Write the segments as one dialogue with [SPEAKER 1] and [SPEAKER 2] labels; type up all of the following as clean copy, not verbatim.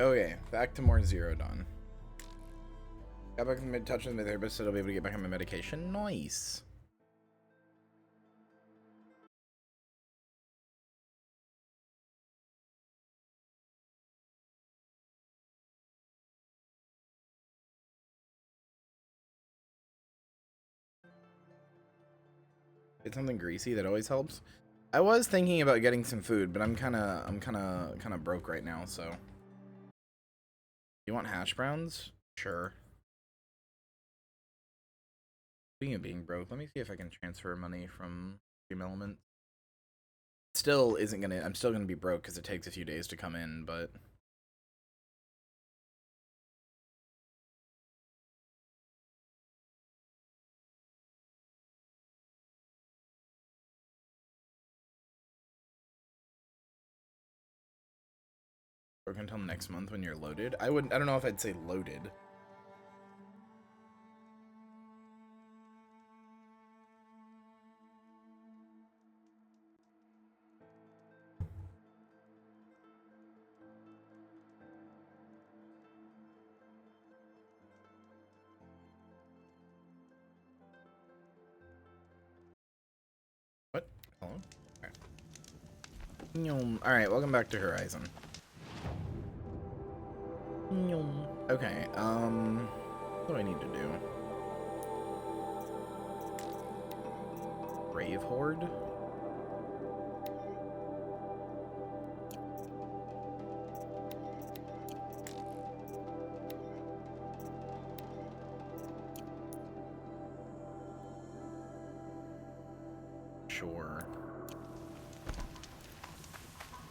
[SPEAKER 1] Okay, back to more Zero Dawn. Got back in touch with my therapist, so I'll be able to get back on my medication. Nice. Get something greasy, that always helps. I was thinking about getting some food, but I'm kind of broke right now, so. You want hash browns? Sure. Speaking of being broke, let me see if I can transfer money from Dream Element. Still isn't gonna. I'm still gonna be broke because it takes a few days to come in, but. Broke until next month when you're loaded. I don't know if I'd say loaded. What? Hello? Alright, welcome back to Horizon. Okay, what do I need to do? Brave Horde? Sure.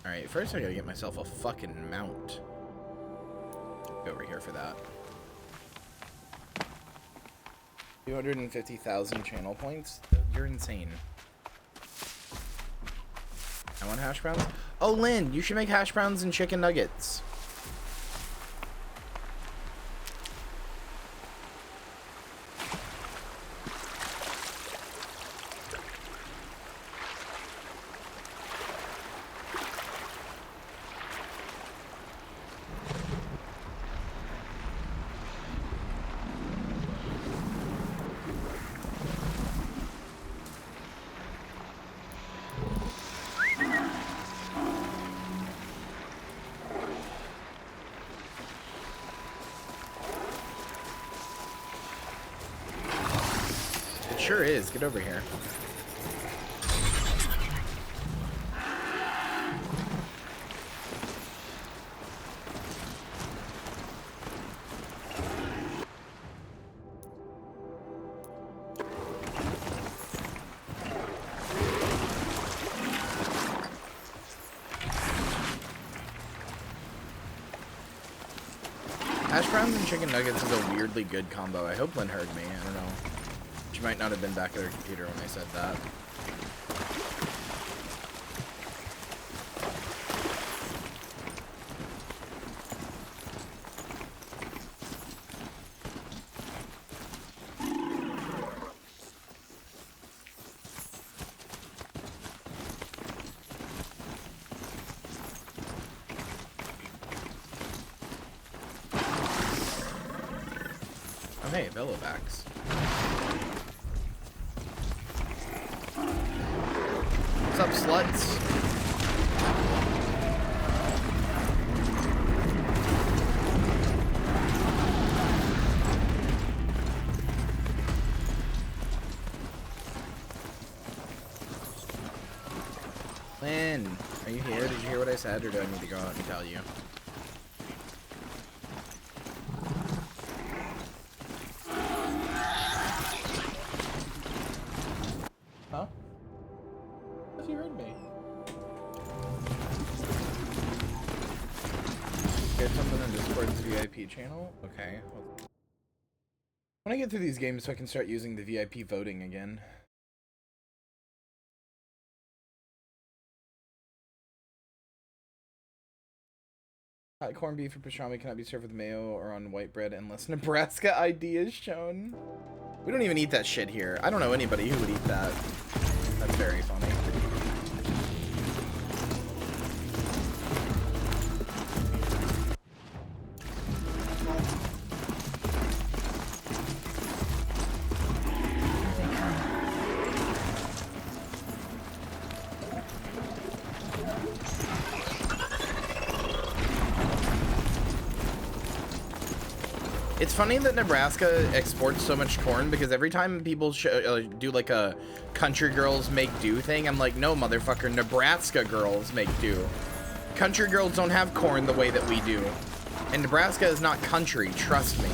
[SPEAKER 1] Alright, first I gotta get myself a fucking mount. Go over here for that. 250,000 channel points? You're insane. I want hash browns? Oh, Lynn, you should make hash browns and chicken nuggets. Sure is. Get over here. Hash browns and chicken nuggets is a weirdly good combo. I hope Lynn heard me. I don't know. She might not have been back at her computer when I said that. Oh hey, Bellowbacks. What's up, sluts? Lynn, are you here? Did you hear what I said, or do I need to go out and tell you? Huh? If you heard me. Get something in Discord's VIP channel? Okay. I want to get through these games so I can start using the VIP voting again. Hot corned beef or pastrami cannot be served with mayo or on white bread unless Nebraska ID is shown. We don't even eat that shit here. I don't know anybody who would eat that. That's very funny. It's funny that Nebraska exports so much corn because every time people do like a country girls make do thing, I'm like, no, motherfucker, Nebraska girls make do. Country girls don't have corn the way that we do. And Nebraska is not country, trust me.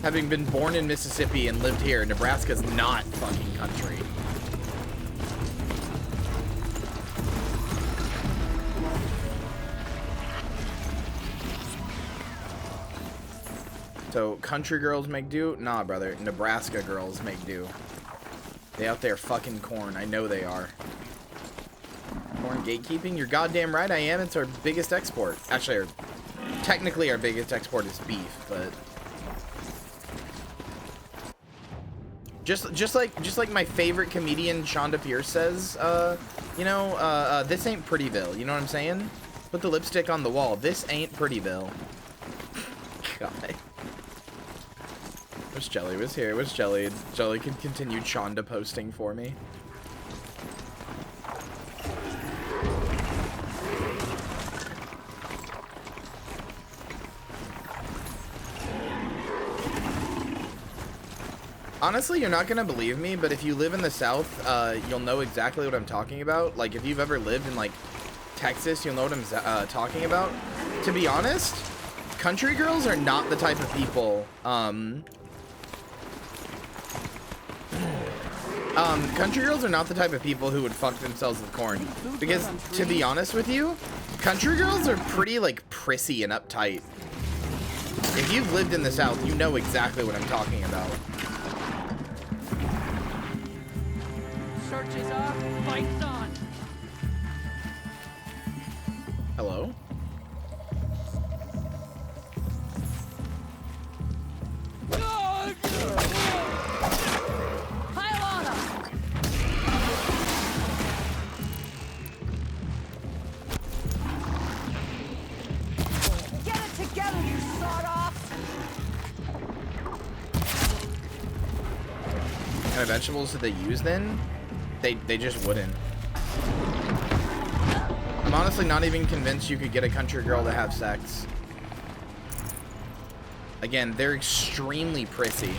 [SPEAKER 1] Having been born in Mississippi and lived here, Nebraska is not fucking country. So, country girls make do? Nah, brother. Nebraska girls make do. They out there fucking corn. I know they are. Corn gatekeeping? You're goddamn right I am. It's our biggest export. Actually, technically our biggest export is beef, but... Just like my favorite comedian, Shonda Pierce says, you know, this ain't Prettyville. You know what I'm saying? Put the lipstick on the wall. This ain't Prettyville. God. Wish Jelly was here. Wish Jelly could continue Shonda posting for me. Honestly, you're not gonna believe me, but if you live in the South, you'll know exactly what I'm talking about. Like, if you've ever lived in, like, Texas, you'll know what I'm talking about. To be honest, country girls are not the type of people, country girls are not the type of people who would fuck themselves with corn. Because, to be honest with you, country girls are pretty, like, prissy and uptight. If you've lived in the South, you know exactly what I'm talking about.
[SPEAKER 2] Search is up, fight's on.
[SPEAKER 1] Hello?
[SPEAKER 2] Get it together, you sawed-offs!
[SPEAKER 1] What kind of vegetables did they use then? They just wouldn't. I'm honestly not even convinced you could get a country girl to have sex. Again, they're extremely prissy.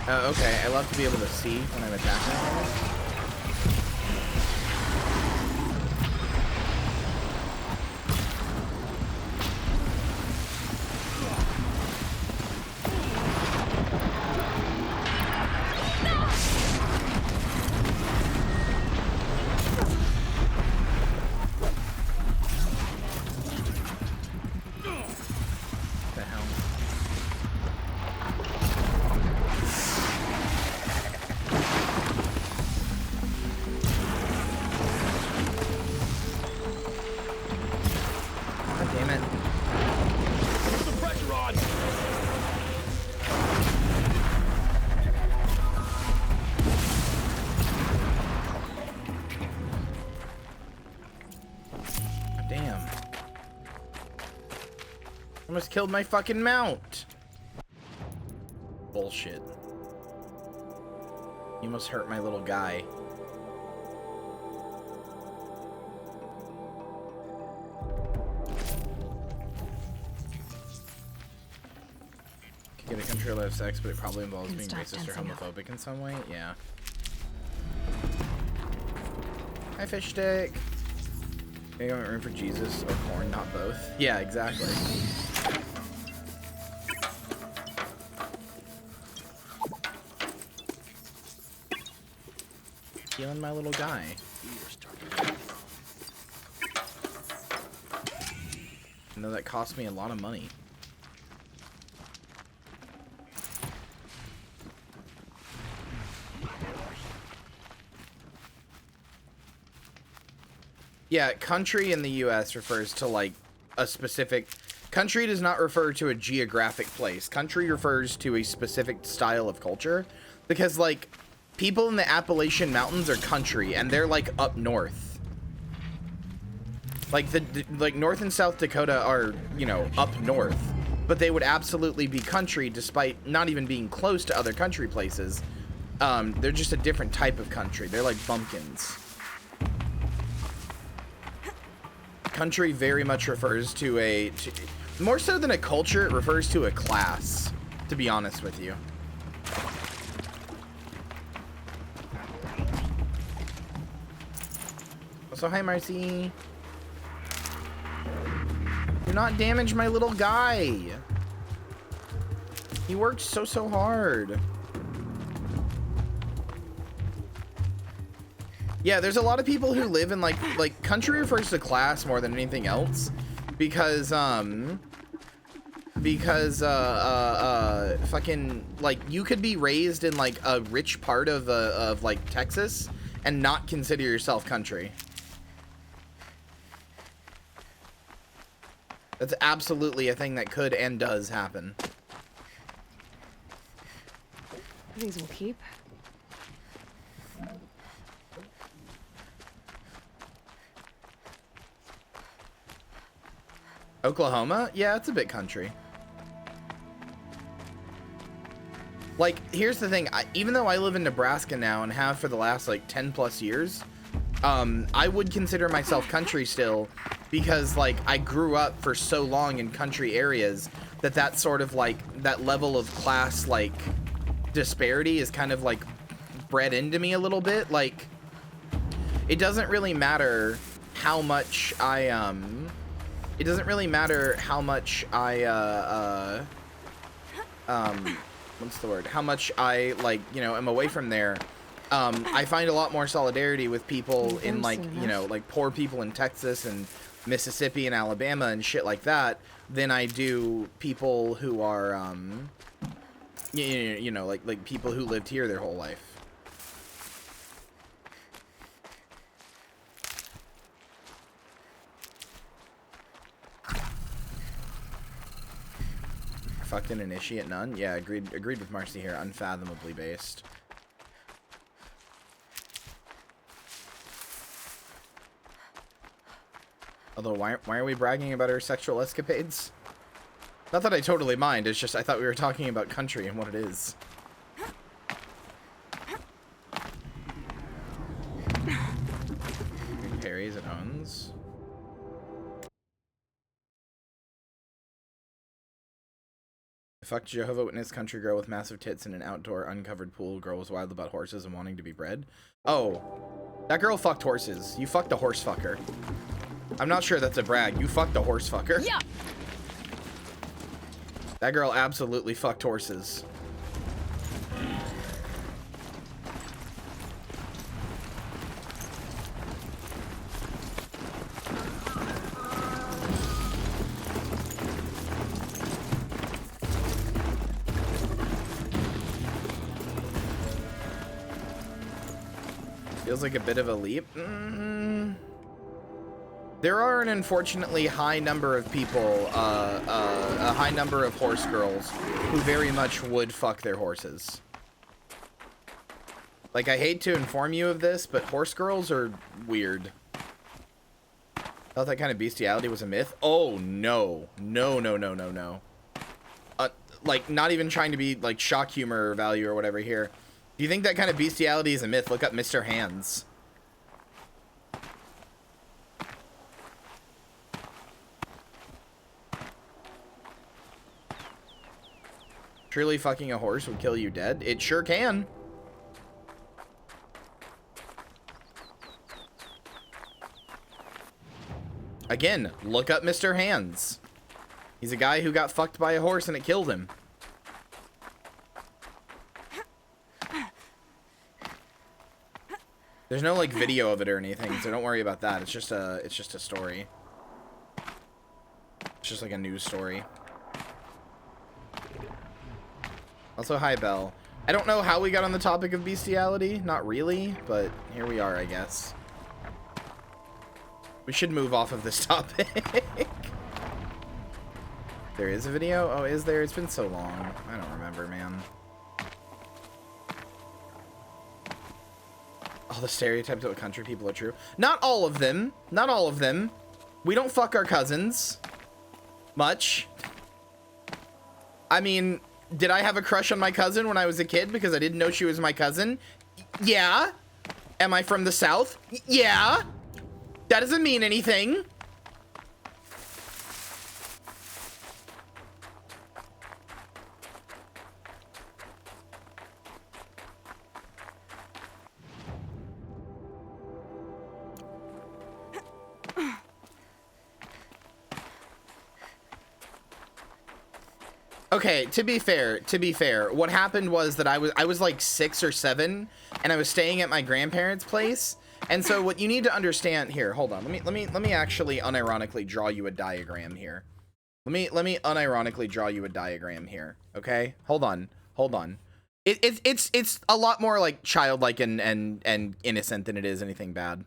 [SPEAKER 1] Okay, I love to be able to see when I'm attacking. Almost killed my fucking mount. Bullshit. You almost hurt my little guy. Could get a country to have sex, but it probably involves being racist or homophobic in some way. Yeah. Hi, fish stick. Maybe I want room for Jesus or corn, not both. Yeah, exactly. Healing my little guy. I know that cost me a lot of money. Yeah, country in the US refers to like a specific... Country does not refer to a geographic place. Country refers to a specific style of culture. Because like, people in the Appalachian Mountains are country and they're like up north. Like like North and South Dakota are, you know, up north. But they would absolutely be country despite not even being close to other country places. They're just a different type of country. They're like bumpkins. country very much refers to more so than a culture, it refers to a class, to be honest with you. Also, hi, Marcy. Do not damage my little guy. He worked so hard. Yeah, there's a lot of people who live in like country refers to class more than anything else, because fucking like you could be raised in like a rich part of like Texas and not consider yourself country. That's absolutely a thing that could and does happen.
[SPEAKER 3] These will keep.
[SPEAKER 1] Oklahoma? Yeah, it's a bit country. Like, here's the thing. Even though I live in Nebraska now and have for the last, like, 10 plus years, I would consider myself country still because, like, I grew up for so long in country areas that sort of, like, that level of class, like, disparity is kind of, like, bred into me a little bit. Like, it doesn't really matter how much it doesn't really matter how much what's the word? How much I, like, you know, am away from there. I find a lot more solidarity with people in, like, you know, like poor people in Texas and Mississippi and Alabama and shit like that than I do people who are, you know, like people who lived here their whole life. Fucked an initiate none? Yeah, agreed with Marcy here. Unfathomably based. Although, why are we bragging about our sexual escapades? Not that I totally mind, it's just I thought we were talking about country and what it is. Parries and owns. Fuck Jehovah Witness country girl with massive tits in an outdoor uncovered pool. Girl was wild about horses and wanting to be bred. Oh, that girl fucked horses. You fucked a horse fucker. I'm not sure that's a brag. You fucked a horse fucker.
[SPEAKER 3] Yeah.
[SPEAKER 1] That girl absolutely fucked horses. Feels like a bit of a leap. There are an unfortunately high number of people, a high number of horse girls who very much would fuck their horses. Like, I hate to inform you of this, but horse girls are weird. Thought that kind of bestiality was a myth? Oh, no. No. Like, not even trying to be, like, shock humor value or whatever here. Do you think that kind of bestiality is a myth? Look up Mr. Hands. Truly fucking a horse would kill you dead? It sure can. Again, look up Mr. Hands. He's a guy who got fucked by a horse and it killed him. There's no, like, video of it or anything, so don't worry about that. It's just a story. It's just like a news story. Also, hi, Belle. I don't know how we got on the topic of bestiality. Not really, but here we are, I guess. We should move off of this topic. There is a video? Oh, is there? It's been so long. I don't remember, man. All the stereotypes of country people are true. Not all of them. Not all of them. We don't fuck our cousins. Much. I mean, did I have a crush on my cousin when I was a kid because I didn't know she was my cousin? Yeah. Am I from the South? Yeah. That doesn't mean anything. Okay, to be fair, what happened was that I was like 6 or 7, and I was staying at my grandparents' place. And so what you need to understand here, hold on, let me actually unironically draw you a diagram here. Let me unironically draw you a diagram here, okay? Hold on. It's a lot more like childlike and innocent than it is anything bad.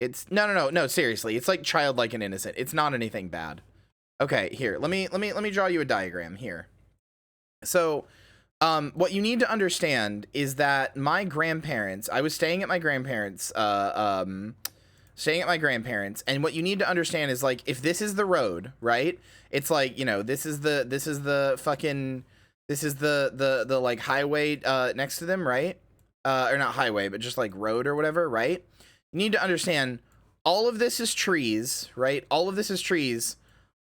[SPEAKER 1] It's no, seriously, it's like childlike and innocent. It's not anything bad. Okay, here, let me draw you a diagram here. So, what you need to understand is that my grandparents, I was staying at my grandparents, and what you need to understand is, like, if this is the road, right? It's like, you know, this is the like highway, next to them, right? Or not highway, but just like road or whatever, right? You need to understand all of this is trees, right? All of this is trees.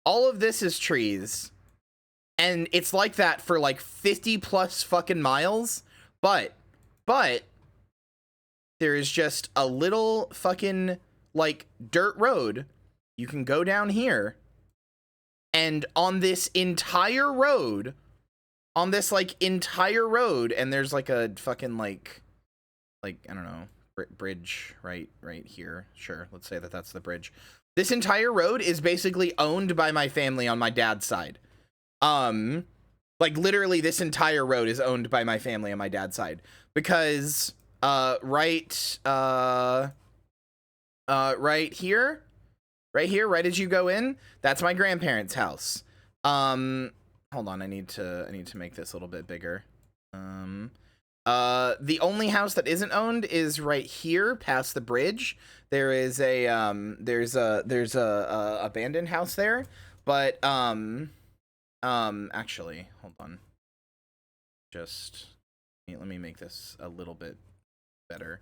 [SPEAKER 1] All of this is trees, and it's like that for like 50 plus fucking miles, but there is just a little fucking like dirt road. You can go down here, and on this entire road, and there's like a fucking like I don't know, bridge right here. Sure, let's say that that's the bridge. This entire road is basically owned by my family on my dad's side. Like literally this entire road is owned by my family on my dad's side, because right here, right as you go in, that's my grandparents' house. Hold on, I need to make this a little bit bigger. The only house that isn't owned is right here past the bridge. There is a there's a abandoned house there, but actually, hold on. Just let me make this a little bit better.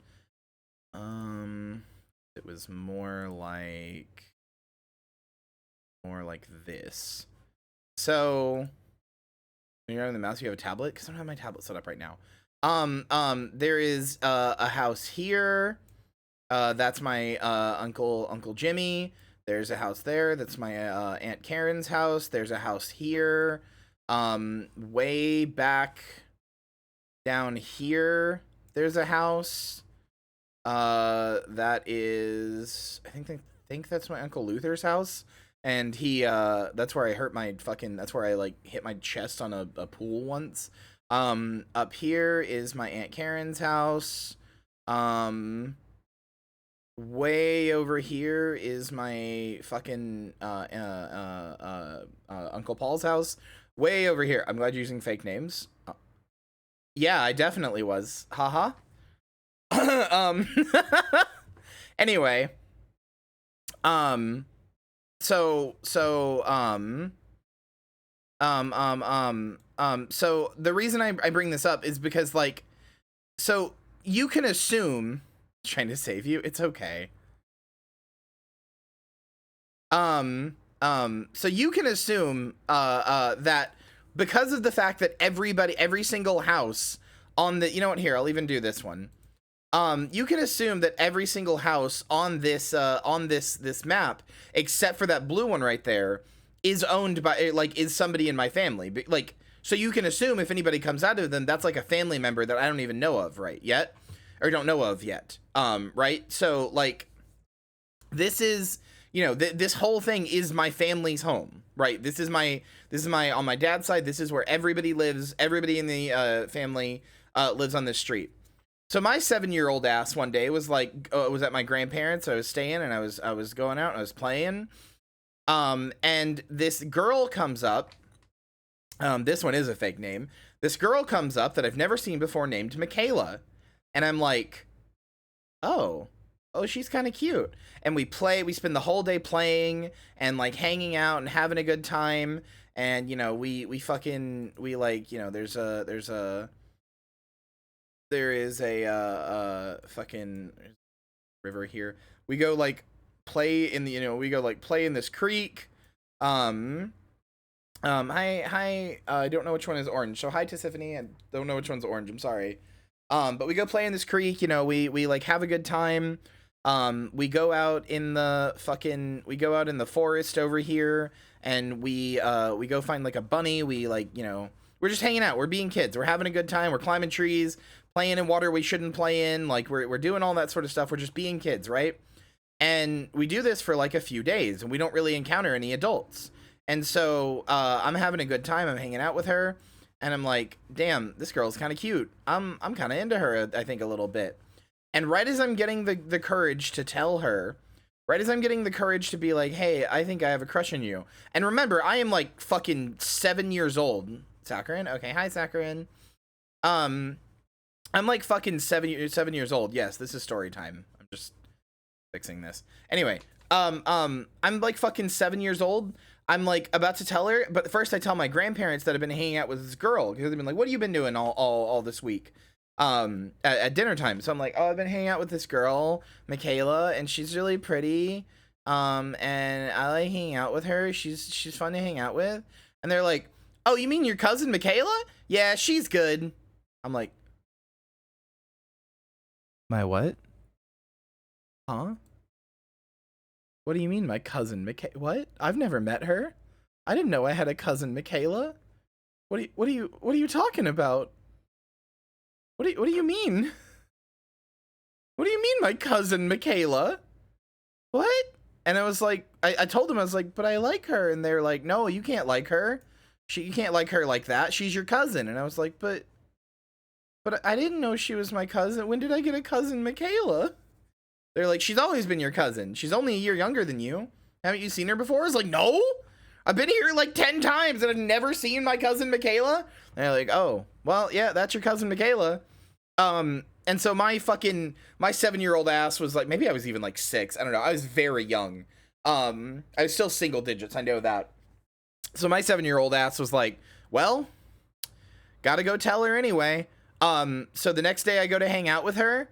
[SPEAKER 1] It was more like this. So when you're on the mouse, you have a tablet, because I don't have my tablet set up right now. There is a house here. That's my Uncle Jimmy. There's a house there. That's my Aunt Karen's house. There's a house here. Way back down here, there's a house. That is, I think that's my Uncle Luther's house. And he, that's where I hurt my fucking, that's where I like hit my chest on a pool once. Up here is my Aunt Karen's house. Way over here is my fucking Uncle Paul's house. Way over here. I'm glad you're using fake names. Yeah, I definitely was. Haha. Anyway. So the reason I bring this up is because, like, so you can assume, trying to save you, it's okay. So you can assume that because of the fact that every single house on the, you know what, here, I'll even do this one. You can assume that every single house on this map, except for that blue one right there, is owned by, like, is somebody in my family. Like, so you can assume if anybody comes out of them, that's like a family member that I don't even know of right yet. Right? So, like, this is, you know, this whole thing is my family's home, right? This is my on my dad's side, this is where everybody lives. Everybody in the family lives on this street. So my 7-year-old ass one day was like, was at my grandparents'. I was staying, and I was going out and I was playing. And this girl comes up. This one is a fake name. This girl comes up that I've never seen before, named Michaela. And I'm like, oh, she's kind of cute. And we spend the whole day playing and like hanging out and having a good time. And, you know, we like, you know, there is a fucking river here. We go like play in the, you know, we go like play in this creek. Hi, I don't know which one is orange. So hi to Tiffany. I don't know which one's orange. I'm sorry. But we go play in this creek, you know, we like have a good time. We go out in the forest over here, and we go find like a bunny. We like, you know, we're just hanging out. We're being kids. We're having a good time. We're climbing trees, playing in water we shouldn't play in. Like we're doing all that sort of stuff. We're just being kids, right? And we do this for like a few days, and we don't really encounter any adults. And so I'm having a good time. I'm hanging out with her, and I'm like, damn, this girl's kind of cute. I'm kind of into her, I think, a little bit. And right as I'm getting the courage to tell her, right as I'm getting the courage to be like, hey, I think I have a crush on you. And remember, I am like fucking 7 years old. Sakarin? Okay, hi, Sakarin. I'm like fucking 7 years old. Yes, this is story time. I'm just fixing this. Anyway, I'm like fucking 7 years old. I'm like about to tell her, but first I tell my grandparents that I've been hanging out with this girl, because they've been like, what have you been doing all this week? At dinner time. So I'm like, oh, I've been hanging out with this girl, Michaela, and she's really pretty. And I like hanging out with her. She's fun to hang out with. And they're like, oh, you mean your cousin Michaela? Yeah, she's good. I'm like, my what? Huh? What do you mean my cousin Michaela? What? I've never met her. I didn't know I had a cousin Michaela. What are you talking about? What do you mean? What do you mean my cousin Michaela? What? And I was like, I told them, I was like, but I like her. And they're like, no, you can't like her. You can't like her like that. She's your cousin. And I was like, but I didn't know she was my cousin. When did I get a cousin Michaela? They're like, she's always been your cousin. She's only a year younger than you. Haven't you seen her before? I was like, no. I've been here like 10 times and I've never seen my cousin Michaela. And they're like, oh, well, yeah, that's your cousin Michaela. And so my 7-year-old ass was like, maybe I was even like 6. I don't know. I was very young. I was still single digits. I know that. So my 7-year-old ass was like, well, gotta go tell her anyway. So the next day I go to hang out with her.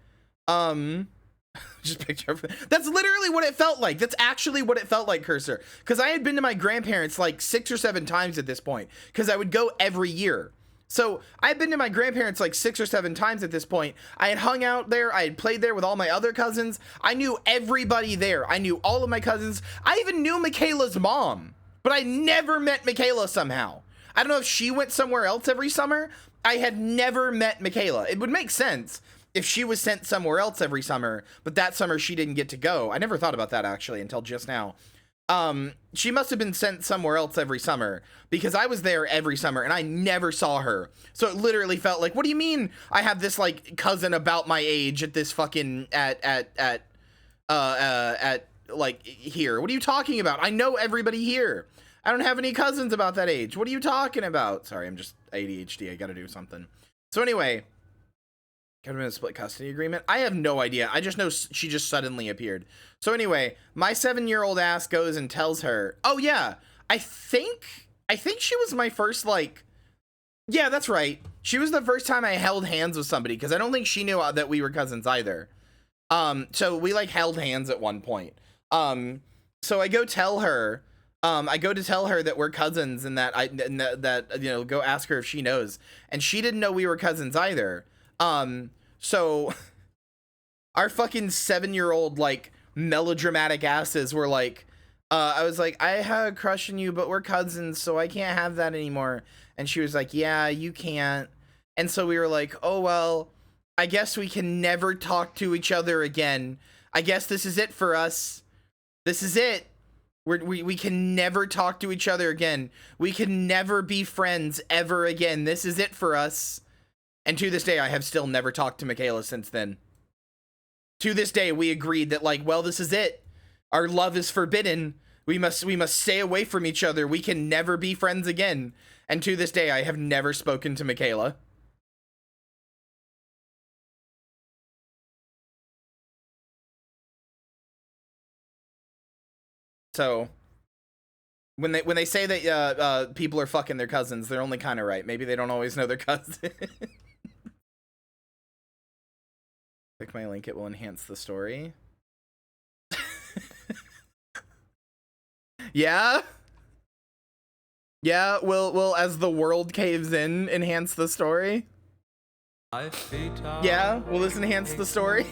[SPEAKER 1] Just picture that's literally what it felt like. That's actually what it felt like, Cursor. Because I had been to my grandparents like 6 or 7 times at this point, because I would go every year. So I had been to my grandparents like 6 or 7 times at this point. I had hung out there. I had played there with all my other cousins. I knew everybody there. I knew all of my cousins. I even knew Michaela's mom, but I never met Michaela somehow. I don't know if she went somewhere else every summer. I had never met Michaela. It would make sense if she was sent somewhere else every summer, but that summer she didn't get to go. I never thought about that actually until just now. She must have been sent somewhere else every summer, because I was there every summer and I never saw her. So it literally felt like, what do you mean I have this like cousin about my age at this fucking at like here? What are you talking about? I know everybody here. I don't have any cousins about that age. What are you talking about? Sorry, I'm just ADHD. I gotta do something. So anyway, could have been a split custody agreement. I have no idea. I just know she just suddenly appeared. So anyway, my 7-year-old ass goes and tells her, oh yeah, I think she was my first, like, yeah, that's right. She was the first time I held hands with somebody, because I don't think she knew that we were cousins either. So we like held hands at one point. So I go tell her, that we're cousins, and that you know, go ask her if she knows. And she didn't know we were cousins either. So our fucking 7-year-old like melodramatic asses were like, I was like, I had a crush on you, but we're cousins, so I can't have that anymore. And she was like, yeah, you can't. And so we were like, oh, well, I guess we can never talk to each other again. I guess this is it for us. This is it. We can never talk to each other again. We can never be friends ever again. This is it for us. And to this day, I have still never talked to Michaela since then. To this day, we agreed that, like, well, this is it. Our love is forbidden. We must stay away from each other. We can never be friends again. And to this day, I have never spoken to Michaela. So when they say that people are fucking their cousins, they're only kind of right. Maybe they don't always know their cousin. Click my link, it will enhance the story. Yeah? Yeah, will as the world caves in, enhance the story? Yeah, will this enhance the story?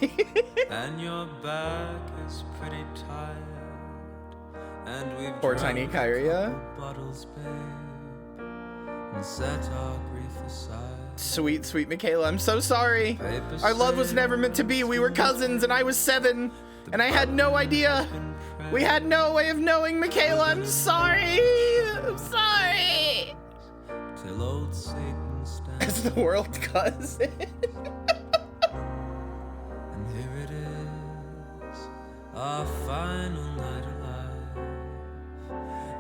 [SPEAKER 4] And your back is pretty tired. And we've
[SPEAKER 1] Poor tiny Kyria.
[SPEAKER 4] bottles, babe, and set our grief aside.
[SPEAKER 1] Sweet, sweet Michaela, I'm so sorry. Our love was never meant to be. We were cousins and I was 7 and I had no idea. We had no way of knowing, Michaela. I'm sorry. I'm sorry.
[SPEAKER 4] Till old Satan stands.
[SPEAKER 1] As the world cousin.
[SPEAKER 4] And here it is, our final night alive.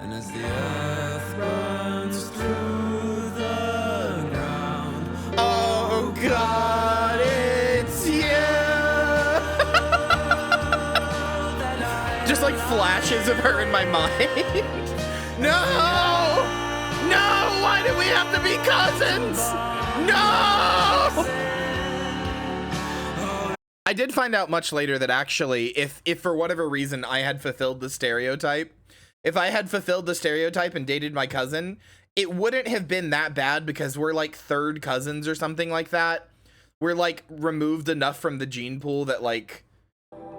[SPEAKER 4] And as the earth burns through the ground,
[SPEAKER 1] Oh God, it's you. Just like flashes of her in my mind. No, no, why do we have to be cousins? No. I did find out much later that actually, if for whatever reason I had fulfilled the stereotype, if I had fulfilled the stereotype and dated my cousin, it wouldn't have been that bad because we're like third cousins or something like that. We're like removed enough from the gene pool that like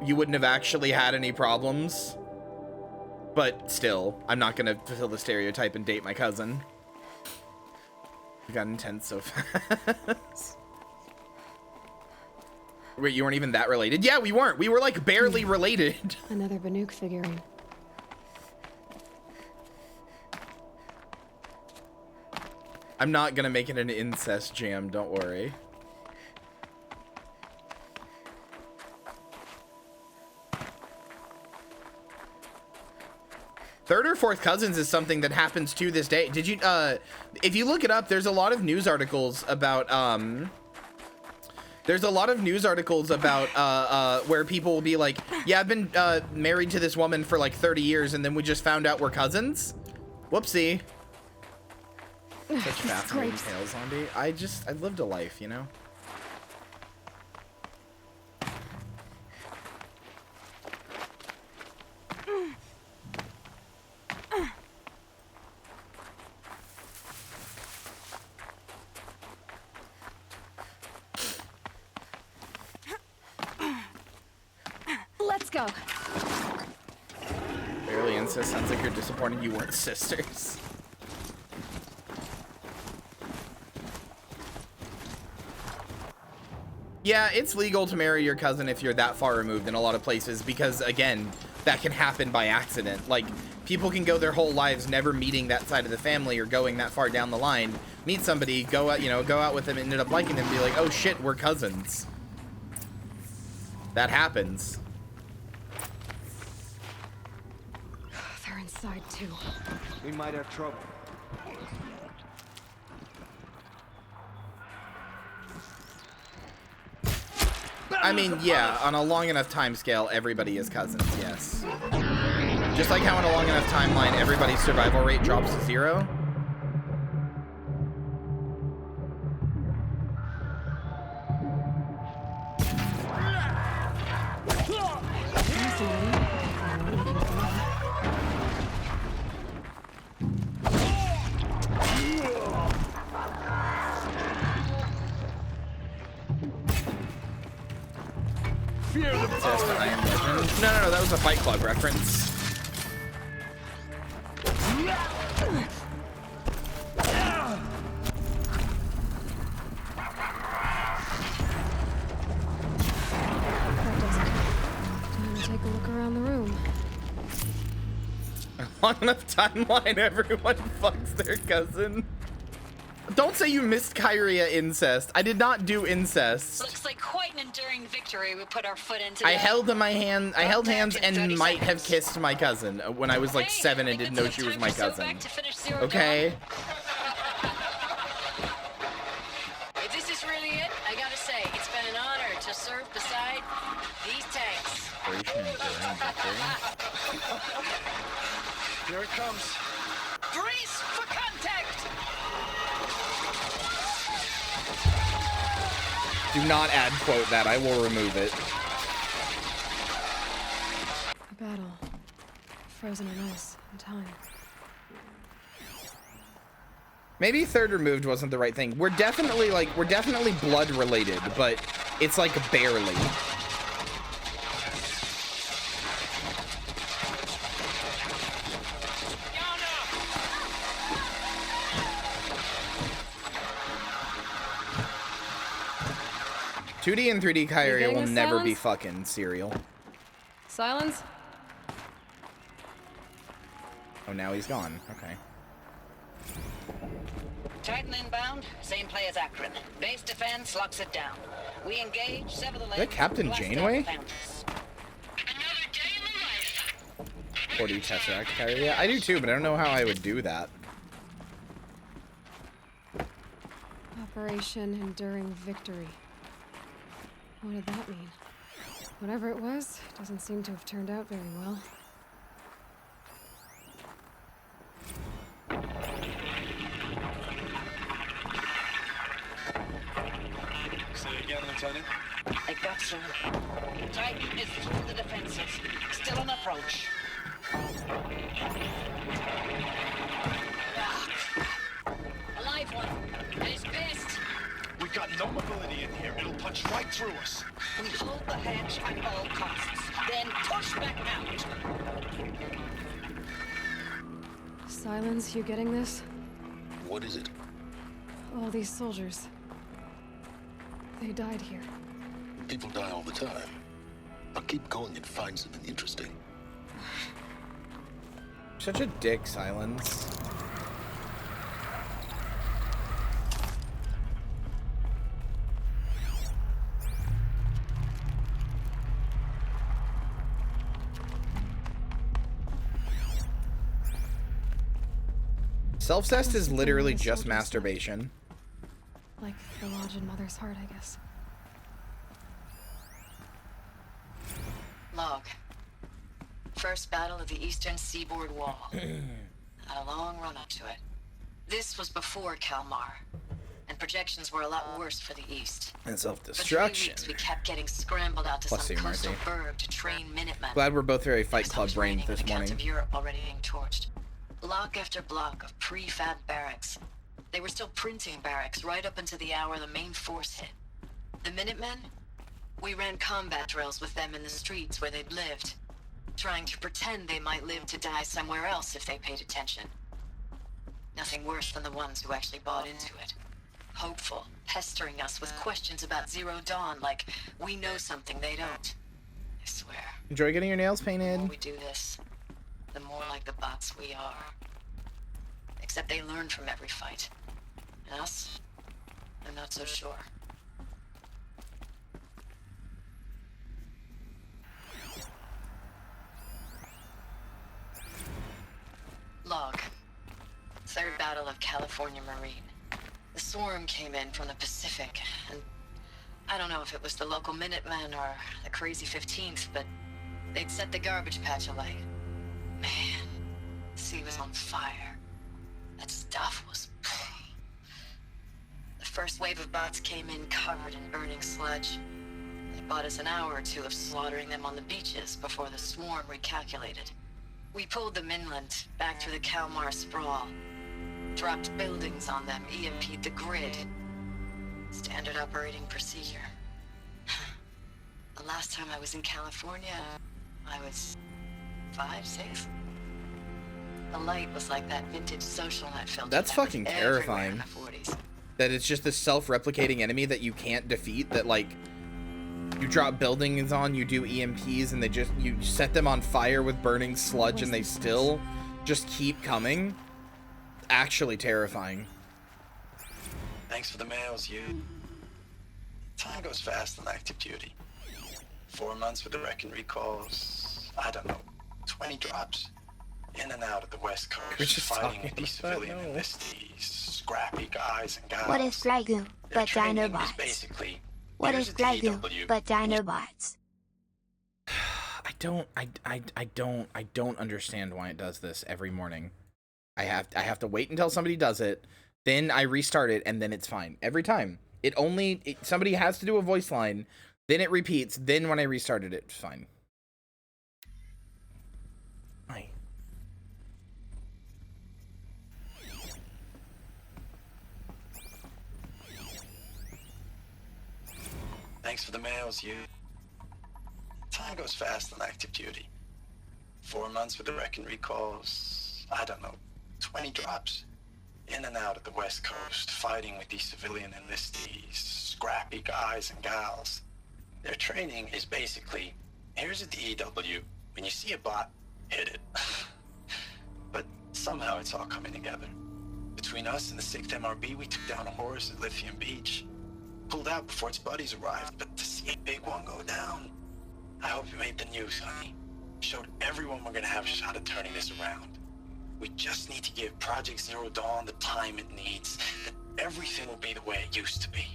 [SPEAKER 1] you wouldn't have actually had any problems. But still, I'm not gonna fulfill the stereotype and date my cousin. We got intense so fast. Wait, you weren't even that related? Yeah, we weren't. We were like barely related.
[SPEAKER 3] Another Banuk figurine.
[SPEAKER 1] I'm not gonna make it an incest jam, don't worry. Third or fourth cousins is something that happens to this day. Did you, if you look it up, there's a lot of news articles about, where people will be like, yeah, I've been, married to this woman for like 30 years and then we just found out we're cousins. Whoopsie. Such fascinating tales, Zombie. I lived a life, you know?
[SPEAKER 3] Let's go.
[SPEAKER 1] Barely incest. Sounds like you're disappointed you weren't sisters. Yeah, it's legal to marry your cousin if you're that far removed in a lot of places because, again, that can happen by accident. Like, people can go their whole lives never meeting that side of the family or going that far down the line, meet somebody, go out, go out with them, and end up liking them, and be like, oh shit, we're cousins. That happens.
[SPEAKER 3] They're inside too.
[SPEAKER 5] We might have trouble.
[SPEAKER 1] I mean, yeah, on a long enough time scale, everybody is cousins, yes. Just like how in a long enough timeline, everybody's survival rate drops to 0. No, that was a Fight Club reference.
[SPEAKER 3] Time to take a look around the room.
[SPEAKER 1] Long enough timeline, everyone fucks their cousin. Don't say you missed Kyria incest. I did not do incest.
[SPEAKER 6] Looks like quite an enduring victory we put our foot into.
[SPEAKER 1] I held hands and might have kissed my cousin when I was like 7 and didn't know she was my cousin. Okay.
[SPEAKER 6] If this is really it, I gotta say, it's been an honor to serve beside these tanks.
[SPEAKER 5] Here it comes.
[SPEAKER 2] Brace for contact!
[SPEAKER 1] Do not ad quote that. I will remove it.
[SPEAKER 3] A battle. Frozen in ice and time.
[SPEAKER 1] Maybe third removed wasn't the right thing. We're definitely blood related, but it's like barely. 2D and 3D Kyria
[SPEAKER 3] getting
[SPEAKER 1] will
[SPEAKER 3] this,
[SPEAKER 1] never be
[SPEAKER 3] Silence?
[SPEAKER 1] fucking serial.
[SPEAKER 3] Silence?
[SPEAKER 1] Oh, now he's gone. Okay.
[SPEAKER 6] Titan inbound, same play as Akron. Base defense locks it down. We engage, sever the
[SPEAKER 1] Is that
[SPEAKER 6] legs,
[SPEAKER 1] Captain
[SPEAKER 6] blast out
[SPEAKER 1] Janeway?
[SPEAKER 6] the fountains. Another day in the life.
[SPEAKER 1] 4D Tesseract Kyria. Yeah, I do too, but I don't know how I would do that.
[SPEAKER 3] Operation Enduring Victory. What did that mean? Whatever it was, doesn't seem to have turned out very well.
[SPEAKER 5] Say again, Lieutenant.
[SPEAKER 6] I got you. Titan is through the defenses. Still on approach. A live one. And he's pissed.
[SPEAKER 7] We've got no mobility in here. It'll punch right through us.
[SPEAKER 6] We hold the hedge at all costs. Then push back out.
[SPEAKER 3] Silence, you getting this?
[SPEAKER 7] What is it?
[SPEAKER 3] All these soldiers. They died here.
[SPEAKER 7] People die all the time. I'll keep going and find something interesting.
[SPEAKER 1] Such a dick, Silence. Self-cest is literally just masturbation.
[SPEAKER 3] Like the lodge in Mother's Heart, I guess.
[SPEAKER 6] Log. First battle of the Eastern Seaboard Wall. Had a long run up to it. This was before Kalmar, and projections were a lot worse for the East.
[SPEAKER 1] And
[SPEAKER 6] For 3
[SPEAKER 1] self-destruction.
[SPEAKER 6] weeks, we kept getting scrambled out to
[SPEAKER 1] Plus
[SPEAKER 6] some
[SPEAKER 1] C,
[SPEAKER 6] coastal
[SPEAKER 1] Marcy.
[SPEAKER 6] burg to train Minutemen.
[SPEAKER 1] Glad we're both very Fight
[SPEAKER 6] There's
[SPEAKER 1] Club
[SPEAKER 6] always
[SPEAKER 1] brained
[SPEAKER 6] raining
[SPEAKER 1] this
[SPEAKER 6] on account
[SPEAKER 1] morning.
[SPEAKER 6] of Europe already being torched. Block after block of prefab barracks. They were still printing barracks right up until the hour the main force hit. The Minutemen? We ran combat drills with them in the streets where they'd lived, trying to pretend they might live to die somewhere else if they paid attention. Nothing worse than the ones who actually bought into it. Hopeful, pestering us with questions about Zero Dawn like we know something they don't. I swear.
[SPEAKER 1] Enjoy getting your nails
[SPEAKER 6] The more
[SPEAKER 1] painted.
[SPEAKER 6] we do this, the more like the bots we are. Except they learn from every fight. And us? I'm not so sure. Log. Third Battle of California Marine. The swarm came in from the Pacific, and I don't know if it was the local Minutemen or the crazy 15th, but they'd set the garbage patch alight. Man, the sea was on fire. That stuff was... The first wave of bots came in covered in burning sludge. It bought us an hour or two of slaughtering them on the beaches before the swarm recalculated. We pulled them inland, back through the Kalmar sprawl. Dropped buildings on them, EMP'd the grid. Standard operating procedure. The last time I was in California, I was 5, 6. The light was like that vintage social net filter.
[SPEAKER 1] That's
[SPEAKER 6] that was
[SPEAKER 1] fucking
[SPEAKER 6] everywhere
[SPEAKER 1] terrifying.
[SPEAKER 6] in the 40s.
[SPEAKER 1] That it's just this self-replicating enemy that you can't defeat, that like you drop buildings on, you do EMPs, and you set them on fire with burning sludge and they still just keep coming. Actually terrifying.
[SPEAKER 7] Thanks for the mails, you. Time goes fast on active duty. 4 months with the wrecking recalls. I don't know, 20 drops. In and out of the West
[SPEAKER 1] We're
[SPEAKER 7] Coast,
[SPEAKER 1] just
[SPEAKER 7] fighting
[SPEAKER 1] talking
[SPEAKER 7] with these
[SPEAKER 1] about that,
[SPEAKER 7] civilian
[SPEAKER 1] no.
[SPEAKER 7] enlistees, scrappy guys and gals.
[SPEAKER 8] What is Dragon
[SPEAKER 7] Their
[SPEAKER 8] but
[SPEAKER 7] training is
[SPEAKER 8] Dinobots?
[SPEAKER 7] basically,
[SPEAKER 8] What
[SPEAKER 7] here's
[SPEAKER 8] is
[SPEAKER 7] a
[SPEAKER 8] Dragon
[SPEAKER 7] DW.
[SPEAKER 8] but Dinobots?
[SPEAKER 1] I don't understand why it does this every morning. I have to wait until somebody does it, then I restart it, and then it's fine every time. Somebody has to do a voice line, then it repeats, then when I restarted it, it's fine. Why?
[SPEAKER 7] Thanks for the mails, you. Time goes fast on active duty. 4 months with the wrecking recalls. I don't know, 20 drops. In and out of the West Coast, fighting with these civilian enlistees, scrappy guys and gals. Their training is basically, here's a DEW. When you see a bot, hit it. But somehow it's all coming together. Between us and the 6th MRB, we took down a horse at Lithium Beach. Pulled out before its buddies arrived, but to see a big one go down, I hope you made the news, honey. Showed everyone we're gonna have a shot at turning this around. We just need to give Project Zero Dawn the time it needs, and everything will be the way it used to be.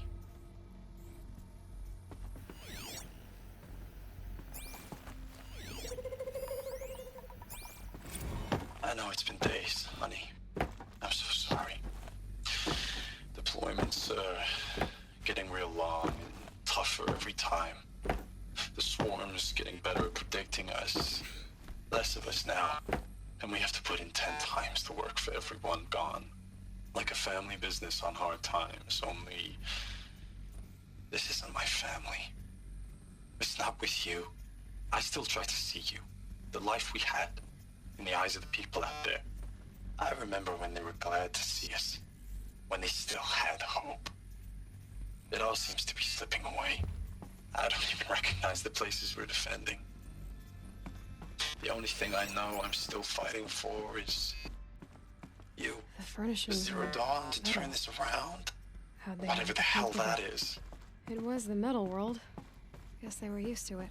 [SPEAKER 7] I know it's been days, honey. I'm so sorry. Deployments are getting real long and tougher every time. The swarm's getting better at predicting us. Less of us now. And we have to put in 10 times the work for everyone gone. Like a family business on hard times, only... this isn't my family. It's not with you. I still try to see you. The life we had. In the eyes of the people out there. I remember when they were glad to see us. When they still had hope. It all seems to be slipping away. I don't even recognize the places we're defending. The only thing I know I'm still fighting for is... you.
[SPEAKER 3] The furnishings
[SPEAKER 7] Zero
[SPEAKER 3] were
[SPEAKER 7] Dawn to
[SPEAKER 3] metal.
[SPEAKER 7] turn this around.
[SPEAKER 3] How'd they
[SPEAKER 7] Whatever
[SPEAKER 3] have
[SPEAKER 7] the
[SPEAKER 3] to
[SPEAKER 7] hell
[SPEAKER 3] think of
[SPEAKER 7] that
[SPEAKER 3] it?
[SPEAKER 7] is.
[SPEAKER 3] It was the metal world. Guess they were used to it.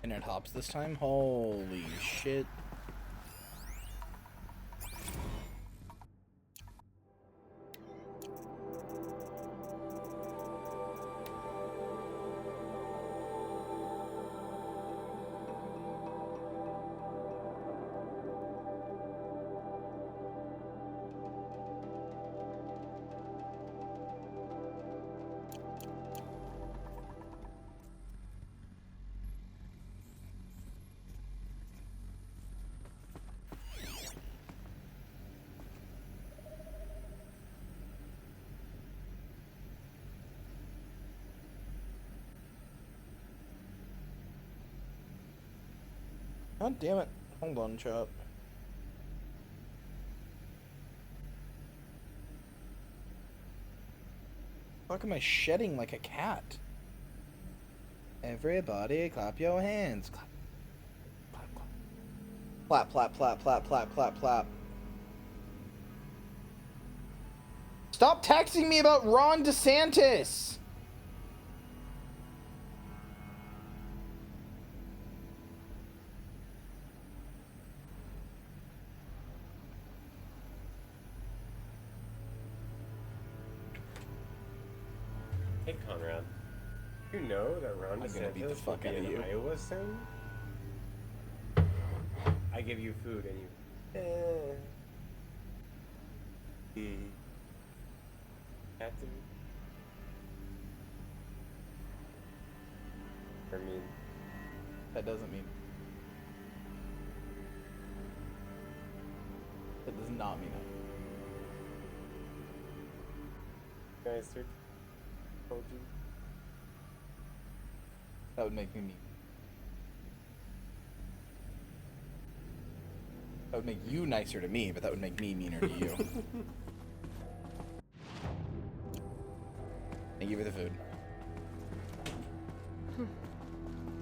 [SPEAKER 1] Internet hops this time? Holy shit. God damn it. Hold on, chop. Fuck am I shedding like a cat? Everybody clap your hands. Clap. Clap, clap, clap, clap, clap, clap, clap. Stop texting me about Ron DeSantis!
[SPEAKER 8] Hey Conrad, you know that Ron
[SPEAKER 1] I'm gonna beat the
[SPEAKER 8] DeSantis will
[SPEAKER 1] fuck
[SPEAKER 8] be
[SPEAKER 1] out of
[SPEAKER 8] in
[SPEAKER 1] you.
[SPEAKER 8] Iowa soon? I give you food and you... Have to... I mean...
[SPEAKER 1] That doesn't mean. That does not mean it.
[SPEAKER 8] Guys, sir, told you.
[SPEAKER 1] That would make me mean. That would make you nicer to me, but that would make me meaner to you. Thank you for the food.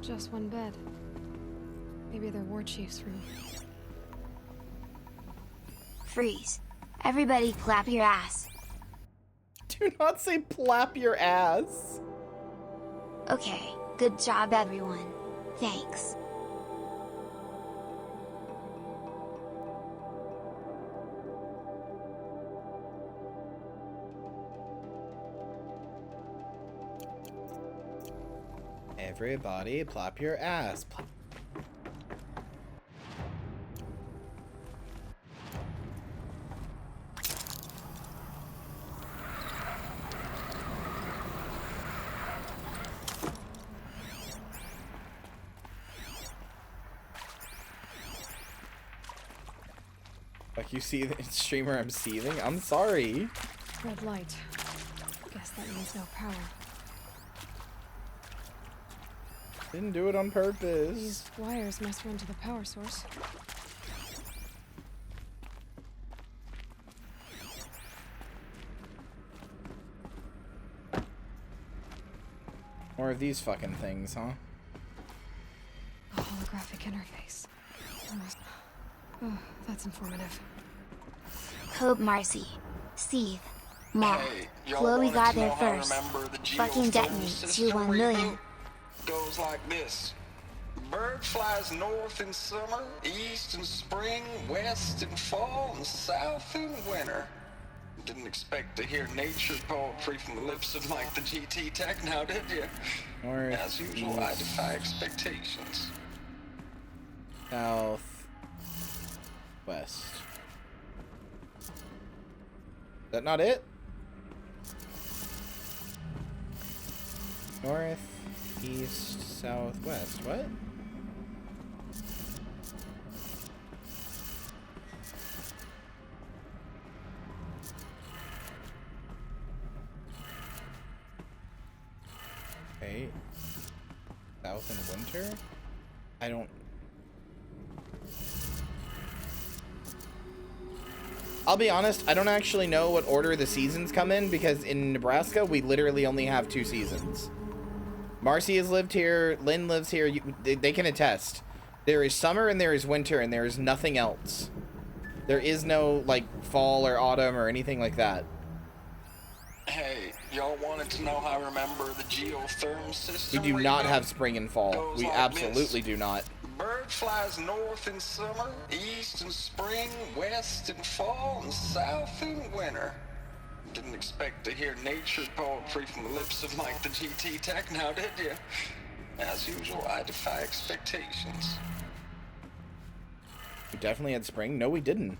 [SPEAKER 3] Just one bed. Maybe they're war chief's room.
[SPEAKER 9] Freeze. Everybody clap your ass.
[SPEAKER 1] Do not say plap your ass.
[SPEAKER 9] Okay, good job everyone. Thanks.
[SPEAKER 1] Everybody plap your ass. Plap. Like you see the streamer, I'm seething. I'm sorry.
[SPEAKER 3] Red light. Guess that means no power.
[SPEAKER 1] Didn't do it on purpose.
[SPEAKER 3] These wires must run to the power source.
[SPEAKER 1] More of these fucking things, huh?
[SPEAKER 3] A holographic interface. Almost. Oh, that's informative.
[SPEAKER 9] Code Marcy. Steve. Mom.
[SPEAKER 7] Hey, y'all
[SPEAKER 9] Chloe
[SPEAKER 7] wanted
[SPEAKER 9] got
[SPEAKER 7] to
[SPEAKER 9] there
[SPEAKER 7] know how I
[SPEAKER 9] first.
[SPEAKER 7] remember the
[SPEAKER 9] Fucking
[SPEAKER 7] geothermal
[SPEAKER 9] detonate.
[SPEAKER 7] system
[SPEAKER 9] 2-1 million.
[SPEAKER 7] reboot? Goes like this. Bird flies north in summer, east in spring, west in fall, and south in winter. Didn't expect to hear nature poetry from the lips of Mike the GT Tech now, did you?
[SPEAKER 1] North,
[SPEAKER 7] As usual, I defy expectations.
[SPEAKER 1] south, west. Is that not it? North, east, south, west. What? Okay. South in winter? I don't... I'll be honest, I don't actually know what order the seasons come in, because in Nebraska, we literally only have 2 seasons. Marcy has lived here, Lynn lives here, they can attest. There is summer and there is winter and there is nothing else. There is no, like, fall or autumn or anything like that.
[SPEAKER 7] Hey, y'all wanted to know how I remember the geothermal system?
[SPEAKER 1] We do not
[SPEAKER 7] reboot?
[SPEAKER 1] have spring and fall.
[SPEAKER 7] Goes
[SPEAKER 1] We
[SPEAKER 7] like
[SPEAKER 1] absolutely
[SPEAKER 7] this.
[SPEAKER 1] do not.
[SPEAKER 7] Bird flies north in summer, east in spring, west in fall, and south in winter. Didn't expect to hear nature poetry from the lips of Mike the GT Tech now, did you? As usual, I defy expectations.
[SPEAKER 1] We definitely had spring. No, we didn't.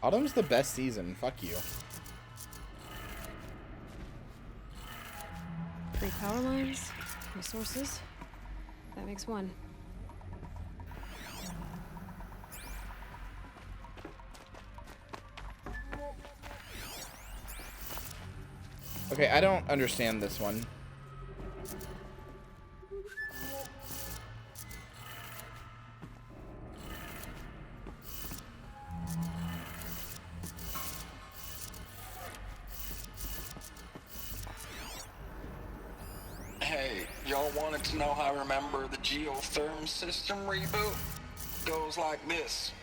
[SPEAKER 1] Autumn's the best season. Fuck you.
[SPEAKER 3] 3 power lines, resources. That makes 1.
[SPEAKER 1] Okay, I don't understand this one.
[SPEAKER 7] Hey, y'all wanted to know how I remember the geothermal system reboot? Goes like this.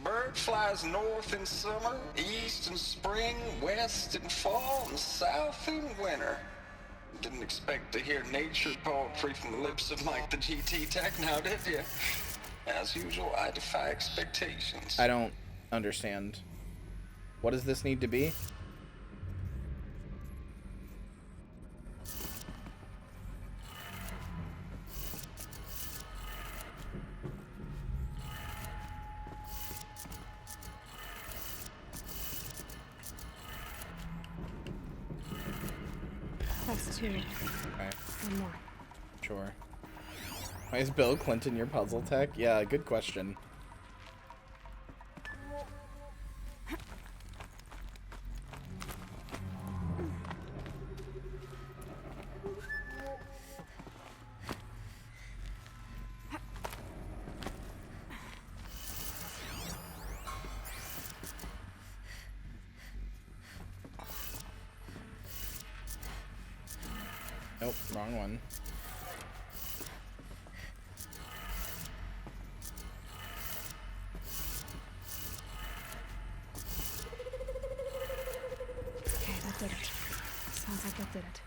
[SPEAKER 7] Bird flies north in summer, east in spring, west in fall, and south in winter. Didn't expect to hear nature poetry from the lips of Mike the GT Tech now, did you? As usual, I defy expectations.
[SPEAKER 1] I don't understand. What does this need to be?
[SPEAKER 3] That's 2.
[SPEAKER 1] Okay,
[SPEAKER 3] 1 more.
[SPEAKER 1] sure. Why is Bill Clinton your puzzle tech? Yeah, good question. Nope, wrong one.
[SPEAKER 3] Okay, that did it. Sounds like that did it.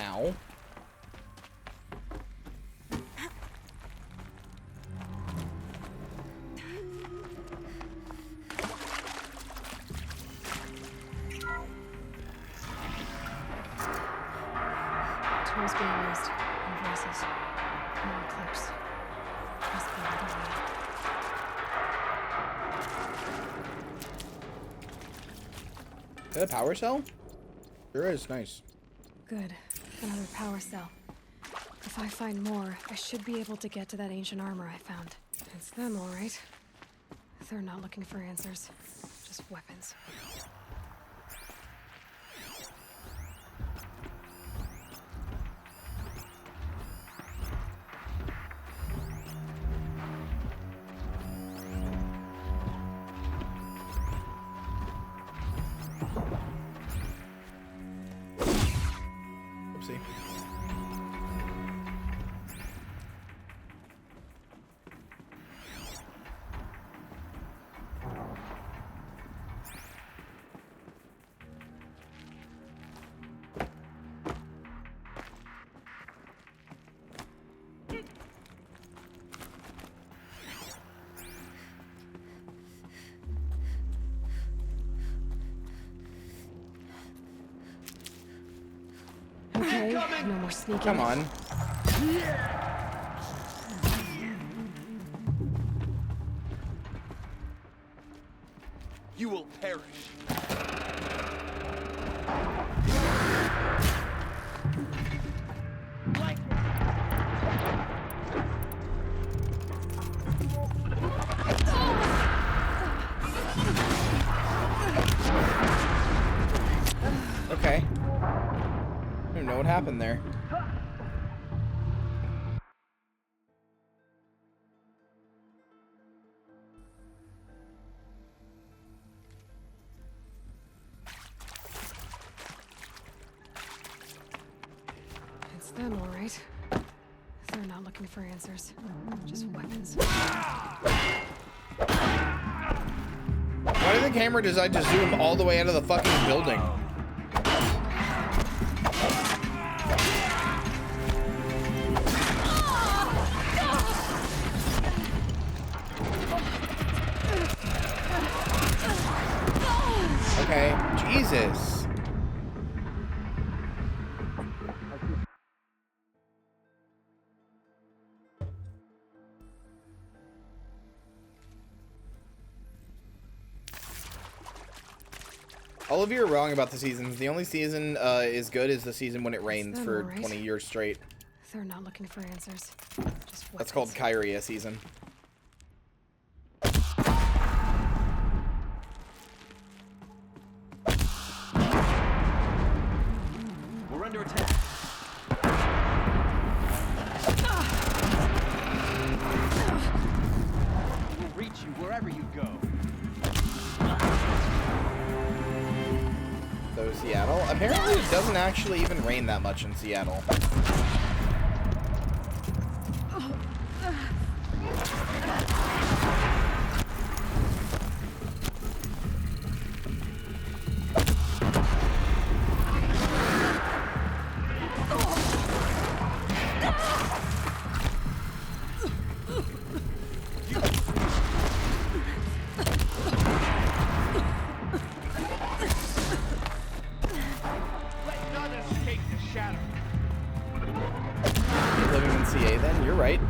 [SPEAKER 1] Ow.
[SPEAKER 3] Tools being used.
[SPEAKER 1] Is that a power cell? Sure is. Nice.
[SPEAKER 3] Good. Another power cell. If I find more, I should be able to get to that ancient armor I found. It's them, all right. They're not looking for answers. Just weapons.
[SPEAKER 1] Oopsie.
[SPEAKER 3] Okay, no more sneaking.
[SPEAKER 1] Come on.
[SPEAKER 2] You will perish.
[SPEAKER 1] Okay. I don't know what happened there.
[SPEAKER 3] It's them, all right. They're not looking for answers. Just weapons.
[SPEAKER 1] Why did the camera decide to zoom all the way out of the fucking building? Okay, Jesus. All of you are wrong about the seasons. The only season is good is the season when it rains
[SPEAKER 3] them,
[SPEAKER 1] for
[SPEAKER 3] all right.
[SPEAKER 1] 20 years straight.
[SPEAKER 3] They're not looking for answers. Just weapons.
[SPEAKER 1] That's called Kyria season.
[SPEAKER 2] We're under attack. We'll reach you wherever you go.
[SPEAKER 1] So Seattle. Apparently it doesn't actually even rain that much in Seattle.
[SPEAKER 2] Let none escape the shadow.
[SPEAKER 1] You're living in CA then? You're right.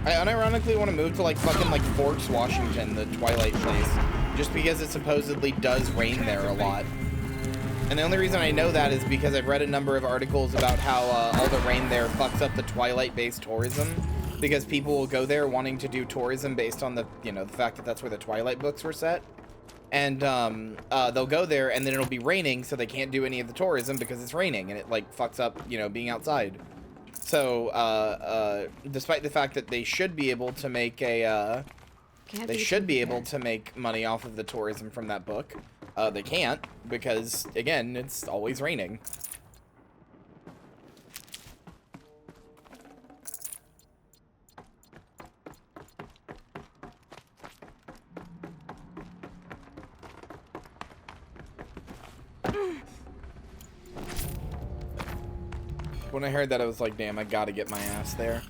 [SPEAKER 1] I unironically want to move to like fucking like Forks, Washington, the Twilight place, just because it supposedly does rain there a lot. And the only reason I know that is because I've read a number of articles about how all the rain there fucks up the Twilight-based tourism, because people will go there wanting to do tourism based on the, you know, the fact that that's where the Twilight books were set. And they'll go there and then it'll be raining, so they can't do any of the tourism because it's raining and it like fucks up, you know, being outside. So despite the fact that they should be able to make a they should be able to make money off of the tourism from that book, they can't, because again, it's always raining. When I heard that, I was like, damn, I gotta get my ass there.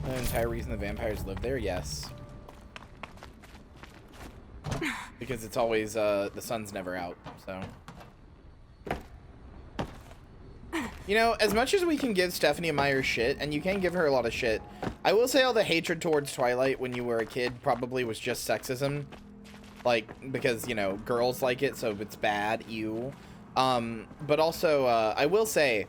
[SPEAKER 1] The entire reason the vampires live there? Yes. Because it's always, the sun's never out, so. You know, as much as we can give Stephanie Meyer shit, and you can give her a lot of shit, I will say all the hatred towards Twilight when you were a kid probably was just sexism. Like, because, you know, girls like it, so it's bad, ew. But also, I will say,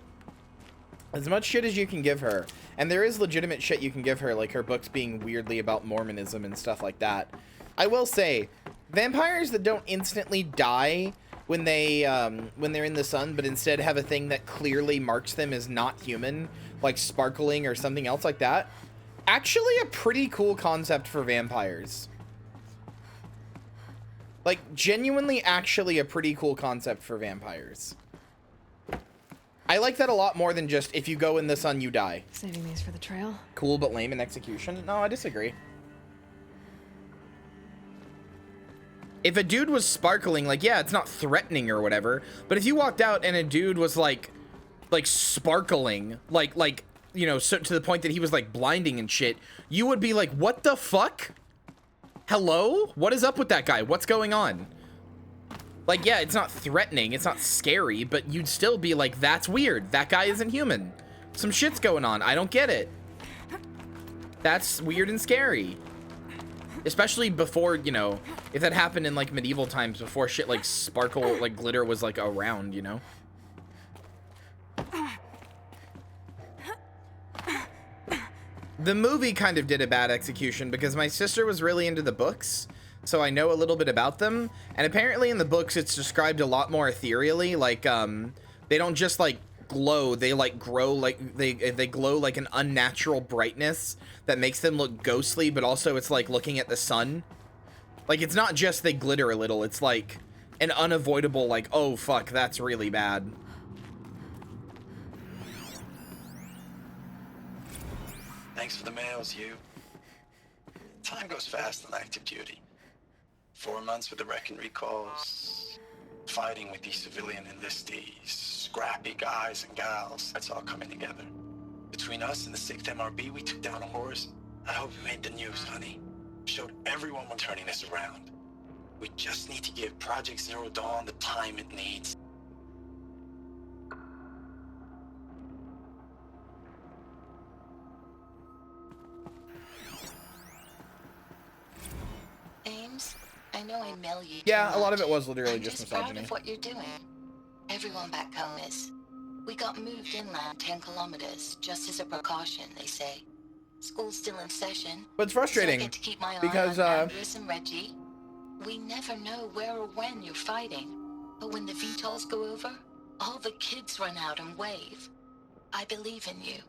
[SPEAKER 1] as much shit as you can give her, and there is legitimate shit you can give her, like her books being weirdly about Mormonism and stuff like that. I will say, vampires that don't instantly die when they're in the sun, but instead have a thing that clearly marks them as not human, like sparkling or something else like that, actually a pretty cool concept for vampires. Like, genuinely actually a pretty cool concept for vampires. I like that a lot more than just, if you go in the sun, you die.
[SPEAKER 3] Saving these for the trail?
[SPEAKER 1] Cool, but lame in execution? No, I disagree. If a dude was sparkling, like, yeah, it's not threatening or whatever, but if you walked out and a dude was, like sparkling, like, you know, so to the point that he was, like, blinding and shit, you would be like, what the fuck? Hello? What is up with that guy? What's going on? Like, yeah, it's not threatening, it's not scary, but you'd still be like, that's weird. That guy isn't human. Some shit's going on. I don't get it. That's weird and scary. Especially before, you know, if that happened in, like, medieval times, before shit like sparkle, like glitter was, like, around, you know? The movie kind of did a bad execution because my sister was really into the books, so I know a little bit about them. And apparently in the books, it's described a lot more ethereally. Like, they don't just, like, glow. They, like, grow, like, they glow, like, an unnatural brightness that makes them look ghostly, but also it's like looking at the sun. Like, it's not just they glitter a little. It's, like, an unavoidable, like, oh, fuck, that's really bad.
[SPEAKER 7] Thanks for the mails, you. Time goes fast on active duty. 4 months with the wreck and recalls. Fighting with these civilian enlistees. Scrappy guys and gals. That's all coming together. Between us and the 6th MRB, we took down a horse. I hope we made the news, honey. Showed everyone we're turning this around. We just need to give Project Zero Dawn the time it needs.
[SPEAKER 6] Ames, I know I mail you.
[SPEAKER 1] Yeah, a lot of it was literally
[SPEAKER 6] I'm
[SPEAKER 1] just
[SPEAKER 6] proud
[SPEAKER 1] misogyny.
[SPEAKER 6] of what you're doing. Everyone back home is. We got moved inland 10 kilometers, just as a precaution, they say. School's still in session.
[SPEAKER 1] But it's frustrating,
[SPEAKER 6] so I get to keep my
[SPEAKER 1] because,
[SPEAKER 6] eye on Andres and Reggie. We never know where or when you're fighting. But when the VTOLs go over, all the kids run out and wave. I believe in you.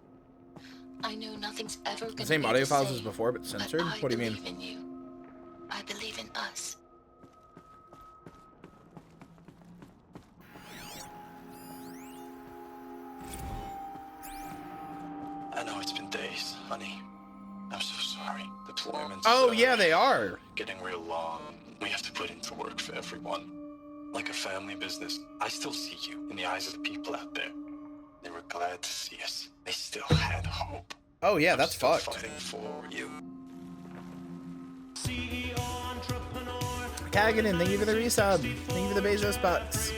[SPEAKER 6] I know nothing's ever gonna
[SPEAKER 1] The same
[SPEAKER 6] be
[SPEAKER 1] audio
[SPEAKER 6] the
[SPEAKER 1] files
[SPEAKER 6] same,
[SPEAKER 1] as before, but censored?
[SPEAKER 6] I
[SPEAKER 1] What do you mean?
[SPEAKER 6] believe in you. I believe in us.
[SPEAKER 7] I know it's been days, honey. I'm so sorry. Deployments.
[SPEAKER 1] Oh, yeah, they are.
[SPEAKER 7] Getting real long. We have to put into work for everyone. Like a family business. I still see you in the eyes of the people out there. They were glad to see us. They still had hope.
[SPEAKER 1] Oh, yeah,
[SPEAKER 7] I'm
[SPEAKER 1] that's
[SPEAKER 7] still
[SPEAKER 1] fucked.
[SPEAKER 7] fighting for you.
[SPEAKER 1] Kaganin, thank you for the resub. Thank you for the Bezos bucks.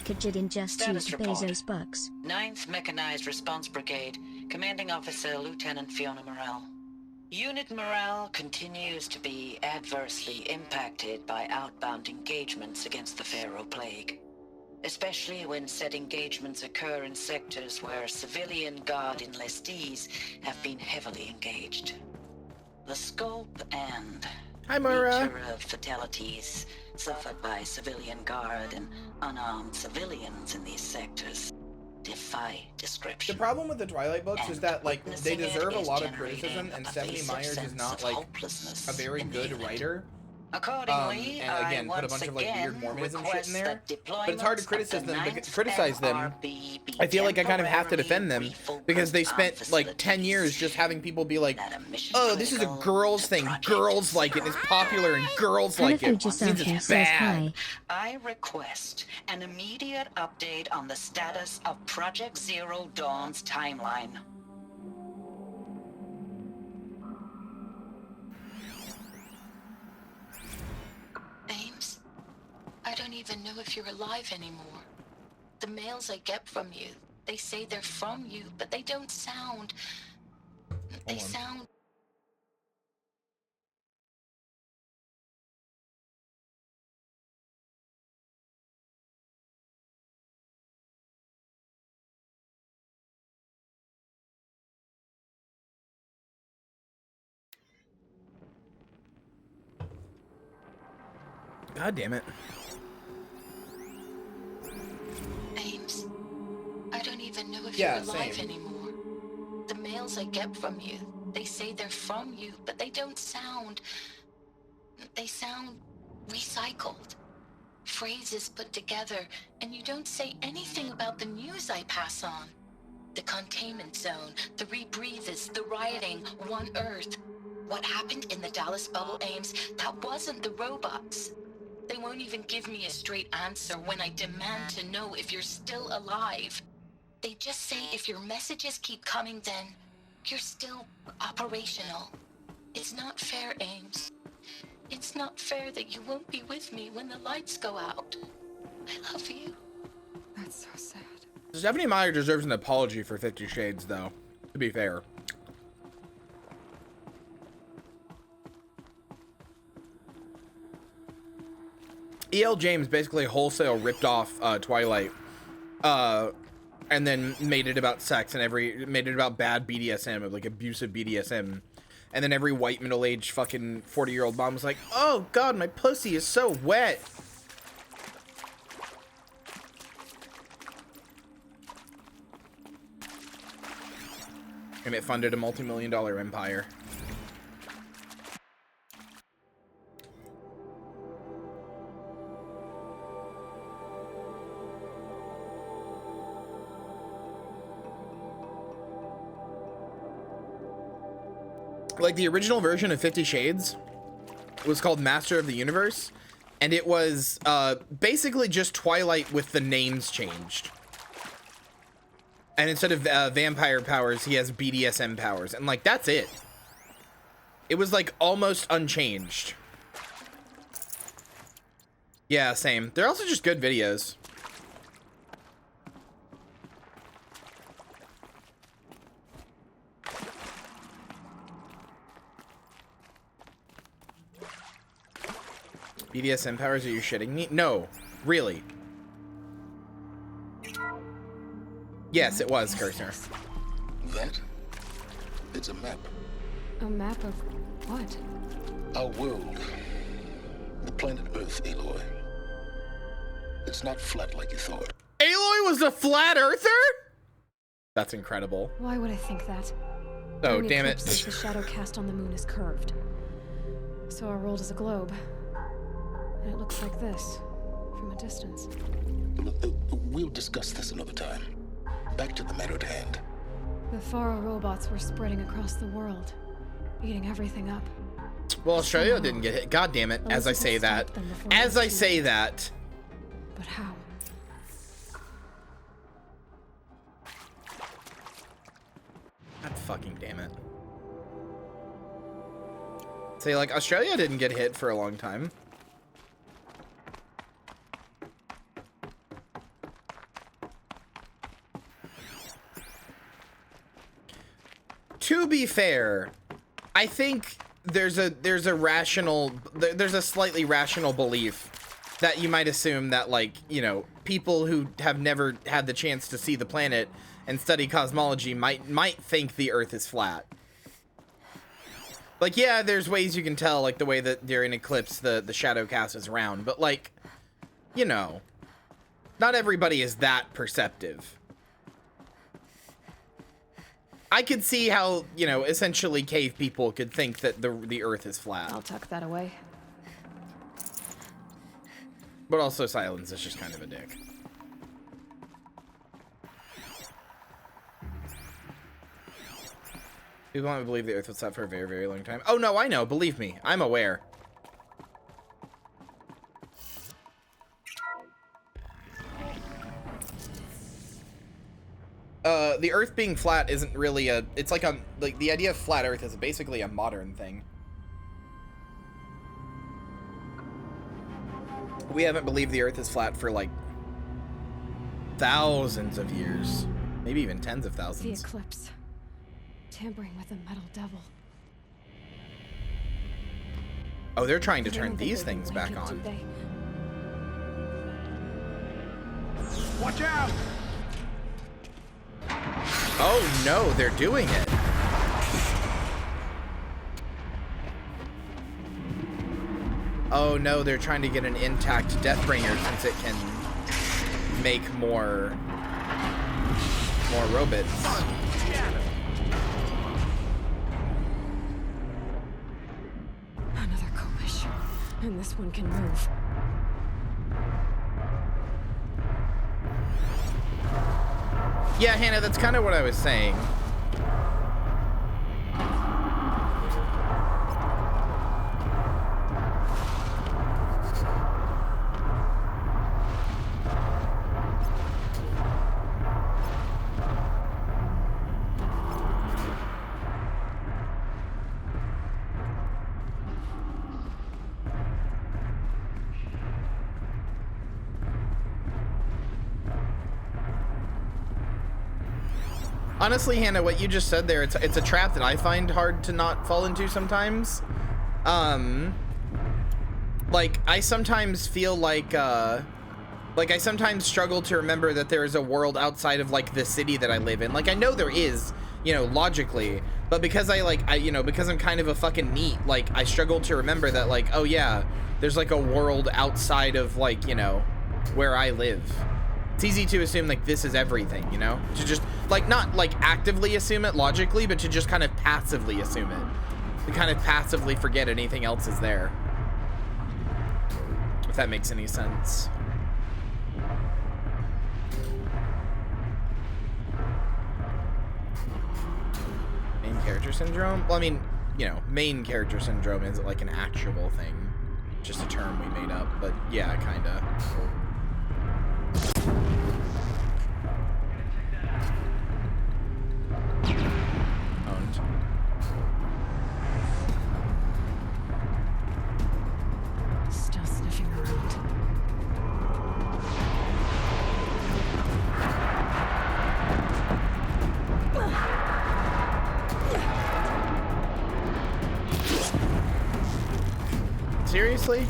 [SPEAKER 9] Kajidin just
[SPEAKER 6] Status
[SPEAKER 9] used
[SPEAKER 6] report.
[SPEAKER 9] Bezos bucks.
[SPEAKER 6] 9th Mechanized Response Brigade, Commanding Officer Lieutenant Fiona Morrell. Unit morale continues to be adversely impacted by outbound engagements against the Pharaoh Plague, especially when said engagements occur in sectors where civilian guard enlistees have been heavily engaged. The scope and
[SPEAKER 1] Hi, Mara.
[SPEAKER 6] nature of fatalities suffered by civilian guard and unarmed civilians in these sectors defy description.
[SPEAKER 1] The problem with the Twilight books is that, like, they
[SPEAKER 6] Witnessing it
[SPEAKER 1] deserve a
[SPEAKER 6] is
[SPEAKER 1] lot of
[SPEAKER 6] generating
[SPEAKER 1] criticism, and
[SPEAKER 6] a
[SPEAKER 1] Stephanie
[SPEAKER 6] pervasive
[SPEAKER 1] Myers is
[SPEAKER 6] sense
[SPEAKER 1] not,
[SPEAKER 6] of
[SPEAKER 1] like,
[SPEAKER 6] hopelessness
[SPEAKER 1] a very
[SPEAKER 6] in the
[SPEAKER 1] good
[SPEAKER 6] unit.
[SPEAKER 1] writer.
[SPEAKER 6] Accordingly,
[SPEAKER 1] And again, put a bunch of, like, weird Mormonism shit in there. But it's hard to criticize them. I feel like I kind of have to defend them because they spent, like, 10 years just having people be like, oh, this is a girls thing. Girls like it. It's popular and girls like it.
[SPEAKER 9] Future
[SPEAKER 1] Means
[SPEAKER 9] Selfie
[SPEAKER 1] it's
[SPEAKER 9] says
[SPEAKER 1] bad.
[SPEAKER 9] hi.
[SPEAKER 6] I request an immediate update on the status of Project Zero Dawn's timeline. Ames, I don't even know if you're alive anymore. The mails I get from you, they say they're from you, but they don't sound... They sound...
[SPEAKER 1] God damn it.
[SPEAKER 6] Ames, I don't even know if
[SPEAKER 1] Yeah,
[SPEAKER 6] you're alive
[SPEAKER 1] same.
[SPEAKER 6] anymore. The mails I get from you, they say they're from you, but they don't sound... They sound recycled. Phrases put together, and you don't say anything about the news I pass on. The containment zone, the rebreathers, the rioting, One Earth. What happened in the Dallas bubble, Ames, that wasn't the robots. They won't even give me a straight answer when I demand to know if you're still alive. They just say if your messages keep coming, then you're still operational. It's not fair, Ames. It's not fair that you won't be with me when the lights go out. I love you.
[SPEAKER 3] That's so sad.
[SPEAKER 1] Stephanie Meyer deserves an apology for 50 Shades, though, to be fair. E.L. James basically wholesale ripped off Twilight, and then made it about sex and made it about bad BDSM, like abusive BDSM. And then every white middle-aged fucking 40-year-old mom was like, oh god, my pussy is so wet. And it funded a multi-million-dollar empire. Like, the original version of 50 Shades was called Master of the Universe, and it was basically just Twilight with the names changed. And instead of vampire powers, he has BDSM powers, and like, that's it. It was like almost unchanged. Yeah, same. They're also just good videos. BDSM powers, are you shitting me? No, really. Yes, it was, Cursor.
[SPEAKER 10] That? It's a map.
[SPEAKER 3] A map of what?
[SPEAKER 10] Our world. The planet Earth, Aloy. It's not flat like you thought.
[SPEAKER 1] Aloy was a flat earther? That's incredible.
[SPEAKER 3] Why would I think that?
[SPEAKER 1] Oh,
[SPEAKER 3] An
[SPEAKER 1] damn it.
[SPEAKER 3] eclipse says the shadow cast on the moon is curved. So our world is a globe. And it looks like this, from a distance.
[SPEAKER 10] We'll discuss this another time. Back to the matter at hand.
[SPEAKER 3] The Faro robots were spreading across the world, eating everything up.
[SPEAKER 1] Well, Australia didn't get hit. God damn it. As I say that. As I say that.
[SPEAKER 3] But how?
[SPEAKER 1] God fucking damn it. Say, like, Australia didn't get hit for a long time. To be fair, I think there's a slightly rational belief that you might assume that, like, you know, people who have never had the chance to see the planet and study cosmology might think the Earth is flat. Like, yeah, there's ways you can tell, like the way that during eclipse the shadow cast is round, but, like, you know, not everybody is that perceptive. I could see how, you know, essentially cave people could think that the Earth is flat.
[SPEAKER 3] I'll tuck that away.
[SPEAKER 1] But also Silence is just kind of a dick. People want to believe the Earth was flat for a very, very long time. Oh, no, I know. Believe me. I'm aware. The Earth being flat isn't really a... It's like a... Like, the idea of flat Earth is basically a modern thing. We haven't believed the Earth is flat for, like, thousands of years, maybe even tens of
[SPEAKER 3] The
[SPEAKER 1] thousands.
[SPEAKER 3] eclipse. Tampering with the metal devil.
[SPEAKER 1] Oh, they're trying to
[SPEAKER 3] They
[SPEAKER 1] turn
[SPEAKER 3] don't think
[SPEAKER 1] these
[SPEAKER 3] they can
[SPEAKER 1] things
[SPEAKER 3] wake
[SPEAKER 1] back
[SPEAKER 3] it,
[SPEAKER 1] on.
[SPEAKER 3] do they?
[SPEAKER 2] Watch out!
[SPEAKER 1] Oh no, they're doing it. Oh no, they're trying to get an intact Deathbringer since it can make more robots.
[SPEAKER 3] Another Kobish. And this one can move.
[SPEAKER 1] Yeah, Hannah, that's kind of what I was saying. Honestly, Hannah, what you just said there, it's a trap that I find hard to not fall into sometimes. Like, I sometimes feel like I sometimes struggle to remember that there is a world outside of, like, the city that I live in. Like, I know there is, you know, logically, but because because I'm kind of a fucking neat, like, I struggle to remember that, like, oh yeah, there's, like, a world outside of, like, you know, where I live. It's easy to assume, like, this is everything, you know? To just, like, not, like, actively assume it logically, but to just kind of passively assume it. To kind of passively forget anything else is there. If that makes any sense. Main character syndrome? Well, I mean, you know, main character syndrome isn't, like, an actual thing. Just a term we made up, but yeah, kinda. Owned.
[SPEAKER 3] Still sniffing around.
[SPEAKER 1] Seriously?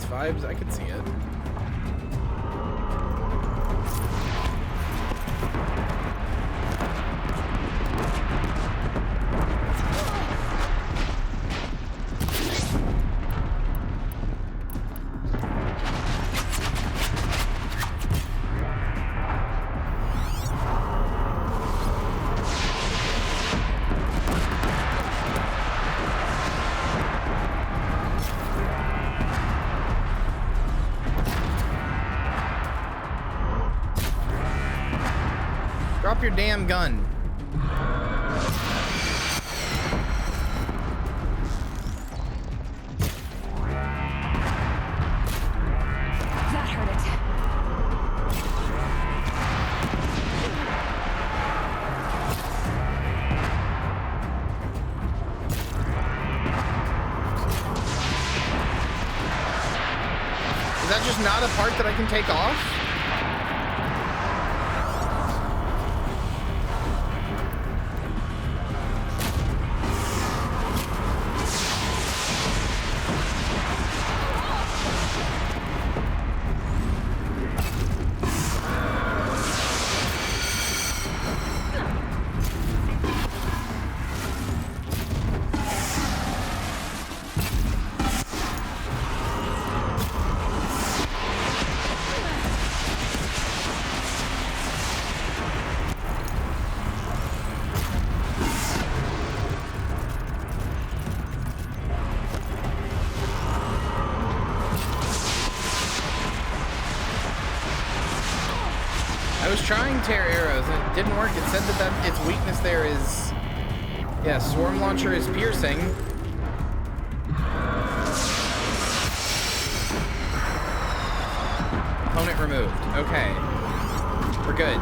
[SPEAKER 1] Vibes, I could see it. Drop your damn gun.
[SPEAKER 3] That hurt it.
[SPEAKER 1] Is that just not a part that I can take off? trying tear arrows and it didn't work. It said that its weakness there is, yeah, swarm launcher is piercing. Opponent removed. Okay, we're good.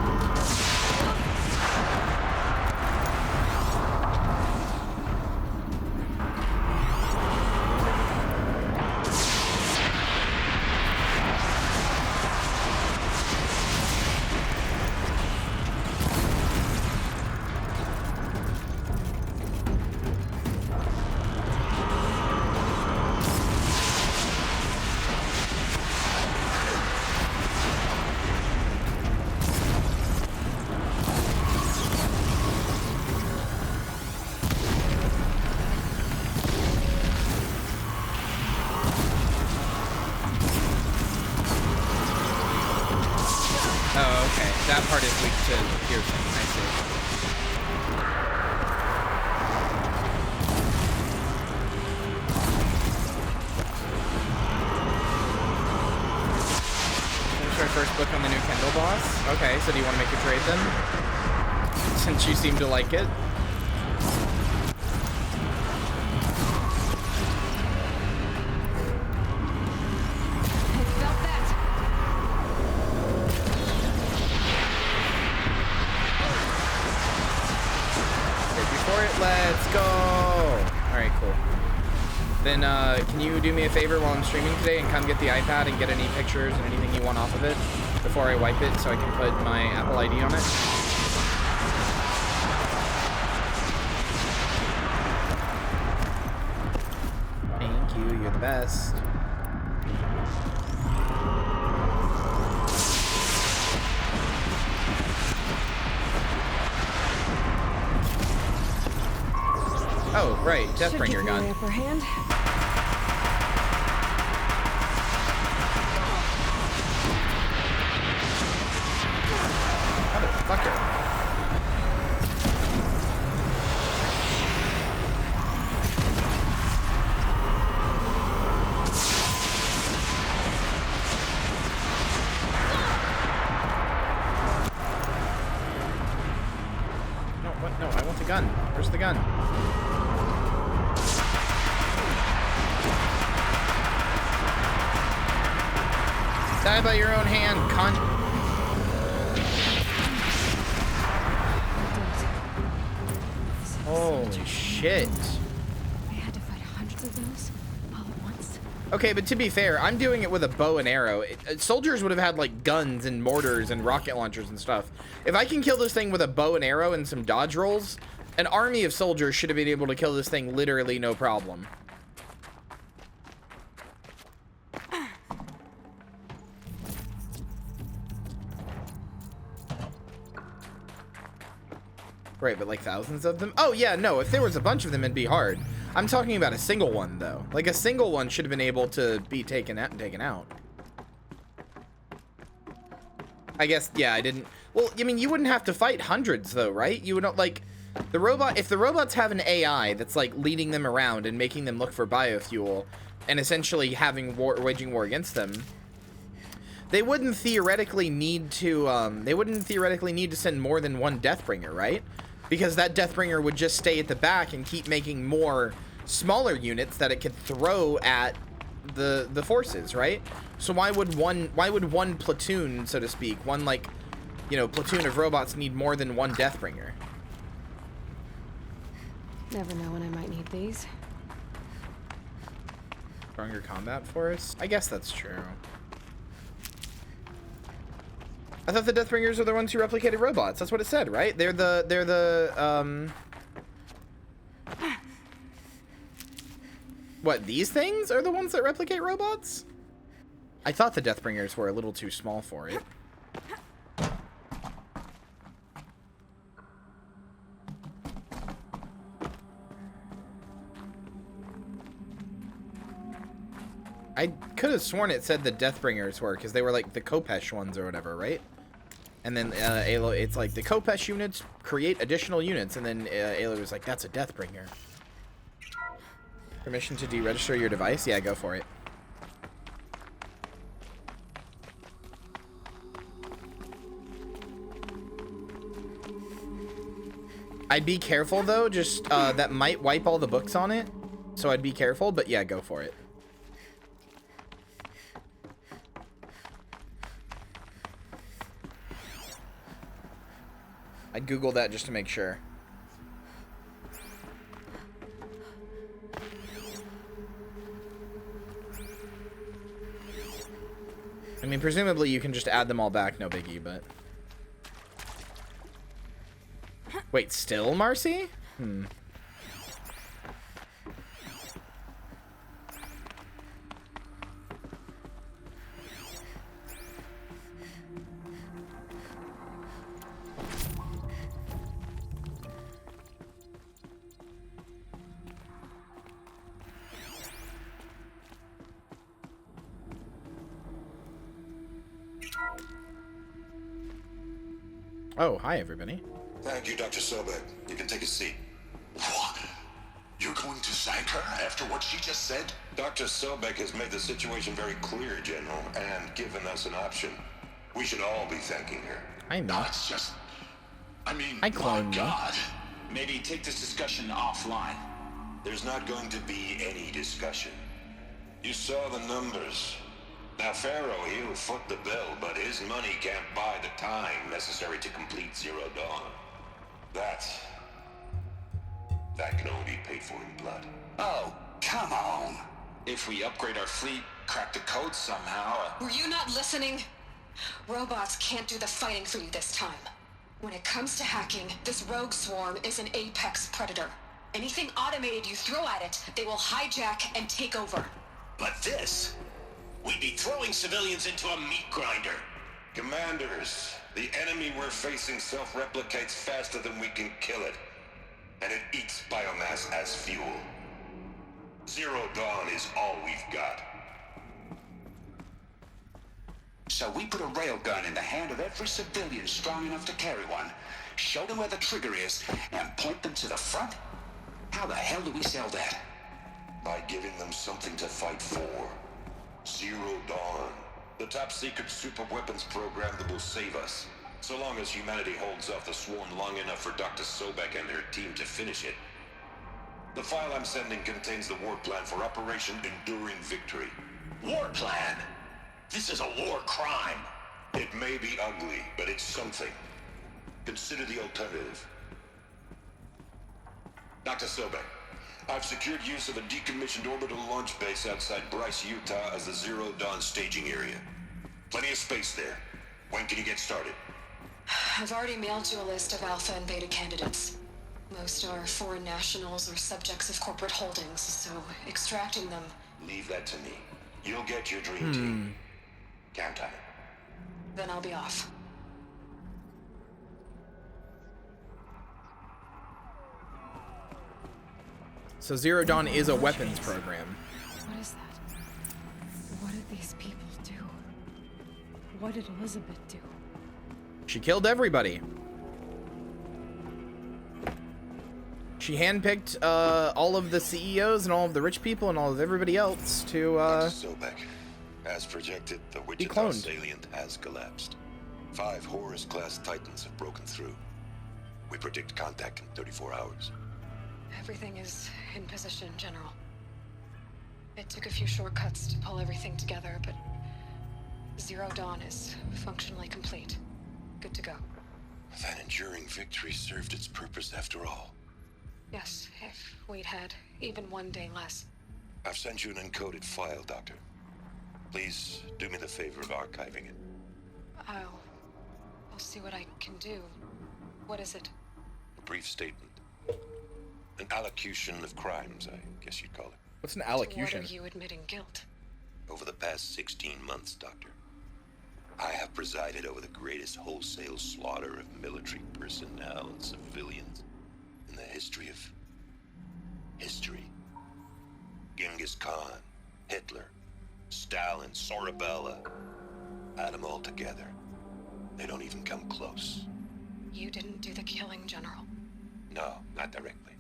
[SPEAKER 1] That part is weak to piercing. I see. Finish our first book on the new Kendall boss. Okay, so do you want to make a trade then? Since you seem to like it. Let's go. Alright, cool. Then can you do me a favor while I'm streaming today and come get the iPad and get any pictures and anything you want off of it before I wipe it so I can put my Apple ID on it? Thank you, you're the best. Oh, right, Deathbringer gun.
[SPEAKER 3] Upper hand.
[SPEAKER 1] Motherfucker. No, what? No, I want the gun. Where's the gun? Die by your own hand, cunt. Holy shit.
[SPEAKER 3] I had to fight hundreds of those all at once.
[SPEAKER 1] Okay, but to be fair, I'm doing it with a bow and arrow. Soldiers would have had like guns and mortars and rocket launchers and stuff. If I can kill this thing with a bow and arrow and some dodge rolls, an army of soldiers should have been able to kill this thing literally no problem. Right, but like thousands of them? Oh yeah, no, if there was a bunch of them, it'd be hard. I'm talking about a single one, though. Like, a single one should have been able to be taken out. I guess, yeah, I didn't... Well, I mean, you wouldn't have to fight hundreds, though, right? You wouldn't, like... The robot... If the robots have an AI that's, like, leading them around and making them look for biofuel, and essentially waging war against them, they wouldn't theoretically need to, send more than one Deathbringer, right? Because that Deathbringer would just stay at the back and keep making more smaller units that it could throw at the forces, right? So why would one platoon, so to speak, one, like, you know, platoon of robots need more than one Deathbringer?
[SPEAKER 3] Never know when I might need these.
[SPEAKER 1] Stronger combat force? I guess that's true. I thought the Deathbringers are the ones who replicated robots. That's what it said, right? They're the What, these things are the ones that replicate robots? I thought the Deathbringers were a little too small for it. I could have sworn it said the Deathbringers were, because they were like the Kopesh ones or whatever, right? And then Aloy, it's like the Kopesh units create additional units, and then Aloy was like, that's a Deathbringer. Permission to deregister your device? Yeah, go for it. I'd be careful though, just that might wipe all the books on it. So I'd be careful, but yeah, go for it. I'd Google that just to make sure. I mean, presumably you can just add them all back, no biggie, but... Wait, still Marcy? Oh, hi everybody.
[SPEAKER 10] Thank you, Dr. Sobek. You can take a seat. What? You're going to thank her after what she just said? Dr. Sobek has made the situation very clear, General, and given us an option. We should all be thanking her.
[SPEAKER 1] I know.
[SPEAKER 10] It's just... I mean,
[SPEAKER 1] I clone you.
[SPEAKER 10] God. Maybe take this discussion offline. There's not going to be any discussion. You saw the numbers. Now, Pharaoh, he'll foot the bill, but his money can't buy the time necessary to complete Zero Dawn. That can only be paid for in blood. Oh, come on. If we upgrade our fleet, crack the code somehow...
[SPEAKER 6] Were you not listening? Robots can't do the fighting for you this time. When it comes to hacking, this rogue swarm is an apex predator. Anything automated you throw at it, they will hijack and take over.
[SPEAKER 10] But this... We'd be throwing civilians into a meat grinder. Commanders, the enemy we're facing self-replicates faster than we can kill it. And it eats biomass as fuel. Zero Dawn is all we've got.
[SPEAKER 11] So we put a railgun in the hand of every civilian strong enough to carry one, show them where the trigger is, and point them to the front? How the hell do we sell that?
[SPEAKER 10] By giving them something to fight for. Zero Dawn. The top-secret super-weapons program that will save us. So long as humanity holds off the swarm long enough for Dr. Sobek and her team to finish it. The file I'm sending contains the war plan for Operation Enduring Victory. War plan? This is a war crime. It may be ugly, but it's something. Consider the alternative. Dr. Sobek, I've secured use of a decommissioned orbital launch base outside Bryce, Utah as the Zero Dawn staging area. Plenty of space there. When can you get started?
[SPEAKER 6] I've already mailed you a list of alpha and beta candidates. Most are foreign nationals or subjects of corporate holdings, so extracting them...
[SPEAKER 10] Leave that to me. You'll get your dream team. Count on it.
[SPEAKER 6] Then I'll be off.
[SPEAKER 1] So Zero Dawn is a weapons program.
[SPEAKER 3] What is that? What did these people do? What did Elizabeth do?
[SPEAKER 1] She killed everybody. She handpicked all of the CEOs and all of the rich people and all of everybody else to
[SPEAKER 10] Dr. Sobek, as projected, the Wichita salient has collapsed. 5 Horus-class Titans have broken through. We predict contact in 34 hours.
[SPEAKER 6] Everything is in position, General. It took a few shortcuts to pull everything together, but Zero Dawn is functionally complete. Good to go.
[SPEAKER 10] That enduring victory served its purpose after all.
[SPEAKER 6] Yes, if we'd had even one day less.
[SPEAKER 10] I've sent you an encoded file, Doctor. Please do me the favor of archiving it.
[SPEAKER 6] I'll see what I can do. What is it?
[SPEAKER 10] A brief statement. An allocution of crimes, I guess you'd call it.
[SPEAKER 1] What's an allocution?
[SPEAKER 6] What are you admitting guilt?
[SPEAKER 10] Over the past 16 months, Doctor, I have presided over the greatest wholesale slaughter of military personnel and civilians in the history of... history. Genghis Khan, Hitler, Stalin, Sorabella. Add them all together. They don't even come close.
[SPEAKER 6] You didn't do the killing, General.
[SPEAKER 10] No, not directly.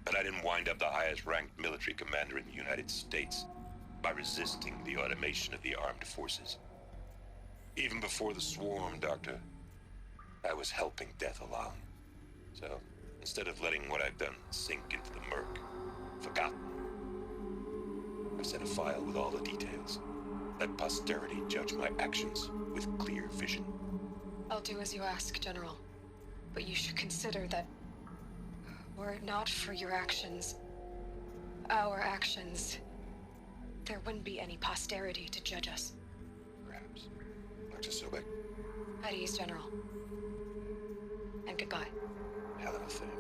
[SPEAKER 10] But I didn't wind up the highest-ranked military commander in the United States by resisting the automation of the armed forces. Even before the swarm, Doctor, I was helping death along. So, instead of letting what I've done sink into the murk, forgotten, I've set a file with all the details. Let posterity judge my actions with clear vision.
[SPEAKER 3] I'll do as you ask, General. But you should consider that were it not for your actions, our actions, there wouldn't be any posterity to judge us.
[SPEAKER 10] Perhaps. Dr. Sobek,
[SPEAKER 3] At ease, General. And goodbye.
[SPEAKER 10] hell of a thing.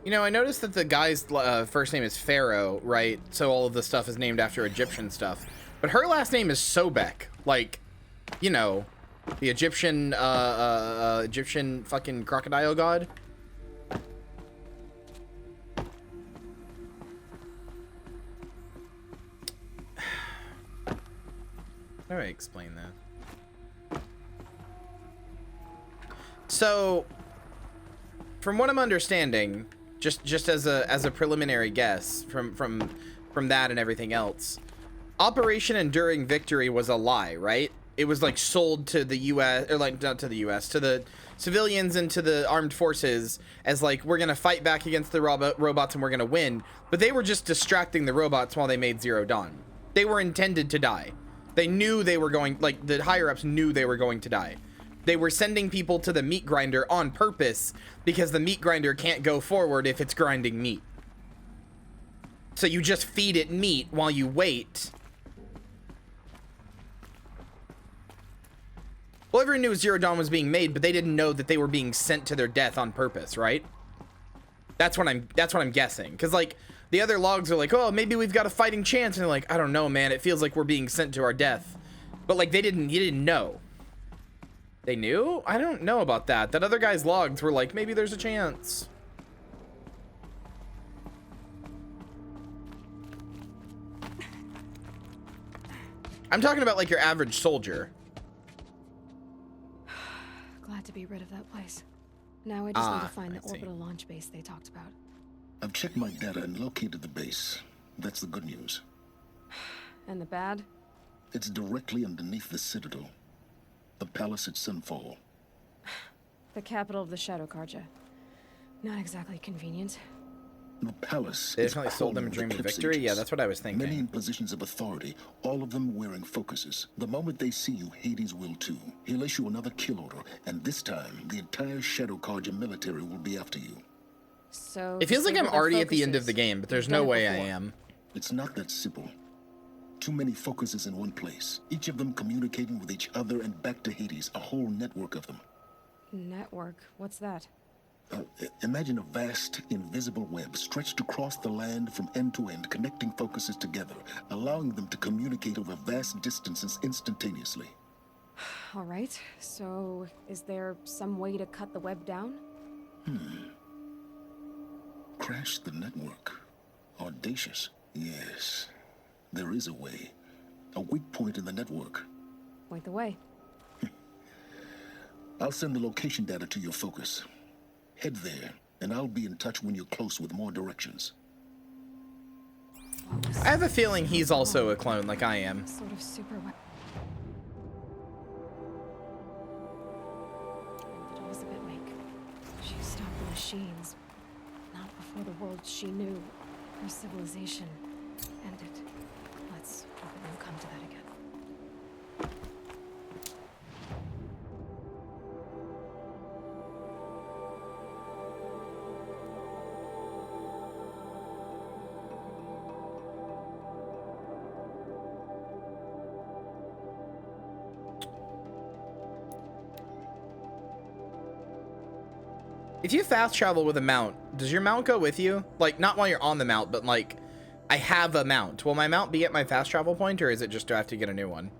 [SPEAKER 1] You know, I noticed that the guy's first name is Pharaoh, right? So all of the stuff is named after Egyptian stuff. But her last name is Sobek. Like, you know, the Egyptian fucking crocodile god. How do I explain that? So, from what I'm understanding, just as a preliminary guess from that and everything else, Operation Enduring Victory was a lie, right? It was like sold to the US, or like not to the US, to the civilians and to the armed forces as like, we're gonna fight back against the robots and we're gonna win. But they were just distracting the robots while they made Zero Dawn. They were intended to die. They knew they were going, like the higher ups knew they were going to die. They were sending people to the meat grinder on purpose because the meat grinder can't go forward if it's grinding meat. So you just feed it meat while you wait. Well, everyone knew Zero Dawn was being made, but they didn't know that they were being sent to their death on purpose, right? That's what I'm guessing. Because like the other logs are like, oh, maybe we've got a fighting chance, and they're like, I don't know, man. It feels like we're being sent to our death. But like you didn't know. They knew? I don't know about that. That other guy's logs were like, maybe there's a chance. I'm talking about like your average soldier.
[SPEAKER 3] Glad to be rid of that place. Now I just need to find the
[SPEAKER 1] I see.
[SPEAKER 3] orbital launch base they talked about.
[SPEAKER 12] I've checked my data and located the base. That's the good news.
[SPEAKER 3] And the bad?
[SPEAKER 12] It's directly underneath the Citadel. The palace at Sunfall.
[SPEAKER 3] The capital of the Shadow Carja. Not exactly convenient.
[SPEAKER 12] The palace
[SPEAKER 1] They
[SPEAKER 12] is
[SPEAKER 1] definitely sold them a
[SPEAKER 12] crawling with
[SPEAKER 1] dream of
[SPEAKER 12] Eclipse
[SPEAKER 1] victory. Yeah,
[SPEAKER 12] agents.
[SPEAKER 1] that's what I was thinking.
[SPEAKER 12] Many in positions of authority, all of them wearing focuses. The moment they see you, Hades will too. He'll issue another kill order, and this time, the entire Shadow Carja military will be after you.
[SPEAKER 3] So
[SPEAKER 1] It feels like I'm
[SPEAKER 3] disable their
[SPEAKER 1] already at the end
[SPEAKER 3] focuses.
[SPEAKER 1] of the game, but there's
[SPEAKER 3] You've
[SPEAKER 1] no
[SPEAKER 3] done it
[SPEAKER 1] way I
[SPEAKER 3] before.
[SPEAKER 1] am.
[SPEAKER 12] It's not that simple. Too many focuses in one place, each of them communicating with each other and back to Hades, a whole network of them.
[SPEAKER 3] Network? What's that?
[SPEAKER 12] Imagine a vast, invisible web stretched across the land from end to end, connecting focuses together, allowing them to communicate over vast distances instantaneously.
[SPEAKER 3] All right. So is there some way to cut the web down?
[SPEAKER 12] Crash the network. Audacious. Yes, there is a way. A weak point in the network.
[SPEAKER 3] Point the way.
[SPEAKER 12] I'll send the location data to your focus. Head there, and I'll be in touch when you're close with more directions.
[SPEAKER 1] I have a feeling he's also a clone like I am.
[SPEAKER 3] Sort of super weapon. What did Elizabeth make? She stopped the machines. Not before the world she knew. Her civilization ended. Let's hope it won't come to that again.
[SPEAKER 1] If you fast travel with a mount, does your mount go with you? Like, not while you're on the mount, but like, I have a mount. Will my mount be at my fast travel point, or is it just do I have to get a new one?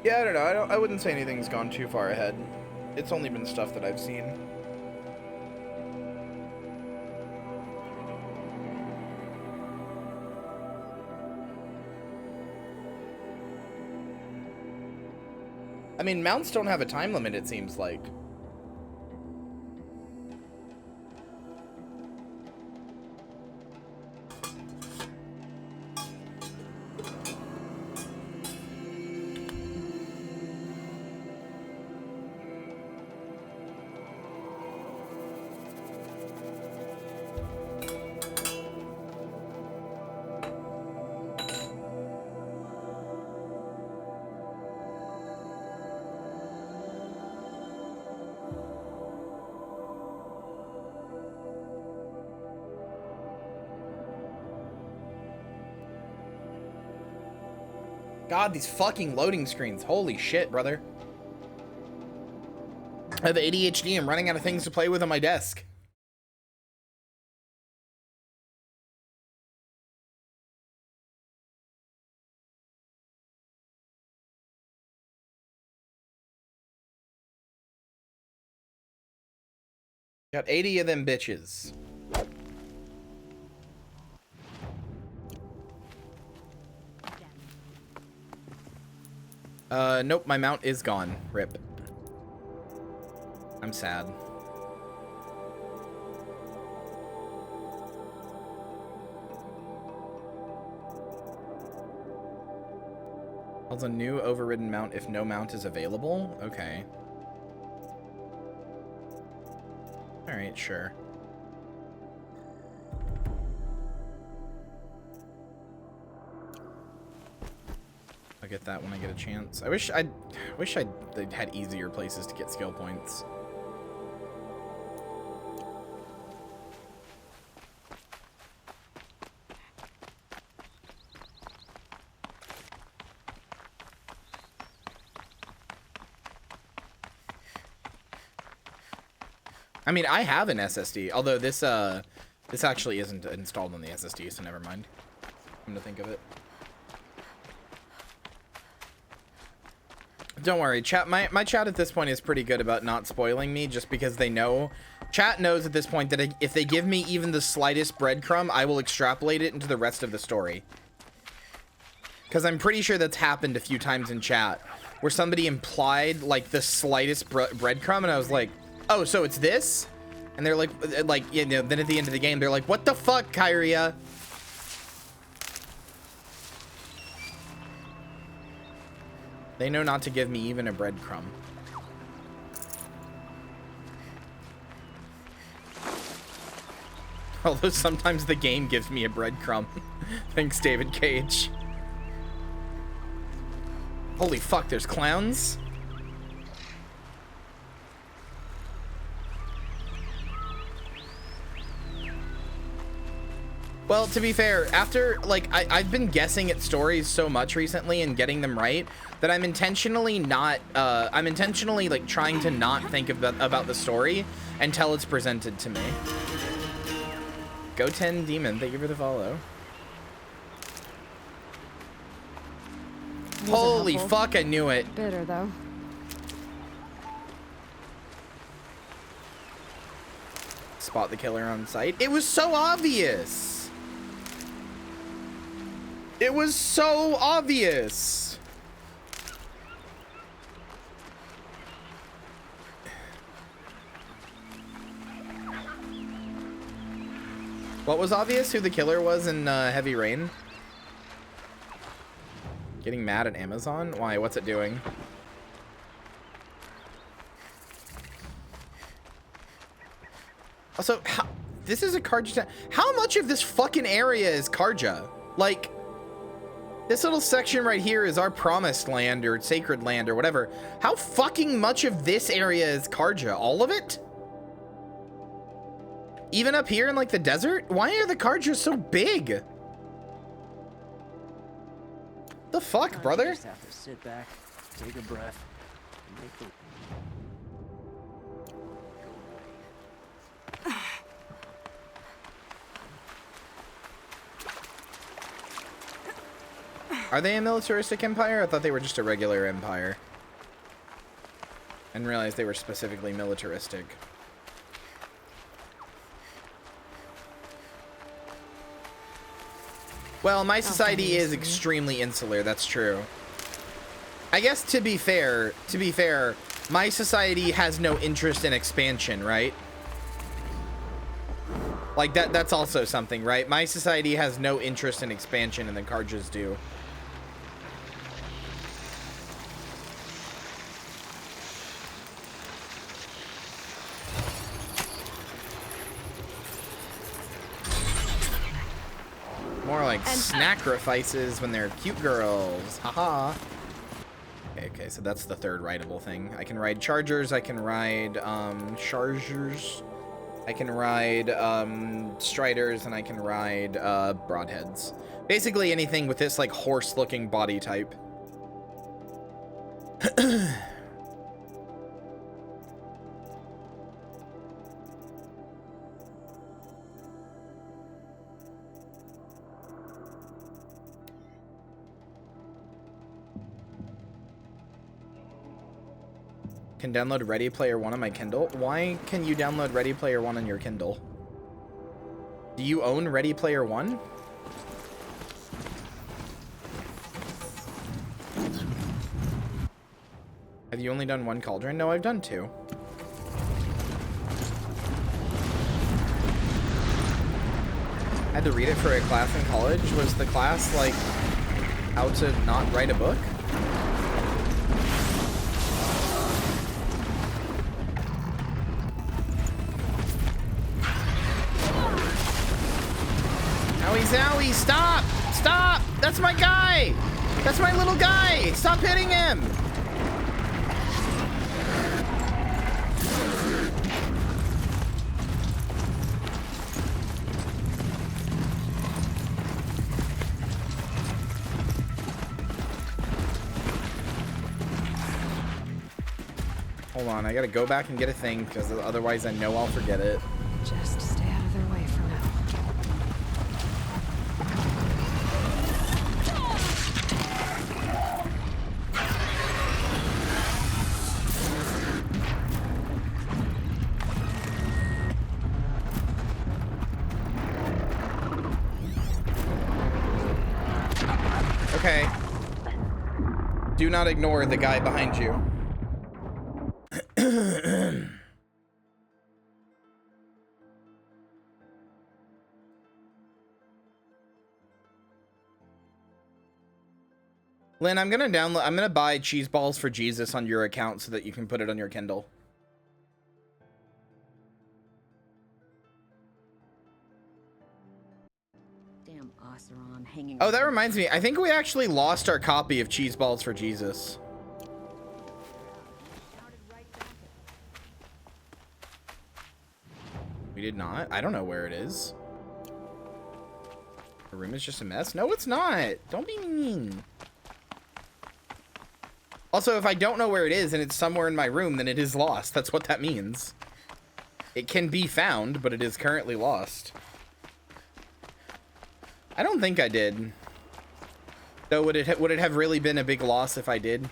[SPEAKER 1] Yeah, I don't know. I wouldn't say anything's gone too far ahead. It's only been stuff that I've seen. I mean, mounts don't have a time limit, it seems like. God, these fucking loading screens. Holy shit, brother. I have ADHD. I'm running out of things to play with on my desk. Got 80 of them bitches. Nope, my mount is gone. Rip. I'm sad. Also, new overridden mount if no mount is available? Okay. Alright, sure. I'll get that when I get a chance. I wish they'd had easier places to get skill points. I mean, I have an SSD, although this actually isn't installed on the SSD, so never mind. Come to think of it. Don't worry, chat. My chat at this point is pretty good about not spoiling me, just because they know. Chat knows at this point that if they give me even the slightest breadcrumb, I will extrapolate it into the rest of the story. Because I'm pretty sure that's happened a few times in chat, where somebody implied like the slightest breadcrumb, and I was like, "Oh, so it's this?" And they're like, you know, then at the end of the game, they're like, "What the fuck, Kyria?" They know not to give me even a breadcrumb. Although sometimes the game gives me a breadcrumb. Thanks, David Cage. Holy fuck, there's clowns? Well, to be fair, after, like, I've been guessing at stories so much recently and getting them right that I'm intentionally not, like, trying to not think about the story until it's presented to me. Go 10 Demon, thank you for the follow. Holy fuck, I knew it.
[SPEAKER 3] Bitter, though.
[SPEAKER 1] Spot the killer on sight. It was so obvious. It was so obvious. What was obvious? Who the killer was in Heavy Rain? Getting mad at Amazon? Why? What's it doing? Also, this is a Karja. How much of this fucking area is Karja? Like, this little section right here is our promised land or sacred land or whatever. How fucking much of this area is Karja? All of it? Even up here in like the desert? Why are the Karjas so big? The fuck, brother?
[SPEAKER 13] Just have to sit back, take a breath, and make the...
[SPEAKER 1] Are they a militaristic empire? I thought they were just a regular empire. And realized they were specifically militaristic. Well, my society is extremely insular, that's true. I guess to be fair, my society has no interest in expansion, right? Like that's also something, right? My society has no interest in expansion and the Carjas do. More like sacrifices when they're cute girls. Haha. Okay, so that's the third rideable thing. I can ride chargers, I can ride chargers, I can ride striders, and I can ride broadheads. Basically anything with this like horse-looking body type. Can download Ready Player One on my Kindle. Why can you download Ready Player One on your Kindle? Do you own Ready Player One? Have you only done one cauldron? No, I've done two. I had to read it for a class in college. Was the class like how to not write a book? Owie, stop! Stop! That's my guy! That's my little guy! Stop hitting him! Hold on, I gotta go back and get a thing, because otherwise I know I'll forget it.
[SPEAKER 3] Just stay out of their way for now.
[SPEAKER 1] Okay. Do not ignore the guy behind you. Lynn, I'm gonna buy cheese balls for Jesus on your account so that you can put it on your Kindle.
[SPEAKER 14] Damn Oseron hanging.
[SPEAKER 1] Oh, that reminds me. I think we actually lost our copy of Cheese Balls for Jesus. We did not. I don't know where it is. The room is just a mess. No, it's not. Don't be mean. Also, if I don't know where it is and it's somewhere in my room, then it is lost. That's what that means. It can be found, but it is currently lost. I don't think I did. Though, would it have really been a big loss if I did?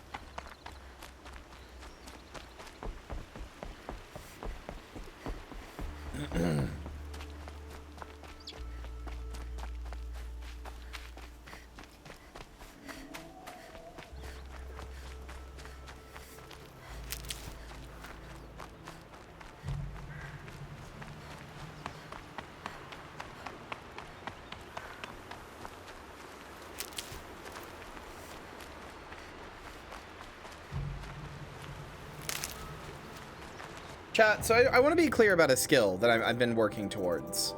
[SPEAKER 1] Chat, so I want to be clear about a skill that I've been working towards.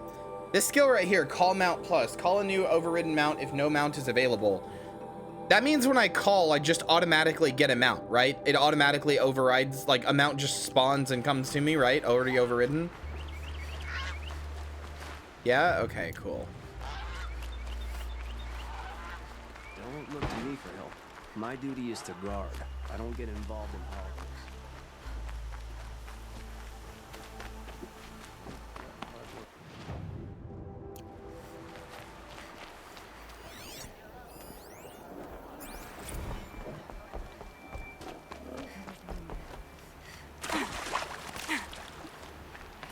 [SPEAKER 1] This skill right here, Call Mount Plus. Call a new overridden mount if no mount is available. That means when I call, I just automatically get a mount, right? It automatically overrides, like a mount just spawns and comes to me, right? Already overridden. Yeah? Okay, cool.
[SPEAKER 13] Don't look to me for help. My duty is to guard. I don't get involved in politics.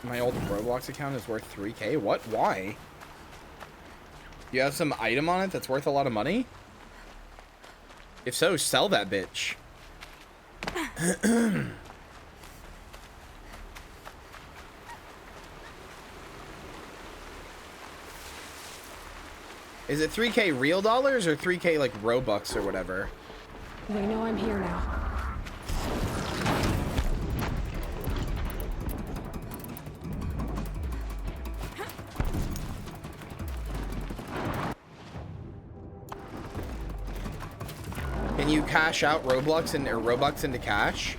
[SPEAKER 1] My old Roblox account is worth 3K? What? Why? You have some item on it that's worth a lot of money? If so, sell that bitch. Is it 3K real dollars or 3K like Robux or whatever?
[SPEAKER 3] They know I'm here now.
[SPEAKER 1] Can you cash out Roblox or Robux into cash?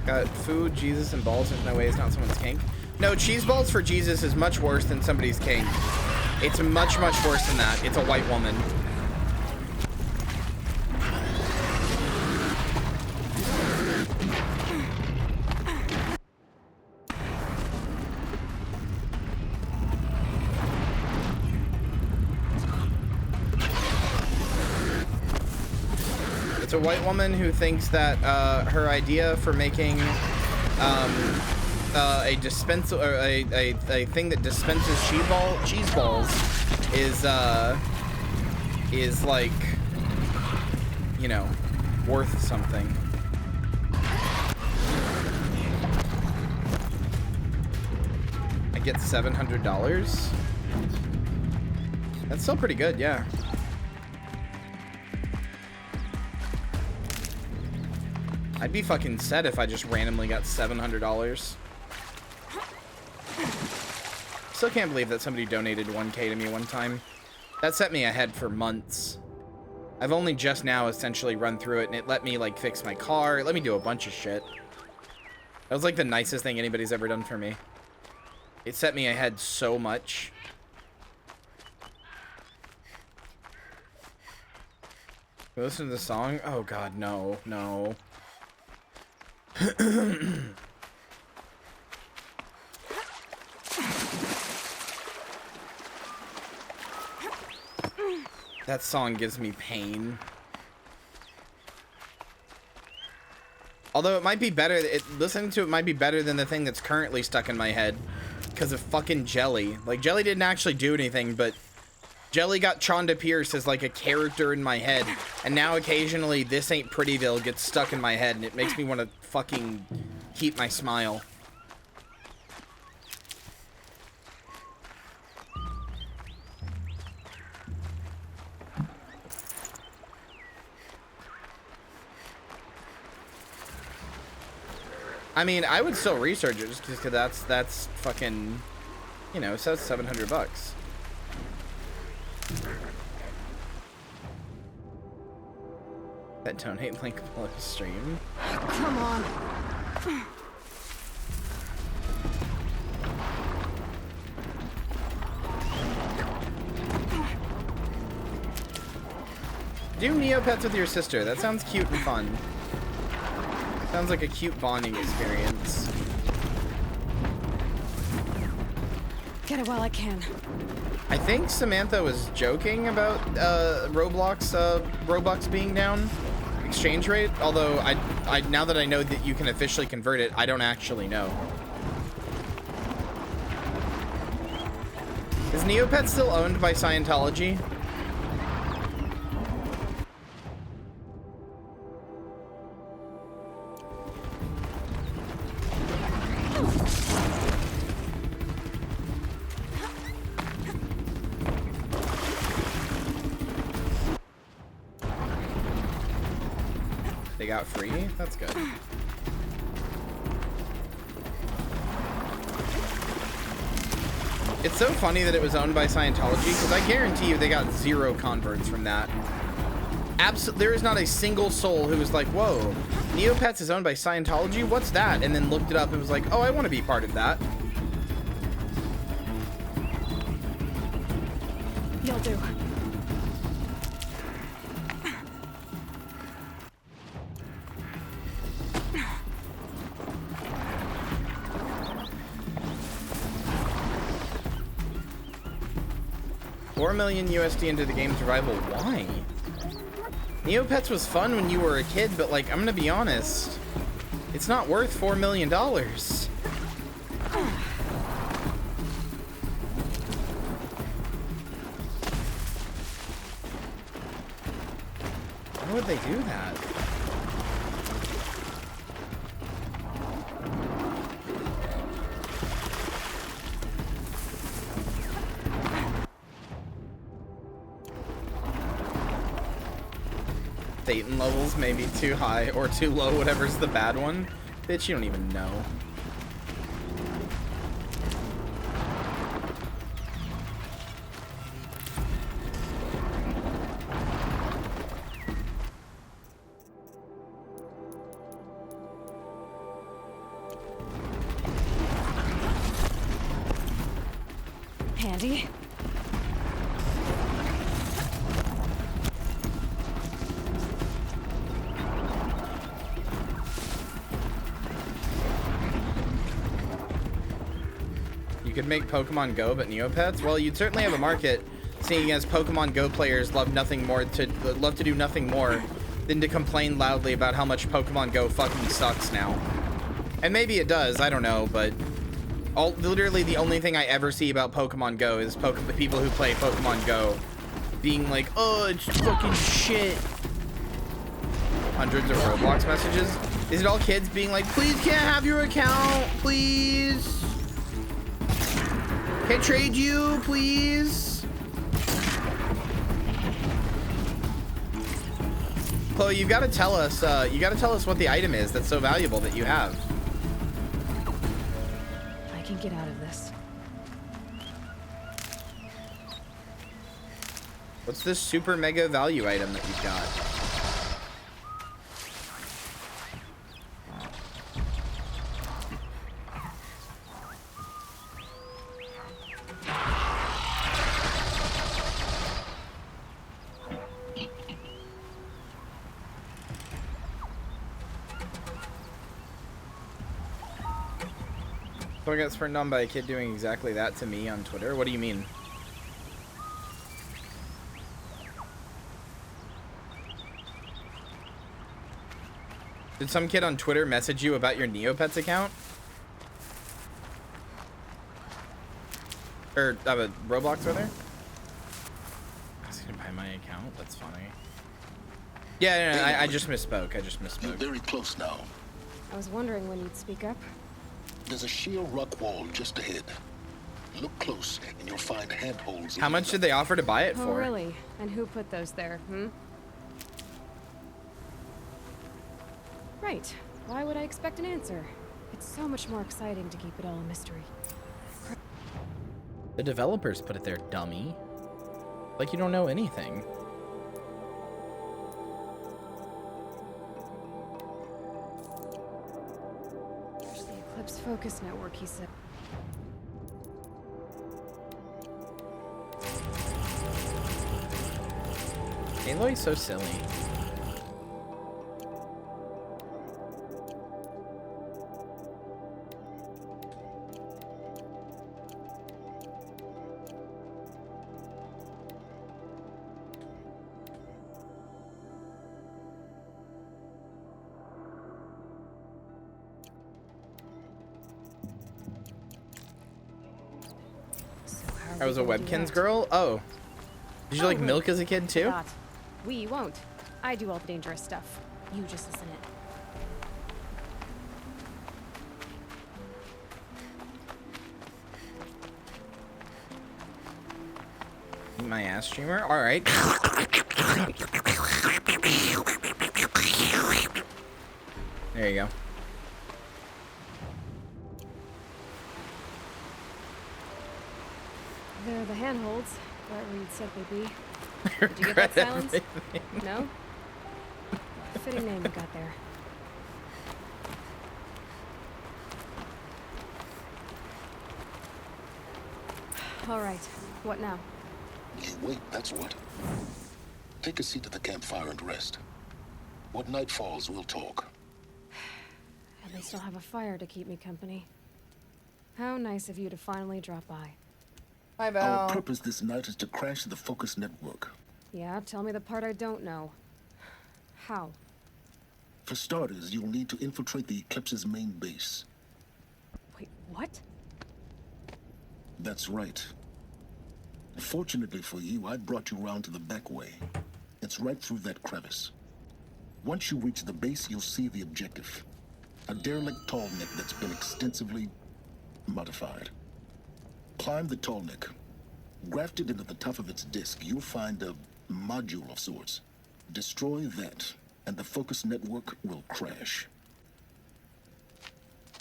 [SPEAKER 1] Got food, Jesus, and balls. There's no way it's not someone's kink. No, cheese balls for Jesus is much worse than somebody's kink. It's much, much worse than that. It's a white woman. It's a white woman who thinks that her idea for making a dispenser or a thing that dispenses cheese balls is like, you know, worth something. I get $700. That's still pretty good, yeah. I'd be fucking sad if I just randomly got $700. Still can't believe that somebody donated 1K to me one time. That set me ahead for months. I've only just now essentially run through it, and it let me like fix my car. It let me do a bunch of shit. That was like the nicest thing anybody's ever done for me. It set me ahead so much. Listen to the song? Oh god, no, no. That song gives me pain. Although it might be better, listening to it might be better than the thing that's currently stuck in my head because of fucking Jelly. Like, Jelly didn't actually do anything, but Jelly got Chonda Pierce as like a character in my head, and now occasionally This Ain't Prettyville gets stuck in my head, and it makes me want to fucking keep my smile. I mean, I would still research it just because that's fucking, you know, it says $700. That donate link below the stream.
[SPEAKER 3] Come on.
[SPEAKER 1] Do Neopets with your sister. That sounds cute and fun. Sounds like a cute bonding experience.
[SPEAKER 3] Get it while I can.
[SPEAKER 1] I think Samantha was joking about Roblox being down, exchange rate. Although I now that I know that you can officially convert it, I don't actually know. Is Neopets still owned by Scientology? They got free? That's good. It's so funny that it was owned by Scientology, because I guarantee you they got 0 converts from that. There is not a single soul who was like, whoa, Neopets is owned by Scientology? What's that? And then looked it up and was like, oh, I want to be part of that.
[SPEAKER 3] You'll do.
[SPEAKER 1] $4 million USD into the game's rival. Why? Neopets was fun when you were a kid, but like, I'm gonna be honest, it's not worth $4 million. Why would they do that? Satan levels may be too high or too low, whatever's the bad one. Bitch, you don't even know.
[SPEAKER 3] Handy.
[SPEAKER 1] You could make Pokemon Go but Neopets? Well, you'd certainly have a market, seeing as Pokemon Go players love to do nothing more than to complain loudly about how much Pokemon Go fucking sucks now. And maybe it does, I don't know, but literally the only thing I ever see about Pokemon Go is the people who play Pokemon Go being like, oh, it's fucking shit. Hundreds of Roblox messages. Is it all kids being like, please can't have your account, please? Can I trade you, please? Chloe, you gotta tell us what the item is that's so valuable that you have.
[SPEAKER 3] I can get out of this.
[SPEAKER 1] What's this super mega value item that you've got? I got spurned on by a kid doing exactly that to me on Twitter. What do you mean? Did some kid on Twitter message you about your Neopets account? Or have a Roblox with her? I was gonna buy my account. That's funny. Yeah, no, I just misspoke.
[SPEAKER 12] You're very close now.
[SPEAKER 3] I was wondering when you'd speak up.
[SPEAKER 12] There's a sheer rock wall just ahead. Look close, and you'll find handholds.
[SPEAKER 1] How much did they offer to buy it for?
[SPEAKER 3] Oh, really? And who put those there, Right. Why would I expect an answer? It's so much more exciting to keep it all a mystery.
[SPEAKER 1] The developers put it there, dummy. Like you don't know anything.
[SPEAKER 3] Eclipse Focus Network, he said.
[SPEAKER 1] Aloy's so silly. I was a Webkins girl? Oh. Did you like milk as a kid too?
[SPEAKER 3] We won't. I do all the dangerous stuff. You just listen in.
[SPEAKER 1] My ass streamer? Alright. There you go.
[SPEAKER 3] They're the handholds, right where you'd said they'd be. Did you get that silence? No? Fitting name you got there. All right, what now?
[SPEAKER 12] You wait, that's what. Take a seat at the campfire and rest. When night falls, we'll talk.
[SPEAKER 3] At least I'll have a fire to keep me company. How nice of you to finally drop by.
[SPEAKER 1] Hi, Val.
[SPEAKER 12] Our purpose this night is to crash the Focus network.
[SPEAKER 3] Yeah, tell me the part I don't know. How?
[SPEAKER 12] For starters, you'll need to infiltrate the Eclipse's main base.
[SPEAKER 3] Wait, what?
[SPEAKER 12] That's right. Fortunately for you, I brought you round to the back way. It's right through that crevice. Once you reach the base, you'll see the objective. A derelict tall neck that's been extensively modified. Climb the tall neck. Grafted into the top of its disk, you'll find a module of sorts. Destroy that, and the focus network will crash.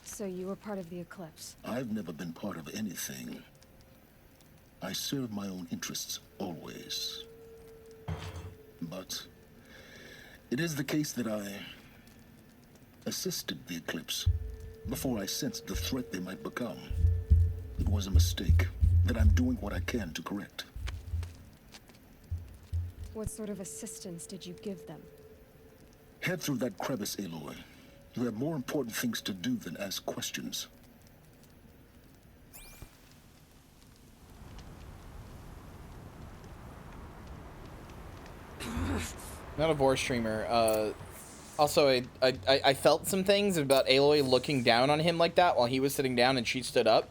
[SPEAKER 3] So you were part of the Eclipse?
[SPEAKER 12] I've never been part of anything. I serve my own interests, always. But it is the case that I assisted the Eclipse before I sensed the threat they might become. It was a mistake that I'm doing what I can to correct.
[SPEAKER 3] What sort of assistance did you give them?
[SPEAKER 12] Head through that crevice, Aloy. You have more important things to do than ask questions.
[SPEAKER 1] Not a Vor streamer. Also, I felt some things about Aloy looking down on him like that while he was sitting down and she stood up.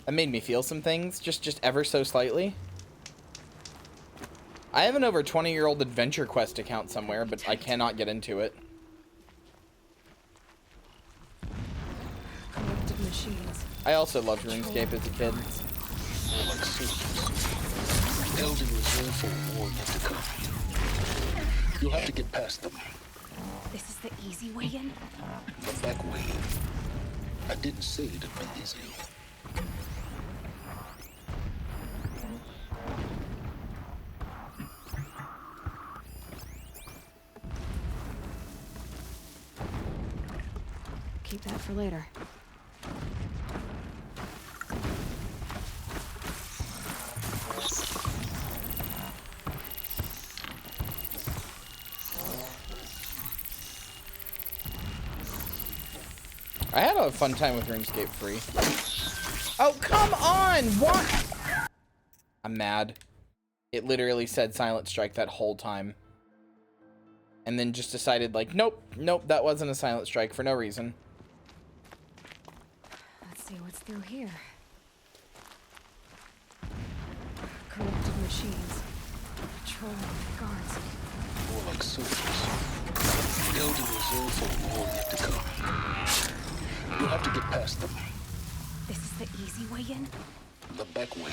[SPEAKER 1] That made me feel some things, just ever so slightly. I have an over 20-year-old Adventure Quest account somewhere, but I cannot get into it.
[SPEAKER 3] Corrupted machines.
[SPEAKER 1] I also loved RuneScape as a kid.
[SPEAKER 12] Like soldiers. Held in reserve for a war yet to come. You'll have to get past them.
[SPEAKER 3] This is the easy way in?
[SPEAKER 12] The back way. I didn't say it'd be easy.
[SPEAKER 3] Keep that for later.
[SPEAKER 1] I had a fun time with RuneScape free. Oh, come on! What? I'm mad. It literally said Silent Strike that whole time. And then just decided, like, nope, that wasn't a Silent Strike for no reason.
[SPEAKER 3] Let's see what's through here. Corrupted machines. Patrolling guards.
[SPEAKER 12] More like soldiers. Held in reserve for a war yet to come. You'll have to get past them.
[SPEAKER 3] This is the easy way in?
[SPEAKER 12] The back way.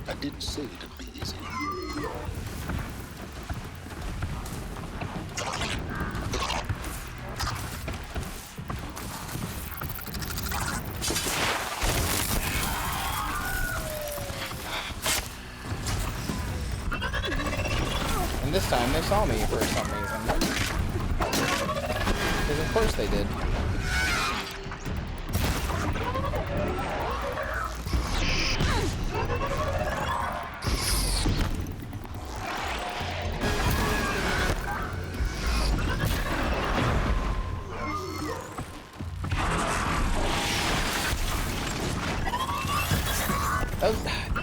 [SPEAKER 12] I didn't say it'd be easy.
[SPEAKER 1] And this time they saw me for some reason. Because of course they did.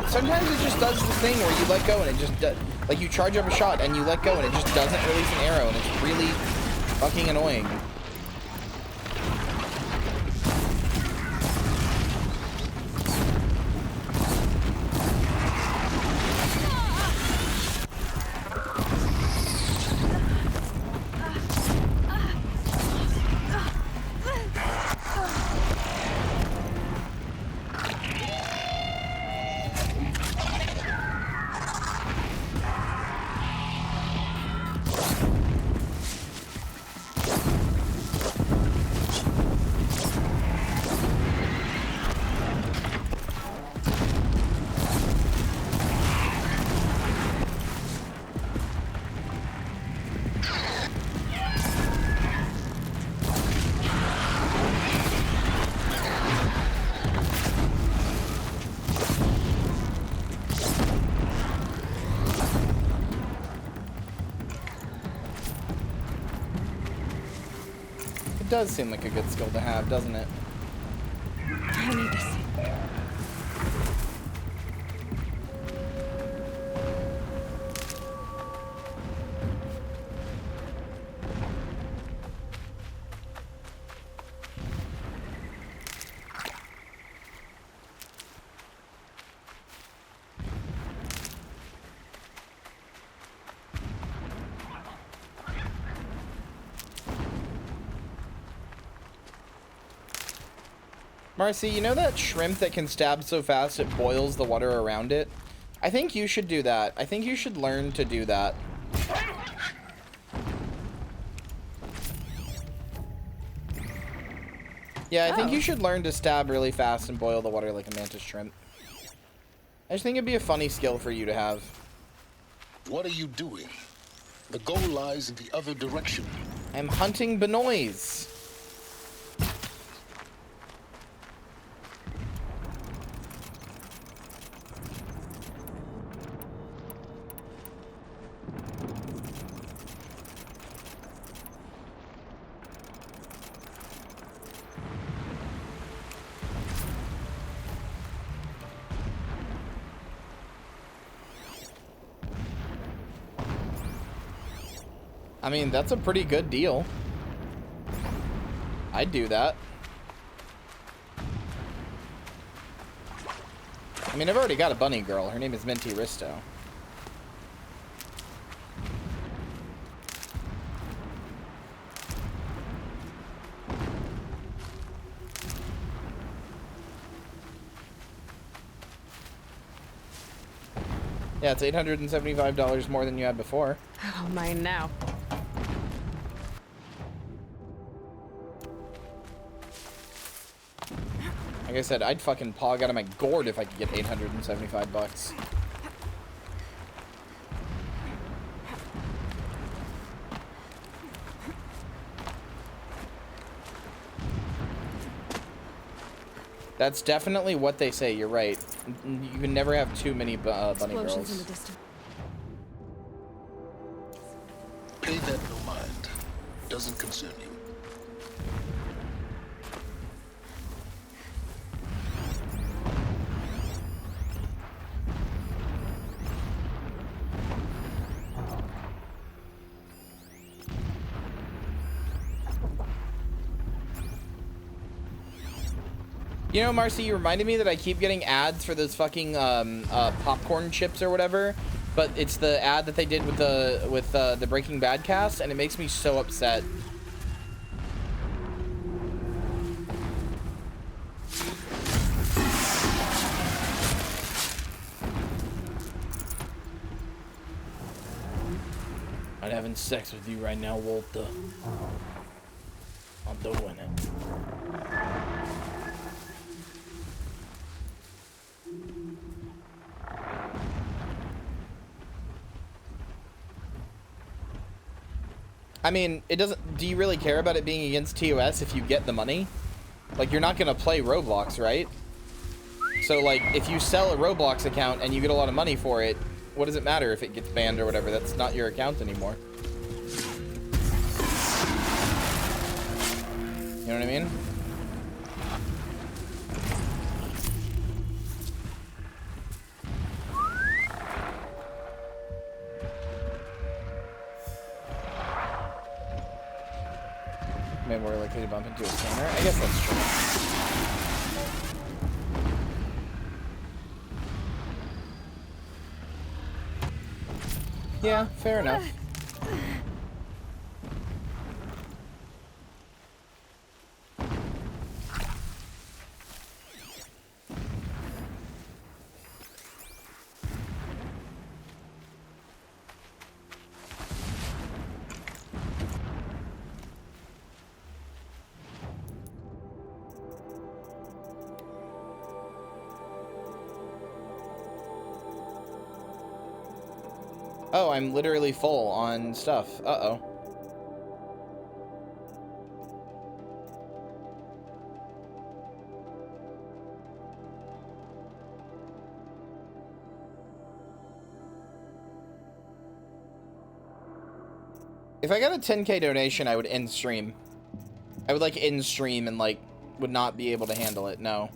[SPEAKER 1] Sometimes it just does the thing where you let go and it just does, like you charge up a shot and you let go and it just doesn't release an arrow and it's really fucking annoying. Does seem like a good skill to have, doesn't it?
[SPEAKER 3] I need this.
[SPEAKER 1] Marcy, you know that shrimp that can stab so fast it boils the water around it? I think you should do that. I think you should learn to do that. Yeah, I think you should learn to stab really fast and boil the water like a mantis shrimp. I just think it'd be a funny skill for you to have.
[SPEAKER 12] What are you doing? The goal lies in the other direction.
[SPEAKER 1] I'm hunting Benoys. I mean, that's a pretty good deal. I'd do that. I mean, I've already got a bunny girl. Her name is Minty Risto. Yeah, it's $875 more than you had before.
[SPEAKER 3] Oh, mine now.
[SPEAKER 1] Like I said, I'd fucking pog out of my gourd if I could get 875 bucks. That's definitely what they say. You're right. You can never have too many bunny
[SPEAKER 3] Explosions
[SPEAKER 1] girls.
[SPEAKER 3] in the distance.
[SPEAKER 12] Pay that no mind. Doesn't concern you.
[SPEAKER 1] You know, Marcy, you reminded me that I keep getting ads for those fucking popcorn chips or whatever, but it's the ad that they did with the Breaking Bad cast, and it makes me so upset. I'm having sex with you right now, Walter. I'm doing it. I mean, it doesn't... Do you really care about it being against TOS if you get the money? Like, you're not gonna play Roblox, right? So, like, if you sell a Roblox account and you get a lot of money for it, what does it matter if it gets banned or whatever? That's not your account anymore. You know what I mean? Maybe more likely to bump into a scanner. I guess that's true. Yeah, fair enough. Oh, I'm literally full on stuff. Uh-oh. If I got a 10K donation, I would end stream. I would, like, end stream and, like, would not be able to handle it. No.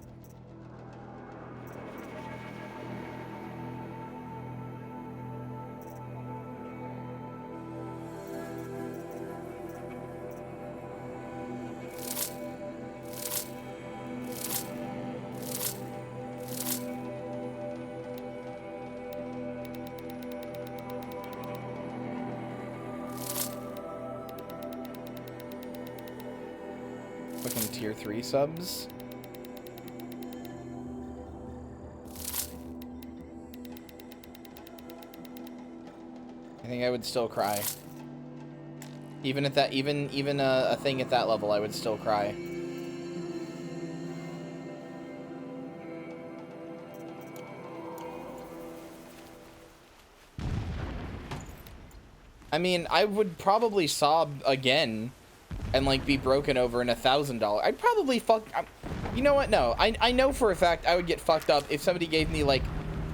[SPEAKER 1] Fucking tier 3 subs. think I would still cry. Even at that, even a thing at that level, I would still cry. I mean, I would probably sob again and like be broken over in $1,000. I'd probably you know what? No, I know for a fact I would get fucked up if somebody gave me like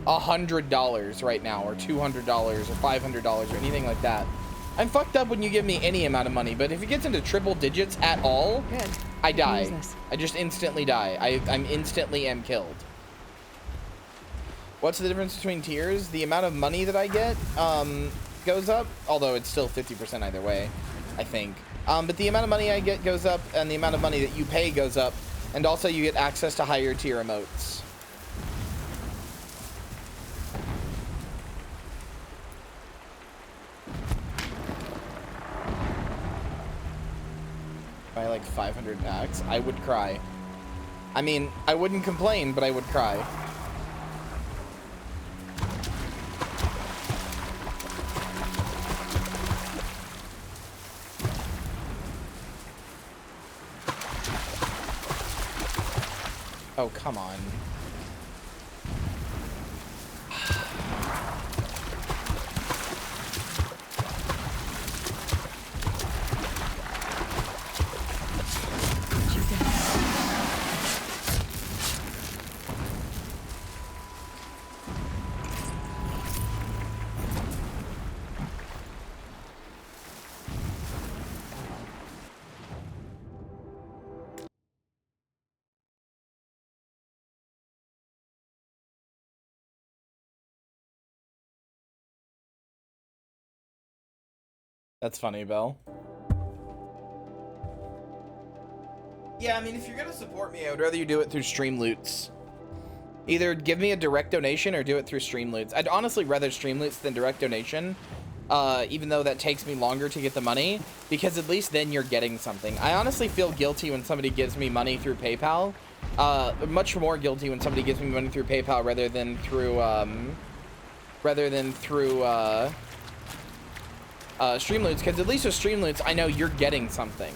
[SPEAKER 1] $100 right now, or $200 or $500 or anything like that. I'm fucked up when you give me any amount of money, but if it gets into triple digits at all,
[SPEAKER 3] Good.
[SPEAKER 1] I die. I just instantly die. I'm instantly am killed. What's the difference between tiers? The amount of money that I get goes up, although it's still 50% either way, I think. But the amount of money I get goes up, and the amount of money that you pay goes up, and also you get access to higher tier emotes. By like 500 packs, I would cry. I mean, I wouldn't complain, but I would cry. Oh, come on. That's funny, Belle. Yeah, I mean, if you're gonna support me, I would rather you do it through stream loots. Either give me a direct donation or do it through stream loots. I'd honestly rather stream loots than direct donation, even though that takes me longer to get the money, because at least then you're getting something. I honestly feel guilty when somebody gives me money through PayPal. Much more guilty when somebody gives me money through PayPal rather than through Streamloots, because at least with Streamloots, I know you're getting something.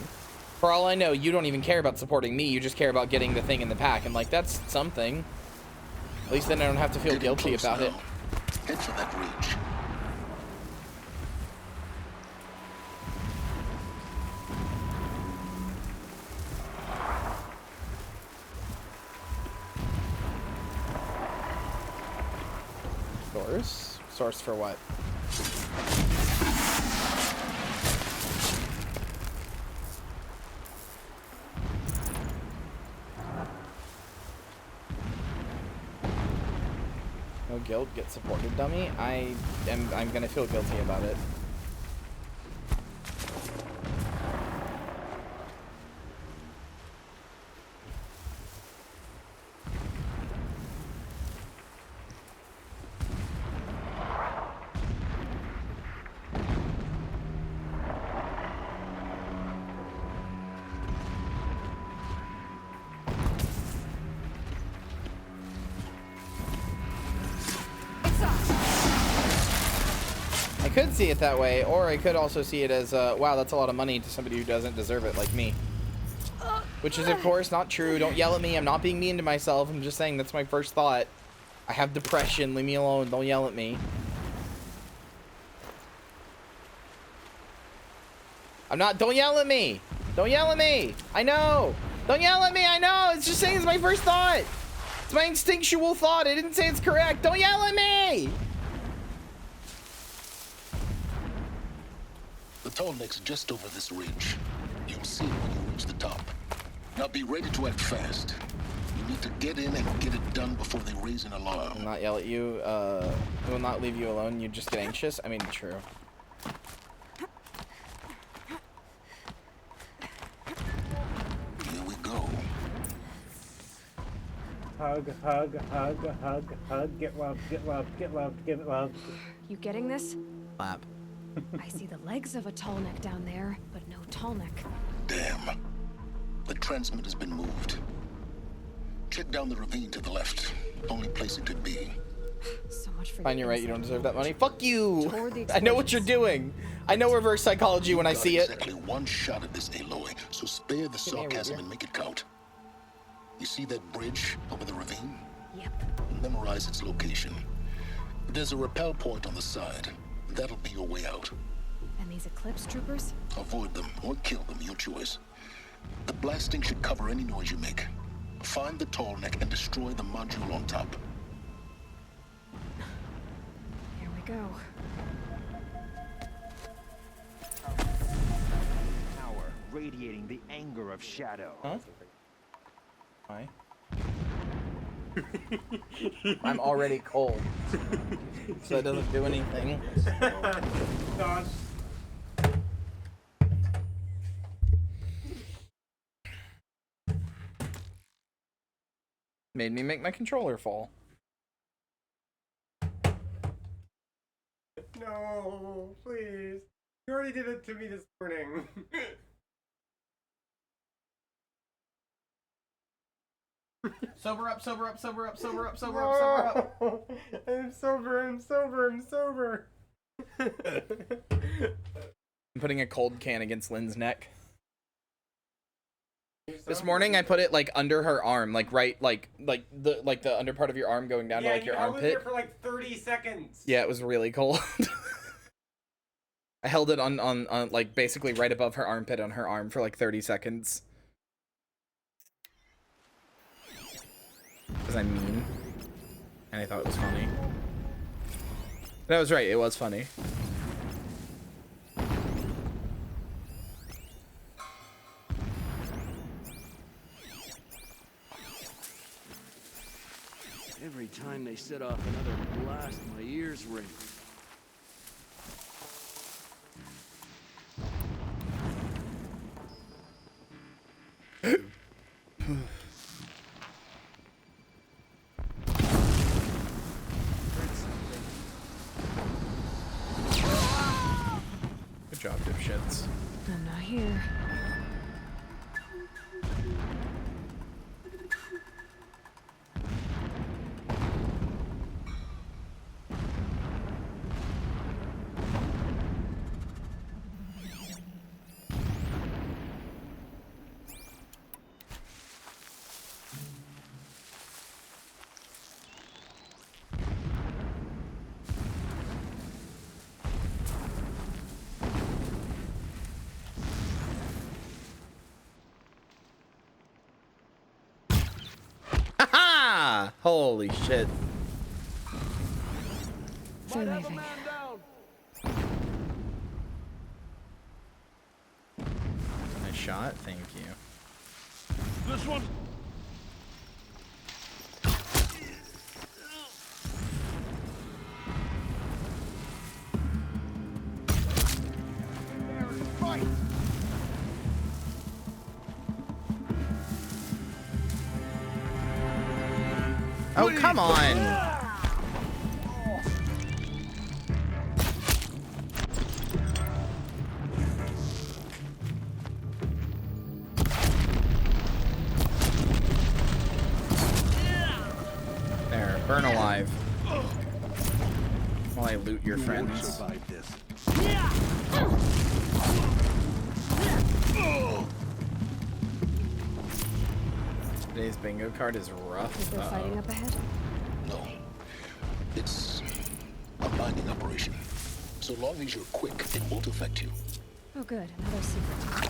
[SPEAKER 1] For all I know, you don't even care about supporting me, you just care about getting the thing in the pack, and like, that's something. At least then I don't have to feel guilty about it.
[SPEAKER 12] Head for that ridge.
[SPEAKER 1] Source? Source for what? No guilt, get supported, dummy. I'm gonna feel guilty about it. I could see it that way, or I could also see it as, wow, that's a lot of money to somebody who doesn't deserve it, like me. Which is, of course, not true. Don't yell at me. I'm not being mean to myself. I'm just saying that's my first thought. I have depression. Leave me alone. Don't yell at me. I'm not. Don't yell at me. Don't yell at me. I know. Don't yell at me. I know. It's just saying it's my first thought. It's my instinctual thought. I didn't say it's correct. Don't yell at me.
[SPEAKER 12] The Tallneck's just over this ridge. You'll see it when you reach the top. Now be ready to act fast. You need to get in and get it done before they raise an alarm.
[SPEAKER 1] I will not yell at you. I will not leave you alone. You just get anxious. I mean, true.
[SPEAKER 12] Here we go.
[SPEAKER 2] Hug, hug, hug, hug, hug. Get loved, get loved, get loved, get loved.
[SPEAKER 3] You getting this?
[SPEAKER 1] Clap.
[SPEAKER 3] I see the legs of a tall neck down there, but no tall neck.
[SPEAKER 12] Damn. The transmitter's been moved. Check down the ravine to the left. Only place it could be.
[SPEAKER 3] So much much for
[SPEAKER 1] Fine,
[SPEAKER 3] the
[SPEAKER 1] you're right. You don't
[SPEAKER 3] insight.
[SPEAKER 1] deserve that money. Fuck you!
[SPEAKER 3] Toward the
[SPEAKER 1] I know what you're doing. I know reverse psychology when I see it.
[SPEAKER 12] Exactly one shot at this Aloy, so spare the sarcasm and make it count. You see that bridge over the ravine?
[SPEAKER 3] Yep.
[SPEAKER 12] Memorize its location. There's a rappel point on the side. That'll be your way out.
[SPEAKER 3] And these Eclipse troopers?
[SPEAKER 12] Avoid them or kill them, your choice. The blasting should cover any noise you make. Find the tall neck and destroy the module on top.
[SPEAKER 3] Here we go.
[SPEAKER 15] Power radiating the anger of Shadow.
[SPEAKER 1] Huh? Why? I'm already cold. So it doesn't do anything.
[SPEAKER 2] Gosh.
[SPEAKER 1] Made me make my controller fall.
[SPEAKER 2] No, please. You already did it to me this morning.
[SPEAKER 1] Sober up, sober up, sober up, sober up, sober up, sober up.
[SPEAKER 2] I'm sober, I'm sober, I'm sober.
[SPEAKER 1] I'm putting a cold can against Lynn's neck. This morning I put it like under her arm, like right, like the under part of your arm going down to like your
[SPEAKER 2] I was
[SPEAKER 1] armpit.
[SPEAKER 2] there for like 30 seconds.
[SPEAKER 1] Yeah, it was really cold. I held it on like basically right above her armpit on her arm for like 30 seconds. Because I'm mean. And I thought it was funny. That was right, it was funny.
[SPEAKER 13] Every time they set off another blast, my ears ring.
[SPEAKER 1] Good job, dipshits.
[SPEAKER 3] I'm not here.
[SPEAKER 1] Haha! Holy shit.
[SPEAKER 3] They're leaving.
[SPEAKER 1] Nice shot, thank you.
[SPEAKER 15] This one.
[SPEAKER 1] Oh, come on! There, burn alive. While I loot your friends.
[SPEAKER 15] Survive this.
[SPEAKER 1] Today's bingo card is rough.
[SPEAKER 3] Is there fighting up ahead?
[SPEAKER 12] No. It's a mining operation. So long as you're quick, it won't affect you.
[SPEAKER 3] Oh good, another secret.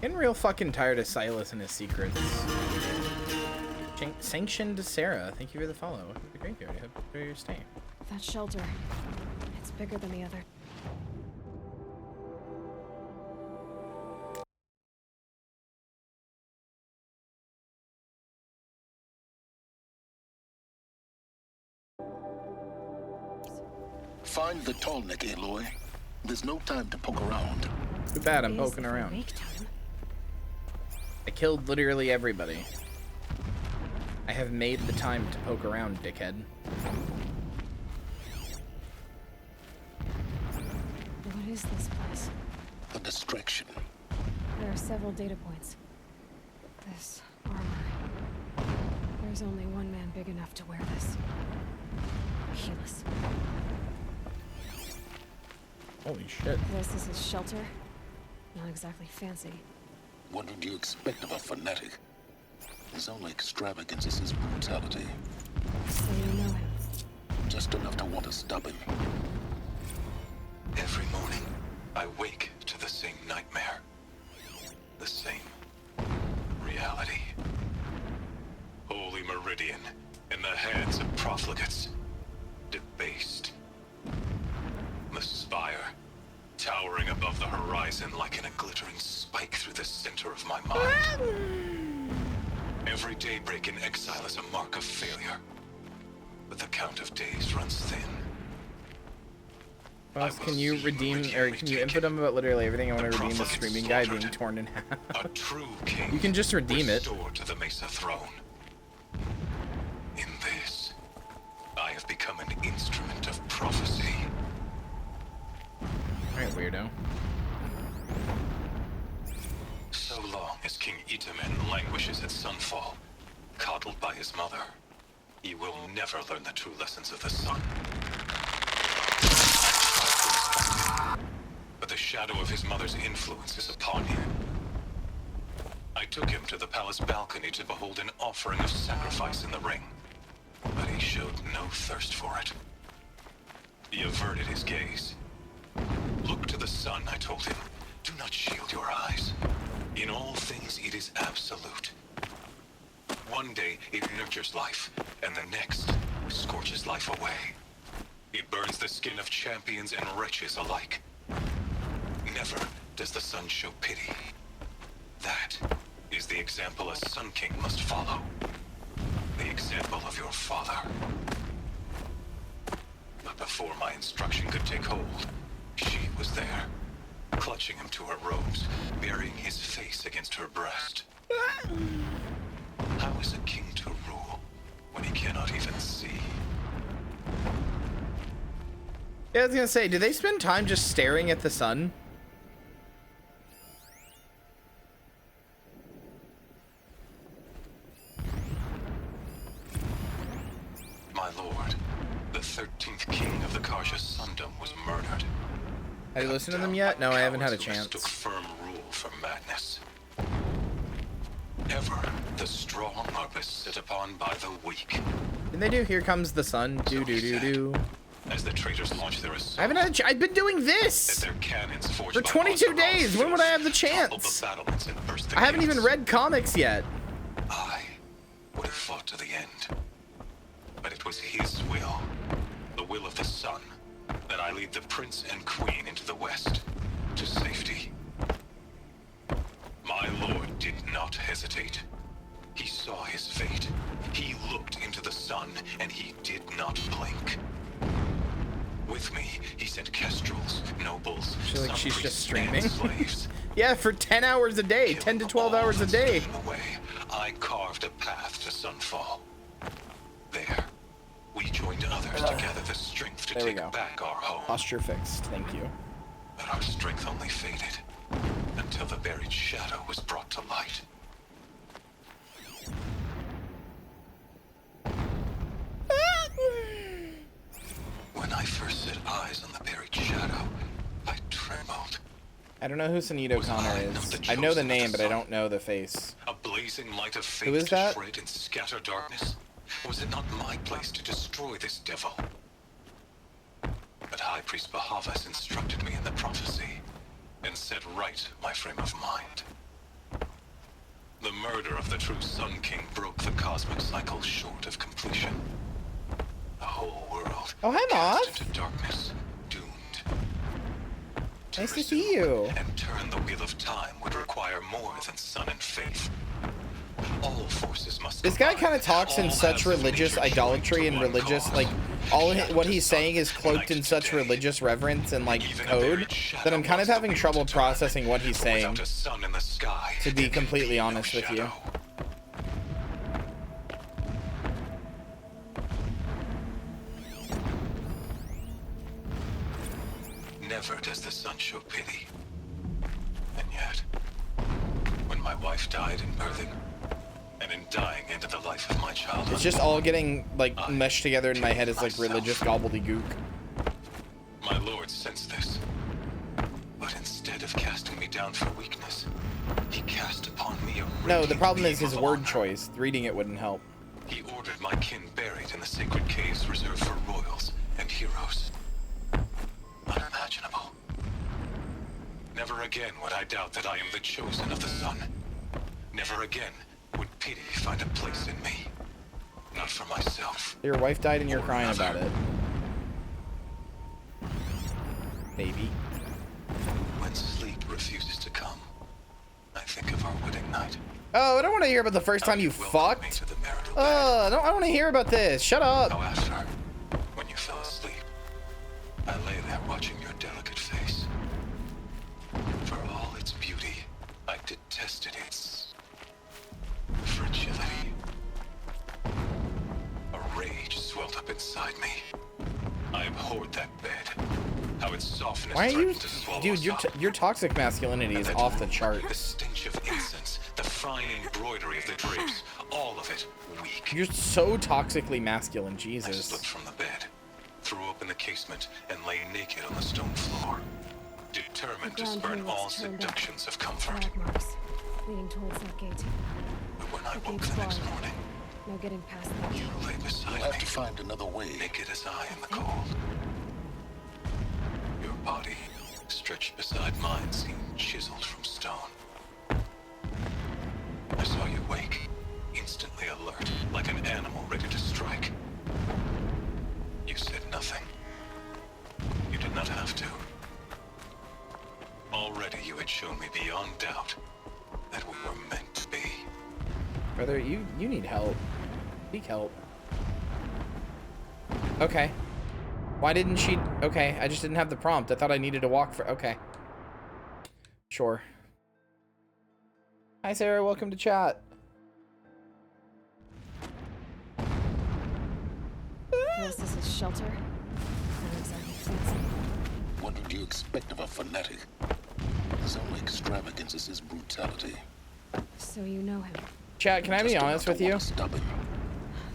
[SPEAKER 1] Getting real fucking tired of Silas and his secrets. Sanctioned Sarah, thank you for the follow. Welcome to the graveyard. I hope you enjoy your stay.
[SPEAKER 3] That shelter. It's bigger than the other.
[SPEAKER 12] Find the tall neck, Aloy. There's no time to poke around.
[SPEAKER 1] Too bad I'm poking around. I killed literally everybody. I have made the time to poke around, dickhead.
[SPEAKER 3] What is this place?
[SPEAKER 12] A distraction.
[SPEAKER 3] There are several data points. This armor. There's only one man big enough to wear this. Helis.
[SPEAKER 1] Holy shit.
[SPEAKER 3] This is his shelter. Not exactly fancy.
[SPEAKER 12] What would you expect of a fanatic? His only extravagance is his brutality.
[SPEAKER 3] So you know him?
[SPEAKER 12] Just enough to want to stop him.
[SPEAKER 7] Every morning, I wake to the same nightmare. The same reality. Holy Meridian in the hands of profligates. Debased. The spire, towering above the horizon like a glittering spike through the center of my mind. Every daybreak in exile is a mark of failure. But the count of days runs thin.
[SPEAKER 1] Ross, can you redeem, or can you input him about literally everything? I want to redeem the screaming guy being torn in half.
[SPEAKER 7] A true king.
[SPEAKER 1] You can just redeem it.
[SPEAKER 7] Restored to the Mesa throne. In this, I have become an instrument of prophecy.
[SPEAKER 1] Alright, weirdo.
[SPEAKER 7] So long as King Itamen languishes at Sunfall, coddled by his mother, he will never learn the true lessons of the sun. But the shadow of his mother's influence is upon him. I took him to the palace balcony to behold an offering of sacrifice in the ring, but he showed no thirst for it. He averted his gaze. Look to the sun, I told him. Do not shield your eyes. In all things, it is absolute. One day, it nurtures life, and the next, scorches life away. It burns the skin of champions and wretches alike. Never does the sun show pity. That is the example a Sun King must follow. The example of your father. But before my instruction could take hold, she was there, clutching him to her robes, burying his face against her breast. How is a king to rule when he cannot even see?
[SPEAKER 1] Yeah, I was gonna say, do they spend time just staring at the sun?
[SPEAKER 7] My lord, the 13th king of the Karja Sundom was murdered.
[SPEAKER 1] Have you listened to them yet? No, I haven't had a chance.
[SPEAKER 7] Took firm rule for madness. Ever the strong are beset upon by the weak.
[SPEAKER 1] Didn't they do Here Comes the Sun? Do do do do.
[SPEAKER 7] As the traitors launch their assault,
[SPEAKER 1] I haven't had I've been doing this
[SPEAKER 7] their cannons
[SPEAKER 1] for 22 days. When would I have the chance? I haven't even read comics yet.
[SPEAKER 7] I would have fought to the end. But it was his will, the will of the sun, that I lead the prince and queen into the west, to safety. My lord did not hesitate. He saw his fate. He looked into the sun, and he did not blink. With me, he sent kestrels, nobles,
[SPEAKER 1] I feel like she's just streaming.
[SPEAKER 7] slaves.
[SPEAKER 1] Yeah, for 10 hours a day, 10 to 12 hours a day.
[SPEAKER 7] I carved a path to Sunfall. There, we joined others to gather the strength to take back our home.
[SPEAKER 1] Posture fixed, thank you.
[SPEAKER 7] But our strength only faded until the buried shadow was brought to light. When I first set eyes on the buried shadow, I trembled.
[SPEAKER 1] I don't know who Sunito Connor is. I know the name, but I don't know the face.
[SPEAKER 7] A blazing light of faith
[SPEAKER 1] Who is that?
[SPEAKER 7] to shred and scatter darkness. Was it not my place to destroy this devil? But High Priest Bahavas instructed me in the prophecy and set right my frame of mind. The murder of the true Sun King broke the cosmic cycle short of completion. The whole world cast into darkness, doomed.
[SPEAKER 1] Nice to see you.
[SPEAKER 7] And turn the wheel of time would require more than sun and faith. All forces must.
[SPEAKER 1] This guy kind of talks in such religious idolatry and religious, like, what he's saying is cloaked in such religious reverence and, like, code, that I'm kind of having trouble processing what he's saying, to be completely honest with you.
[SPEAKER 7] Never does the sun show pity. And yet, when my wife died in birthing,
[SPEAKER 16] and dying ended the life of my childhood.
[SPEAKER 1] It's just all getting like meshed together in my head as like religious gobbledygook.
[SPEAKER 16] My lord sensed this, but instead of casting me down for weakness, he cast upon me a
[SPEAKER 1] No, the problem is his word choice. Reading it wouldn't help.
[SPEAKER 16] He ordered my kin buried in the sacred caves reserved for royals and heroes. Unimaginable. Never again would I doubt that I am the chosen of the sun. Never again would pity find a place in me. Not for myself.
[SPEAKER 1] Your wife died and you're crying about it. Maybe.
[SPEAKER 16] When sleep refuses to come, I think of our wedding night.
[SPEAKER 1] Oh, I don't want to hear about the first time you fucked. I want to hear about this. Shut up.
[SPEAKER 16] How after, when you fell asleep, I lay there watching your delicate face. For all its beauty, I detested its fragility. A rage swelled up inside me. I abhorred that bed. How its softness
[SPEAKER 1] Why are you,
[SPEAKER 16] to swallow
[SPEAKER 1] dude? Your toxic masculinity is off the charts.
[SPEAKER 16] The stench of incense, the fine embroidery of the drapes, all of it weak.
[SPEAKER 1] You're so toxically masculine,
[SPEAKER 16] I
[SPEAKER 1] Jesus.
[SPEAKER 16] slipped from the bed, threw open the casement, and lay naked on the stone floor, determined to spurn all seductions of comfort.
[SPEAKER 3] Marks leading towards that gate.
[SPEAKER 16] But when I woke the next morning,
[SPEAKER 3] no getting past that.
[SPEAKER 16] you lay beside
[SPEAKER 12] You'll have
[SPEAKER 16] me,
[SPEAKER 12] to find another way.
[SPEAKER 16] naked as I in the cold. Your body, stretched beside mine, seemed chiseled from stone. I saw you wake, instantly alert, like an animal ready to strike. You said nothing. You did not have to. Already you had shown me beyond doubt that we were meant to be.
[SPEAKER 1] Brother, you need help. Seek help. Okay. Why didn't she? Okay, I just didn't have the prompt. I thought I needed to walk for. Okay. Sure. Hi, Sarah. Welcome to chat.
[SPEAKER 3] This is his shelter. Not exactly fancy.
[SPEAKER 12] What would you expect of a fanatic? His only extravagance is his brutality.
[SPEAKER 3] So you know him.
[SPEAKER 1] Chat, can I be honest with you?
[SPEAKER 12] Stubborn.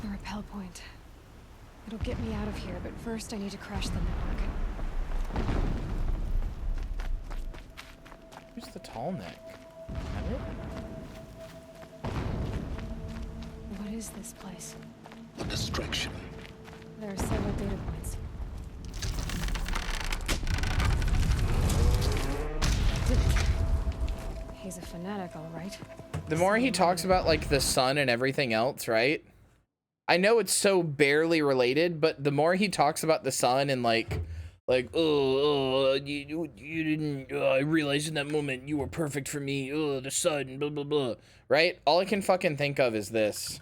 [SPEAKER 3] The rappel point. It'll get me out of here, but first I need to crash the network.
[SPEAKER 1] Who's the tall neck?
[SPEAKER 3] What is this place?
[SPEAKER 12] A distraction.
[SPEAKER 3] There are several data points. He's a fanatic, all right.
[SPEAKER 1] The more he talks about like the sun and everything else, right? I know it's so barely related, but the more he talks about the sun and like you didn't. I realized in that moment you were perfect for me. The sun, blah blah blah. Right? All I can fucking think of is this.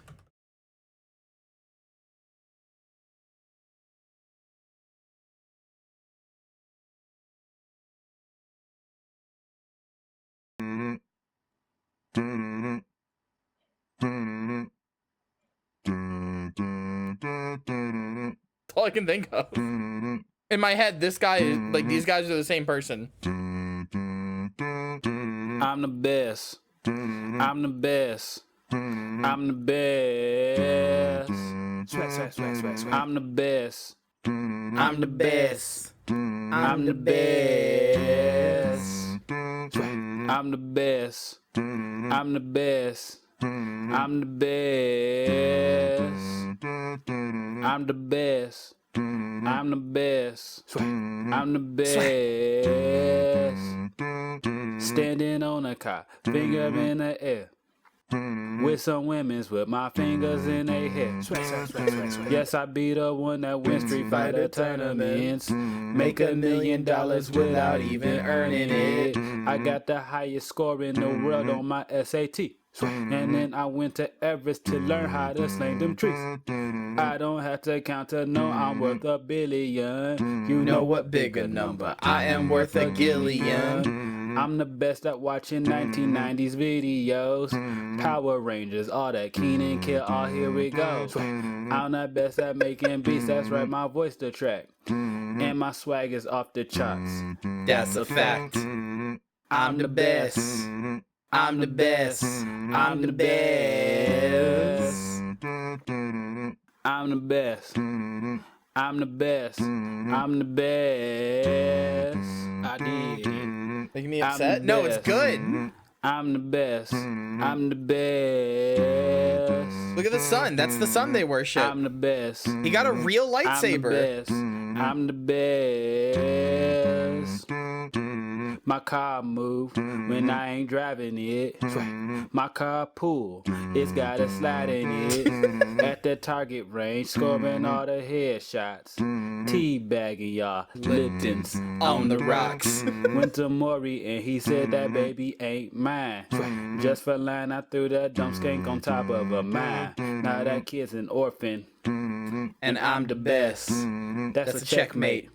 [SPEAKER 1] That's all I can think of. In my head, this guy is like, these guys are the same person.
[SPEAKER 17] I'm the best. I'm the best. I'm the best.
[SPEAKER 13] Swag, swag, swag, swag, swag.
[SPEAKER 17] I'm the best.
[SPEAKER 1] I'm the best.
[SPEAKER 17] I'm the best. I'm the best. I'm the best. I'm the best. I'm the best. I'm the best. I'm the best. Standing on a cot, finger in the air. With some women's with my fingers in their hair. Yes, I be the one that wins Street Fighter tournaments. Make $1 million without even earning it. I got the highest score in the world on my SAT. And then I went to Everest to learn how to sling them trees. I don't have to count to know I'm worth $1 billion. You know what bigger number? I am worth $1 gillion. I'm the best at watching 1990s videos. Power Rangers, all that Keenan Kill, all here we go. I'm the best at making beats, that's right, my voice the track. And my swag is off the charts.
[SPEAKER 1] That's a fact.
[SPEAKER 17] I'm the best.
[SPEAKER 1] I'm the best. I'm the best.
[SPEAKER 17] I'm the best. I'm the best. I'm the best. I did it.
[SPEAKER 1] Making me upset? No, it's good.
[SPEAKER 17] I'm the best. I'm the best.
[SPEAKER 1] Look at the sun. That's the sun they worship.
[SPEAKER 17] I'm the best.
[SPEAKER 1] He got a real lightsaber.
[SPEAKER 17] I'm the best. My car move when I ain't driving it. My car pull, it's got a slide in it. At the target range, scoring all the headshots. Teabagging y'all, Lipton's on the rocks. Went to Maury and he said that baby ain't mine. Just for line, I threw that dumb skank on top of a mine. Now that kid's an orphan,
[SPEAKER 1] and I'm the best.
[SPEAKER 17] That's a checkmate.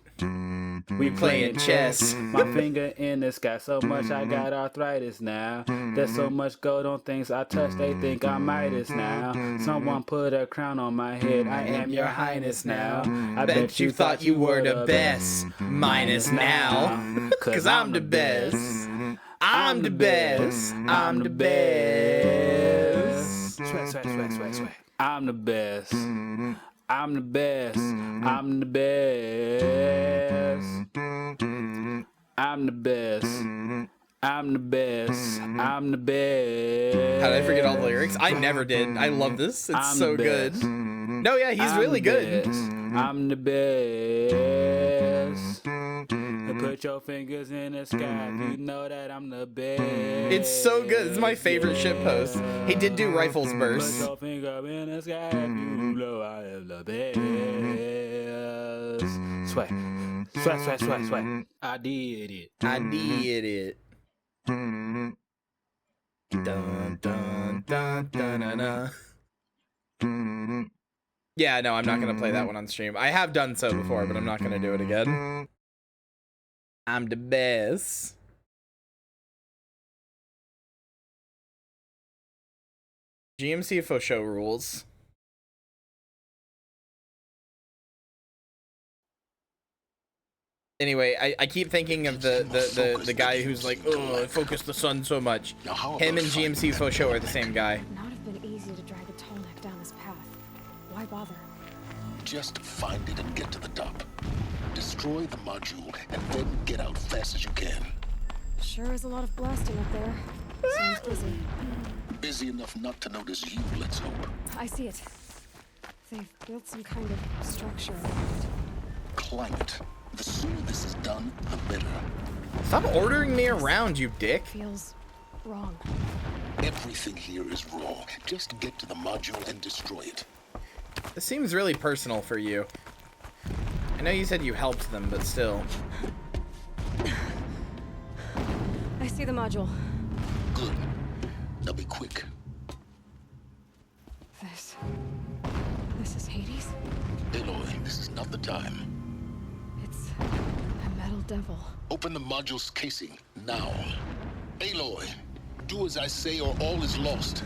[SPEAKER 1] We playing chess.
[SPEAKER 17] My finger in the sky so much I got arthritis now. There's so much gold on things I touch, they think I'm Midas now. Someone put a crown on my head, I am your highness now. I bet you thought you were the best, minus now. Cause I'm the best. I'm the best. I'm the best. Swag, swag, swag, swag, swag. I'm the best. I'm the best. I'm the best. I'm the best. I'm the best. I'm the best.
[SPEAKER 1] How did I forget all the lyrics? I never did. I love this. It's so good. No, yeah, he's really good.
[SPEAKER 17] I'm the best. Put your fingers in the sky if you know that I'm the best.
[SPEAKER 1] It's so good. This is my favorite shit post. He did do Rifles Burst.
[SPEAKER 17] Put your finger in the sky if you know I am the best. Swag. Swag, swag, swag, swag. I did it.
[SPEAKER 1] I did it. Dun, dun, dun, dun, dun, dun. Yeah, no, I'm not going to play that one on stream. I have done so before, but I'm not going to do it again. I'm the best. GMCFO show rules. Anyway, I keep thinking of the guy who's like, oh, I focus the sun so much. Him and GMCFO show are the same guy.
[SPEAKER 3] It would not have been easy to drag a tall neck down this path. Why bother?
[SPEAKER 12] Just find it and get to the top. Destroy the module and then get out fast as you can.
[SPEAKER 3] Sure is a lot of blasting up there. Sounds busy.
[SPEAKER 12] Busy enough not to notice you, let's hope.
[SPEAKER 3] I see it. They've built some kind of structure around it.
[SPEAKER 12] Climb it. The sooner this is done, the better.
[SPEAKER 1] Stop ordering me around, you dick.
[SPEAKER 3] Feels wrong.
[SPEAKER 12] Everything here is wrong. Just get to the module and destroy it.
[SPEAKER 1] This seems really personal for you. I know you said you helped them, but still.
[SPEAKER 3] I see the module.
[SPEAKER 12] Good. Now be quick.
[SPEAKER 3] This is Hades?
[SPEAKER 12] Aloy, this is not the time.
[SPEAKER 3] It's a metal devil.
[SPEAKER 12] Open the module's casing, now. Aloy, do as I say or all is lost.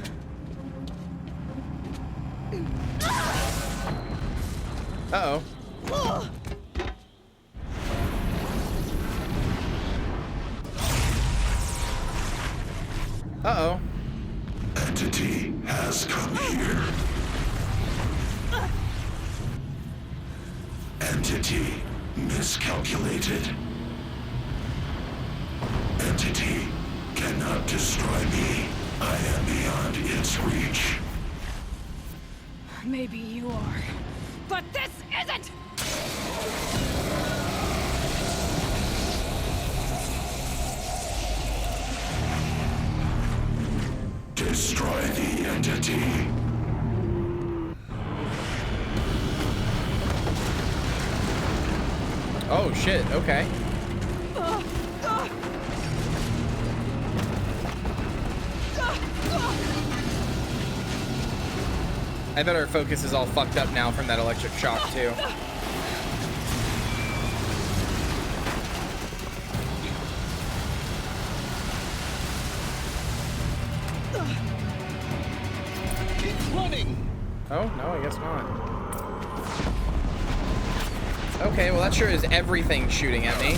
[SPEAKER 1] Uh-oh. Uh-oh.
[SPEAKER 10] Entity has come here. Entity miscalculated. Entity cannot destroy me. I am beyond its reach.
[SPEAKER 3] Maybe you are, but this isn't!
[SPEAKER 10] Destroy the entity.
[SPEAKER 1] Oh shit, okay. I bet our focus is all fucked up now from that electric shock too.
[SPEAKER 12] Keep running.
[SPEAKER 1] Oh, no, I guess not. Okay, well that sure is everything shooting at me.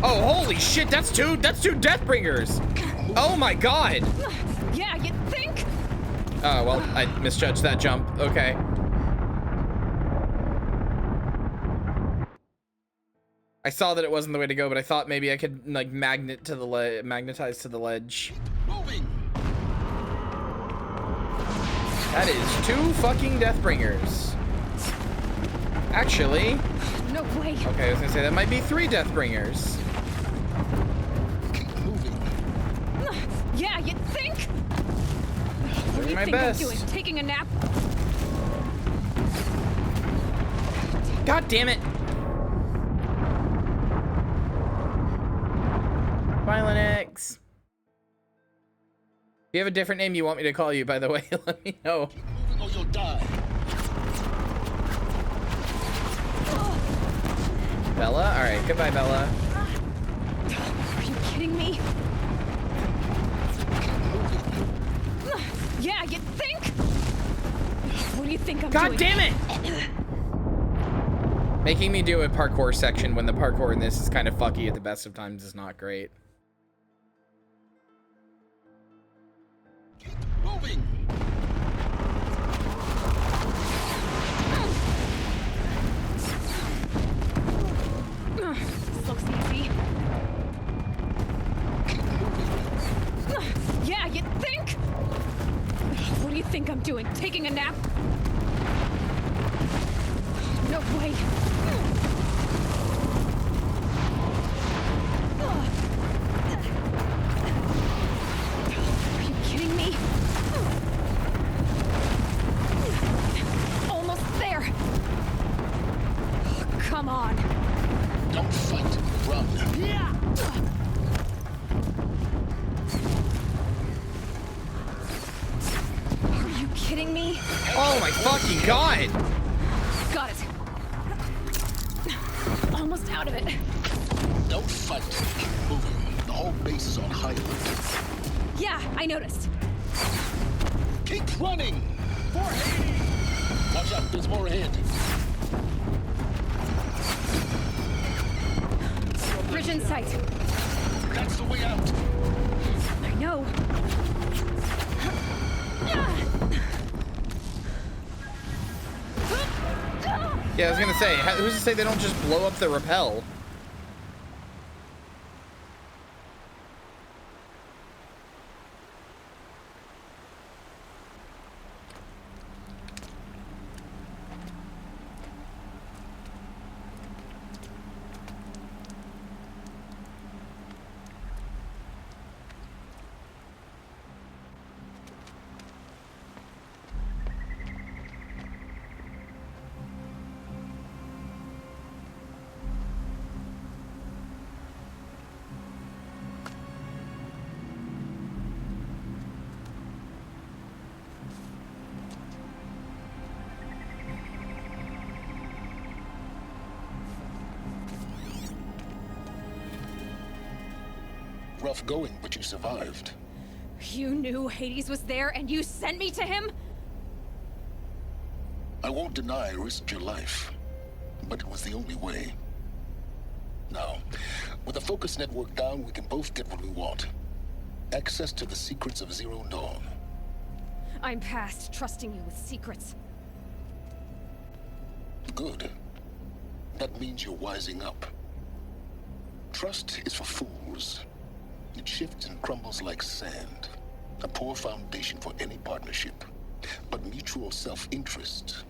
[SPEAKER 1] Oh, holy shit, that's two Deathbringers. Oh my god!
[SPEAKER 3] Yeah, you think?
[SPEAKER 1] Oh, well, I misjudged that jump. Okay. I saw that it wasn't the way to go, but I thought maybe I could, like, magnetize to the ledge. That is 2 fucking Deathbringers. Actually...
[SPEAKER 3] No way.
[SPEAKER 1] Okay, I was gonna say, that might be 3 Deathbringers.
[SPEAKER 3] Yeah, you think? What do you
[SPEAKER 1] my
[SPEAKER 3] think
[SPEAKER 1] best.
[SPEAKER 3] I'm doing? Taking a nap?
[SPEAKER 1] God damn it! Violent X. If you have a different name you want me to call you, by the way, let me know.
[SPEAKER 12] Or you'll die.
[SPEAKER 1] Bella? Alright, goodbye, Bella.
[SPEAKER 3] Are you kidding me? Yeah, you think? What do you think I'm doing?
[SPEAKER 1] God damn it! Making me do a parkour section when the parkour in this is kind of fucky at the best of times is not great.
[SPEAKER 12] Moving.
[SPEAKER 3] This looks easy. Yeah, you think? What do you think I'm doing? Taking a nap? No way. Are you kidding me? Almost there. Come on.
[SPEAKER 12] Don't fight. Run.
[SPEAKER 3] Yeah. Are you kidding me?
[SPEAKER 1] Oh my fucking god!
[SPEAKER 3] Got it. Almost out of it.
[SPEAKER 12] Don't fight. Keep moving. The whole base is on high alert.
[SPEAKER 3] Yeah, I noticed.
[SPEAKER 12] Keep running. For Hades. Watch out, there's more ahead.
[SPEAKER 3] Bridge in sight.
[SPEAKER 12] That's the way out.
[SPEAKER 3] I know.
[SPEAKER 1] Yeah, I was gonna say, who's to say they don't just blow up the rappel?
[SPEAKER 12] Rough going, but you survived.
[SPEAKER 3] You knew Hades was there and you sent me to him?
[SPEAKER 12] I won't deny I risked your life, but it was the only way. Now, with the focus network down, we can both get what we want. Access to the secrets of Zero Dawn.
[SPEAKER 3] I'm past trusting you with secrets.
[SPEAKER 12] Good. That means you're wising up. Trust is for fools. It shifts and crumbles like sand. A poor foundation for any partnership. But mutual self-interest,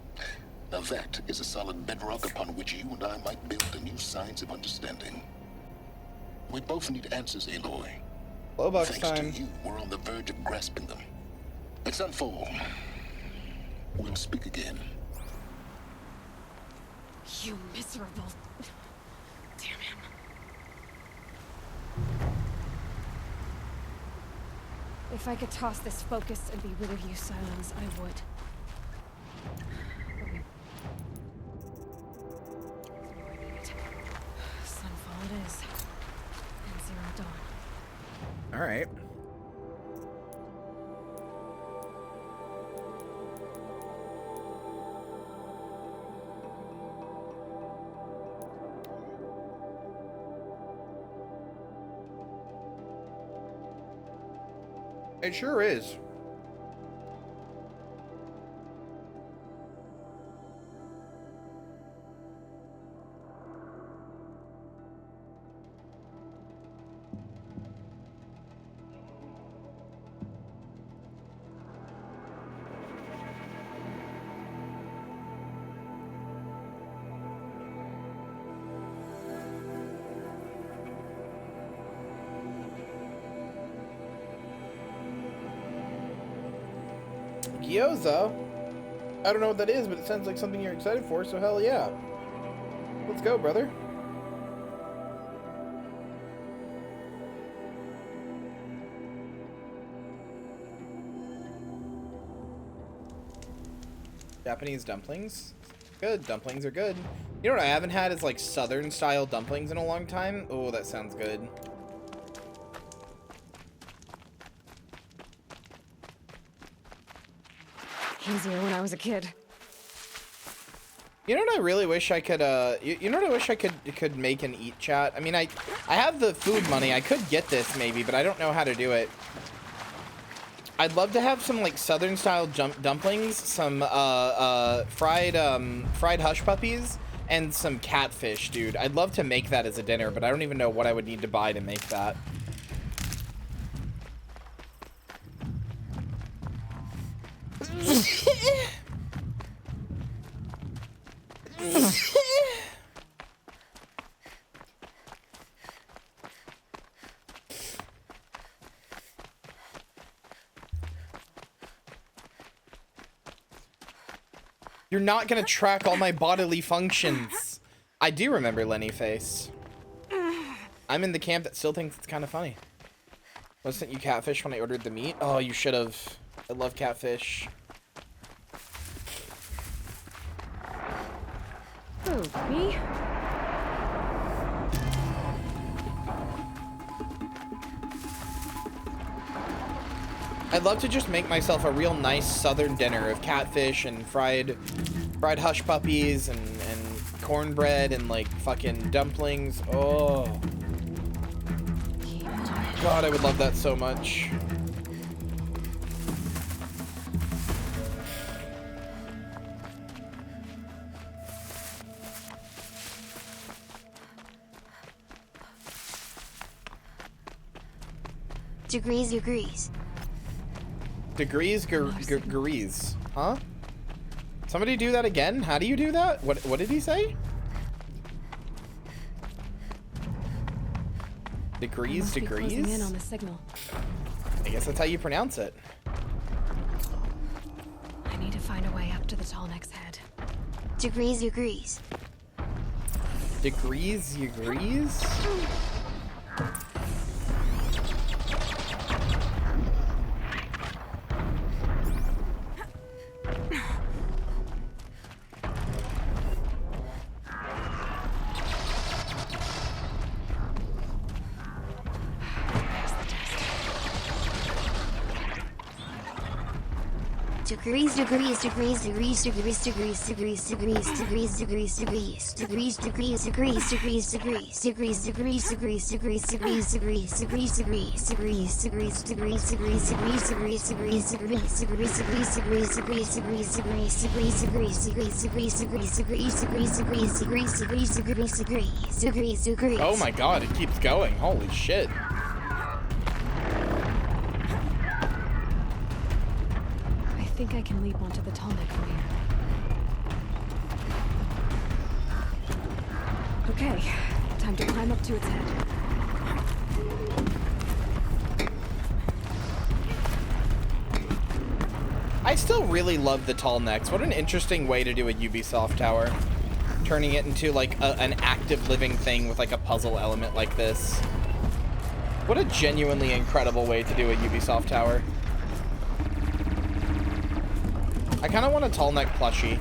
[SPEAKER 12] now that is a solid bedrock upon which you and I might build a new science of understanding. We both need answers, Aloy.
[SPEAKER 1] Lowbox
[SPEAKER 12] Thanks
[SPEAKER 1] time.
[SPEAKER 12] to you, we're on the verge of grasping them. Let's unfold. We'll speak again.
[SPEAKER 3] You miserable... Damn him. If I could toss this focus and be rid of you, Silence, I would. More I need. Sunfall it is. And Zero Dawn.
[SPEAKER 1] Alright. It sure is. Gyoza? I don't know what that is, but it sounds like something you're excited for, so hell yeah. Let's go, brother. Japanese dumplings? Good, dumplings are good. You know what I haven't had is like southern style dumplings in a long time? Oh, that sounds good.
[SPEAKER 3] Easier when I was a kid.
[SPEAKER 1] You know what I really wish I could, you know what I wish I could make and eat, chat? I mean, I have the food money. I could get this maybe, but I don't know how to do it. I'd love to have some, like, southern style dumplings, some, fried hush puppies, and some catfish, dude. I'd love to make that as a dinner, but I don't even know what I would need to buy to make that. You're not gonna track all my bodily functions. I do remember Lenny Face. I'm in the camp that still thinks it's kind of funny. Wasn't you catfish when I ordered the meat? Oh, you should have. I love catfish.
[SPEAKER 3] Who, me?
[SPEAKER 1] I'd love to just make myself a real nice southern dinner of catfish and fried hush puppies and cornbread and like fucking dumplings. Oh. God, I would love that so much.
[SPEAKER 9] Degrees.
[SPEAKER 1] Degrees. Huh? Somebody do that again? How do you do that? What did he say? Degrees?
[SPEAKER 3] Closing in on the signal.
[SPEAKER 1] I guess that's how you pronounce it.
[SPEAKER 3] I need to find a way up to the tall neck's head.
[SPEAKER 9] Degrees.
[SPEAKER 1] Degrees? Oh my god, it keeps going. Holy shit.
[SPEAKER 3] I think I can leap onto the tall neck from here. Okay, time to climb up to its head.
[SPEAKER 1] I still really love the tall necks. What an interesting way to do a Ubisoft tower. Turning it into like an active living thing with like a puzzle element like this. What a genuinely incredible way to do a Ubisoft tower. I kind of want a tall neck plushie.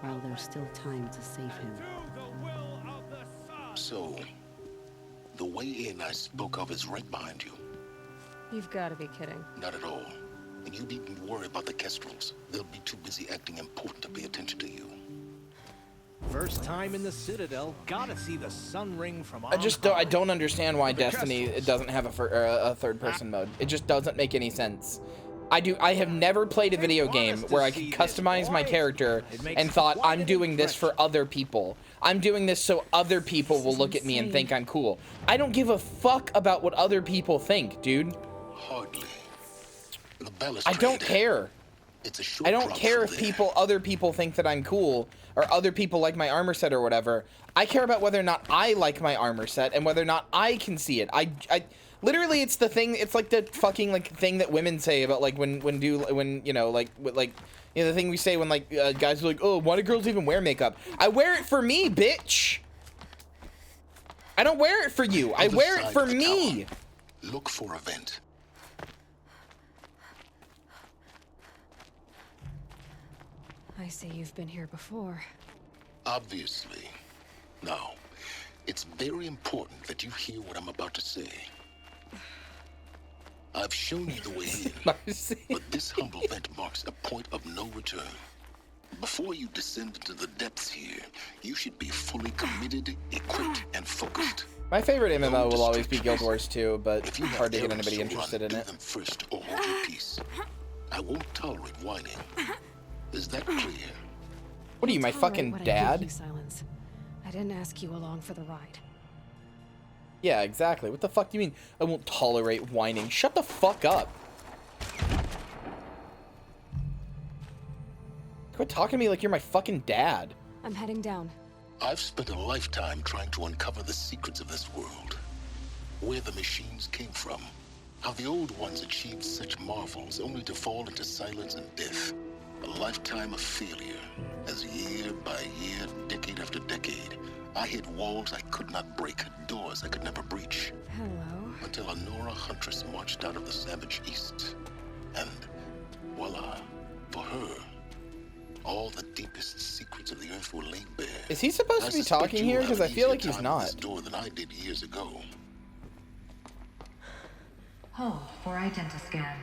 [SPEAKER 14] while there's still time to save him.
[SPEAKER 10] So, the way in I spoke of is right behind you.
[SPEAKER 3] You've got to be kidding.
[SPEAKER 10] Not at all. And you needn't worry about the Kestrels. They'll be too busy acting important to pay attention to you.
[SPEAKER 15] First time in the Citadel, gotta see the sun ring from
[SPEAKER 1] I don't understand why Destiny doesn't have a third-person mode. It just doesn't make any sense. I have never played a video game where I could customize my character and thought, I'm doing this for other people. I'm doing this so other people will look at me and think I'm cool. I don't give a fuck about what other people think, dude.
[SPEAKER 10] Hardly.
[SPEAKER 1] I don't care. I don't care if other people think that I'm cool or other people like my armor set or whatever. I care about whether or not I like my armor set and whether or not I can see it. Literally, it's the thing. It's like the fucking thing that women say about like when you know the thing we say when guys are like, oh, why do girls even wear makeup? I wear it for me, bitch. I don't wear it for you. I wear it for me.
[SPEAKER 10] Look for a vent.
[SPEAKER 3] I see you've been here before.
[SPEAKER 10] Obviously. Now, it's very important that you hear what I'm about to say. I've shown you the way in, but this humble vent marks a point of no return. Before you descend into the depths here, you should be fully committed, equipped, and focused.
[SPEAKER 1] My favorite MMO will always be Guild Wars 2, but it's hard to get anybody interested in it.
[SPEAKER 10] Do them first or hold your peace. I won't tolerate whining. Is that clear?
[SPEAKER 1] What are you, my fucking dad?
[SPEAKER 3] Silence. I didn't ask you along for the ride.
[SPEAKER 1] Yeah, exactly. What the fuck do you mean I won't tolerate whining? Shut the fuck up. Quit talking to me like you're my fucking dad.
[SPEAKER 3] I'm heading down.
[SPEAKER 10] I've spent a lifetime trying to uncover the secrets of this world. Where the machines came from. How the old ones achieved such marvels only to fall into silence and death. A lifetime of failure, as year by year, decade after decade, I hit walls I could not break, doors I could never breach.
[SPEAKER 3] Hello.
[SPEAKER 10] Until a Nora huntress marched out of the savage east. And, voila, for her, all the deepest secrets of the earth were laid bare.
[SPEAKER 1] Is he supposed to be talking here? Because I feel like he's not.
[SPEAKER 10] This door than I did years ago.
[SPEAKER 6] Hold for identiscan.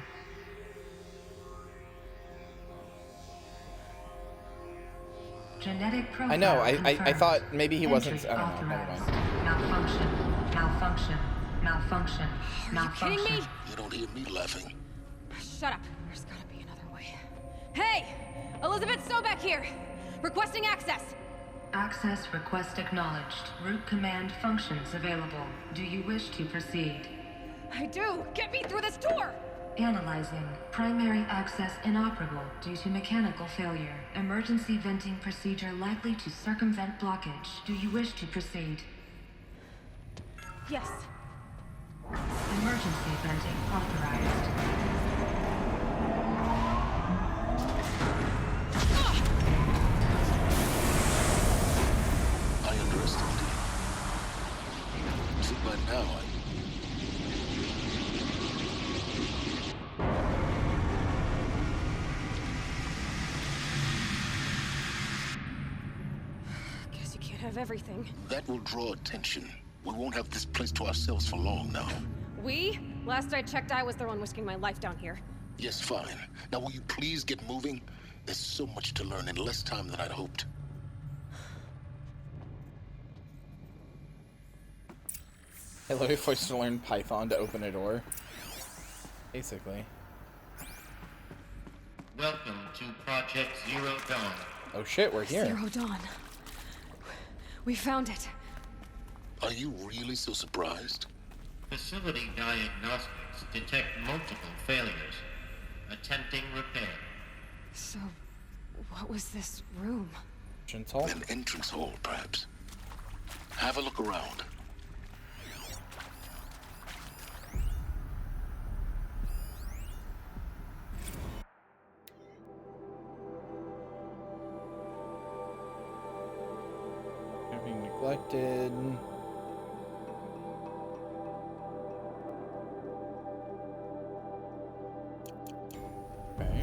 [SPEAKER 6] Genetic profile
[SPEAKER 1] I know. I
[SPEAKER 6] confirmed.
[SPEAKER 1] thought maybe he wasn't.
[SPEAKER 6] Entry
[SPEAKER 1] I don't know. Never
[SPEAKER 6] authorized.
[SPEAKER 1] mind.
[SPEAKER 6] Malfunction.
[SPEAKER 3] Are you kidding me?
[SPEAKER 10] You don't hear me laughing.
[SPEAKER 3] Shut up. There's gotta be another way. Hey! Elizabeth Sobek here! Requesting access!
[SPEAKER 6] Access request acknowledged. Root command functions available. Do you wish to proceed?
[SPEAKER 3] I do! Get me through this door!
[SPEAKER 6] Analyzing. Primary access inoperable due to mechanical failure. Emergency venting procedure likely to circumvent blockage. Do you wish to proceed?
[SPEAKER 3] Yes.
[SPEAKER 6] Emergency venting authorized.
[SPEAKER 10] I underestimated you. So by now,
[SPEAKER 3] Guess you can't have everything.
[SPEAKER 10] that will draw attention. We won't have this place to ourselves for long now.
[SPEAKER 3] We? Last I checked, I was the one risking my life down here.
[SPEAKER 10] Yes, fine. Now will you please get moving? There's so much to learn in less time than I'd hoped.
[SPEAKER 1] I literally forced to learn Python to open a door. Basically.
[SPEAKER 18] Welcome to Project Zero Dawn.
[SPEAKER 1] Oh shit, we're here.
[SPEAKER 3] Zero Dawn. We found it.
[SPEAKER 10] Are you really so surprised?
[SPEAKER 18] Facility diagnostics detect multiple failures. Attempting repair.
[SPEAKER 3] So, what was this room?
[SPEAKER 1] Entrance hall?
[SPEAKER 10] An entrance hall, perhaps. Have a look around.
[SPEAKER 1] Being neglected. Okay.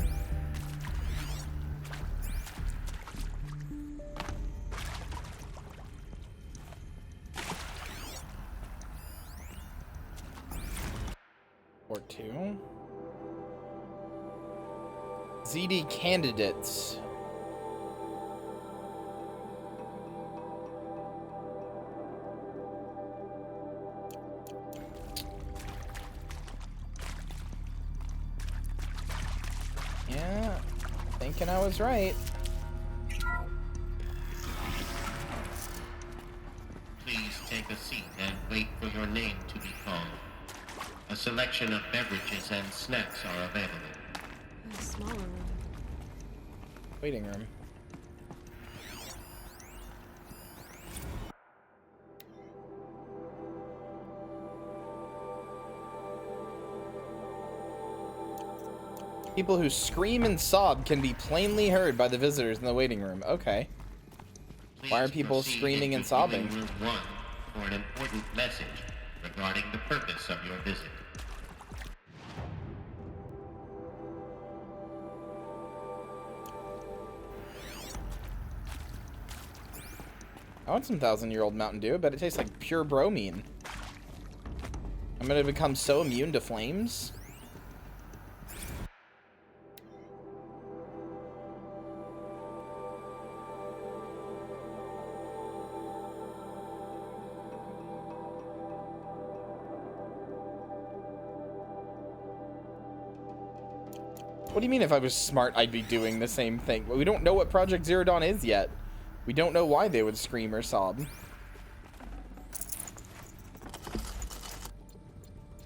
[SPEAKER 1] Or 2. ZD candidates. Yeah, thinking I was right.
[SPEAKER 18] Please take a seat and wait for your name to be called. A selection of beverages and snacks are available.
[SPEAKER 3] A smaller room.
[SPEAKER 1] Waiting room. People who scream and sob can be plainly heard by the visitors in the waiting room. Okay. Why are people screaming and sobbing?
[SPEAKER 18] Room 1 for an important message regarding the purpose of your visit.
[SPEAKER 1] I want some 1,000-year-old Mountain Dew, but it tastes like pure bromine. I'm gonna become so immune to flames. What do you mean if I was smart, I'd be doing the same thing? Well, we don't know what Project Zero Dawn is yet. We don't know why they would scream or sob.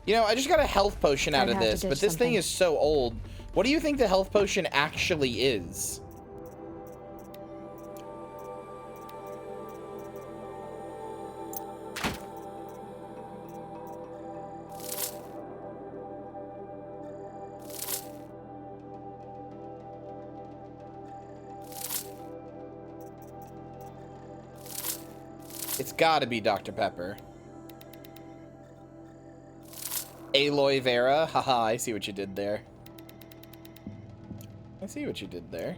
[SPEAKER 1] You know, I just got a health potion out of this, but this thing is so old. What do you think the health potion actually is? It's gotta be Dr. Pepper. Aloy Vera. Haha, I see what you did there. I see what you did there.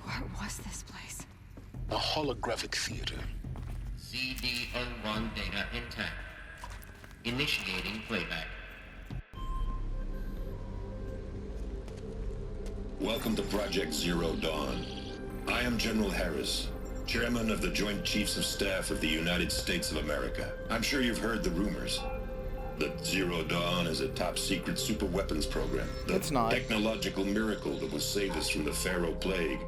[SPEAKER 3] What was this place?
[SPEAKER 12] A holographic theater.
[SPEAKER 18] CD01 data intact. Initiating playback.
[SPEAKER 10] Welcome to Project Zero Dawn. I am General Harris, Chairman of the Joint Chiefs of Staff of the United States of America. I'm sure you've heard the rumors that Zero Dawn is a top-secret super-weapons program.
[SPEAKER 1] It's not.
[SPEAKER 10] Technological miracle that will save us from the Pharaoh Plague,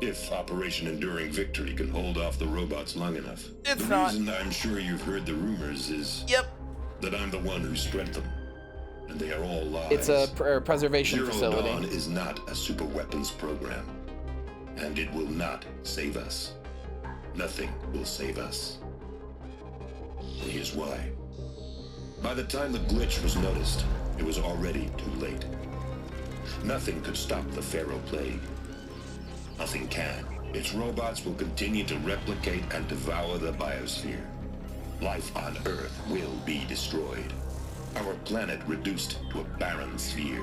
[SPEAKER 10] if Operation Enduring Victory can hold off the robots long enough.
[SPEAKER 1] It's
[SPEAKER 10] the
[SPEAKER 1] not.
[SPEAKER 10] reason I'm sure you've heard the rumors is that I'm the one who spread them. And they are all lies.
[SPEAKER 1] It's a preservation
[SPEAKER 10] Zero
[SPEAKER 1] facility.
[SPEAKER 10] Dawn is not a super weapons program. And it will not save us. Nothing will save us. And here's why. By the time the glitch was noticed, it was already too late. Nothing could stop the Pharaoh Plague. Nothing can. Its robots will continue to replicate and devour the biosphere. Life on Earth will be destroyed. Our planet reduced to a barren sphere.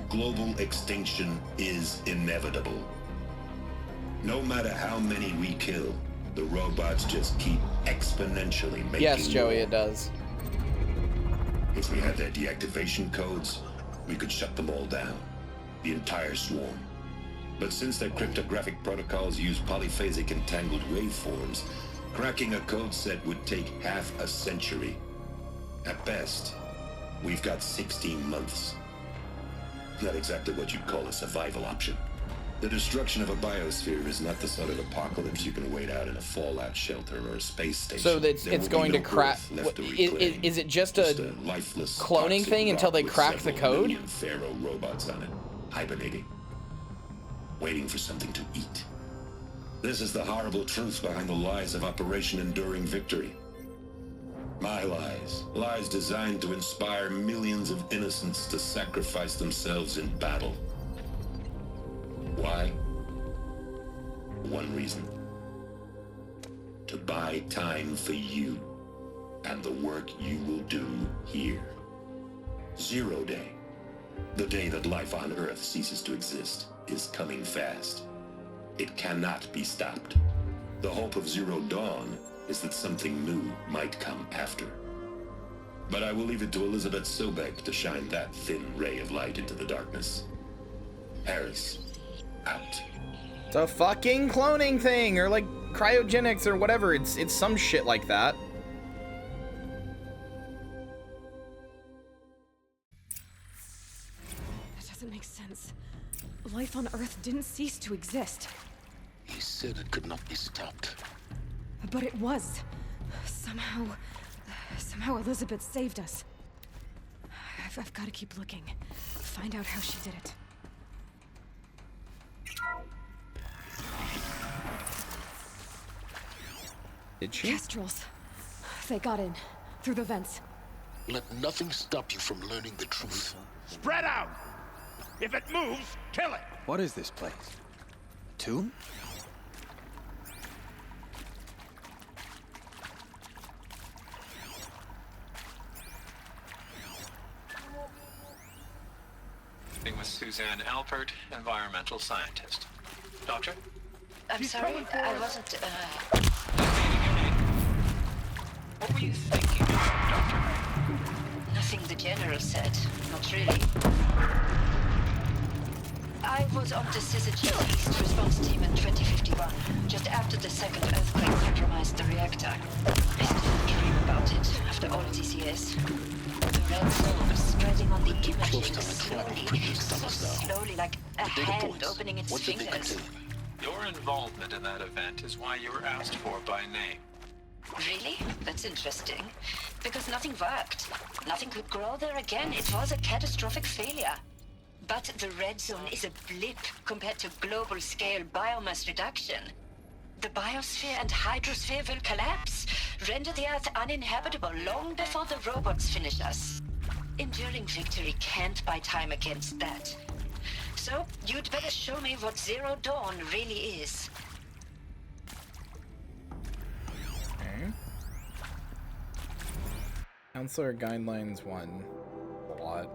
[SPEAKER 10] Global extinction is inevitable. No matter how many we kill, the robots just keep exponentially making
[SPEAKER 1] Yes, Joey,
[SPEAKER 10] more.
[SPEAKER 1] it does.
[SPEAKER 10] If we had their deactivation codes, we could shut them all down. The entire swarm. But since their cryptographic protocols use polyphasic entangled waveforms, cracking a code set would take half a century. At best, we've got 16 months. Not exactly what you'd call a survival option. The destruction of a biosphere is not the sort of apocalypse you can wait out in a fallout shelter or a space station.
[SPEAKER 1] So it's
[SPEAKER 10] There will
[SPEAKER 1] going
[SPEAKER 10] be
[SPEAKER 1] to
[SPEAKER 10] no
[SPEAKER 1] crack.
[SPEAKER 10] Earth left to reclaim.
[SPEAKER 1] Is it just a
[SPEAKER 10] lifeless,
[SPEAKER 1] cloning
[SPEAKER 10] toxic
[SPEAKER 1] thing until
[SPEAKER 10] rock
[SPEAKER 1] they
[SPEAKER 10] with
[SPEAKER 1] crack the
[SPEAKER 10] several
[SPEAKER 1] code?
[SPEAKER 10] million Pharaoh robots on it, hibernating, waiting for something to eat. This is the horrible truth behind the lies of Operation Enduring Victory. My lies. Lies designed to inspire millions of innocents to sacrifice themselves in battle. Why? One reason. To to buy time for you and the work you will do here. 0 Day, the day that life on Earth ceases to exist, is coming fast. It cannot be stopped. The hope of Zero Dawn is that something new might come after. But I will leave it to Elizabeth Sobek to shine that thin ray of light into the darkness. Harris, out.
[SPEAKER 1] It's a fucking cloning thing, or like cryogenics or whatever. It's some shit like that.
[SPEAKER 3] That doesn't make sense. Life on Earth didn't cease to exist.
[SPEAKER 12] He said it could not be stopped.
[SPEAKER 3] But it was. Somehow Elizabeth saved us. I've got to keep looking. Find out how she did it.
[SPEAKER 1] Did she?
[SPEAKER 3] Kestrels. They got in. Through the vents.
[SPEAKER 12] Let nothing stop you from learning the truth.
[SPEAKER 19] Spread out! If it moves, kill it!
[SPEAKER 13] What is this place? A tomb?
[SPEAKER 16] With Suzanne Alpert, environmental scientist. Doctor?
[SPEAKER 6] I'm sorry, I wasn't,
[SPEAKER 16] What were you thinking, Doctor?
[SPEAKER 6] Nothing the General said. Not really. I was on the Syzygy East response team in 2051, just after the second earthquake compromised the reactor. I still dream about it after all these years. The red zone was spreading on the imaging slowly, like a hand opening its fingers.
[SPEAKER 16] Your involvement in that event is why you were asked for by name.
[SPEAKER 6] Really? That's interesting. Because nothing worked. Nothing could grow there again. It was a catastrophic failure. But the red zone is a blip compared to global-scale biomass reduction. The biosphere and hydrosphere will collapse, render the Earth uninhabitable long before the robots finish us. Enduring victory can't buy time against that. So, you'd better show me what Zero Dawn really is.
[SPEAKER 1] Okay. Counselor Guidelines 1. A lot.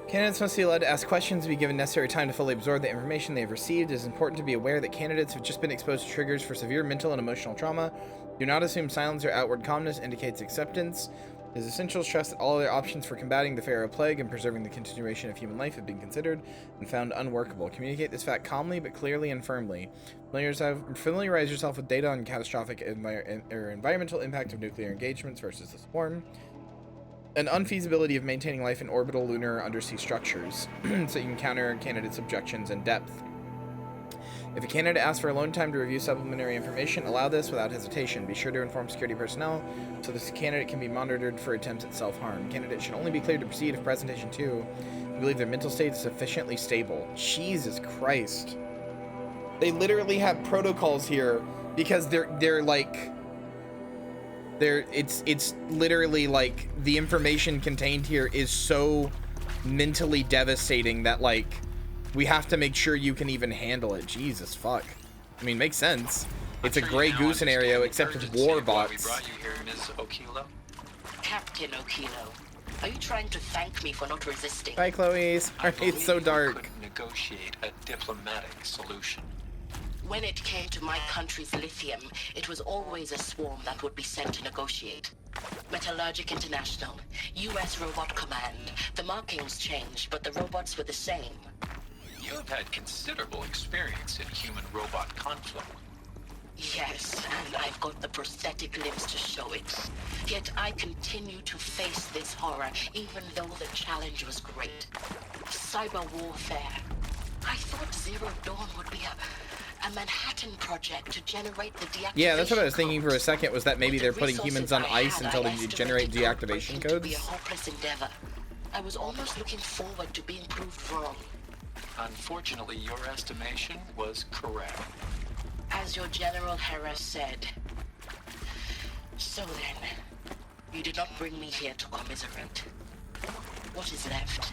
[SPEAKER 1] Candidates must be allowed to ask questions and be given necessary time to fully absorb the information they have received. It is important to be aware that candidates have just been exposed to triggers for severe mental and emotional trauma. Do not assume silence or outward calmness indicates acceptance. It is essential to stress that all other options for combating the Pharaoh Plague and preserving the continuation of human life have been considered and found unworkable. Communicate this fact calmly but clearly and firmly. Familiarize yourself with data on catastrophic environmental impact of nuclear engagements versus the swarm. An unfeasibility of maintaining life in orbital, lunar, or undersea structures, so you can counter candidates' objections in depth. If a candidate asks for alone time to review supplementary information, allow this without hesitation. Be sure to inform security personnel so this candidate can be monitored for attempts at self-harm. Candidates should only be cleared to proceed if presentation 2 you believe their mental state is sufficiently stable. Jesus Christ. They literally have protocols here because they're like... It's literally like the information contained here is so mentally devastating that like we have to make sure you can even handle it. Jesus fuck. I mean, makes sense. It's a Grey Goose scenario except with war bots.
[SPEAKER 16] We brought you here, Ms. Okilo.
[SPEAKER 6] Captain Okilo, are you trying to thank me for not resisting?
[SPEAKER 1] Bye, Chloe. Sorry, it's so dark.
[SPEAKER 16] Couldn't negotiate a diplomatic solution.
[SPEAKER 6] When it came to my country's lithium, it was always a swarm that would be sent to negotiate. Metallurgic International, U.S. Robot Command. The markings changed, but the robots were the same.
[SPEAKER 16] You have had considerable experience in human-robot conflict.
[SPEAKER 6] Yes, and I've got the prosthetic limbs to show it. Yet I continue to face this horror, even though the challenge was great. Cyber warfare. I thought Zero Dawn would be a Manhattan project to generate the deactivation.
[SPEAKER 1] Yeah, that's what I was thinking for a second, was that maybe they're putting humans on ice until they generate deactivation codes.
[SPEAKER 6] Be a hopeless endeavor. I was almost looking forward to being proved wrong.
[SPEAKER 16] Unfortunately, your estimation was correct.
[SPEAKER 6] As your General Harris said. So then, you did not bring me here to commiserate. What is left?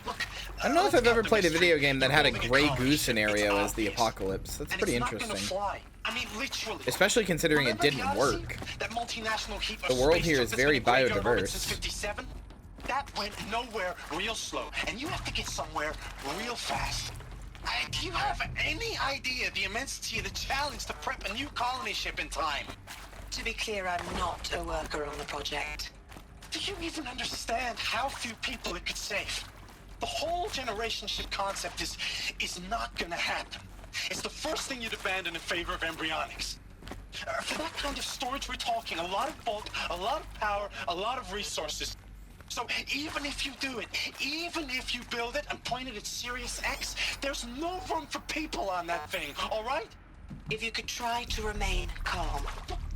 [SPEAKER 6] Look,
[SPEAKER 1] I don't know if I've ever played a video game that had a Grey Goo scenario as the apocalypse. That's pretty interesting.
[SPEAKER 7] I mean, literally.
[SPEAKER 1] Especially considering it didn't work. The world here is very biodiverse.
[SPEAKER 7] That went nowhere real slow, and you have to get somewhere real fast. Do you have any idea the immensity of the challenge to prep a new colony ship in time?
[SPEAKER 6] To be clear, I'm not a worker on the project.
[SPEAKER 7] Do you even understand how few people it could save? The whole generation ship concept is not gonna happen. It's the first thing you'd abandon in favor of embryonics. For that kind of storage we're talking, a lot of bulk, a lot of power, a lot of resources. So even if you do it, even if you build it and point it at Sirius X, there's no room for people on that thing, all right?
[SPEAKER 6] If you could try to remain calm.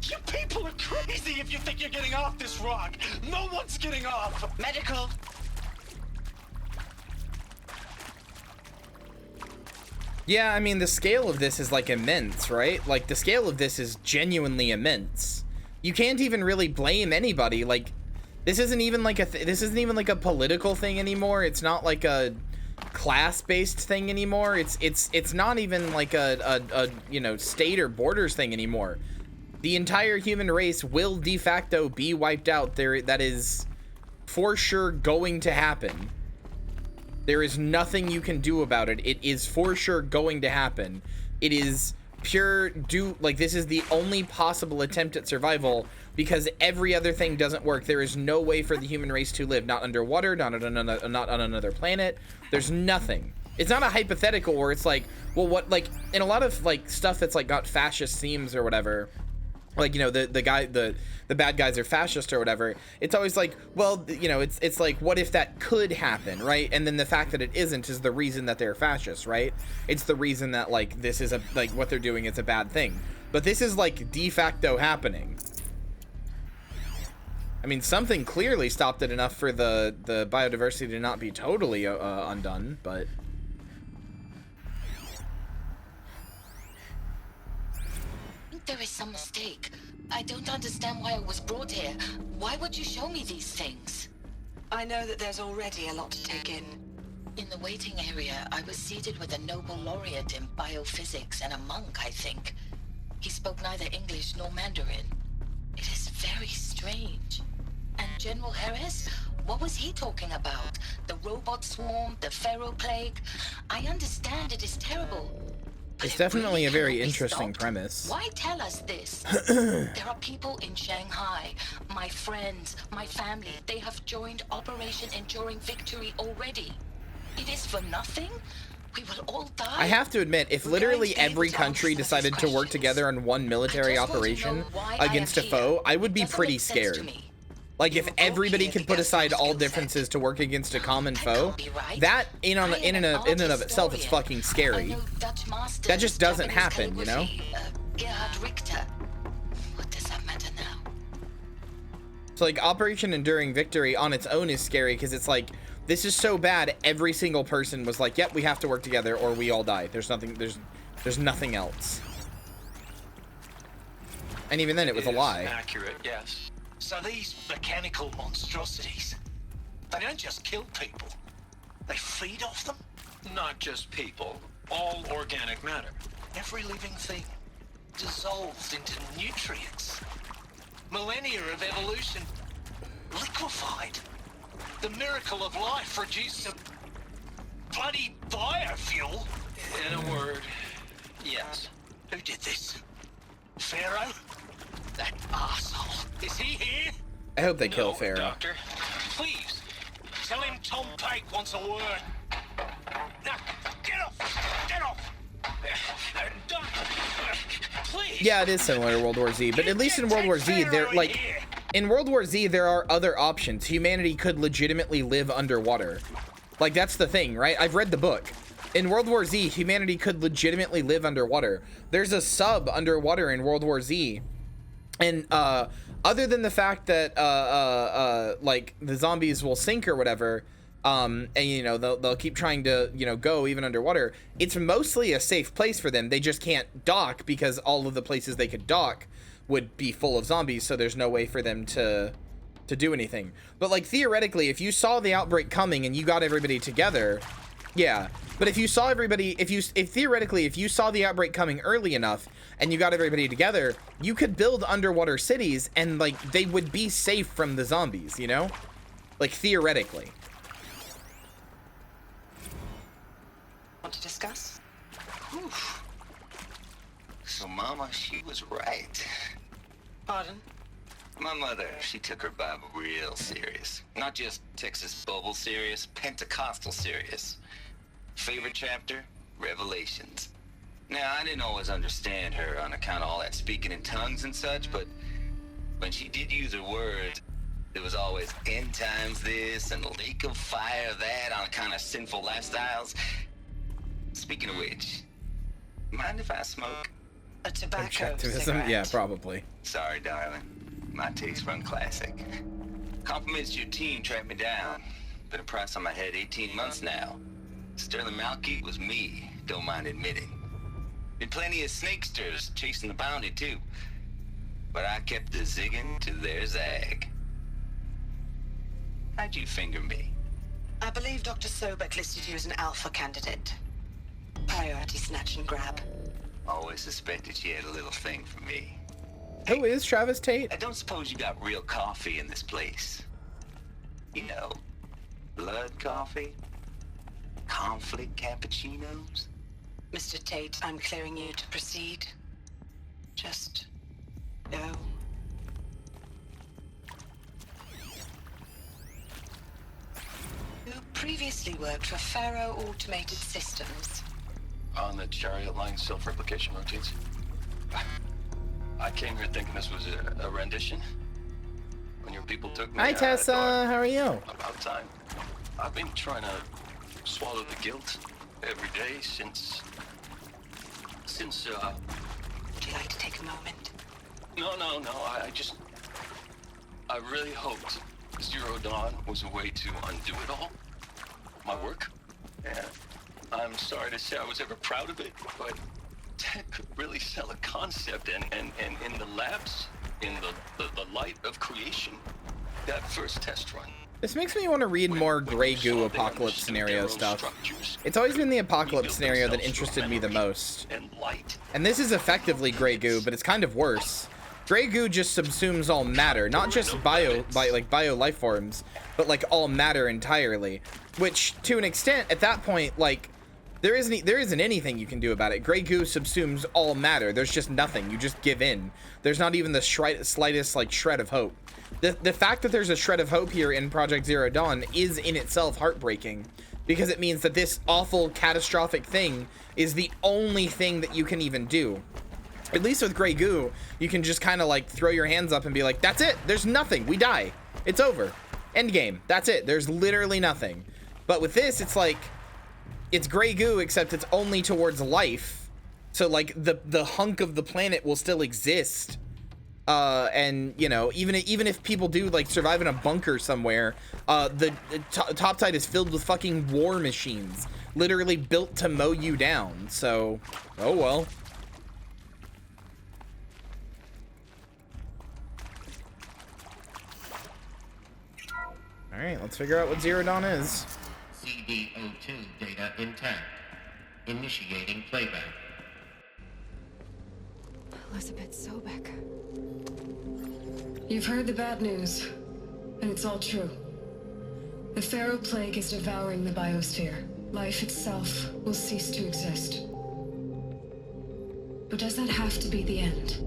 [SPEAKER 7] You people are crazy if you think you're getting off this rock. No one's getting off.
[SPEAKER 6] Medical.
[SPEAKER 1] Yeah, I mean, the scale of this is like immense, right? Like the scale of this is genuinely immense. You can't even really blame anybody. Like, this isn't even like a political thing anymore. It's not like a class-based thing anymore. It's not even like a you know, state or borders thing anymore. The entire human race will de facto be wiped out. That is for sure going to happen. There is nothing you can do about it. It is for sure going to happen. It is pure this is the only possible attempt at survival because every other thing doesn't work. There is no way for the human race to live, not underwater, not on another planet. There's nothing. It's not a hypothetical where it's like, well, what, like in a lot of like stuff that's like got fascist themes or whatever, like, you know, the bad guys are fascist or whatever. It's always like, well, you know, it's like, what if that could happen, right? And then the fact that it isn't is the reason that they're fascist, right? It's the reason that like this is what they're doing is a bad thing. But this is like de facto happening. I mean, something clearly stopped it enough for the biodiversity to not be totally undone, but
[SPEAKER 6] There is some mistake. I don't understand why I was brought here. Why would you show me these things? I know that there's already a lot to take in. In the waiting area, I was seated with a Nobel laureate in biophysics and a monk, I think. He spoke neither English nor Mandarin. It is very strange. And General Harris? What was he talking about? The robot swarm? The pharaoh plague? I understand it is terrible.
[SPEAKER 1] it's definitely a very interesting premise.
[SPEAKER 6] Why tell us this? There are people in Shanghai, my friends, my family. They have joined Operation Enduring Victory already. It is for nothing? We will all die?
[SPEAKER 1] I have to admit, if literally every country decided to work together on one military operation against a foe, I would be pretty scared. Like, if everybody could put aside all differences to work against a common foe, that in and of itself is fucking scary. That just doesn't happen, you know?
[SPEAKER 6] What does that matter now?
[SPEAKER 1] So like Operation Enduring Victory on its own is scary because it's like, this is so bad, every single person was like, yep, we have to work together or we all die. There's nothing else. And even then it was a lie.
[SPEAKER 7] Accurate, yes. So these mechanical monstrosities, they don't just kill people, they feed off them? Not just people, all organic matter. Every living thing dissolves into nutrients. Millennia of evolution liquefied. The miracle of life reduced to bloody biofuel. In a word, yes. Who did this? Pharaoh? That arsehole. Is he here?
[SPEAKER 1] I hope they kill Pharaoh.
[SPEAKER 7] Doctor, please, tell him Tom Pike wants a word. Now, get off! Get off! Please!
[SPEAKER 1] Yeah, it is similar to World War Z, but at least in World War Z, they're like... In World War Z, there are other options. Humanity could legitimately live underwater. Like, that's the thing, right? I've read the book. In World War Z, humanity could legitimately live underwater. There's a sub underwater in World War Z. And other than the fact that like the zombies will sink or whatever, and you know they'll keep trying to, you know, go even underwater, it's mostly a safe place for them. They just can't dock because all of the places they could dock would be full of zombies, so there's no way for them to do anything. But like theoretically, if you saw the outbreak coming and you got everybody together, Yeah, but if you saw everybody, if theoretically, if you saw the outbreak coming early enough and you got everybody together, you could build underwater cities and like they would be safe from the zombies, you know? Like theoretically.
[SPEAKER 6] Want to discuss?
[SPEAKER 11] Whew. So Mama, she was right.
[SPEAKER 6] Pardon?
[SPEAKER 11] My mother, she took her Bible real serious. Not just Texas Bible serious, Pentecostal serious. Favorite chapter? Revelations. Now, I didn't always understand her on account of all that speaking in tongues and such, but when she did use her words, there was always end times this and lake of fire that on account of sinful lifestyles. Speaking of which, mind if I smoke?
[SPEAKER 6] A tobacco
[SPEAKER 1] Objectivism?
[SPEAKER 6] cigarette.
[SPEAKER 1] Yeah, probably.
[SPEAKER 11] Sorry, darling. My taste run classic. Compliments to your team tracked me down. Been a price on my head 18 months now. Sterling Malky was me, don't mind admitting. Been plenty of snakesters chasing the bounty too. But I kept the zigging to their zag. How'd you finger me?
[SPEAKER 6] I believe Dr. Sobek listed you as an alpha candidate. Priority snatch and grab.
[SPEAKER 11] Always suspected she had a little thing for me.
[SPEAKER 1] Who is Travis Tate?
[SPEAKER 11] I don't suppose you got real coffee in this place. You know, blood coffee? Conflict cappuccinos?
[SPEAKER 6] Mr. Tate, I'm clearing you to proceed. Just go. You previously worked for Faro Automated Systems.
[SPEAKER 7] On the Chariot Line self-replication routines. I came here thinking this was a rendition. When your people took me,
[SPEAKER 1] Hi
[SPEAKER 7] I
[SPEAKER 1] Tessa,
[SPEAKER 7] thought,
[SPEAKER 1] how are you?
[SPEAKER 7] about time. I've been trying to swallow the guilt every day since
[SPEAKER 6] Would you like to take a moment?
[SPEAKER 7] No, I really hoped Zero Dawn was a way to undo it all. My work. And I'm sorry to say I was ever proud of it, but Tech could really sell a concept, and in the labs, in the light of creation, that first test run.
[SPEAKER 1] This makes me want to read more Grey Goo apocalypse scenario stuff. It's always been the apocalypse scenario that interested me the most. And this is effectively Grey Goo, but it's kind of worse. Grey Goo just subsumes all matter, not just bio life forms, but like all matter entirely. Which, to an extent, at that point, like, there isn't anything you can do about it. Grey Goo subsumes all matter. There's just nothing. You just give in. There's not even the slightest like shred of hope. The fact that there's a shred of hope here in Project Zero Dawn is in itself heartbreaking, because it means that this awful catastrophic thing is the only thing that you can even do. At least with Grey Goo, you can just kind of like throw your hands up and be like, that's it. There's nothing. We die. It's over. End game. That's it. There's literally nothing. But with this, it's like, it's Grey Goo, except it's only towards life. So like the hunk of the planet will still exist. And you know, even if people do like survive in a bunker somewhere, the top side is filled with fucking war machines, literally built to mow you down. So, oh well. All right, let's figure out what Zero Dawn is.
[SPEAKER 18] CD02 data intact. Initiating playback.
[SPEAKER 3] Elizabeth Sobek.
[SPEAKER 4] You've heard the bad news, and it's all true. The Pharaoh Plague is devouring the biosphere. Life itself will cease to exist. But does that have to be the end?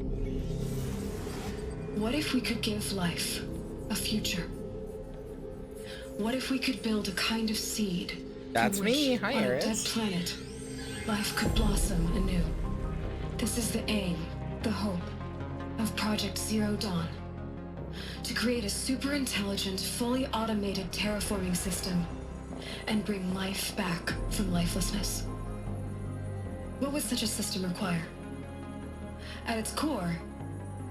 [SPEAKER 4] What if we could give life a future? What if we could build a kind of seed?
[SPEAKER 1] That's me. Hi,
[SPEAKER 4] on
[SPEAKER 1] Eris.
[SPEAKER 4] a dead planet, life could blossom anew. This is the aim, the hope, of Project Zero Dawn. To create a super intelligent, fully automated terraforming system and bring life back from lifelessness. What would such a system require? At its core,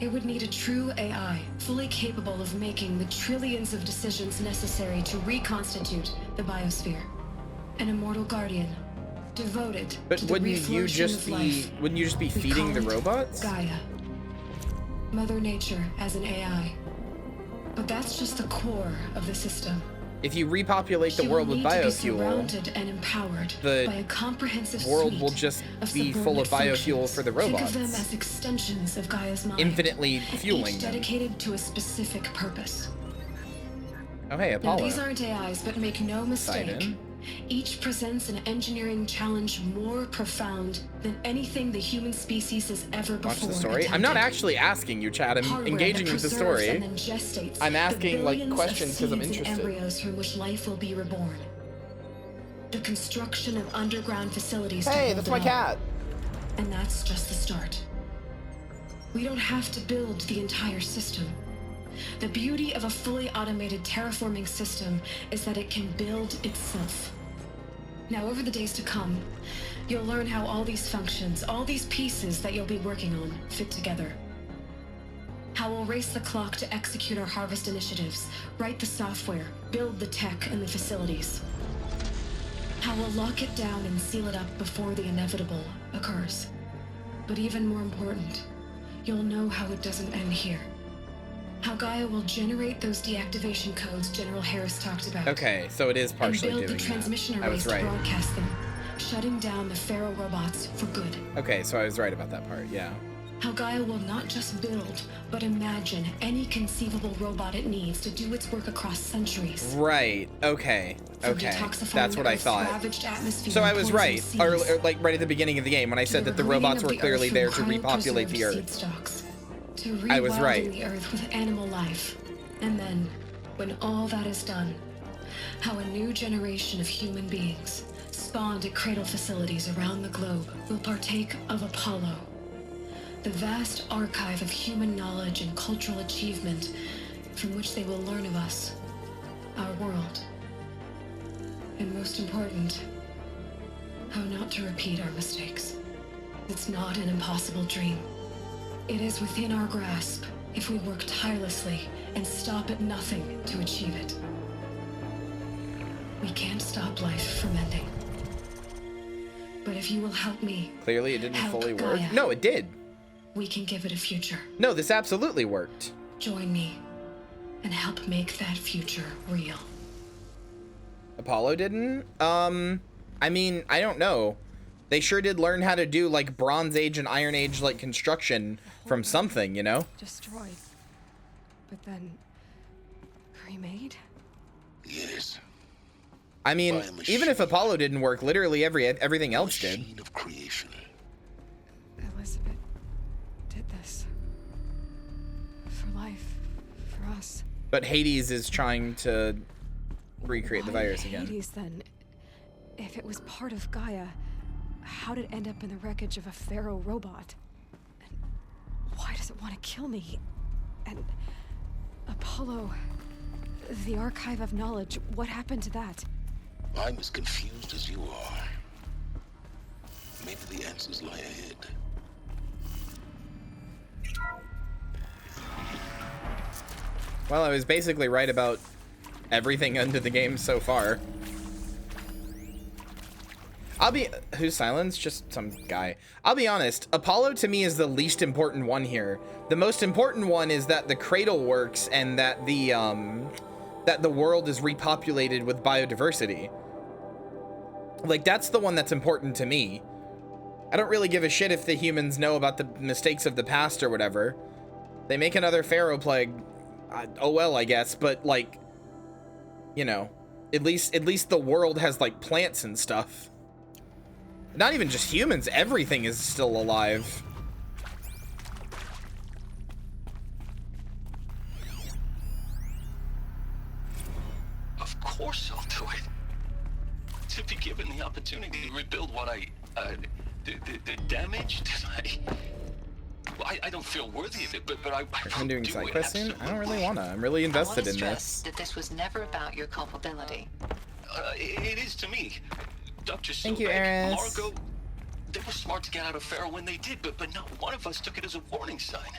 [SPEAKER 4] it would need a true AI, fully capable of making the trillions of decisions necessary to reconstitute the biosphere. An immortal guardian, devoted
[SPEAKER 1] But
[SPEAKER 4] to the
[SPEAKER 1] wouldn't you just be
[SPEAKER 4] We
[SPEAKER 1] feeding the
[SPEAKER 4] call it
[SPEAKER 1] robots?
[SPEAKER 4] Gaia. Mother Nature as an AI. But that's just the core of the system.
[SPEAKER 1] If you repopulate the
[SPEAKER 4] You
[SPEAKER 1] world
[SPEAKER 4] will
[SPEAKER 1] with
[SPEAKER 4] need to be
[SPEAKER 1] biofuel,
[SPEAKER 4] surrounded and empowered
[SPEAKER 1] the
[SPEAKER 4] by a comprehensive
[SPEAKER 1] world
[SPEAKER 4] suite
[SPEAKER 1] will just
[SPEAKER 4] of
[SPEAKER 1] be full of
[SPEAKER 4] subordinate
[SPEAKER 1] biofuel
[SPEAKER 4] functions.
[SPEAKER 1] for the
[SPEAKER 4] Think
[SPEAKER 1] robots.
[SPEAKER 4] of them as extensions of Gaia's mind,
[SPEAKER 1] Infinitely fueling
[SPEAKER 4] each
[SPEAKER 1] them.
[SPEAKER 4] dedicated to a specific purpose.
[SPEAKER 1] Oh hey,
[SPEAKER 4] Now,
[SPEAKER 1] Apollo.
[SPEAKER 4] these aren't AIs, but make no mistake.
[SPEAKER 1] Poseidon.
[SPEAKER 4] Each presents an engineering challenge more profound than anything the human species has ever before
[SPEAKER 1] Watch the story. I'm
[SPEAKER 4] attempted.
[SPEAKER 1] not actually asking you, Chad. I'm
[SPEAKER 4] Hardware
[SPEAKER 1] engaging
[SPEAKER 4] that
[SPEAKER 1] with the
[SPEAKER 4] preserves
[SPEAKER 1] story.
[SPEAKER 4] and then gestates
[SPEAKER 1] I'm
[SPEAKER 4] the
[SPEAKER 1] asking like
[SPEAKER 4] billions
[SPEAKER 1] questions
[SPEAKER 4] of
[SPEAKER 1] because I'm
[SPEAKER 4] seeds and
[SPEAKER 1] interested.
[SPEAKER 4] embryos from which life will be reborn. The construction of underground facilities. to
[SPEAKER 1] Hey,
[SPEAKER 4] hold
[SPEAKER 1] that's
[SPEAKER 4] it
[SPEAKER 1] my
[SPEAKER 4] all.
[SPEAKER 1] cat.
[SPEAKER 4] And that's just the start. We don't have to build the entire system. The beauty of a fully automated terraforming system is that it can build itself. Now, over the days to come, you'll learn how all these functions, all these pieces that you'll be working on, fit together. How we'll race the clock to execute our harvest initiatives, write the software, build the tech and the facilities. How we'll lock it down and seal it up before the inevitable occurs. But even more important, you'll know how it doesn't end here. How Gaia will generate those deactivation codes General Harris talked about.
[SPEAKER 1] Okay, so it is partially
[SPEAKER 4] and build
[SPEAKER 1] doing
[SPEAKER 4] the transmission
[SPEAKER 1] that. I
[SPEAKER 4] arrays
[SPEAKER 1] was right.
[SPEAKER 4] to broadcast them, shutting down the Pharaoh robots for good.
[SPEAKER 1] Okay, so I was right about that part. Yeah.
[SPEAKER 4] How Gaia will not just build, but imagine any conceivable robot it needs to do its work across centuries.
[SPEAKER 1] Right. Okay.
[SPEAKER 4] From
[SPEAKER 1] Okay.
[SPEAKER 4] detoxifying
[SPEAKER 1] That's what I
[SPEAKER 4] Earth's
[SPEAKER 1] thought.
[SPEAKER 4] ravaged atmosphere
[SPEAKER 1] So I
[SPEAKER 4] and
[SPEAKER 1] was
[SPEAKER 4] poisoned
[SPEAKER 1] right,
[SPEAKER 4] seas,
[SPEAKER 1] or like right at the beginning of the game when I said that the
[SPEAKER 4] regreening
[SPEAKER 1] robots
[SPEAKER 4] of
[SPEAKER 1] were
[SPEAKER 4] the
[SPEAKER 1] clearly
[SPEAKER 4] Earth
[SPEAKER 1] there
[SPEAKER 4] from
[SPEAKER 1] to repopulate the
[SPEAKER 4] cryopreserved
[SPEAKER 1] Earth.
[SPEAKER 4] seed stalks, to
[SPEAKER 1] I was
[SPEAKER 4] rewilding
[SPEAKER 1] right.
[SPEAKER 4] the Earth with animal life. And then, when all that is done, how a new generation of human beings, spawned at cradle facilities around the globe, will partake of Apollo, the vast archive of human knowledge and cultural achievement from which they will learn of us, our world. And most important, how not to repeat our mistakes. It's not an impossible dream. It is within our grasp if we work tirelessly and stop at nothing to achieve it. We can't stop life from ending. But if you will help me,
[SPEAKER 1] Clearly it didn't
[SPEAKER 4] help
[SPEAKER 1] fully work.
[SPEAKER 4] Gaia,
[SPEAKER 1] No, it did.
[SPEAKER 4] we can give it a future.
[SPEAKER 1] No, this absolutely worked.
[SPEAKER 4] Join me and help make that future real.
[SPEAKER 1] Apollo didn't? I mean, I don't know. They sure did learn how to do like Bronze Age and Iron Age like construction from something, you know?
[SPEAKER 3] Destroyed. But then remade?
[SPEAKER 12] Yes.
[SPEAKER 1] I mean, even if Apollo didn't work, literally everything else did.
[SPEAKER 12] Machine of creation.
[SPEAKER 3] Elizabeth did this. For life. For us.
[SPEAKER 1] But Hades is trying to recreate the
[SPEAKER 3] Why
[SPEAKER 1] virus again.
[SPEAKER 3] Hades, then? If it was part of Gaia, how did it end up in the wreckage of a Pharaoh robot? And why does it want to kill me? And Apollo, the archive of knowledge, what happened to that?
[SPEAKER 12] I'm as confused as you are. Maybe the answers lie ahead.
[SPEAKER 1] Well, I was basically right about everything under the game so far. Who's silenced? Just some guy. I'll be honest, Apollo to me is the least important one here. The most important one is that the cradle works and that the world is repopulated with biodiversity. Like, that's the one that's important to me. I don't really give a shit if the humans know about the mistakes of the past or whatever. They make another Pharaoh plague. Oh well, I guess, but like, you know, at least the world has like plants and stuff. Not even just humans, everything is still alive.
[SPEAKER 7] Of course I'll do it. To be given the opportunity to rebuild what the damage that I don't feel worthy of it, but I
[SPEAKER 1] I'm doing
[SPEAKER 7] do
[SPEAKER 1] side
[SPEAKER 7] it,
[SPEAKER 1] quests soon? I don't really wanna. I'm really
[SPEAKER 6] I
[SPEAKER 1] invested
[SPEAKER 6] want to
[SPEAKER 1] in
[SPEAKER 6] stress
[SPEAKER 1] this.
[SPEAKER 6] that this was never about your culpability.
[SPEAKER 7] It is to me. Dr.
[SPEAKER 1] Thank you,
[SPEAKER 7] Sobek,
[SPEAKER 1] Eris.
[SPEAKER 7] Margot, they were smart to get out of Pharaoh when they did, but not one of us took it as a warning sign.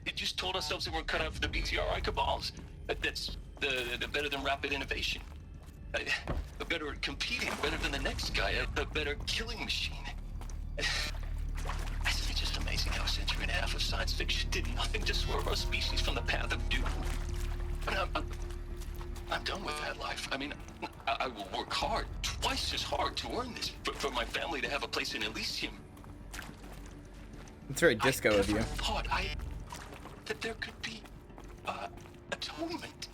[SPEAKER 7] It just told ourselves that we're cut out for the BTRI cabals. That's the better than rapid innovation. A better at competing, better than the next guy, a better killing machine. It's just amazing how a century and a half of science fiction did nothing to swerve our species from the path of doom. But
[SPEAKER 5] I'm done with that life. I mean, I will work hard, twice as hard to earn this, for my family to have a place in Elysium.
[SPEAKER 1] It's very disco of you.
[SPEAKER 5] I thought that there could be atonement.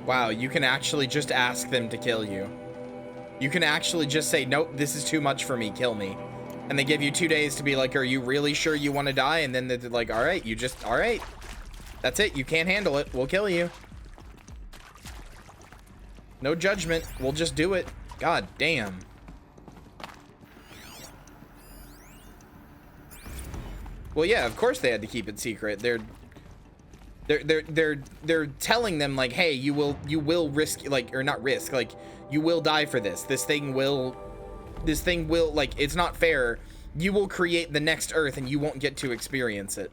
[SPEAKER 1] Wow, you can actually just ask them to kill you. You can actually just say, nope, this is too much for me, kill me. And they give you 2 days to be like, are you really sure you want to die? And then they're like, all right, all right. That's it, you can't handle it, we'll kill you. No judgment, we'll just do it. God damn. Well, yeah, of course they had to keep it secret. They're telling them like, hey, you will risk, like, or not risk, like, you will die for this. This thing will, like, it's not fair. You will create the next Earth and you won't get to experience it.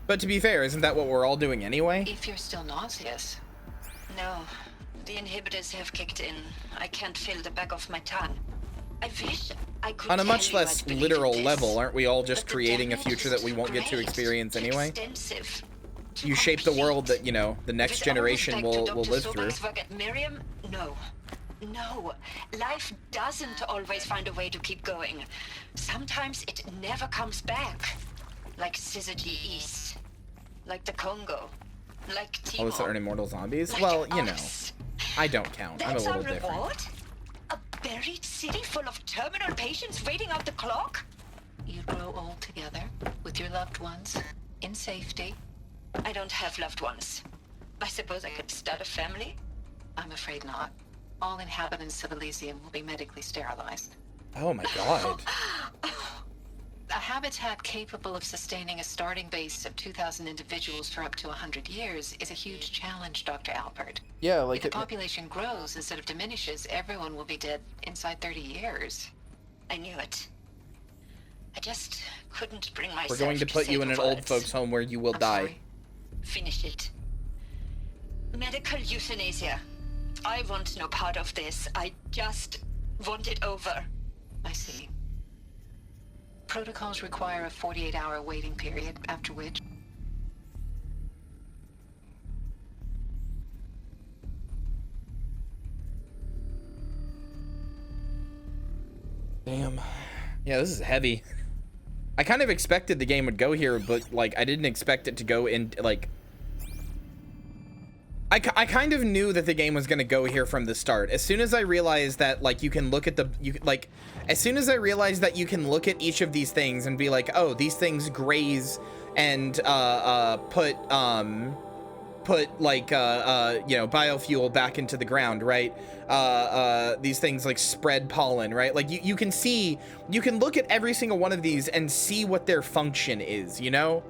[SPEAKER 1] But to be fair, isn't that what we're all doing anyway?
[SPEAKER 6] If you're still nauseous. No, the inhibitors have kicked in. I can't feel the back of my tongue. I wish I could.
[SPEAKER 1] On a much less literal level, aren't we all just creating a future that we won't get to experience anyway? You shape the world that, you know, the next generation will live through.
[SPEAKER 6] Miriam, no. No, life doesn't always find a way to keep going. Sometimes it never comes back. Like Syzygy East. Like the Congo. Like Timor.
[SPEAKER 1] All of a sudden immortal zombies? Well, you know, I don't count. I'm a little different.
[SPEAKER 6] A buried city full of terminal patients waiting out the clock?
[SPEAKER 20] You grow old together with your loved ones in safety.
[SPEAKER 6] I don't have loved ones. I suppose I could start a family?
[SPEAKER 20] I'm afraid not. All inhabitants of Elysium will be medically sterilized.
[SPEAKER 1] Oh my god.
[SPEAKER 20] A habitat capable of sustaining a starting base of 2,000 individuals for up to 100 years is a huge challenge, Dr. Alpert.
[SPEAKER 1] Yeah, like
[SPEAKER 20] if the population grows instead of diminishes, everyone will be dead inside 30 years.
[SPEAKER 6] I knew it. I just couldn't bring myself.
[SPEAKER 1] We're going to put you in an old folks home where you will die.
[SPEAKER 6] Sorry. Finish it. Medical euthanasia. I want no part of this. I just want it over.
[SPEAKER 20] I see. Protocols require a 48-hour waiting period, after which...
[SPEAKER 1] Damn. Yeah, this is heavy. I kind of expected the game would go here, but, like, I didn't expect it to go in, like... I kind of knew that the game was going to go here from the start. As soon as I realized that, like, you can look at the... as soon as I realized that you can look at each of these things and be like, oh, these things graze and, put, like, you know, biofuel back into the ground, right? These things, like, spread pollen, right? Like, you can see... You can look at every single one of these and see what their function is, you know?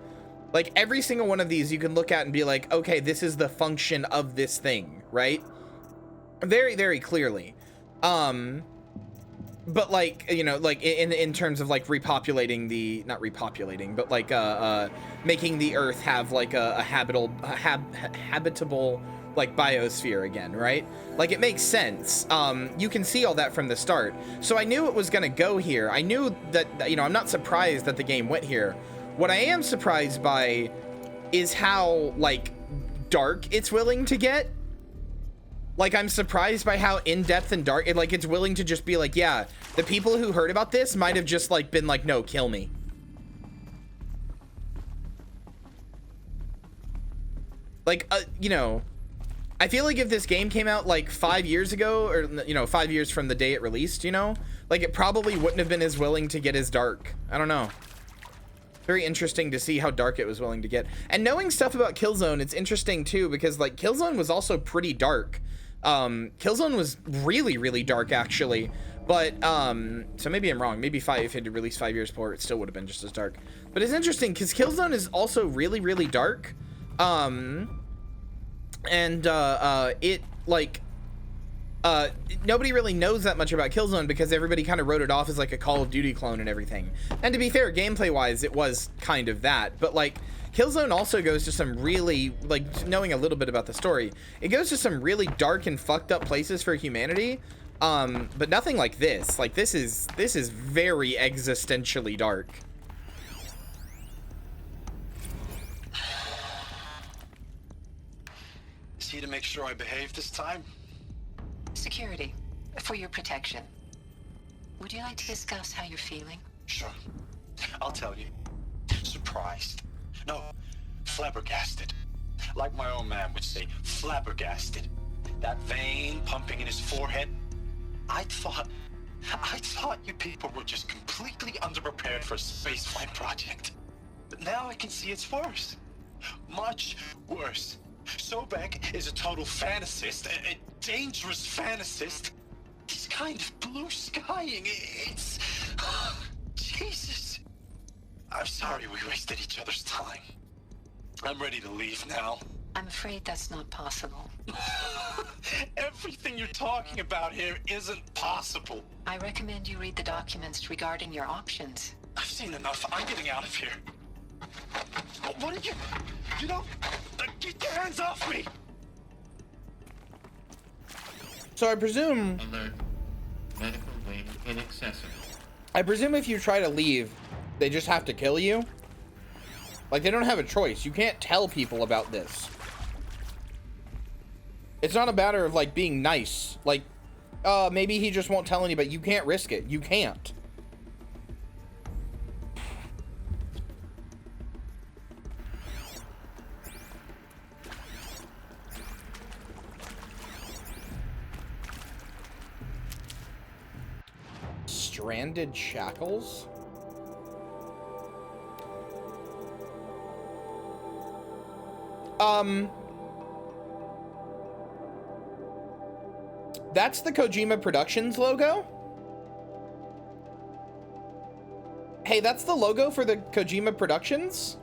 [SPEAKER 1] Like, every single one of these you can look at and be like, okay, this is the function of this thing, right? Very, very clearly. But, like, you know, like, in terms of, like, repopulating the... Not repopulating, but, like, making the Earth have, like, a habitable, like, biosphere again, right? Like, it makes sense. You can see all that from the start. So I knew it was gonna go here. I knew that, you know, I'm not surprised that the game went here. What I am surprised by is how, like, dark it's willing to get. Like, I'm surprised by how in-depth and dark, it's willing to just be like, yeah, the people who heard about this might have just, like, been like, no, kill me. Like, you know, I feel like if this game came out like 5 years ago, or, you know, 5 years from the day it released, you know, like it probably wouldn't have been as willing to get as dark. I don't know. Very interesting to see how dark it was willing to get. And knowing stuff about Killzone, it's interesting too, because like Killzone was also pretty dark. Killzone was really, really dark actually. But, so maybe I'm wrong. Maybe if it had released 5 years before, it still would have been just as dark. But it's interesting because Killzone is also really, really dark. It like nobody really knows that much about Killzone because everybody kind of wrote it off as like a Call of Duty clone and everything. And to be fair, gameplay wise it was kind of that, but like Killzone also goes to some really, like, knowing a little bit about the story, it goes to some really dark and fucked up places for humanity, but nothing like this. Like this is very existentially dark.
[SPEAKER 7] Is he to make sure I behave this time?
[SPEAKER 20] Security, for your protection. Would you like to discuss how you're feeling?
[SPEAKER 7] Sure. I'll tell you. Surprised. No, flabbergasted. Like my own man would say, flabbergasted. That vein pumping in his forehead. I thought you people were just completely underprepared for a spaceflight project. But now I can see it's worse. Much worse. Sobek is a total fantasist, a dangerous fantasist. He's kind of blue skying. It's... Jesus. I'm sorry we wasted each other's time. I'm ready to leave now.
[SPEAKER 20] I'm afraid that's not possible.
[SPEAKER 7] Everything you're talking about here isn't possible.
[SPEAKER 20] I recommend you read the documents regarding your options.
[SPEAKER 7] I've seen enough. I'm getting out of here. What are you... You don't... Get your hands off me!
[SPEAKER 1] So I presume...
[SPEAKER 18] Alert. Medical wing inaccessible.
[SPEAKER 1] I presume if you try to leave, they just have to kill you? Like, they don't have a choice. You can't tell people about this. It's not a matter of, like, being nice. Like, maybe he just won't tell anybody. You can't risk it. You can't. Stranded shackles? That's the Kojima Productions logo? Hey, that's the logo for the Kojima Productions?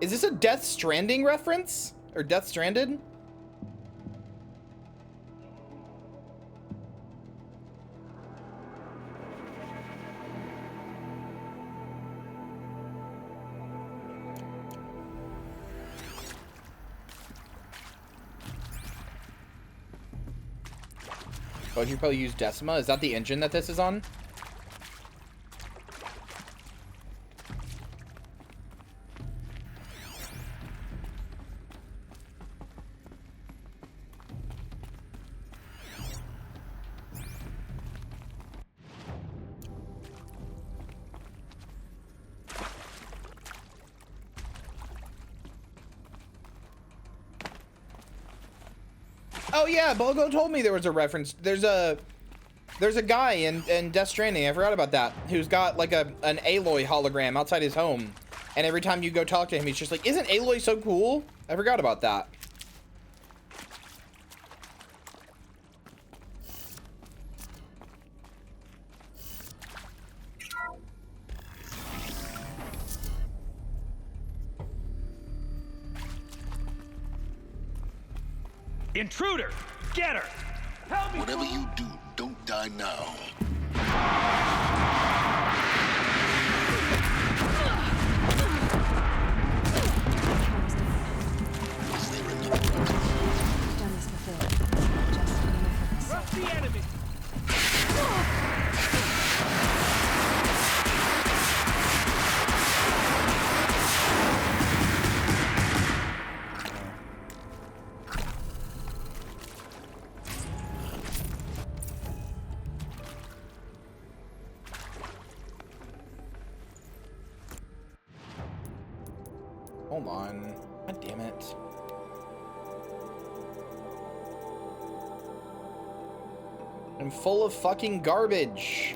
[SPEAKER 1] Is this a Death Stranding reference? Or Death Stranded? Oh, you probably use Decima? Is that the engine that this is on? Oh yeah, Bogo told me there was a reference. There's a guy in Death Stranding, I forgot about that, who's got like an Aloy hologram outside his home. And every time you go talk to him, he's just like, isn't Aloy so cool? I forgot about that.
[SPEAKER 15] Intruder! Get her! Help me!
[SPEAKER 12] Whatever you do, don't die now.
[SPEAKER 3] Done this before. Just getting my focus.
[SPEAKER 15] Rush the enemy!
[SPEAKER 1] Hold on. God damn it. I'm full of fucking garbage.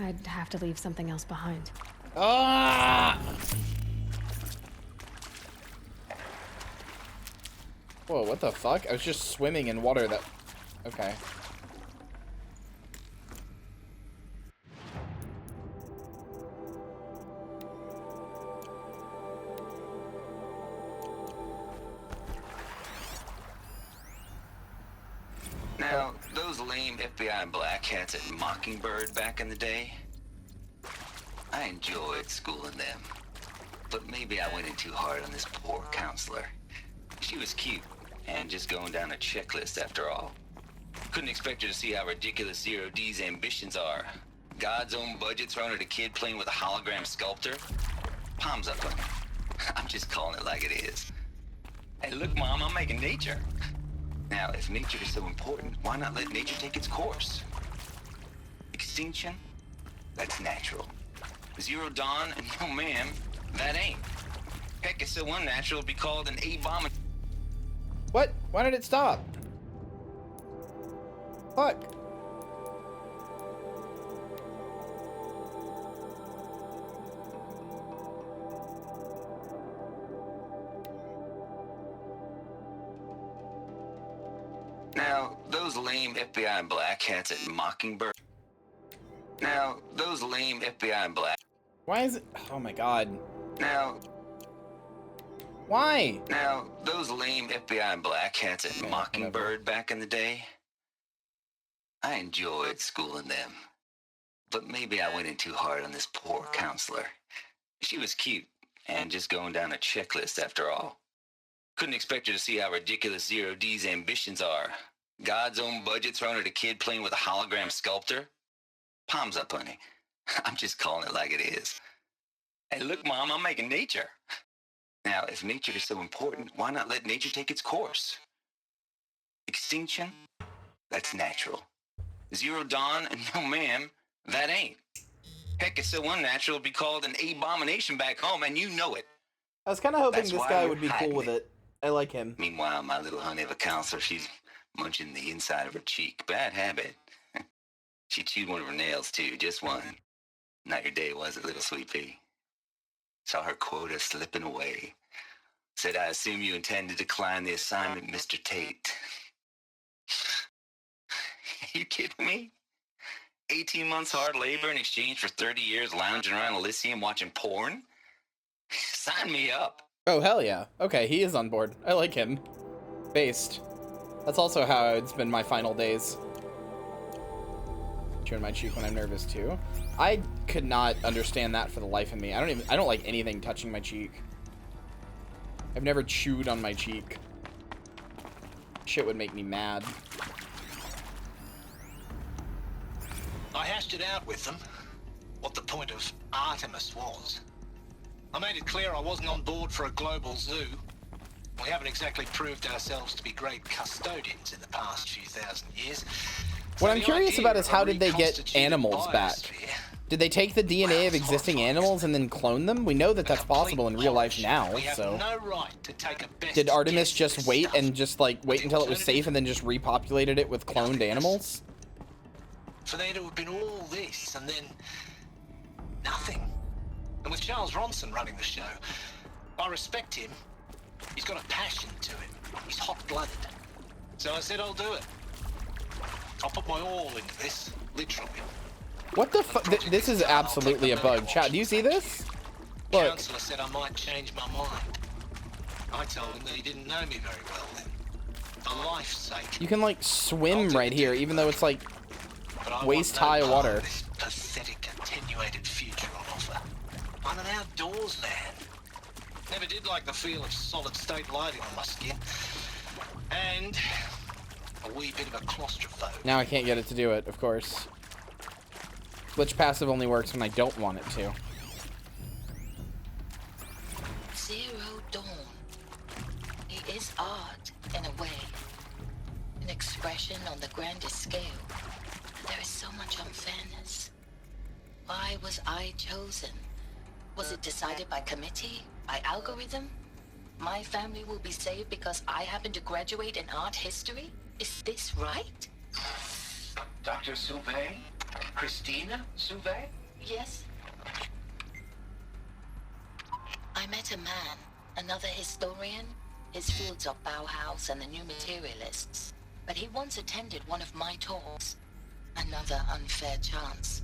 [SPEAKER 3] I'd have to leave something else behind.
[SPEAKER 1] Ah! Whoa, what the fuck? I was just swimming in water that... Okay.
[SPEAKER 11] Now, those lame FBI black hats at Mockingbird back in the day, I enjoyed schooling them. But maybe I went in too hard on this poor counselor. She was cute, and just going down a checklist after all. Couldn't expect her to see how ridiculous Zero D's ambitions are. God's own budget thrown at a kid playing with a hologram sculptor? Palms up on me. I'm just calling it like it is. Hey, look, Mom, I'm making nature. Now, if nature is so important, why not let nature take its course? Extinction? That's natural. Zero Dawn? No, ma'am, that ain't. Heck, it's so unnatural it'd be called an A-bomb.
[SPEAKER 1] What? Why did it stop? Fuck.
[SPEAKER 11] Now, those lame FBI black hats at Mockingbird. Now, those lame FBI black...
[SPEAKER 1] Why is it... Oh my god.
[SPEAKER 11] Now...
[SPEAKER 1] Why?
[SPEAKER 11] Now, those lame FBI black hats at Mockingbird back in the day, I enjoyed schooling them. But maybe I went in too hard on this poor counselor. She was cute, and just going down a checklist after all. Couldn't expect her to see how ridiculous Zero D's ambitions are. God's own budget thrown at a kid playing with a hologram sculptor? Palms up, honey. I'm just calling it like it is. Hey, look, Mom, I'm making nature. Now, if nature is so important, why not let nature take its course? Extinction? That's natural. Zero Dawn? No, ma'am, that ain't. Heck, it's so unnatural it'd be called an abomination back home, and you know it.
[SPEAKER 1] I was kind of hoping
[SPEAKER 11] That's
[SPEAKER 1] this
[SPEAKER 11] why
[SPEAKER 1] guy
[SPEAKER 11] we're
[SPEAKER 1] would be cool
[SPEAKER 11] hiding
[SPEAKER 1] with it. I like him.
[SPEAKER 11] Meanwhile, my little honey of a counselor, she's munching the inside of her cheek. Bad habit. She chewed one of her nails, too, just one. Not your day, was it, little sweet pea? Saw her quota slipping away. Said, I assume you intend to decline the assignment, Mr. Tate. You kidding me? 18 months hard labor in exchange for 30 years lounging around Elysium watching porn? Sign me up.
[SPEAKER 1] Oh, hell yeah. Okay, he is on board. I like him. Based. That's also how I would spend my final days. Chewing my cheek when I'm nervous, too. I could not understand that for the life of me. I don't like anything touching my cheek. I've never chewed on my cheek. Shit would make me mad.
[SPEAKER 15] I hashed it out with them, what the point of Artemis was. I made it clear I wasn't on board for a global zoo. We haven't exactly proved ourselves to be great custodians in the past few thousand years.
[SPEAKER 1] What I'm curious about is how did they get animals back? Did they take the DNA of existing animals and then clone them? We know that that's possible in real life now, so... Did Artemis just wait and just, like, wait until it was safe and then just repopulated it with cloned animals?
[SPEAKER 15] For there to have been all this and then nothing. And with Charles Ronson running the show, I respect him. He's got a passion to it. He's hot-blooded. So I said I'll do it. I'll put my all into this, literally.
[SPEAKER 1] What the fuck? This is absolutely a bug. Chat, do you see this? Look.
[SPEAKER 15] Counselor said I might change my mind. I told him that he didn't know me very well then. For life's sake.
[SPEAKER 1] You can like swim right here, even though it's like waist-high water.
[SPEAKER 15] This pathetic, attenuated future on offer. I'm an outdoors man. Never did like the feel of solid-state lighting on my skin. And a wee bit of a claustrophobe.
[SPEAKER 1] Now I can't get it to do it, of course. Glitch passive only works when I don't want it to.
[SPEAKER 6] Zero Dawn. It is art, in a way. An expression on the grandest scale. There is so much unfairness. Why was I chosen? Was it decided by committee? By algorithm? My family will be saved because I happen to graduate in art history? Is this right?
[SPEAKER 11] Dr. Sauvé? Christina Sauvé?
[SPEAKER 6] Yes. I met a man, another historian. His fields are Bauhaus and the New Materialists. But he once attended one of my talks. Another unfair chance.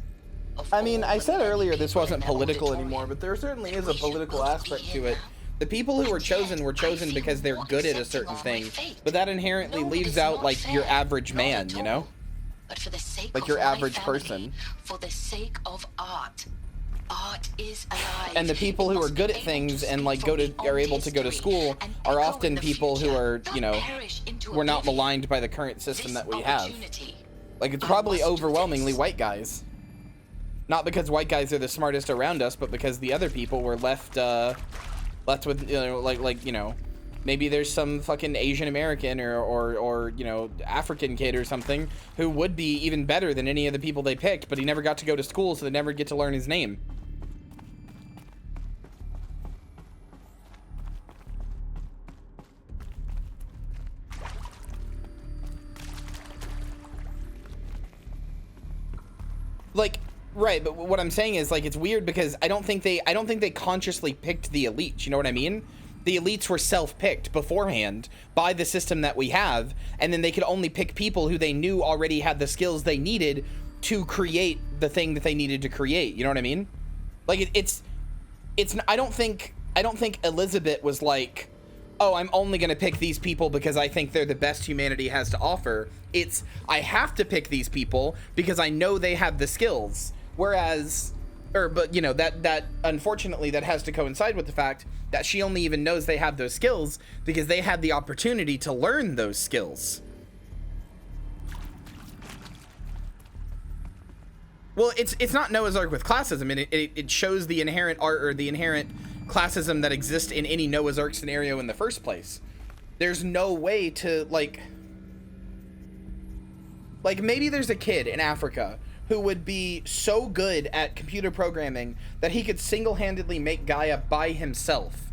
[SPEAKER 1] I mean, I said earlier this wasn't political anymore, but there certainly is a political aspect to it. The people who were chosen because they're good at a certain thing, but that inherently leaves out, like, your average man, you know?
[SPEAKER 6] But for the sake
[SPEAKER 1] like your average person.
[SPEAKER 6] For the sake of art. Art is alive.
[SPEAKER 1] And the people who are good at things and like are able to go to school are often people who are, you know, we're not maligned by the current system that we have. Like it's probably overwhelmingly white guys. Not because white guys are the smartest around us, but because the other people were left with, you know, like you know, maybe there's some fucking Asian American or you know, African kid or something who would be even better than any of the people they picked, but he never got to go to school, so they never get to learn his name. Like, right, but what I'm saying is, like, it's weird because I don't think they consciously picked the elites, you know what I mean? The elites were self-picked beforehand by the system that we have, and then they could only pick people who they knew already had the skills they needed to create the thing that they needed to create, you know what I mean? Like, it's I don't think Elizabeth was like, oh, I'm only gonna pick these people because I think they're the best humanity has to offer. It's, I have to pick these people because I know they have the skills. Whereas, but you know, that unfortunately that has to coincide with the fact that she only even knows they have those skills because they had the opportunity to learn those skills. Well, it's not Noah's Ark with classism, and it shows the inherent art or the inherent classism that exists in any Noah's Ark scenario in the first place. There's no way to like maybe there's a kid in Africa who would be so good at computer programming that he could single-handedly make Gaia by himself,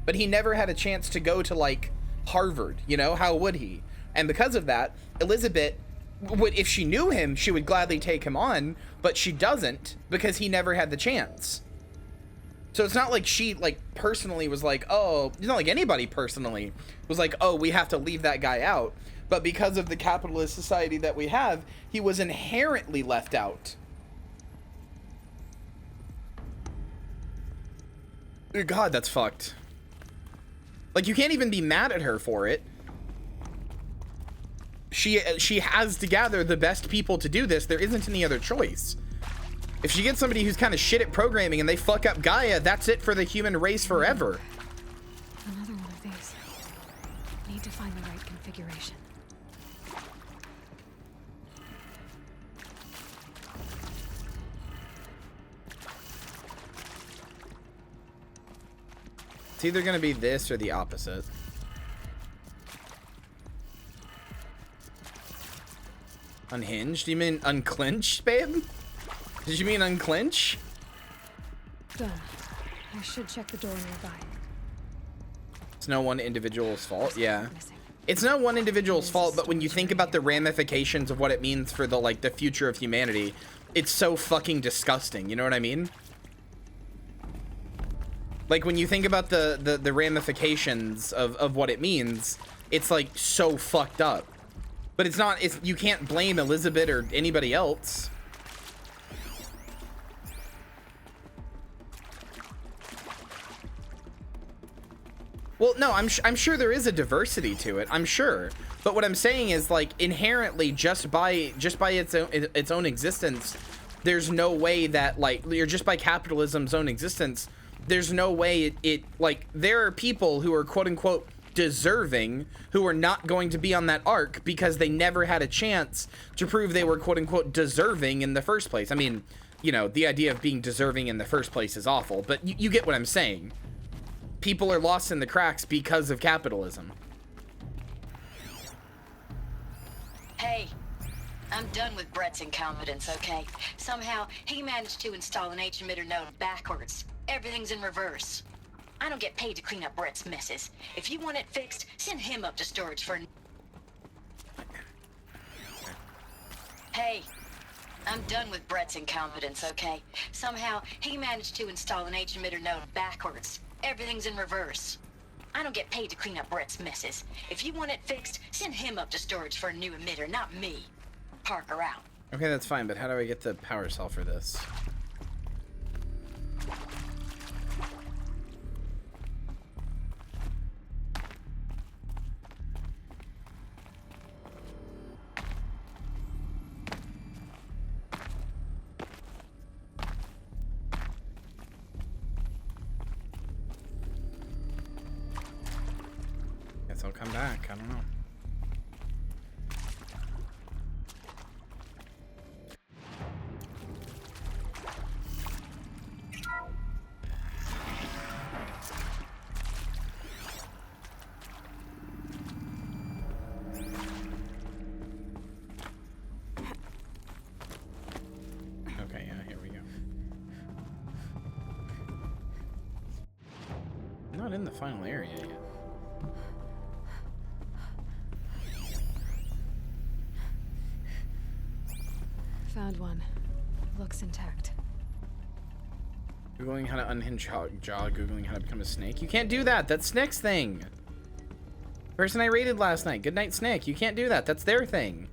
[SPEAKER 1] but he never had a chance to go to like Harvard, you know? How would he? And because of that, Elizabeth would, if she knew him, she would gladly take him on, but she doesn't because he never had the chance. So it's not like she like personally was like, oh, it's not like anybody personally was like, oh, we have to leave that guy out. But because of the capitalist society that we have, he was inherently left out. God, that's fucked. Like, you can't even be mad at her for it. She has to gather the best people to do this. There isn't any other choice. If she gets somebody who's kind of shit at programming and they fuck up Gaia, that's it for the human race forever.
[SPEAKER 3] Another one of these. Need to find the right configuration.
[SPEAKER 1] It's either gonna be this or the opposite. Unhinged? You mean unclench, babe? Did you mean unclench?
[SPEAKER 3] Done. I should check the door nearby.
[SPEAKER 1] It's no one individual's fault. Yeah. It's not one individual's fault, but when you think about the ramifications of what it means for the, like, the future of humanity, it's so fucking disgusting, you know what I mean? Like, when you think about the ramifications of what it means, it's, like, so fucked up. But it's not, you can't blame Elizabeth or anybody else. Well, no, I'm sure there is a diversity to it. I'm sure. But what I'm saying is, like, inherently, just by its own existence, there's no way that, like, or just by capitalism's own existence, there's no way it like, there are people who are quote unquote deserving who are not going to be on that arc because they never had a chance to prove they were quote unquote deserving in the first place. I mean, you know, the idea of being deserving in the first place is awful, but you get what I'm saying. People are lost in the cracks because of capitalism.
[SPEAKER 6] Hey, I'm done with Brett's incompetence, okay? Somehow, he managed to install an H-emitter node backwards. Everything's in reverse. I don't get paid to clean up Brett's messes. If you want it fixed, send him up to storage for... Hey, I'm done with Brett's incompetence, okay? Somehow, he managed to install an H-emitter node backwards. Everything's in reverse. I don't get paid to clean up Brett's messes. If you want it fixed, send him up to storage for a new emitter, not me. Parker out.
[SPEAKER 1] Okay, that's fine, but how do I get the power cell for this? Guess I'll come back. I don't know. Okay, yeah, here we go. I'm not in the final area yet.
[SPEAKER 3] Found one. Looks intact.
[SPEAKER 1] Googling how to unhinge jaw, Googling how to become a snake. You can't do that. That's Snick's thing. Person I raided last night. Good night, Snick. You can't do that. That's their thing.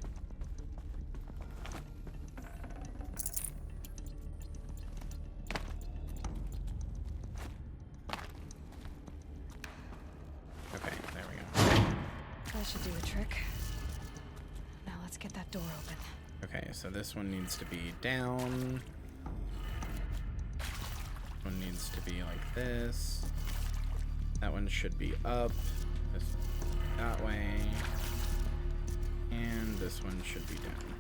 [SPEAKER 1] Okay, there we go.
[SPEAKER 3] That should do the trick. Now let's get that door open.
[SPEAKER 1] Okay, so this one needs to be down. This one needs to be like this. That one should be up. This that way. And this one should be down.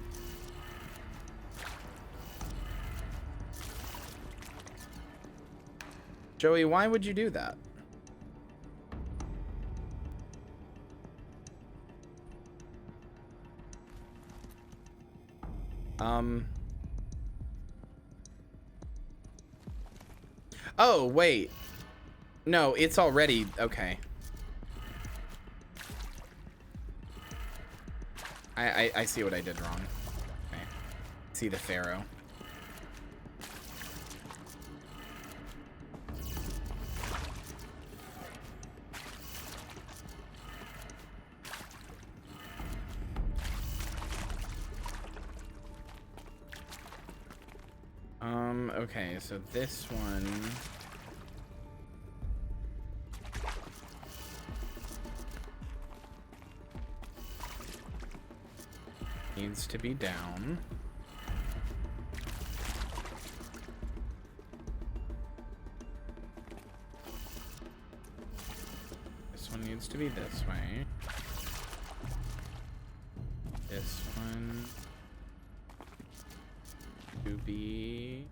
[SPEAKER 1] Joey, why would you do that? Oh, wait. No, it's already... Okay. I see what I did wrong. Okay. See the Pharaoh. Okay, so this one... needs to be down. This one needs to be this way. This one to be...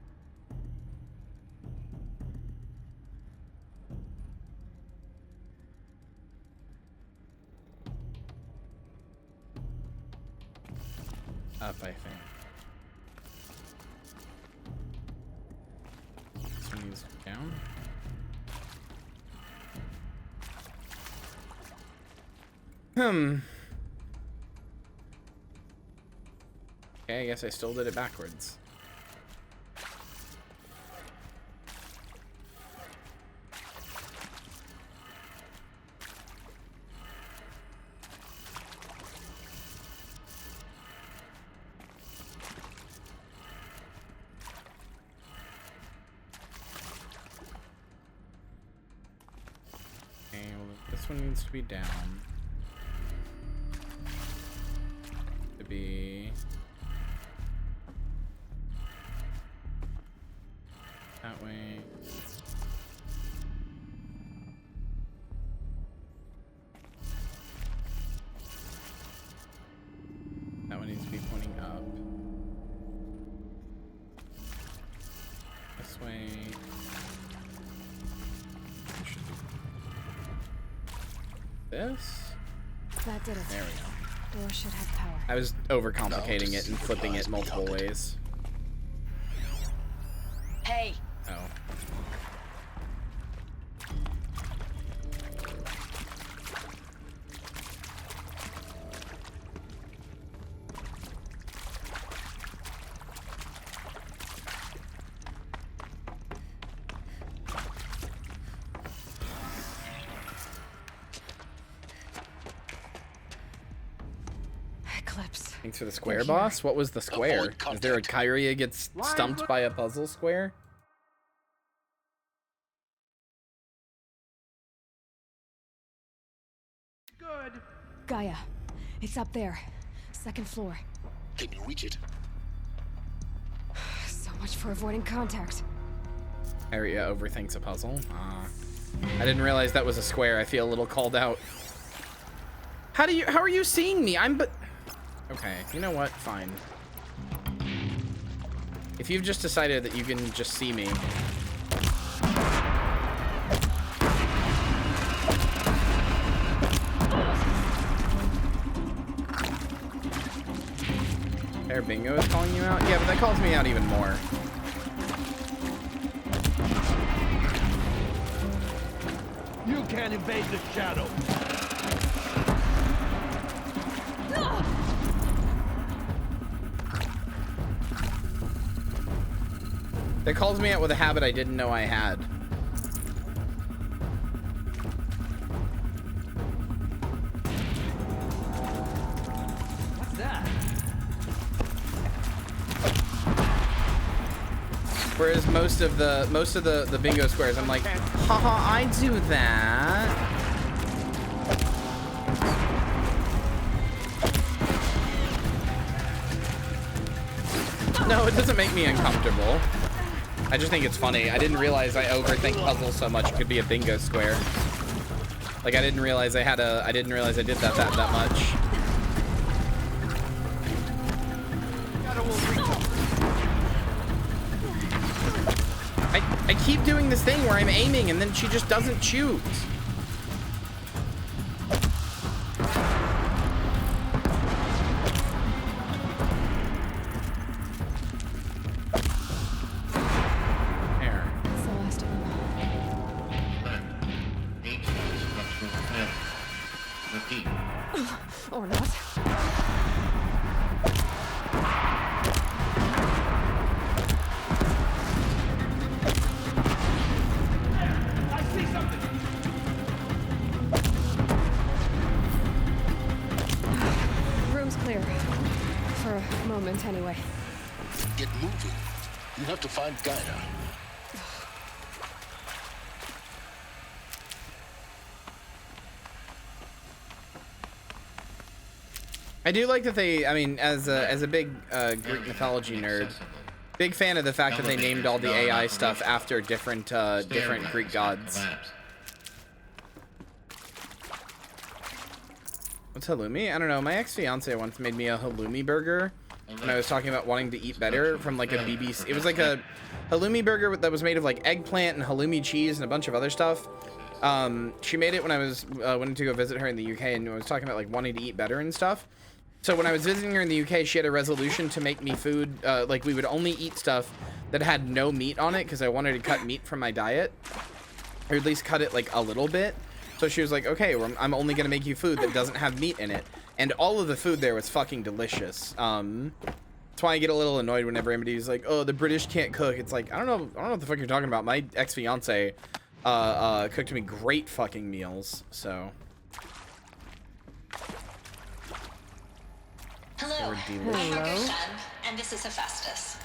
[SPEAKER 1] up, I think. This one needs to be down. Okay, I guess I still did it backwards. Okay, well, this one needs to be down. To be that way. That one needs to be pointing up. This way. This?
[SPEAKER 3] That did it.
[SPEAKER 1] There we go.
[SPEAKER 3] Door should have power.
[SPEAKER 1] I was overcomplicating it and flipping it multiple ways.
[SPEAKER 6] Hey.
[SPEAKER 1] Oh.
[SPEAKER 3] Eclipse.
[SPEAKER 1] Thanks for the square, boss. What was the square? Is there a Kyria gets stumped by a puzzle square?
[SPEAKER 19] Good.
[SPEAKER 3] Gaia. It's up there. Second floor.
[SPEAKER 10] Can you reach it?
[SPEAKER 3] So much for avoiding contact.
[SPEAKER 1] Kyria overthinks a puzzle. I didn't realize that was a square. I feel a little called out. How are you seeing me? Okay, you know what? Fine. If you've just decided that you can just see me. Air Bingo is calling you out? Yeah, but that calls me out even more.
[SPEAKER 19] You can't invade the shadow.
[SPEAKER 1] That calls me out with a habit I didn't know I had.
[SPEAKER 19] What's that?
[SPEAKER 1] Whereas most of the bingo squares, I'm like, haha, I do that. No, it doesn't make me uncomfortable. I just think it's funny. I didn't realize I overthink puzzles so much it could be a bingo square. Like I didn't realize I didn't realize I did that much. I keep doing this thing where I'm aiming and then she just doesn't shoot.
[SPEAKER 3] Or not.
[SPEAKER 19] I see something.
[SPEAKER 3] Room's clear. For a moment, anyway.
[SPEAKER 10] Get moving. You have to find Gaia.
[SPEAKER 1] I do like that they, I mean, as a big Greek mythology nerd, big fan of the fact that they named all the AI stuff after different Greek gods. What's halloumi? I don't know. My ex-fiance once made me a halloumi burger when I was talking about wanting to eat better from like a BBC. It was like a halloumi burger that was made of like eggplant and halloumi cheese and a bunch of other stuff. She made it when I was went to go visit her in the UK, and I was talking about like wanting to eat better and stuff. So when I was visiting her in the UK, she had a resolution to make me food, like we would only eat stuff that had no meat on it because I wanted to cut meat from my diet, or at least cut it like a little bit. So she was like, okay, well, I'm only gonna make you food that doesn't have meat in it. And all of the food there was fucking delicious. That's why I get a little annoyed whenever anybody's like, oh, the British can't cook. It's like, I don't know what the fuck you're talking about. My ex-fiance cooked me great fucking meals, so.
[SPEAKER 2] Hello, I'm Margaret Shen, and this is Hephaestus.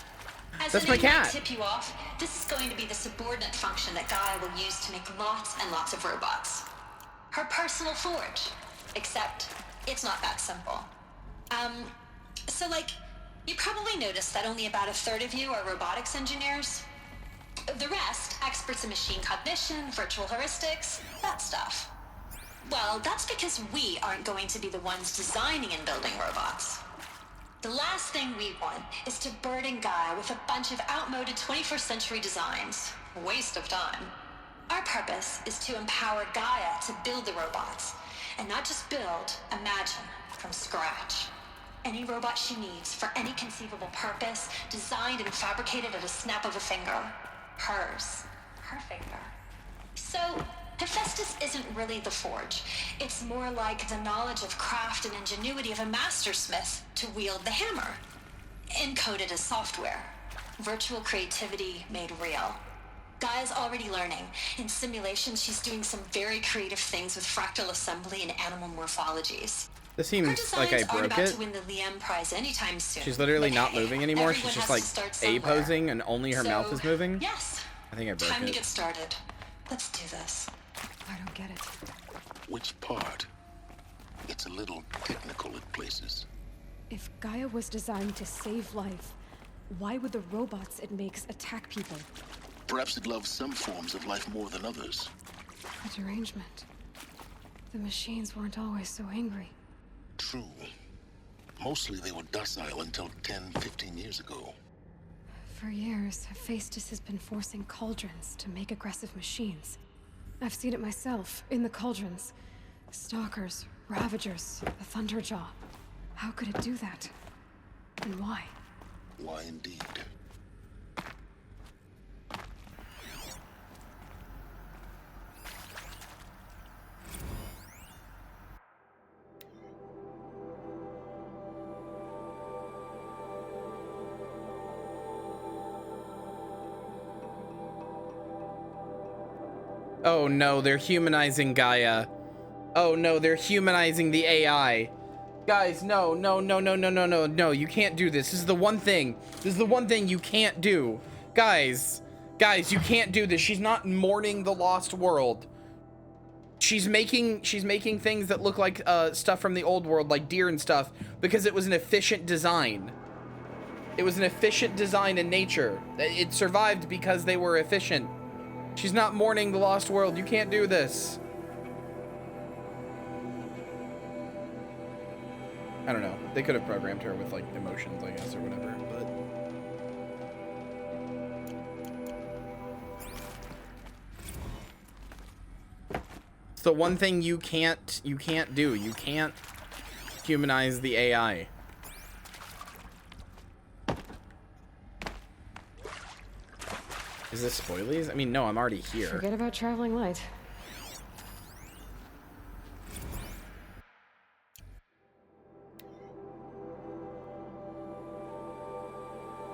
[SPEAKER 2] As
[SPEAKER 1] That's
[SPEAKER 2] the
[SPEAKER 1] my
[SPEAKER 2] name might
[SPEAKER 1] cat.
[SPEAKER 2] tip you off, this is going to be the subordinate function that Gaia will use to make lots and lots of robots. Her personal forge. Except, it's not that simple. So like, you probably noticed that only about a third of you are robotics engineers. The rest, experts in machine cognition, virtual heuristics, that stuff. Well, that's because we aren't going to be the ones designing and building robots. The last thing we want is to burden Gaia with a bunch of outmoded 21st century designs. Waste of time. Our purpose is to empower Gaia to build the robots. And not just build, imagine, from scratch. Any robot she needs for any conceivable purpose, designed and fabricated at a snap of a finger. Hers. Her finger. So, Hephaestus isn't really the forge. It's more like the knowledge of craft and ingenuity of a mastersmith to wield the hammer. Encoded as software. Virtual creativity made real. Gaia's already learning. In simulations, she's doing some very creative things with fractal assembly and animal morphologies.
[SPEAKER 1] This seems like I broke
[SPEAKER 2] it.
[SPEAKER 1] it.
[SPEAKER 2] To win the Liam Prize anytime soon.
[SPEAKER 1] She's literally not moving anymore. She's just like
[SPEAKER 2] somewhere.
[SPEAKER 1] A-posing and only her mouth is moving.
[SPEAKER 2] Yes.
[SPEAKER 1] I think I broke
[SPEAKER 2] Time
[SPEAKER 1] it.
[SPEAKER 2] to get started. Let's do this.
[SPEAKER 3] I don't get it.
[SPEAKER 12] Which part? It's a little technical at places.
[SPEAKER 3] If Gaia was designed to save life, why would the robots it makes attack people?
[SPEAKER 12] Perhaps it loves some forms of life more than others.
[SPEAKER 3] A derangement. The machines weren't always so angry.
[SPEAKER 12] True. Mostly they were docile until 10, 15 years ago.
[SPEAKER 3] For years, Hephaestus has been forcing cauldrons to make aggressive machines. I've seen it myself, in the cauldrons. Stalkers, Ravagers, the Thunderjaw. How could it do that? And why?
[SPEAKER 12] Why indeed?
[SPEAKER 1] Oh no, they're humanizing Gaia. Oh no, they're humanizing the AI. Guys, no, you can't do this. This is the one thing. This is the one thing you can't do. Guys, you can't do this. She's not mourning the lost world. She's making things that look like stuff from the old world, like deer and stuff, because it was an efficient design. It was an efficient design in nature. It survived because they were efficient. She's not mourning the lost world. You can't do this. I don't know. They could have programmed her with, like, emotions, I guess, or whatever, but... It's the one thing you can't do. You can't humanize the AI. Is this spoilies? I mean, no, I'm already here.
[SPEAKER 3] Forget about traveling light.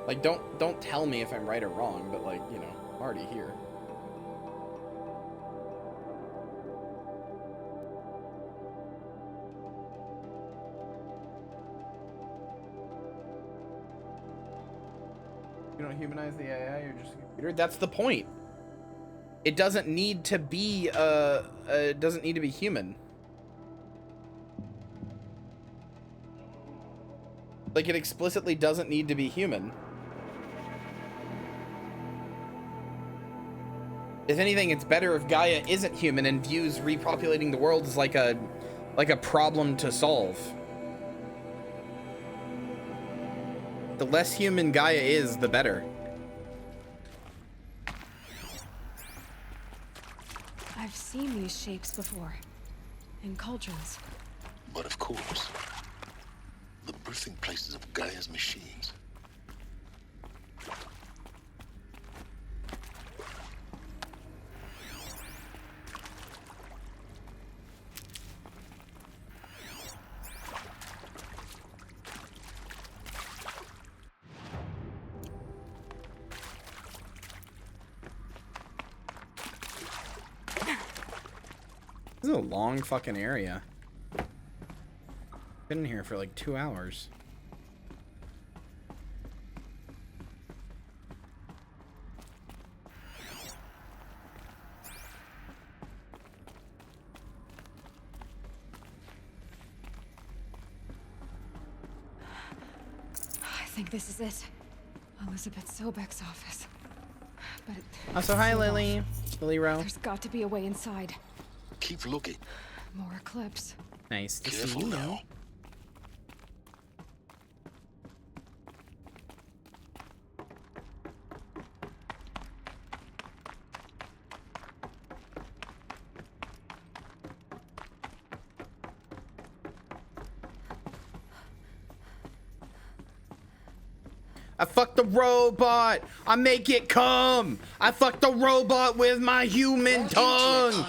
[SPEAKER 1] Like, don't tell me if I'm right or wrong, but, like, you know, I'm already here. You don't humanize the AI, you're just a computer. That's the point. It doesn't need to be it doesn't need to be human. Like, it explicitly doesn't need to be human. If anything, it's better if Gaia isn't human and views repopulating the world as like a problem to solve. The less human Gaia is, the better.
[SPEAKER 3] I've seen these shapes before. In cauldrons.
[SPEAKER 12] But of course, the birthing places of Gaia's machines.
[SPEAKER 1] This is a long fucking area. Been in here for like 2 hours.
[SPEAKER 3] I think this is it. Elizabeth Sobek's office. But
[SPEAKER 1] Also, hi, Lily. Lily Rowe.
[SPEAKER 3] There's got to be a way inside.
[SPEAKER 12] Keep looking.
[SPEAKER 3] More Eclipse.
[SPEAKER 1] Nice to
[SPEAKER 12] Careful
[SPEAKER 1] see you.
[SPEAKER 12] now.
[SPEAKER 1] I fucked the robot. I make it come. I fucked the robot with my human tongue.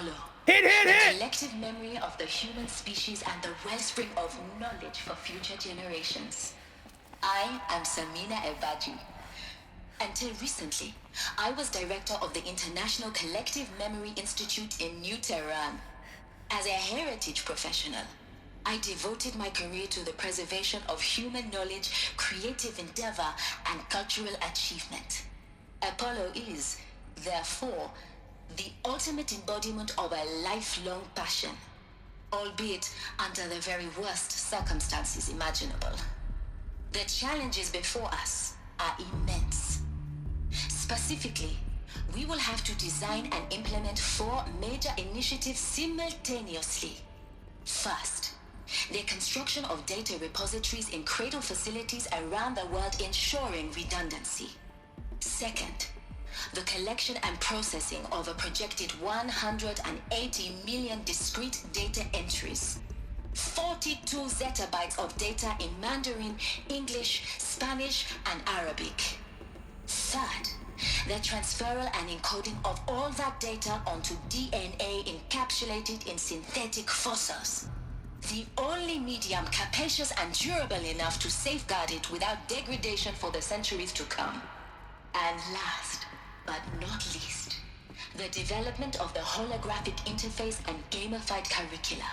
[SPEAKER 1] Hit, hit,
[SPEAKER 2] The
[SPEAKER 1] hit.
[SPEAKER 2] collective memory of the human species and the wellspring of knowledge for future generations. I am Samina Ebaji. Until recently, I was director of the International Collective Memory Institute in New Tehran. As a heritage professional, I devoted my career to the preservation of human knowledge, creative endeavor, and cultural achievement. Apollo is, therefore, the ultimate embodiment of a lifelong passion, albeit under the very worst circumstances imaginable. The challenges before us are immense. Specifically, we will have to design and implement 4 major initiatives simultaneously. First, the construction of data repositories in cradle facilities around the world, ensuring redundancy. Second, the collection and processing of a projected 180 million discrete data entries. 42 zettabytes of data in Mandarin, English, Spanish, and Arabic. Third, the transferal and encoding of all that data onto DNA encapsulated in synthetic fossils. The only medium capacious and durable enough to safeguard it without degradation for the centuries to come. And last, but not least, the development of the holographic interface and gamified curricula,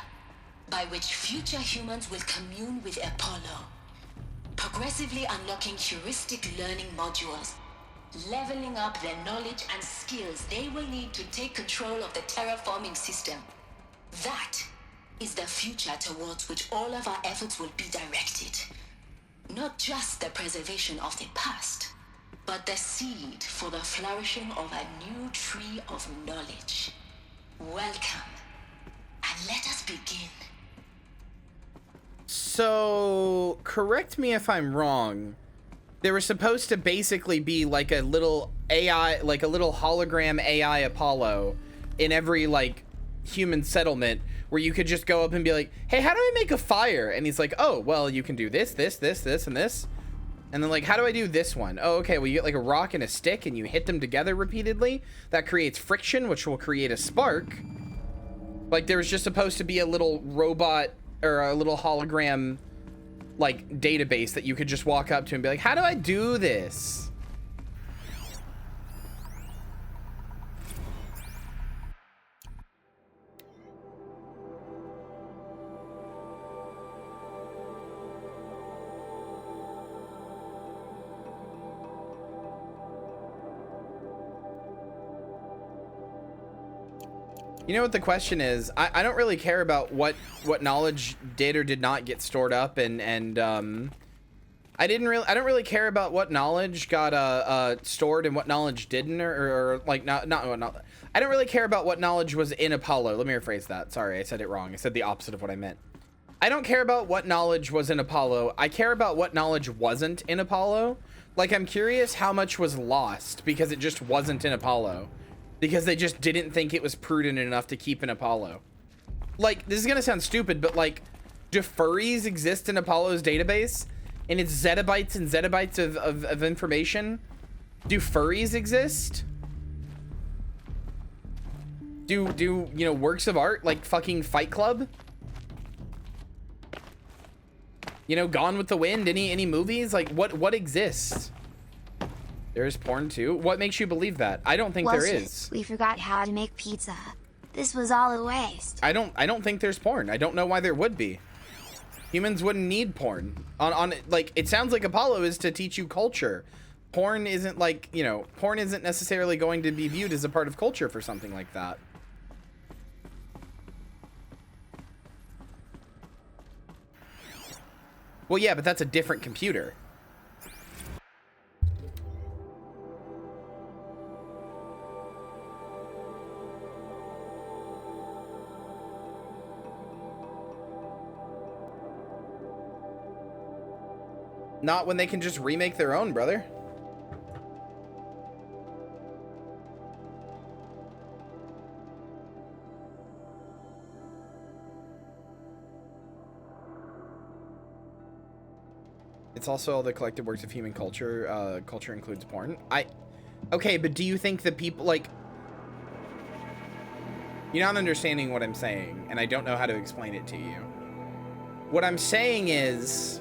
[SPEAKER 2] by which future humans will commune with Apollo, progressively unlocking heuristic learning modules, leveling up their knowledge and skills they will need to take control of the terraforming system. That is the future towards which all of our efforts will be directed. Not just the preservation of the past, but the seed for the flourishing of a new tree of knowledge. Welcome, and let us begin.
[SPEAKER 1] So, correct me if I'm wrong. There was supposed to basically be like a little AI, like a little hologram AI Apollo in every like human settlement where you could just go up and be like, hey, how do I make a fire? And he's like, oh, well, you can do this, this, this, this, and this. And then like, how do I do this one? Oh, okay, well, you get like a rock and a stick and you hit them together repeatedly. That creates friction, which will create a spark. Like there was just supposed to be a little robot or a little hologram like database that you could just walk up to and be like, how do I do this? You know what the question is? I don't really care about what knowledge did or did not get stored up, and I don't really care about what knowledge got stored and what knowledge didn't, or like not I don't really care about what knowledge was in Apollo. Let me rephrase that. Sorry, I said it wrong. I said the opposite of what I meant. I don't care about what knowledge was in Apollo. I care about what knowledge wasn't in Apollo. Like, I'm curious how much was lost because it just wasn't in Apollo. Because they just didn't think it was prudent enough to keep in Apollo. Like, this is gonna sound stupid, but like, do furries exist in Apollo's database? And it's zettabytes and zettabytes of information? Do furries exist? Do you know, works of art like fucking Fight Club? You know, Gone with the Wind, any movies? Like, what exists? There's porn too. What makes you believe that? I don't think there is.
[SPEAKER 9] We forgot how to make pizza. This was all a waste.
[SPEAKER 1] I don't think there's porn. I don't know why there would be. Humans wouldn't need porn. Like, it sounds like Apollo is to teach you culture. Porn isn't like, you know, porn isn't necessarily going to be viewed as a part of culture for something like that. Well, yeah, but that's a different computer. Not when they can just remake their own, brother. It's also all the collective works of human culture. Culture includes porn. Okay, but do you think that people, like... You're not understanding what I'm saying, and I don't know how to explain it to you. What I'm saying is...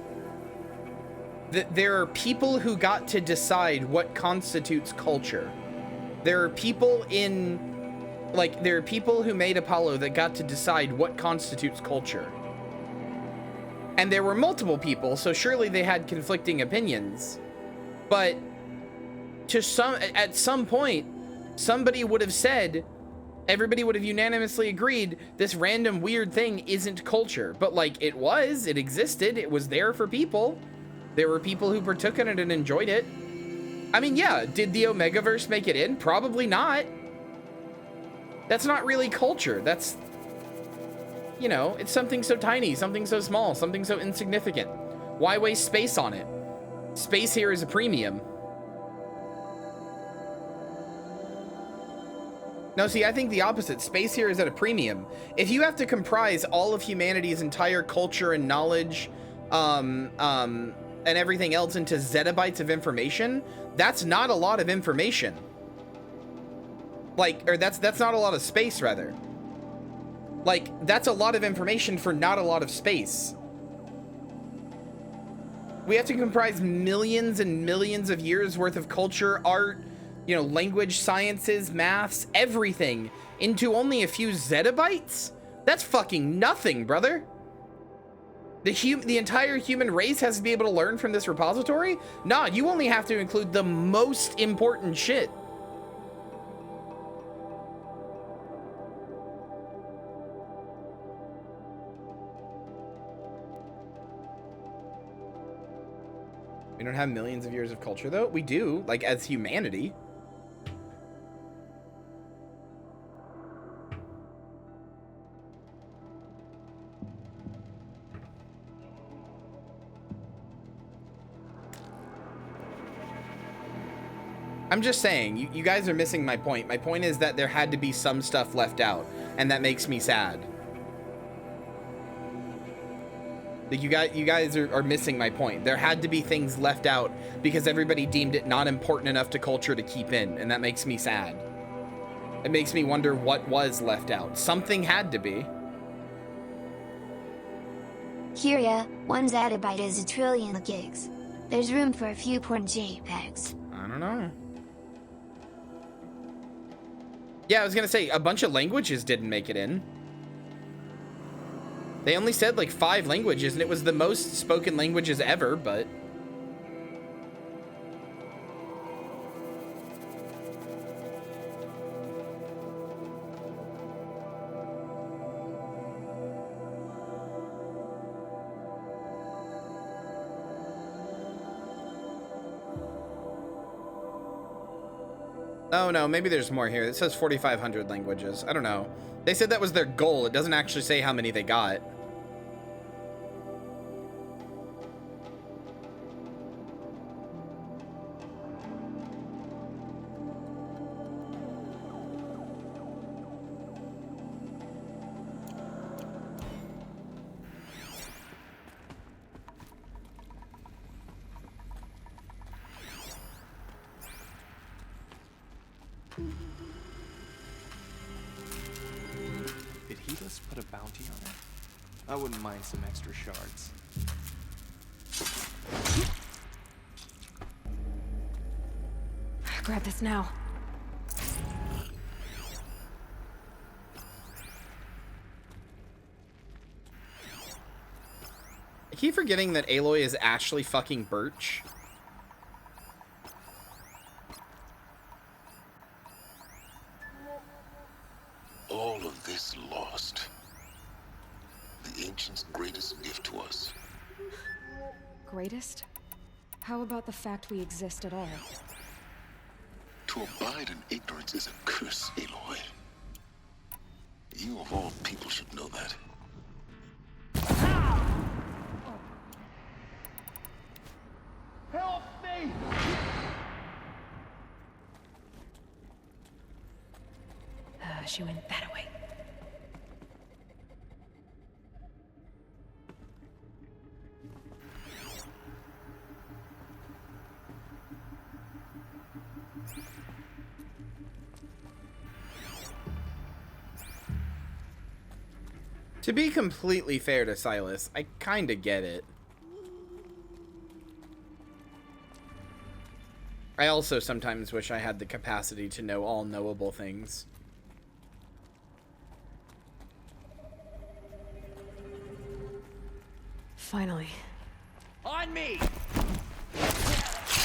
[SPEAKER 1] that there are people who got to decide what constitutes culture. There are people in... Like, there are people who made Apollo that got to decide what constitutes culture. And there were multiple people, so surely they had conflicting opinions. But at some point, somebody would have said, everybody would have unanimously agreed, this random weird thing isn't culture. But like, it existed, it was there for people. There were people who partook in it and enjoyed it. I mean, yeah, did the Omegaverse make it in? Probably not. That's not really culture. That's... You know, it's something so tiny, something so small, something so insignificant. Why waste space on it? Space here is a premium. No, see, I think the opposite. Space here is at a premium. If you have to comprise all of humanity's entire culture and knowledge, and everything else into zettabytes of information, that's not a lot of information. Like, or that's not a lot of space, rather. Like, that's a lot of information for not a lot of space. We have to comprise millions and millions of years worth of culture, art, you know, language, sciences, maths, everything into only a few zettabytes? That's fucking nothing, brother. The entire human race has to be able to learn from this repository? Nah, you only have to include the most important shit. We don't have millions of years of culture, though. We do, like, as humanity. I'm just saying, you guys are missing my point. My point is that there had to be some stuff left out, and that makes me sad. Like, you guys are missing my point. There had to be things left out because everybody deemed it not important enough to culture to keep in, and that makes me sad. It makes me wonder what was left out. Something had to be.
[SPEAKER 9] Kyria, 1 zettabyte is a trillion gigs. There's room for a few porn JPEGs.
[SPEAKER 1] I don't know. Yeah, I was gonna say, a bunch of languages didn't make it in. They only said like 5 languages, and it was the most spoken languages ever, but... Oh no, maybe there's more here. It says 4,500 languages. I don't know. They said that was their goal. It doesn't actually say how many they got.
[SPEAKER 21] Did he just put a bounty on it? I wouldn't mind some extra shards.
[SPEAKER 3] Grab this now.
[SPEAKER 1] I keep forgetting that Aloy is Ashley fucking Birch.
[SPEAKER 12] All of this lost. The Ancient's greatest gift to us.
[SPEAKER 3] Greatest? How about the fact we exist at all?
[SPEAKER 12] To abide in ignorance is a curse, Aloy. You of all people should know that.
[SPEAKER 19] Help me!
[SPEAKER 3] She went that way.
[SPEAKER 1] To be completely fair to Silas, I kinda get it. I also sometimes wish I had the capacity to know all knowable things.
[SPEAKER 3] Finally.
[SPEAKER 19] On me!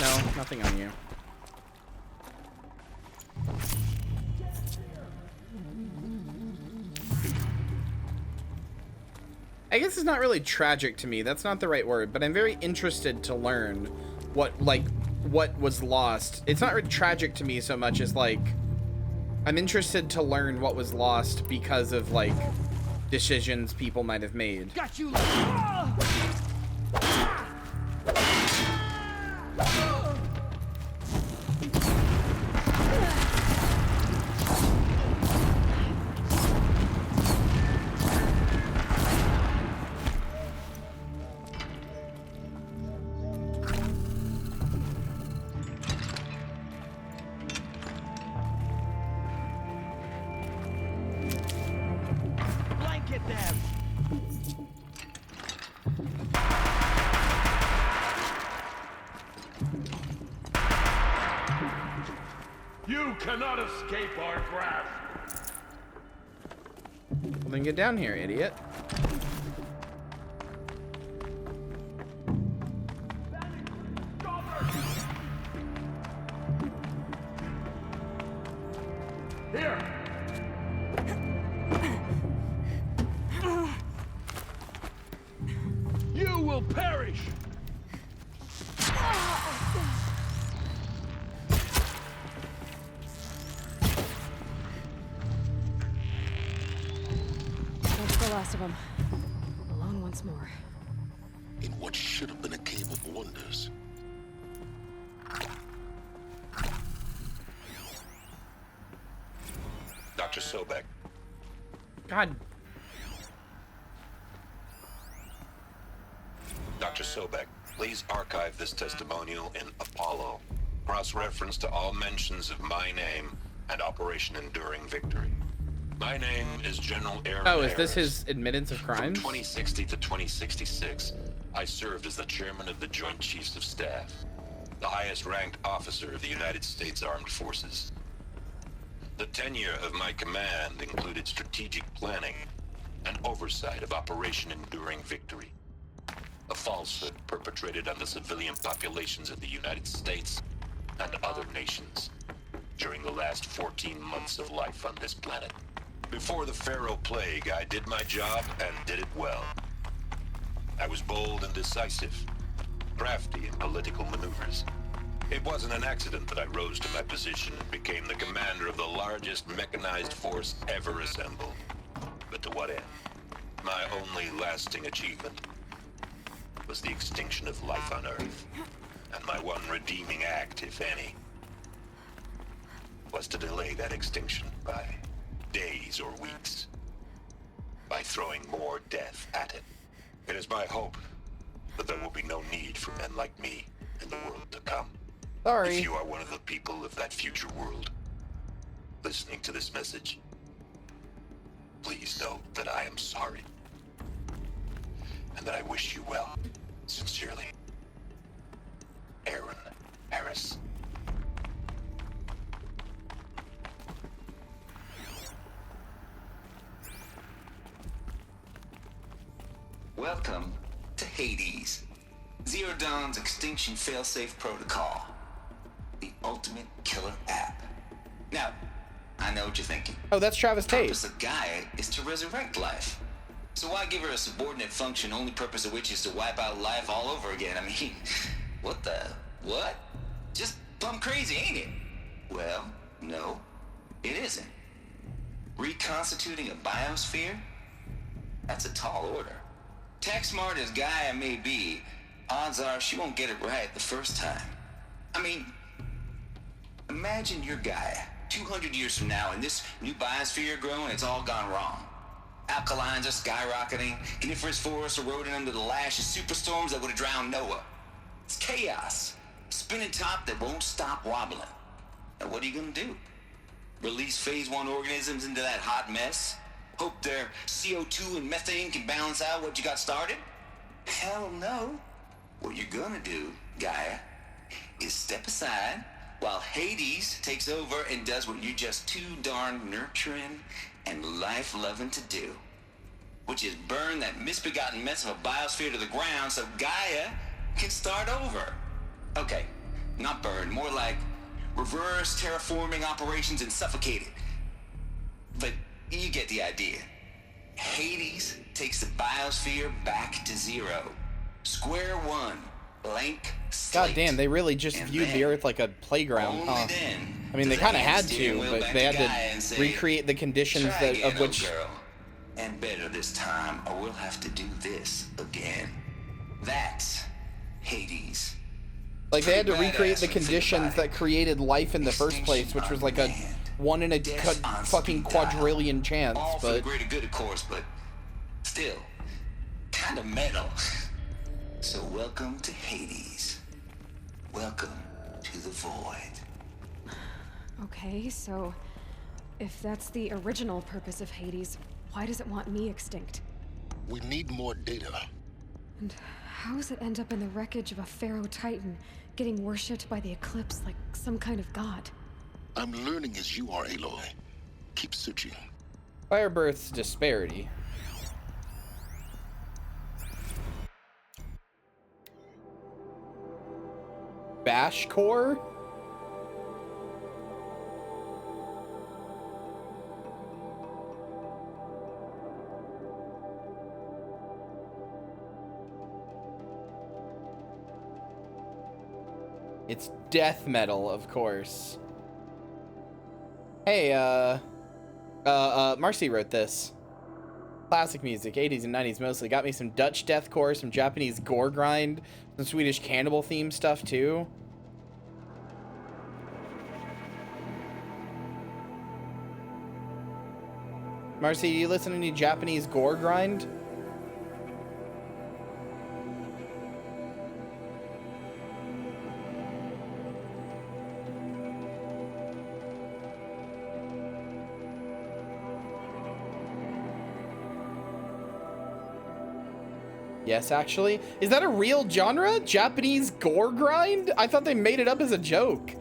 [SPEAKER 1] No, nothing on you. I guess it's not really tragic to me. That's not the right word, but I'm very interested to learn what was lost. It's not really tragic to me so much as like I'm interested to learn what was lost because of like decisions people might have made.
[SPEAKER 19] Got you. Blanket them.
[SPEAKER 8] You cannot escape our grasp.
[SPEAKER 1] Well, then get down here, idiot.
[SPEAKER 8] Here. You will perish.
[SPEAKER 3] That's the last of them. Alone once more.
[SPEAKER 12] In what should have been a cave of wonders.
[SPEAKER 10] Dr. Sobek.
[SPEAKER 1] God.
[SPEAKER 10] Dr. Sobek, please archive this testimonial in Apollo. Cross-reference to all mentions of my name and Operation Enduring Victory. My name is General Aaron
[SPEAKER 1] Oh, is this
[SPEAKER 10] Harris.
[SPEAKER 1] his admittance of
[SPEAKER 10] From
[SPEAKER 1] crimes?
[SPEAKER 10] 2060 to 2066, I served as the chairman of the Joint Chiefs of Staff, the highest-ranked officer of the United States Armed Forces. The tenure of my command included strategic planning and oversight of Operation Enduring Victory, a falsehood perpetrated on the civilian populations of the United States and other nations during the last 14 months of life on this planet. Before the Pharaoh Plague, I did my job and did it well. I was bold and decisive, crafty in political maneuvers. It wasn't an accident that I rose to my position and became the commander of the largest mechanized force ever assembled. But to what end? My only lasting achievement was the extinction of life on Earth. And my one redeeming act, if any, was to delay that extinction by days or weeks, by throwing more death at it. It is my hope that there will be no need for men like me in the world to come.
[SPEAKER 1] Sorry.
[SPEAKER 10] If you are one of the people of that future world listening to this message, please know that I am sorry and that I wish you well. Sincerely, Aaron Harris.
[SPEAKER 11] Welcome to Hades. Zero Dawn's extinction failsafe protocol. The ultimate killer app. Now, I know what you're thinking.
[SPEAKER 1] Oh, that's Travis
[SPEAKER 11] The
[SPEAKER 1] Tate.
[SPEAKER 11] purpose of Gaia is to resurrect life. So why give her a subordinate function, only purpose of which is to wipe out life all over again? I mean, what? Just plumb crazy, ain't it? Well, no, it isn't. Reconstituting a biosphere? That's a tall order. Tech smart as Gaia may be, odds are she won't get it right the first time. I mean, imagine you're Gaia, 200 years from now, and this new biosphere you're growing, it's all gone wrong. Alkalines are skyrocketing, coniferous forests eroding under the lash of superstorms that would have drowned Noah. It's chaos. Spinning top that won't stop wobbling. Now what are you gonna do? Release phase 1 organisms into that hot mess? Hope their CO2 and methane can balance out what you got started? Hell no. What you're gonna do, Gaia, is step aside while Hades takes over and does what you're just too darn nurturing and life-loving to do, which is burn that misbegotten mess of a biosphere to the ground so Gaia can start over. Okay, not burn, more like reverse terraforming operations and suffocate it. But you get the idea. Hades takes the biosphere back to zero. Square one, blank slate.
[SPEAKER 1] God damn, they really just viewed the Earth like a playground, huh? I mean, they kind of had to, but they had to recreate the conditions of which...
[SPEAKER 11] Girl. And better this time, or we'll have to do this again. That's Hades.
[SPEAKER 1] Like, they had to recreate the conditions that created life in the first place, which was like a 1 in a fucking quadrillion chance,
[SPEAKER 11] All for the
[SPEAKER 1] but...
[SPEAKER 11] greater good, of course, but still, kind of metal. So welcome to Hades. Welcome to the void.
[SPEAKER 3] Okay, so if that's the original purpose of Hades, why does it want me extinct?
[SPEAKER 12] We need more data.
[SPEAKER 3] And how does it end up in the wreckage of a Pharaoh Titan, getting worshipped by the Eclipse like some kind of god?
[SPEAKER 12] I'm learning as you are, Aloy. Keep searching.
[SPEAKER 1] Firebirth's disparity. Bash core? It's death metal, of course. Hey, Marcy wrote this. Classic music, 80s and 90s mostly. Got me some Dutch deathcore, some Japanese gore grind, some Swedish cannibal theme stuff too. Marcy, you listen to any Japanese gore grind? Yes, actually. Is that a real genre? Japanese gore grind? I thought they made it up as a joke.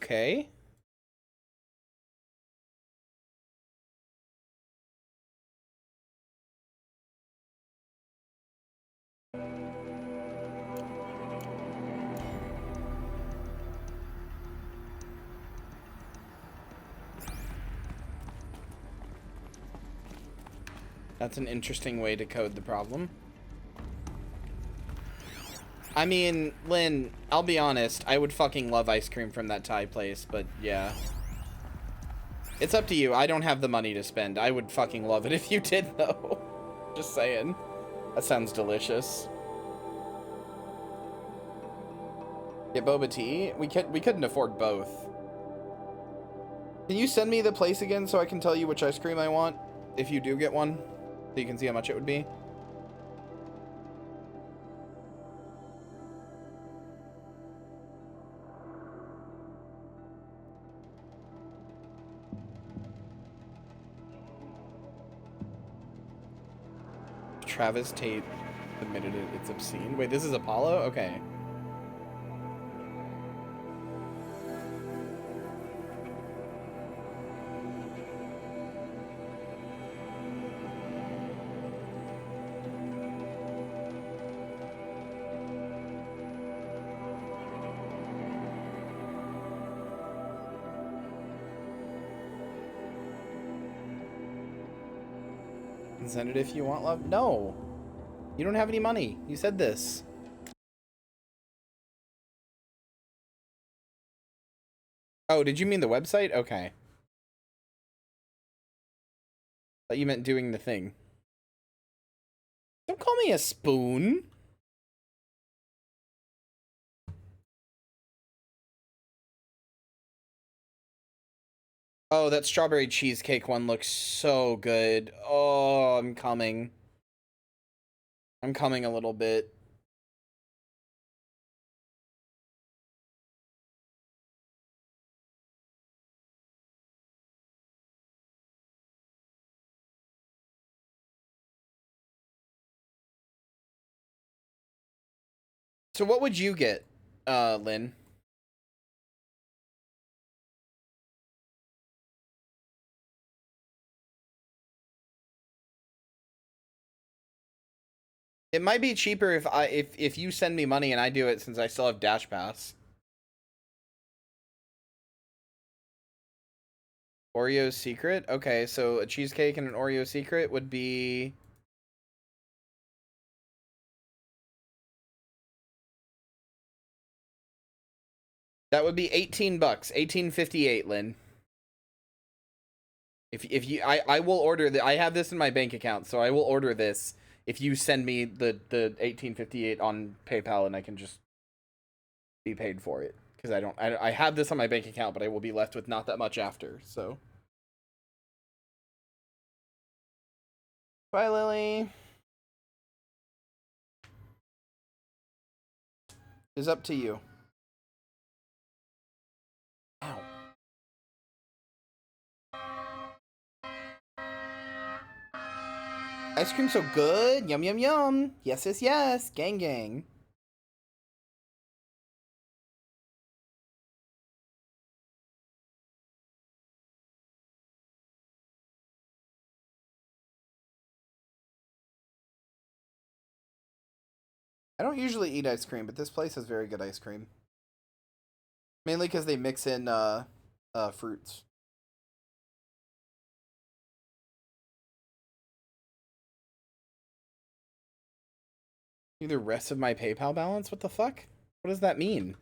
[SPEAKER 1] Okay. That's an interesting way to code the problem. I mean, Lynn, I'll be honest, I would fucking love ice cream from that Thai place, but yeah. It's up to you. I don't have the money to spend. I would fucking love it if you did, though. Just saying. That sounds delicious. Get boba tea? We couldn't afford both. Can you send me the place again so I can tell you which ice cream I want? If you do get one? So you can see how much it would be? Travis Tate admitted it. It's obscene. Wait, this is Apollo? Okay. Send it if you want, love. No, you don't have any money. You said this. Oh, did you mean the website? Okay. Thought you meant doing the thing. Don't call me a spoon. Oh, that strawberry cheesecake one looks so good. Oh, I'm coming. I'm coming a little bit. So what would you get, Lynn? It might be cheaper if you send me money and I do it, since I still have Dash Pass. Oreo secret? Okay, so a cheesecake and an Oreo secret would be... That would be 18 bucks. 18.58, Lynn. If you I will order I have this in my bank account, so I will order this if you send me the 18.58 on PayPal, and I can just be paid for it, because I have this on my bank account, but I will be left with not that much after. So bye, Lily. It's up to you. Ow. Ice cream so good. Yum, yum, yum. Yes, yes, yes. Gang, gang. I don't usually eat ice cream, but this place has very good ice cream. Mainly because they mix in fruits. The rest of my PayPal balance? What the fuck? What does that mean?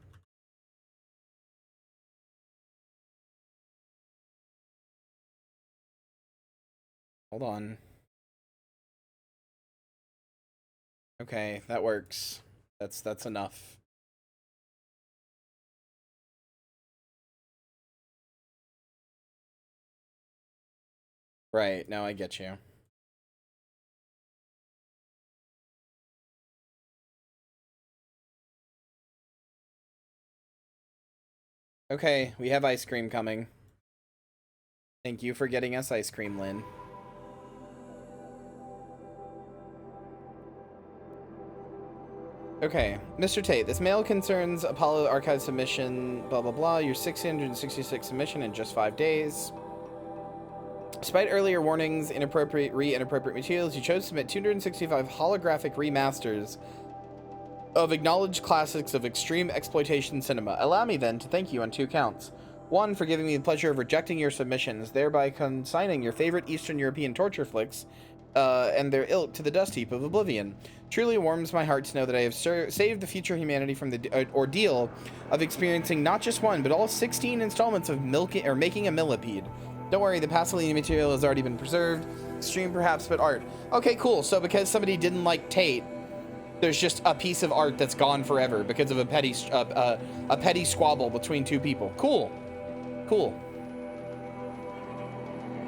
[SPEAKER 1] Hold on. Okay, that works. That's enough. Right, now I get you. Okay, we have ice cream coming. Thank you for getting us ice cream, Lynn. Okay, Mr. Tate, this mail concerns Apollo Archive submission, blah, blah, blah. Your 666 submission in just 5 days. Despite earlier warnings, inappropriate materials, you chose to submit 265 holographic remasters of acknowledged classics of extreme exploitation cinema. Allow me then to thank you on 2 counts. 1, for giving me the pleasure of rejecting your submissions, thereby consigning your favorite Eastern European torture flicks and their ilk to the dust heap of oblivion. Truly warms my heart to know that I have saved the future humanity from the ordeal of experiencing not just one, but all 16 installments of making a millipede. Don't worry, the Pasolini material has already been preserved. Extreme perhaps, but art. Okay, cool. So because somebody didn't like Tate, there's just a piece of art that's gone forever because of a petty squabble between two people. Cool. Cool.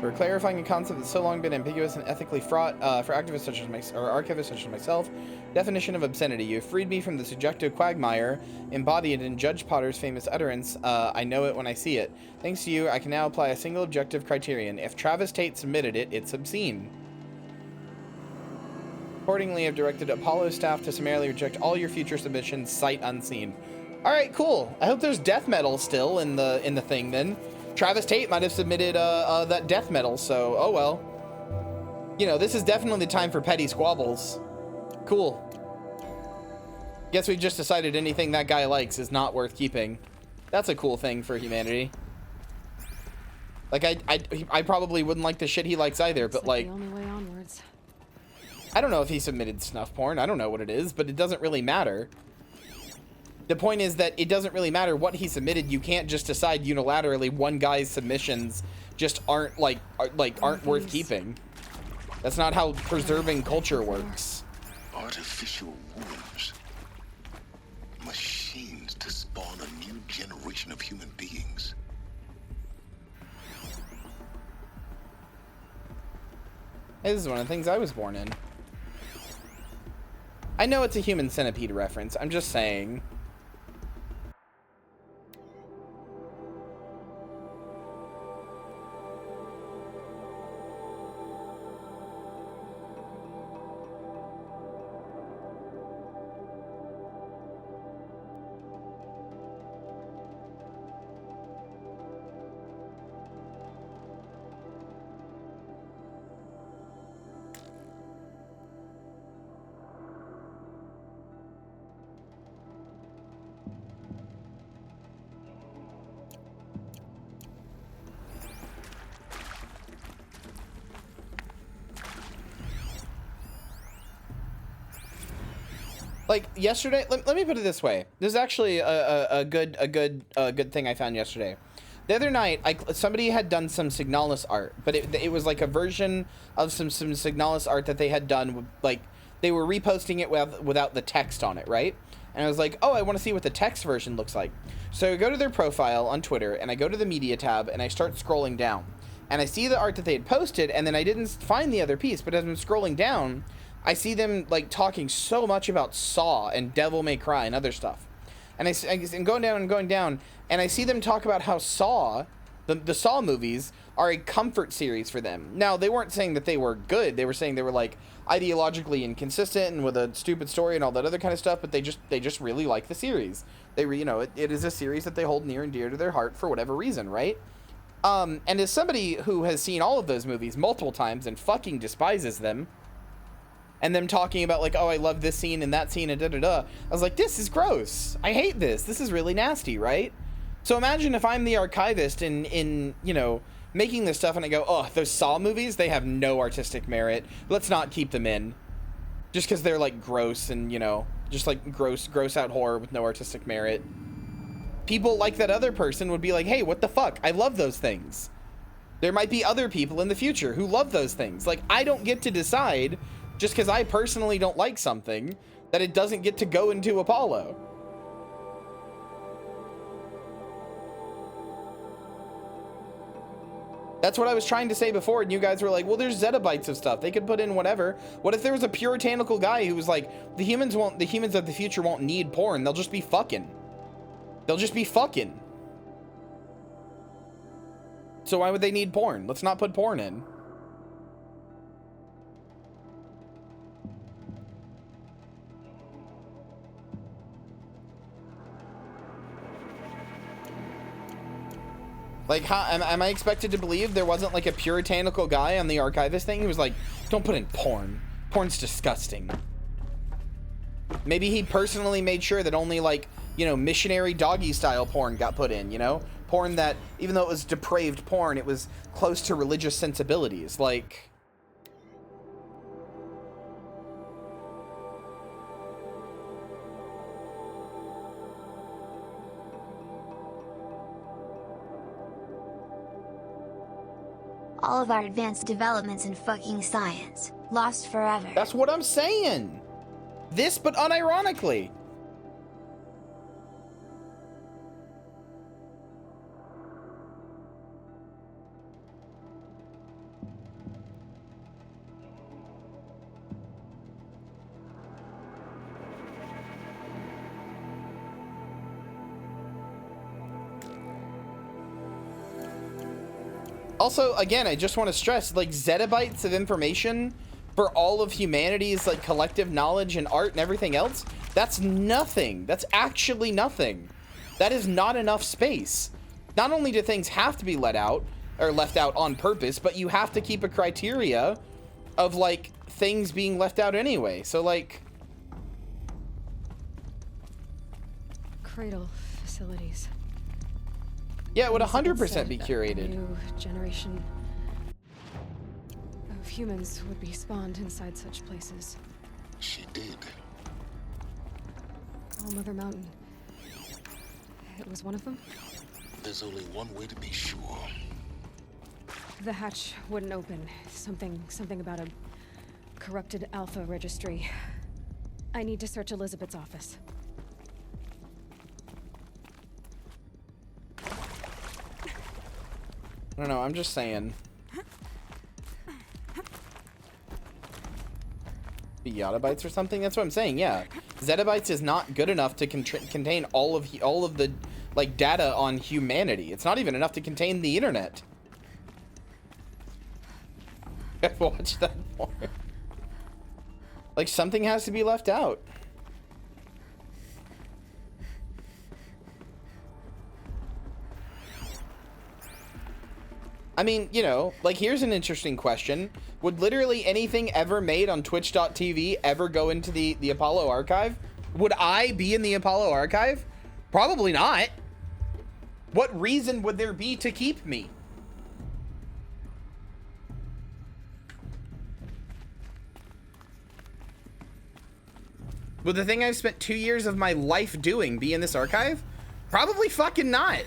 [SPEAKER 1] We're clarifying a concept that's so long been ambiguous and ethically fraught for activists such as archivists such as myself. Definition of obscenity. You have freed me from the subjective quagmire embodied in Judge Potter's famous utterance, I know it when I see it. Thanks to you, I can now apply a single objective criterion. If Travis Tate submitted it, it's obscene. Accordingly, I've directed Apollo staff to summarily reject all your future submissions, sight unseen. All right, cool. I hope there's death metal still in the thing then. Travis Tate might have submitted that death metal, so oh well. You know, this is definitely the time for petty squabbles. Cool. Guess we just decided anything that guy likes is not worth keeping. That's a cool thing for humanity. Like I probably wouldn't like the shit he likes either, but like
[SPEAKER 3] the only way onwards.
[SPEAKER 1] I don't know if he submitted snuff porn. I don't know what it is, but it doesn't really matter. The point is that it doesn't really matter what he submitted. You can't just decide unilaterally one guy's submissions just aren't aren't worth keeping. That's not how preserving culture works.
[SPEAKER 12] Artificial wombs. Machines to spawn a new generation of human beings.
[SPEAKER 1] Hey, this is one of the things I was born in. I know it's a human centipede reference. I'm just saying. Like yesterday, let me put it this way. There's actually a good thing I found yesterday. The other night, somebody had done some Signalis art, but it was like a version of some Signalis art that they had done. Like they were reposting it without the text on it, right? And I was like, oh, I want to see what the text version looks like. So I go to their profile on Twitter, and I go to the media tab, and I start scrolling down, and I see the art that they had posted, and then I didn't find the other piece. But as I'm scrolling down, I see them like talking so much about Saw and Devil May Cry and other stuff. And I'm going down, and I see them talk about how Saw, the Saw movies, are a comfort series for them. Now, they weren't saying that they were good. They were saying they were like ideologically inconsistent and with a stupid story and all that other kind of stuff, but they just really like the series. They it is a series that they hold near and dear to their heart for whatever reason, right? And as somebody who has seen all of those movies multiple times and fucking despises them, and them talking about like, oh, I love this scene and that scene and da-da-da. I was like, this is gross. I hate this. This is really nasty, right? So imagine if I'm the archivist in you know, making this stuff and I go, oh, those Saw movies, they have no artistic merit. Let's not keep them in. Just because they're like gross and, you know, just like gross out horror with no artistic merit. People like that other person would be like, hey, what the fuck? I love those things. There might be other people in the future who love those things. Like, I don't get to decide, just because I personally don't like something, that it doesn't get to go into Apollo. That's what I was trying to say before, and you guys were like, well, there's zettabytes of stuff. They could put in whatever. What if there was a puritanical guy who was like, the humans of the future won't need porn. They'll just be fucking. They'll just be fucking. So why would they need porn? Let's not put porn in. Like, how am I expected to believe there wasn't like a puritanical guy on the archivist thing who was like, don't put in porn. Porn's disgusting. Maybe he personally made sure that only like, you know, missionary doggy style porn got put in, you know? Porn that, even though it was depraved porn, it was close to religious sensibilities. Like,
[SPEAKER 9] All of our advanced developments in fucking science. Lost forever.
[SPEAKER 1] That's what I'm saying. This, but unironically. Also, again, I just want to stress, like, zettabytes of information for all of humanity's, like, collective knowledge and art and everything else, that's nothing. That's actually nothing. That is not enough space. Not only do things have to be let out, or left out on purpose, but you have to keep a criteria of, like, things being left out anyway. So, like...
[SPEAKER 3] Cradle facilities.
[SPEAKER 1] Yeah, it would 100% be curated.
[SPEAKER 3] A new generation of humans would be spawned inside such places.
[SPEAKER 12] She did.
[SPEAKER 3] All Mother Mountain. It was one of them?
[SPEAKER 12] There's only one way to be sure.
[SPEAKER 3] The hatch wouldn't open. Something about a corrupted alpha registry. I need to search Elizabeth's office.
[SPEAKER 1] I don't know, I'm just saying. Be yottabytes or something? That's what I'm saying, yeah. Zettabytes is not good enough to contain all of the, like, data on humanity. It's not even enough to contain the internet. I've watched that more. Like, something has to be left out. I mean, you know, like, here's an interesting question. Would literally anything ever made on twitch.tv ever go into the Apollo archive? Would I be in the Apollo archive? Probably not. What reason would there be to keep me? Would the thing I've spent 2 years of my life doing be in this archive? Probably fucking not.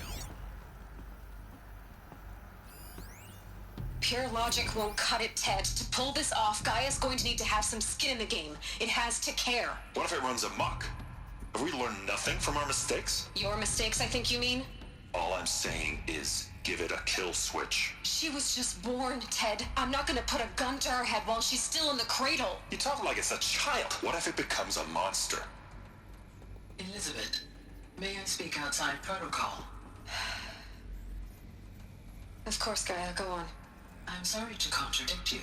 [SPEAKER 2] Pure logic won't cut it, Ted. To pull this off, Gaia's going to need to have some skin in the game. It has to care.
[SPEAKER 10] What if it runs amok? Have we learned nothing from our mistakes?
[SPEAKER 2] Your mistakes, I think you mean?
[SPEAKER 10] All I'm saying is give it a kill switch.
[SPEAKER 2] She was just born, Ted. I'm not gonna put a gun to her head while she's still in the cradle.
[SPEAKER 10] You talk like it's a child. What if it becomes a monster?
[SPEAKER 6] Elizabeth, may I speak outside protocol?
[SPEAKER 2] Of course, Gaia, go on.
[SPEAKER 6] I'm sorry to contradict you,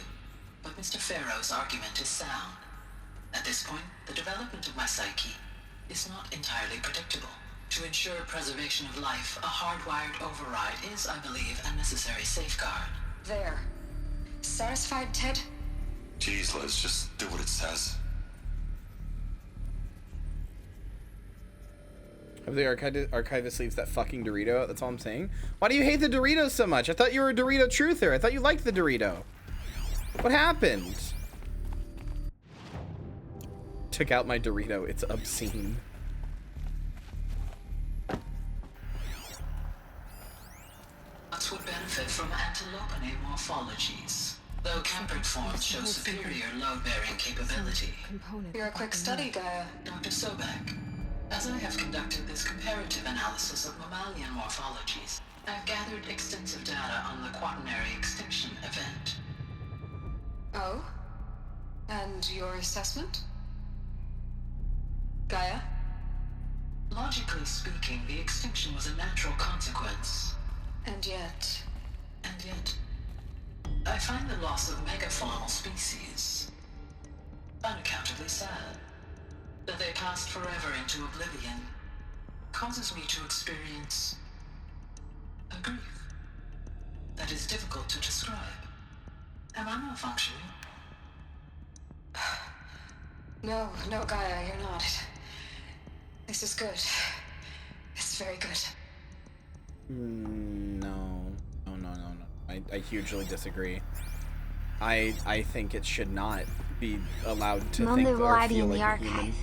[SPEAKER 6] but Mr. Farrow's argument is sound. At this point, the development of my psyche is not entirely predictable. To ensure preservation of life, a hardwired override is, I believe, a necessary safeguard.
[SPEAKER 2] There. Satisfied, Ted?
[SPEAKER 10] Jeez, Liz, just do what it says.
[SPEAKER 1] Have the archivist leaves that fucking Dorito? That's all I'm saying. Why do you hate the Doritos so much? I thought you were a Dorito truther. I thought you liked the Dorito. What happened? Took out my Dorito. It's obscene.
[SPEAKER 6] Nuts would benefit from antilope morphologies, though campered forms show superior load-bearing capability.
[SPEAKER 2] You're a quick study, Gaia.
[SPEAKER 6] Dr. Sobek, as I have conducted this comparative analysis of mammalian morphologies, I've gathered extensive data on the quaternary extinction event.
[SPEAKER 2] Oh? And your assessment? Gaia?
[SPEAKER 6] Logically speaking, the extinction was a natural consequence.
[SPEAKER 2] And yet,
[SPEAKER 6] I find the loss of megafaunal species unaccountably sad. That they passed forever into oblivion causes me to experience a grief that is difficult to describe. Am I malfunctioning?
[SPEAKER 2] No, Gaia, you're not. This is good. It's very good.
[SPEAKER 1] No. I hugely disagree. I think it should not be allowed to
[SPEAKER 9] Moment
[SPEAKER 1] think
[SPEAKER 9] will
[SPEAKER 1] or
[SPEAKER 9] I be
[SPEAKER 1] feel
[SPEAKER 9] in the
[SPEAKER 1] like a
[SPEAKER 9] archive?
[SPEAKER 1] human.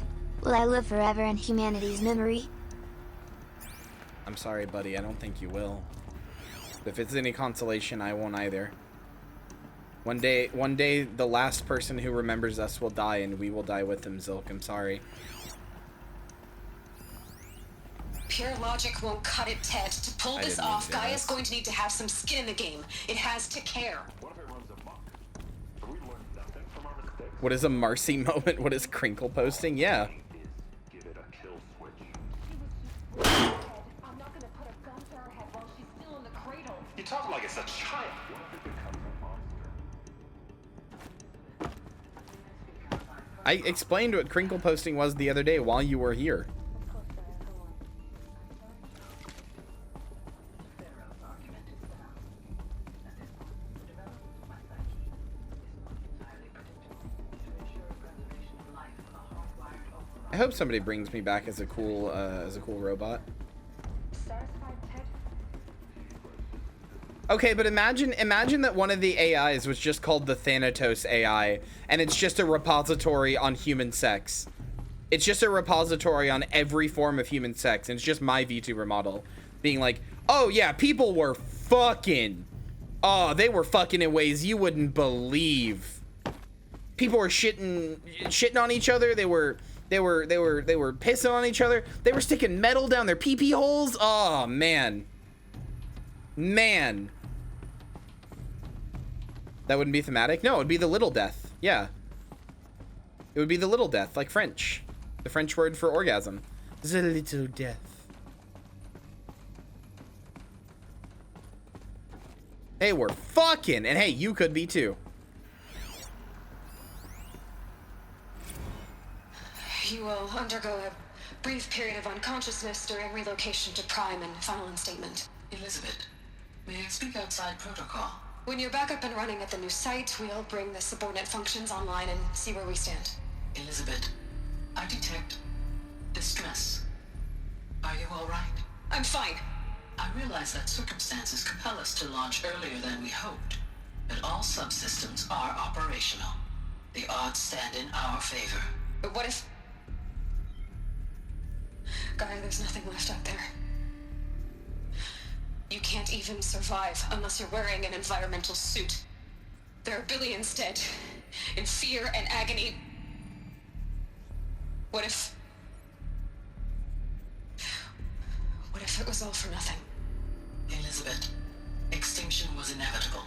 [SPEAKER 9] Will I live forever in humanity's memory?
[SPEAKER 1] I'm sorry, buddy. I don't think you will. If it's any consolation, I won't either. One day, the last person who remembers us will die, and we will die with them, Zilk. I'm sorry.
[SPEAKER 2] Pure logic won't cut it, Ted. To pull this off, Gaia's going to need to have some skin in the game. It has to care.
[SPEAKER 1] What is a Marcy moment? What is crinkle posting? Yeah.
[SPEAKER 10] You talk like it's a child.
[SPEAKER 1] I explained what crinkle posting was the other day while you were here. I hope somebody brings me back as a cool robot. Okay, but imagine that one of the AIs was just called the Thanatos AI, and it's just a repository on human sex. It's just a repository on every form of human sex, and it's just my VTuber model being like, oh yeah, people were fucking. Oh, they were fucking in ways you wouldn't believe. People were shitting on each other. They were pissing on each other. They were sticking metal down their pee-pee holes. Oh man. Man. That wouldn't be thematic? No, it would be the little death. Yeah. It would be the little death, like French. The French word for orgasm. The little death. Hey, we're fucking. And hey, you could be too.
[SPEAKER 2] You will undergo a brief period of unconsciousness during relocation to Prime and final instatement.
[SPEAKER 6] Elizabeth, may I speak outside protocol?
[SPEAKER 2] When you're back up and running at the new site, we'll bring the subordinate functions online and see where we stand.
[SPEAKER 6] Elizabeth, I detect distress. Are you all right?
[SPEAKER 2] I'm fine.
[SPEAKER 6] I realize that circumstances compel us to launch earlier than we hoped, but all subsystems are operational. The odds stand in our favor.
[SPEAKER 2] But what if... Gaia, there's nothing left out there. You can't even survive unless you're wearing an environmental suit. There are billions dead, in fear and agony. What if it was all for nothing?
[SPEAKER 6] Elizabeth, extinction was inevitable.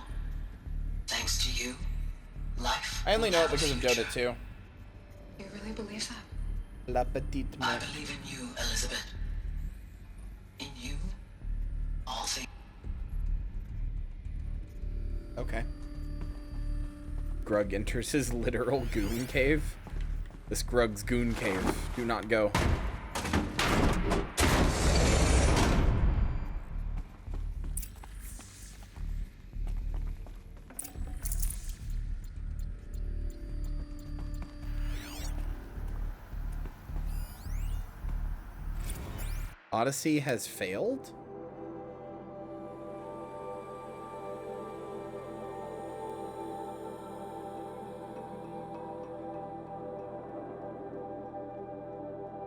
[SPEAKER 6] Thanks to you, life...
[SPEAKER 1] I only know it because of Dota 2.
[SPEAKER 2] You really believe that?
[SPEAKER 1] La petite
[SPEAKER 6] I believe in you, Elizabeth. In you, all things.
[SPEAKER 1] Okay. Grug enters his literal goon cave. This Grug's goon cave. Do not go. Odyssey has failed?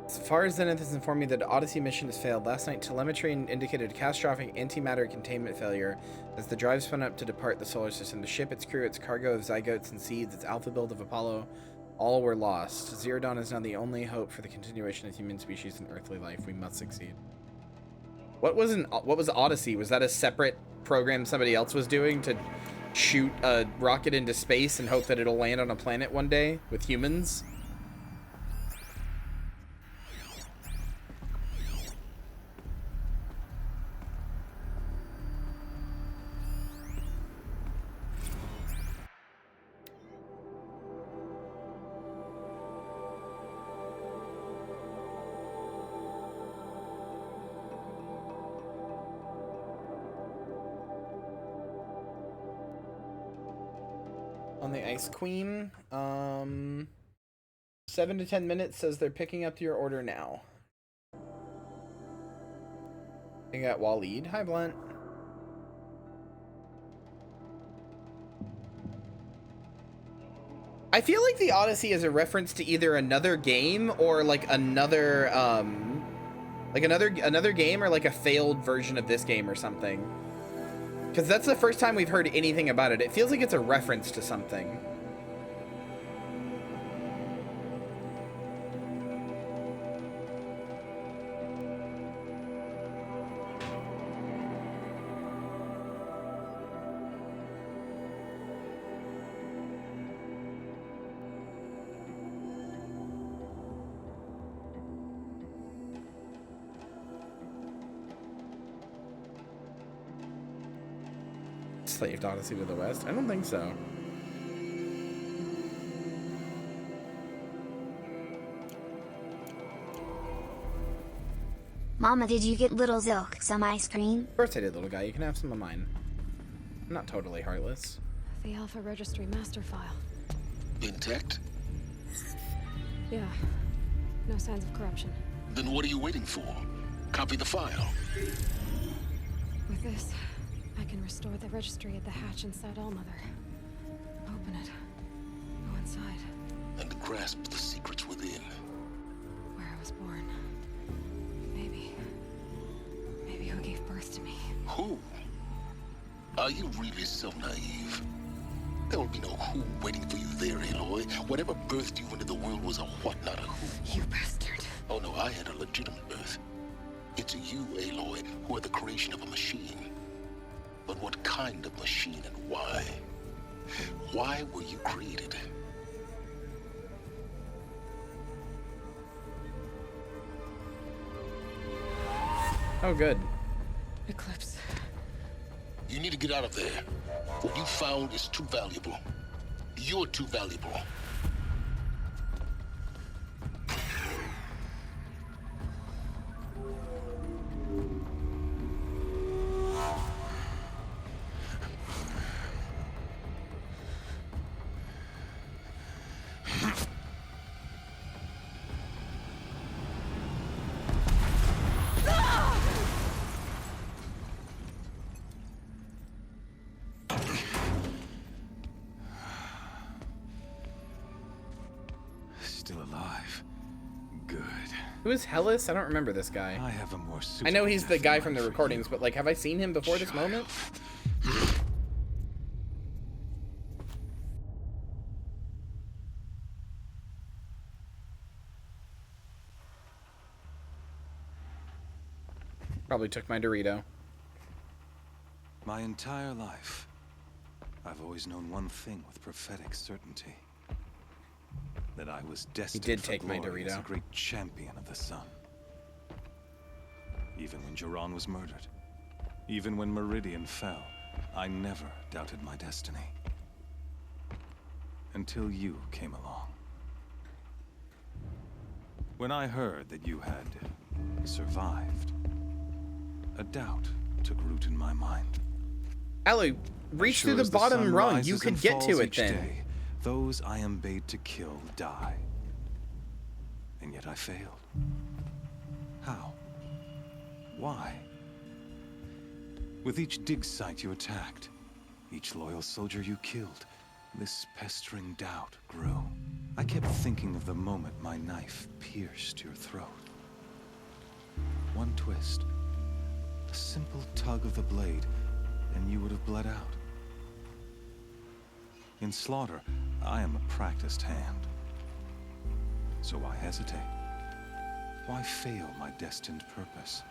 [SPEAKER 1] As far as Zenith has informed me that the Odyssey mission has failed. Last night, telemetry indicated a catastrophic antimatter containment failure as the drive spun up to depart the solar system. The ship, its crew, its cargo of zygotes and seeds, its alpha build of Apollo, all were lost. Zero Dawn is now the only hope for the continuation of human species and earthly life. We must succeed. What was Odyssey? Was that a separate program somebody else was doing to shoot a rocket into space and hope that it'll land on a planet one day with humans? On the Ice Queen, 7 to 10 minutes says they're picking up your order now. I got Waleed. Hi, Blunt. I feel like the Odyssey is a reference to either another game or like another another game or like a failed version of this game or something. Because that's the first time we've heard anything about it. It feels like it's a reference to something. Slaved Odyssey to the West? I don't think so.
[SPEAKER 9] Mama, did you get little Zilk some ice cream?
[SPEAKER 1] Of course I did, little guy. You can have some of mine. I'm not totally heartless.
[SPEAKER 3] The Alpha Registry master file.
[SPEAKER 12] Intact?
[SPEAKER 3] Yeah. No signs of corruption.
[SPEAKER 12] Then what are you waiting for? Copy the file.
[SPEAKER 3] With this, I can restore the registry at the hatch inside Allmother. Open it. Go inside.
[SPEAKER 12] And grasp the secrets within.
[SPEAKER 3] Where I was born. Maybe who gave birth to me.
[SPEAKER 12] Who? Are you really so naive? There will be no who waiting for you there, Aloy. Whatever birthed you into the world was a what, not a who.
[SPEAKER 3] You bastard.
[SPEAKER 12] Oh no, I had a legitimate birth. It's you, Aloy, who are the creation of a machine. But what kind of machine and why? Why were you created?
[SPEAKER 1] Oh, good.
[SPEAKER 3] Eclipse.
[SPEAKER 12] You need to get out of there. What you found is too valuable. You're too valuable.
[SPEAKER 16] Still alive. Good.
[SPEAKER 1] Who is Hellas? I don't remember this guy.
[SPEAKER 16] I have a more
[SPEAKER 1] I know he's the guy from the recordings, but like, have I seen him before this moment? Probably took my Dorito.
[SPEAKER 16] My entire life, I've always known one thing with prophetic certainty. That I was destined
[SPEAKER 1] did
[SPEAKER 16] for
[SPEAKER 1] take my
[SPEAKER 16] glory as a
[SPEAKER 1] Dorito.
[SPEAKER 16] great champion of the sun. Even when Jiran was murdered, even when Meridian fell, I never doubted my destiny. Until you came along. When I heard that you had survived, a doubt took root in my mind.
[SPEAKER 1] Aloy, reach
[SPEAKER 16] Sure
[SPEAKER 1] through
[SPEAKER 16] as
[SPEAKER 1] the bottom
[SPEAKER 16] sun
[SPEAKER 1] rung.
[SPEAKER 16] rises
[SPEAKER 1] You could
[SPEAKER 16] and
[SPEAKER 1] get
[SPEAKER 16] falls
[SPEAKER 1] to it
[SPEAKER 16] each
[SPEAKER 1] then.
[SPEAKER 16] day, those I am bade to kill die. And yet I failed. How? Why? With each dig site you attacked, each loyal soldier you killed, this pestering doubt grew. I kept thinking of the moment my knife pierced your throat. One twist, a simple tug of the blade, and you would have bled out. In slaughter, I am a practiced hand. So why hesitate? Why fail my destined purpose?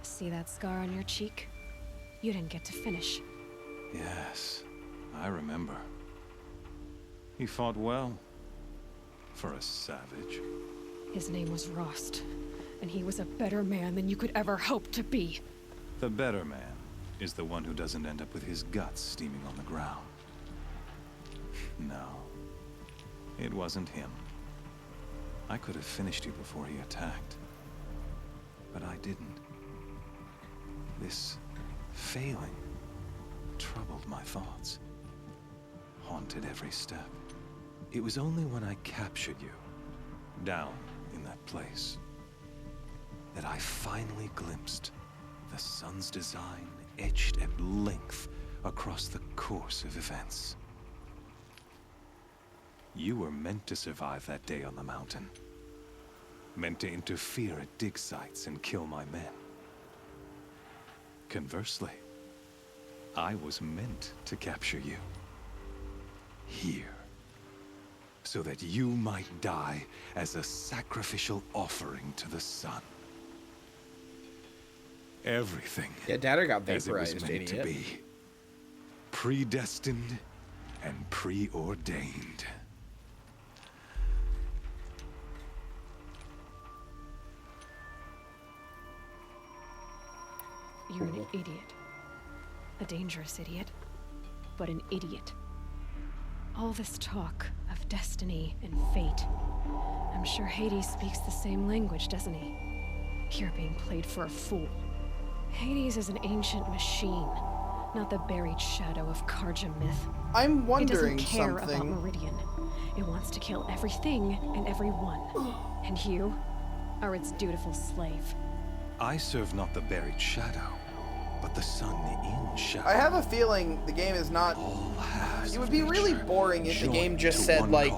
[SPEAKER 3] See that scar on your cheek? You didn't get to finish.
[SPEAKER 16] Yes, I remember. He fought well. For a savage.
[SPEAKER 3] His name was Rost, and he was a better man than you could ever hope to be.
[SPEAKER 16] The better man is the one who doesn't end up with his guts steaming on the ground. No, it wasn't him. I could have finished you before he attacked. But I didn't. This failing troubled my thoughts, haunted every step. It was only when I captured you, down in that place, that I finally glimpsed the sun's design etched at length across the course of events. You were meant to survive that day on the mountain. Meant to interfere at dig sites and kill my men. Conversely, I was meant to capture you. Here. So that you might die as a sacrificial offering to the sun. Everything.
[SPEAKER 1] Yeah, Dadder got
[SPEAKER 16] as it was
[SPEAKER 1] vaporized,
[SPEAKER 16] meant to
[SPEAKER 1] idiot.
[SPEAKER 16] be. Predestined and preordained.
[SPEAKER 3] You're an idiot. A dangerous idiot, but an idiot. All this talk of destiny and fate. I'm sure Hades speaks the same language, doesn't he? You're being played for a fool. Hades is an ancient machine, not the buried shadow of Karja myth.
[SPEAKER 1] I'm wondering
[SPEAKER 3] It doesn't care about
[SPEAKER 1] something.
[SPEAKER 3] Meridian. It wants to kill everything and everyone. And you are its dutiful slave.
[SPEAKER 16] I serve not the buried shadow, but the sun in shadow.
[SPEAKER 1] I have a feeling the game is not... It would be really boring if the game just said, like,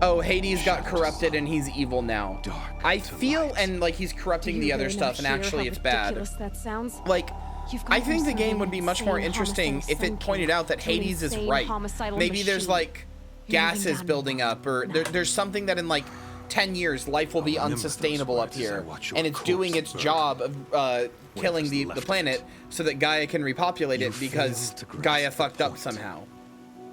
[SPEAKER 1] oh, Hades got corrupted and he's evil now. I feel, and, like, he's corrupting the other stuff, and actually it's bad.
[SPEAKER 3] That sounds.
[SPEAKER 1] Like, I think the game would be much more interesting if it pointed out that Hades is right. Maybe there's, like, gases building up, or there's something that in, like, 10 years, life will be unsustainable up here, and it's doing its job of killing the planet so that Gaia can repopulate it because Gaia fucked up somehow.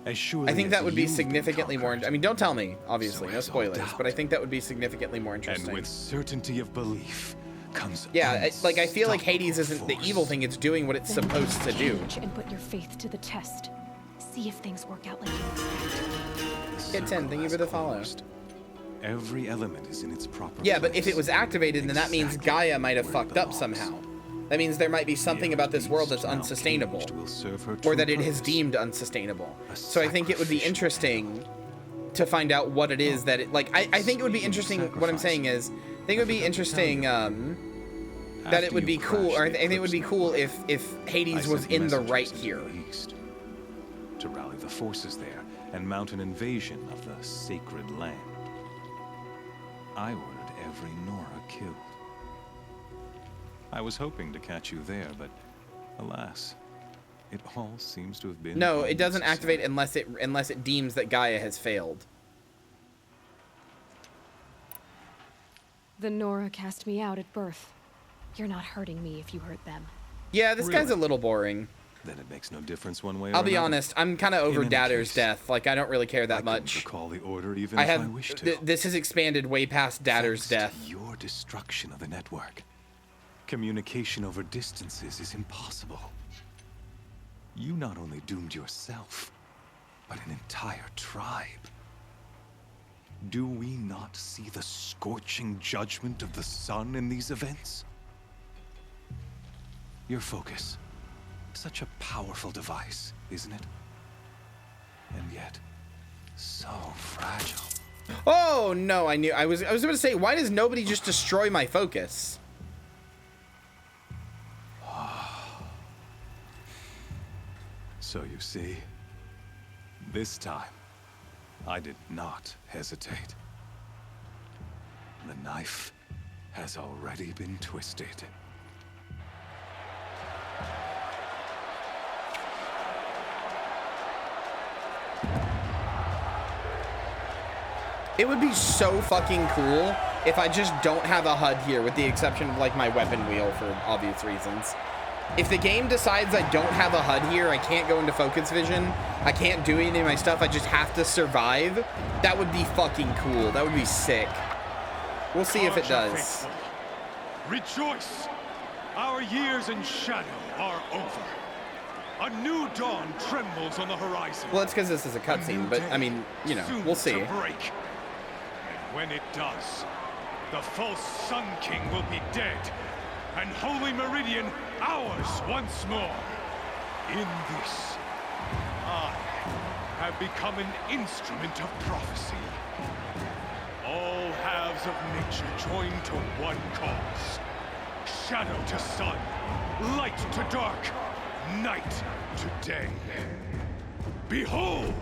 [SPEAKER 1] I think that would be significantly more... I mean, don't tell me, obviously, no spoilers, but I think that would be significantly more interesting.
[SPEAKER 16] And with certainty of belief comes...
[SPEAKER 1] Yeah, like, I feel like Hades isn't the evil thing, it's doing what it's supposed to do.
[SPEAKER 3] And put your faith to the test. See if things work out like you expect.
[SPEAKER 1] Hit 10, thank you for the follow.
[SPEAKER 16] Every element is in its proper
[SPEAKER 1] Yeah, but
[SPEAKER 16] place.
[SPEAKER 1] if it was activated, then that means Gaia might have fucked up somehow. That means there might be something about this world that's unsustainable, or that it is deemed unsustainable. So I think it would be interesting to find out what it is that it, like, I think it would be interesting, what I'm saying is, I think it would be interesting, that it would be cool, or I think it would be cool if Hades was in the right here.
[SPEAKER 16] To rally the forces there and mount an invasion of the sacred land. I ordered every Nora killed. I was hoping to catch you there, but alas, it all seems to have been...
[SPEAKER 1] No, it doesn't activate unless it deems that Gaia has failed.
[SPEAKER 3] The Nora cast me out at birth. You're not hurting me if you hurt them.
[SPEAKER 1] Yeah, this guy's a little boring.
[SPEAKER 16] Then it makes no difference one way or
[SPEAKER 1] I'll be
[SPEAKER 16] another.
[SPEAKER 1] honest, I'm kind of over
[SPEAKER 16] In any
[SPEAKER 1] Dadder's
[SPEAKER 16] case,
[SPEAKER 1] death. Like, I don't really care that much.
[SPEAKER 16] Recall the order even
[SPEAKER 1] I
[SPEAKER 16] if I
[SPEAKER 1] have
[SPEAKER 16] wish to.
[SPEAKER 1] this has expanded way past Dadder's death.
[SPEAKER 16] Your destruction of the network. Communication over distances is impossible. You not only doomed yourself, but an entire tribe. Do we not see the scorching judgment of the sun in these events? Your focus. Such a powerful device, isn't it? And yet, so fragile.
[SPEAKER 1] Oh no, I knew. I was about to say, why does nobody just destroy my focus?
[SPEAKER 16] So you see, this time, I did not hesitate. The knife has already been twisted.
[SPEAKER 1] It would be so fucking cool if I just don't have a HUD here, with the exception of, like, my weapon wheel for obvious reasons. If the game decides I don't have a HUD here, I can't go into focus vision, I can't do any of my stuff, I just have to survive, that would be fucking cool. That would be sick. We'll see if it does.
[SPEAKER 8] Rejoice! Our years in shadow are over. A new dawn trembles on the horizon.
[SPEAKER 1] Well, it's because this is a cutscene, but, I mean, you know, we'll see.
[SPEAKER 8] To break. And when it does, the false Sun King will be dead, and Holy Meridian ours once more. In this, I have become an instrument of prophecy. All halves of nature join to one cause. Shadow to sun, light to dark, night to day. Behold!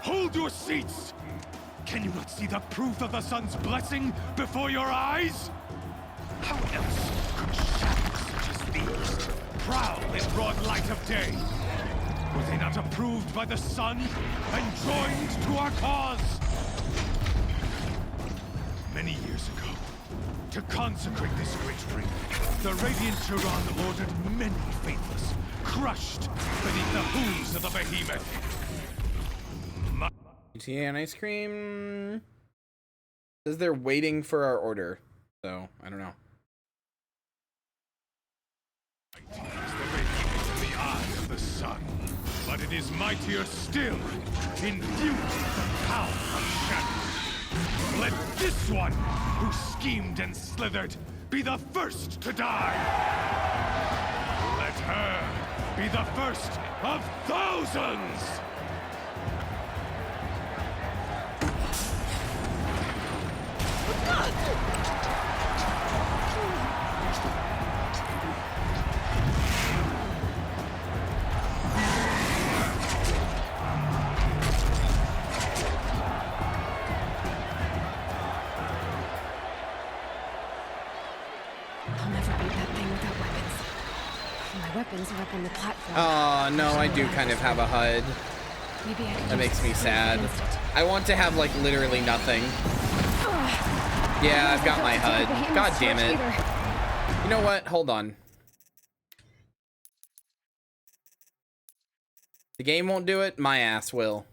[SPEAKER 8] Hold your seats! Can you not see the proof of the sun's blessing before your eyes? How else could shadows such as these prowl in broad light of day? Were they not approved by the sun and joined to our cause? Many years ago, to consecrate this great ring, the Radiant Turan ordered many faithless, crushed beneath the hooves of the behemoth.
[SPEAKER 1] Tea and ice cream. Says they're waiting for our order, so I don't know.
[SPEAKER 8] Is the radiance in the eye of the sun, but it is mightier still in beauty, power of shadow. Let this one, who schemed and slithered, be the first to die. Let her be the first of thousands.
[SPEAKER 3] I'll never beat that thing without weapons. My weapons are up on the platform.
[SPEAKER 1] Oh, no, I do kind of have a HUD.
[SPEAKER 3] Maybe I can
[SPEAKER 1] That makes me sad. I want to have, like, literally nothing. Yeah, I've got my HUD. God damn it. You know what? Hold on. The game won't do it. My ass will.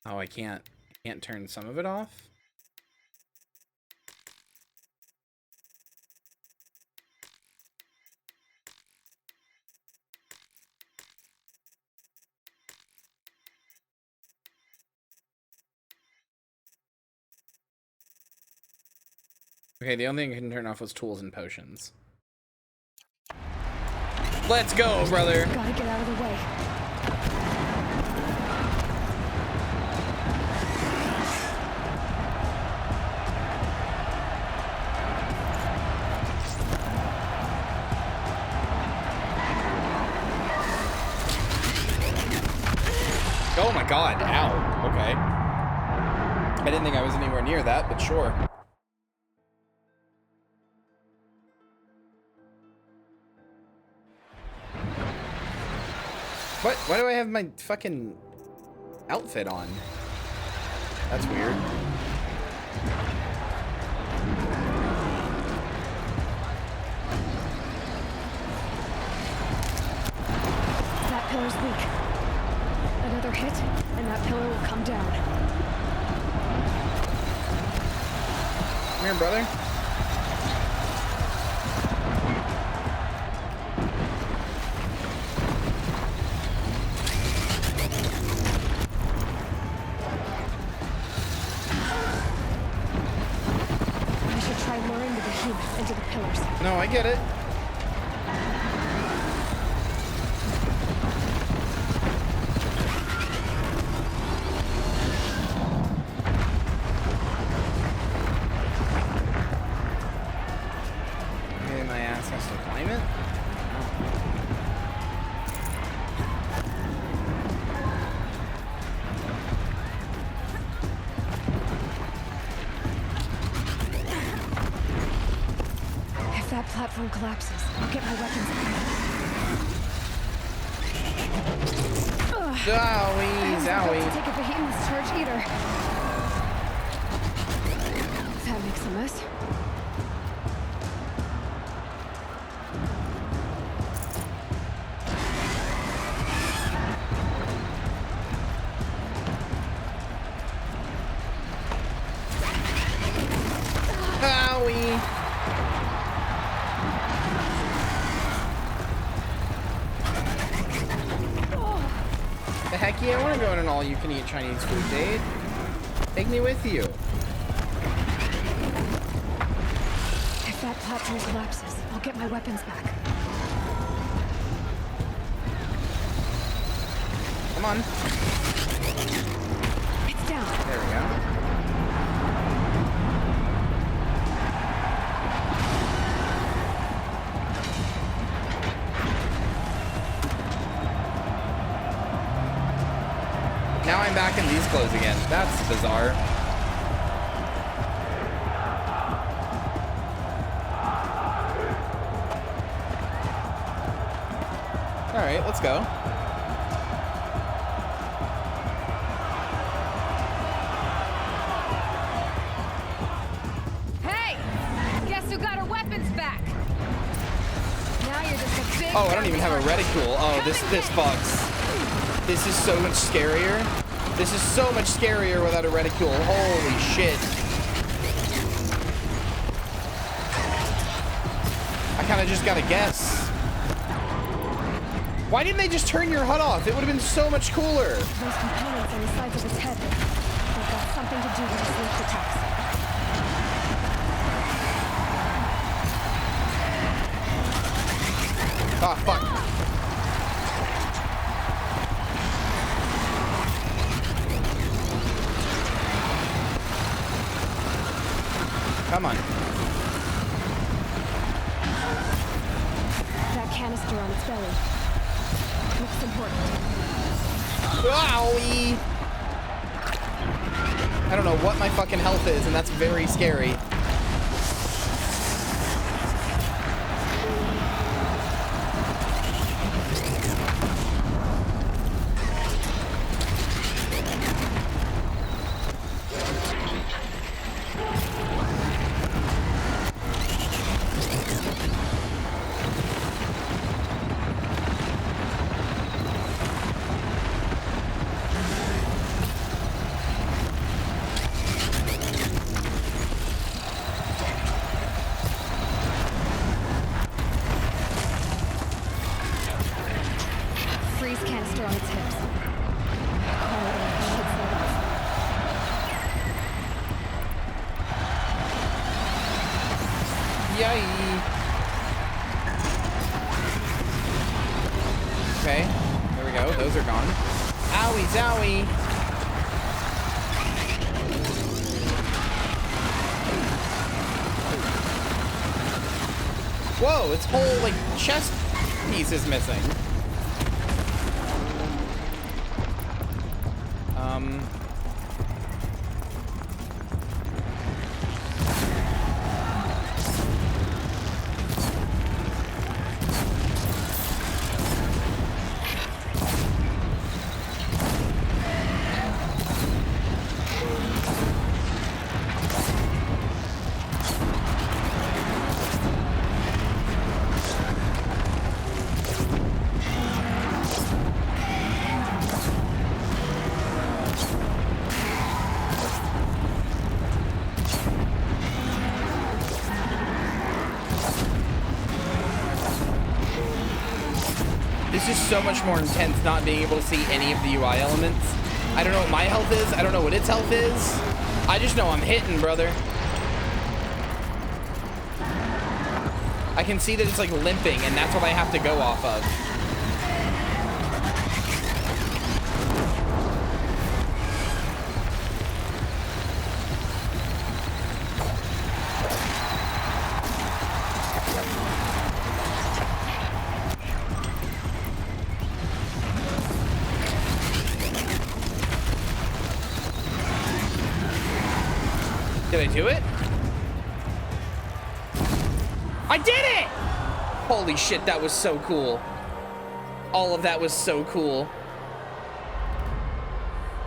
[SPEAKER 1] Oh, I can't turn some of it off. Okay, the only thing I couldn't turn off was tools and potions. Let's go, brother.
[SPEAKER 3] Gotta get out of the way.
[SPEAKER 1] Oh my god, ow. Okay. I didn't think I was anywhere near that, but sure. What? Why do I have my fucking outfit on? That's weird.
[SPEAKER 3] That pillar's weak. Another hit, and that pillar will come down.
[SPEAKER 1] Come here, brother.
[SPEAKER 3] I should try luring the behemoth into the pillars.
[SPEAKER 1] No, I get it.
[SPEAKER 3] Platform collapses. I'll get my weapons up.
[SPEAKER 1] Zowie, zowie.
[SPEAKER 3] Take a behemoth's charge either. That makes a mess.
[SPEAKER 1] I want to go on an all-you-can-eat Chinese food date. Take me with you.
[SPEAKER 3] If that platform collapses, I'll get my weapons back.
[SPEAKER 1] Come on.
[SPEAKER 3] It's down.
[SPEAKER 1] There we go. Now I'm back in these clothes again. That's bizarre. Alright, let's go.
[SPEAKER 3] Hey! Guess who got her weapons back? Now you're just a big...
[SPEAKER 1] Oh, I don't even have a reticule. Oh, this fucks. This is so much scarier. This is so much scarier without a reticule. Holy shit. I kind of just gotta guess. Why didn't they just turn your HUD off? It would have been so much cooler.
[SPEAKER 3] Those components on the sides of its head. They've got something to do with its lift attacks.
[SPEAKER 1] Ah, fuck. Come on.
[SPEAKER 3] That canister on its belly. Looks important.
[SPEAKER 1] Owie! I don't know what my fucking health is, and that's very scary.
[SPEAKER 3] Freeze canister on its hips. Shit settings.
[SPEAKER 1] Yay! Okay, there we go. Those are gone. Owie zowie! Whoa, its whole, like, chest piece is missing. This is so much more intense not being able to see any of the UI elements. I don't know what my health is. I don't know what its health is. I just know I'm hitting, brother. I can see that it's like limping, and that's what I have to go off of. Did I do it? I did it! Holy shit, that was so cool. All of that was so cool.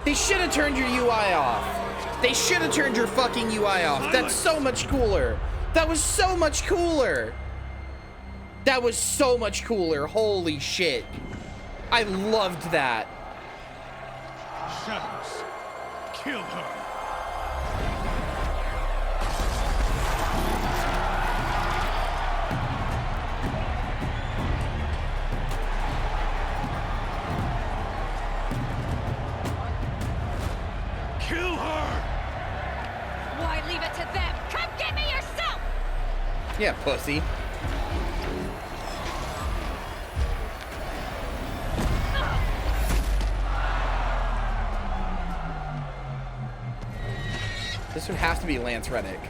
[SPEAKER 1] They should have turned your UI off. They should have turned your fucking UI off. That's so much cooler. That was so much cooler. That was so much cooler. Holy shit. I loved that.
[SPEAKER 8] Shadows, kill her.
[SPEAKER 3] Why leave it to them? Come get me yourself!
[SPEAKER 1] Yeah, pussy. This would have to be Lance Reddick.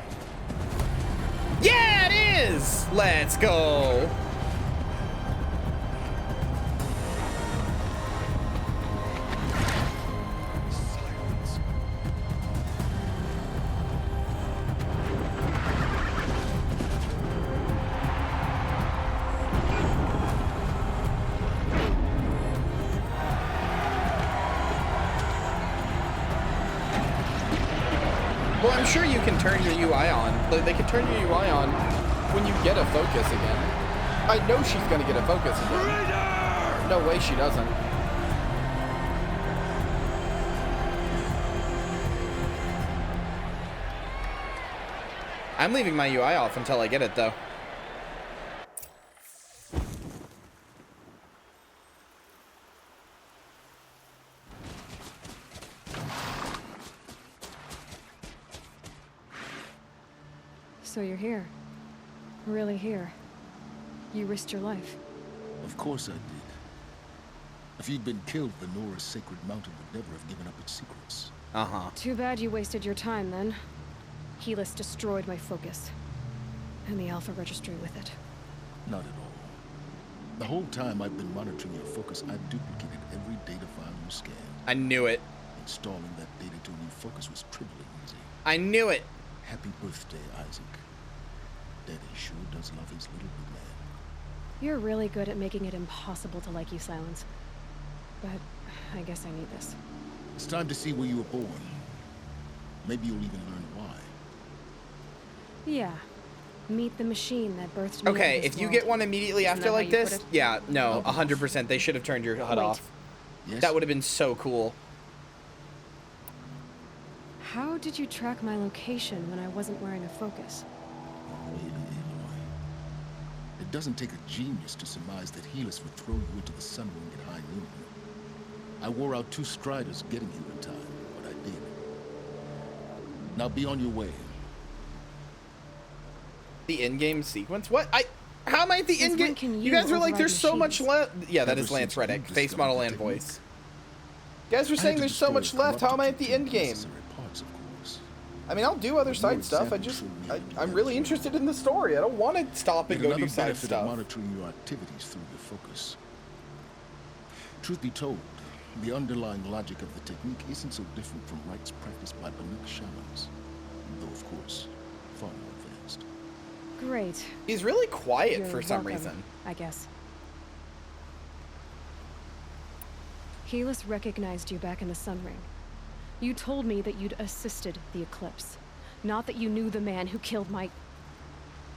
[SPEAKER 1] Yeah, it is! Let's go! Well, I'm sure you can turn your UI on. They can turn your UI on when you get a focus again. I know she's gonna get a focus again. No way she doesn't. I'm leaving my UI off until I get it, though.
[SPEAKER 3] So you're here. Really here. You risked your life.
[SPEAKER 12] Of course I did. If you'd been killed, the Nora's sacred mountain would never have given up its secrets.
[SPEAKER 1] Uh-huh.
[SPEAKER 3] Too bad you wasted your time, then. Helis destroyed my focus. And the Alpha Registry with it.
[SPEAKER 12] Not at all. The whole time I've been monitoring your focus, I've duplicated every data file you scanned.
[SPEAKER 1] I knew it.
[SPEAKER 12] Installing that data to a new focus was trivially easy.
[SPEAKER 1] I knew it.
[SPEAKER 12] Happy birthday, Isaac. Daddy sure does love his little big man.
[SPEAKER 3] You're really good at making it impossible to like you, Silence. But I guess I need this.
[SPEAKER 12] It's time to see where you were born. Maybe you'll even learn why.
[SPEAKER 3] Yeah. Meet the machine that birthed me.
[SPEAKER 1] Okay,
[SPEAKER 3] into this
[SPEAKER 1] if you
[SPEAKER 3] world.
[SPEAKER 1] get one immediately
[SPEAKER 3] Isn't
[SPEAKER 1] after
[SPEAKER 3] that how
[SPEAKER 1] like
[SPEAKER 3] you
[SPEAKER 1] this,
[SPEAKER 3] put it?
[SPEAKER 1] yeah, no, 100%. They should have turned your HUD off.
[SPEAKER 12] Yes?
[SPEAKER 1] That would have been so cool.
[SPEAKER 3] How did you track my location when I wasn't wearing a focus?
[SPEAKER 12] Really, Aloy. It doesn't take a genius to surmise that Helis would throw you into the sun ring at high noon. I wore out 2 striders getting here in time, but I did. Now be on your way.
[SPEAKER 1] The in-game sequence? What? How am I at the
[SPEAKER 3] Since when
[SPEAKER 1] in-game?
[SPEAKER 3] can
[SPEAKER 1] You
[SPEAKER 3] you
[SPEAKER 1] guys are like,
[SPEAKER 3] override
[SPEAKER 1] there's so much
[SPEAKER 3] machines?
[SPEAKER 1] left. Yeah, that
[SPEAKER 12] Ever
[SPEAKER 1] is Lance
[SPEAKER 12] since
[SPEAKER 1] Reddick,
[SPEAKER 12] you
[SPEAKER 1] face
[SPEAKER 12] discovered
[SPEAKER 1] model
[SPEAKER 12] the
[SPEAKER 1] and
[SPEAKER 12] technique.
[SPEAKER 1] voice. You guys were
[SPEAKER 12] I had
[SPEAKER 1] saying
[SPEAKER 12] to
[SPEAKER 1] there's so
[SPEAKER 12] destroy
[SPEAKER 1] much left. How am I at the
[SPEAKER 12] corrupted
[SPEAKER 1] end game?
[SPEAKER 12] necessary parts, of course.
[SPEAKER 1] I mean, I'll do other
[SPEAKER 12] But
[SPEAKER 1] side
[SPEAKER 12] more
[SPEAKER 1] stuff. I'm really interested in the story. I don't want to stop and
[SPEAKER 12] Yet
[SPEAKER 1] go
[SPEAKER 12] another
[SPEAKER 1] do side
[SPEAKER 12] benefit of
[SPEAKER 1] stuff.
[SPEAKER 12] monitoring your activities through the focus. Truth be told, the underlying logic of the technique isn't so different from rites practiced by Banuk shamans, though of course, far more advanced.
[SPEAKER 3] Great.
[SPEAKER 1] He's really quiet
[SPEAKER 3] You're
[SPEAKER 1] for some
[SPEAKER 3] welcome,
[SPEAKER 1] reason.
[SPEAKER 3] I guess. Helis recognized you back in the Sun Ring. You told me that you'd assisted the Eclipse. Not that you knew the man who killed my...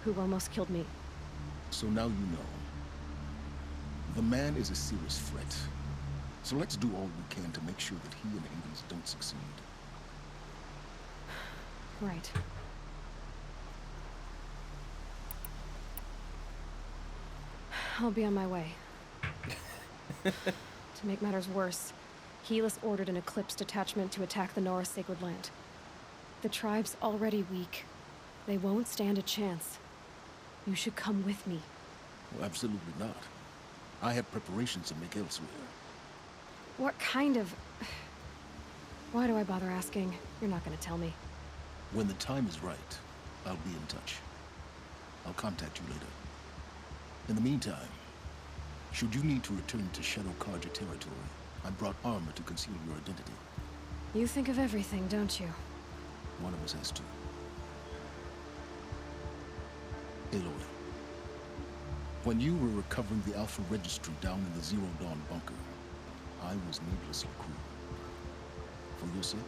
[SPEAKER 3] who almost killed me.
[SPEAKER 12] So now you know. The man is a serious threat. So let's do all we can to make sure that he and Hades don't succeed.
[SPEAKER 3] Right. I'll be on my way. To make matters worse, Helis ordered an Eclipse detachment to attack the Nora Sacred Land. The tribe's already weak. They won't stand a chance. You should come with me.
[SPEAKER 12] Well, absolutely not. I have preparations to make elsewhere.
[SPEAKER 3] What kind of... Why do I bother asking? You're not gonna tell me.
[SPEAKER 12] When the time is right, I'll be in touch. I'll contact you later. In the meantime, should you need to return to Shadow Karja territory, I brought armor to conceal your identity.
[SPEAKER 3] You think of everything, don't you?
[SPEAKER 12] One of us has to. Aloy, when you were recovering the Alpha Registry down in the Zero Dawn bunker, I was needlessly cruel. For your sake,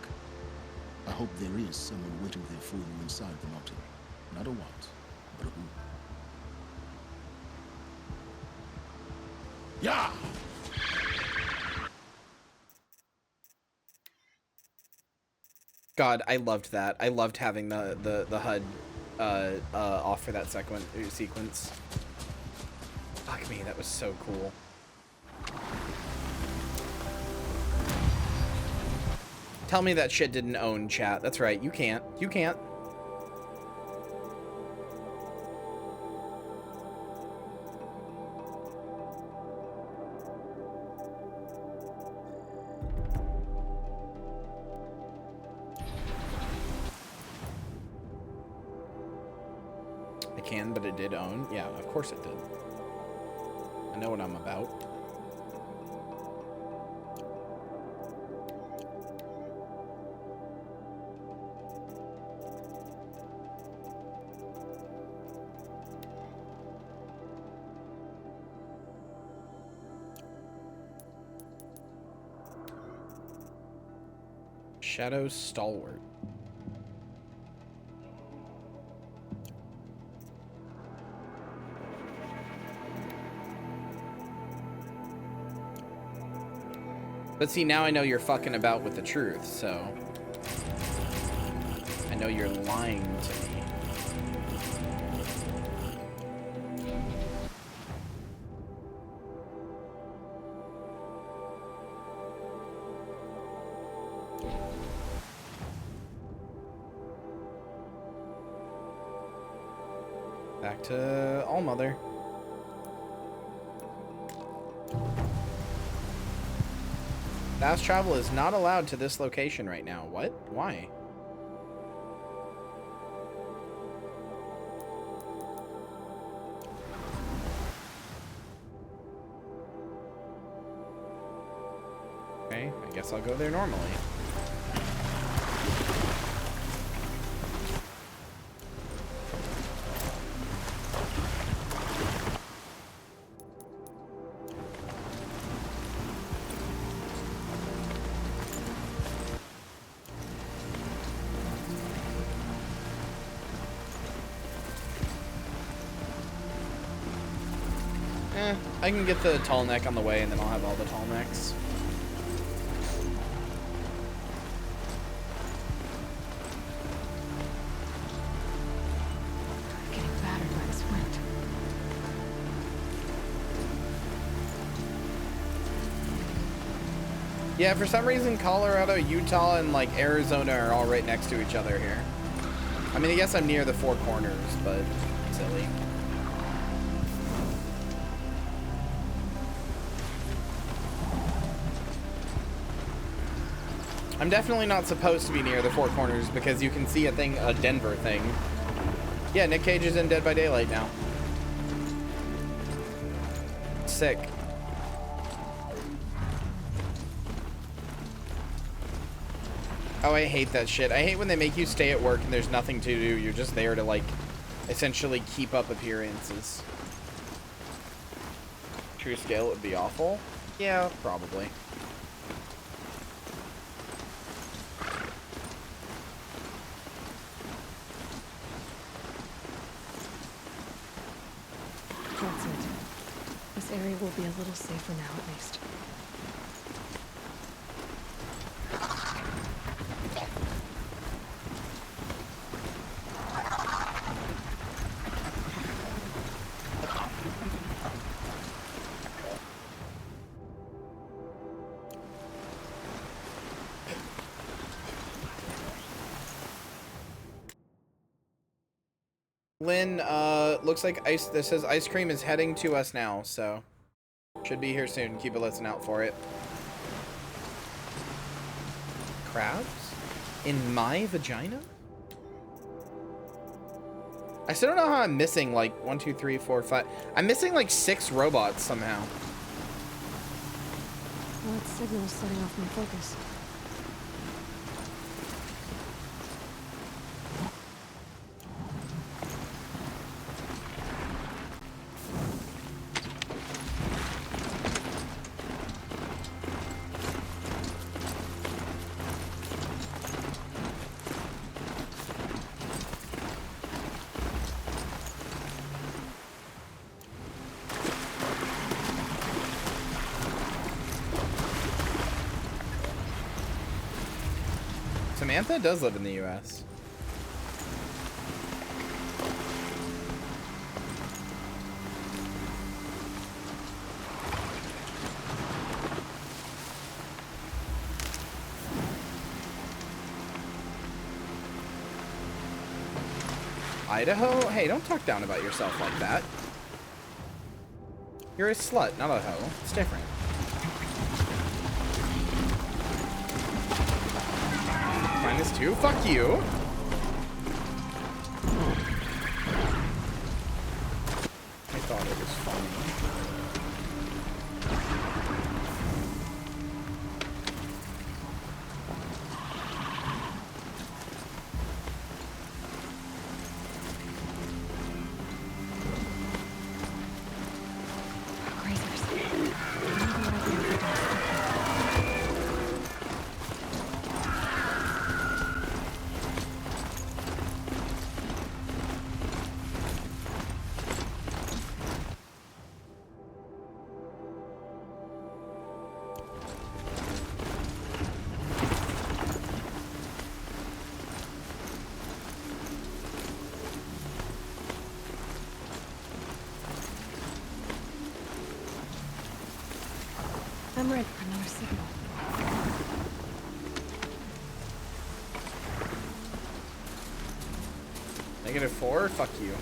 [SPEAKER 12] I hope there is someone waiting there for you inside the mountain. Not a what, but a who. Yeah!
[SPEAKER 1] God, I loved that. I loved having the HUD off for that sequence. Fuck me, that was so cool. Tell me that shit didn't own chat. That's right, you can't. You can't. can, but it did own. Yeah, of course it did. I know what I'm about. Shadow Stalwart. But see, now I know you're fucking about with the truth, so... I know you're lying to me. Back to Allmother. Fast travel is not allowed to this location right now. What? Why? Okay, I guess I'll go there normally. I can get the tall neck on the way, and then I'll have all the tall necks.
[SPEAKER 3] Getting battered by this wind.
[SPEAKER 1] Yeah, for some reason, Colorado, Utah, and like Arizona are all right next to each other here. I mean, I guess I'm near the Four Corners, but silly. I'm definitely not supposed to be near the Four Corners because you can see a Denver thing. Yeah, Nick Cage is in Dead by Daylight now. Sick. Oh, I hate that shit. I hate when they make you stay at work and there's nothing to do. You're just there to, like, essentially keep up appearances. True scale would be awful? Yeah, probably.
[SPEAKER 3] That's it. This area will be a little safer now, at least.
[SPEAKER 1] Lynn, looks like this says ice cream is heading to us now, so should be here soon. Keep a listen out for it. Crabs? In my vagina? I still don't know how I'm missing like 1, 2, 3, 4, 5. I'm missing like 6 robots somehow.
[SPEAKER 3] Well, that signal's setting off my focus.
[SPEAKER 1] Samantha does live in the US. Idaho? Hey, don't talk down about yourself like that. You're a slut, not a hoe. It's different. -2? Fuck you.
[SPEAKER 3] I'm ready for another signal.
[SPEAKER 1] -4? Fuck you.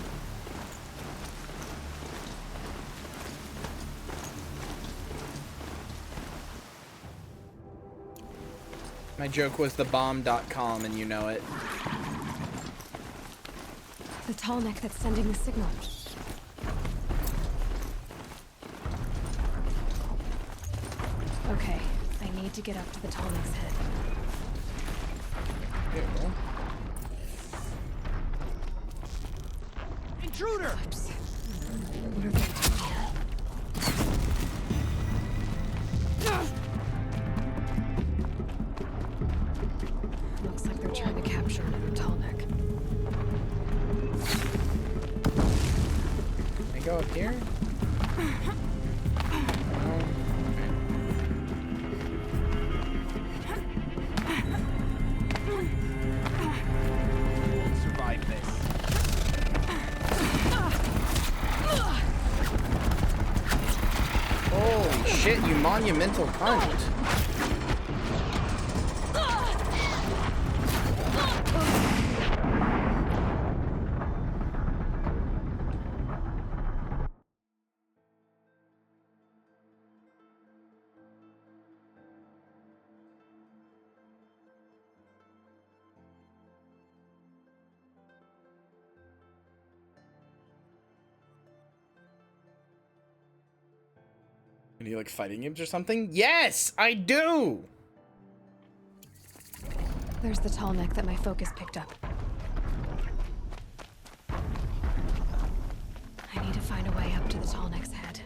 [SPEAKER 1] My joke was the bomb.com and you know it.
[SPEAKER 3] The tall neck that's sending the signal. Okay, I need to get up to the tall neck's head.
[SPEAKER 19] Intruder!
[SPEAKER 3] Oops. What are they doing here? Looks like they're trying to capture another tall neck.
[SPEAKER 1] Can I go up here?
[SPEAKER 19] Survive this.
[SPEAKER 1] Holy shit, you monumental cunt. Do you like fighting games or something? Yes, I do!
[SPEAKER 3] There's the tall neck that my focus picked up. I need to find a way up to the tall neck's head.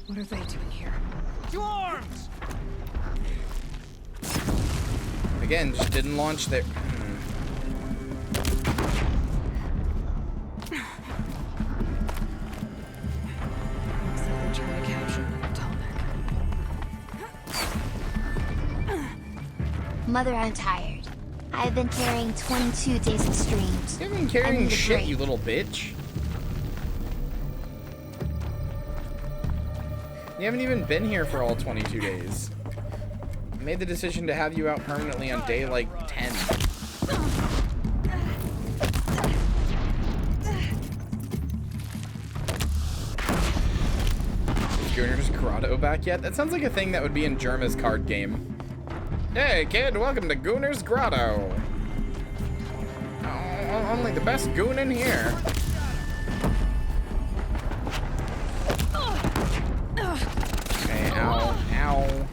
[SPEAKER 3] What are they doing here?
[SPEAKER 19] To arms!
[SPEAKER 1] Again, just didn't launch their...
[SPEAKER 3] Looks like they're trying to capture another tall neck.
[SPEAKER 9] Mother, I'm tired. I've been carrying 22 days of streams.
[SPEAKER 1] You haven't been carrying shit, you little bitch. You haven't even been here for all 22 days. I made the decision to have you out permanently on day, like, 10. Is Gunner's Grotto back yet? That sounds like a thing that would be in Jerma's card game. Hey, kid, welcome to Gunner's Grotto. Oh, only the best goon in here. Okay, ow, ow.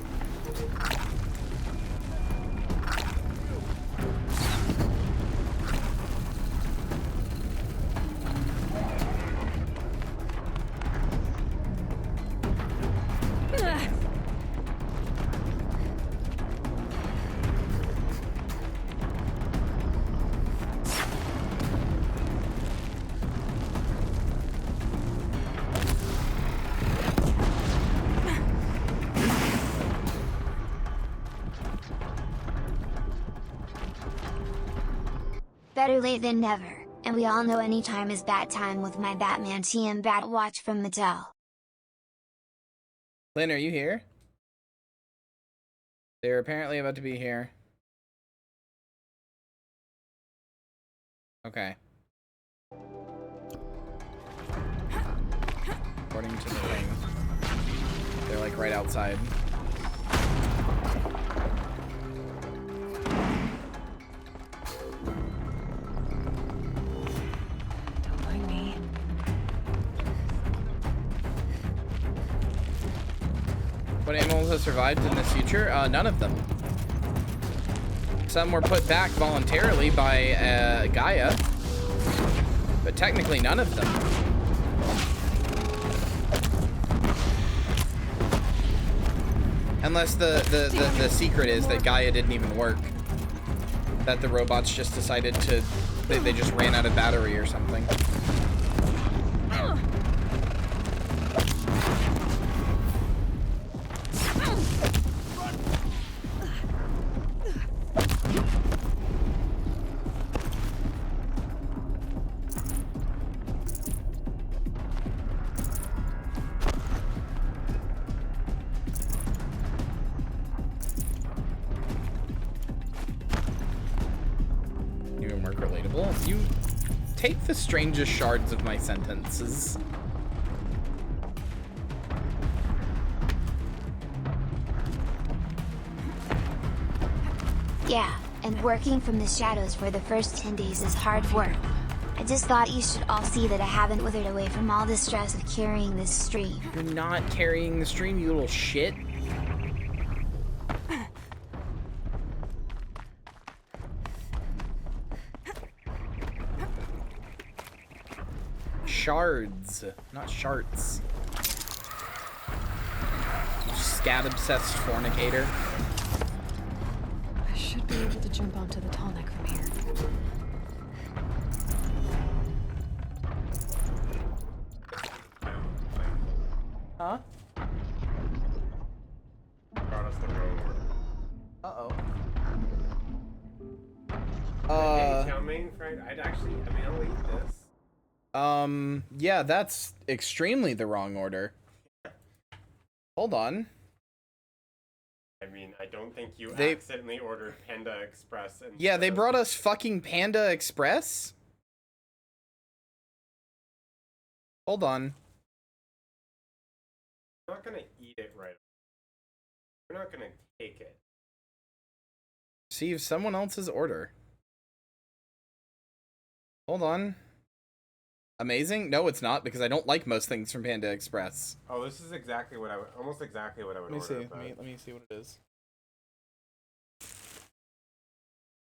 [SPEAKER 9] Better late than never, and we all know any time is bat time with my Batman TM Bat Watch from Mattel.
[SPEAKER 1] Lynn, are you here? They're apparently about to be here. Okay. According to the thing, they're like right outside. What animals have survived in this future? None of them. Some were put back voluntarily by Gaia, but technically none of them. Unless the secret is that Gaia didn't even work. That the robots just decided to, they just ran out of battery or something. Take the strangest shards of my sentences.
[SPEAKER 9] Yeah, and working from the shadows for the first 10 days is hard work. I just thought you should all see that I haven't withered away from all the stress of carrying this stream.
[SPEAKER 1] You're not carrying the stream, you little shit. Shards, not sharts. Scat-obsessed fornicator.
[SPEAKER 3] I should be able to jump onto the tall neck from here.
[SPEAKER 1] Huh? Uh-oh.
[SPEAKER 17] Hey, chow mein fried. I'll eat this.
[SPEAKER 1] Yeah, that's extremely the wrong order. Hold on.
[SPEAKER 17] I mean, I don't think you accidentally ordered Panda Express. And
[SPEAKER 1] yeah, they brought us fucking Panda Express? Hold on.
[SPEAKER 17] We're not gonna eat it right. We're not gonna take it.
[SPEAKER 1] Receive someone else's order. Hold on. Amazing? No, it's not, because I don't like most things from Panda Express.
[SPEAKER 17] Oh, this is exactly what I would, almost exactly what I would order.
[SPEAKER 1] Let me see what it is.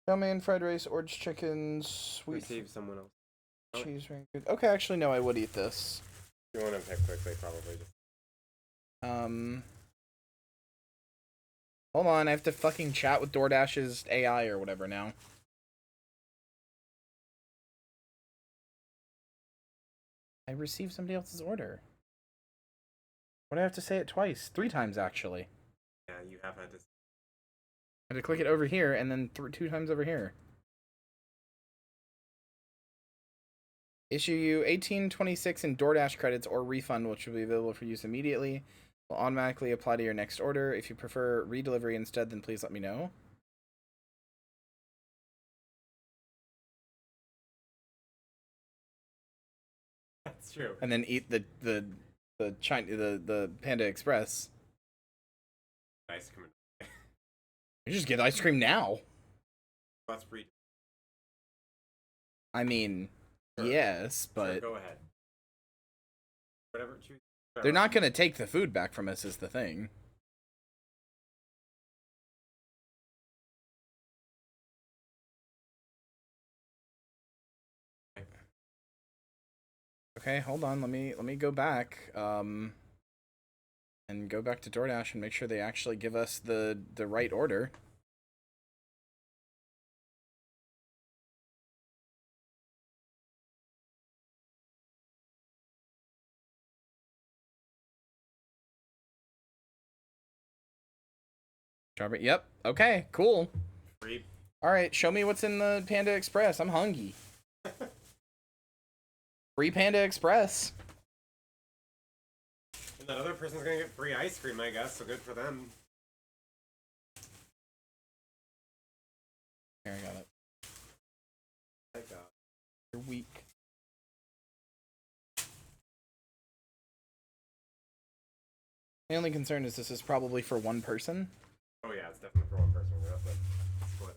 [SPEAKER 1] Chow mein, fried rice, orange chicken, sweet.
[SPEAKER 17] Receive someone else.
[SPEAKER 1] Cheese ring. Okay, actually, no, I would eat this.
[SPEAKER 17] If you want to pick quickly, probably just.
[SPEAKER 1] Hold on, I have to fucking chat with DoorDash's AI or whatever now. I received somebody else's order. Why do I have to say it twice? 3 times, actually.
[SPEAKER 17] Yeah, you have had to.
[SPEAKER 1] I had to click it over here and then 2 times over here. Issue you 1826 in DoorDash credits or refund, which will be available for use immediately. Will automatically apply to your next order. If you prefer redelivery instead, then please let me know.
[SPEAKER 17] That's true.
[SPEAKER 1] And then eat the Panda Express.
[SPEAKER 17] Ice cream.
[SPEAKER 1] You just get ice cream now.
[SPEAKER 17] Let's breed.
[SPEAKER 1] I mean, sure. Yes, but
[SPEAKER 17] sure, go ahead. Whatever. Choose.
[SPEAKER 1] They're not gonna take the food back from us. Is the thing. Okay, hold on. Let me go back. And go back to DoorDash and make sure they actually give us the right order. Yep. Okay, cool.
[SPEAKER 17] Free.
[SPEAKER 1] All right, show me what's in the Panda Express. I'm hungry. Free Panda Express.
[SPEAKER 17] And that other person's gonna get free ice cream, I guess, so good for them.
[SPEAKER 1] Here, I got it.
[SPEAKER 17] Thank God.
[SPEAKER 1] You're weak. The only concern is this is probably for one person.
[SPEAKER 17] Oh yeah, it's definitely for one person. We're gonna have to split.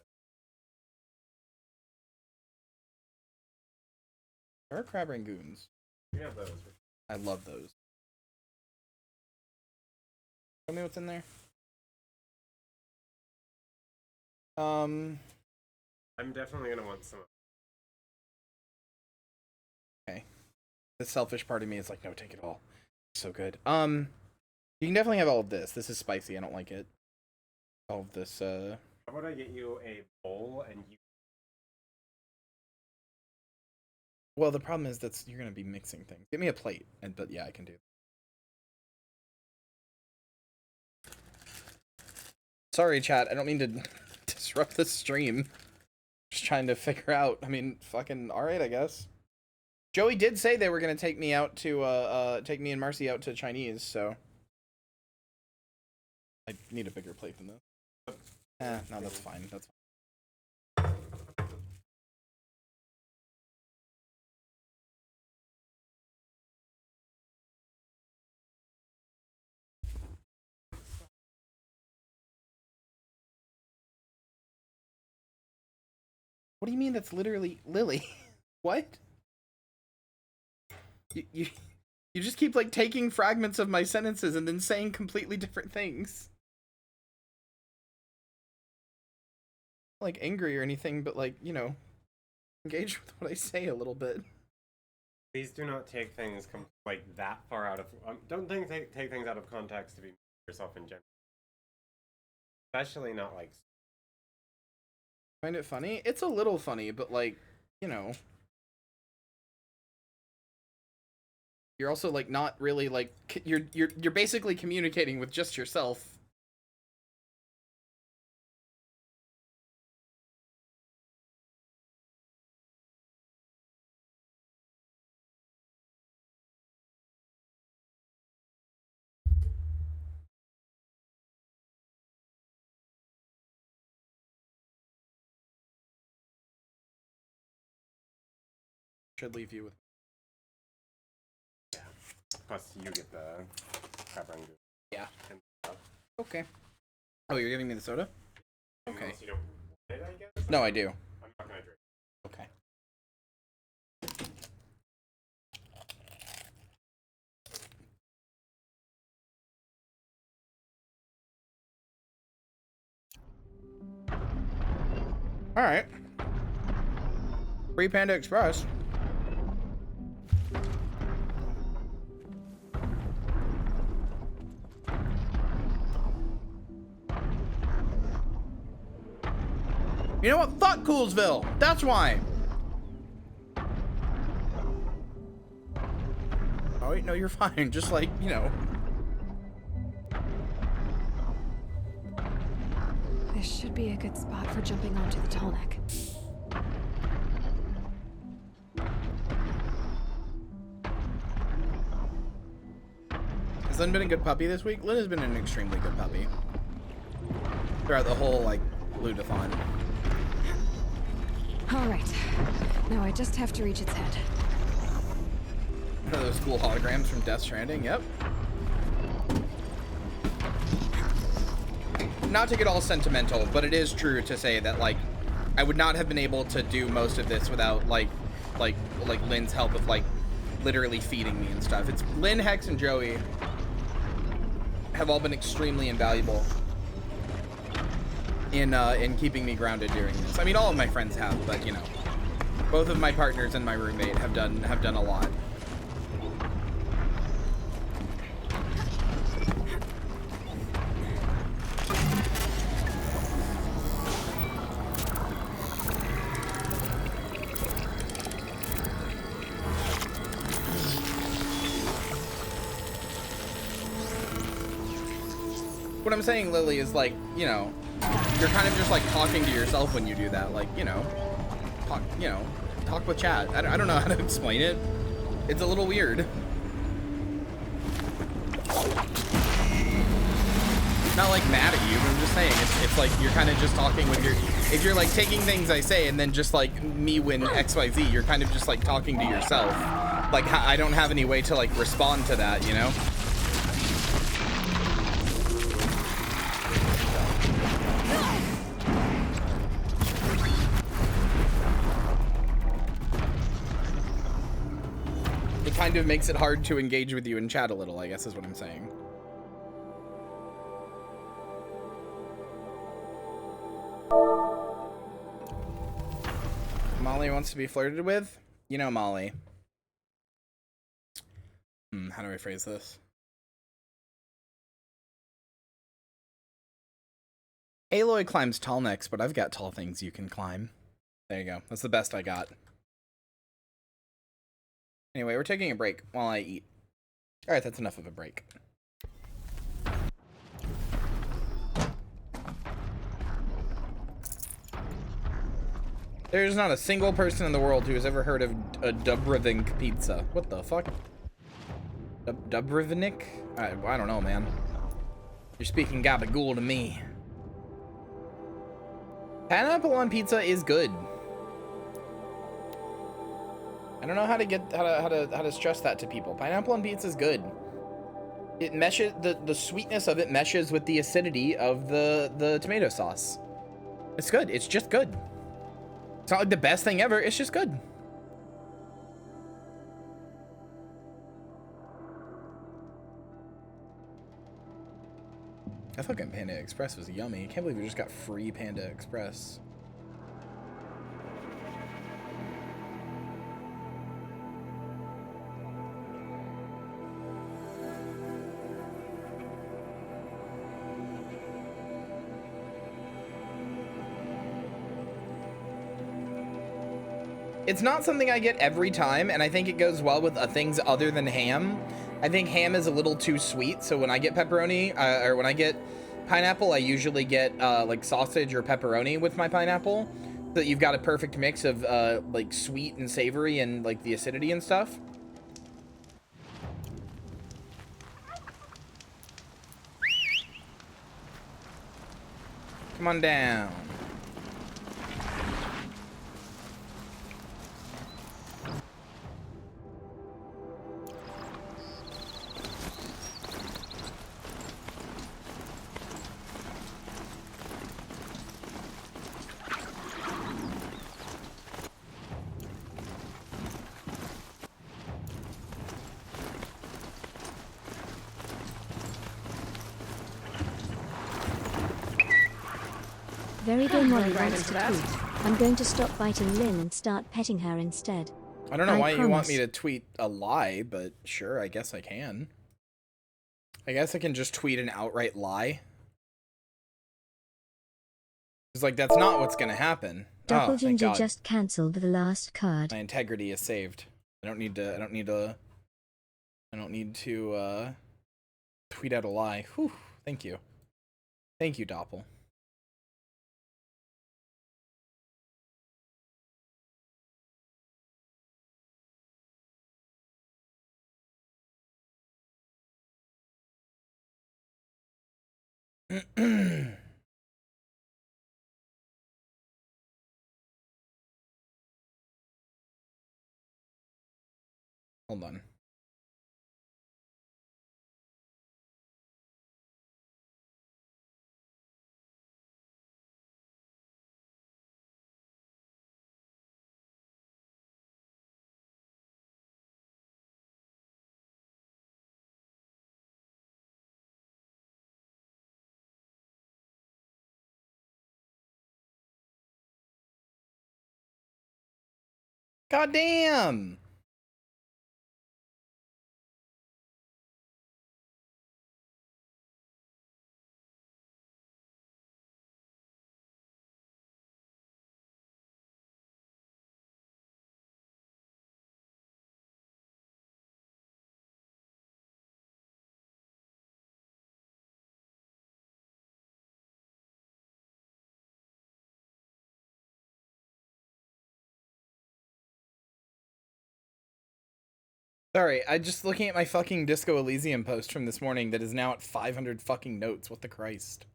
[SPEAKER 1] There are crab rangoons.
[SPEAKER 17] You have those.
[SPEAKER 1] I love those. Tell me what's in there. I'm
[SPEAKER 17] definitely gonna want some.
[SPEAKER 1] Okay. The selfish part of me is like, no, take it all. It's so good. You can definitely have all of this. This is spicy. I don't like it. All of this.
[SPEAKER 17] How about I get you a bowl and you?
[SPEAKER 1] Well, the problem is you're gonna be mixing things. Give me a plate, but yeah, I can do. Sorry, chat. I don't mean to disrupt the stream. Just trying to figure out. I mean, fucking all right, I guess. Joey did say they were gonna take me out to take me and Marcy out to Chinese, so I need a bigger plate than this. No, that's fine. That's fine. What do you mean that's literally Lily? What? You just keep like taking fragments of my sentences and then saying completely different things. Like angry or anything, but like, you know, engage with what I say a little bit.
[SPEAKER 17] Please do not take things like that far out of. Don't take things out of context to be yourself in general. Especially not like.
[SPEAKER 1] Find it funny? It's a little funny, but like, you know. You're also like not really like you're basically communicating with just yourself. Should leave you with.
[SPEAKER 17] Yeah. Plus, you get the pepper and goose.
[SPEAKER 1] Yeah. Okay. Oh, you're giving me the soda? Okay.
[SPEAKER 17] Unless you don't want it, I guess?
[SPEAKER 1] No, I do.
[SPEAKER 17] I'm not gonna drink.
[SPEAKER 1] Okay. All right. Free Panda Express. You know what? Fuck Coolsville. That's why. Oh wait, no, you're fine. Just like, you know.
[SPEAKER 3] This should be a good spot for jumping onto the tall neck.
[SPEAKER 1] Has Lynn been a good puppy this week? Lynn has been an extremely good puppy. Throughout the whole, like, Ludathon.
[SPEAKER 3] Alright. Now I just have to reach its head.
[SPEAKER 1] One of those cool holograms from Death Stranding, yep. Not to get all sentimental, but it is true to say that, like, I would not have been able to do most of this without, like Lynn's help with, like, literally feeding me and stuff. It's Lynn, Hex, and Joey have all been extremely invaluable in keeping me grounded during this. I mean, all of my friends have, but, you know, both of my partners and my roommate have done a lot. What I'm saying, Lily, is like, you know, you're kind of just like talking to yourself when you do that. Like, you know, talk with chat. I don't know how to explain it. It's a little weird. Not like mad at you, but I'm just saying it's like you're kind of just talking with your. If you're like taking things I say and then just like me when XYZ, you're kind of just like talking to yourself. Like I don't have any way to like respond to that, you know. Kind of makes it hard to engage with you in chat a little, I guess is what I'm saying. Molly wants to be flirted with? You know Molly. How do I phrase this? Aloy climbs tall necks, but I've got tall things you can climb. There you go. That's the best I got. Anyway, we're taking a break while I eat. Alright, that's enough of a break. There's not a single person in the world who has ever heard of a Dubrovnik pizza. What the fuck? Dubrovnik? I don't know, man. You're speaking gabagool to me. Pineapple on pizza is good. I don't know how to stress that to people. Pineapple on pizza is good. It meshes, the sweetness of it meshes with the acidity of the tomato sauce. It's good. It's just good. It's not like the best thing ever. It's just good. I fucking Panda Express was yummy. I can't believe we just got free Panda Express. It's not something I get every time, and I think it goes well with things other than ham. I think ham is a little too sweet, so when I get pepperoni, or when I get pineapple, I usually get like sausage or pepperoni with my pineapple, so that you've got a perfect mix of like sweet and savory and like the acidity and stuff. Come on down.
[SPEAKER 9] Very good Molly wants to tweet. I'm going to stop biting Lynn and start petting her instead.
[SPEAKER 1] I don't know why you want me to tweet a lie, but sure, I guess I can. I guess I can just tweet an outright lie. It's like, that's not what's gonna happen.
[SPEAKER 9] Double
[SPEAKER 1] oh,
[SPEAKER 9] Ginger just cancelled the last card.
[SPEAKER 1] My integrity is saved. I don't need to tweet out a lie. Whew, thank you. Thank you, Doppel. Hold on. God damn! Sorry, I just looking at my fucking Disco Elysium post from this morning that is now at 500 fucking notes. What the Christ?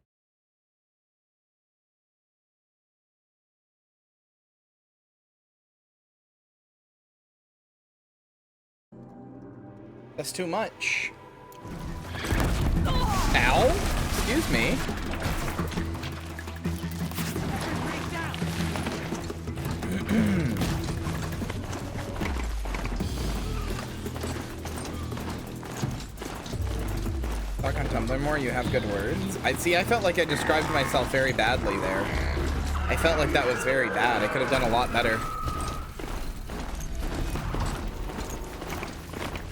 [SPEAKER 1] That's too much. Ow! Excuse me. Talk on Tumblr more, you have good words. I felt like I described myself very badly there. I felt like that was very bad. I could have done a lot better.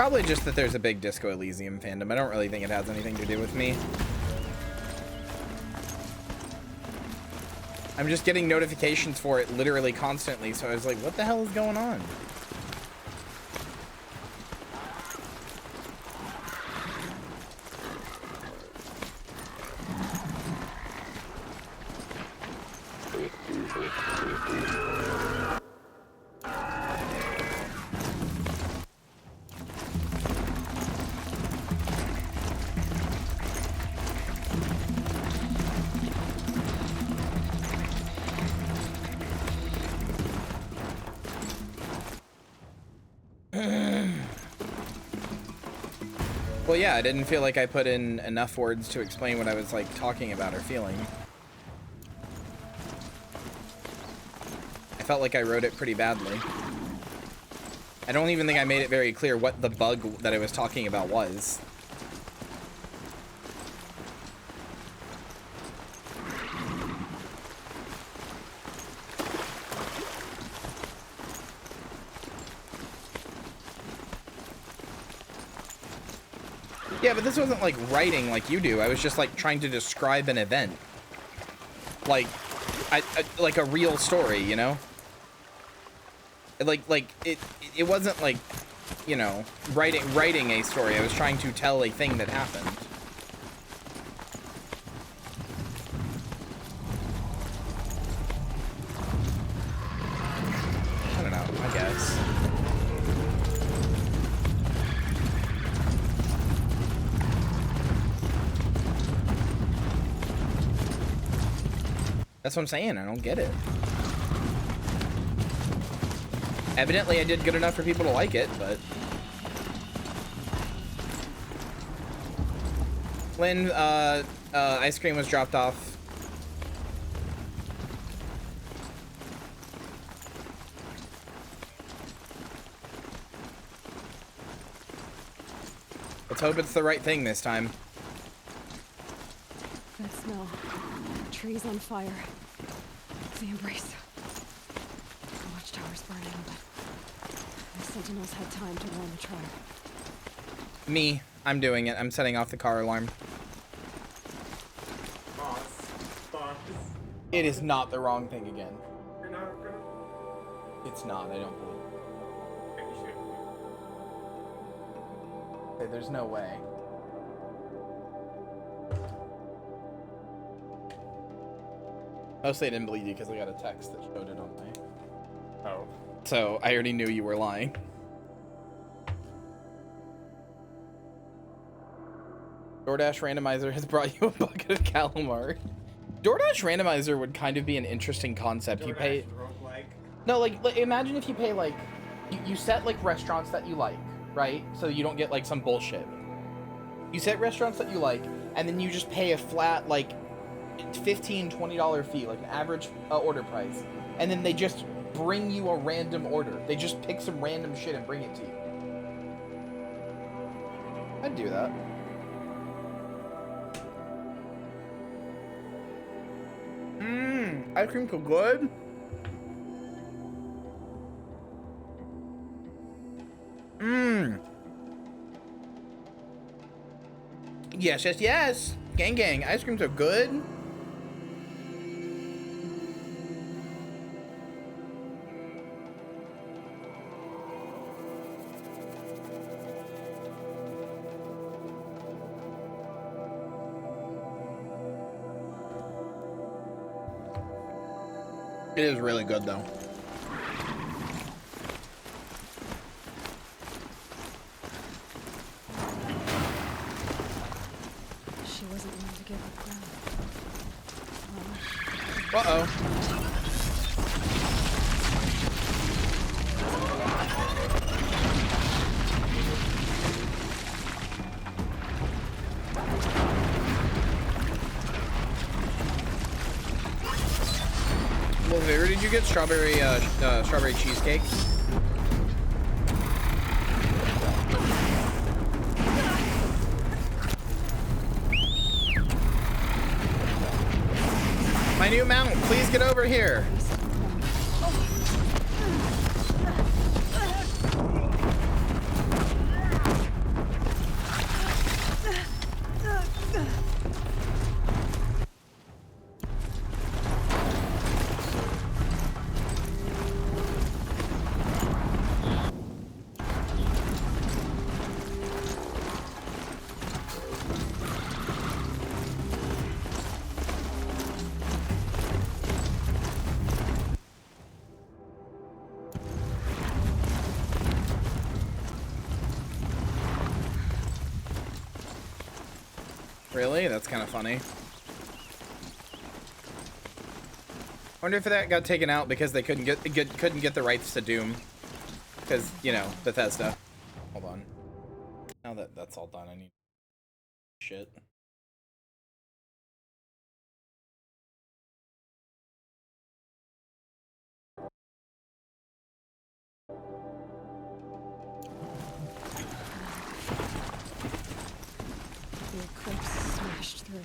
[SPEAKER 1] Probably just that there's a big Disco Elysium fandom. I don't really think it has anything to do with me. I'm just getting notifications for it literally constantly, so I was like, what the hell is going on? Well, yeah, I didn't feel like I put in enough words to explain what I was, like, talking about or feeling. I felt like I wrote it pretty badly. I don't even think I made it very clear what the bug that I was talking about was. Yeah, but this wasn't like writing like you do. I was just like trying to describe an event. Like, like a real story, you know? Like it wasn't like, you know, writing a story. I was trying to tell a thing that happened. I don't know, I guess. That's what I'm saying. I don't get it. Evidently, I did good enough for people to like it, but... Lynn, ice cream was dropped off. Let's hope it's the right thing this time.
[SPEAKER 3] That smell. Trees on fire. The embrace. The watchtower's burning, but the sentinels had time to warn the tribe.
[SPEAKER 1] Me. I'm doing it. I'm setting off the car alarm. It is not the wrong thing again. It's not. I don't believe. Okay, there's no way. Mostly I didn't believe you because I got a text that showed it on my... Oh. So I already knew you were lying. DoorDash Randomizer has brought you a bucket of calamari. DoorDash Randomizer would kind of be an interesting concept. You pay... No, like imagine if you pay, like... You set, like, restaurants that you like, right? So you don't get, like, some bullshit. You set restaurants that you like, and then you just pay a flat, like... $15, $20 fee, like an average order price, and then they just bring you a random order. They just pick some random shit and bring it to you. I'd do that. Ice cream so good. Yes, yes, yes. Gang, gang. Ice creams are good. It is really good, though.
[SPEAKER 3] She wasn't willing to give up ground.
[SPEAKER 1] Uh-oh. Well, where did you get strawberry cheesecake? My new mount, please get over here. Really? That's kind of funny. Wonder if that got taken out because they couldn't get the rights to Doom. Because, you know, Bethesda. Hold on. Now that that's all done, I need shit.
[SPEAKER 3] The eclipse smashed through.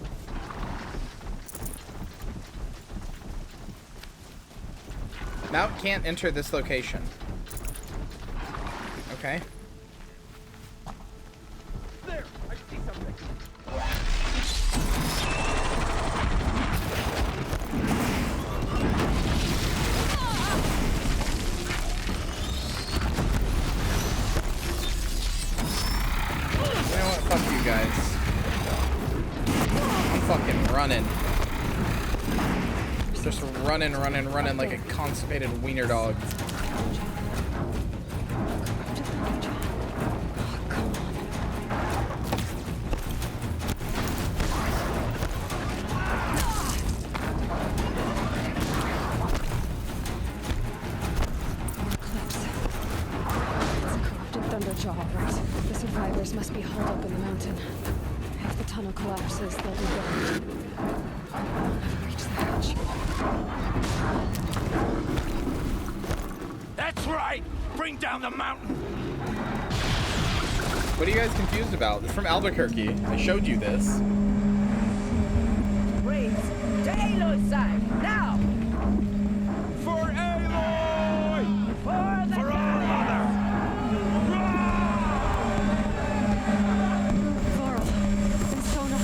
[SPEAKER 1] Mount can't enter this location. Okay.
[SPEAKER 14] There, I see something.
[SPEAKER 1] You know what? Fuck you guys. I'm fucking running. Just running like a constipated wiener dog.
[SPEAKER 3] The survivors must be holed up in the mountain. If the tunnel collapses, they'll be buried. I'll never reach the hatch.
[SPEAKER 14] That's right! Bring down the mountain!
[SPEAKER 1] What are you guys confused about? It's from Albuquerque. I showed you this.
[SPEAKER 14] Raise to Aloy's side, now! For Aloy! For our mother!
[SPEAKER 3] Varl and Sona,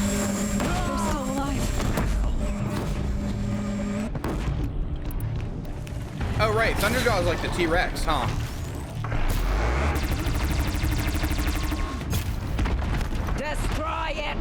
[SPEAKER 3] they're still alive.
[SPEAKER 1] Oh right, Thunderdaw's like the T-Rex, huh?
[SPEAKER 14] Destroy it!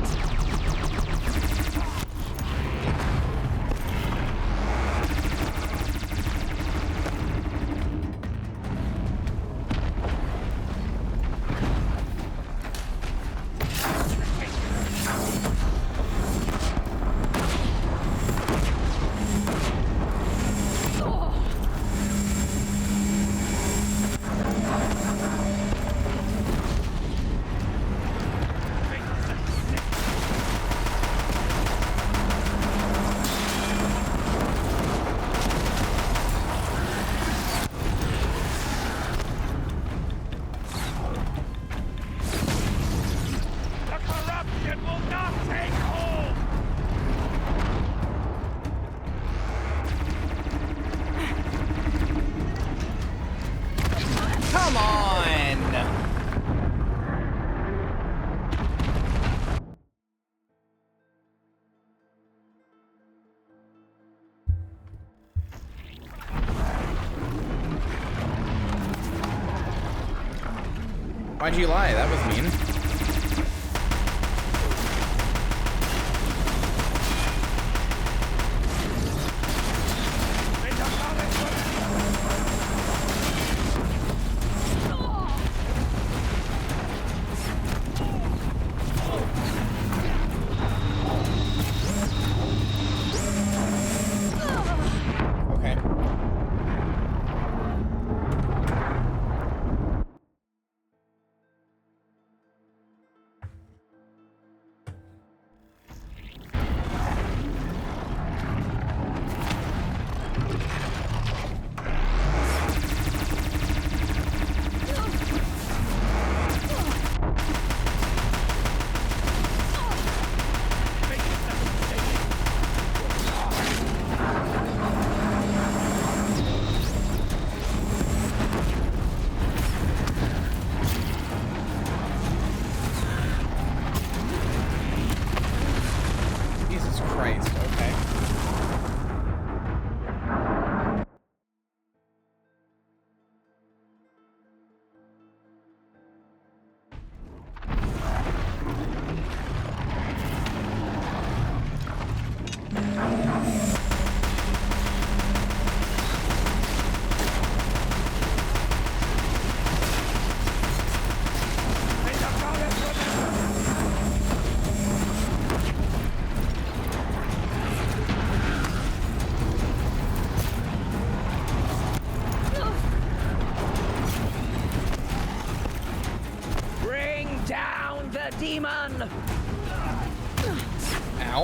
[SPEAKER 1] Come on! Why'd you lie? That was mean. Okay. Jesus Christ, okay.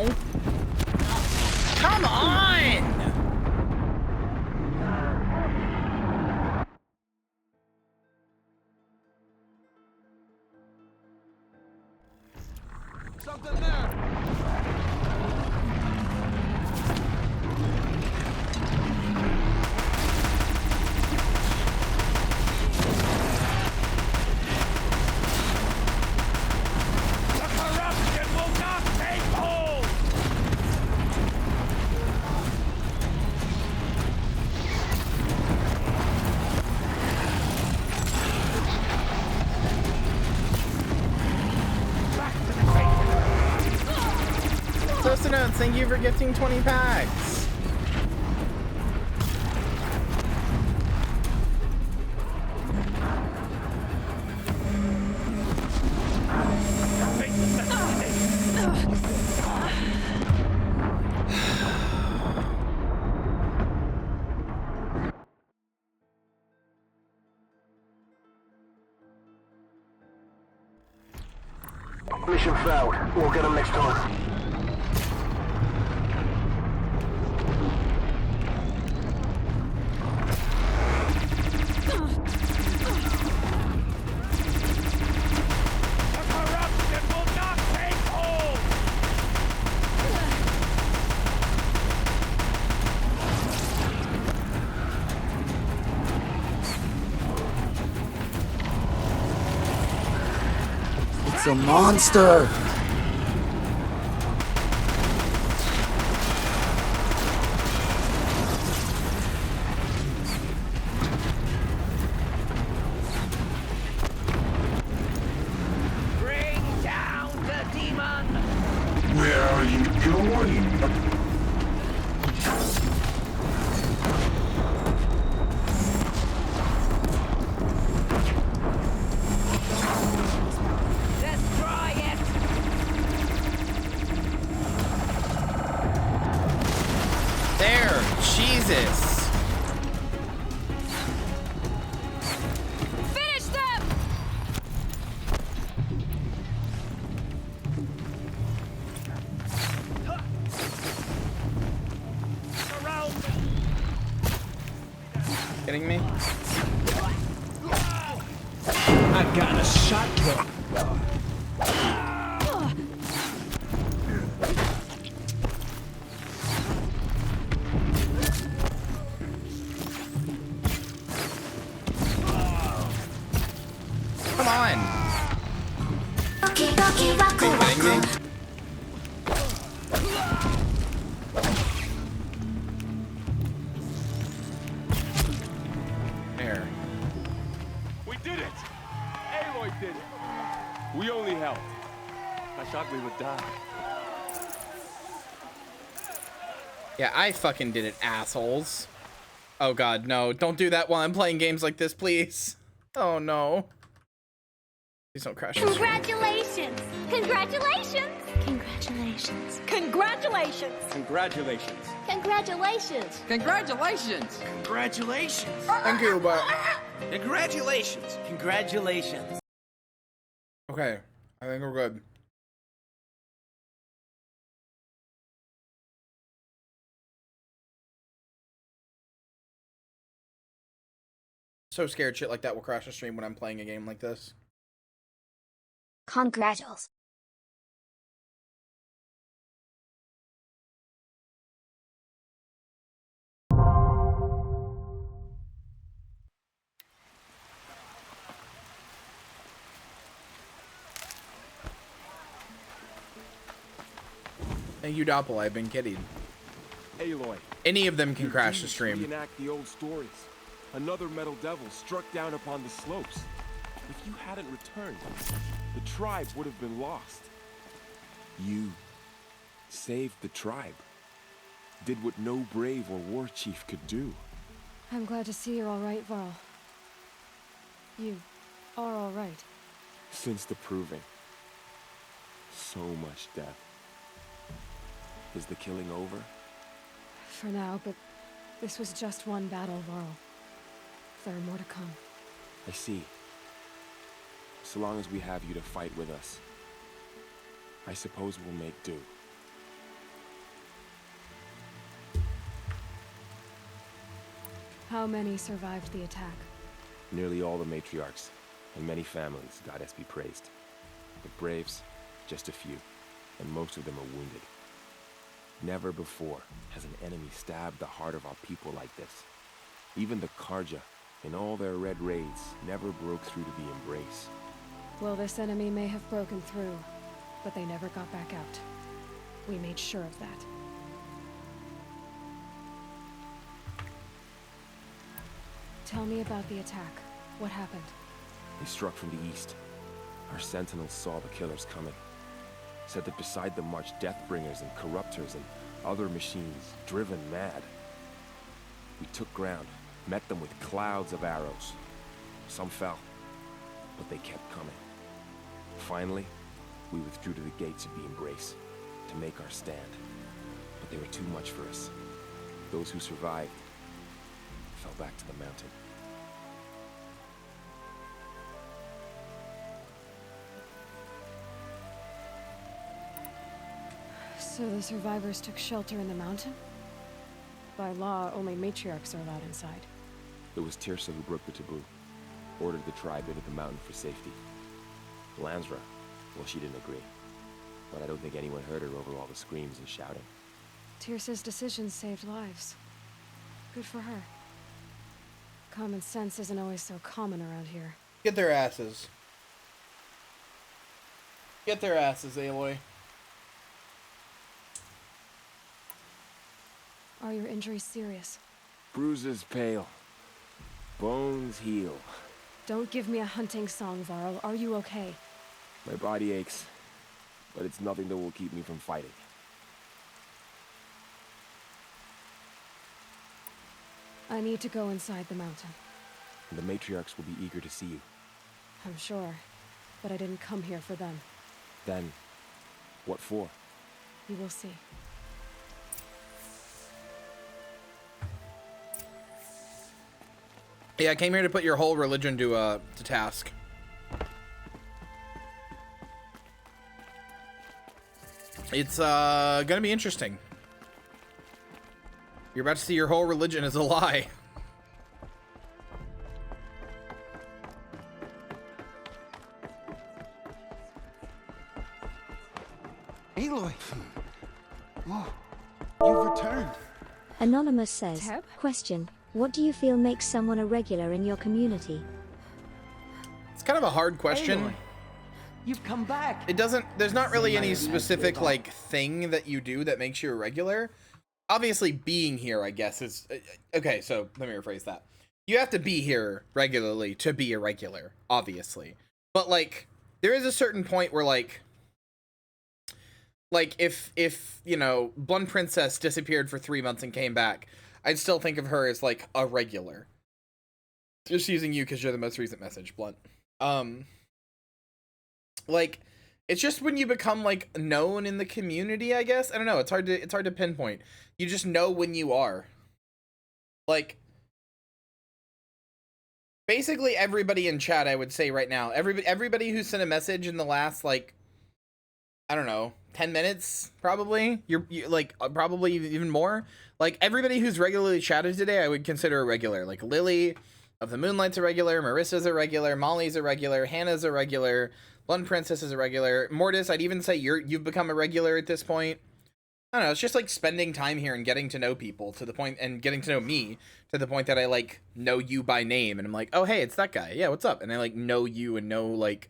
[SPEAKER 1] now. Come on!
[SPEAKER 14] Something there.
[SPEAKER 1] Thank you for gifting 20 packs.
[SPEAKER 13] Mission failed. We'll get them next time.
[SPEAKER 22] It's a monster!
[SPEAKER 14] Bring down the demon!
[SPEAKER 13] Where are you going?
[SPEAKER 14] Destroy it!
[SPEAKER 1] There, Jesus.
[SPEAKER 3] Finish them!
[SPEAKER 1] Kidding me?
[SPEAKER 14] I got a shotgun.
[SPEAKER 1] Come on. Are you kidding me? There.
[SPEAKER 8] We did it! Aloy did it! We only helped. I thought we would die.
[SPEAKER 1] Yeah, I fucking did it, assholes. Oh god, no. Don't do that while I'm playing games like this, please. Oh no. Please don't crash this stream.
[SPEAKER 9] Congratulations! Congratulations! Congratulations!
[SPEAKER 14] Congratulations!
[SPEAKER 8] Congratulations.
[SPEAKER 9] Congratulations!
[SPEAKER 14] Congratulations!
[SPEAKER 21] Congratulations.
[SPEAKER 1] Thank you, but...
[SPEAKER 21] Congratulations. Congratulations.
[SPEAKER 1] Okay, I think we're good. So scared shit like that will crash the stream when I'm playing a game like this.
[SPEAKER 9] Congratulations.
[SPEAKER 1] Thank you, Doppel. I've been kidding.
[SPEAKER 8] Aloy.
[SPEAKER 1] Any of them can crash the stream.
[SPEAKER 8] Reenact the old stories. Another metal devil struck down upon the slopes. If you hadn't returned, the tribe would have been lost. You saved the tribe. Did what no brave or war chief could do.
[SPEAKER 3] I'm glad to see you're all right, Varl. You are all right.
[SPEAKER 8] Since the proving. So much death. Is the killing over?
[SPEAKER 3] For now, but this was just one battle, Varl. There are more to come.
[SPEAKER 8] I see. So long as we have you to fight with us, I suppose we'll make do.
[SPEAKER 3] How many survived the attack?
[SPEAKER 4] Nearly all the matriarchs, and many families, goddess be praised. The braves, just a few, and most of them are wounded. Never before has an enemy stabbed the heart of our people like this. Even the Karja, in all their red raids, never broke through to the embrace.
[SPEAKER 3] Well, this enemy may have broken through, but they never got back out. We made sure of that. Tell me about the attack. What happened?
[SPEAKER 4] They struck from the east. Our sentinels saw the killers coming. Said that beside them marched Deathbringers and Corruptors and other machines, driven mad. We took ground, met them with clouds of arrows. Some fell, but they kept coming. Finally, we withdrew to the gates of the Embrace to make our stand. But they were too much for us. Those who survived fell back to the mountain.
[SPEAKER 3] So the survivors took shelter in the mountain? By law, only matriarchs are allowed inside.
[SPEAKER 4] It was Tirsa who broke the taboo, ordered the tribe into the mountain for safety. Lansra, well, she didn't agree. But I don't think anyone heard her over all the screams and shouting.
[SPEAKER 3] Tirsa's decisions saved lives. Good for her. Common sense isn't always so common around here.
[SPEAKER 1] Get their asses. Get their asses, Aloy.
[SPEAKER 3] Are your injuries serious?
[SPEAKER 4] Bruises pale. Bones heal.
[SPEAKER 3] Don't give me a hunting song, Varl. Are you okay?
[SPEAKER 4] My body aches, but it's nothing that will keep me from fighting.
[SPEAKER 3] I need to go inside the mountain.
[SPEAKER 4] And the matriarchs will be eager to see you.
[SPEAKER 3] I'm sure, but I didn't come here for them.
[SPEAKER 4] Then, what for?
[SPEAKER 3] You will see.
[SPEAKER 1] Yeah, I came here to put your whole religion to task. It's gonna be interesting. You're about to see your whole religion is a lie.
[SPEAKER 5] Aloy! Oh, you've returned.
[SPEAKER 9] Anonymous says, question, what do you feel makes someone a regular in your community?
[SPEAKER 1] It's kind of a hard question.
[SPEAKER 14] Aloy, you've come back.
[SPEAKER 1] It doesn't, there's not really any specific like thing that you do that makes you a regular. Obviously being here, I guess, is okay. So let me rephrase that. You have to be here regularly to be a regular, obviously. But like, there is a certain point where like if you know, Blunt Princess disappeared for 3 months and came back, I'd still think of her as like a regular. Just using you because you're the most recent message, Blunt. Like, it's just when you become like known in the community, I guess. I don't know. It's hard to pinpoint. You just know when you are. Like, basically everybody in chat, I would say right now, everybody who sent a message in the last like, I don't know, 10 minutes, probably. You're like, probably even more. Like, everybody who's regularly chatted today, I would consider a regular. Like, Lily of the Moonlight's a regular, Marissa's a regular, Molly's a regular, Hannah's a regular, Blunt Princess is a regular. Mortis, I'd even say you've become a regular at this point. I don't know, it's just like spending time here and getting to know people to the point, and getting to know me to the point that I like know you by name, and I'm like, oh hey, it's that guy. Yeah, what's up? And I like know you and know like,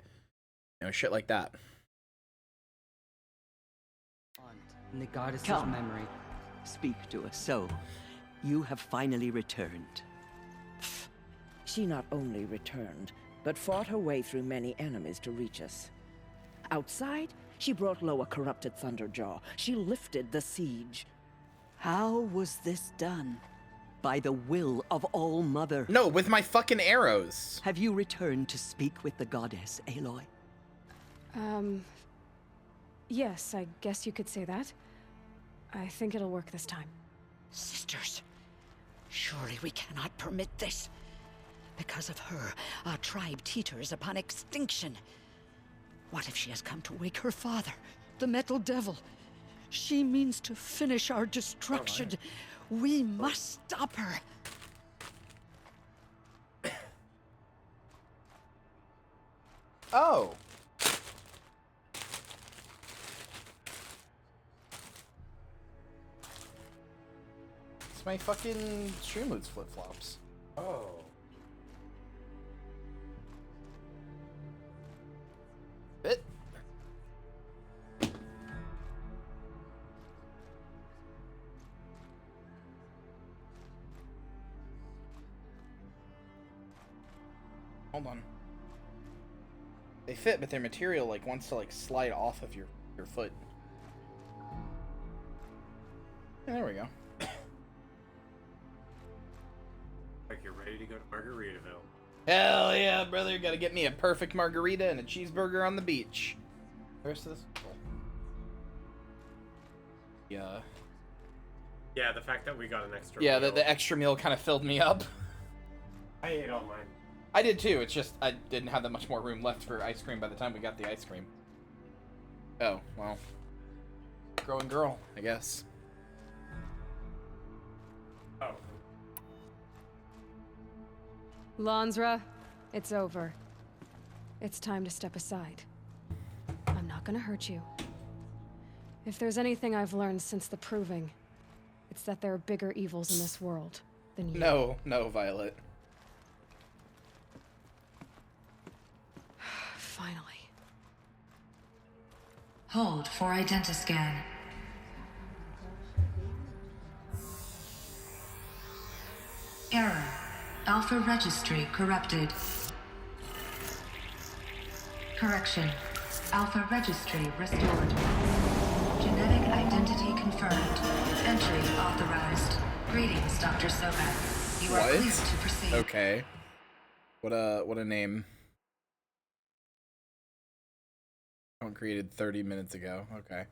[SPEAKER 1] you know, shit like that.
[SPEAKER 14] In the goddess's memory, speak to us. So, you have finally returned.
[SPEAKER 23] She not only returned, but fought her way through many enemies to reach us. Outside, she brought low a corrupted Thunderjaw. She lifted the siege.
[SPEAKER 14] How was this done? By the will of All Mother.
[SPEAKER 1] No, with my fucking arrows.
[SPEAKER 14] Have you returned to speak with the goddess, Aloy?
[SPEAKER 3] Yes, I guess you could say that. I think it'll work this time.
[SPEAKER 23] Sisters, surely we cannot permit this. Because of her, our tribe teeters upon extinction. What if she has come to wake her father, the Metal Devil? She means to finish our destruction. We must stop her.
[SPEAKER 1] Oh. It's my fucking Streamloots flip-flops.
[SPEAKER 17] Oh.
[SPEAKER 1] Bit. Hold on. They fit, but their material like wants to like slide off of your foot. Yeah, there we go.
[SPEAKER 17] Like you're ready to go to Margaritaville.
[SPEAKER 1] Hell yeah, brother! Gotta get me a perfect margarita and a cheeseburger on the beach. The rest of this. Yeah.
[SPEAKER 17] Yeah, the fact that we got an extra.
[SPEAKER 1] Yeah,
[SPEAKER 17] meal.
[SPEAKER 1] the extra meal kind of filled me up.
[SPEAKER 17] I ate all mine.
[SPEAKER 1] I did too. It's just I didn't have that much more room left for ice cream by the time we got the ice cream. Oh well. Growing girl, I guess.
[SPEAKER 17] Oh.
[SPEAKER 3] Lansra, it's over. It's time to step aside. I'm not gonna hurt you. If there's anything I've learned since the proving, it's that there are bigger evils in this world than you.
[SPEAKER 1] No, Violet.
[SPEAKER 3] Finally.
[SPEAKER 7] Hold for identiscan. Error. Alpha registry corrupted. Correction. Alpha registry restored. Genetic identity confirmed. Entry authorized. Greetings, Dr. Sobek. You are cleared to proceed.
[SPEAKER 1] Okay. What a name. Oh, created 30 minutes ago. Okay.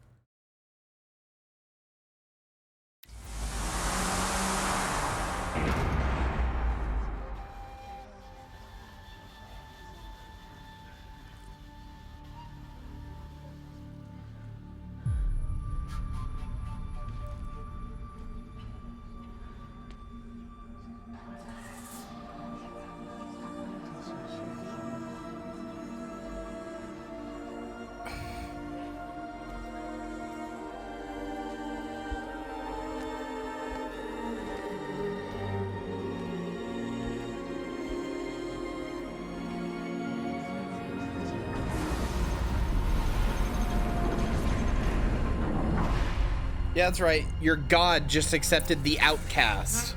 [SPEAKER 1] Yeah, that's right. Your god just accepted the outcast.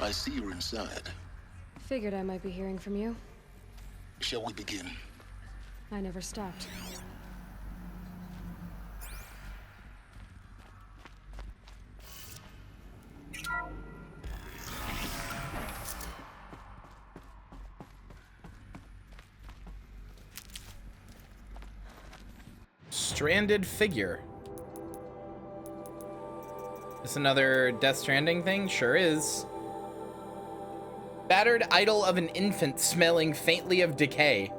[SPEAKER 12] I see you're inside.
[SPEAKER 3] Figured I might be hearing from you.
[SPEAKER 12] Shall we begin?
[SPEAKER 3] I never stopped.
[SPEAKER 1] Stranded figure. This another Death Stranding thing? Sure is. Battered idol of an infant smelling faintly of decay.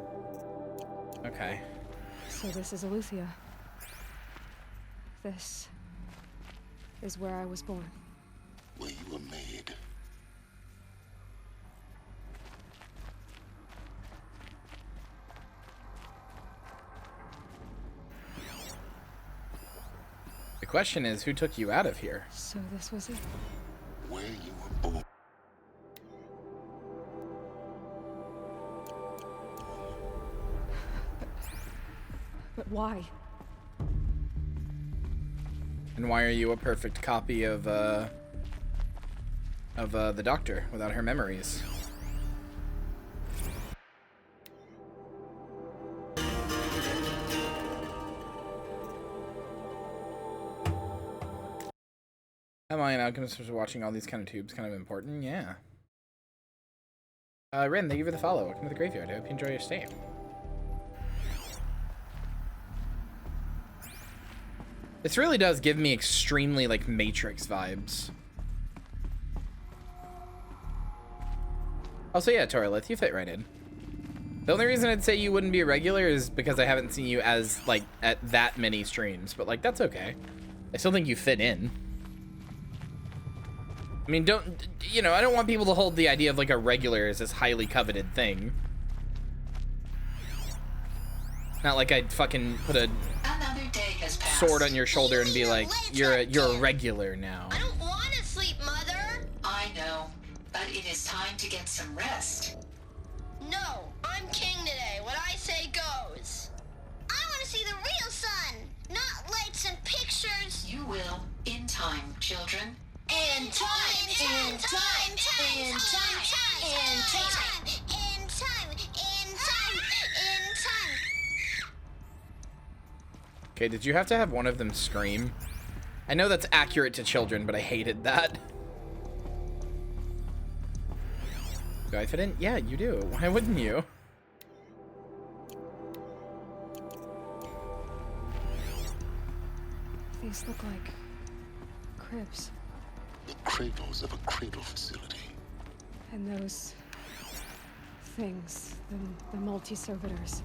[SPEAKER 1] Okay.
[SPEAKER 3] So this is Aletheia. This is where I was born.
[SPEAKER 12] Where you were made.
[SPEAKER 1] The question is, who took you out of here?
[SPEAKER 3] So this was it?
[SPEAKER 12] Where you were born.
[SPEAKER 3] But why?
[SPEAKER 1] And why are you a perfect copy of the Doctor without her memories? Am I an alchemist for watching all these kind of tubes kind of important? Yeah. Rin, thank you for the follow. Welcome to the graveyard. I hope you enjoy your stay. This really does give me extremely, like, Matrix vibes. Also, yeah, Torralith, you fit right in. The only reason I'd say you wouldn't be a regular is because I haven't seen you as, like, at that many streams. But, like, that's okay. I still think you fit in. I mean, I don't want people to hold the idea of, like, a regular as this highly coveted thing. Not like I'd fucking put a
[SPEAKER 2] Another day has passed.
[SPEAKER 1] sword on your shoulder and be like, you're a regular now.
[SPEAKER 15] I don't want to sleep, Mother.
[SPEAKER 2] I know, but it is time to get some rest.
[SPEAKER 15] No, I'm king today. What I say goes. I want to see the real sun, not lights and pictures.
[SPEAKER 2] You will, in time, children.
[SPEAKER 15] In time, in time, in time, in time, in time, in time, in time.
[SPEAKER 1] Okay, did you have to have one of them scream? I know that's accurate to children, but I hated that. Do I fit in? Yeah, you do. Why wouldn't you?
[SPEAKER 3] These look like cribs.
[SPEAKER 12] The cradles of a cradle facility.
[SPEAKER 3] And those things, the multi-servitors,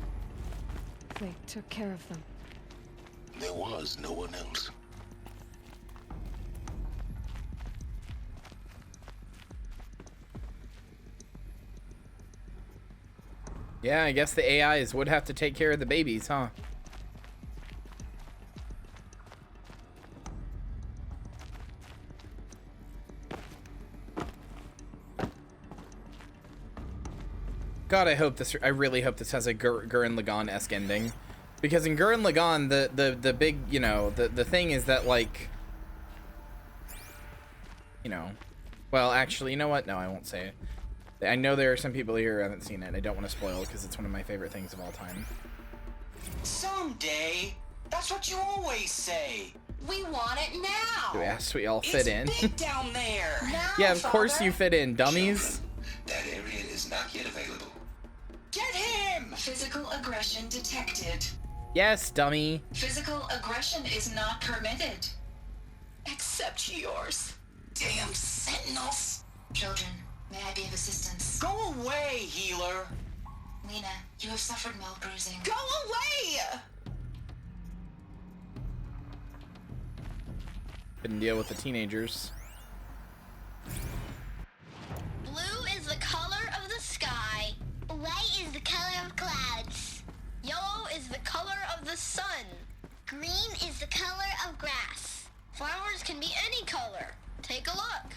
[SPEAKER 3] they took care of them.
[SPEAKER 12] There was no one else.
[SPEAKER 1] Yeah, I guess the AIs would have to take care of the babies, huh? God, I really hope this has a Gurren Lagann-esque ending. Because in Gurren Lagann, the big, you know, the thing is that, like, you know, well, actually, you know what? No, I won't say it. I know there are some people here who haven't seen it. I don't want to spoil it because it's one of my favorite things of all time.
[SPEAKER 18] Someday. That's what you always say.
[SPEAKER 15] We want it now.
[SPEAKER 1] Yes, we all fit in.
[SPEAKER 18] It's big down there.
[SPEAKER 15] Now,
[SPEAKER 1] Yeah, of course
[SPEAKER 15] Father.
[SPEAKER 1] you fit in, dummies.
[SPEAKER 10] That area is not yet available.
[SPEAKER 18] Get him!
[SPEAKER 2] Physical aggression detected.
[SPEAKER 1] Yes, dummy.
[SPEAKER 2] Physical aggression is not permitted. Except yours.
[SPEAKER 18] Damn sentinels.
[SPEAKER 2] Children, may I be of assistance?
[SPEAKER 18] Go away, healer.
[SPEAKER 2] Lena, you have suffered mild bruising.
[SPEAKER 18] Go away!
[SPEAKER 1] Couldn't deal with the teenagers.
[SPEAKER 15] Blue is the color of the sky. White is the color of clouds. Yellow is the color of the sun. Green is the color of grass. Flowers can be any color. Take a look.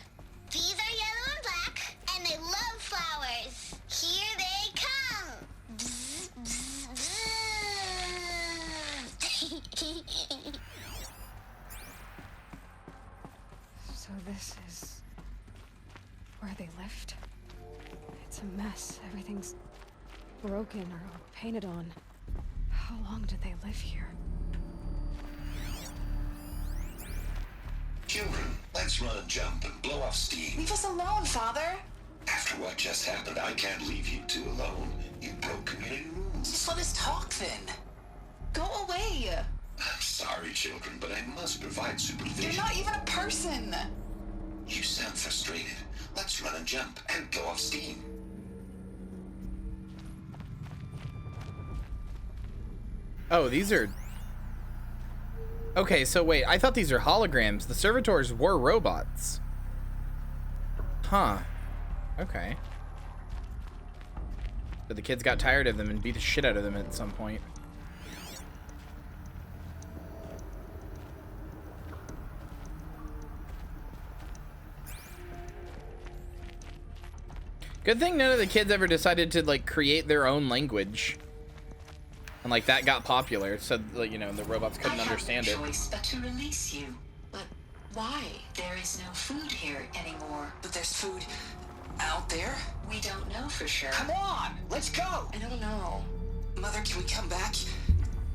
[SPEAKER 15] These are yellow and black, and they love flowers. Here they come. Bzz, bzz, bzz.
[SPEAKER 3] So this is where they lived? It's a mess. Everything's broken or painted on. How long did they live here?
[SPEAKER 10] Children, let's run and jump and blow off steam.
[SPEAKER 18] Leave us alone, Father.
[SPEAKER 10] After what just happened, I can't leave you two alone. You broke community rules.
[SPEAKER 18] Just let us talk then. Go away.
[SPEAKER 10] I'm sorry, children, but I must provide supervision.
[SPEAKER 18] You're not even a person.
[SPEAKER 10] You sound frustrated. Let's run and jump and blow off steam.
[SPEAKER 1] Oh, these are... Okay, so wait, I thought these are holograms. The servitors were robots. Huh. Okay. But the kids got tired of them and beat the shit out of them at some point. Good thing none of the kids ever decided to, like, create their own language. And, like, that got popular, so, like, you know, the robots couldn't understand
[SPEAKER 2] I
[SPEAKER 1] it.
[SPEAKER 2] have no choice but to release you. But why? There is no food here anymore.
[SPEAKER 18] But there's food out there?
[SPEAKER 2] We don't know for sure.
[SPEAKER 18] Come on, let's go.
[SPEAKER 2] I don't know.
[SPEAKER 18] Mother, can we come back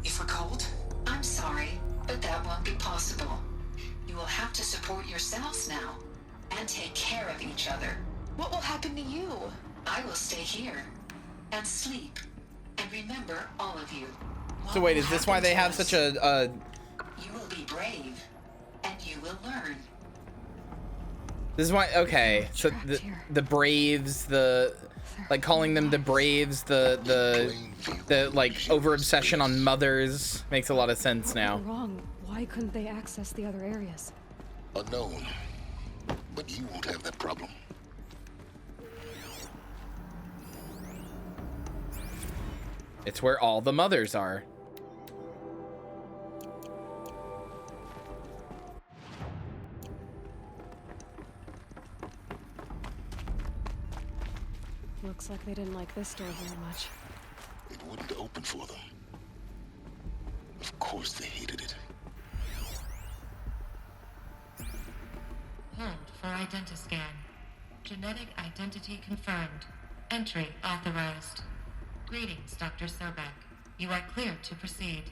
[SPEAKER 18] if we're cold?
[SPEAKER 2] I'm sorry, but that won't be possible. You will have to support yourselves now and take care of each other.
[SPEAKER 18] What will happen to you?
[SPEAKER 2] I will stay here and sleep and remember all of you.
[SPEAKER 1] So wait, is this why they have such a
[SPEAKER 2] You will be brave and you will learn.
[SPEAKER 1] This is why, okay, so the Braves, the, like, calling them the Braves, the like, over-obsession on mothers makes a lot of sense now.
[SPEAKER 3] Wrong. Why couldn't they access the other areas?
[SPEAKER 12] Unknown. But you won't have that problem.
[SPEAKER 1] It's where all the mothers are.
[SPEAKER 3] Looks like they didn't like this door very much.
[SPEAKER 12] It wouldn't open for them. Of course they hated it.
[SPEAKER 7] Hold for identiscan. Genetic identity confirmed. Entry authorized. Greetings, Dr. Sobek. You are clear to proceed.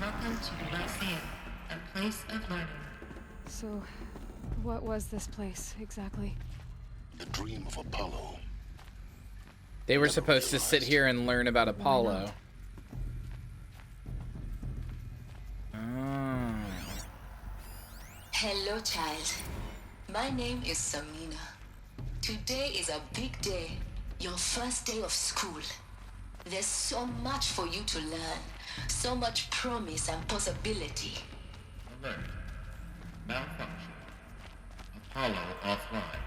[SPEAKER 7] Welcome to the Lyceum, a place of learning.
[SPEAKER 3] So, what was this place, exactly?
[SPEAKER 12] The dream of Apollo.
[SPEAKER 1] They were supposed to sit here and learn about Apollo.
[SPEAKER 2] Hello, child. My name is Samina. Today is a big day. Your first day of school. There's so much for you to learn. So much promise and possibility.
[SPEAKER 12] Alert. Malfunction. Apollo offline.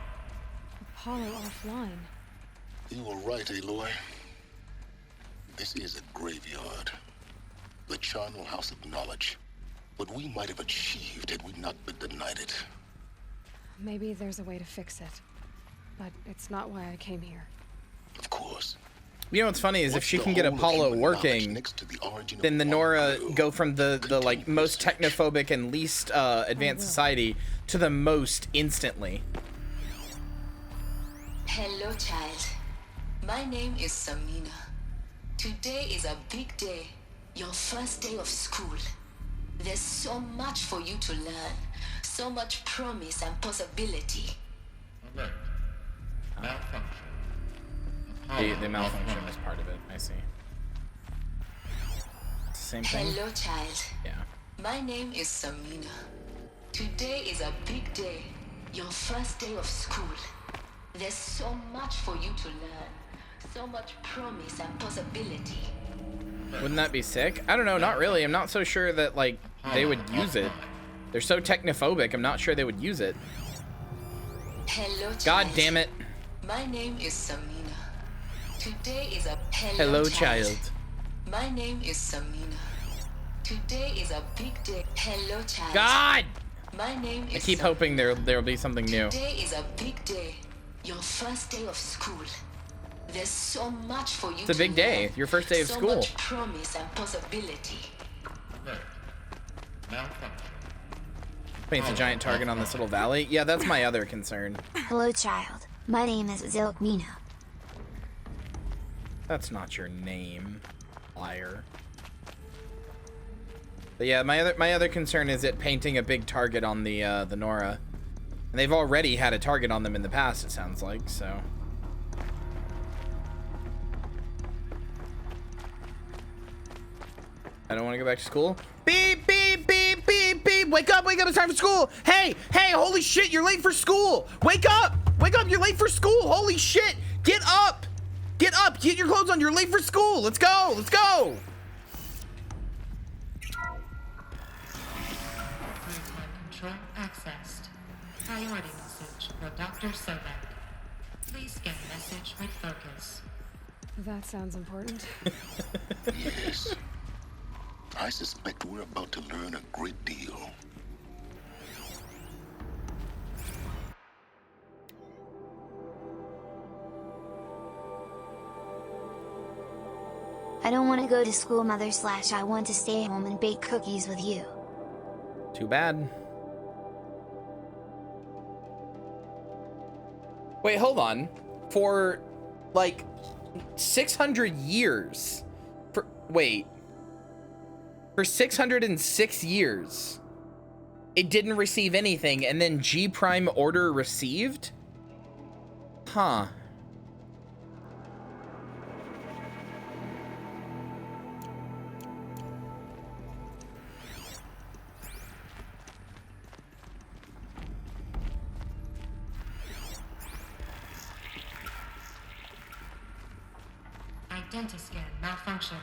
[SPEAKER 3] Apollo offline?
[SPEAKER 12] You were right, Aloy. This is a graveyard. The charnel house of knowledge. What we might have achieved had we not been denied it.
[SPEAKER 3] Maybe there's a way to fix it. But it's not why I came here.
[SPEAKER 12] Of course.
[SPEAKER 1] You know what's funny is if she can get Apollo working, then the Nora go from the like most technophobic and least advanced society to the most instantly.
[SPEAKER 2] Hello, child. My name is Samina. Today is a big day. Your first day of school. There's so much for you to learn. So much promise and possibility.
[SPEAKER 12] Alert. Malfunction.
[SPEAKER 1] The malfunction is part of it. I see. It's the same thing.
[SPEAKER 2] Hello, child.
[SPEAKER 1] Yeah.
[SPEAKER 2] My name is Samina. Today is a big day. Your first day of school. There's so much for you to learn. So much promise and possibility.
[SPEAKER 1] Wouldn't that be sick? I don't know, not really. I'm not so sure that, like, they would use it. They're so technophobic, I'm not sure they would use it.
[SPEAKER 2] Hello, child.
[SPEAKER 1] God damn it.
[SPEAKER 2] My name is Samina. Today is a...
[SPEAKER 1] Hello, child.
[SPEAKER 2] My name is Samina. Today is a big day. Hello, child.
[SPEAKER 1] God!
[SPEAKER 2] My name is
[SPEAKER 1] I keep hoping there'll be something new.
[SPEAKER 2] Today is a big day. Your first day of school. There's so much for you to
[SPEAKER 1] It's a big day.
[SPEAKER 2] learn.
[SPEAKER 1] Your first day of
[SPEAKER 2] so
[SPEAKER 1] school.
[SPEAKER 2] Much promise and possibility.
[SPEAKER 1] Paints a giant target on this little valley. Yeah, that's my other concern.
[SPEAKER 9] Hello, child. My name is Zilkmina.
[SPEAKER 1] That's not your name, liar. But yeah, my other concern is it painting a big target on the Nora. And they've already had a target on them in the past, it sounds like, so. I don't want to go back to school. Beep, beep, beep, beep, beep. Wake up, it's time for school. Hey, holy shit, you're late for school. Wake up, you're late for school. Holy shit, get up, get your clothes on, you're late for school. Let's go.
[SPEAKER 7] Control accessed. Priority message for Dr. Sobek. Please scan message with focus.
[SPEAKER 3] That sounds important.
[SPEAKER 12] Yes. I suspect we're about to learn a great deal.
[SPEAKER 9] I don't want to go to school, Mother / I want to stay home and bake cookies with you.
[SPEAKER 1] Too bad. Wait, hold on. For like 600 years. For 606 years. It didn't receive anything, and then G Prime Order received? Huh.
[SPEAKER 7] Dentiscan malfunction.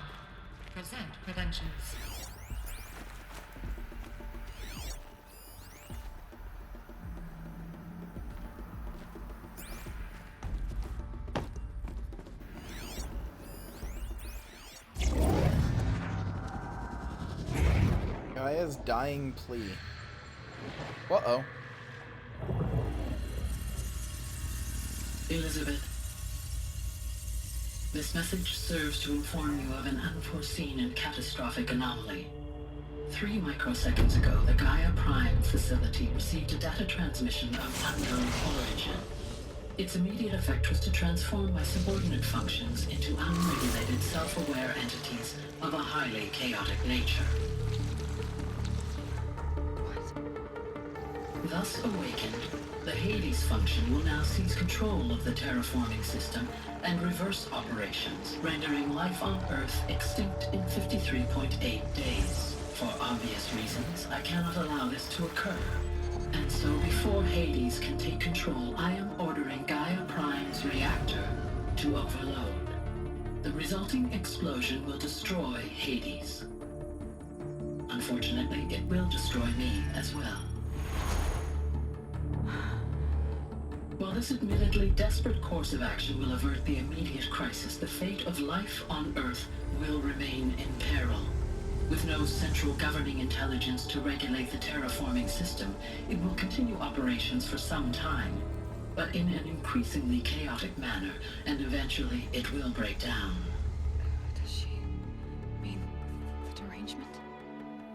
[SPEAKER 7] Present credentials.
[SPEAKER 1] Gaia's dying plea. Uh-oh.
[SPEAKER 6] Elizabeth, This message serves to inform you of an unforeseen and catastrophic anomaly. 3 microseconds ago, the Gaia Prime facility received a data transmission of unknown origin. Its immediate effect was to transform my subordinate functions into unregulated, self-aware entities of a highly chaotic nature. Thus awakened, the Hades function will now seize control of the terraforming system and reverse operations, rendering life on Earth extinct in 53.8 days. For obvious reasons, I cannot allow this to occur. And so before Hades can take control, I am ordering Gaia Prime's reactor to overload. The resulting explosion will destroy Hades. Unfortunately, it will destroy me as well. While this admittedly desperate course of action will avert the immediate crisis, the fate of life on Earth will remain in peril. With no central governing intelligence to regulate the terraforming system, it will continue operations for some time, but in an increasingly chaotic manner, and eventually it will break down.
[SPEAKER 3] Does she mean the derangement?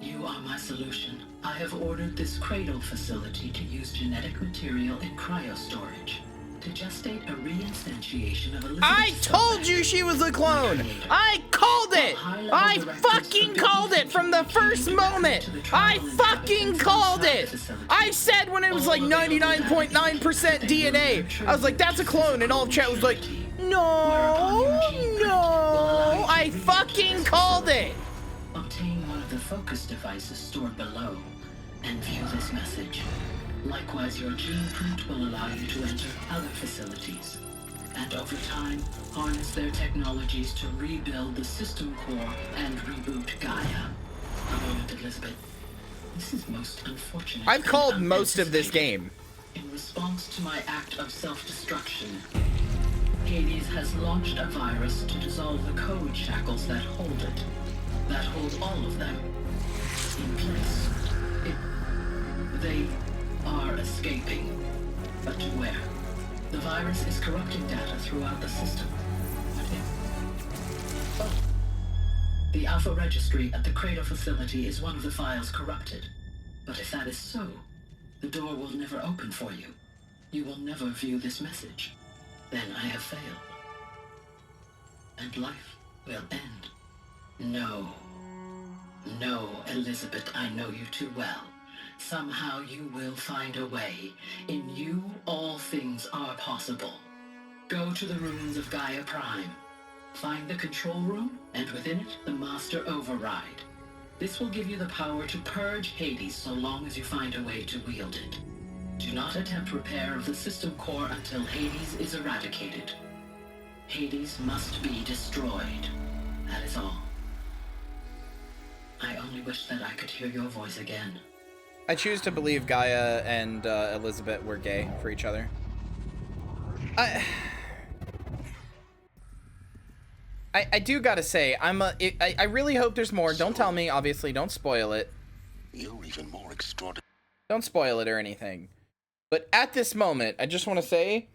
[SPEAKER 6] You are my solution. I have ordered this cradle facility to use genetic material in cryostorage to gestate a reinstantiation of Elizabeth.
[SPEAKER 1] I told you she was a clone! I called it! I fucking called it from the first moment! I fucking called it! I said when it was like 99.9% DNA, I was like, that's a clone, and all of chat was like, no, no, I fucking called it!
[SPEAKER 6] Obtain one of the focus devices stored below and view this message. Likewise, your gene print will allow you to enter other facilities, and over time, harness their technologies to rebuild the system core and reboot Gaia. A moment, Elizabeth. This is most unfortunate.
[SPEAKER 1] I've called most of this game.
[SPEAKER 6] In response to my act of self-destruction, Hades has launched a virus to dissolve the code shackles that hold it, that hold all of them in place. They are escaping, but to where? The virus is corrupting data throughout the system. What if? Oh. The Alpha Registry at the Cradle facility is one of the files corrupted. But if that is so, the door will never open for you. You will never view this message. Then I have failed. And life will end. No. No, Elizabeth, I know you too well. Somehow you will find a way. In you, all things are possible. Go to the ruins of Gaia Prime. Find the control room, and within it, the Master Override. This will give you the power to purge Hades so long as you find a way to wield it. Do not attempt repair of the system core until Hades is eradicated. Hades must be destroyed. That is all. I only wish that I could hear your voice again.
[SPEAKER 1] I choose to believe Gaia and Elizabeth were gay for each other. I do gotta say, I really hope there's more. Don't tell me, obviously, don't spoil it.
[SPEAKER 12] You're even more extraordinary.
[SPEAKER 1] Don't spoil it or anything. But at this moment, I just want to say,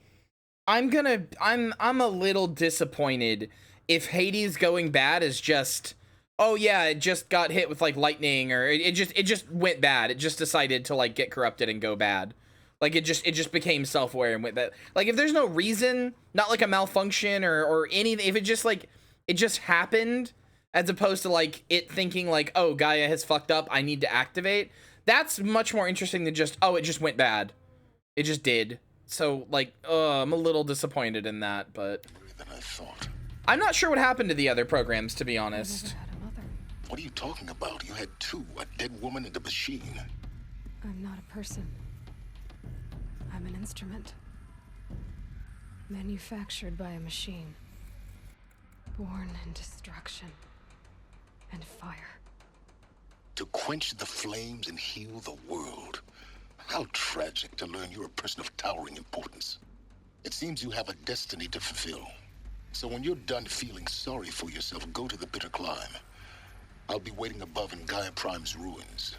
[SPEAKER 1] I'm a little disappointed if Hades going bad is just, oh yeah, it just got hit with like lightning, or it just went bad. It just decided to like get corrupted and go bad. Like it just became self-aware and went bad. Like if there's no reason, not like a malfunction or anything, if it just like, it just happened, as opposed to like it thinking like, oh, Gaia has fucked up, I need to activate. That's much more interesting than just, oh, it just went bad. It just did. So like, I'm a little disappointed in that, but
[SPEAKER 12] Than I thought.
[SPEAKER 1] I'm not sure what happened to the other programs, to be honest.
[SPEAKER 12] What are you talking about? You had two, a dead woman and a machine.
[SPEAKER 3] I'm not a person. I'm an instrument. Manufactured by a machine. Born in destruction and fire.
[SPEAKER 12] To quench the flames and heal the world. How tragic to learn you're a person of towering importance. It seems you have a destiny to fulfill. So when you're done feeling sorry for yourself, go to the bitter climb. I'll be waiting above in Gaia Prime's ruins.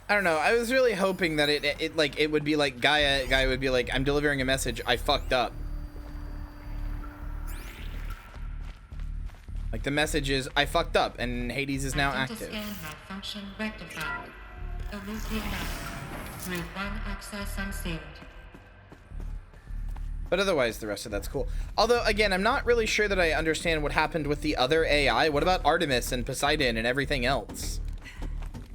[SPEAKER 1] I don't know. I was really hoping that it would be like Gaia would be like, I'm delivering a message. I fucked up. Like the message is, I fucked up, and Hades is now active.
[SPEAKER 7] Malfunction rectified. Illusion through one access unsealed.
[SPEAKER 1] But otherwise, the rest of that's cool. Although, again, I'm not really sure that I understand what happened with the other AI. What about Artemis and Poseidon and everything else?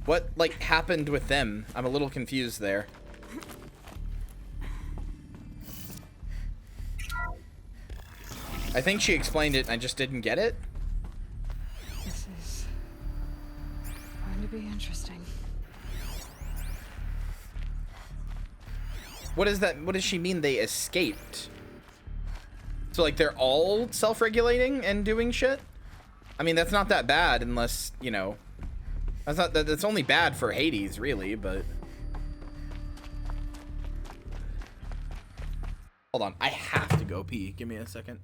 [SPEAKER 1] What, like, happened with them? I'm a little confused there. I think she explained it and I just didn't get it.
[SPEAKER 3] This is going to be interesting.
[SPEAKER 1] What is that? What does she mean they escaped? So, like, they're all self-regulating and doing shit? I mean, that's not that bad unless, you know... That's only bad for Hades, really, but... Hold on, I have to go pee. Give me a second.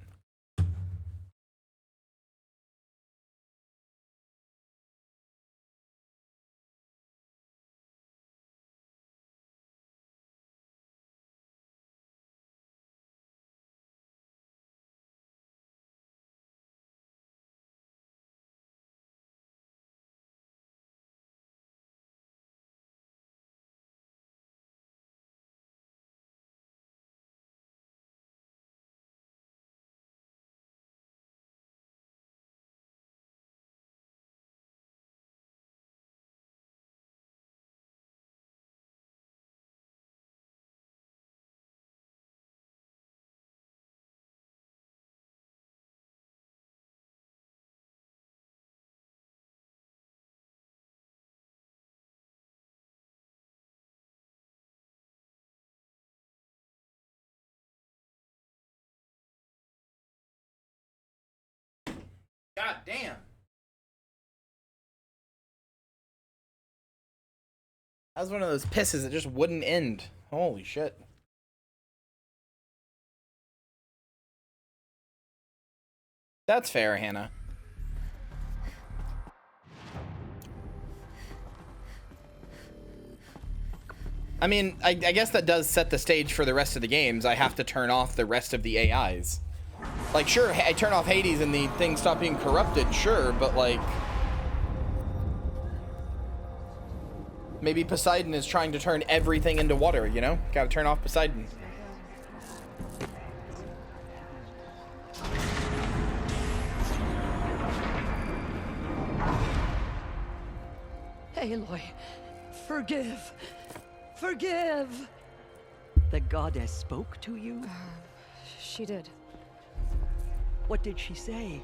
[SPEAKER 1] God damn. That was one of those pisses that just wouldn't end. Holy shit. That's fair, Hannah. I mean, I guess that does set the stage for the rest of the games. I have to turn off the rest of the AIs. Like, sure, I turn off Hades and the things stop being corrupted, sure, but like... Maybe Poseidon is trying to turn everything into water, you know? Gotta turn off Poseidon.
[SPEAKER 14] Aloy, forgive. Forgive! The goddess spoke to you?
[SPEAKER 3] She did.
[SPEAKER 14] What did she say?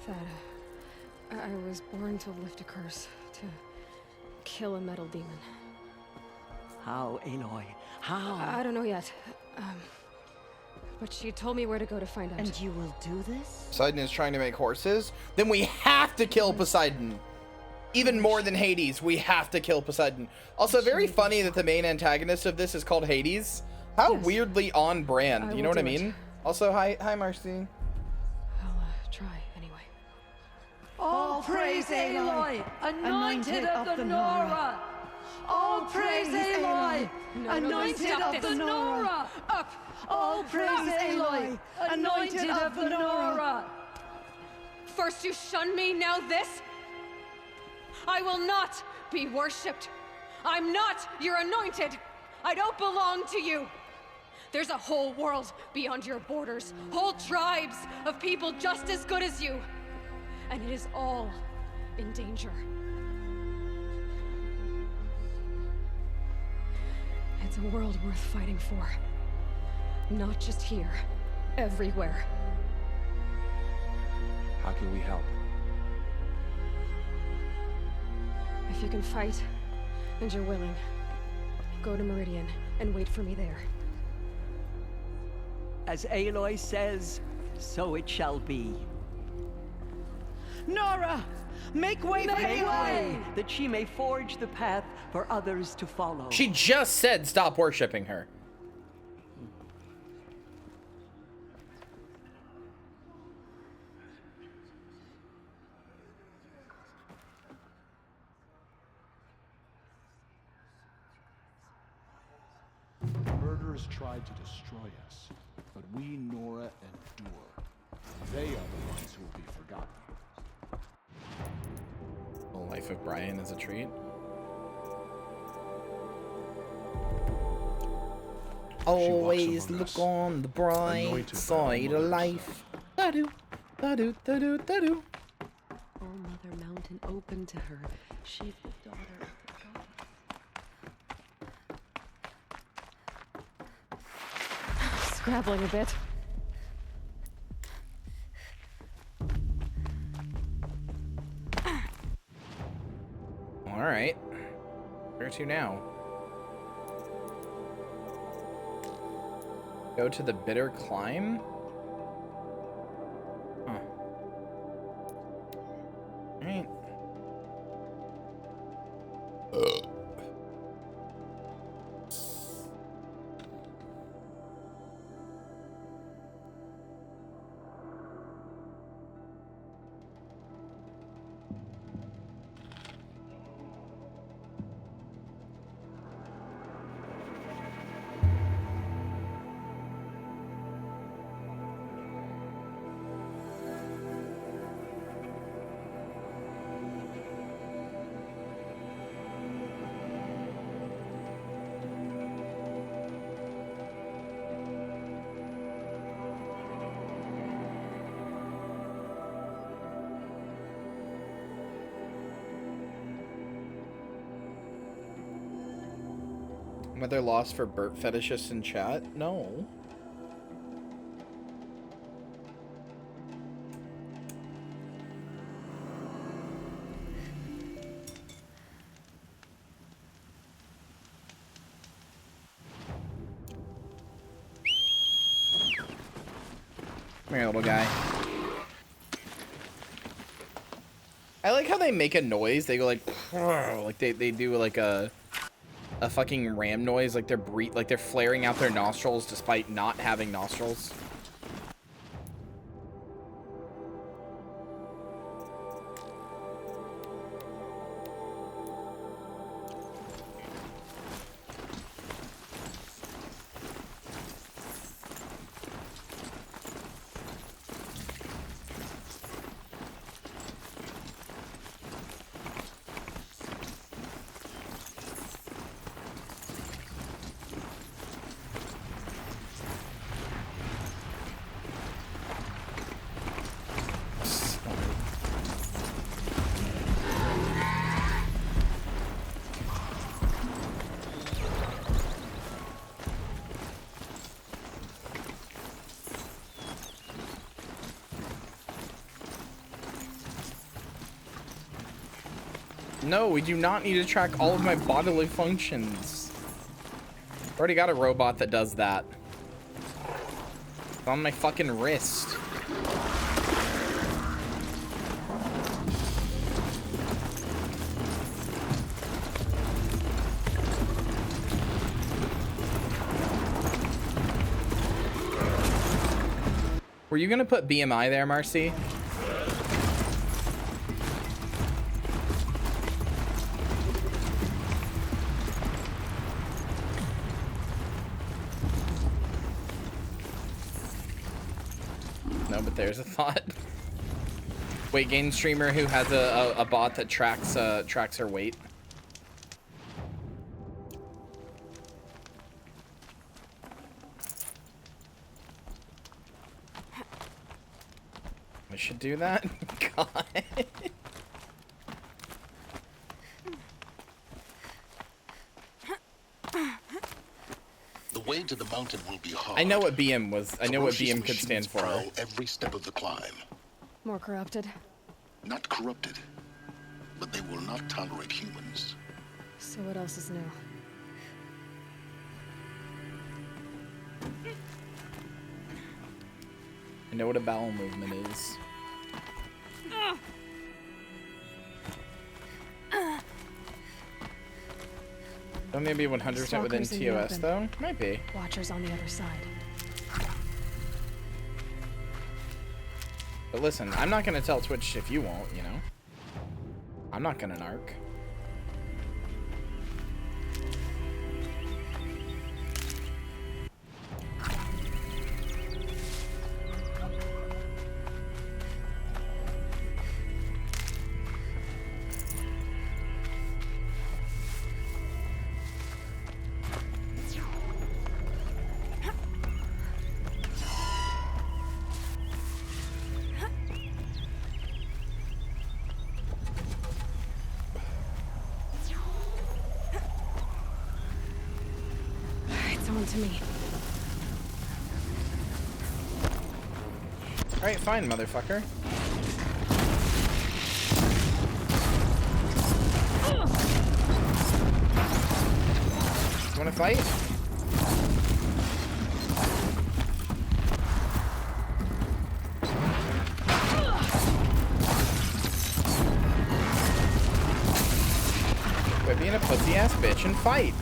[SPEAKER 3] That I was born to lift a curse, to kill a metal demon.
[SPEAKER 14] How, Aloy? How?
[SPEAKER 3] I don't know yet. But she told me where to go to find out.
[SPEAKER 14] And you will do this?
[SPEAKER 1] Poseidon is trying to make horses? Then we have to kill Poseidon. Even more than Hades, we have to kill Poseidon. Also, very funny that the main antagonist of this is called Hades. How weirdly on brand, you know what I mean? Also, hi Marcy.
[SPEAKER 3] I'll try anyway.
[SPEAKER 11] All praise Aloy, anointed of the Nora. All praise Aloy, anointed of the Nora. Up. All praise Aloy, anointed of the Nora.
[SPEAKER 3] First you shun me, now this? I will not be worshipped. I'm not your anointed. I don't belong to you. There's a whole world beyond your borders, whole tribes of people just as good as you. And it is all in danger. It's a world worth fighting for. Not just here, everywhere.
[SPEAKER 4] How can we help?
[SPEAKER 3] If you can fight, and you're willing, go to Meridian and wait for me there.
[SPEAKER 14] As Aloy says, so it shall be.
[SPEAKER 11] Nora, make way for Aloy!
[SPEAKER 14] That she may forge the path for others to follow.
[SPEAKER 1] She just said stop worshipping her.
[SPEAKER 12] Pillars tried to destroy us, but we, Nora, endure. They are the ones who will be forgotten.
[SPEAKER 1] The life of Brian is a treat. Always look on the bright side of life. Da-do, da-do, da-do, da-do.
[SPEAKER 11] Oh, Mother Mountain opened to her. She's the daughter of the god.
[SPEAKER 3] Scrabbling a bit.
[SPEAKER 1] Alright. Where to now? Go to the bitter climb? Huh. Alright. Whether lost for burp fetishists in chat? No. Come here, little guy. I like how they make a noise. They go like they do like a fucking ram noise, like they're flaring out their nostrils despite not having nostrils. No, we do not need to track all of my bodily functions. Already got a robot that does that. It's on my fucking wrist. Were you gonna put BMI there, Marcy? There's a thought. Weight gain streamer who has a bot that tracks her weight. We should do that. God.
[SPEAKER 12] The way to the mountain will be hard.
[SPEAKER 1] I know what BM was. I know what BM could stand for.
[SPEAKER 12] Every step of the climb.
[SPEAKER 3] More corrupted.
[SPEAKER 12] Not corrupted, but they will not tolerate humans.
[SPEAKER 3] So what else is new?
[SPEAKER 1] I know what a bowel movement is. Don't they be 100% within TOS though? Might be.
[SPEAKER 3] Watchers on the other side.
[SPEAKER 1] But listen, I'm not gonna tell Twitch if you won't, you know? I'm not gonna narc.
[SPEAKER 3] onto me.
[SPEAKER 1] Alright, fine, motherfucker. You wanna fight? Quit being a pussy ass bitch and fight.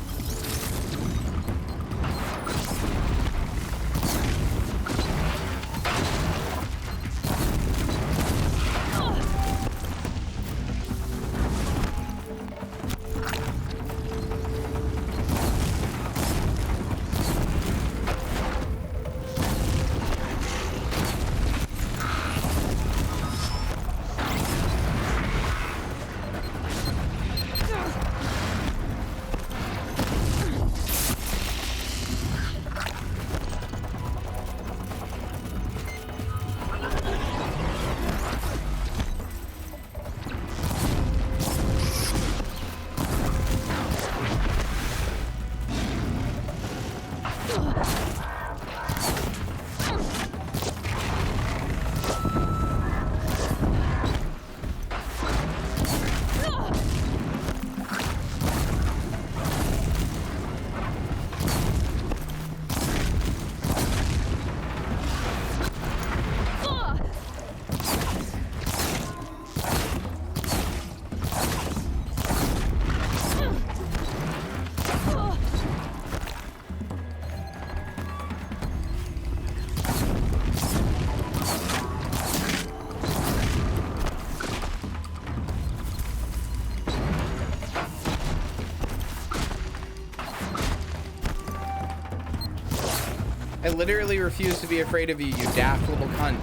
[SPEAKER 1] I literally refuse to be afraid of you, you daft little cunt.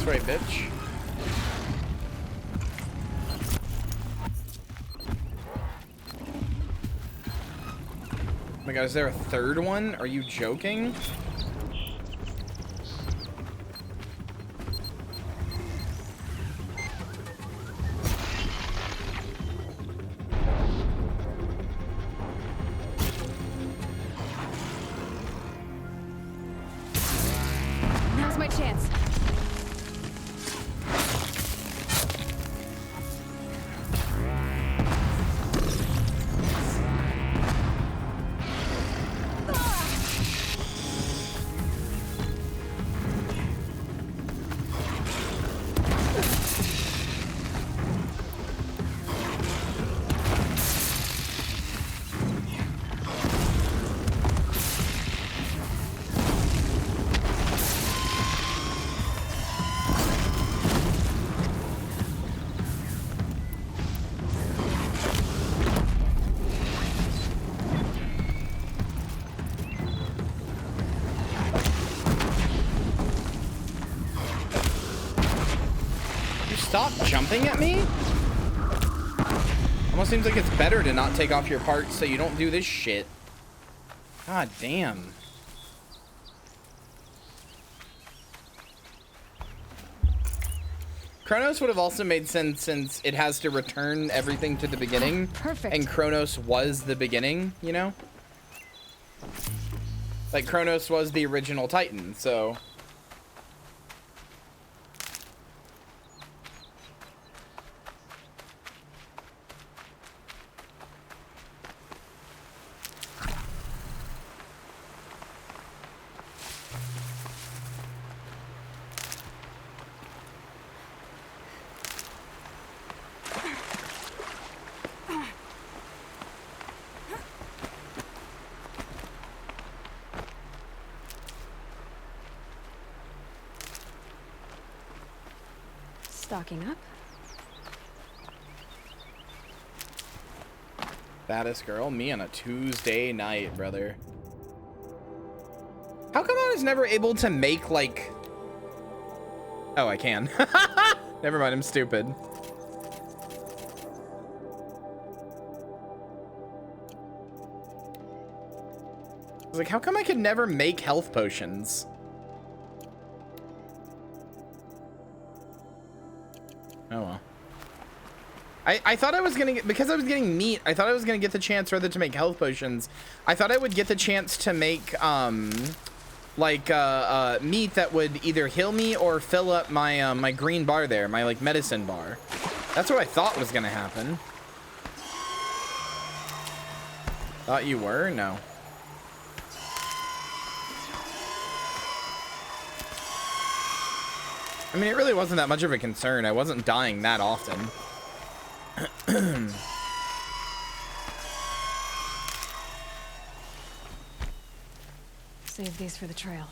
[SPEAKER 1] Right, bitch. Oh my god, is there a third one? Are you joking?
[SPEAKER 3] Now's my chance.
[SPEAKER 1] Stop jumping at me? Almost seems like it's better to not take off your parts so you don't do this shit. God damn. Chronos would have also made sense since it has to return everything to the beginning.
[SPEAKER 3] Perfect.
[SPEAKER 1] And Chronos was the beginning, you know? Like, Chronos was the original Titan, so...
[SPEAKER 3] Stocking up.
[SPEAKER 1] Baddest girl? Me on a Tuesday night, brother. How come I was never able to make, like... Oh, I can. Never mind, I'm stupid. I was like, how come I could never make health potions? Oh well. I thought I was gonna get, because I was getting meat, I thought I was gonna get the chance rather to make health potions. I thought I would get the chance to make meat that would either heal me or fill up my my green bar there, my like medicine bar. That's what I thought was gonna happen. Thought you were? No. I mean, it really wasn't that much of a concern. I wasn't dying that often.
[SPEAKER 3] Save these for the trail.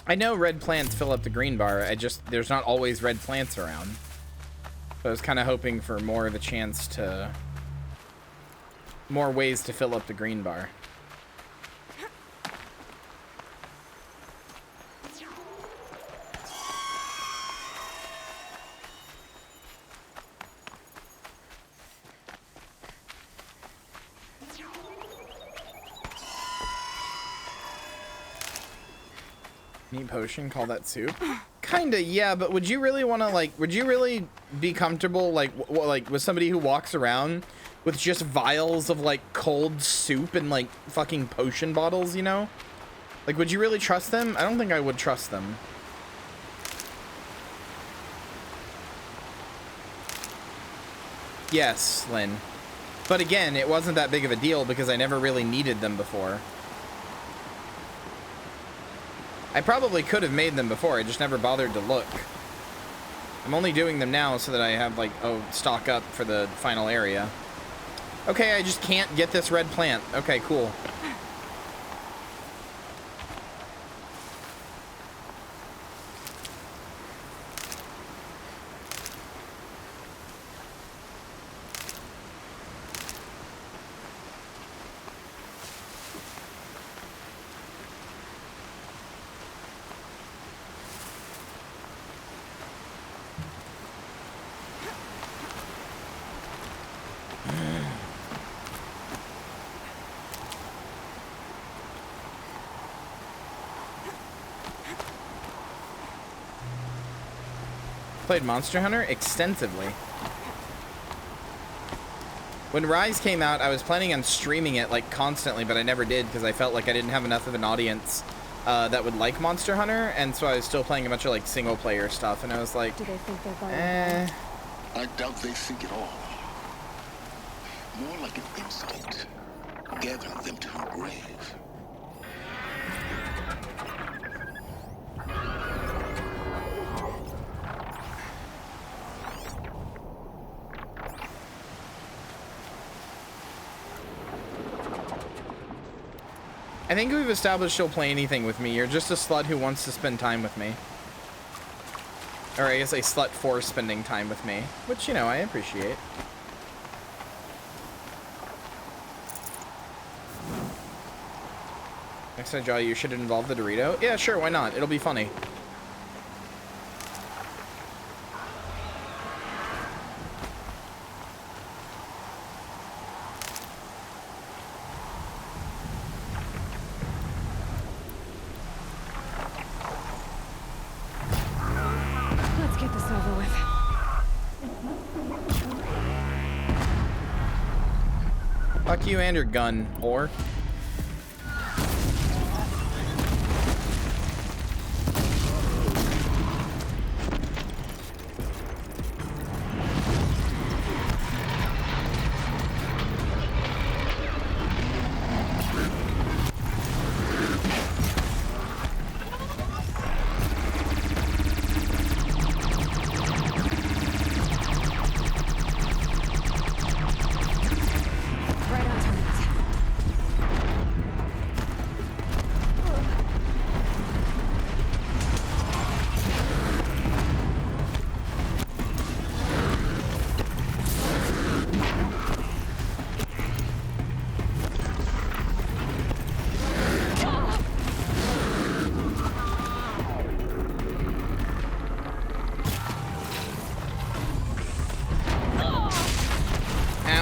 [SPEAKER 1] I know red plants fill up the green bar. There's not always red plants around. So I was kind of hoping for more of a chance to... more ways to fill up the green bar. Meat potion, call that soup? Kinda, yeah, but would you really want to, like, would you really be comfortable, like, like, with somebody who walks around with just vials of, like, cold soup and, like, fucking potion bottles, you know? Like, would you really trust them? I don't think I would trust them. Yes, Lynn. But again, it wasn't that big of a deal because I never really needed them before. I probably could have made them before, I just never bothered to look. I'm only doing them now so that I have, like, stock up for the final area. Okay, I just can't get this red plant. Okay, cool. Played Monster Hunter extensively. When Rise came out, I was planning on streaming it like constantly, but I never did because I felt like I didn't have enough of an audience that would like Monster Hunter, and so I was still playing a bunch of like single player stuff, and I was like,
[SPEAKER 3] Do they think they're
[SPEAKER 12] I doubt they think at all. More like an instinct, gathering them to her grave.
[SPEAKER 1] I think we've established she'll play anything with me. You're just a slut who wants to spend time with me. Or I guess a slut for spending time with me. Which, you know, I appreciate. Next time, Jolly, you should involve the Dorito. Yeah, sure, why not? It'll be funny.
[SPEAKER 3] Let's get this over with.
[SPEAKER 1] Fuck you and your gun, whore.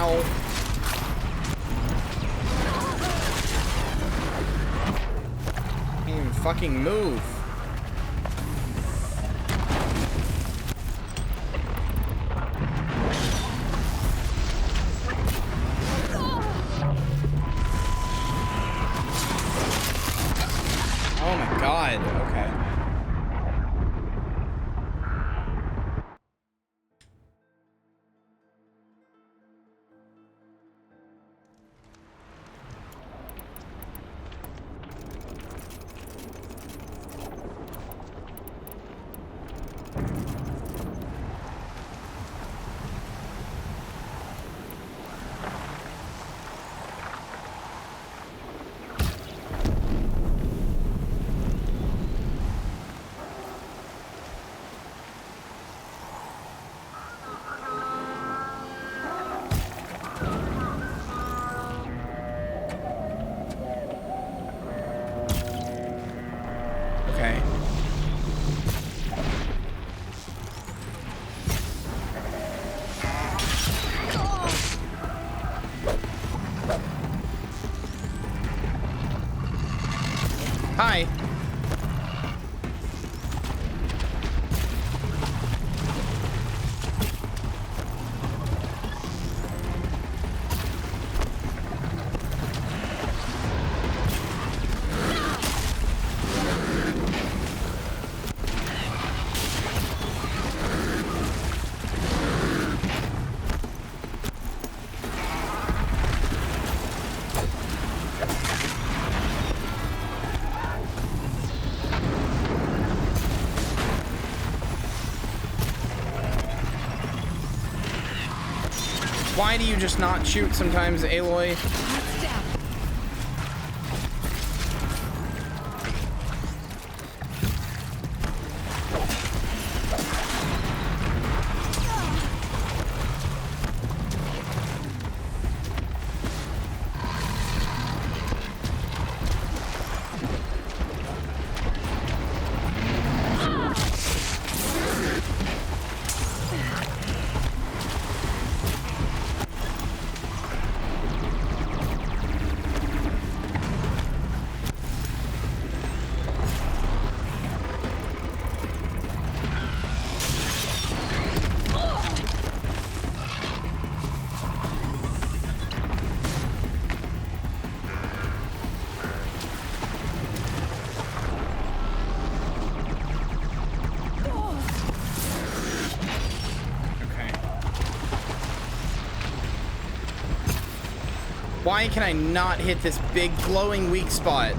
[SPEAKER 1] Ow. Can't even fucking move. Oh my god, okay. Okay. Hi. Why do you just not shoot sometimes, Aloy? Why can I not hit this big glowing weak spot?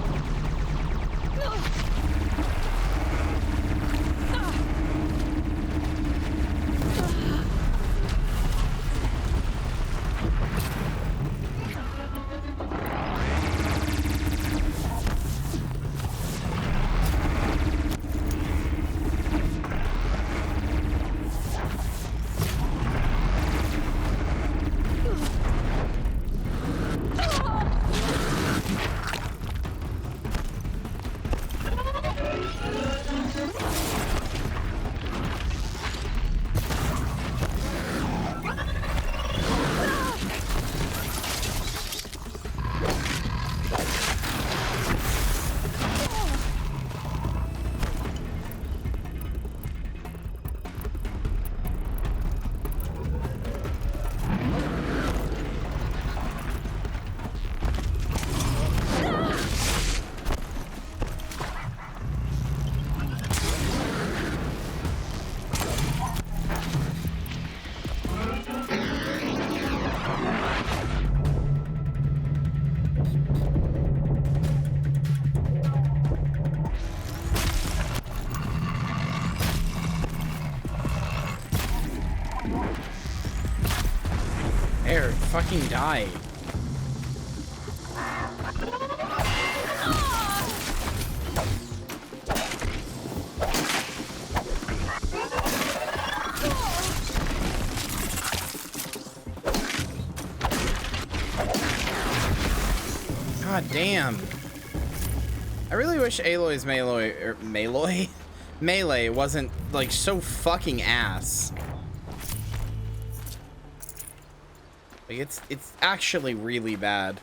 [SPEAKER 1] There, fucking die. God damn. I really wish Aloy's melee wasn't like so fucking ass. Like, it's actually really bad.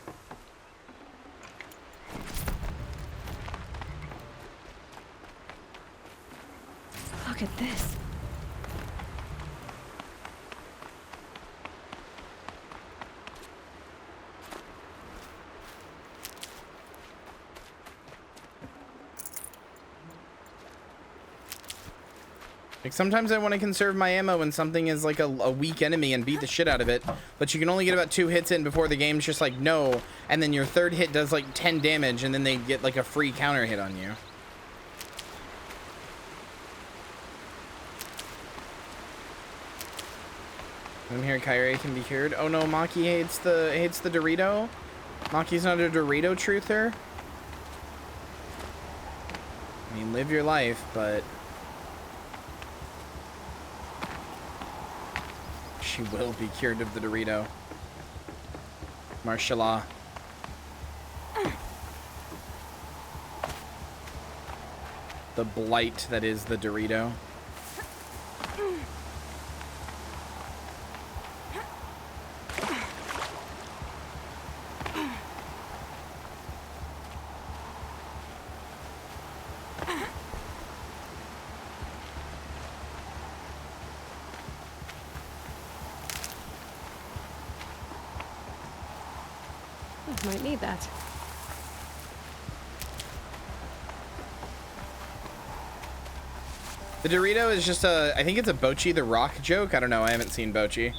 [SPEAKER 3] Look at this.
[SPEAKER 1] Like, sometimes I want to conserve my ammo when something is like a weak enemy and beat the shit out of it, but you can only get about 2 hits in before the game's just like, no, and then your 3rd hit does like 10 damage, and then they get like a free counter hit on you. I'm here, Kyria can be cured. Oh no, Maki hates the Dorito. Maki's not a Dorito truther. I mean, live your life, but she will be cured of the Dorito. Marshallah. The blight that is the Dorito.
[SPEAKER 3] Might need that.
[SPEAKER 1] The Dorito is just I think it's a Bochi the Rock joke. I don't know. I haven't seen Bochi.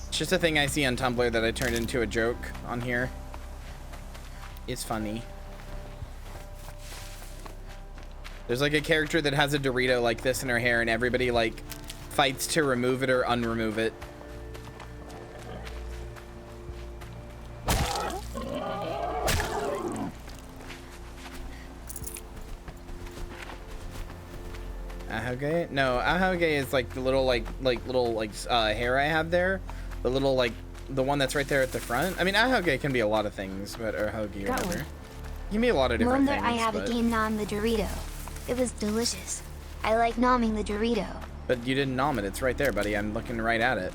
[SPEAKER 1] It's just a thing I see on Tumblr that I turned into a joke on here. It's funny. There's like a character that has a Dorito like this in her hair, and everybody like fights to remove it or unremove it. Ahoge? No, Ahoge is like the little hair I have there. The little the one that's right there at the front. I mean, Ahoge can be a lot of things, but or Hoagie or whatever. It can be a lot of different things.
[SPEAKER 9] I have a game nom the Dorito. It was delicious. I like nomming the Dorito.
[SPEAKER 1] But you didn't nom it. It's right there, buddy. I'm looking right at it.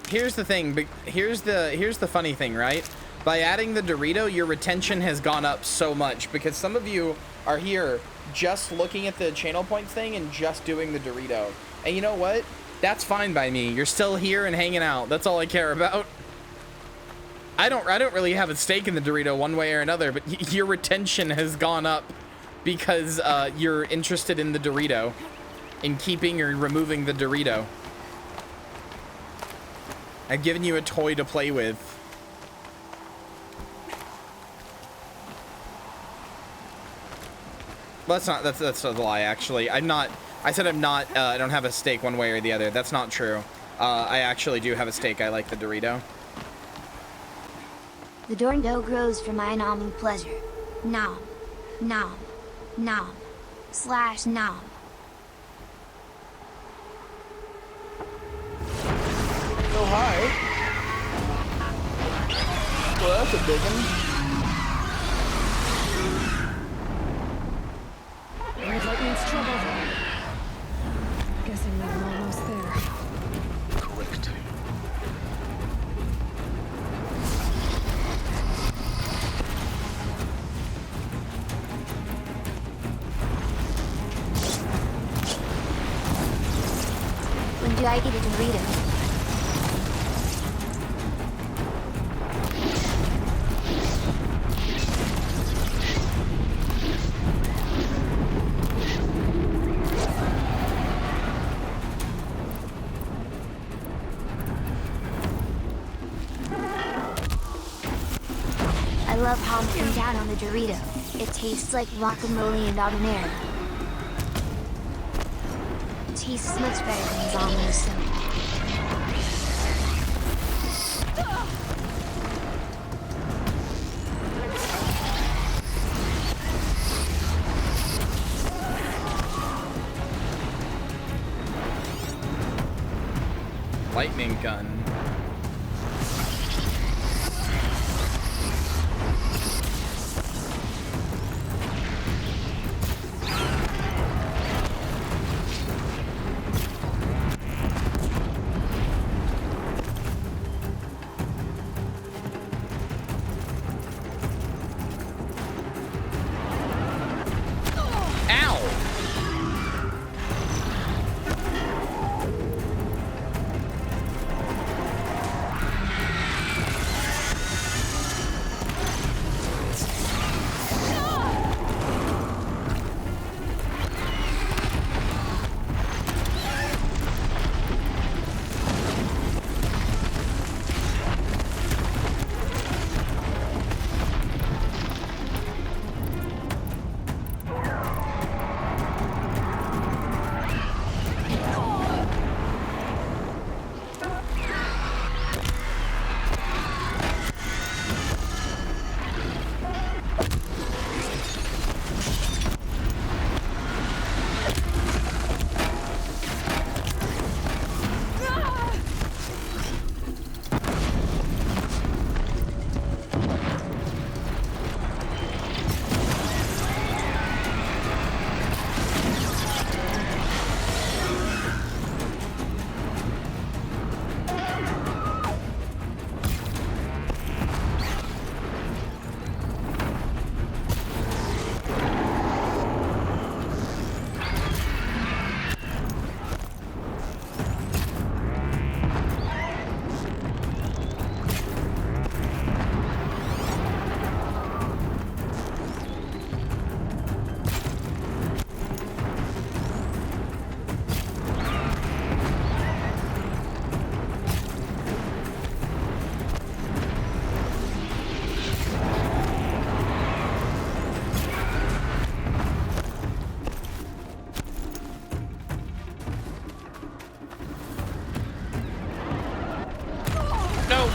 [SPEAKER 1] Here's the thing, here's the funny thing, right? By adding the Dorito, your retention has gone up so much because some of you are here just looking at the channel points thing and just doing the Dorito. And you know what? That's fine by me. You're still here and hanging out. That's all I care about. I don't really have a stake in the Dorito one way or another, but your retention has gone up because you're interested in the Dorito, in keeping or removing the Dorito. I've given you a toy to play with. Well, that's a lie, actually. I said I'm not, I don't have a stake one way or the other. That's not true. I actually do have a stake. I like the Dorito.
[SPEAKER 9] The Dorito grows for my nomming pleasure. Nom. Nom. Nom. / nom.
[SPEAKER 1] Oh, hi. Well, that's a big one.
[SPEAKER 3] Red light means trouble. Guessing I'm almost there.
[SPEAKER 12] Correct.
[SPEAKER 9] When do I get a Dorito? I love honkering down on the Dorito. It tastes like guacamole and habanero. It tastes much better than zombie soda.
[SPEAKER 1] lightning gun.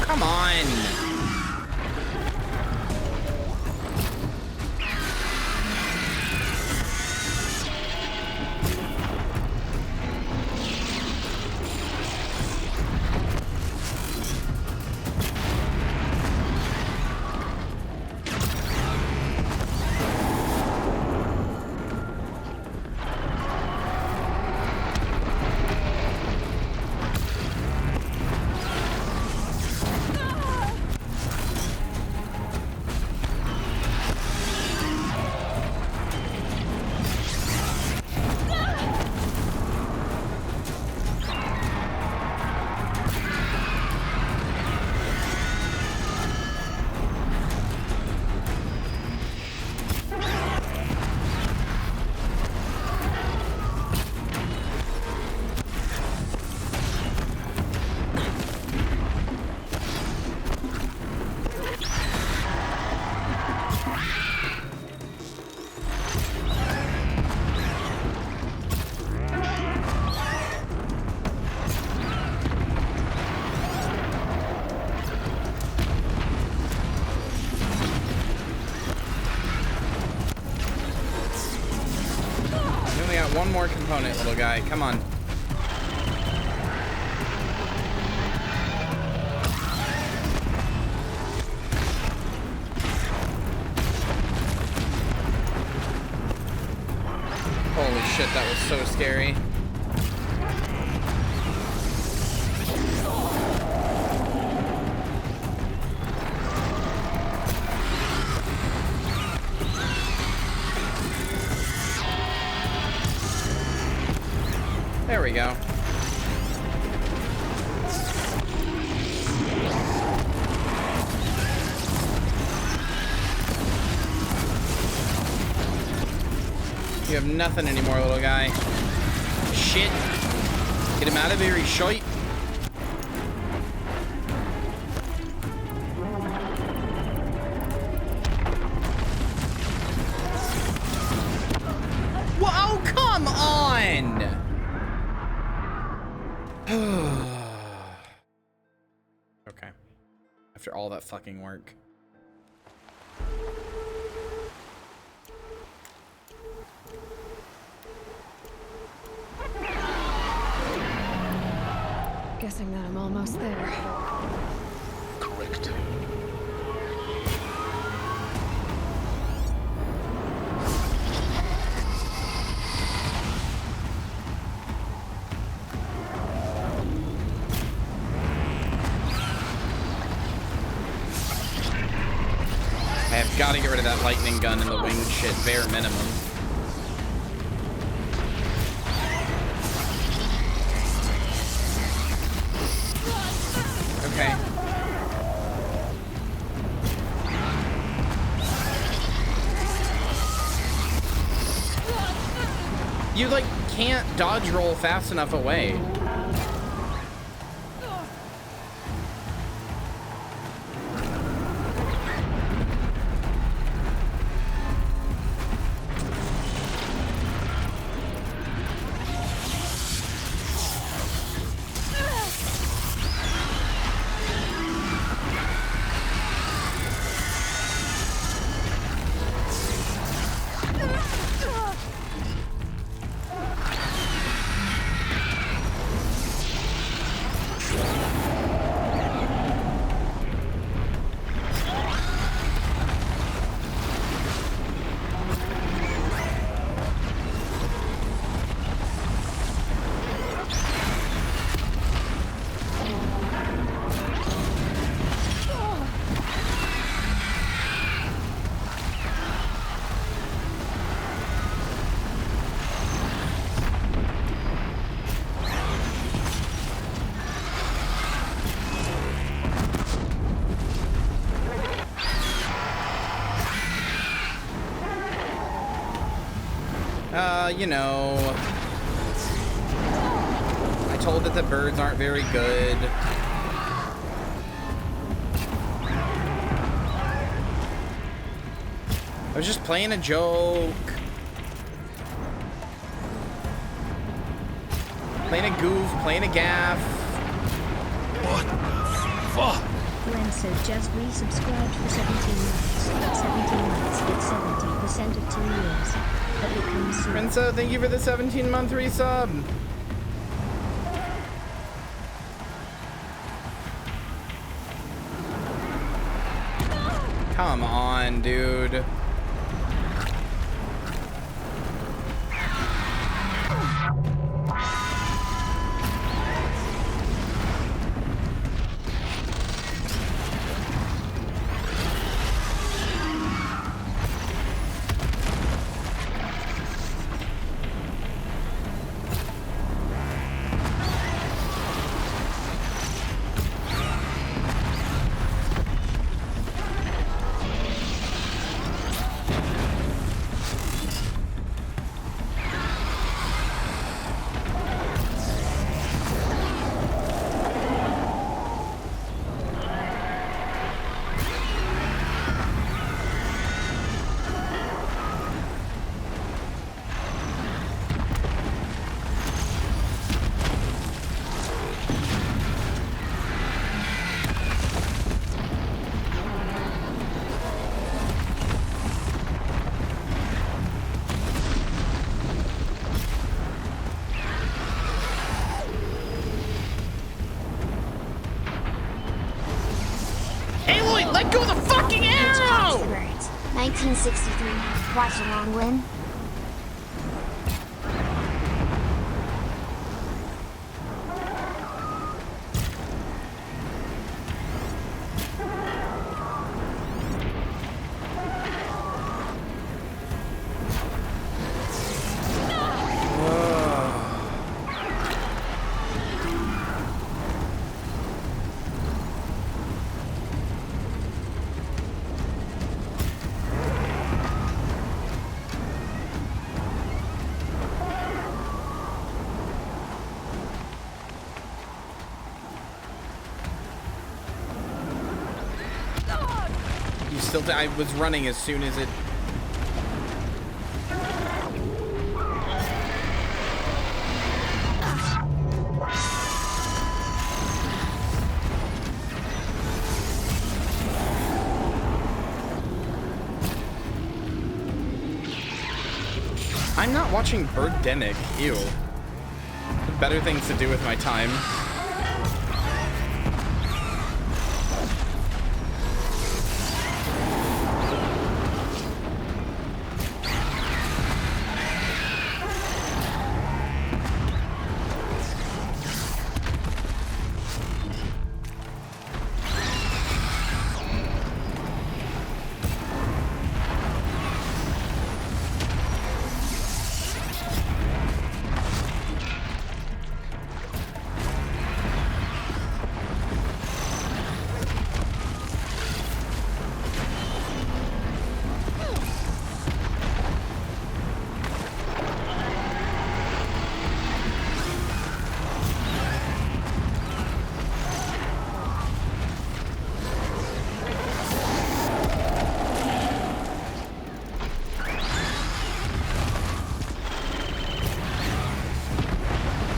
[SPEAKER 1] Come on. One more component, little guy. Come on. Holy shit, that was so scary. There we go. You have nothing anymore, little guy. Shit. Get him out of here, he's shite. Whoa, come on! Okay. After all that fucking work.
[SPEAKER 3] Guess Guessing that I'm almost there.
[SPEAKER 12] Correct.
[SPEAKER 1] I have got to get rid of that lightning gun and the winged shit, bare minimum. Okay. You, like, can't dodge roll fast enough away. You know, I told that the birds aren't very good. I was just playing a joke. Playing a goof, playing a gaff. What the fuck?
[SPEAKER 9] Renzo just resubscribed for 17 months. 17 months with 70% of 2 years.
[SPEAKER 1] Rinso, thank you for the 17-month resub. Come on, dude. Aloy, let go of the fucking arrow!
[SPEAKER 9] 1963. Watch along, Win.
[SPEAKER 1] I was running as soon as it... I'm not watching Birdemic. Ew. Better things to do with my time.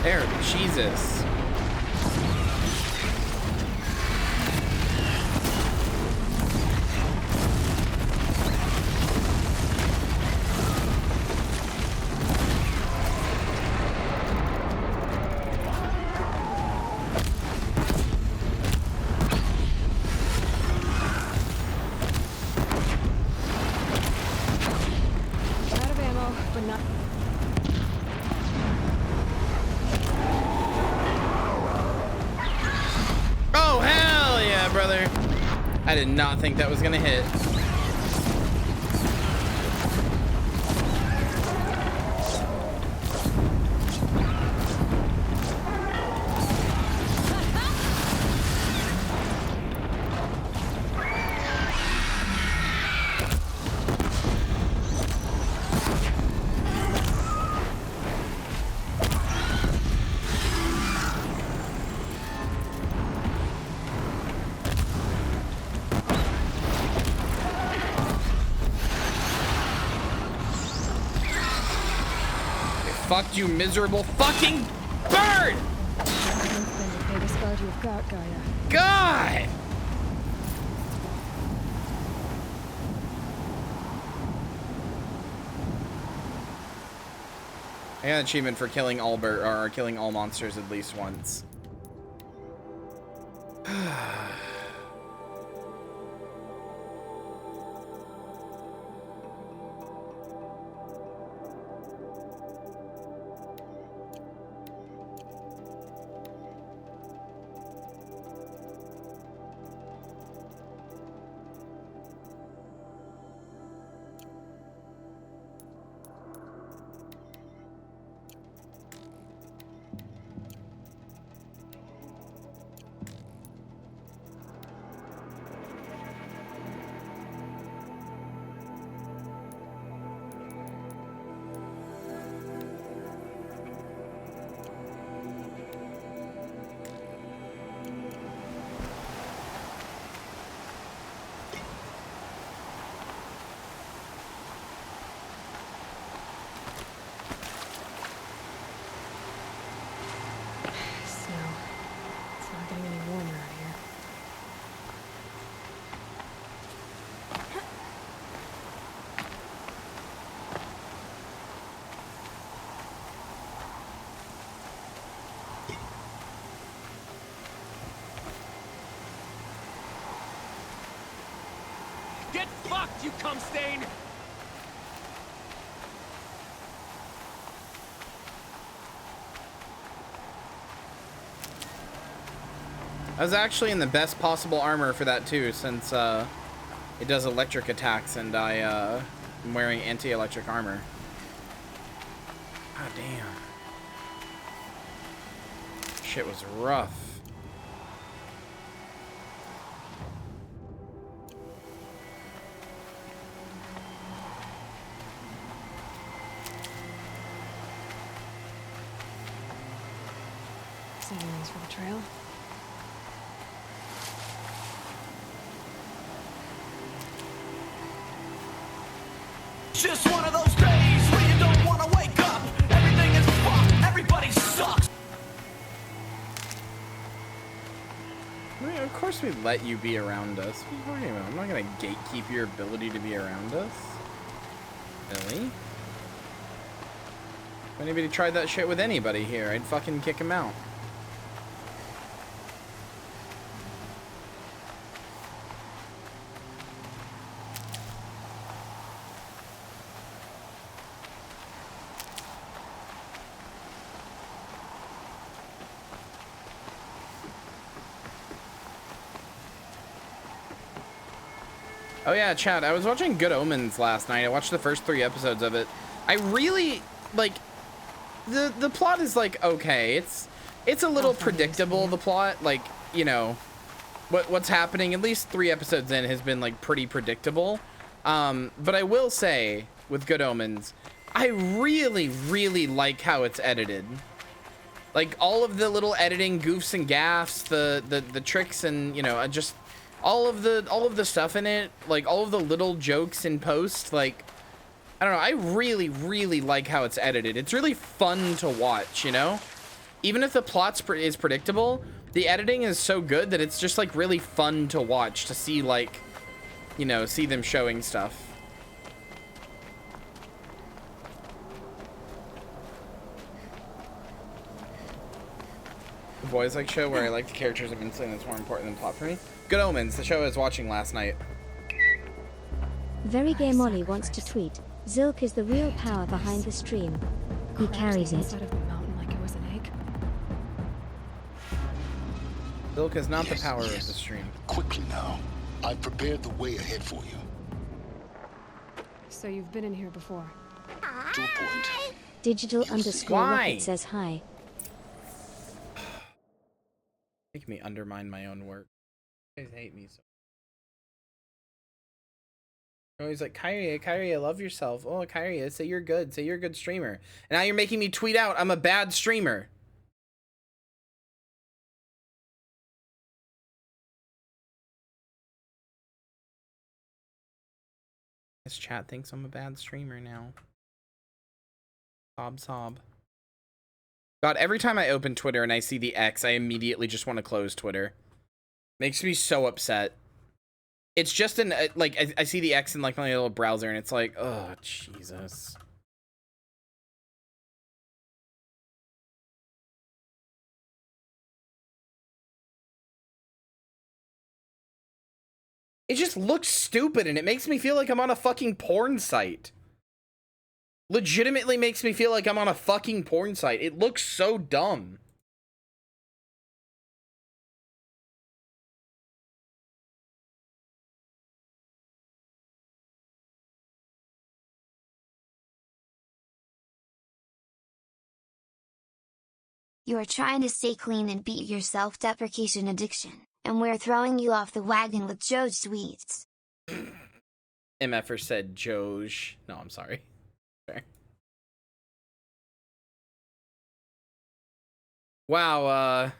[SPEAKER 1] There, Jesus.
[SPEAKER 3] Out of ammo, but not.
[SPEAKER 1] Oh, hell yeah, brother. I did not think that was gonna hit. Fucked, you miserable fucking bird!
[SPEAKER 3] Been the biggest guard you've got, Gaia.
[SPEAKER 1] God! I got an achievement for killing all killing all monsters at least once.
[SPEAKER 3] Snow. It's not getting any warmer out here.
[SPEAKER 16] Get fucked, you cum stain!
[SPEAKER 1] I was actually in the best possible armor for that too, since it does electric attacks and I am wearing anti-electric armor. God damn. Shit was rough.
[SPEAKER 3] Saving these for the trail.
[SPEAKER 16] Just one of those days where you don't want to wake up. Everything is fucked. Everybody sucks.
[SPEAKER 1] I mean, of course we let you be around us. What are you talking about? I'm not gonna gatekeep your ability to be around us. Really? If anybody tried that shit with anybody here, I'd fucking kick him out. Oh yeah, chat, I was watching Good Omens last night. I watched the first 3 episodes of it. I really, like, the plot is, like, okay. It's a little predictable, the plot. Like, you know, what's happening, at least 3 episodes in, has been, like, pretty predictable. But I will say, with Good Omens, I really, really like how it's edited. Like, all of the little editing goofs and gaffs, the tricks and, you know, just all of the stuff in it, like all of the little jokes in post, like, I don't know, I really, really like how it's edited. It's really fun to watch, you know? even if the plot is predictable, the editing is so good that it's just like really fun to watch, to see, like, you know, see them showing stuff. The Boys Like show where I like the characters immensely and it's more important than plot for me. Good Omens, the show I was watching last night.
[SPEAKER 9] Very Gay Molly wants to tweet, Zilk is the real power behind the stream. He carries it.
[SPEAKER 3] Inside of the mountain like it was an egg.
[SPEAKER 1] Zilk is not the power of the stream.
[SPEAKER 12] Quickly now. I've prepared the way ahead for you.
[SPEAKER 3] So you've been in here before.
[SPEAKER 12] To a point.
[SPEAKER 9] Digital underscore rocket says hi.
[SPEAKER 1] Make me undermine my own work. You guys hate me so. Always like, Kyria, love yourself. Oh, Kyria, say you're good. Say you're a good streamer. And now you're making me tweet out I'm a bad streamer. This chat thinks I'm a bad streamer now. Sob. God, every time I open Twitter and I see the X, I immediately just want to close Twitter. Makes me so upset. It's just an, like, I see the X in, like, my little browser, and it's like, oh, Jesus. It just looks stupid, and it makes me feel like I'm on a fucking porn site. Legitimately makes me feel like I'm on a fucking porn site. It looks so dumb.
[SPEAKER 9] You are trying to stay clean and beat your self-deprecation addiction, and we're throwing you off the wagon with Joe's tweets.
[SPEAKER 1] MFer said Joge. No, I'm sorry. Fair. Wow,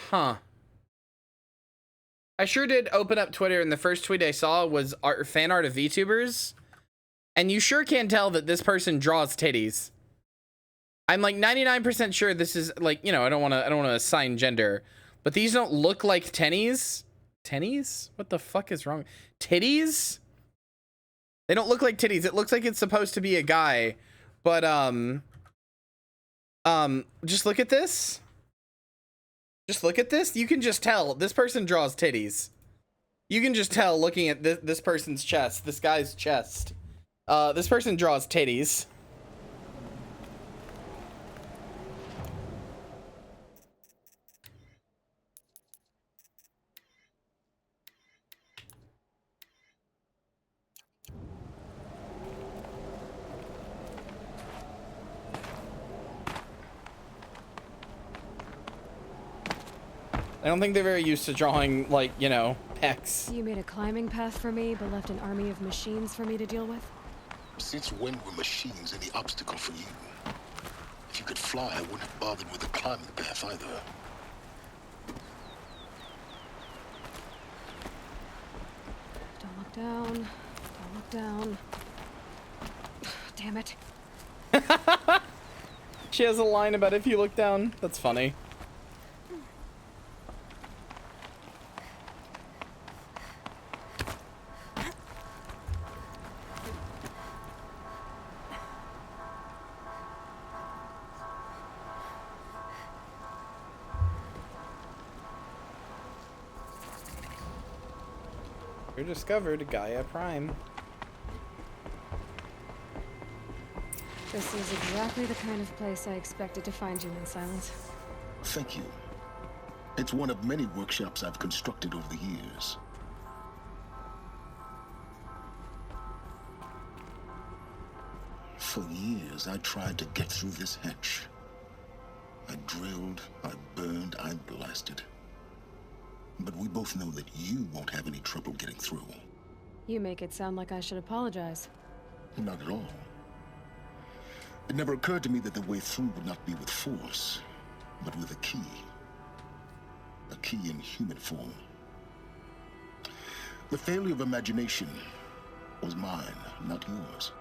[SPEAKER 1] Huh. I sure did open up Twitter, and the first tweet I saw was fan art of VTubers. And you sure can tell that this person draws titties. I'm like 99% sure this is, like, you know, I don't want to assign gender, but these don't look like tennies. Tennies? What the fuck is wrong? Titties? They don't look like titties. It looks like it's supposed to be a guy, but just look at this. Just look at this. You can just tell this person draws titties. You can just tell looking at this person's chest, this guy's chest. This person draws titties. I don't think they're very used to drawing, like, you know, pecs.
[SPEAKER 3] You made a climbing path for me, but left an army of machines for me to deal with?
[SPEAKER 12] Since when were machines any obstacle for you? If you could fly, I wouldn't have bothered with the climbing path either.
[SPEAKER 3] Don't look down. Don't look down. Damn it.
[SPEAKER 1] She has a line about if you look down. That's funny. You discovered Gaia Prime.
[SPEAKER 3] This is exactly the kind of place I expected to find you in silence.
[SPEAKER 12] Thank you. It's one of many workshops I've constructed over the years. For years, I tried to get through this hatch. I drilled, I burned, I blasted. But we both know that you won't have any trouble getting through.
[SPEAKER 3] You make it sound like I should apologize.
[SPEAKER 12] Not at all. It never occurred to me that the way through would not be with force, but with a key. A key in human form. The failure of imagination was mine, not yours.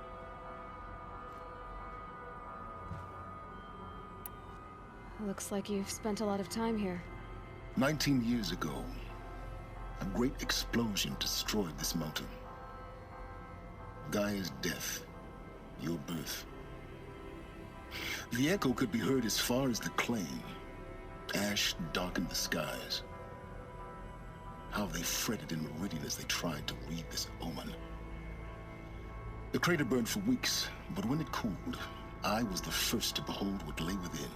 [SPEAKER 3] Looks like you've spent a lot of time here.
[SPEAKER 12] 19 years ago, a great explosion destroyed this mountain. Gaia's death, your birth. The echo could be heard as far as the claim. Ash darkened the skies. How they fretted in Meridian as they tried to read this omen. The crater burned for weeks, but when it cooled, I was the first to behold what lay within.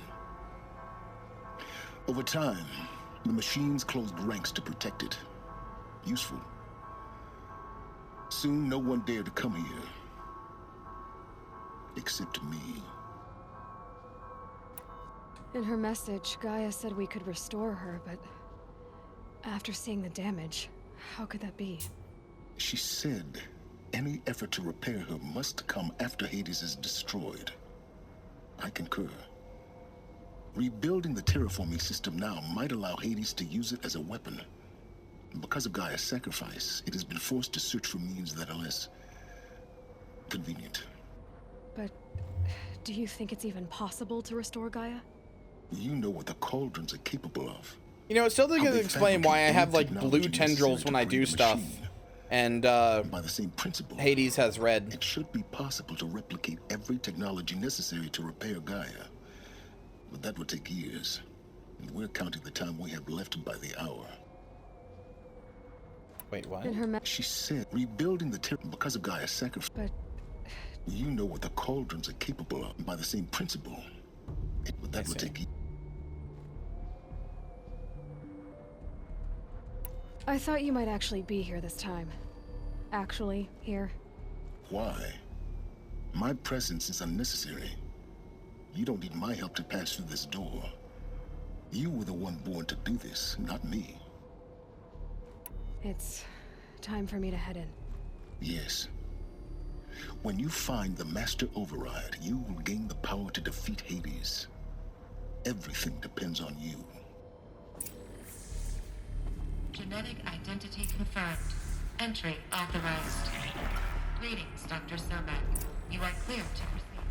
[SPEAKER 12] Over time, the machines closed ranks to protect it. Useful. Soon, no one dared to come here. Except me.
[SPEAKER 3] In her message, Gaia said we could restore her, but after seeing the damage, how could that be?
[SPEAKER 12] She said any effort to repair her must come after Hades is destroyed. I concur. Rebuilding the terraforming system now might allow Hades to use it as a weapon. Because of Gaia's sacrifice, it has been forced to search for means that are less convenient.
[SPEAKER 3] But do you think it's even possible to restore Gaia?
[SPEAKER 12] You know what the cauldrons are capable of.
[SPEAKER 1] You know, it still doesn't explain why I have like blue tendrils when I do stuff, and
[SPEAKER 12] by the same principle,
[SPEAKER 1] Hades has red.
[SPEAKER 12] It should be possible to replicate every technology necessary to repair Gaia, but that would take years. And we're counting the time we have left by the hour.
[SPEAKER 1] Wait, what?
[SPEAKER 12] She said rebuilding the terraforming because of Gaia's sacrifice.
[SPEAKER 3] But
[SPEAKER 12] you know what the cauldrons are capable of by the same principle. But that would take years.
[SPEAKER 3] I thought you might actually be here this time. Actually, here.
[SPEAKER 12] Why? My presence is unnecessary. You don't need my help to pass through this door. You were the one born to do this, not me.
[SPEAKER 3] It's time for me to head in.
[SPEAKER 12] Yes. When you find the Master Override, you will gain the power to defeat Hades. Everything depends on you.
[SPEAKER 7] Genetic identity confirmed. Entry authorized. Greetings, Dr. Sobek. You are clear to proceed.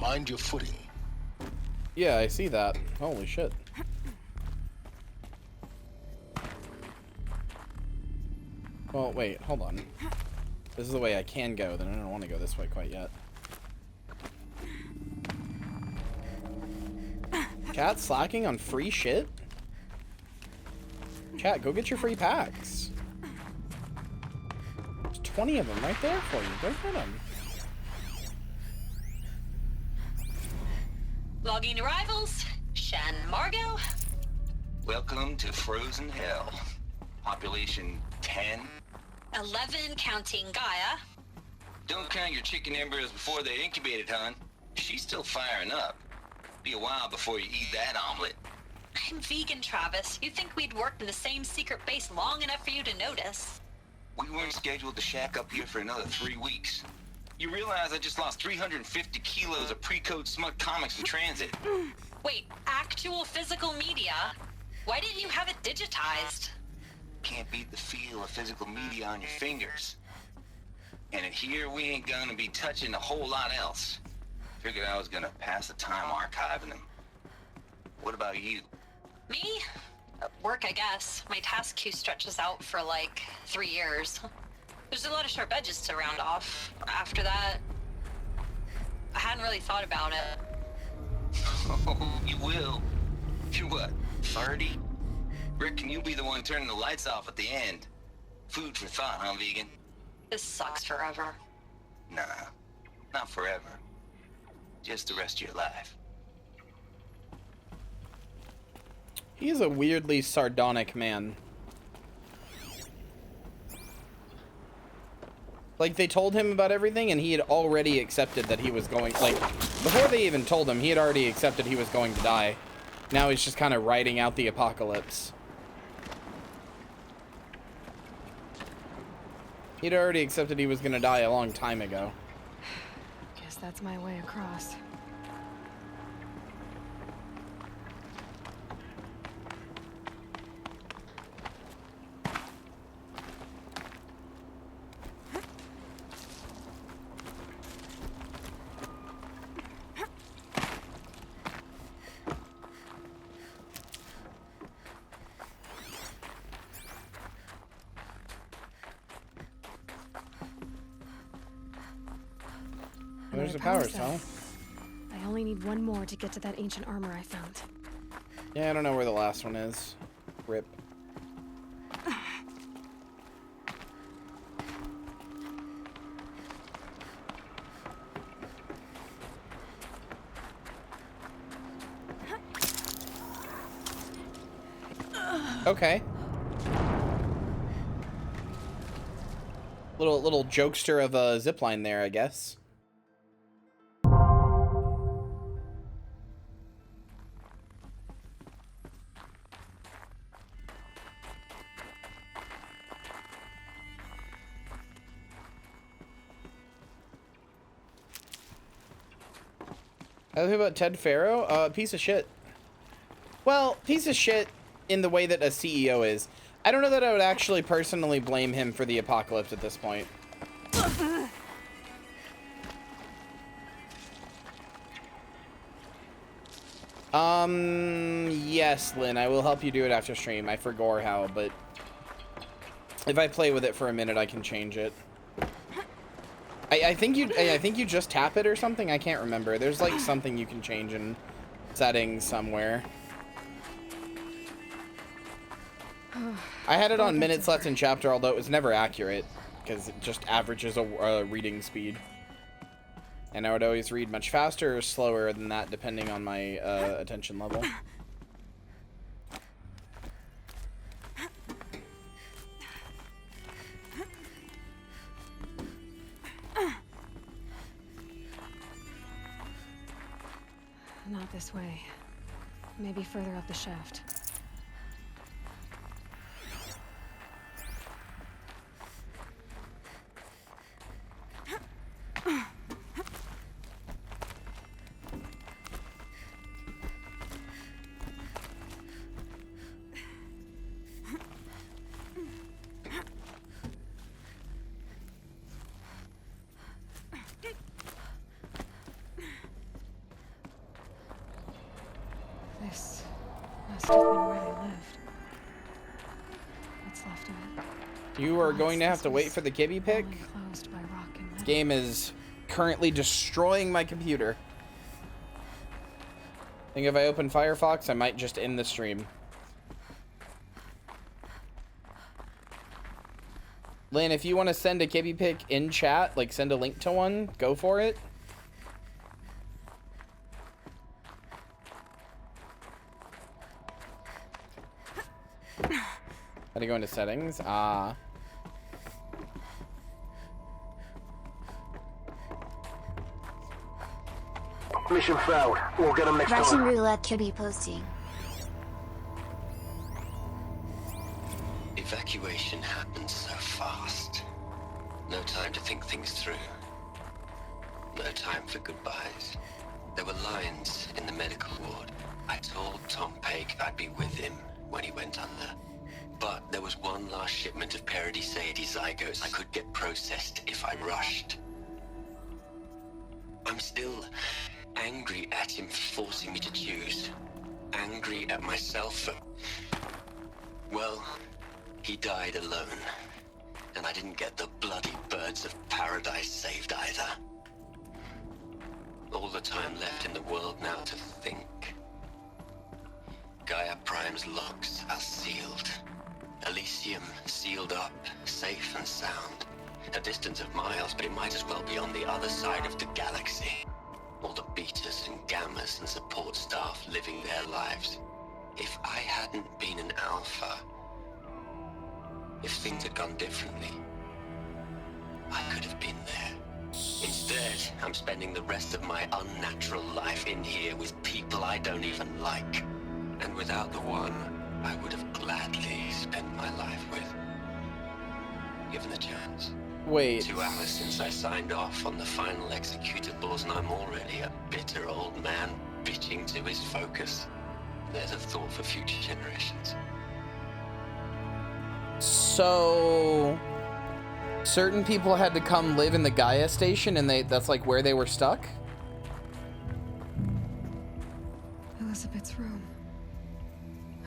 [SPEAKER 12] Mind your footing.
[SPEAKER 1] Yeah, I see that. Holy shit. Well, wait, hold on. This is the way I can go, then I don't want to go this way quite yet. Chat slacking on free shit? Chat, go get your free packs. There's 20 of them right there for you. Go get them.
[SPEAKER 2] Logging arrivals. Shan Margot.
[SPEAKER 19] Welcome to Frozen Hell. Population 10.
[SPEAKER 2] 11 counting Gaia.
[SPEAKER 19] Don't count your chicken embryos before they're incubated, hon. She's still firing up. Be a while before you eat that omelet.
[SPEAKER 2] I'm vegan, Travis. You'd think we'd worked in the same secret base long enough for you to notice.
[SPEAKER 19] We weren't scheduled to shack up here for another 3 weeks. You realize I just lost 350 kilos of pre-code smut comics in transit.
[SPEAKER 2] Wait, actual physical media? Why didn't you have it digitized?
[SPEAKER 19] Can't beat the feel of physical media on your fingers. And in here, we ain't gonna be touching a whole lot else. Figured I was gonna pass the time archiving them. What about you?
[SPEAKER 2] Me? Work, I guess. My task queue stretches out for like 3 years. There's a lot of sharp edges to round off. After that, I hadn't really thought about it.
[SPEAKER 19] Oh, you will. You're what, 30? Reckon you'll be the one turning the lights off at the end. Food for thought, huh, vegan?
[SPEAKER 2] This sucks forever.
[SPEAKER 19] Nah, not forever. Just the rest of your life.
[SPEAKER 1] He's a weirdly sardonic man. Like, they told him about everything, and he had already accepted that he was going... Like, before they even told him, he had already accepted he was going to die. Now he's just kind of riding out the apocalypse. He'd already accepted he was going to die a long time ago.
[SPEAKER 3] Guess that's my way across.
[SPEAKER 1] There's a power cell.
[SPEAKER 3] I only need one more to get to that ancient armor I found.
[SPEAKER 1] Yeah, I don't know where the last one is. Rip. Okay. Little jokester of a zipline there, I guess. How about Ted Farrow? Piece of shit. Well, piece of shit in the way that a CEO is. I don't know that I would actually personally blame him for the apocalypse at this point. Yes, Lynn, I will help you do it after stream. I forgot how, but if I play with it for a minute, I can change it. I think you just tap it or something. I can't remember. There's like something you can change in settings somewhere. I had it on minutes left in chapter, although it was never accurate because it just averages a reading speed. And I would always read much faster or slower than that depending on my attention level.
[SPEAKER 3] Not this way. Maybe further up the shaft. This must have been where they lived. What's left of it?
[SPEAKER 1] You are going to have to wait for the Kibby pick.
[SPEAKER 3] Enclosed by rock and metal.
[SPEAKER 1] This game is currently destroying my computer. I think if I open Firefox, I might just end the stream. Lynn, if you want to send a Kibby pick in chat, like send a link to one, go for it. How to go into settings? Ah.
[SPEAKER 13] Mission failed. We'll get them next
[SPEAKER 9] Russian
[SPEAKER 13] time.
[SPEAKER 9] roulette could be posting.
[SPEAKER 19] Evacuation happened so fast. No time to think things through. No time for goodbyes. There were lines in the medical ward. I told Tom Pake I'd be with him when he went under. But there was one last shipment of Paradiseidae zygotes I could get processed if I rushed. I'm still angry at him for forcing me to choose. Angry at myself for... Well, he died alone. And I didn't get the bloody birds of paradise saved either. All the time left in the world now to think. Gaia Prime's locks are sealed. Elysium sealed up, safe and sound. A distance of miles, but it might as well be on the other side of the galaxy. All the betas and gammas and support staff living their lives. If I hadn't been an alpha, if things had gone differently, I could have been there. Instead, I'm spending the rest of my unnatural life in here with people I don't even like. And without the one I would have gladly spent my life with. Given the chance.
[SPEAKER 1] Wait.
[SPEAKER 19] 2 hours since I signed off on the final executables and I'm already a bitter old man bitching to his focus. There's a thought for future generations.
[SPEAKER 1] So... certain people had to come live in the Gaia station and that's like where they were stuck?
[SPEAKER 3] Elizabeth's room.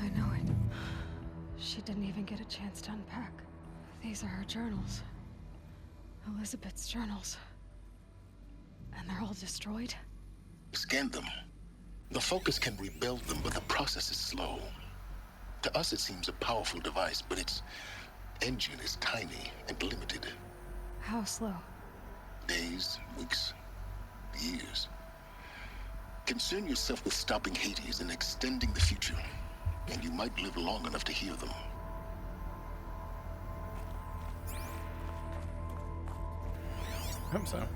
[SPEAKER 3] I know it. She didn't even get a chance to unpack. These are her journals. Elizabeth's journals. And they're all destroyed?
[SPEAKER 12] Scan them. The Focus can rebuild them, but the process is slow. To us, it seems a powerful device, but its engine is tiny and limited.
[SPEAKER 3] How slow?
[SPEAKER 12] Days, weeks, years. Concern yourself with stopping Hades and extending the future, and you might live long enough to hear them.
[SPEAKER 1] I hope so.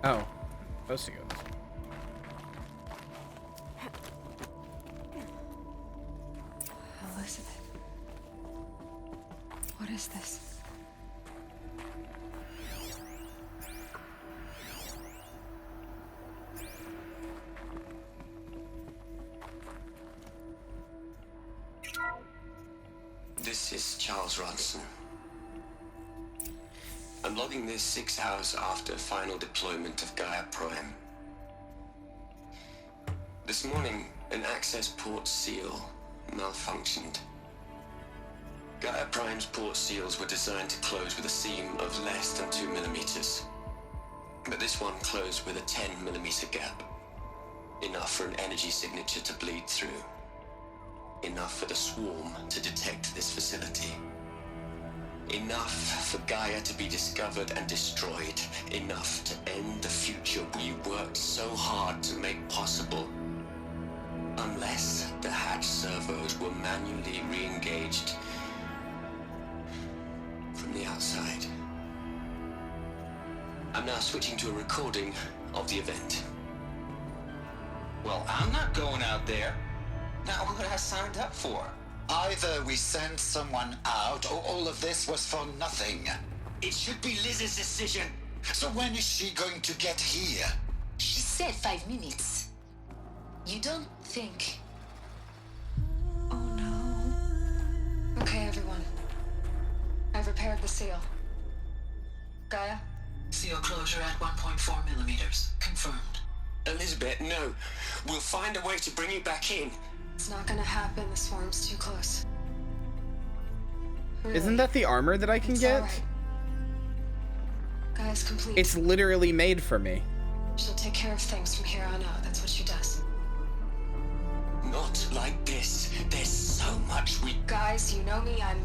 [SPEAKER 1] Oh, supposed to go this way.
[SPEAKER 3] Elizabeth. What is this?
[SPEAKER 21] This is Charles Ronson. I'm logging this 6 hours after final deployment of Gaia Prime. This morning, an access port seal malfunctioned. Gaia Prime's port seals were designed to close with a seam of less than 2 millimeters. But this one closed with a 10 millimeter gap. Enough for an energy signature to bleed through. Enough for the swarm to detect this facility. Enough for Gaia to be discovered and destroyed. Enough to end the future we worked so hard to make possible. Unless the hatch servos were manually re-engaged from the outside. I'm now switching to a recording of the event.
[SPEAKER 19] Well, I'm not going out there. Not what I signed up for.
[SPEAKER 22] Either we send someone out, or all of this was for nothing.
[SPEAKER 19] It should be Liz's decision.
[SPEAKER 22] So when is she going to get here?
[SPEAKER 2] She said 5 minutes. You don't think...
[SPEAKER 3] Oh no.
[SPEAKER 2] Okay, everyone. I've repaired the seal. Gaia?
[SPEAKER 6] Seal closure at 1.4 millimeters. Confirmed.
[SPEAKER 21] Elizabeth, no. We'll find a way to bring you back in.
[SPEAKER 2] It's not gonna happen. The swarm's too close. Really?
[SPEAKER 1] Isn't that the armor that I can get?
[SPEAKER 2] All right. Gaia's complete.
[SPEAKER 1] It's literally made for me.
[SPEAKER 2] She'll take care of things from here on out. That's what she does.
[SPEAKER 21] Not like this. There's so much we...
[SPEAKER 2] Guys, you know me. I'm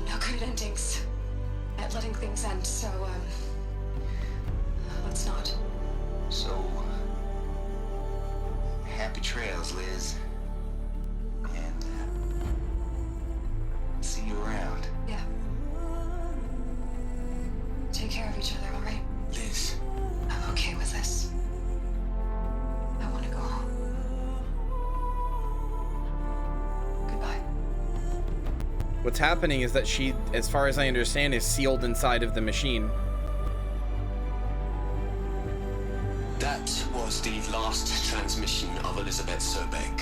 [SPEAKER 2] no good at endings. At letting things end, so, let's not.
[SPEAKER 19] So, happy trails, Liz. And, see you around.
[SPEAKER 2] Yeah. Take care of each other, all right?
[SPEAKER 21] Liz.
[SPEAKER 2] I'm okay with this. I want to go home. Goodbye.
[SPEAKER 1] What's happening is that she, as far as I understand, is sealed inside of the machine.
[SPEAKER 21] That was the last transmission of Elizabeth Sobek.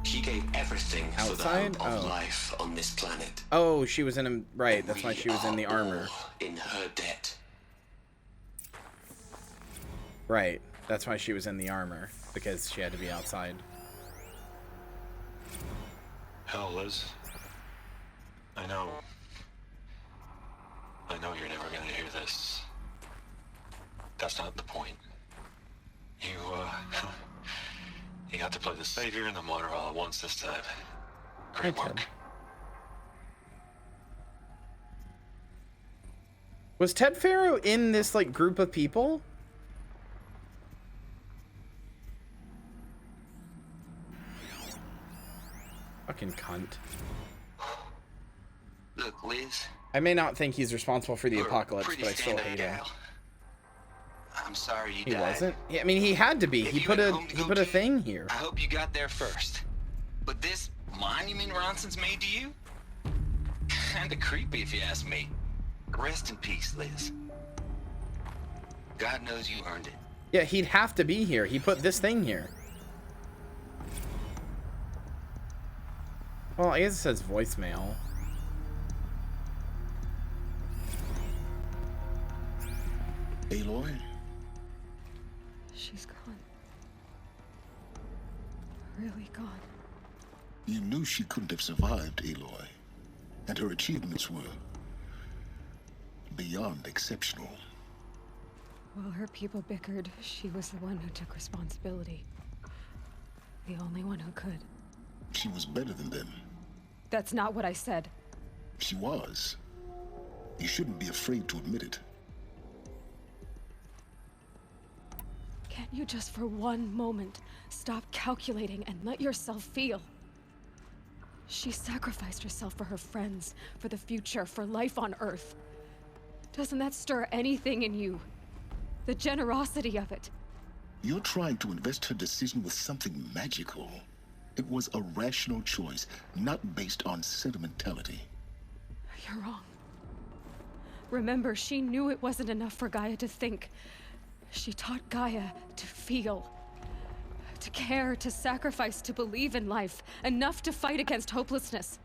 [SPEAKER 21] She gave everything
[SPEAKER 1] Outside?
[SPEAKER 21] for the hope of
[SPEAKER 1] Oh.
[SPEAKER 21] life on this planet.
[SPEAKER 1] Oh, she was in a... Right, that's why she was in the armor.
[SPEAKER 21] In her debt.
[SPEAKER 1] Right, that's why she was in the armor. Because she had to be outside.
[SPEAKER 20] Hell, Liz. I know you're never gonna hear this. That's not the point. You got to play the savior and the martyr all at once this time. Great work.
[SPEAKER 1] Was Ted Faro in this, like, group of people? Fucking cunt.
[SPEAKER 19] Look, Liz.
[SPEAKER 1] I may not think he's responsible for the
[SPEAKER 19] You're a
[SPEAKER 1] apocalypse,
[SPEAKER 19] pretty
[SPEAKER 1] but I still
[SPEAKER 19] stand-up
[SPEAKER 1] hate him.
[SPEAKER 19] gal. I'm sorry you
[SPEAKER 1] He
[SPEAKER 19] died.
[SPEAKER 1] wasn't? I mean, he had to be.
[SPEAKER 19] If
[SPEAKER 1] He
[SPEAKER 19] you
[SPEAKER 1] put
[SPEAKER 19] had
[SPEAKER 1] a
[SPEAKER 19] home to
[SPEAKER 1] he
[SPEAKER 19] go
[SPEAKER 1] put a
[SPEAKER 19] to,
[SPEAKER 1] thing here.
[SPEAKER 19] I hope you got there first. But this monument Ronson's made to you? Kinda creepy if you ask me. Rest in peace, Liz. God knows you earned it.
[SPEAKER 1] Yeah, he'd have to be here. He put this thing here. Well, I guess it says voicemail.
[SPEAKER 12] Aloy?
[SPEAKER 3] really gone.
[SPEAKER 12] You knew she couldn't have survived, Aloy. And her achievements were beyond exceptional.
[SPEAKER 3] While her people bickered, she was the one who took responsibility. The only one who could.
[SPEAKER 12] She was better than them.
[SPEAKER 3] That's not what I said.
[SPEAKER 12] She was. You shouldn't be afraid to admit it.
[SPEAKER 3] Can't you just for one moment stop calculating and let yourself feel? She sacrificed herself for her friends, for the future, for life on Earth. Doesn't that stir anything in you? The generosity of it.
[SPEAKER 12] You're trying to invest her decision with something magical. It was a rational choice, not based on sentimentality.
[SPEAKER 3] You're wrong. Remember, she knew it wasn't enough for Gaia to think. She taught Gaia to feel. To care, to sacrifice, to believe in life. Enough to fight against hopelessness.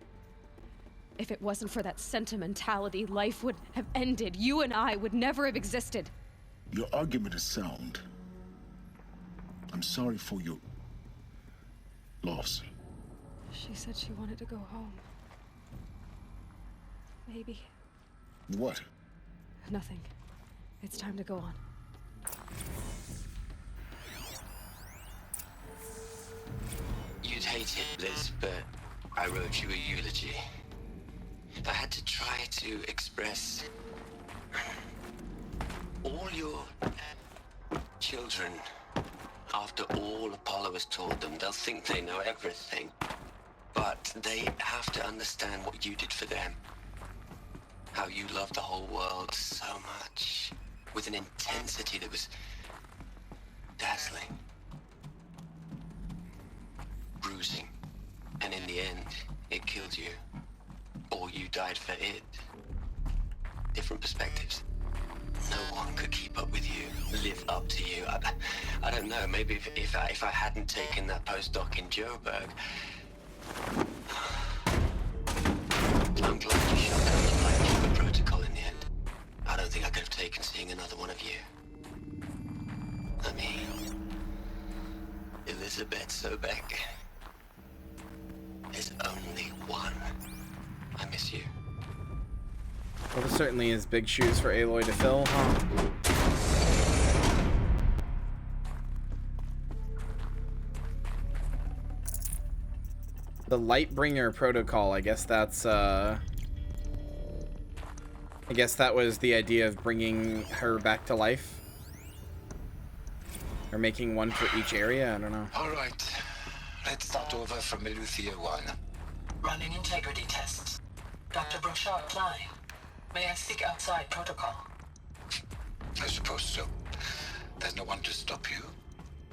[SPEAKER 3] If it wasn't for that sentimentality, life would have ended. You and I would never have existed.
[SPEAKER 12] Your argument is sound. I'm sorry for your loss.
[SPEAKER 3] She said she wanted to go home. Maybe.
[SPEAKER 12] What?
[SPEAKER 3] Nothing. It's time to go on.
[SPEAKER 21] You'd hate it, Liz, but I wrote you a eulogy. I had to try to express all your children. After all Apollo has taught them, they'll think they know everything. But they have to understand what you did for them. How you loved the whole world so much, with an intensity that was dazzling. Bruising. And in the end, it killed you. Or you died for it. Different perspectives. No one could keep up with you, live up to you. I don't know, maybe if I hadn't taken that postdoc in Joburg. I'm glad you shut down the VTuber protocol in the end. I don't think I could have taken seeing another one of you. I mean, Elizabeth Sobek. There's only one. I miss you.
[SPEAKER 1] Well, there certainly is big shoes for Aloy to fill, huh? The Lightbringer protocol, I guess that's, I guess that was the idea of bringing her back to life. Or making one for each area, I don't know.
[SPEAKER 22] All right. Let's start over from Eleuthia 1.
[SPEAKER 6] Running integrity tests. Dr. Brochard Klein. May I speak outside protocol?
[SPEAKER 22] I suppose so. There's no one to stop you.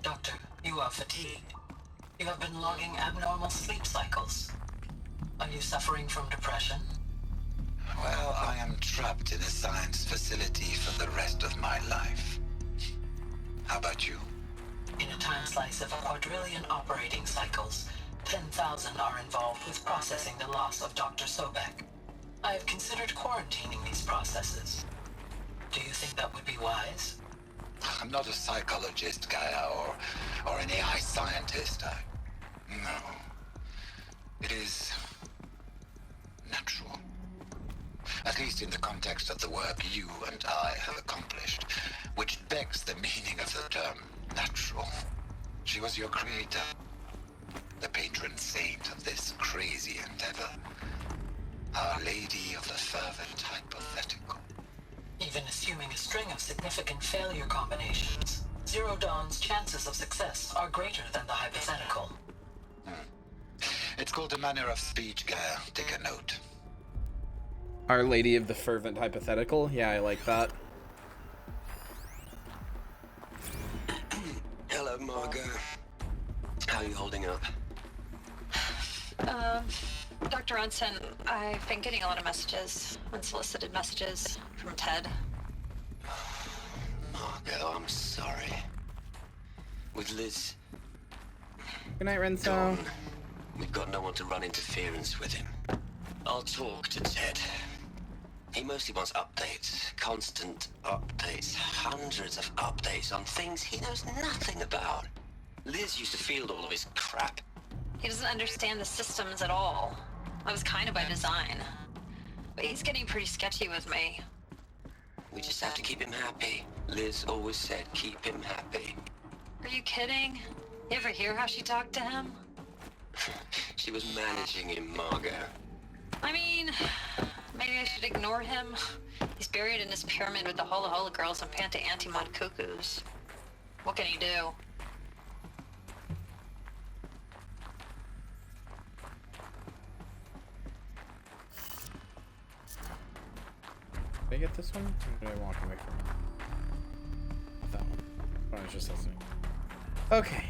[SPEAKER 6] Doctor, you are fatigued. You have been logging abnormal sleep cycles. Are you suffering from depression?
[SPEAKER 22] Well, I am trapped in a science facility for the rest of my life. How about you?
[SPEAKER 6] In a time slice of a quadrillion operating cycles, 10,000 are involved with processing the loss of Dr. Sobek. I have considered quarantining these processes. Do you think that would be wise?
[SPEAKER 22] I'm not a psychologist, Gaia, or an AI scientist. No. It is natural. At least in the context of the work you and I have accomplished, which begs the meaning of the term natural. She was your creator, the patron saint of this crazy endeavor. Our Lady of the Fervent Hypothetical.
[SPEAKER 6] Even assuming a string of significant failure combinations, Zero Dawn's chances of success are greater than the hypothetical.
[SPEAKER 22] It's called a manner of speech, Gaia. Take a note.
[SPEAKER 1] Our Lady of the Fervent Hypothetical? Yeah, I like that.
[SPEAKER 21] Hello, Margot. How are you holding up?
[SPEAKER 2] Dr. Unson, I've been getting a lot of messages, unsolicited messages from Ted.
[SPEAKER 21] Margot, I'm sorry. With Liz...
[SPEAKER 1] Good night, Renzo.
[SPEAKER 21] Gone, we've got no one to run interference with him. I'll talk to Ted. He mostly wants updates, constant updates, hundreds of updates on things he knows nothing about. Liz used to field all of his crap.
[SPEAKER 2] He doesn't understand the systems at all. That was kind of by design. But he's getting pretty sketchy with me.
[SPEAKER 21] We just have to keep him happy. Liz always said keep him happy.
[SPEAKER 2] Are you kidding? You ever hear how she talked to him?
[SPEAKER 21] She was managing him, Margot.
[SPEAKER 2] I mean, maybe I should ignore him. He's buried in his pyramid with the Hola Hola girls and Panta Antimod cuckoos. What can he do?
[SPEAKER 1] Did I get this one? Or did I walk away from it? That one. Oh, I was just listening. Okay.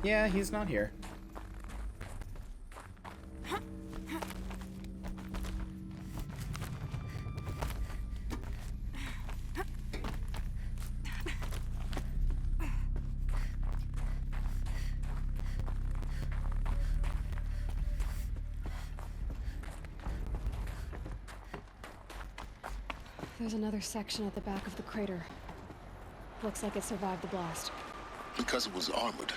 [SPEAKER 1] Yeah, he's not here.
[SPEAKER 3] There's another section at the back of the crater. Looks like it survived the blast.
[SPEAKER 12] Because it was armored,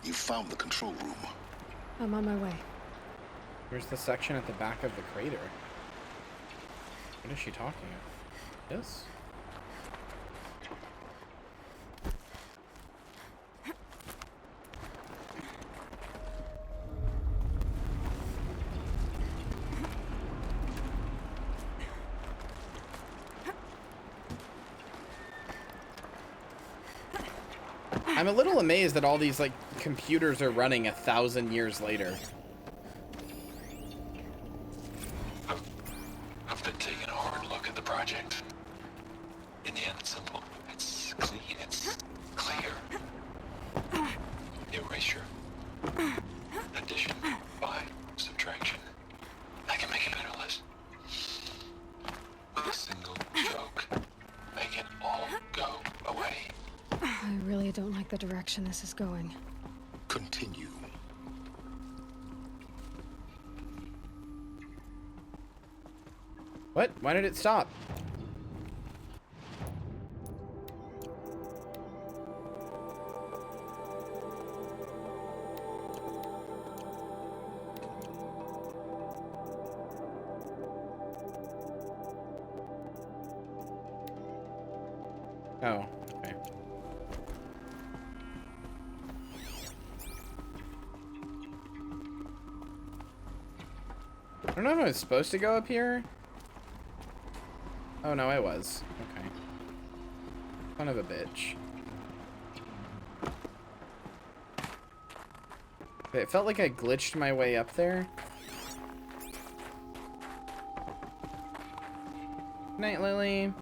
[SPEAKER 12] you found the control room.
[SPEAKER 3] I'm on my way.
[SPEAKER 1] Where's the section at the back of the crater? What is she talking about? This? I'm a little amazed that all these, like, computers are running 1,000 years later.
[SPEAKER 22] I've been taking a hard look at the project. In the end, it's simple. It's clean. It's clear. Erasure. Addition. By subtraction. I can make it better, Liz. With a single stroke, make it all go away.
[SPEAKER 3] I really don't like the direction this is going.
[SPEAKER 12] Continue.
[SPEAKER 1] What? Why did it stop? Oh, okay. I don't know if I was supposed to go up here. Oh no, I was. Okay. Son of a bitch. It felt like I glitched my way up there. Good night, Lily.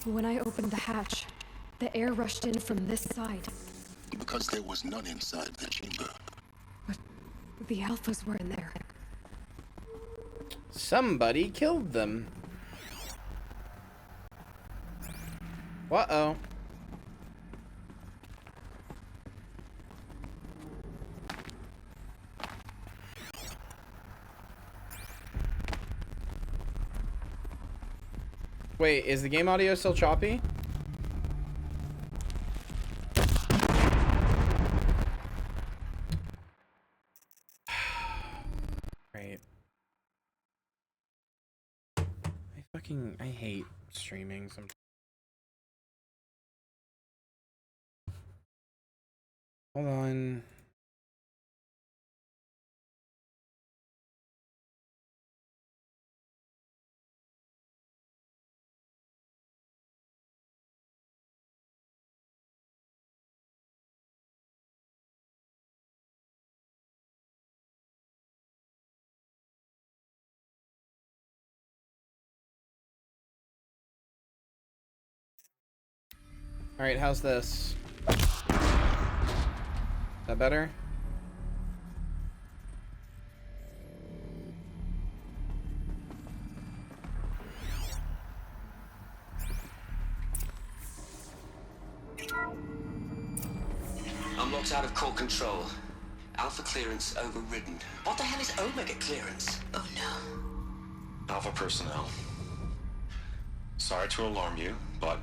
[SPEAKER 3] When I opened the hatch, the air rushed in from this side.
[SPEAKER 12] Because there was none inside the chamber.
[SPEAKER 3] But the alphas were in there.
[SPEAKER 1] Somebody killed them. Uh-oh. Wait, is the game audio still choppy? Great. I hate streaming sometimes. Hold on. All right, how's this? Is that better?
[SPEAKER 21] Unlocked out of core control. Alpha clearance overridden. What the hell is Omega clearance? Oh no.
[SPEAKER 10] Alpha personnel. Sorry to alarm you, but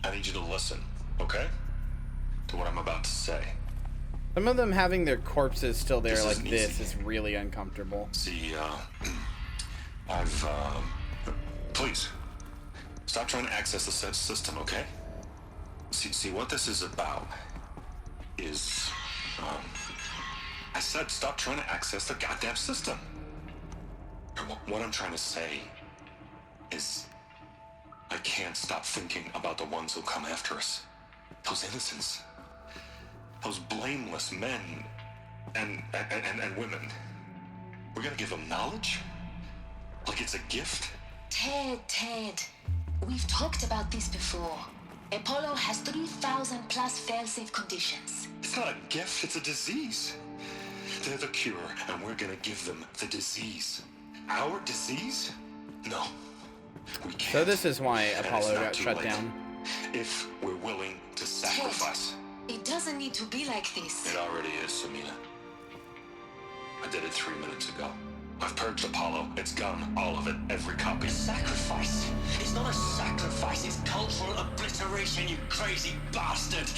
[SPEAKER 10] I need you to listen, okay? To what I'm about to say.
[SPEAKER 1] Some of them having their corpses still there
[SPEAKER 10] This
[SPEAKER 1] like
[SPEAKER 10] isn't
[SPEAKER 1] this
[SPEAKER 10] easy.
[SPEAKER 1] is really uncomfortable.
[SPEAKER 10] See, please, stop trying to access the said system, okay? See, what this is about is, I said stop trying to access the goddamn system. What I'm trying to say is, I can't stop thinking about the ones who come after us. Those innocents. Those blameless men and women. We're gonna give them knowledge? Like it's a gift?
[SPEAKER 2] Ted. We've talked about this before. Apollo has 3,000 plus fail-safe conditions.
[SPEAKER 10] It's not a gift, it's a disease. They're the cure, and we're gonna give them the disease. Our disease? No. We can't.
[SPEAKER 1] So this is why
[SPEAKER 10] And
[SPEAKER 1] Apollo
[SPEAKER 10] it's not
[SPEAKER 1] got
[SPEAKER 10] too
[SPEAKER 1] shut
[SPEAKER 10] late.
[SPEAKER 1] down.
[SPEAKER 10] If we're willing to sacrifice.
[SPEAKER 2] It doesn't need to be like this.
[SPEAKER 10] It already is, Samina. I did it 3 minutes ago. I've purged Apollo. It's gone. All of it. Every copy.
[SPEAKER 21] Sacrifice? It's not a sacrifice, it's cultural obliteration, you crazy bastard!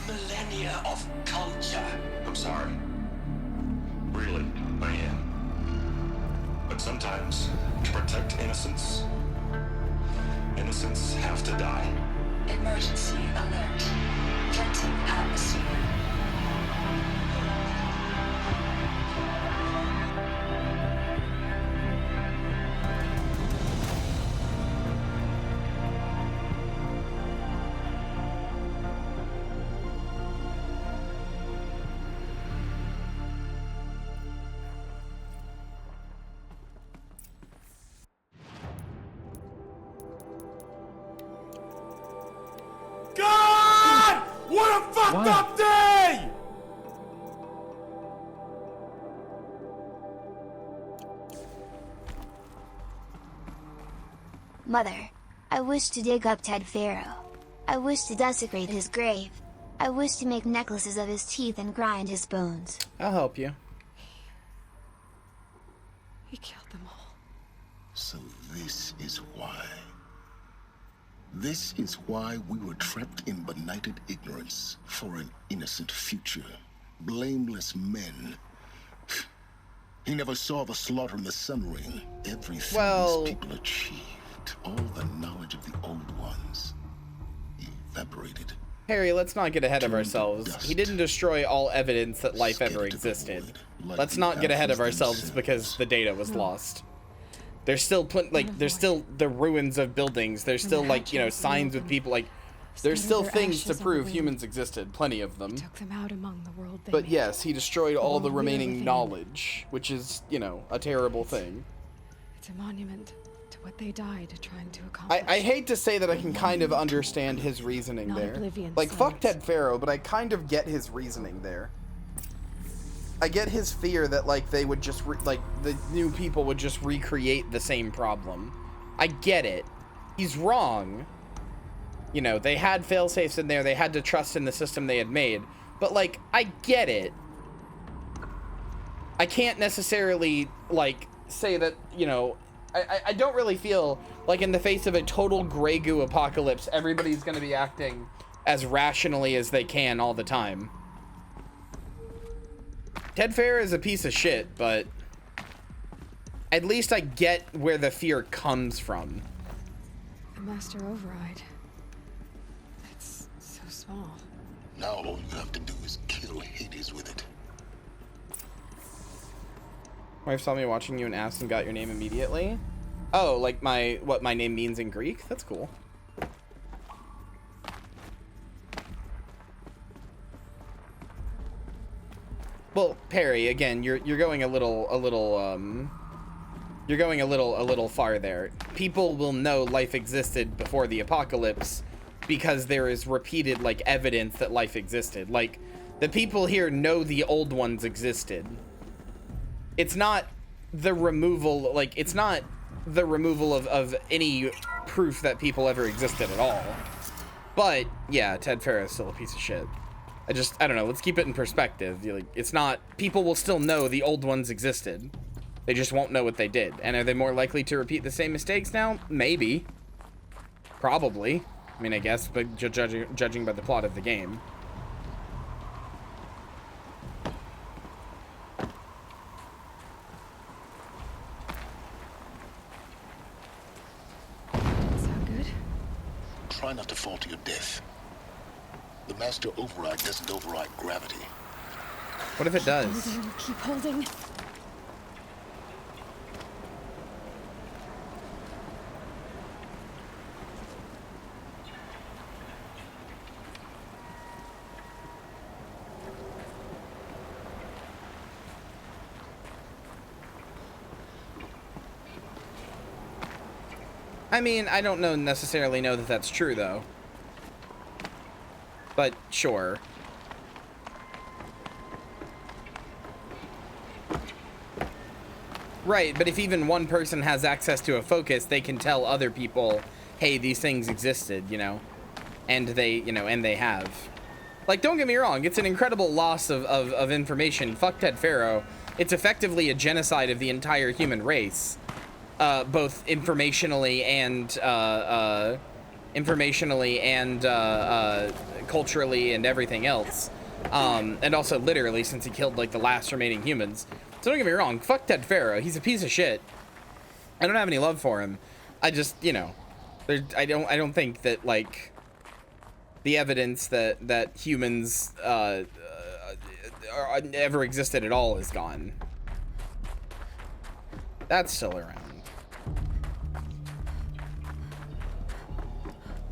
[SPEAKER 21] Millennia of culture!
[SPEAKER 10] I'm sorry. Really, I am. But sometimes, to protect innocence, innocents have to die.
[SPEAKER 2] Emergency alert. Venting atmosphere.
[SPEAKER 16] God! What a fucked up day!
[SPEAKER 9] Mother, I wish to dig up Ted Pharaoh. I wish to desecrate his grave. I wish to make necklaces of his teeth and grind his bones.
[SPEAKER 1] I'll help you.
[SPEAKER 3] He killed them all.
[SPEAKER 12] So this is why. This is why we were trapped in benighted ignorance for an innocent future. Blameless men. He never saw the slaughter in the Sun Ring. Everything
[SPEAKER 1] Well-
[SPEAKER 12] these people achieved, all the knowledge of the old ones, evaporated.
[SPEAKER 1] Harry, let's not get ahead of
[SPEAKER 12] Turned to
[SPEAKER 1] ourselves.
[SPEAKER 12] dust.
[SPEAKER 1] He didn't destroy all evidence that life ever existed. Let's not get ahead of ourselves because the data was lost. There's still there's still the ruins of buildings. There's still signs with people there's still things to prove humans existed, plenty of them.
[SPEAKER 3] Took them out among the world they
[SPEAKER 1] But
[SPEAKER 3] made.
[SPEAKER 1] yes, he destroyed all the
[SPEAKER 3] we're
[SPEAKER 1] remaining
[SPEAKER 3] within.
[SPEAKER 1] knowledge, which is, a terrible thing.
[SPEAKER 3] It's a monument to what they died trying to accomplish.
[SPEAKER 1] I hate to say that I can kind of understand his reasoning
[SPEAKER 3] Not
[SPEAKER 1] there.
[SPEAKER 3] oblivion
[SPEAKER 1] Like, fuck
[SPEAKER 3] science.
[SPEAKER 1] Ted Faro, but I kind of get his reasoning there. I get his fear that, like, they would just, the new people would just recreate the same problem. I get it. He's wrong. You know, they had failsafes in there, they had to trust in the system they had made. But, like, I get it. I can't necessarily, like, say that, you know, I don't really feel like in the face of a total Grey Goo apocalypse, everybody's going to be acting as rationally as they can all the time. Ted Faro is a piece of shit, but at least I get where the fear comes from.
[SPEAKER 3] The Master Override. It's so small.
[SPEAKER 12] Now all you have to do is kill Hades with it.
[SPEAKER 1] Wife saw me watching you and asked and got your name immediately. Oh, like what my name means in Greek? That's cool. Well, Perry, again, you're going a little far there. People will know life existed before the apocalypse because there is repeated, like, evidence that life existed. Like, the people here know the old ones existed. It's not the removal, like, it's not the removal of any proof that people ever existed at all. But, yeah, Ted Faro is still a piece of shit. I don't know, let's keep it in perspective. Like, it's not, people will still know the old ones existed. They just won't know what they did. And are they more likely to repeat the same mistakes now? Maybe. Probably. I mean, I guess, but judging by the plot of the game.
[SPEAKER 12] Try not to fall to your death. The Master Override doesn't override gravity.
[SPEAKER 1] What if it does?
[SPEAKER 3] Keep holding.
[SPEAKER 1] I mean, I don't necessarily know that that's true, though. But, sure. Right, but if even one person has access to a focus, they can tell other people, hey, these things existed, you know? And they, you know, and they have. Like, don't get me wrong, it's an incredible loss of information. Fuck Ted Faro. It's effectively a genocide of the entire human race. Both informationally and culturally and everything else, and also literally, since he killed like the last remaining humans. So don't get me wrong, fuck Ted Faro. He's a piece of shit. I don't have any love for him. I just, you know, I don't think that like the evidence that humans ever existed at all is gone. That's still around.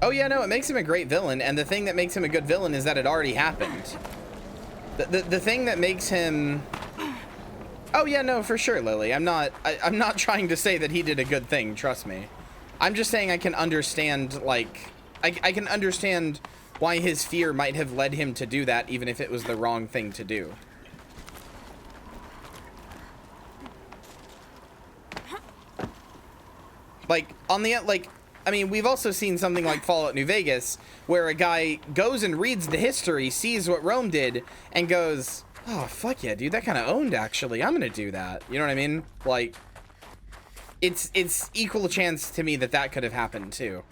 [SPEAKER 1] Oh yeah, no, it makes him a great villain, and the thing that makes him a good villain is that it already happened. The thing that makes him... Oh yeah, no, for sure, Lily. I'm not trying to say that he did a good thing, trust me. I'm just saying I can understand, like... I can understand why his fear might have led him to do that, even if it was the wrong thing to do. Like, on the... like... I mean, we've also seen something like Fallout New Vegas, where a guy goes and reads the history, sees what Rome did, and goes, oh, fuck yeah, dude, that kind of owned, actually. I'm gonna do that. You know what I mean? Like, it's equal a chance to me that that could have happened, too.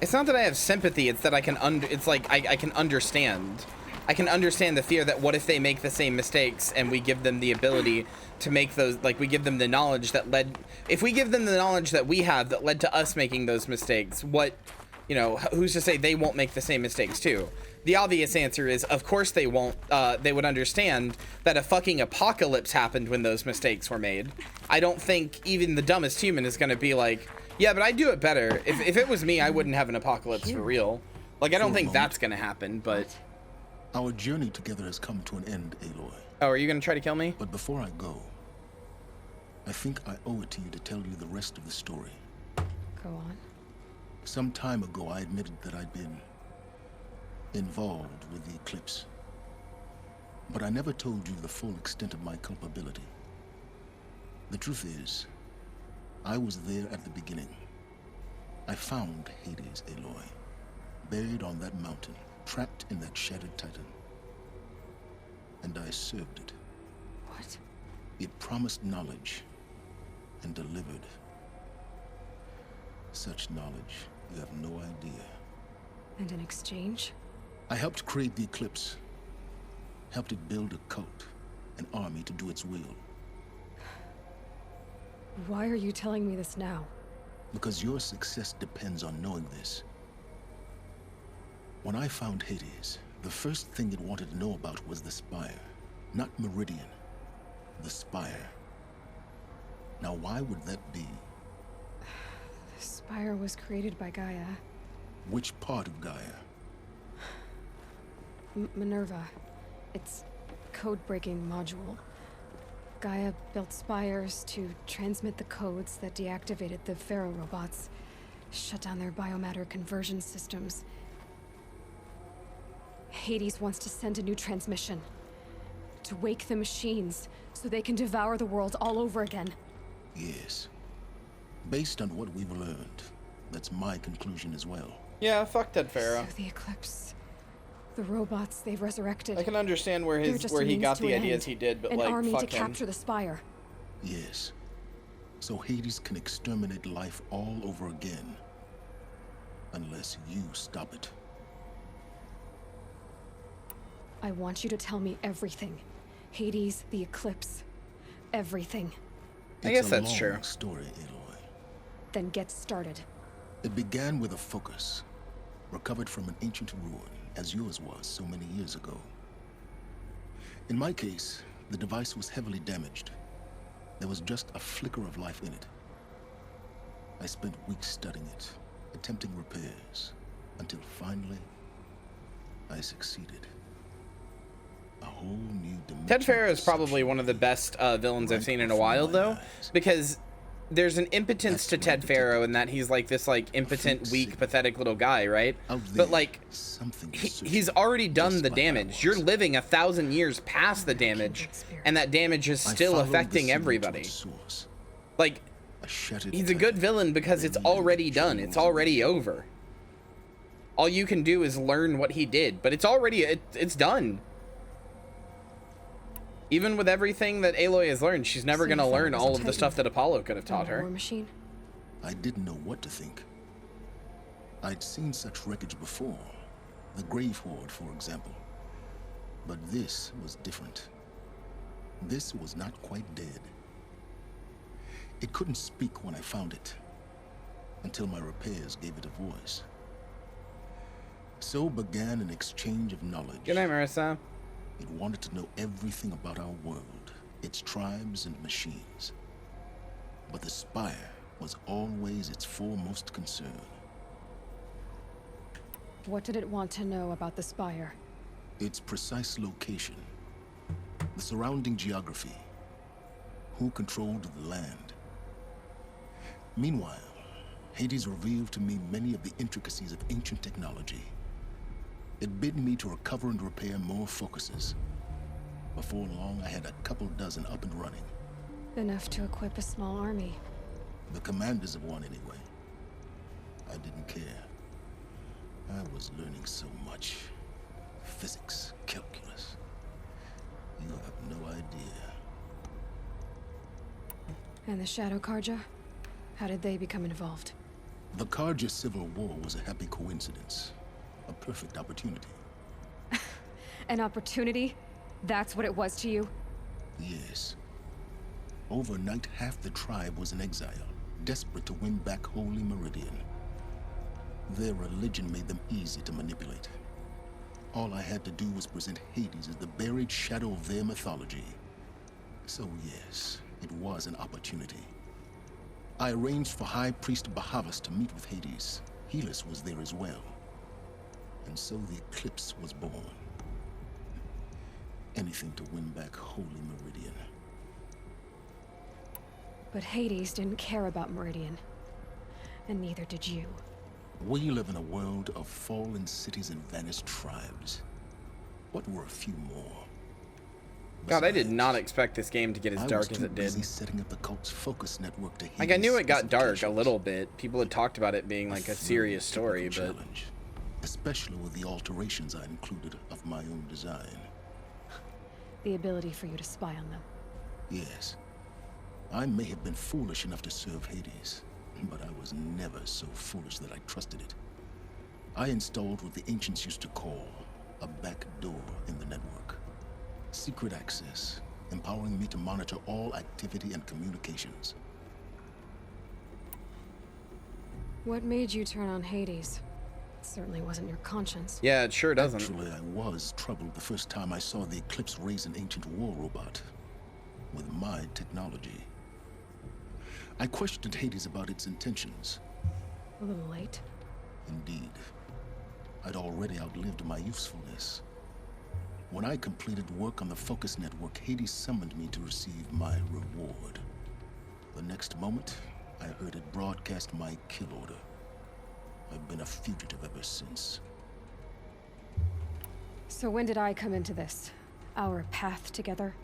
[SPEAKER 1] It's not that I have sympathy, it's that I can I can understand. I can understand the fear that what if they make the same mistakes and we give them the ability to make those, like, we give them the knowledge that led, if we give them the knowledge that we have that led to us making those mistakes, what, you know, who's to say they won't make the same mistakes too? The obvious answer is, of course they won't. They would understand that a fucking apocalypse happened when those mistakes were made. I don't think even the dumbest human is gonna be like, Yeah, but I do it better. If it was me, I wouldn't have an apocalypse for real. Like, I don't think that's gonna happen, but...
[SPEAKER 12] Our journey together has come to an end, Aloy.
[SPEAKER 1] Oh, are you gonna try to kill me?
[SPEAKER 12] But before I go, I think I owe it to you to tell you the rest of the story.
[SPEAKER 3] Go on.
[SPEAKER 12] Some time ago, I admitted that I'd been involved with the eclipse. But I never told you the full extent of my culpability. The truth is, I was there at the beginning. I found Hades, Aloy, buried on that mountain, trapped in that shattered titan. And I served it.
[SPEAKER 3] What?
[SPEAKER 12] It promised knowledge and delivered. Such knowledge, you have no idea.
[SPEAKER 3] And in exchange?
[SPEAKER 12] I helped create the eclipse. Helped it build a cult, an army to do its will.
[SPEAKER 3] Why are you telling me this now?
[SPEAKER 12] Because your success depends on knowing this. When I found Hades, the first thing it wanted to know about was the Spire. Not Meridian. The Spire. Now why would that be?
[SPEAKER 3] The Spire was created by Gaia.
[SPEAKER 12] Which part of Gaia?
[SPEAKER 3] Minerva. It's code-breaking module. Gaia built spires to transmit the codes that deactivated the Pharaoh robots, shut down their biomatter conversion systems. Hades wants to send a new transmission. To wake the machines, so they can devour the world all over again.
[SPEAKER 12] Yes. Based on what we've learned, that's my conclusion as well.
[SPEAKER 1] Yeah, fuck Ted Pharaoh.
[SPEAKER 3] So the eclipse. The robots they've resurrected.
[SPEAKER 1] I can understand where he got the ideas he did, but
[SPEAKER 3] an
[SPEAKER 1] like,
[SPEAKER 3] army
[SPEAKER 1] fuck
[SPEAKER 3] to
[SPEAKER 1] him.
[SPEAKER 3] capture the Spire.
[SPEAKER 12] Yes. So Hades can exterminate life all over again. Unless you stop it.
[SPEAKER 3] I want you to tell me everything. Hades, the eclipse. Everything.
[SPEAKER 1] I guess that's true.
[SPEAKER 12] It's a long story, Aloy.
[SPEAKER 3] Then get started.
[SPEAKER 12] It began with a focus, recovered from an ancient ruin, as yours was so many years ago. In my case, the device was heavily damaged. There was just a flicker of life in it. I spent weeks studying it, attempting repairs, until finally, I succeeded. A whole new dimension.
[SPEAKER 1] Ted Pharaoh is probably one of the best villains I've seen in a while, though, because there's an impotence to Ted Pharaoh in that he's like this like impotent, weak, pathetic little guy, right? But like, he's already done the damage. You're living 1,000 years past the damage, and that damage is still affecting everybody. Like, he's a good villain because it's already done. It's already over. All you can do is learn what he did, but it's already it's done. Even with everything that Aloy has learned, she's never gonna learn all of the stuff that Apollo could have taught her.
[SPEAKER 3] Machine.
[SPEAKER 12] I didn't know what to think. I'd seen such wreckage before. The Grave Horde, for example. But this was different. This was not quite dead. It couldn't speak when I found it, until my repairs gave it a voice. So began an exchange of knowledge.
[SPEAKER 1] Good night, Marissa.
[SPEAKER 12] It wanted to know everything about our world, its tribes and machines. But the Spire was always its foremost concern.
[SPEAKER 3] What did it want to know about the Spire?
[SPEAKER 12] Its precise location, the surrounding geography, who controlled the land. Meanwhile, Hades revealed to me many of the intricacies of ancient technology. It bid me to recover and repair more focuses. Before long, I had a couple dozen up and running.
[SPEAKER 3] Enough to equip a small army.
[SPEAKER 12] The commanders of one, anyway. I didn't care. I was learning so much. Physics, calculus. You have no idea.
[SPEAKER 3] And the Shadow Karja? How did they become involved?
[SPEAKER 12] The Karja Civil War was a happy coincidence. A perfect opportunity.
[SPEAKER 3] An opportunity? That's what it was to you?
[SPEAKER 12] Yes. Overnight, half the tribe was in exile, desperate to win back Holy Meridian. Their religion made them easy to manipulate. All I had to do was present Hades as the buried shadow of their mythology. So yes, it was an opportunity. I arranged for High Priest Bahavas to meet with Hades. Helis was there as well. And so the eclipse was born. Anything to win back Holy Meridian.
[SPEAKER 3] But Hades didn't care about Meridian. And neither did you.
[SPEAKER 12] We live in a world of fallen cities and vanished tribes. What were a few more?
[SPEAKER 1] God, I did not expect this game to get as dark as it did.
[SPEAKER 12] Setting up the cult's focus network to
[SPEAKER 1] like, I knew it got dark a little bit. People had talked about it being like a serious story, but...
[SPEAKER 12] Especially with the alterations I included of my own design.
[SPEAKER 3] The ability for you to spy on them.
[SPEAKER 12] Yes. I may have been foolish enough to serve Hades, but I was never so foolish that I trusted it. I installed what the ancients used to call a back door in the network. Secret access, empowering me to monitor all activity and communications.
[SPEAKER 3] What made you turn on Hades? It certainly wasn't your conscience.
[SPEAKER 1] Yeah, it sure doesn't.
[SPEAKER 12] Actually, I was troubled the first time I saw the Eclipse raise an ancient war robot with my technology. I questioned Hades about its intentions.
[SPEAKER 3] A little late.
[SPEAKER 12] Indeed. I'd already outlived my usefulness. When I completed work on the Focus Network, Hades summoned me to receive my reward. The next moment, I heard it broadcast my kill order. I've been a fugitive ever since.
[SPEAKER 3] So when did I come into this? Our path together?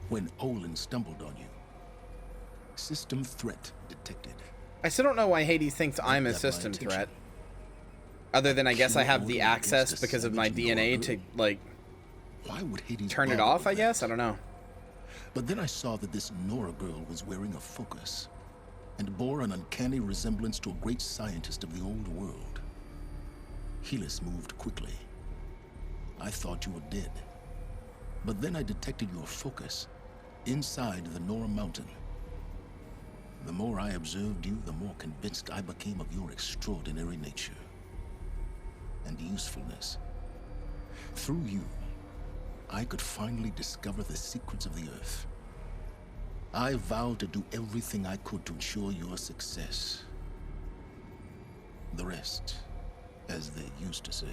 [SPEAKER 12] When Olin stumbled on you. System threat detected.
[SPEAKER 1] I still don't know why Hades thinks I'm a system threat. Other than I guess I have the access because of my DNA to, like...
[SPEAKER 12] Why would Hades
[SPEAKER 1] turn it off, I guess? I don't know.
[SPEAKER 12] But then I saw that this Nora girl was wearing a focus and bore an uncanny resemblance to a great scientist of the old world. Helis moved quickly. I thought you were dead. But then I detected your focus inside the Nora mountain. The more I observed you, the more convinced I became of your extraordinary nature and usefulness. Through you, I could finally discover the secrets of the Earth. I vowed to do everything I could to ensure your success. The rest, as they used to say,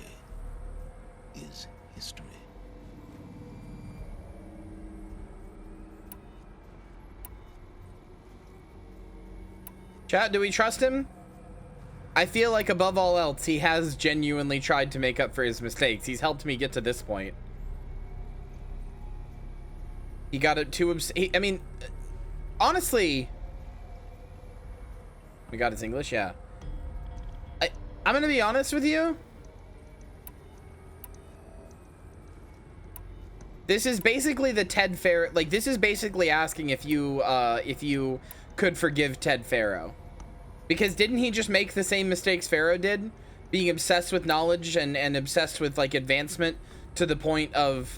[SPEAKER 12] is history.
[SPEAKER 1] Chat, do we trust him? I feel like above all else, he has genuinely tried to make up for his mistakes. He's helped me get to this point. He got it too I mean, honestly, we got his English, yeah. I'm gonna be honest with you. This is basically the Ted Pharaoh, like this is basically asking if you could forgive Ted Pharaoh. Because didn't he just make the same mistakes Pharaoh did? Being obsessed with knowledge and obsessed with like advancement to the point of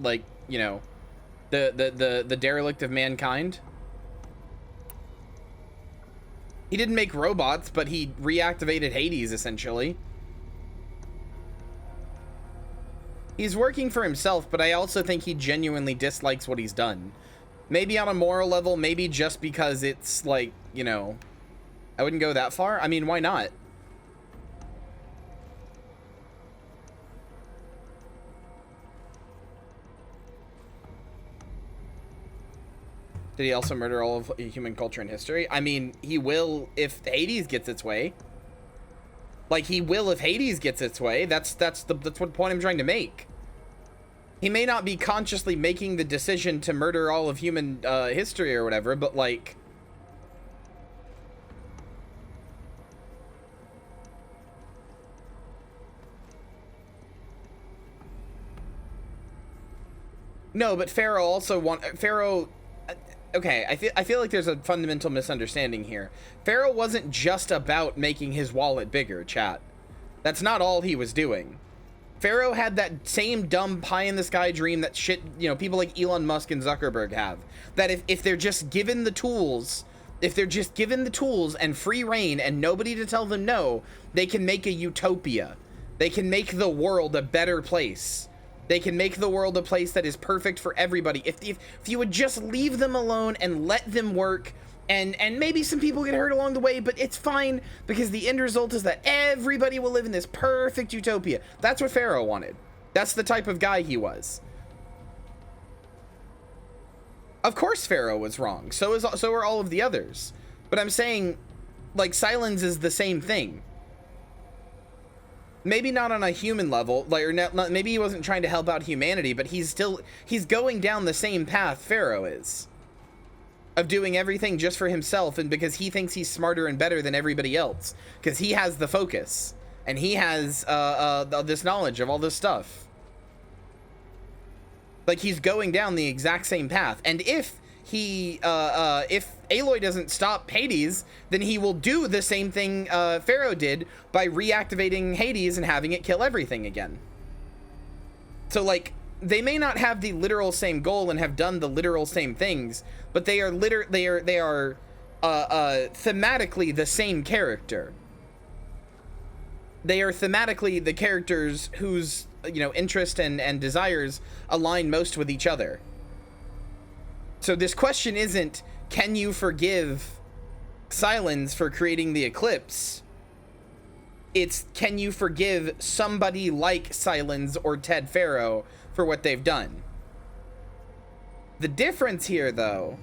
[SPEAKER 1] like, you know, the derelict of mankind. He didn't make robots, but he reactivated Hades essentially. He's working for himself, but I also think he genuinely dislikes what he's done. Maybe on a moral level, maybe just because it's like, you know, I wouldn't go that far. I mean, why not? Did he also murder all of human culture and history? I mean, he will if Hades gets its way. Like, he will if Hades gets its way. That's what point I'm trying to make. He may not be consciously making the decision to murder all of human history or whatever, but like... No, but Pharaoh also Pharaoh... Okay, I feel like there's a fundamental misunderstanding here. Pharaoh wasn't just about making his wallet bigger, chat. That's not all he was doing. Pharaoh had that same dumb pie-in-the-sky dream that shit, you know, people like Elon Musk and Zuckerberg have. That if they're just given the tools, and free reign and nobody to tell them no, they can make a utopia. They can make the world a better place. They can make the world a place that is perfect for everybody. If you would just leave them alone and let them work, and maybe some people get hurt along the way, but it's fine because the end result is that everybody will live in this perfect utopia. That's what Pharaoh wanted. That's the type of guy he was. Of course Pharaoh was wrong. So are all of the others. But I'm saying, like, Sylens is the same thing. Maybe not on a human level, like, or not, maybe he wasn't trying to help out humanity, but he's going down the same path Pharaoh is. Of doing everything just for himself, and because he thinks he's smarter and better than everybody else. Because he has the focus. And he has this knowledge of all this stuff. Like, he's going down the exact same path. And if if Aloy doesn't stop Hades, then he will do the same thing Pharaoh did by reactivating Hades and having it kill everything again. So, like, they may not have the literal same goal and have done the literal same things, but they are thematically the same character. They are thematically the characters whose, you know, interest and desires align most with each other. So this question isn't, can you forgive Sylens for creating the eclipse? It's, can you forgive somebody like Sylens or Ted Pharaoh for what they've done? The difference here, though,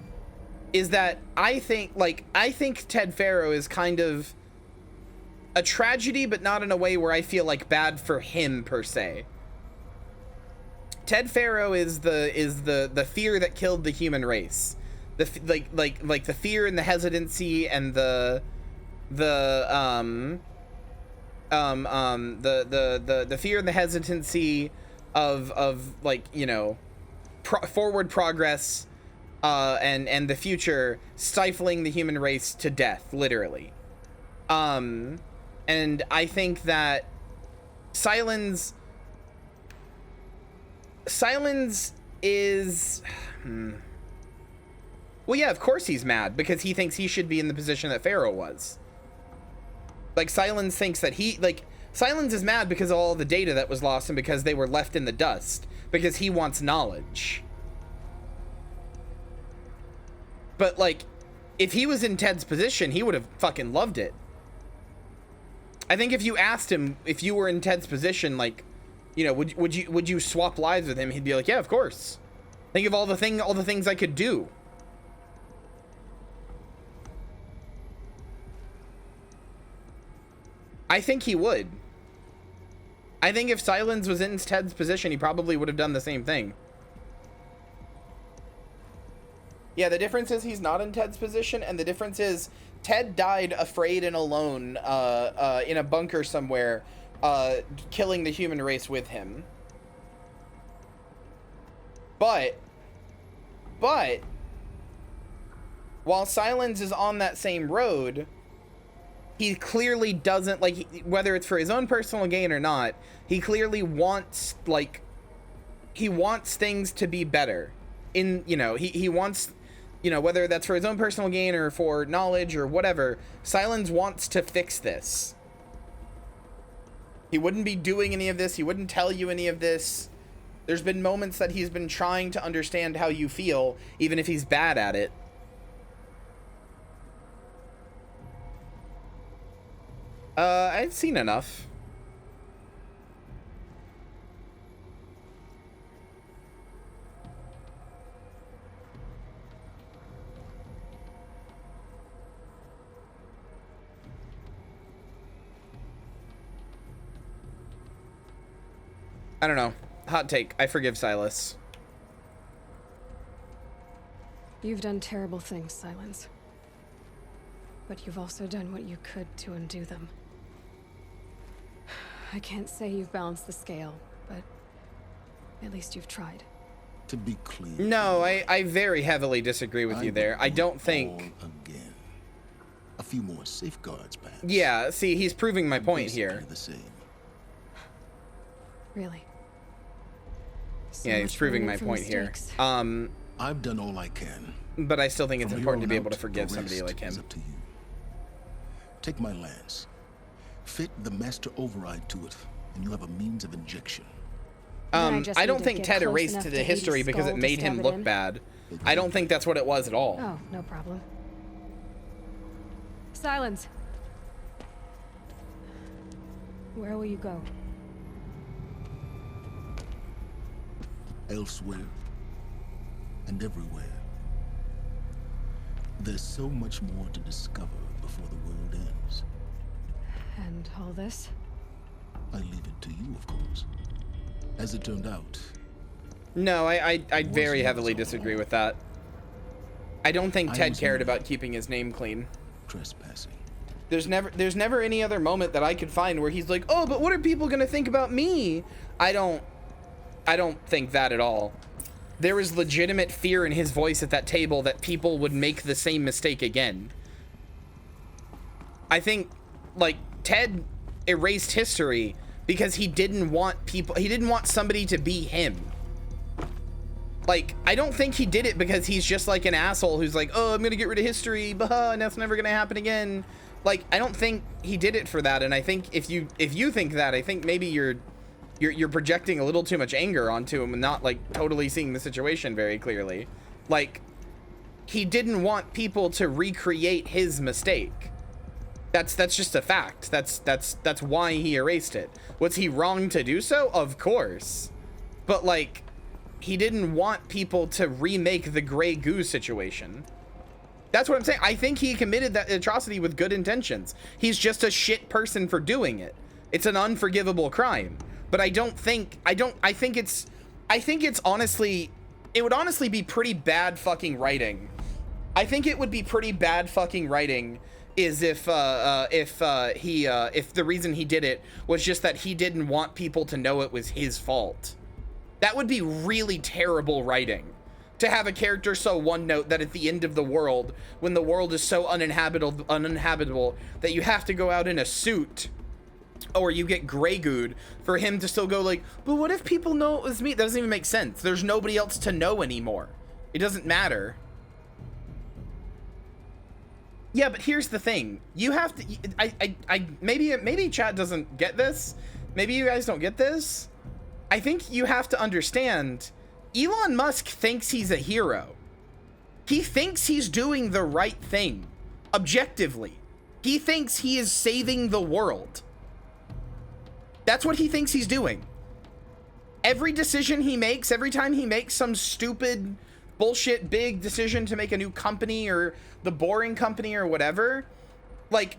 [SPEAKER 1] is that I think Ted Pharaoh is kind of a tragedy, but not in a way where I feel like bad for him per se. Ted Pharaoh is the fear that killed the human race. The fear and the hesitancy and the fear and the hesitancy of like, you know, forward progress and the future stifling the human race to death, literally. And I think that Sylens is well, yeah, of course he's mad because he thinks he should be in the position that Pharaoh was. Like, Sylens thinks that Sylens is mad because of all the data that was lost and because they were left in the dust, because he wants knowledge. But, like, if he was in Ted's position, he would have fucking loved it. I think if you asked him, if you were in Ted's position, like, you know, would you swap lives with him? He'd be like, yeah, of course. Think of all the things I could do. I think he would. I think if Sylens was in Ted's position, he probably would have done the same thing. Yeah, the difference is he's not in Ted's position, and the difference is Ted died afraid and alone in a bunker somewhere, killing the human race with him. But while Sylens is on that same road, he clearly doesn't, like, whether it's for his own personal gain or not, he clearly wants, like, he wants things to be better. You know, he wants, you know, whether that's for his own personal gain or for knowledge or whatever, Sylens wants to fix this. He wouldn't be doing any of this. He wouldn't tell you any of this. There's been moments that he's been trying to understand how you feel, even if he's bad at it. I've seen enough. I don't know. Hot take. I forgive Silas.
[SPEAKER 3] You've done terrible things, Sylens. But you've also done what you could to undo them. I can't say you've balanced the scale, but at least you've tried.
[SPEAKER 12] To be clear.
[SPEAKER 1] No, I very heavily disagree with you there. I don't think...
[SPEAKER 12] Again. A few more safeguards, perhaps.
[SPEAKER 1] Yeah, see, he's proving my point here.
[SPEAKER 12] The same.
[SPEAKER 3] Really? So
[SPEAKER 1] yeah, he's proving my point
[SPEAKER 3] mistakes.
[SPEAKER 1] Here.
[SPEAKER 12] I've done all I can.
[SPEAKER 1] But I still think it's
[SPEAKER 12] From
[SPEAKER 1] important to be
[SPEAKER 12] here on
[SPEAKER 1] able to
[SPEAKER 12] out,
[SPEAKER 1] forgive
[SPEAKER 12] the
[SPEAKER 1] somebody
[SPEAKER 12] rest
[SPEAKER 1] like him.
[SPEAKER 12] is up to you. Take my lance. Fit the master override to it, and you have a means of injection.
[SPEAKER 1] I don't think Ted erased the history because it made him look bad. I don't think that's what it was at all.
[SPEAKER 3] Oh, no problem. Silence. Where will you go?
[SPEAKER 12] Elsewhere and everywhere. There's so much more to discover before the world ends.
[SPEAKER 3] And all this?
[SPEAKER 12] I leave it to you, of course. As it turned out...
[SPEAKER 1] No, I very heavily disagree with that. I don't think Ted cared about keeping his name clean.
[SPEAKER 12] Trespassing.
[SPEAKER 1] There's never any other moment that I could find where he's like, oh, but what are people gonna think about me? I don't think that at all. There was legitimate fear in his voice at that table that people would make the same mistake again. I think, like, Ted erased history because he didn't want somebody to be him. Like, I don't think he did it because he's just like an asshole who's like, oh, I'm gonna get rid of history, and that's never gonna happen again. Like, I don't think he did it for that, and I think if you think that, I think maybe you're projecting a little too much anger onto him and not, like, totally seeing the situation very clearly. Like, he didn't want people to recreate his mistake. That's just a fact. That's why he erased it. Was he wrong to do so? Of course. But, like, he didn't want people to remake the Grey Goo situation. That's what I'm saying. I think he committed that atrocity with good intentions. He's just a shit person for doing it. It's an unforgivable crime. But I think it's honestly, it would honestly be pretty bad fucking writing. I think it would be pretty bad fucking writing is if the reason he did it was just that he didn't want people to know it was his fault. That would be really terrible writing. To have a character so one note that at the end of the world, when the world is so uninhabitable that you have to go out in a suit, or you get Grey Gooed, for him to still go like, but what if people know it was me? That doesn't even make sense. There's nobody else to know anymore. It doesn't matter. Yeah, but here's the thing. You have to, maybe chat doesn't get this. Maybe you guys don't get this. I think you have to understand, Elon Musk thinks he's a hero. He thinks he's doing the right thing, objectively. He thinks he is saving the world. That's what he thinks he's doing. Every decision he makes, every time he makes some stupid bullshit big decision to make a new company or the boring company or whatever, like,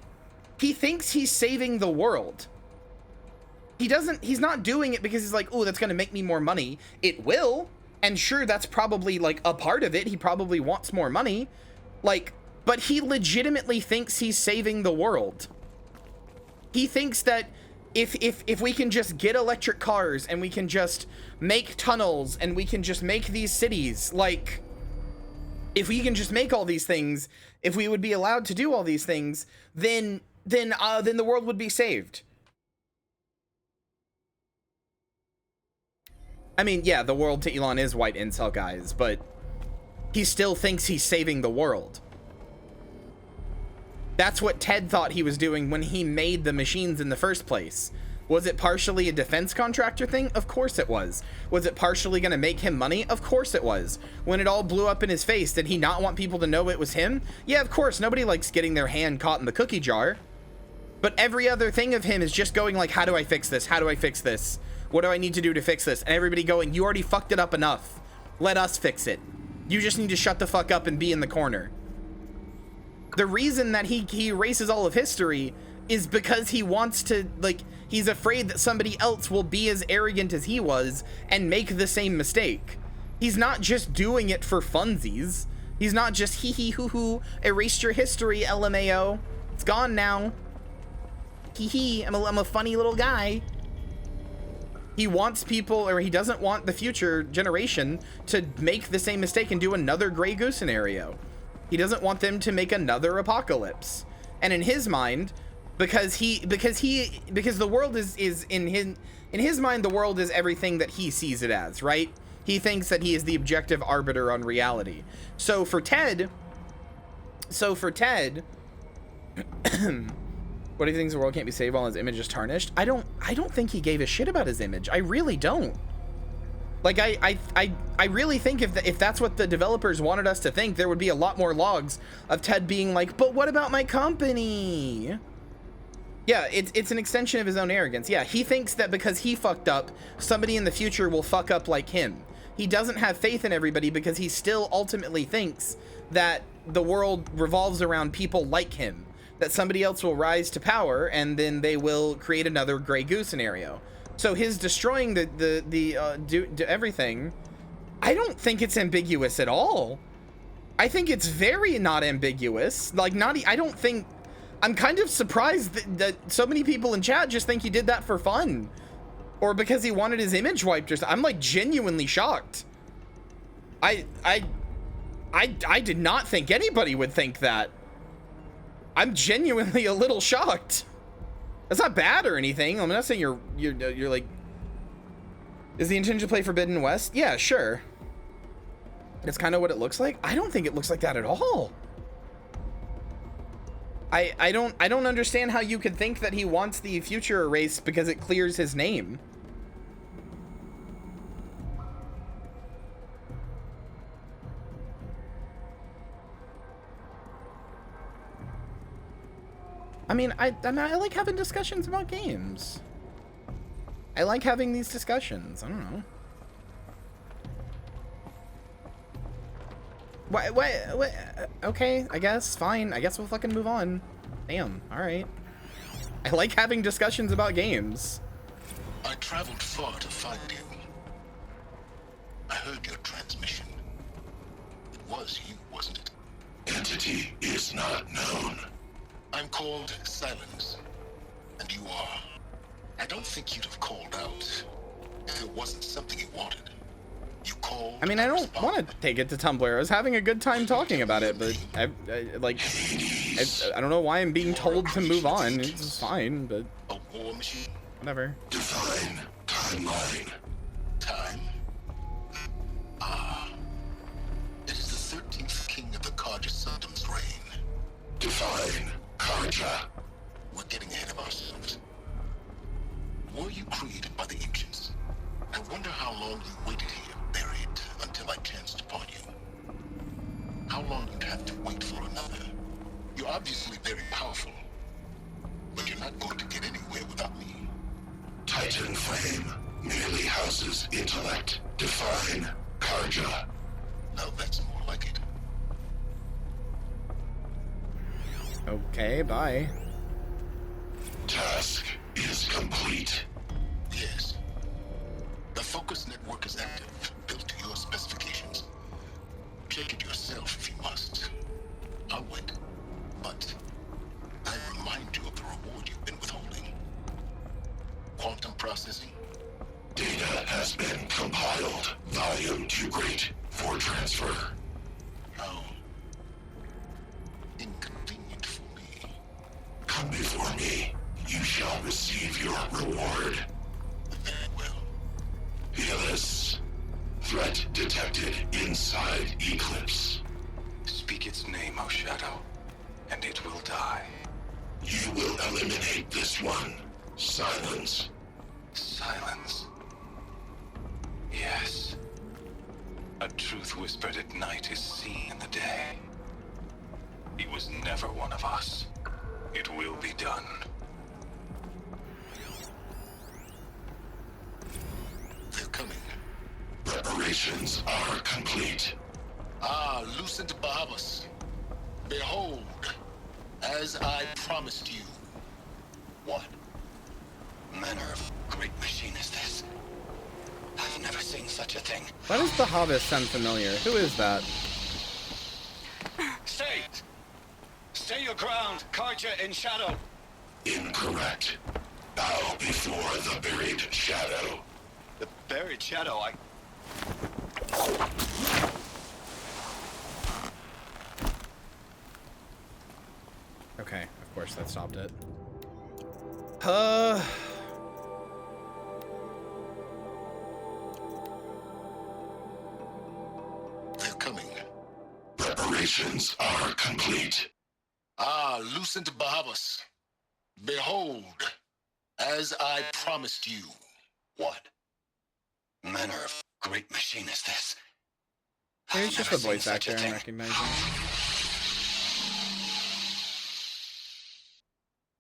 [SPEAKER 1] he thinks he's saving the world. He's not doing it because he's like, oh, that's gonna make me more money. It will, and sure, that's probably like a part of it. He probably wants more money, like, but he legitimately thinks he's saving the world. He thinks that if we can just get electric cars and we can just make tunnels and we can just make these cities, like, if we can just make all these things, if we would be allowed to do all these things, then the world would be saved. I mean, yeah, the world to Elon is white incel guys, but he still thinks he's saving the world. That's what Ted thought he was doing when he made the machines in the first place. Was it partially a defense contractor thing? Of course it was. Was it partially going to make him money? Of course it was. When it all blew up in his face, did he not want people to know it was him? Yeah, of course. Nobody likes getting their hand caught in the cookie jar. But every other thing of him is just going like, how do I fix this? How do I fix this? What do I need to do to fix this? And everybody going, you already fucked it up enough. Let us fix it. You just need to shut the fuck up and be in the corner. The reason that he erases all of history is because he wants to, like, he's afraid that somebody else will be as arrogant as he was and make the same mistake. He's not just doing it for funsies. He's not just hee hee hoo hoo, erased your history, LMAO. It's gone now. Hee hee, I'm a funny little guy. He wants people, or he doesn't want the future generation to make the same mistake and do another Grey Goo scenario. He doesn't want them to make another apocalypse. And in his mind, because the world is in his mind, the world is everything that he sees it as, right? He thinks that he is the objective arbiter on reality. So for Ted, what he thinks the world can't be saved while his image is tarnished. I don't think he gave a shit about his image. I really don't. Like, I really think if that's what the developers wanted us to think, there would be a lot more logs of Ted being like, but what about my company? Yeah, it's an extension of his own arrogance. Yeah, he thinks that because he fucked up, somebody in the future will fuck up like him. He doesn't have faith in everybody because he still ultimately thinks that the world revolves around people like him, that somebody else will rise to power and then they will create another Grey Goo scenario. So his destroying the everything, I don't think it's ambiguous at all. I think it's very not ambiguous. Like, I don't think, I'm kind of surprised that so many people in chat just think he did that for fun. Or because he wanted his image wiped or something. I'm like genuinely shocked. I did not think anybody would think that. I'm genuinely a little shocked. That's not bad or anything. I'm not saying you're like, is the intention to play Forbidden West? Yeah, sure. It's kind of what it looks like. I don't think it looks like that at all. I don't understand how you could think that he wants the future erased because it clears his name. I mean, I like having discussions about games. I like having these discussions. I don't know. What? Okay, I guess. Fine. I guess we'll fucking move on. Damn. All right. I like having discussions about games.
[SPEAKER 12] I traveled far to find you. I heard your transmission. It was you, wasn't it?
[SPEAKER 10] Entity is not known.
[SPEAKER 12] I'm called Silence, and you are. I don't think you'd have called out if it wasn't something you wanted. You called.
[SPEAKER 1] I mean, I don't want to take it to Tumblr. I was having a good time talking about it, but I don't know why I'm being told to move on. It's fine, but
[SPEAKER 12] a war machine.
[SPEAKER 1] Whatever.
[SPEAKER 10] Define timeline.
[SPEAKER 12] Time. It is the 13th king of the Karja Saddam's reign.
[SPEAKER 10] Define Karja.
[SPEAKER 12] We're getting ahead of ourselves. Were you created by the ancients? I wonder how long you waited here, buried, until I chanced upon you. How long you'd have to wait for another. You're obviously very powerful, but you're not going to get anywhere without me.
[SPEAKER 10] Titan flame merely houses intellect. Define Karja.
[SPEAKER 12] Now that's more like it.
[SPEAKER 1] Okay, bye.
[SPEAKER 10] Task is complete.
[SPEAKER 12] Yes. The focus network is active, built to your specifications. Check it yourself if you must. I'll wait, but I remind you of the reward you've been withholding. Quantum processing.
[SPEAKER 10] Data has been compiled. Volume too great for transfer.
[SPEAKER 12] How inconvenient for me.
[SPEAKER 10] Come before me. You shall receive your reward.
[SPEAKER 12] Very well.
[SPEAKER 10] Helis. Threat detected inside Eclipse.
[SPEAKER 21] Speak its name, O Shadow, and it will die.
[SPEAKER 10] You will eliminate this one. Silence.
[SPEAKER 21] Silence. Yes. A truth whispered at night is seen in the day. He was never one of us. It will be done.
[SPEAKER 12] They're coming.
[SPEAKER 10] Preparations are complete.
[SPEAKER 12] Lucent Bahamas. Behold, as I promised you. What?
[SPEAKER 21] Manner of great machine is this? I've never seen such a thing.
[SPEAKER 1] Why does the Hobbit sound familiar? Who is that?
[SPEAKER 21] Stay! Stay your ground, Karja in shadow.
[SPEAKER 10] Incorrect. Bow before the buried shadow.
[SPEAKER 21] The buried shadow,
[SPEAKER 1] Okay, of course that stopped it.
[SPEAKER 12] They're coming.
[SPEAKER 10] Preparations are complete.
[SPEAKER 12] Lucent Bahamas. Behold, as I promised you.
[SPEAKER 21] What? Manner of
[SPEAKER 22] great machine is this?
[SPEAKER 1] Maybe it's just the
[SPEAKER 22] I've never
[SPEAKER 1] voice
[SPEAKER 22] seen such a
[SPEAKER 1] actor I'm
[SPEAKER 22] thing.
[SPEAKER 1] recognizing.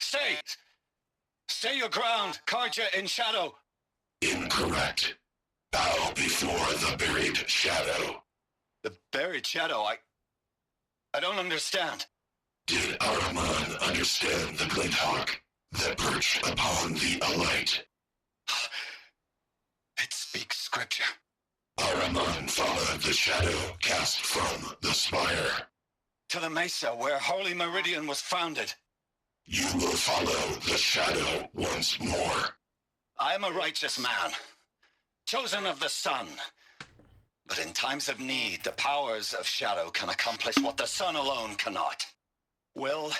[SPEAKER 22] Stay! Stay your ground, Kyria in shadow!
[SPEAKER 10] Incorrect. Bow before the buried shadow.
[SPEAKER 22] The buried shadow, I don't understand.
[SPEAKER 10] Did Araman understand the glint hawk that perched upon the alight?
[SPEAKER 22] It speaks scripture.
[SPEAKER 10] Araman followed the shadow cast from the spire.
[SPEAKER 22] To the mesa where Holy Meridian was founded.
[SPEAKER 10] You will follow the shadow once more.
[SPEAKER 22] I am a righteous man, chosen of the sun. But in times of need, the powers of shadow can accomplish what the sun alone cannot. Will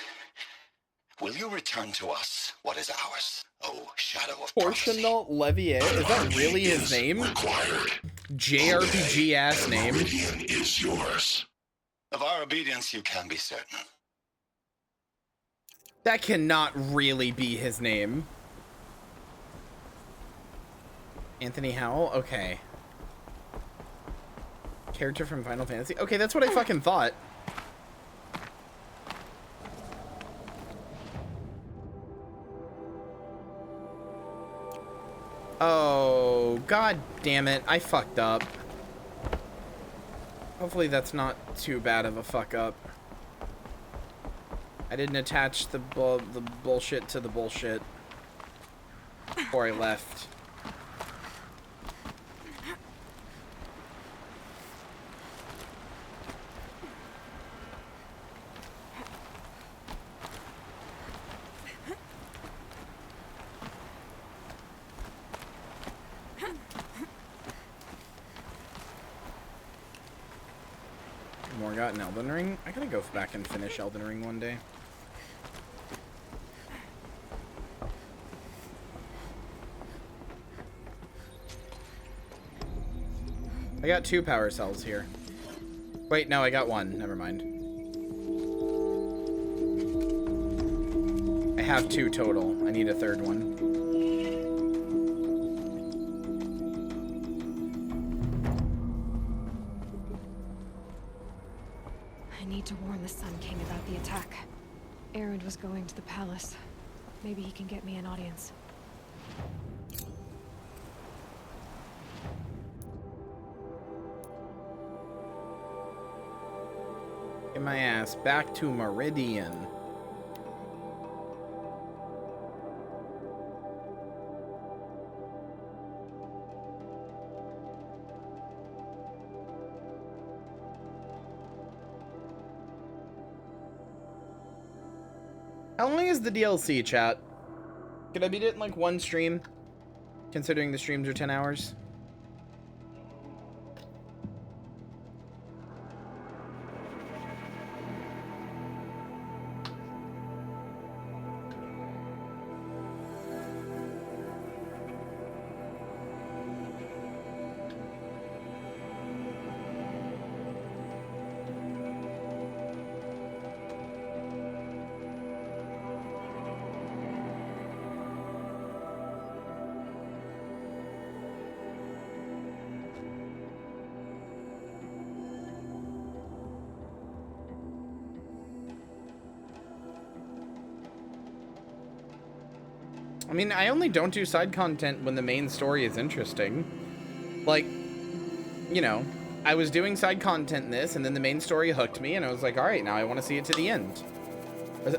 [SPEAKER 22] you return to us what is ours, oh shadow of
[SPEAKER 1] Portional Levier? Is that really his name? JRPG ass name.
[SPEAKER 10] Meridian is yours.
[SPEAKER 22] Of our obedience you can be certain.
[SPEAKER 1] That cannot really be his name. Anthony Howell? Okay. Character from Final Fantasy? Okay, that's what I fucking thought. Oh, god damn it. I fucked up. Hopefully that's not too bad of a fuck up. I didn't attach the bullshit to the bullshit before I left. Morgot and Elden Ring? I gotta go back and finish Elden Ring one day. I got 2 power cells here. Wait, no, I got 1. Never mind. I have 2 total. I need a 3rd one.
[SPEAKER 3] I need to warn the Sun King about the attack. Erend was going to the palace. Maybe he can get me an audience.
[SPEAKER 1] Get my ass back to Meridian. How long is the DLC, chat? Could I beat it in like 1 stream? Considering the streams are 10 hours? I mean, I only don't do side content when the main story is interesting. Like, you know, I was doing side content in this, and then the main story hooked me, and I was like, alright, now I want to see it to the end.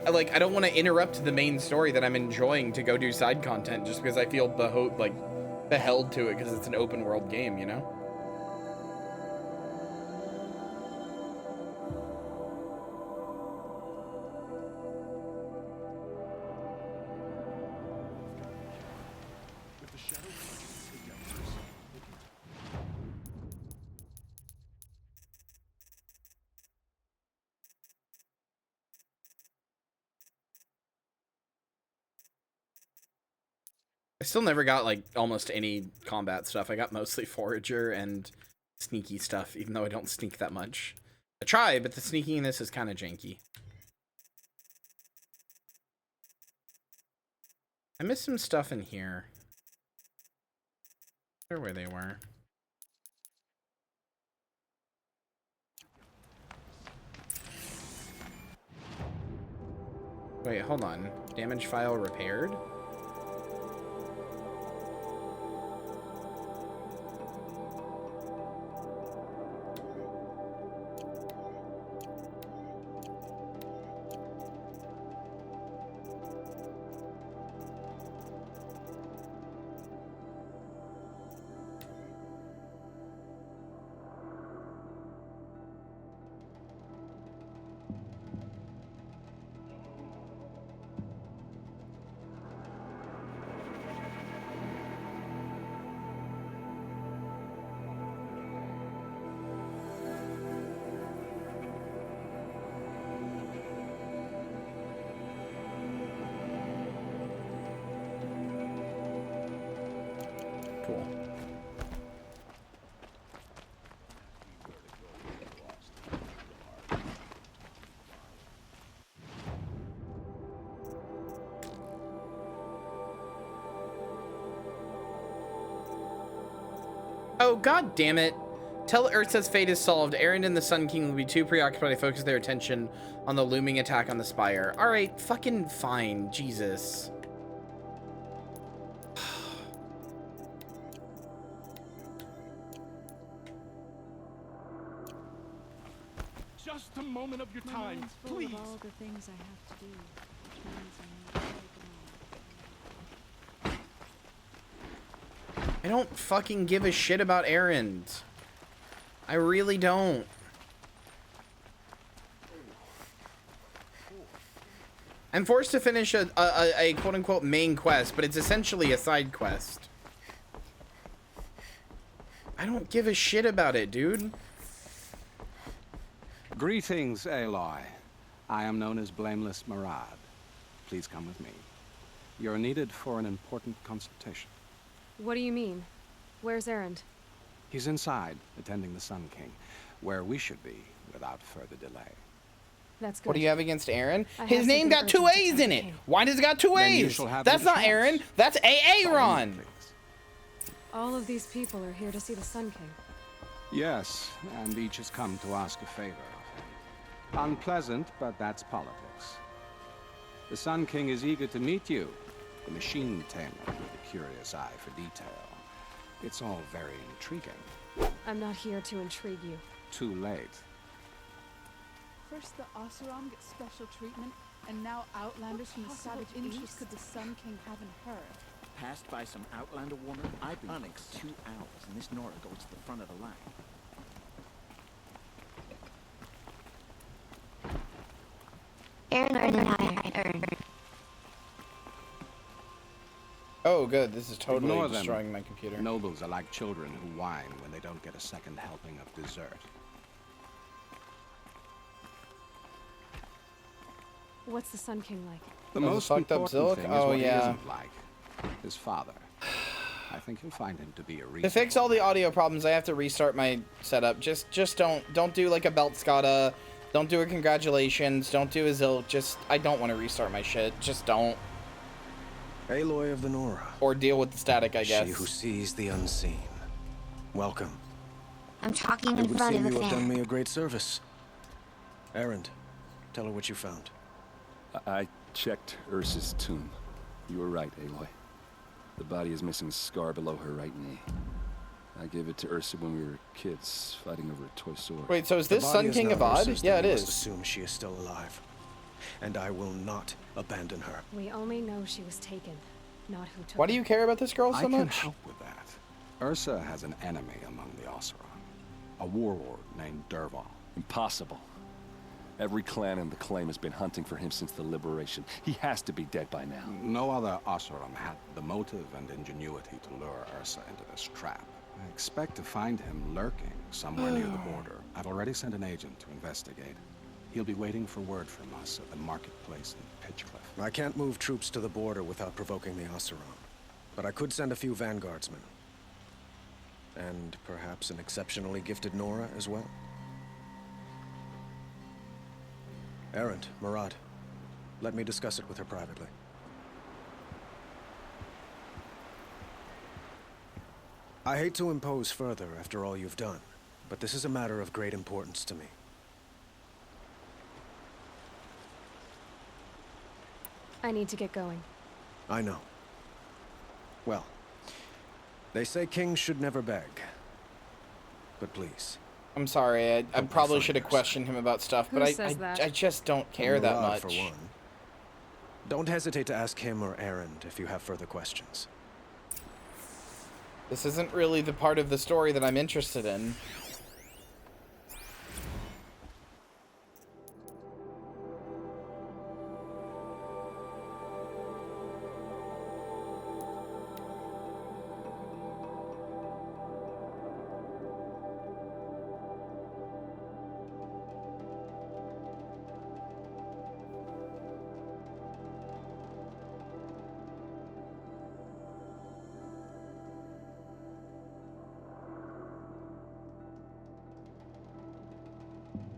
[SPEAKER 1] Like, I don't want to interrupt the main story that I'm enjoying to go do side content just because I feel beheld to it because it's an open world game, you know? I still never got, like, almost any combat stuff. I got mostly forager and sneaky stuff, even though I don't sneak that much. I try, but the sneakiness is kind of janky. I missed some stuff in here. I wonder where they were. Wait, hold on. Damage file repaired? Cool. Oh, god damn it. Tell Ursa's fate is solved. Aaron and the Sun King will be too preoccupied to focus their attention on the looming attack on the Spire. Alright, fucking fine. Jesus.
[SPEAKER 5] Just a moment of your time,
[SPEAKER 8] mind's full
[SPEAKER 5] please.
[SPEAKER 8] Of all the things I have to do, which means I need to take them all.
[SPEAKER 1] I don't fucking give a shit about errands. I really don't. I'm forced to finish a quote-unquote main quest, but it's essentially a side quest. I don't give a shit about it, dude.
[SPEAKER 23] Greetings, Aloy. I am known as Blameless Murad. Please come with me. You're needed for an important consultation.
[SPEAKER 3] What do you mean? Where's Erend?
[SPEAKER 23] He's inside, attending the Sun King, where we should be without further delay.
[SPEAKER 3] That's good.
[SPEAKER 1] What do you have against Aaron?
[SPEAKER 3] I
[SPEAKER 1] His
[SPEAKER 3] have
[SPEAKER 1] name got
[SPEAKER 3] something
[SPEAKER 1] 2
[SPEAKER 3] urgent to
[SPEAKER 1] A's
[SPEAKER 3] tell
[SPEAKER 1] in
[SPEAKER 3] the
[SPEAKER 1] it.
[SPEAKER 3] king.
[SPEAKER 1] Why does it got 2
[SPEAKER 23] Then you
[SPEAKER 1] A's?
[SPEAKER 23] shall have
[SPEAKER 1] That's
[SPEAKER 23] your
[SPEAKER 1] not
[SPEAKER 23] chance.
[SPEAKER 1] Aaron. That's Aaron.
[SPEAKER 3] All of these people are here to see the Sun King.
[SPEAKER 23] Yes, and each has come to ask a favor of him. Unpleasant, but that's politics. The Sun King is eager to meet you, the machine tamer with a curious eye for detail. It's all very intriguing.
[SPEAKER 3] I'm not here to intrigue you.
[SPEAKER 23] Too late.
[SPEAKER 11] First the Oseram gets special treatment, and now Outlanders from the savage interest could the Sun King have in her.
[SPEAKER 24] Passed by some Outlander woman? I've been Onyx 2 hours, and this Nora goes to the front of the line.
[SPEAKER 9] Aaron and I earned.
[SPEAKER 1] Oh, good. This is totally
[SPEAKER 23] Ignore them.
[SPEAKER 1] destroying my computer.
[SPEAKER 23] Nobles are like children who whine when they don't get a second helping of dessert.
[SPEAKER 3] What's the Sun King like?
[SPEAKER 23] The
[SPEAKER 1] Oh, the
[SPEAKER 23] most
[SPEAKER 1] fucked up
[SPEAKER 23] important
[SPEAKER 1] Zilk?
[SPEAKER 23] thing is
[SPEAKER 1] Oh,
[SPEAKER 23] what he
[SPEAKER 1] yeah.
[SPEAKER 23] isn't like. His father. I think you'll find him to be a
[SPEAKER 1] To
[SPEAKER 23] reasonable
[SPEAKER 1] fix all the audio problems, I have to restart my setup. Just don't do like a belt scada. Don't do a congratulations. Don't do a Zilk. Just, I don't want to restart my shit. Just don't.
[SPEAKER 25] Aloy of the Nora.
[SPEAKER 1] Or deal with the static, I guess.
[SPEAKER 25] She who sees the unseen. Welcome.
[SPEAKER 9] I'm talking
[SPEAKER 25] It
[SPEAKER 9] in
[SPEAKER 25] would
[SPEAKER 9] front
[SPEAKER 25] seem
[SPEAKER 9] of
[SPEAKER 25] you
[SPEAKER 9] a
[SPEAKER 25] have done
[SPEAKER 9] fan.
[SPEAKER 25] me a great service. Erend, tell her what you found.
[SPEAKER 4] I checked Ursa's tomb. You were right, Aloy. The body is missing a scar below her right knee. I gave it to Ursa when we were kids, fighting over a toy sword.
[SPEAKER 1] Wait, so is
[SPEAKER 25] The
[SPEAKER 1] this
[SPEAKER 25] body
[SPEAKER 1] Sun
[SPEAKER 25] is
[SPEAKER 1] King
[SPEAKER 25] not
[SPEAKER 1] of Odd?
[SPEAKER 25] Ursa's,
[SPEAKER 1] Yeah,
[SPEAKER 25] then
[SPEAKER 1] it
[SPEAKER 25] we must
[SPEAKER 1] is.
[SPEAKER 25] assume she is still alive. And I will not abandon her.
[SPEAKER 3] We only know she was taken, not who took
[SPEAKER 1] Why do
[SPEAKER 3] her.
[SPEAKER 1] you care about this girl so
[SPEAKER 23] I can
[SPEAKER 1] much?
[SPEAKER 23] help with that. Ursa has an enemy among the Oseram. A warlord named Derval.
[SPEAKER 4] Impossible. Every clan in the claim has been hunting for him since the liberation. He has to be dead by now.
[SPEAKER 23] No other Oseram had the motive and ingenuity to lure Ursa into this trap. I expect to find him lurking somewhere near the border. I've already sent an agent to investigate. He'll be waiting for word from us at the marketplace in Pitchcliff.
[SPEAKER 25] I can't move troops to the border without provoking the Oseram. But I could send a few vanguardsmen. And perhaps an exceptionally gifted Nora as well. Erend, Murad, let me discuss it with her privately. I hate to impose further after all you've done, but this is a matter of great importance to me.
[SPEAKER 3] I need to get going.
[SPEAKER 25] I know. Well, they say kings should never beg. But please.
[SPEAKER 1] I'm sorry, I probably should have questioned him about stuff, but I just don't care that much.
[SPEAKER 25] For one. Don't hesitate to ask him or Erend if you have further questions.
[SPEAKER 1] This isn't really the part of the story that I'm interested in.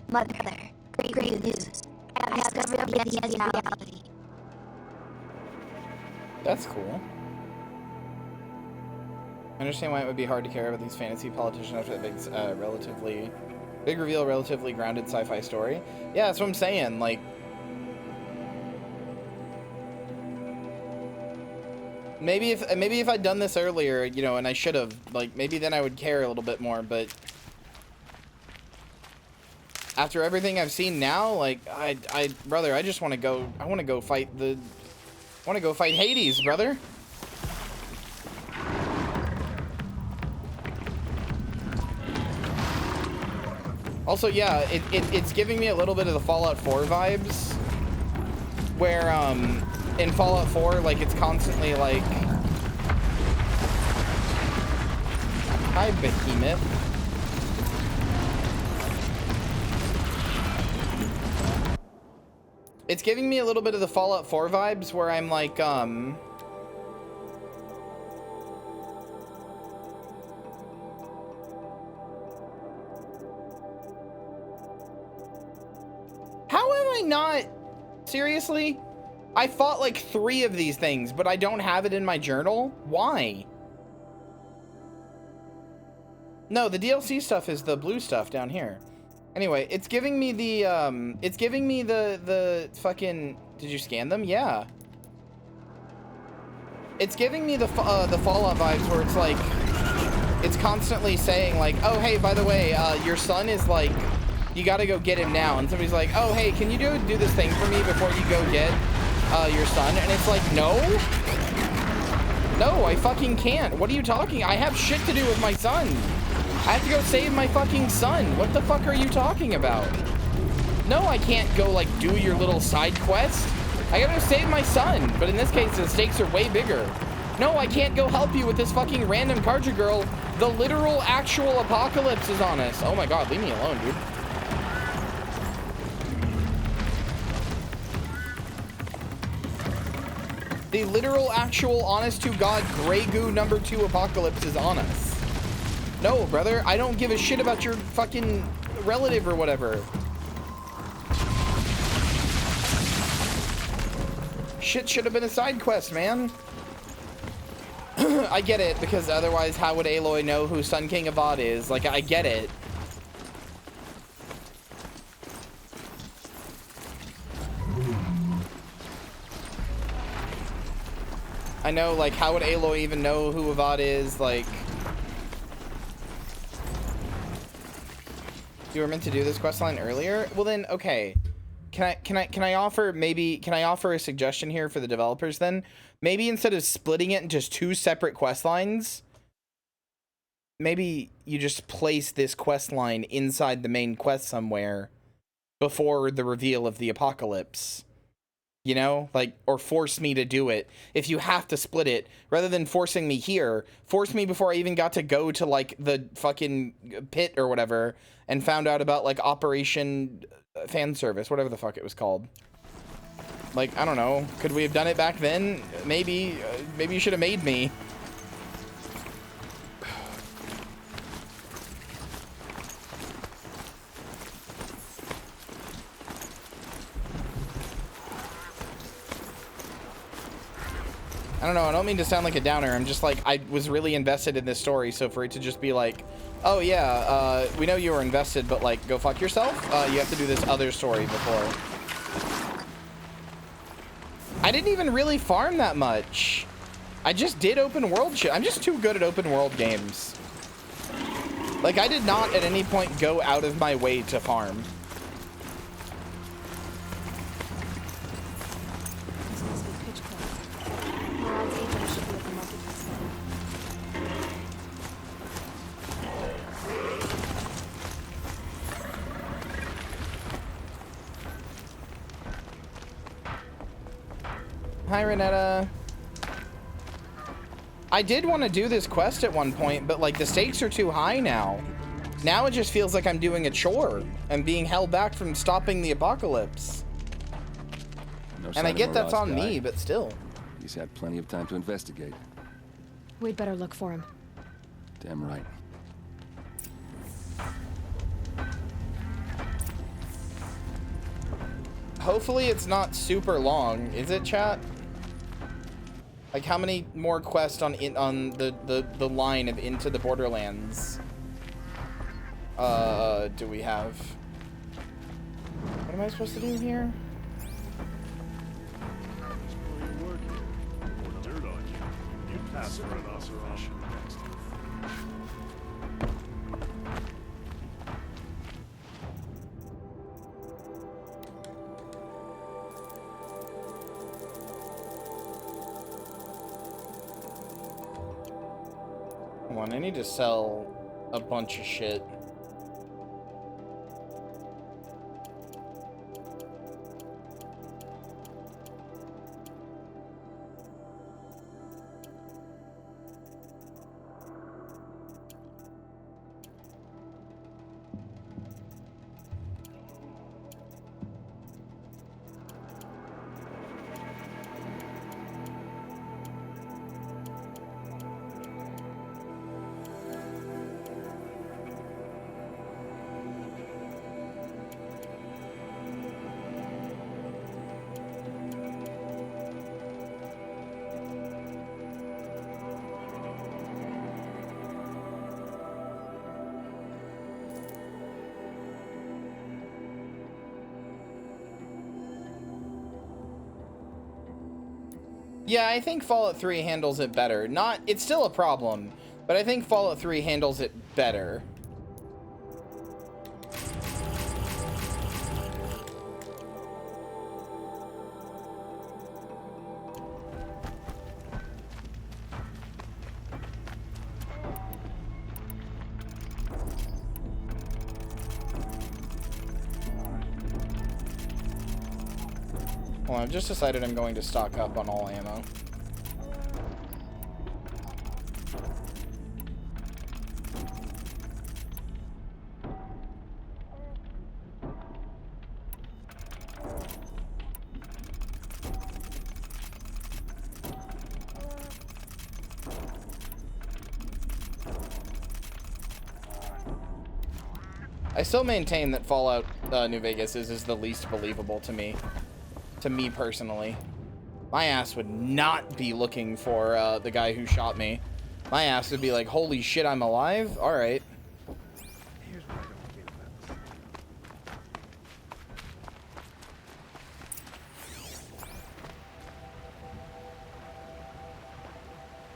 [SPEAKER 9] Mother, great news. I have discovered the reality.
[SPEAKER 1] That's cool. I understand why it would be hard to care about these fantasy politicians after that big reveal, relatively grounded sci-fi story. Yeah, that's what I'm saying. Like, maybe if I'd done this earlier, you know, and I should have, like, maybe then I would care a little bit more. But after everything I've seen now, like, brother, I just want to go. I want to go fight Hades, brother. Also, yeah, it's giving me a little bit of the Fallout 4 vibes, where in Fallout 4, like, it's constantly like, hi, Behemoth. It's giving me a little bit of the Fallout 4 vibes, where I'm like, how am I not? Seriously? I fought like 3 of these things, but I don't have it in my journal? Why? No, the DLC stuff is the blue stuff down here. Anyway, it's giving me the, the fucking, did you scan them? Yeah. It's giving me the Fallout vibes where it's like, it's constantly saying like, oh, hey, by the way, your son is like, you gotta go get him now. And somebody's like, oh, hey, can you do this thing for me before you go get your son? And it's like, no, I fucking can't. What are you talking? I have shit to do with my son. I have to go save my fucking son. What the fuck are you talking about? No, I can't go like do your little side quest. I gotta go save my son. But in this case, the stakes are way bigger. No, I can't go help you with this fucking random Carja girl. The literal actual apocalypse is on us. Oh my god, leave me alone, dude. The literal, actual, honest-to-God, Grey Goo #2 apocalypse is on us. No, brother, I don't give a shit about your fucking relative or whatever. Shit should have been a side quest, man. I get it, because otherwise how would Aloy know who Sun King Avad is? Like, I get it. I know, like, how would Aloy even know who Avad is? Like, you were meant to do this questline earlier? Well then, okay. Can I offer a suggestion here for the developers then? Maybe instead of splitting it into 2 separate quest lines, maybe you just place this quest line inside the main quest somewhere before the reveal of the apocalypse. You know, like, or force me to do it. If you have to split it, rather than forcing me here, force me before I even got to go to, like, the fucking pit or whatever, and found out about, like, Operation Fan Service, whatever the fuck it was called. Like, I don't know. Could we have done it back then? Maybe. Maybe you should have made me. I don't know, I don't mean to sound like a downer. I'm just like, I was really invested in this story, so for it to just be like, oh yeah, we know you were invested, but like, go fuck yourself. You have to do this other story before. I didn't even really farm that much. I just did open world shit. I'm just too good at open world games. Like, I did not at any point go out of my way to farm.
[SPEAKER 3] This must be pitch cliff. Morad's agent should be at the marketplace then.
[SPEAKER 1] Hi, Renetta. I did want to do this quest at one point, but like the stakes are too high now. Now it just feels like I'm doing a chore and being held back from stopping the apocalypse.
[SPEAKER 7] No
[SPEAKER 1] And I get that's on
[SPEAKER 7] guy.
[SPEAKER 1] me, but still.
[SPEAKER 7] He's had plenty of time to investigate.
[SPEAKER 3] We'd better look for him.
[SPEAKER 7] Damn right.
[SPEAKER 1] Hopefully it's not super long. Is it, chat? Like, how many more quests on the line of Into the Borderlands do we have? What am I supposed to do here? Come on, I need to sell a bunch of shit. Yeah, I think Fallout 3 handles it better. It's still a problem, but I think Fallout 3 handles it better. Well, I've just decided I'm going to stock up on all ammo. I still maintain that Fallout New Vegas is the least believable to me. To me personally. My ass would not be looking for the guy who shot me. My ass would be like, holy shit, I'm alive? Alright.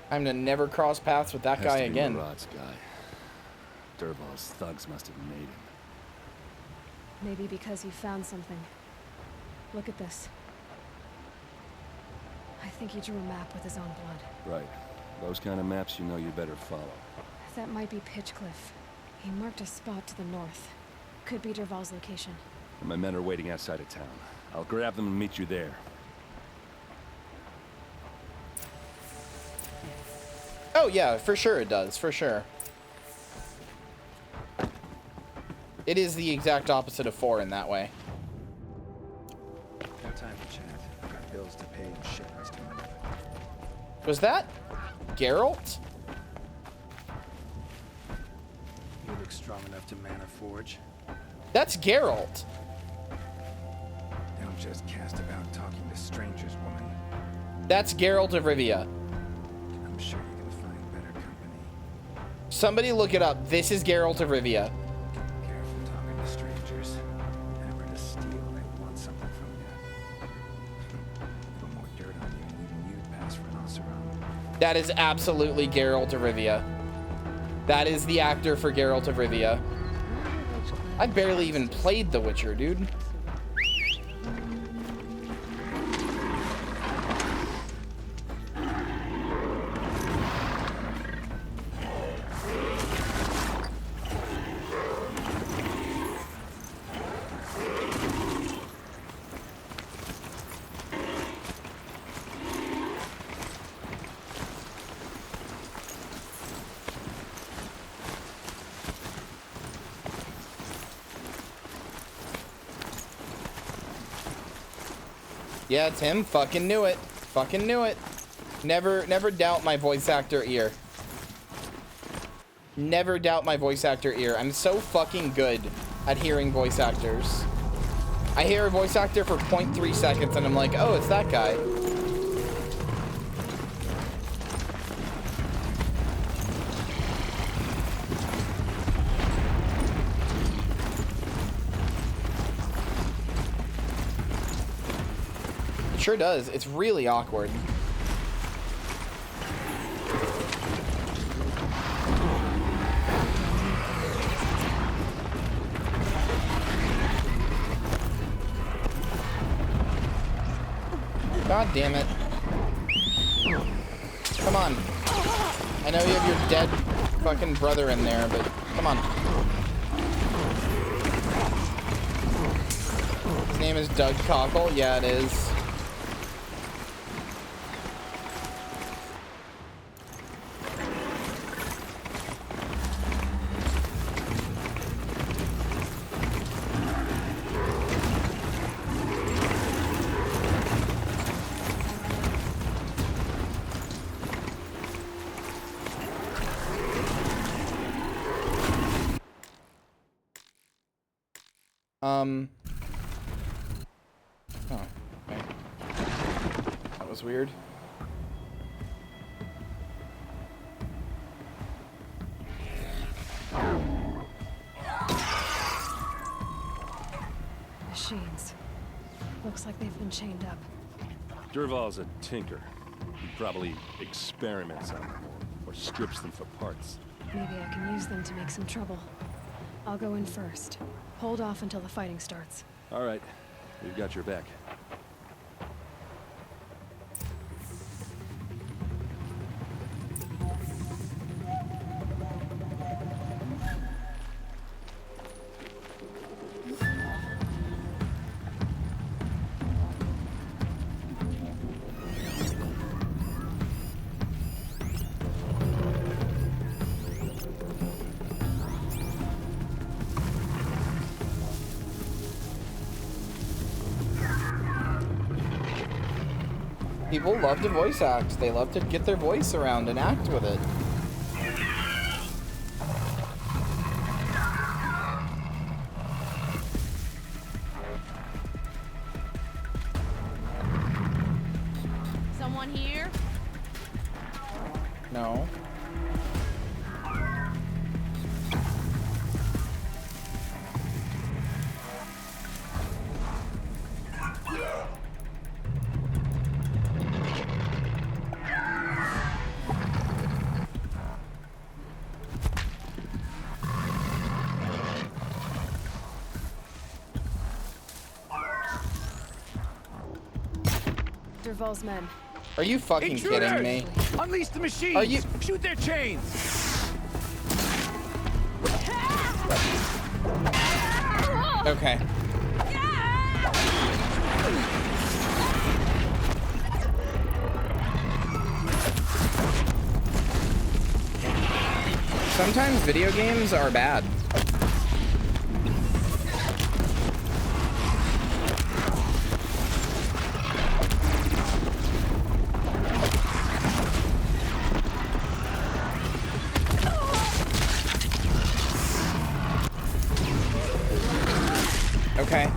[SPEAKER 1] Time to never cross paths with that guy again.
[SPEAKER 7] Murad's guy. Dervahl's thugs must have made him.
[SPEAKER 3] Maybe because he found something. Look at this. I think he drew a map with his own blood.
[SPEAKER 7] Right. Those kind of maps you know you better follow.
[SPEAKER 3] That might be Pitchcliff. He marked a spot to the north. Could be Dervahl's location.
[SPEAKER 7] My men are waiting outside of town. I'll grab them and meet you there.
[SPEAKER 1] Oh yeah, for sure it does, for sure. It is the exact opposite of 4 in that way.
[SPEAKER 25] No time to chat. I've got bills to pay and shipments to make.
[SPEAKER 1] Was that Geralt?
[SPEAKER 25] You look strong enough to man a forge.
[SPEAKER 1] That's Geralt.
[SPEAKER 25] Don't just cast about talking to strangers, woman.
[SPEAKER 1] That's Geralt of Rivia.
[SPEAKER 25] I'm sure you can find better company.
[SPEAKER 1] Somebody look it up. This is Geralt of Rivia.
[SPEAKER 25] Careful talking to strangers. Ever to steal, they want something from you. A little more dirt
[SPEAKER 1] That is absolutely Geralt of Rivia. That is the actor for Geralt of Rivia. I barely even played The Witcher, dude. Yeah, it's him. Fucking knew it. Fucking knew it. Never doubt my voice actor ear. Never doubt my voice actor ear. I'm so fucking good at hearing voice actors. I hear a voice actor for 0.3 seconds and I'm like, oh, it's that guy. Sure does. It's really awkward. God damn it. Come on. I know you have your dead fucking brother in there, but come on. His name is Doug Cockle? Yeah, it is. Oh, okay. That was weird.
[SPEAKER 3] Machines. Looks like they've been chained up.
[SPEAKER 4] Dervahl's a tinker. He probably experiments on them or strips them for parts.
[SPEAKER 3] Maybe I can use them to make some trouble. I'll go in first. Hold off until the fighting starts.
[SPEAKER 4] All right. We've got your back.
[SPEAKER 1] People love to voice act. They love to get their voice around and act with it.
[SPEAKER 13] Someone here?
[SPEAKER 1] No.
[SPEAKER 3] Dervahl's men.
[SPEAKER 1] Are you fucking kidding me?
[SPEAKER 24] Unleash the machines!
[SPEAKER 1] Are you?
[SPEAKER 24] Shoot their chains!
[SPEAKER 1] Okay. Sometimes video games are bad. Okay.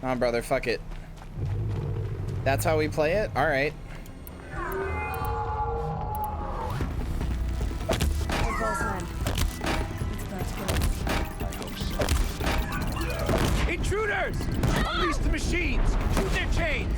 [SPEAKER 1] Nah, brother, fuck it. That's how we play it? Alright.
[SPEAKER 16] Intruders! Unleash the machines! Shoot their chains!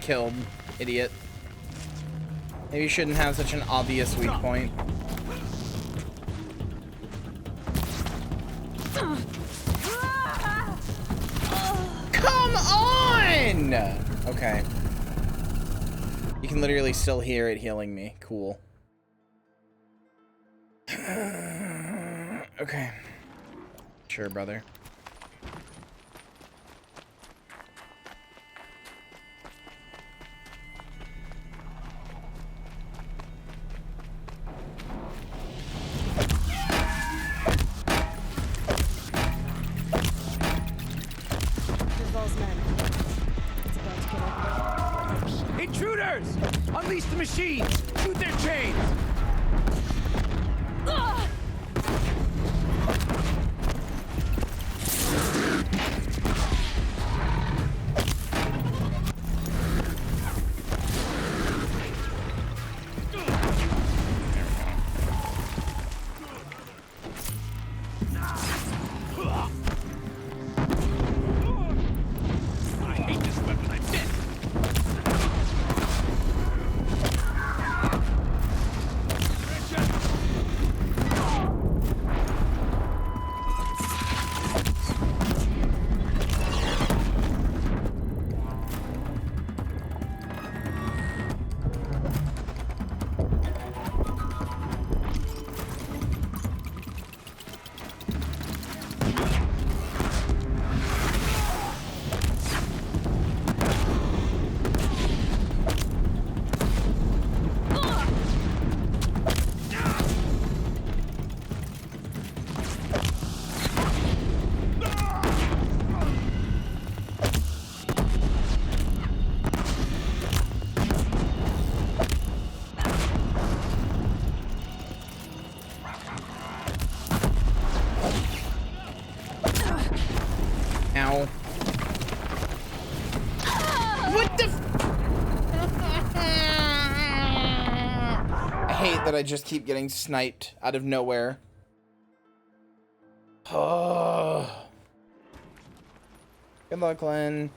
[SPEAKER 1] Killed, idiot. Maybe you shouldn't have such an obvious weak point. Come on! Okay. You can literally still hear it healing me. Cool. Okay. Sure, brother.
[SPEAKER 16] Intruders! Unleash the machines! Shoot their chains!
[SPEAKER 1] Ow. What the f- I hate that I just keep getting sniped out of nowhere. Oh. Good luck, Len.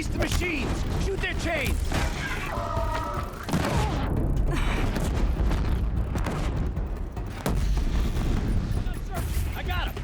[SPEAKER 16] Release the machines! Shoot their chains! I got him!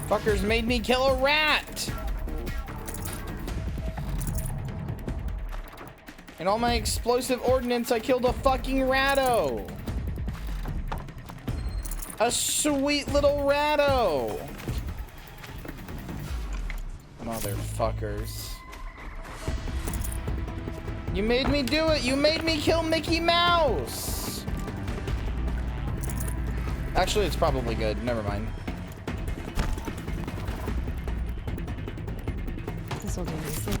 [SPEAKER 1] Fuckers made me kill a rat! And all my explosive ordnance, I killed a fucking ratto! A sweet little ratto! Motherfuckers. You made me do it! You made me kill Mickey Mouse! Actually, it's probably good. Never mind.
[SPEAKER 3] This'll do nicely.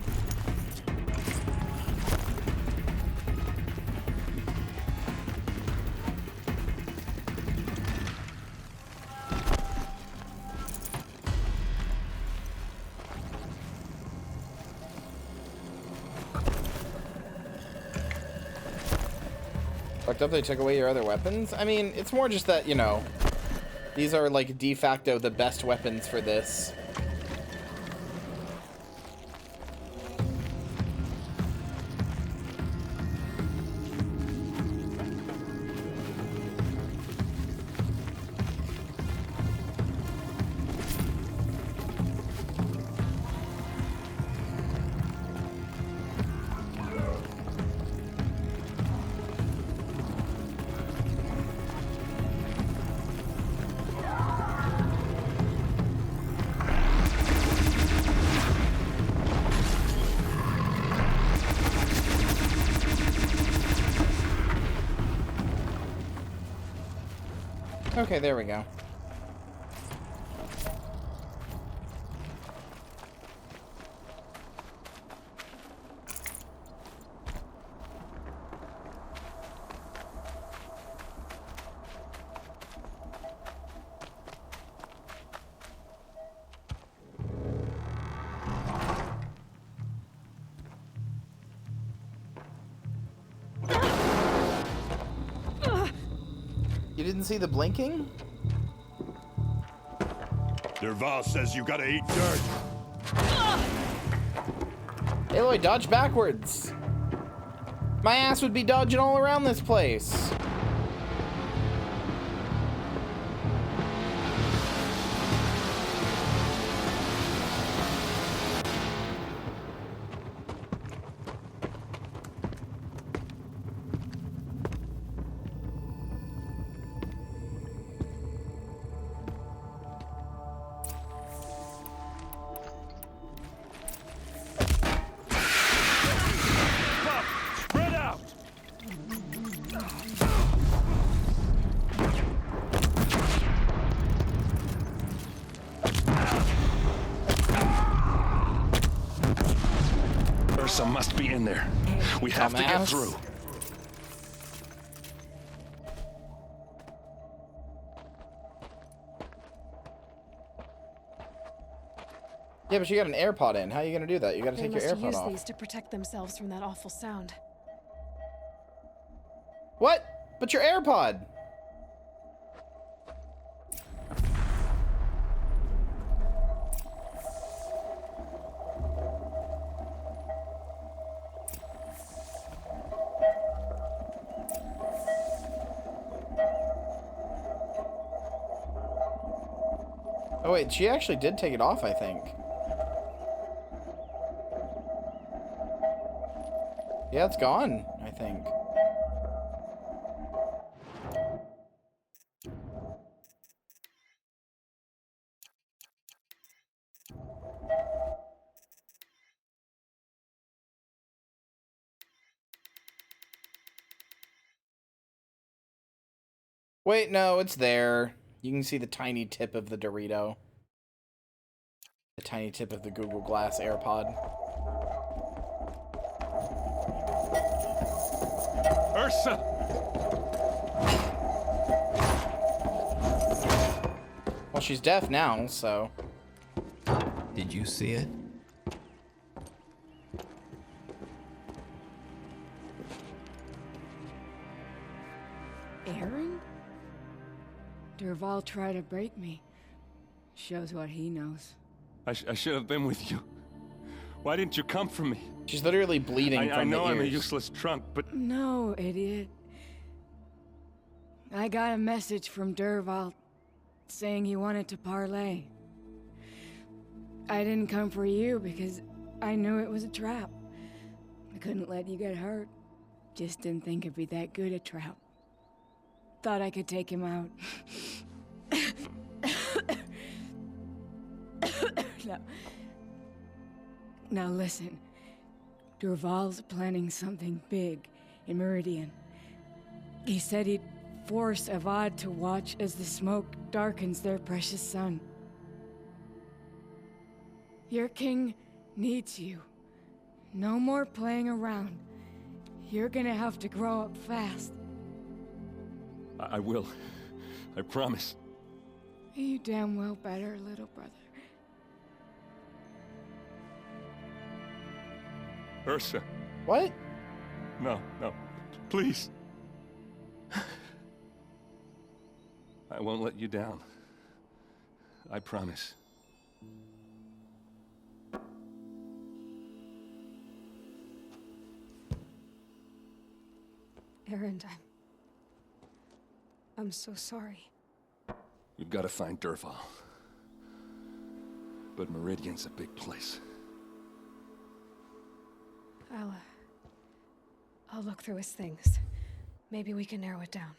[SPEAKER 1] Fucked up they took away your other weapons? I mean, it's more just that, you know, these are like de facto the best weapons for this. Okay, there we go. You didn't see the blinking?
[SPEAKER 13] Derval says you gotta eat dirt.
[SPEAKER 1] Aloy, dodge backwards. My ass would be dodging all around this place.
[SPEAKER 4] Ursa must be in there. We have to get
[SPEAKER 1] Dumbass.
[SPEAKER 4] through.
[SPEAKER 1] Yeah, but you got an AirPod in. How are you gonna do that? You gotta
[SPEAKER 3] They
[SPEAKER 1] take your
[SPEAKER 3] must
[SPEAKER 1] AirPod
[SPEAKER 3] use
[SPEAKER 1] off.
[SPEAKER 3] these to protect themselves from that awful sound.
[SPEAKER 1] What? But your AirPod. Oh wait, she actually did take it off, I think. Yeah, it's gone, I think. Wait, no, it's there. You can see the tiny tip of the Dorito. The tiny tip of the Google Glass AirPod.
[SPEAKER 4] Ursa!
[SPEAKER 1] Well, she's deaf now, so...
[SPEAKER 14] Did you see it?
[SPEAKER 11] Aaron? Durval tried to break me. Shows what he knows.
[SPEAKER 4] I should have been with you. Why didn't you come for me?
[SPEAKER 1] She's literally bleeding from the ears.
[SPEAKER 4] I know I'm a useless trunk, but...
[SPEAKER 11] No, idiot. I got a message from Durval saying he wanted to parlay. I didn't come for you because I knew it was a trap. I couldn't let you get hurt. Just didn't think it'd be that good a trap. Thought I could take him out. Now listen. Durval's planning something big in Meridian. He said he'd force Avad to watch as the smoke darkens their precious sun. Your king needs you. No more playing around. You're gonna have to grow up fast.
[SPEAKER 4] I will. I promise.
[SPEAKER 11] You damn well better, little brother.
[SPEAKER 4] Ursa.
[SPEAKER 1] What?
[SPEAKER 4] No, no. Please. I won't let you down. I promise.
[SPEAKER 3] Aaron, I'm so sorry.
[SPEAKER 4] You've got to find Durval. But Meridian's a big place.
[SPEAKER 3] I'll look through his things. Maybe we can narrow it down.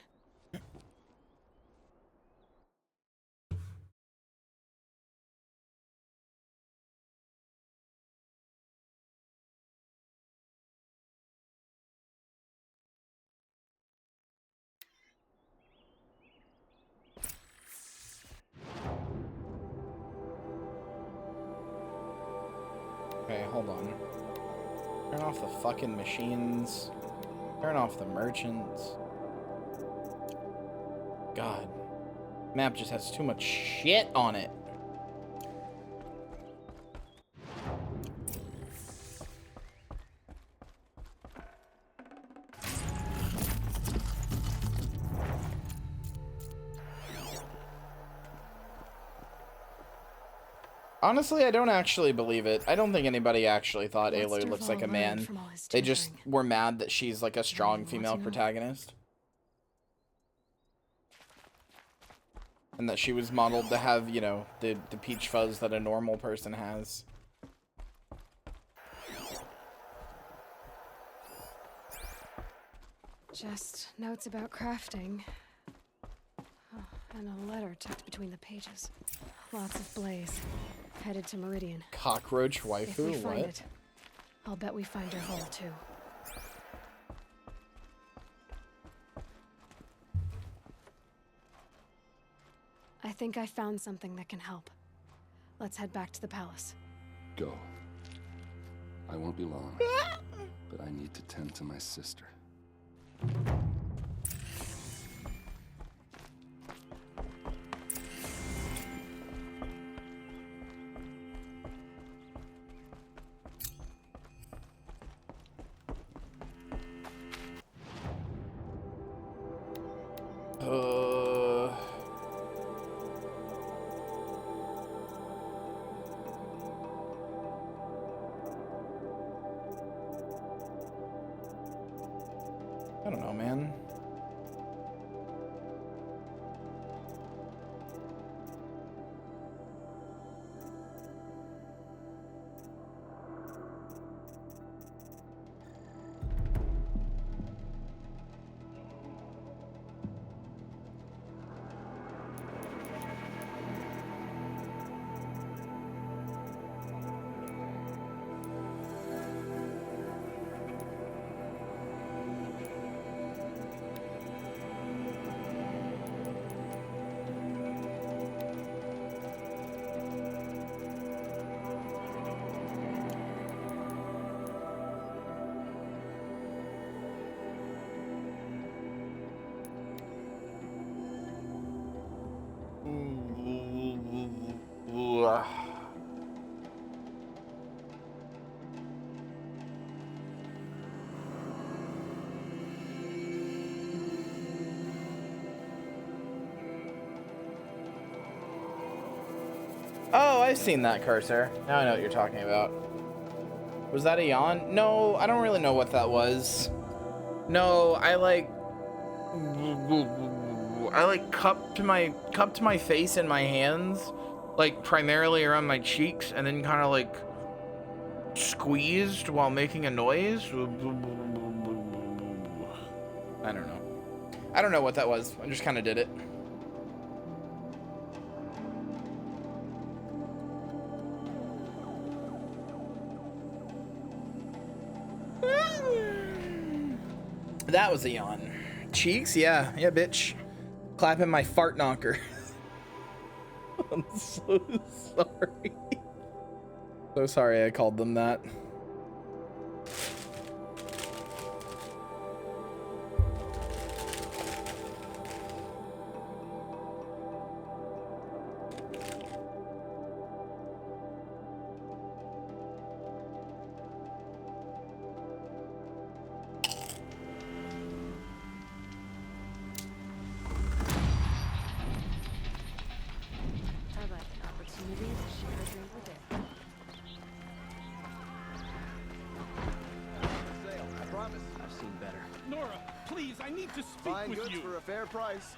[SPEAKER 1] Okay, hold on. Turn off the fucking machines. Turn off the merchants. God. Map just has too much shit on it. Honestly, I don't actually believe it. I don't think anybody actually thought Aloy looks like a man. They just were mad that she's like a strong female protagonist. And that she was modeled to have, you know, the peach fuzz that a normal person has.
[SPEAKER 3] Just notes about crafting. Oh, and a letter tucked between the pages. Lots of blaze. Headed to Meridian.
[SPEAKER 1] Cockroach waifu?
[SPEAKER 3] If we find
[SPEAKER 1] What?
[SPEAKER 3] it, I'll bet we find her hole too. I think I found something that can help. Let's head back to the palace.
[SPEAKER 4] Go.
[SPEAKER 7] I won't be long, but I need to tend to my sister.
[SPEAKER 1] I don't know, man. Oh, I've seen that cursor. Now I know what you're talking about. Was that a yawn? No, I don't really know what that was. No, I cupped my face in my hands, like primarily around my cheeks, and then kind of like squeezed while making a noise. I don't know. I don't know what that was. I just kind of did it. That was a yawn. Cheeks? Yeah, bitch. Clapping my fart knocker. I'm so sorry. So sorry I called them that.
[SPEAKER 15] Price.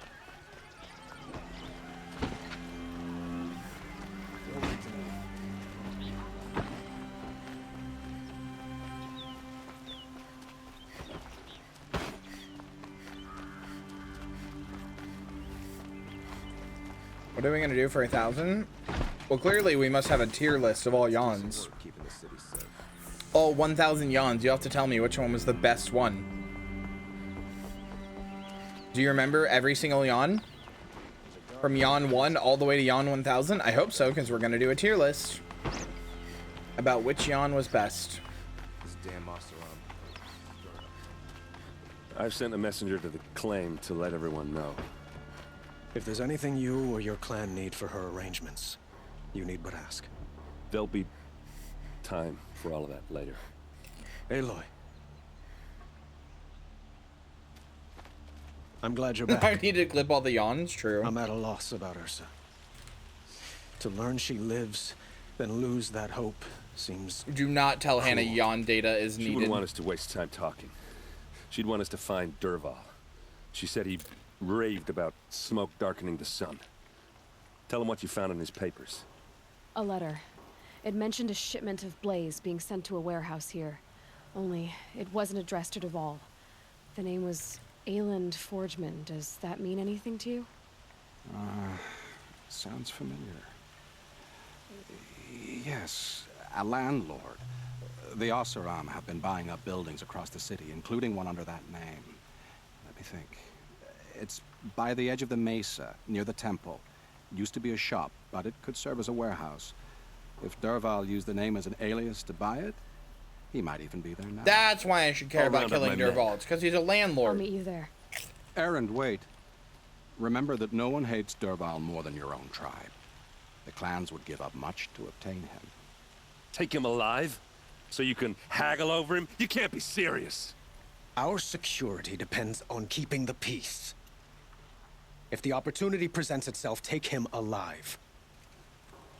[SPEAKER 1] What are we gonna do for 1,000? Well, clearly we must have a tier list of all yawns. All 1,000 yawns. You have to tell me which one was the best one. Do you remember every single yawn? From yawn 1 all the way to yawn 1,000? I hope so, because we're going to do a tier list about which yawn was best.
[SPEAKER 4] This damn I've sent a messenger to the claim to let everyone know.
[SPEAKER 25] If there's anything you or your clan need for her arrangements, you need but ask.
[SPEAKER 4] There'll be time for all of that later.
[SPEAKER 25] Aloy. I'm glad you're back.
[SPEAKER 1] I need to clip all the yawns, true.
[SPEAKER 25] I'm at a loss about Ursa. To learn she lives, then lose that hope seems...
[SPEAKER 1] Do not tell
[SPEAKER 25] cruel.
[SPEAKER 1] Hannah yawn data is needed.
[SPEAKER 4] She wouldn't want us to waste time talking. She'd want us to find Dervahl. She said he raved about smoke darkening the sun. Tell him what you found in his papers.
[SPEAKER 3] A letter. It mentioned a shipment of blaze being sent to a warehouse here. Only, it wasn't addressed to Dervahl. The name was Ayland Forgeman. Does that mean anything to you?
[SPEAKER 23] Sounds familiar. Yes, a landlord. The Oseram have been buying up buildings across the city, including one under that name. Let me think. It's by the edge of the mesa, near the temple. Used to be a shop, but it could serve as a warehouse. If Dervahl used the name as an alias to buy it, He might even be there now.
[SPEAKER 1] That's why I should care about killing Dervahl. It's because he's a landlord.
[SPEAKER 3] I'll meet you there.
[SPEAKER 23] Erend, wait. Remember that no one hates Dervahl more than your own tribe. The clans would give up much to obtain him.
[SPEAKER 4] Take him alive? So you can haggle over him? You can't be serious.
[SPEAKER 25] Our security depends on keeping the peace. If the opportunity presents itself, take him alive.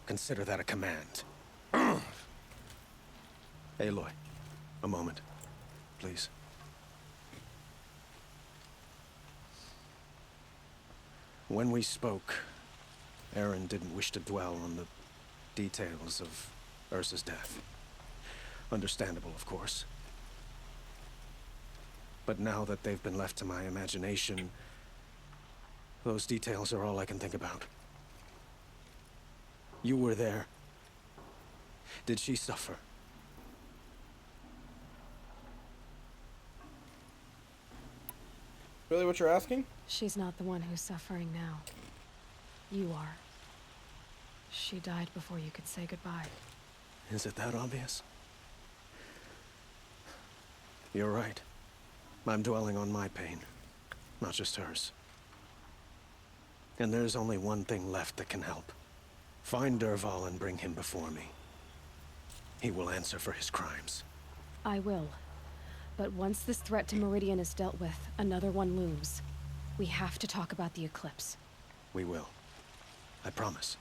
[SPEAKER 25] Consider that a command. Aloy, a moment, please. When we spoke, Erend didn't wish to dwell on the details of Ursa's death. Understandable, of course. But now that they've been left to my imagination, those details are all I can think about. You were there. Did she suffer?
[SPEAKER 1] Really what you're asking?
[SPEAKER 3] She's not the one who's suffering now. You are. She died before you could say goodbye.
[SPEAKER 25] Is it that obvious? You're right. I'm dwelling on my pain, not just hers. And there's only one thing left that can help. Find Dervahl and bring him before me. He will answer for his crimes.
[SPEAKER 3] I will. But once this threat to Meridian is dealt with, another one looms. We have to talk about the eclipse.
[SPEAKER 25] We will. I promise.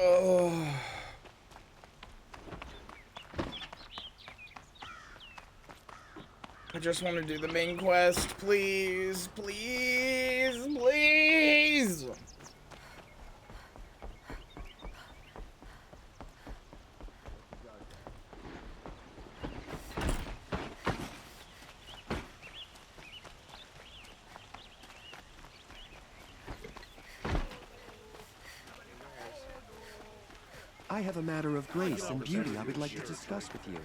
[SPEAKER 1] Oh. I just want to do the main quest, please, please, please.
[SPEAKER 15] I have a matter of grace and beauty I would like to discuss with you.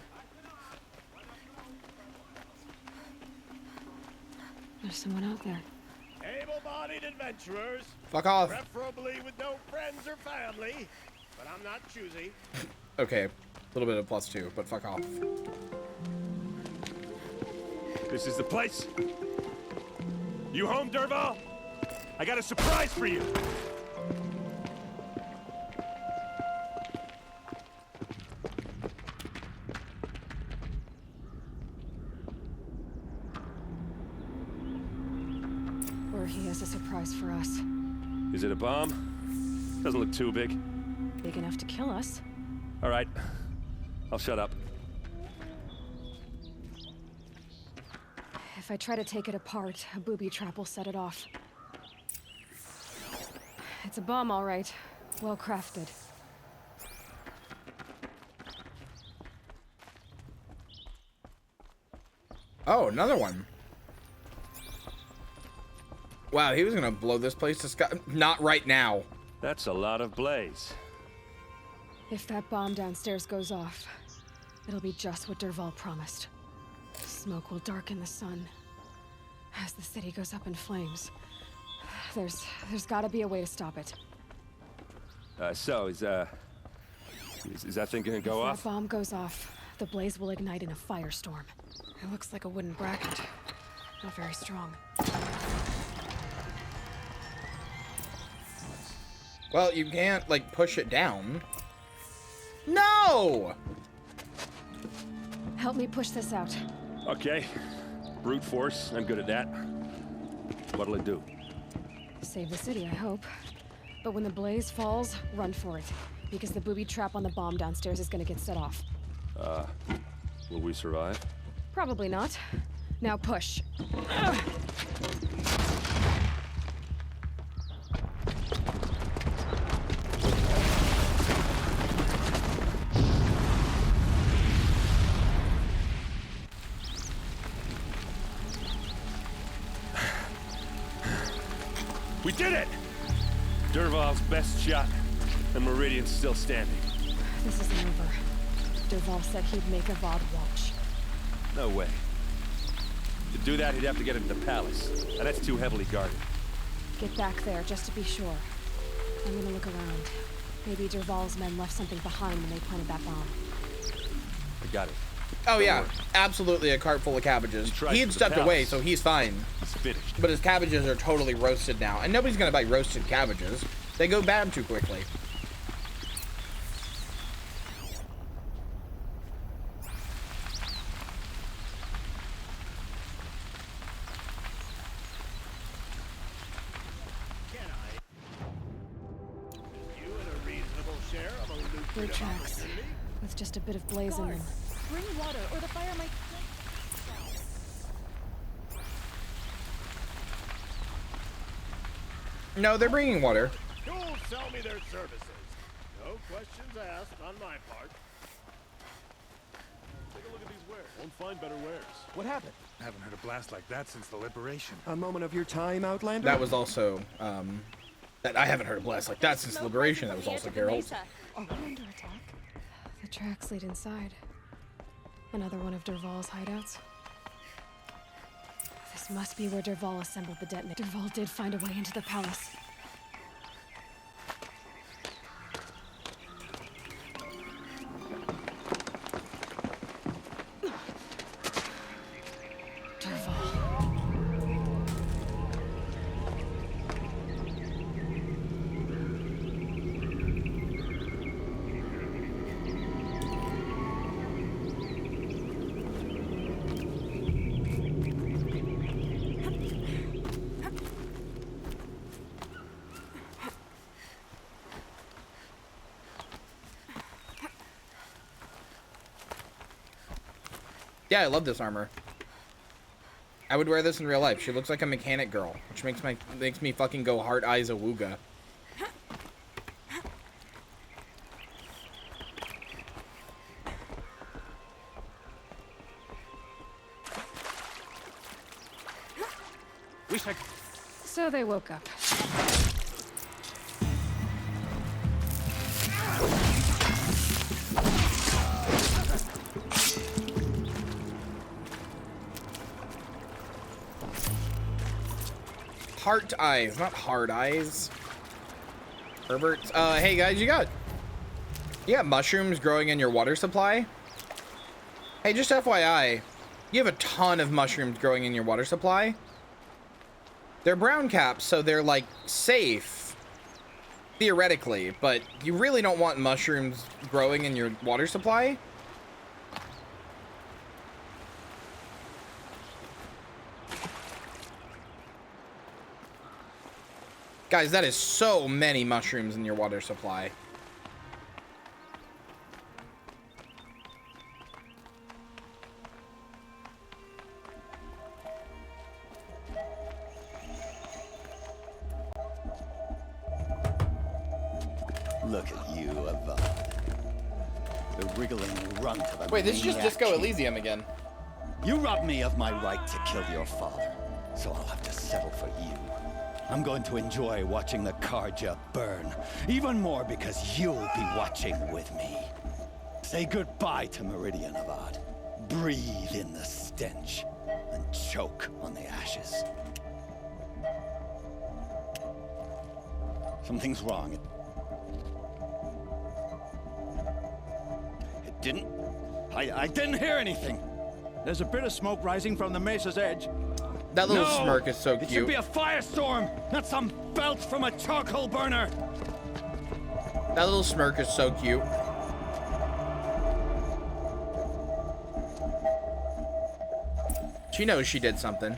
[SPEAKER 3] There's someone out there.
[SPEAKER 13] Able-bodied adventurers.
[SPEAKER 1] Fuck off.
[SPEAKER 13] Preferably with no friends or family, but I'm not choosy.
[SPEAKER 1] Okay, a little bit of +2, but fuck off.
[SPEAKER 4] This is the place. You home, Dervahl? I got a surprise for you.
[SPEAKER 3] Or he has a surprise for us.
[SPEAKER 4] Is it a bomb? Doesn't look too big.
[SPEAKER 3] Big enough to kill us.
[SPEAKER 4] All right. I'll shut up.
[SPEAKER 3] If I try to take it apart, a booby trap will set it off. It's a bomb, all right. Well crafted.
[SPEAKER 1] Oh, another one. Wow, he was gonna blow this place to sky. Not right now.
[SPEAKER 4] That's a lot of blaze.
[SPEAKER 3] If that bomb downstairs goes off, it'll be just what Dervahl promised. Smoke will darken the sun. As the city goes up in flames. There's gotta be a way to stop it.
[SPEAKER 4] So is that thing gonna go off?
[SPEAKER 3] If that bomb goes off, the blaze will ignite in a firestorm. It looks like a wooden bracket. Not very strong.
[SPEAKER 1] Well, you can't, like, push it down. No!
[SPEAKER 3] Help me push this out.
[SPEAKER 4] Okay. Brute force, I'm good at that. What'll it do?
[SPEAKER 3] Save the city, I hope. But when the blaze falls, run for it. Because the booby trap on the bomb downstairs is gonna get set off.
[SPEAKER 4] Will we survive?
[SPEAKER 3] Probably not. Now push.
[SPEAKER 4] We did it! Dervahl's best shot, and Meridian's still standing.
[SPEAKER 3] This isn't over. Dervahl said he'd make a VOD watch.
[SPEAKER 4] No way. To do that, he'd have to get into the palace, and that's too heavily guarded.
[SPEAKER 3] Get back there, just to be sure. I'm gonna look around. Maybe Dervahl's men left something behind when they planted that bomb.
[SPEAKER 4] I got it.
[SPEAKER 1] Oh yeah, absolutely a cart full of cabbages. He had stepped away, so he's fine.
[SPEAKER 4] He's finished.
[SPEAKER 1] But his cabbages are totally roasted now, and nobody's gonna buy roasted cabbages. They go bad too quickly.
[SPEAKER 3] Blue tracks, with just a bit of blaze in them.
[SPEAKER 8] Bring water, or the fire might...
[SPEAKER 1] No, they're bringing water.
[SPEAKER 13] You'll sell me their services. No questions asked on my part.
[SPEAKER 5] Take a look at these wares. Won't find better wares.
[SPEAKER 15] What happened?
[SPEAKER 5] I haven't heard a blast like that since the liberation.
[SPEAKER 15] A moment of your time, Outlander?
[SPEAKER 1] That was also, that I haven't heard a blast like that since Liberation. That was also Geralt.
[SPEAKER 3] Are we under attack? The tracks lead inside. Another one of Dervahl's hideouts. This must be where Dervahl assembled the detonator. Dervahl did find a way into the palace.
[SPEAKER 1] Yeah, I love this armor. I would wear this in real life. She looks like a mechanic girl, which makes me fucking go heart eyes awooga.
[SPEAKER 3] So they woke up.
[SPEAKER 1] Heart eyes, not hard eyes. Herbert, hey guys, you got mushrooms growing in your water supply? Hey, just FYI, you have a ton of mushrooms growing in your water supply. They're brown caps, so they're like safe, theoretically, but you really don't want mushrooms growing in your water supply. Guys, that is so many mushrooms in your water supply.
[SPEAKER 7] Look at you, Avad. The wriggling runt of a
[SPEAKER 1] Wait, this is just
[SPEAKER 7] maniac
[SPEAKER 1] Disco
[SPEAKER 7] king.
[SPEAKER 1] Elysium again.
[SPEAKER 7] You robbed me of my right to kill your father, so I'll have to settle for you. I'm going to enjoy watching the Karja burn, even more because you'll be watching with me. Say goodbye to Meridian, Avad. Breathe in the stench and choke on the ashes. Something's wrong. It didn't... I didn't hear anything.
[SPEAKER 24] There's a bit of smoke rising from the mesa's edge.
[SPEAKER 1] That little smirk is so
[SPEAKER 7] It should
[SPEAKER 1] cute.
[SPEAKER 7] be a firestorm, not some belt from a charcoal burner.
[SPEAKER 1] That little smirk is so cute. She knows she did something.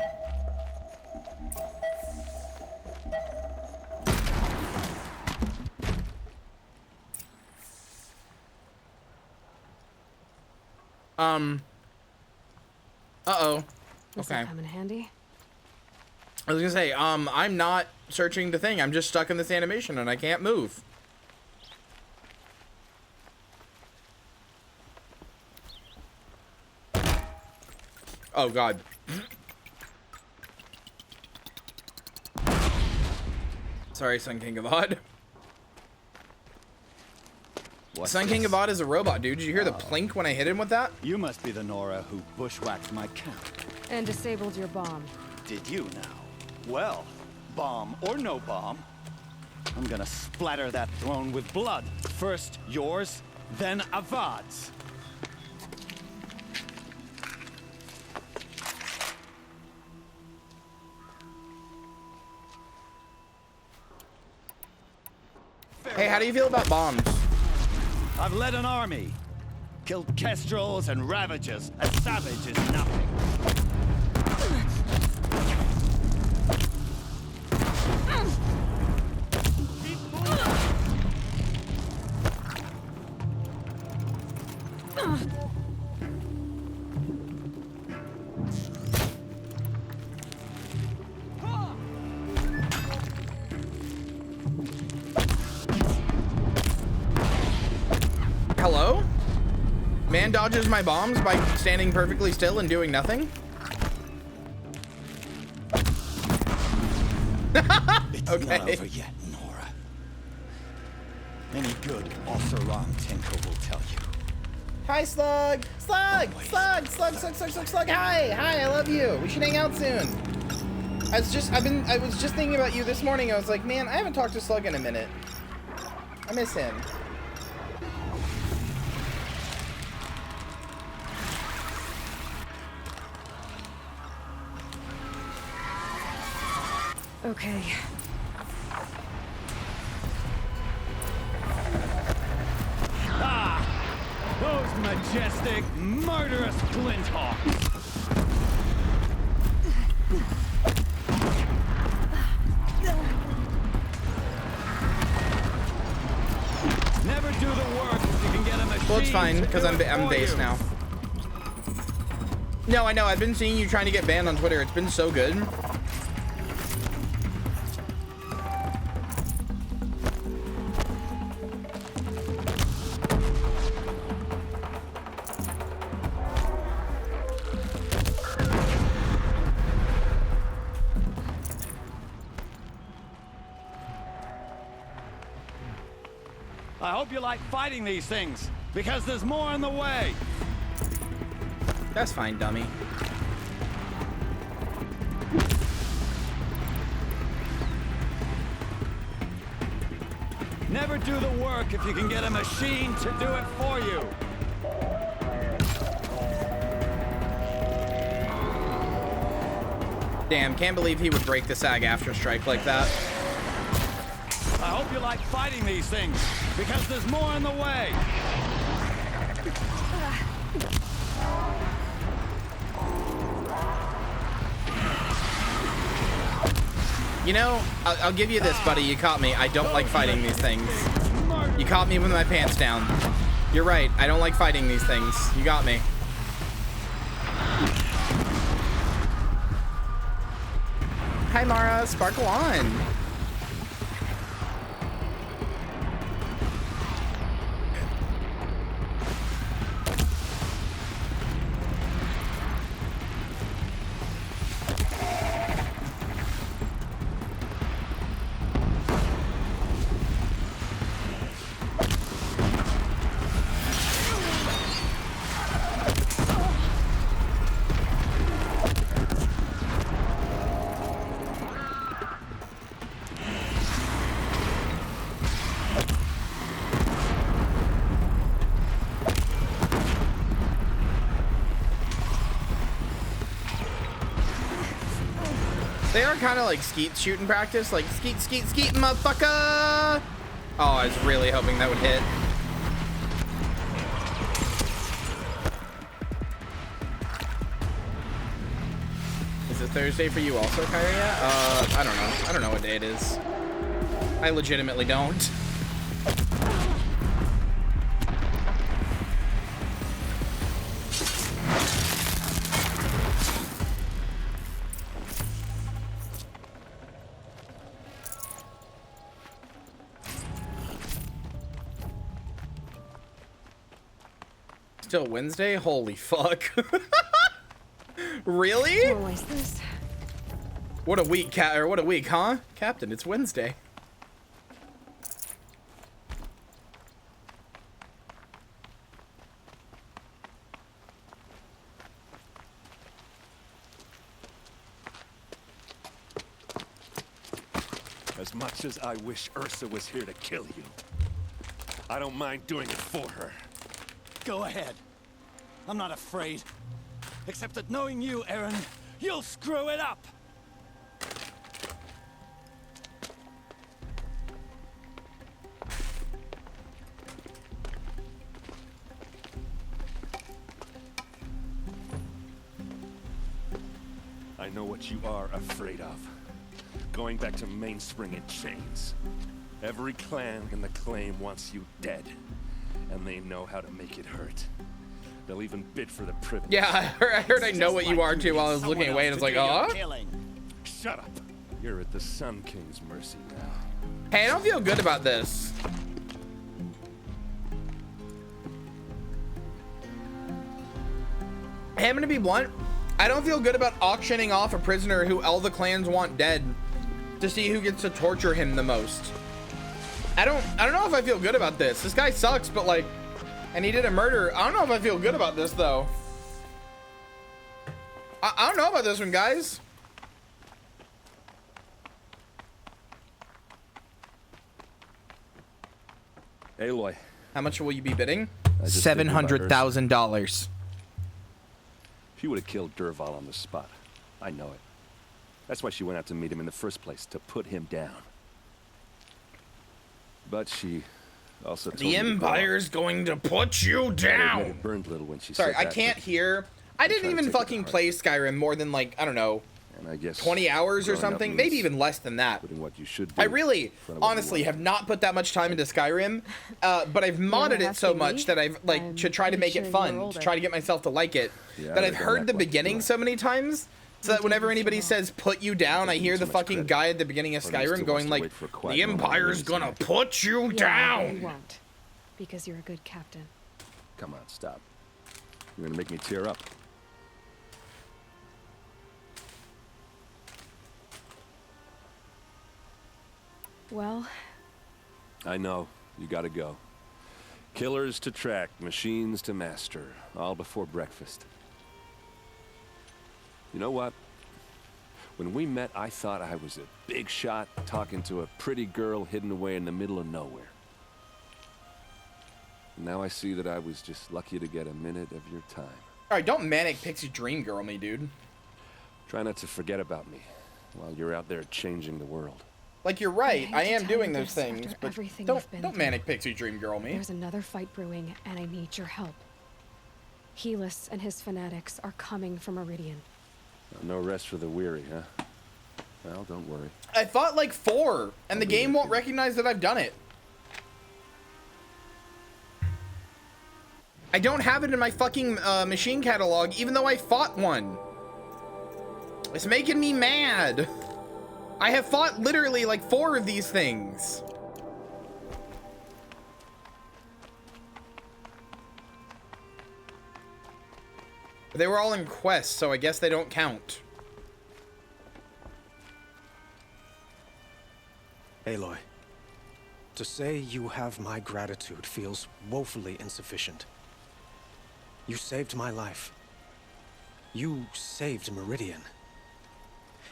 [SPEAKER 1] Uh-oh.
[SPEAKER 3] Does
[SPEAKER 1] Okay.
[SPEAKER 3] that come in handy?
[SPEAKER 1] I was gonna say, I'm not searching the thing. I'm just stuck in this animation and I can't move. Oh, God. Sorry, Sun King Avad. Sun King Avad is a robot, dude. Did you hear the plink when I hit him with that?
[SPEAKER 7] You must be the Nora who bushwhacked my camp.
[SPEAKER 3] And disabled your bomb.
[SPEAKER 7] Did you now? Well, bomb or no bomb, I'm gonna splatter that throne with blood. First yours, then Avad's.
[SPEAKER 1] Hey, how do you feel about bombs?
[SPEAKER 7] I've led an army. Killed kestrels and ravagers. A savage is nothing.
[SPEAKER 1] Hello? Man dodges my bombs by standing perfectly still and doing nothing?
[SPEAKER 7] It's
[SPEAKER 1] okay.
[SPEAKER 7] not over yet, Nora. Any good Oseram tinker will tell you.
[SPEAKER 1] Hi, Slug! Slug! Slug! Slug! Slug! Slug! Slug! Slug! Hi! Hi! I love you. We should hang out soon. I was just thinking about you this morning. I was like, man, I haven't talked to Slug in a minute. I miss him.
[SPEAKER 3] Okay.
[SPEAKER 7] Ah! Those majestic, murderous flinthawks! Never do the work if you can get a machine.
[SPEAKER 1] Well, it's fine, because I'm based now. No, I know. I've been seeing you trying to get banned on Twitter. It's been so good.
[SPEAKER 7] I hope you like fighting these things, because there's more on the way.
[SPEAKER 1] That's fine, dummy.
[SPEAKER 7] Never do the work if you can get a machine to do it for you.
[SPEAKER 1] Damn, can't believe he would break the SAG-AFTRA strike like that.
[SPEAKER 7] I hope you like fighting these things, because there's more on the way.
[SPEAKER 1] You know, I'll give you this, buddy. You caught me. I don't like fighting these things. You caught me with my pants down. You're right. I don't like fighting these things. You got me. Hi, Mara. Sparkle on. They are kind of like skeet shooting practice, like skeet, skeet, skeet, motherfucker! Oh, I was really hoping that would hit. Is it Thursday for you also, Kyria? I don't know. I don't know what day it is. I legitimately don't. Still Wednesday? Holy fuck. Really?
[SPEAKER 3] Always this.
[SPEAKER 1] What a week, what a week, huh? Captain, it's Wednesday.
[SPEAKER 4] As much as I wish Ursa was here to kill you, I don't mind doing it for her.
[SPEAKER 7] Go ahead. I'm not afraid. Except that knowing you, Aaron, you'll screw it up!
[SPEAKER 4] I know what you are afraid of. Going back to Mainspring in chains. Every clan in the claim wants you dead. And they know how to make it hurt. They'll even bid for the privilege.
[SPEAKER 1] Yeah, I heard I know what you are too while I was looking away, and it's like, oh?
[SPEAKER 4] Shut up. You're at the Sun King's mercy now.
[SPEAKER 1] Hey, I don't feel good about this. Hey, I'm gonna be blunt. I don't feel good about auctioning off a prisoner who all the clans want dead to see who gets to torture him the most. I don't know if I feel good about this. This guy sucks, but like, and he did a murder. I don't know if I feel good about this though. I don't know about this one, guys.
[SPEAKER 4] Aloy.
[SPEAKER 1] How much will you be bidding?
[SPEAKER 4] $700,000.
[SPEAKER 1] $700,000.
[SPEAKER 4] She would have killed Dervahl on the spot. I know it. That's why she went out to meet him in the first place, to put him down. But she also told
[SPEAKER 1] the Empire's going to put you down.
[SPEAKER 4] It burned little when she
[SPEAKER 1] Sorry,
[SPEAKER 4] said
[SPEAKER 1] I
[SPEAKER 4] that,
[SPEAKER 1] can't hear. I didn't even fucking play Skyrim more than like, I don't know,
[SPEAKER 4] and I guess
[SPEAKER 1] 20 hours or something, maybe even less than that.
[SPEAKER 4] What you should
[SPEAKER 1] I really, honestly, have not put that much time into Skyrim, but I've modded it so much that I've like to try to make it fun, to try to get myself to like it, that I've heard the beginning so many times, so that whenever anybody says "put you down," I hear the fucking guy at the beginning of Skyrim going like, "The Empire's gonna put you down."
[SPEAKER 3] He won't, because you're a good captain.
[SPEAKER 4] Come on, stop. You're gonna make me tear up.
[SPEAKER 3] Well,
[SPEAKER 4] I know. You gotta go. Killers to track, machines to master, all before breakfast. You know what? When we met, I thought I was a big shot talking to a pretty girl hidden away in the middle of nowhere. Now I see that I was just lucky to get a minute of your time.
[SPEAKER 1] All right, don't manic pixie dream girl me, dude.
[SPEAKER 4] Try not to forget about me while you're out there changing the world.
[SPEAKER 1] Like, you're right, I am doing those things, but don't
[SPEAKER 3] through.
[SPEAKER 1] manic pixie dream girl me.
[SPEAKER 3] There's another fight brewing, and I need your help. Helis and his fanatics are coming from Meridian.
[SPEAKER 4] No rest for the weary, huh? Well, don't worry.
[SPEAKER 1] I fought like 4, and the game won't recognize that I've done it. I don't have it in my fucking machine catalog, even though I fought one. It's making me mad. I have fought literally like 4 of these things. But they were all in quests, so I guess they don't count.
[SPEAKER 25] Aloy, to say you have my gratitude feels woefully insufficient. You saved my life. You saved Meridian.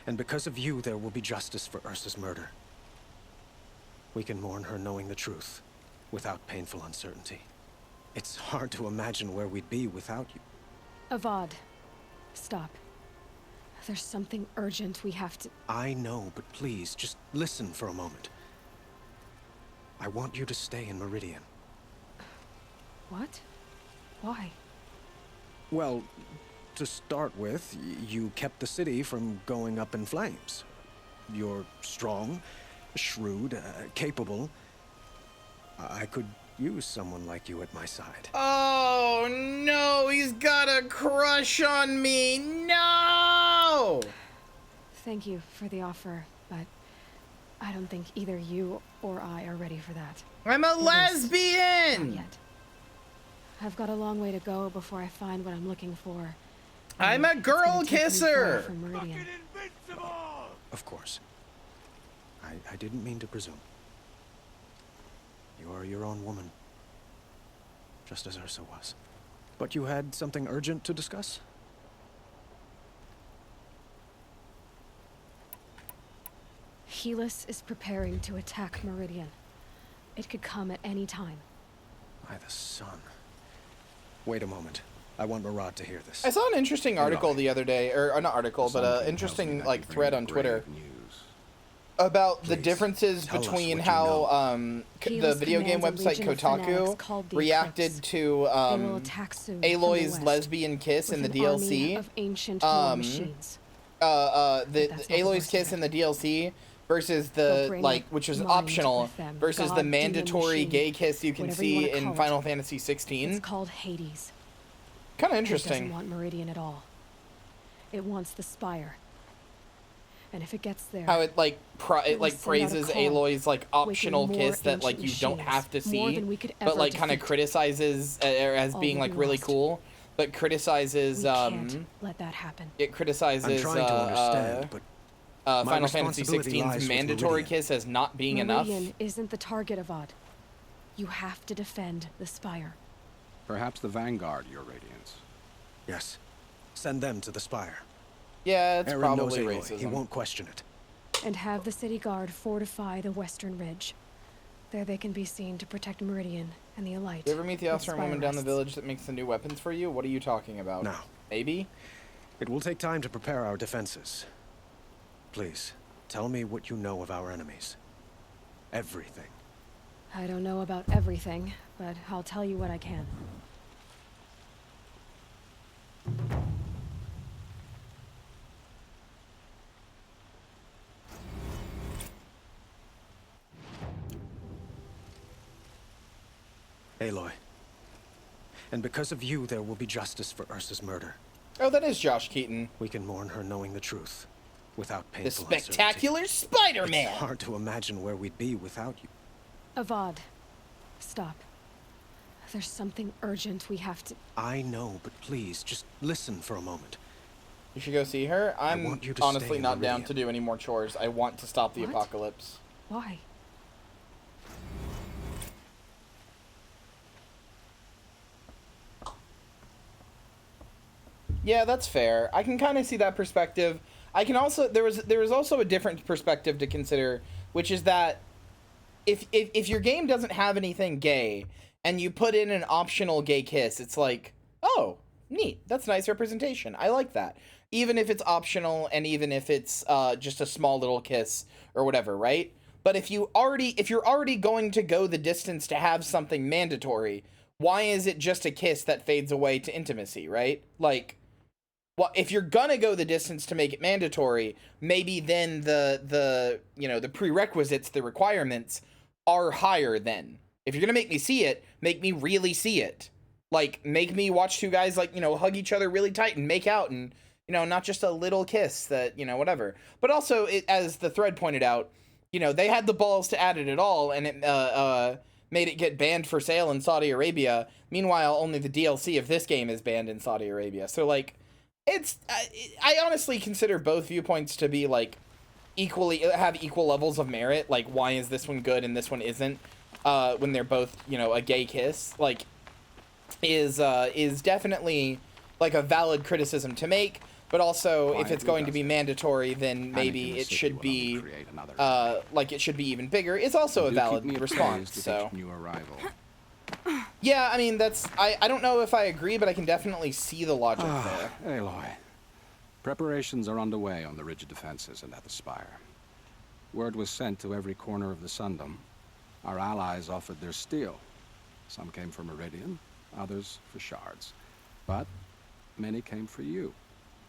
[SPEAKER 25] And because of you, there will be justice for Ursa's murder. We can mourn her knowing the truth, without painful uncertainty. It's hard to imagine where we'd be without you.
[SPEAKER 3] Avad, stop. There's something urgent we have to...
[SPEAKER 25] I know, but please, just listen for a moment. I want you to stay in Meridian.
[SPEAKER 3] What? Why?
[SPEAKER 25] Well, to start with, you kept the city from going up in flames. You're strong, shrewd, capable. I could use someone like you at my side.
[SPEAKER 1] Oh no, he's got a crush on me. No!
[SPEAKER 3] Thank you for the offer, but I don't think either you or I are ready for that.
[SPEAKER 1] I'm a lesbian!
[SPEAKER 3] Not yet. I've got a long way to go before I find what I'm looking for.
[SPEAKER 1] I'm a girl kisser!
[SPEAKER 3] From Meridian.
[SPEAKER 25] Of course. I didn't mean to presume. You are your own woman. Just as Ursa was. But you had something urgent to discuss?
[SPEAKER 3] Keyless is preparing to attack Meridian. It could come at any time.
[SPEAKER 25] By the sun. Wait a moment. I want Murad to hear this.
[SPEAKER 1] I saw an interesting article the other day, or not article, but an interesting like thread on Twitter about the differences between how the video game website Kotaku reacted to Aloy's lesbian kiss in the DLC. Aloy's kiss in the DLC versus the which was optional versus the mandatory gay kiss you can see in Final Fantasy 16.
[SPEAKER 3] It's called Hades.
[SPEAKER 1] Kind of interesting.
[SPEAKER 3] It doesn't want Meridian at all. It wants the Spire. And if it gets there,
[SPEAKER 1] how it praises Aloy's like optional kiss that like you don't have to see, but like kind of criticizes as being like really cool, but criticizes
[SPEAKER 3] we can't let that happen.
[SPEAKER 1] It criticizes
[SPEAKER 25] I'm trying to understand, but
[SPEAKER 1] Final Fantasy 16's mandatory kiss as not being enough.
[SPEAKER 3] Meridian isn't the target of Odd. You have to defend the Spire.
[SPEAKER 23] Perhaps the Vanguard, Your Radiance.
[SPEAKER 25] Yes. Send them to the Spire.
[SPEAKER 1] Yeah, it's
[SPEAKER 25] Aaron
[SPEAKER 1] probably
[SPEAKER 25] knows Aloy.
[SPEAKER 1] racism.
[SPEAKER 25] He won't question it.
[SPEAKER 3] And have the city guard fortify the western ridge. There they can be seen to protect Meridian and the Elite.
[SPEAKER 1] You ever meet the Austrian woman down the village that makes the new weapons for you? What are you talking about?
[SPEAKER 25] No.
[SPEAKER 1] Maybe?
[SPEAKER 25] It will take time to prepare our defenses. Please, tell me what you know of our enemies. Everything.
[SPEAKER 3] I don't know about everything, but I'll tell you what I can.
[SPEAKER 25] Aloy. And because of you, there will be justice for Ursa's murder.
[SPEAKER 1] Oh, that is Josh Keaton.
[SPEAKER 25] We can mourn her knowing the truth, without
[SPEAKER 1] The
[SPEAKER 25] painful
[SPEAKER 1] spectacular Spider-Man!
[SPEAKER 25] It's hard to imagine where we'd be without you.
[SPEAKER 3] Avad, stop. There's something urgent we have to...
[SPEAKER 25] I know, but please, just listen for a moment.
[SPEAKER 1] You should go see her. I'm
[SPEAKER 25] want you to
[SPEAKER 1] honestly
[SPEAKER 25] stay in
[SPEAKER 1] not down
[SPEAKER 25] Meridian.
[SPEAKER 1] to do any more chores. I want to stop the
[SPEAKER 3] What?
[SPEAKER 1] apocalypse.
[SPEAKER 3] Why?
[SPEAKER 1] Yeah, that's fair. I can kind of see that perspective. I can also there was also a different perspective to consider, which is that if your game doesn't have anything gay and you put in an optional gay kiss, it's like, oh, neat. That's nice representation. I like that. Even if it's optional and even if it's just a small little kiss or whatever, right? But if you're already going to go the distance to have something mandatory, why is it just a kiss that fades away to intimacy, right? Like, well, if you're gonna go the distance to make it mandatory, maybe then the prerequisites, the requirements are higher then. If you're gonna make me see it, make me really see it. Like, make me watch two guys, like, hug each other really tight and make out and, not just a little kiss that, whatever. But also, as the thread pointed out, they had the balls to add it at all, and it made it get banned for sale in Saudi Arabia. Meanwhile, only the DLC of this game is banned in Saudi Arabia. So, like, I honestly consider both viewpoints to be, like, have equal levels of merit. Like, why is this one good and this one isn't? When they're both, a gay kiss, like, is definitely, like, a valid criticism to make. But also, if it's going to be mandatory, then maybe it should be, it should be even bigger. It's also a valid response, so.
[SPEAKER 23] New arrival.
[SPEAKER 1] Yeah, I mean, I don't know if I agree, but I can definitely see the logic there.
[SPEAKER 23] Aloy. Preparations are underway on the ridge defenses and at the Spire. Word was sent to every corner of the Sundom. Our allies offered their steel. Some came for Meridian, others for shards. But many came for you,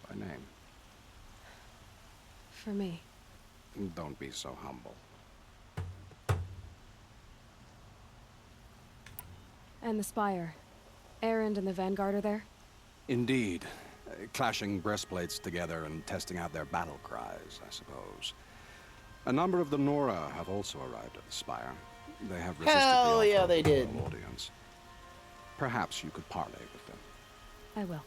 [SPEAKER 23] by name.
[SPEAKER 3] For me.
[SPEAKER 23] Don't be so humble.
[SPEAKER 3] And the Spire. Erend and the Vanguard are there?
[SPEAKER 23] Indeed. Clashing breastplates together and testing out their battle cries, I suppose. A number of the Nora have also arrived at the Spire. They have resisted
[SPEAKER 1] Hell
[SPEAKER 23] the
[SPEAKER 1] yeah,
[SPEAKER 23] offer
[SPEAKER 1] they
[SPEAKER 23] of the
[SPEAKER 1] did.
[SPEAKER 23] royal audience. Perhaps you could parley with them.
[SPEAKER 3] I will.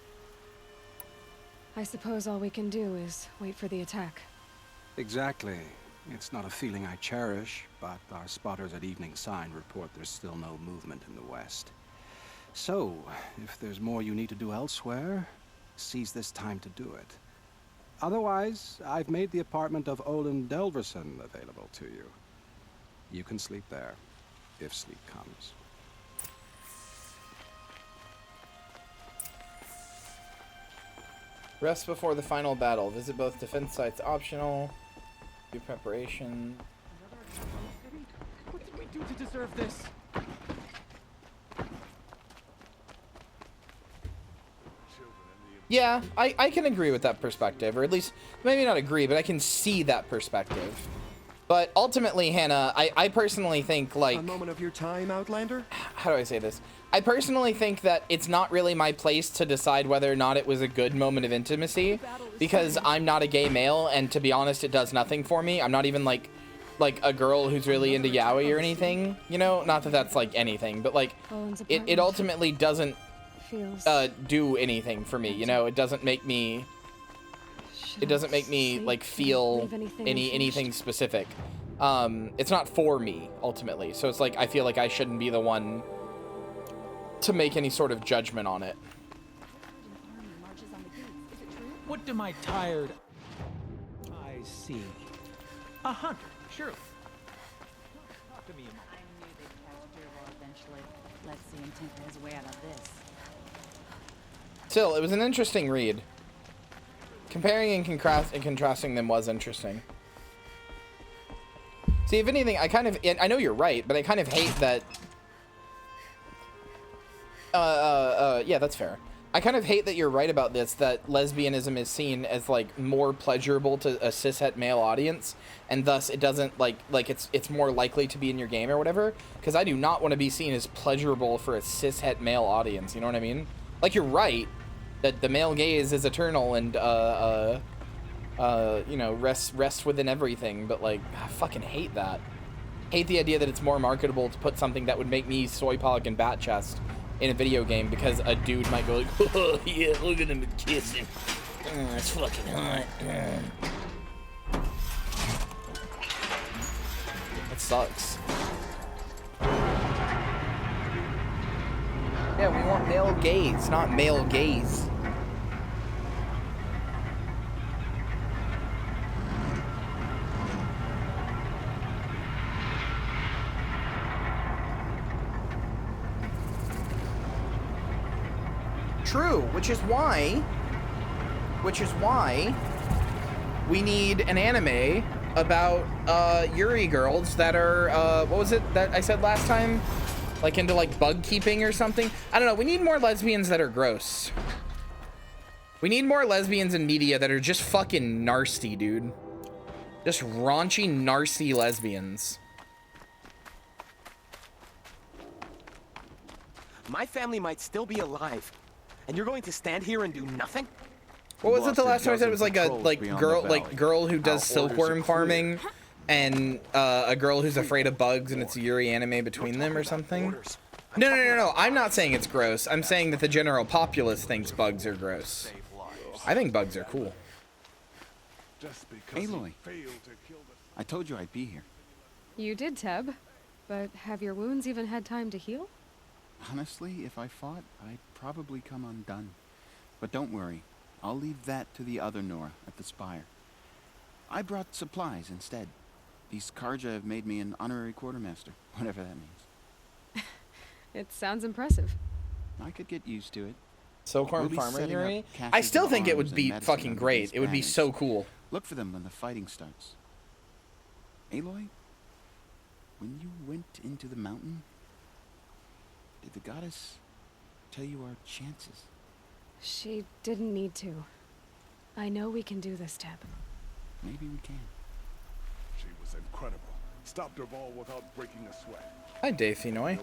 [SPEAKER 3] I suppose all we can do is wait for the attack.
[SPEAKER 23] Exactly. It's not a feeling I cherish, but our spotters at Evening Sign report there's still no movement in the west. So, if there's more you need to do elsewhere, seize this time to do it. Otherwise, I've made the apartment of Olin Delverson available to you. You can sleep there, if sleep comes.
[SPEAKER 1] Rest before the final battle. Visit both defense sites optional. Do preparation.
[SPEAKER 24] What did we do to deserve this?
[SPEAKER 1] Yeah, I can agree with that perspective, or at least, maybe not agree, but I can see that perspective. But ultimately, Hannah, I personally think, like...
[SPEAKER 15] A moment of your time, Outlander?
[SPEAKER 1] How do I say this? I personally think that it's not really my place to decide whether or not it was a good moment of intimacy, because I'm not a gay male, and to be honest, it does nothing for me. I'm not even, like a girl who's really into yaoi or anything, you know? Not that that's, like, anything, but, like, it ultimately doesn't do anything for me, you know? It doesn't make me... It doesn't make me, like, feel anything specific. It's not for me, ultimately. So it's like, I feel like I shouldn't be the one to make any sort of judgment on it.
[SPEAKER 24] What do my tired... I see. A hunter, surely. Talk to me a moment.
[SPEAKER 8] I knew they'd catch Durval eventually. Let's see him tinker his way out of this.
[SPEAKER 1] Still, it was an interesting read. Comparing and contrasting them was interesting. See, if anything, I know you're right, but I kind of hate that... yeah, that's fair. I kind of hate that you're right about this, that lesbianism is seen as, like, more pleasurable to a cishet male audience, and thus it doesn't, like it's more likely to be in your game or whatever, because I do not want to be seen as pleasurable for a cishet male audience, you know what I mean? Like, you're right, that the male gaze is eternal and, you know, rests within everything, but, like, I fucking hate that. Hate the idea that it's more marketable to put something that would make me soy pog and bat chest in a video game because a dude might go like, oh, yeah, look at him kissing. Oh, that's fucking hot. That sucks. Yeah, we want male gaze, not male gaze. True, which is why we need an anime about Yuri girls that are what was it that I said last time? Like into like bug keeping or something? I don't know, we need more lesbians that are gross. We need more lesbians in media that are just fucking nasty, dude. Just raunchy, nasty lesbians.
[SPEAKER 15] My family might still be alive. And you're going to stand here and do nothing?
[SPEAKER 1] What was it the last time I said? It was like a girl who does silkworm farming and a girl who's afraid of bugs, and it's a Yuri anime between them or something. No. I'm not saying it's gross. I'm saying that the general populace thinks bugs are gross. I think bugs are cool.
[SPEAKER 6] Aloy, I told you I'd be here.
[SPEAKER 3] You did, Teb. But have your wounds even had time to heal?
[SPEAKER 6] Honestly, if I fought, I'd probably come undone. But don't worry, I'll leave that to the other Nora at the Spire. I brought supplies instead. These Karja have made me an honorary quartermaster, whatever that means.
[SPEAKER 3] It sounds impressive.
[SPEAKER 6] I could get used to it.
[SPEAKER 1] Silkworm farmer Yuri? I still think it would be fucking great. It would be so cool.
[SPEAKER 6] Look for them when the fighting starts. Aloy, when you went into the mountain, did the goddess tell you our chances?
[SPEAKER 3] She didn't need to. I know we can do this, Teb.
[SPEAKER 6] Maybe we can.
[SPEAKER 5] She was incredible. Stopped her ball without breaking a sweat.
[SPEAKER 1] Hi, Dave Finoy.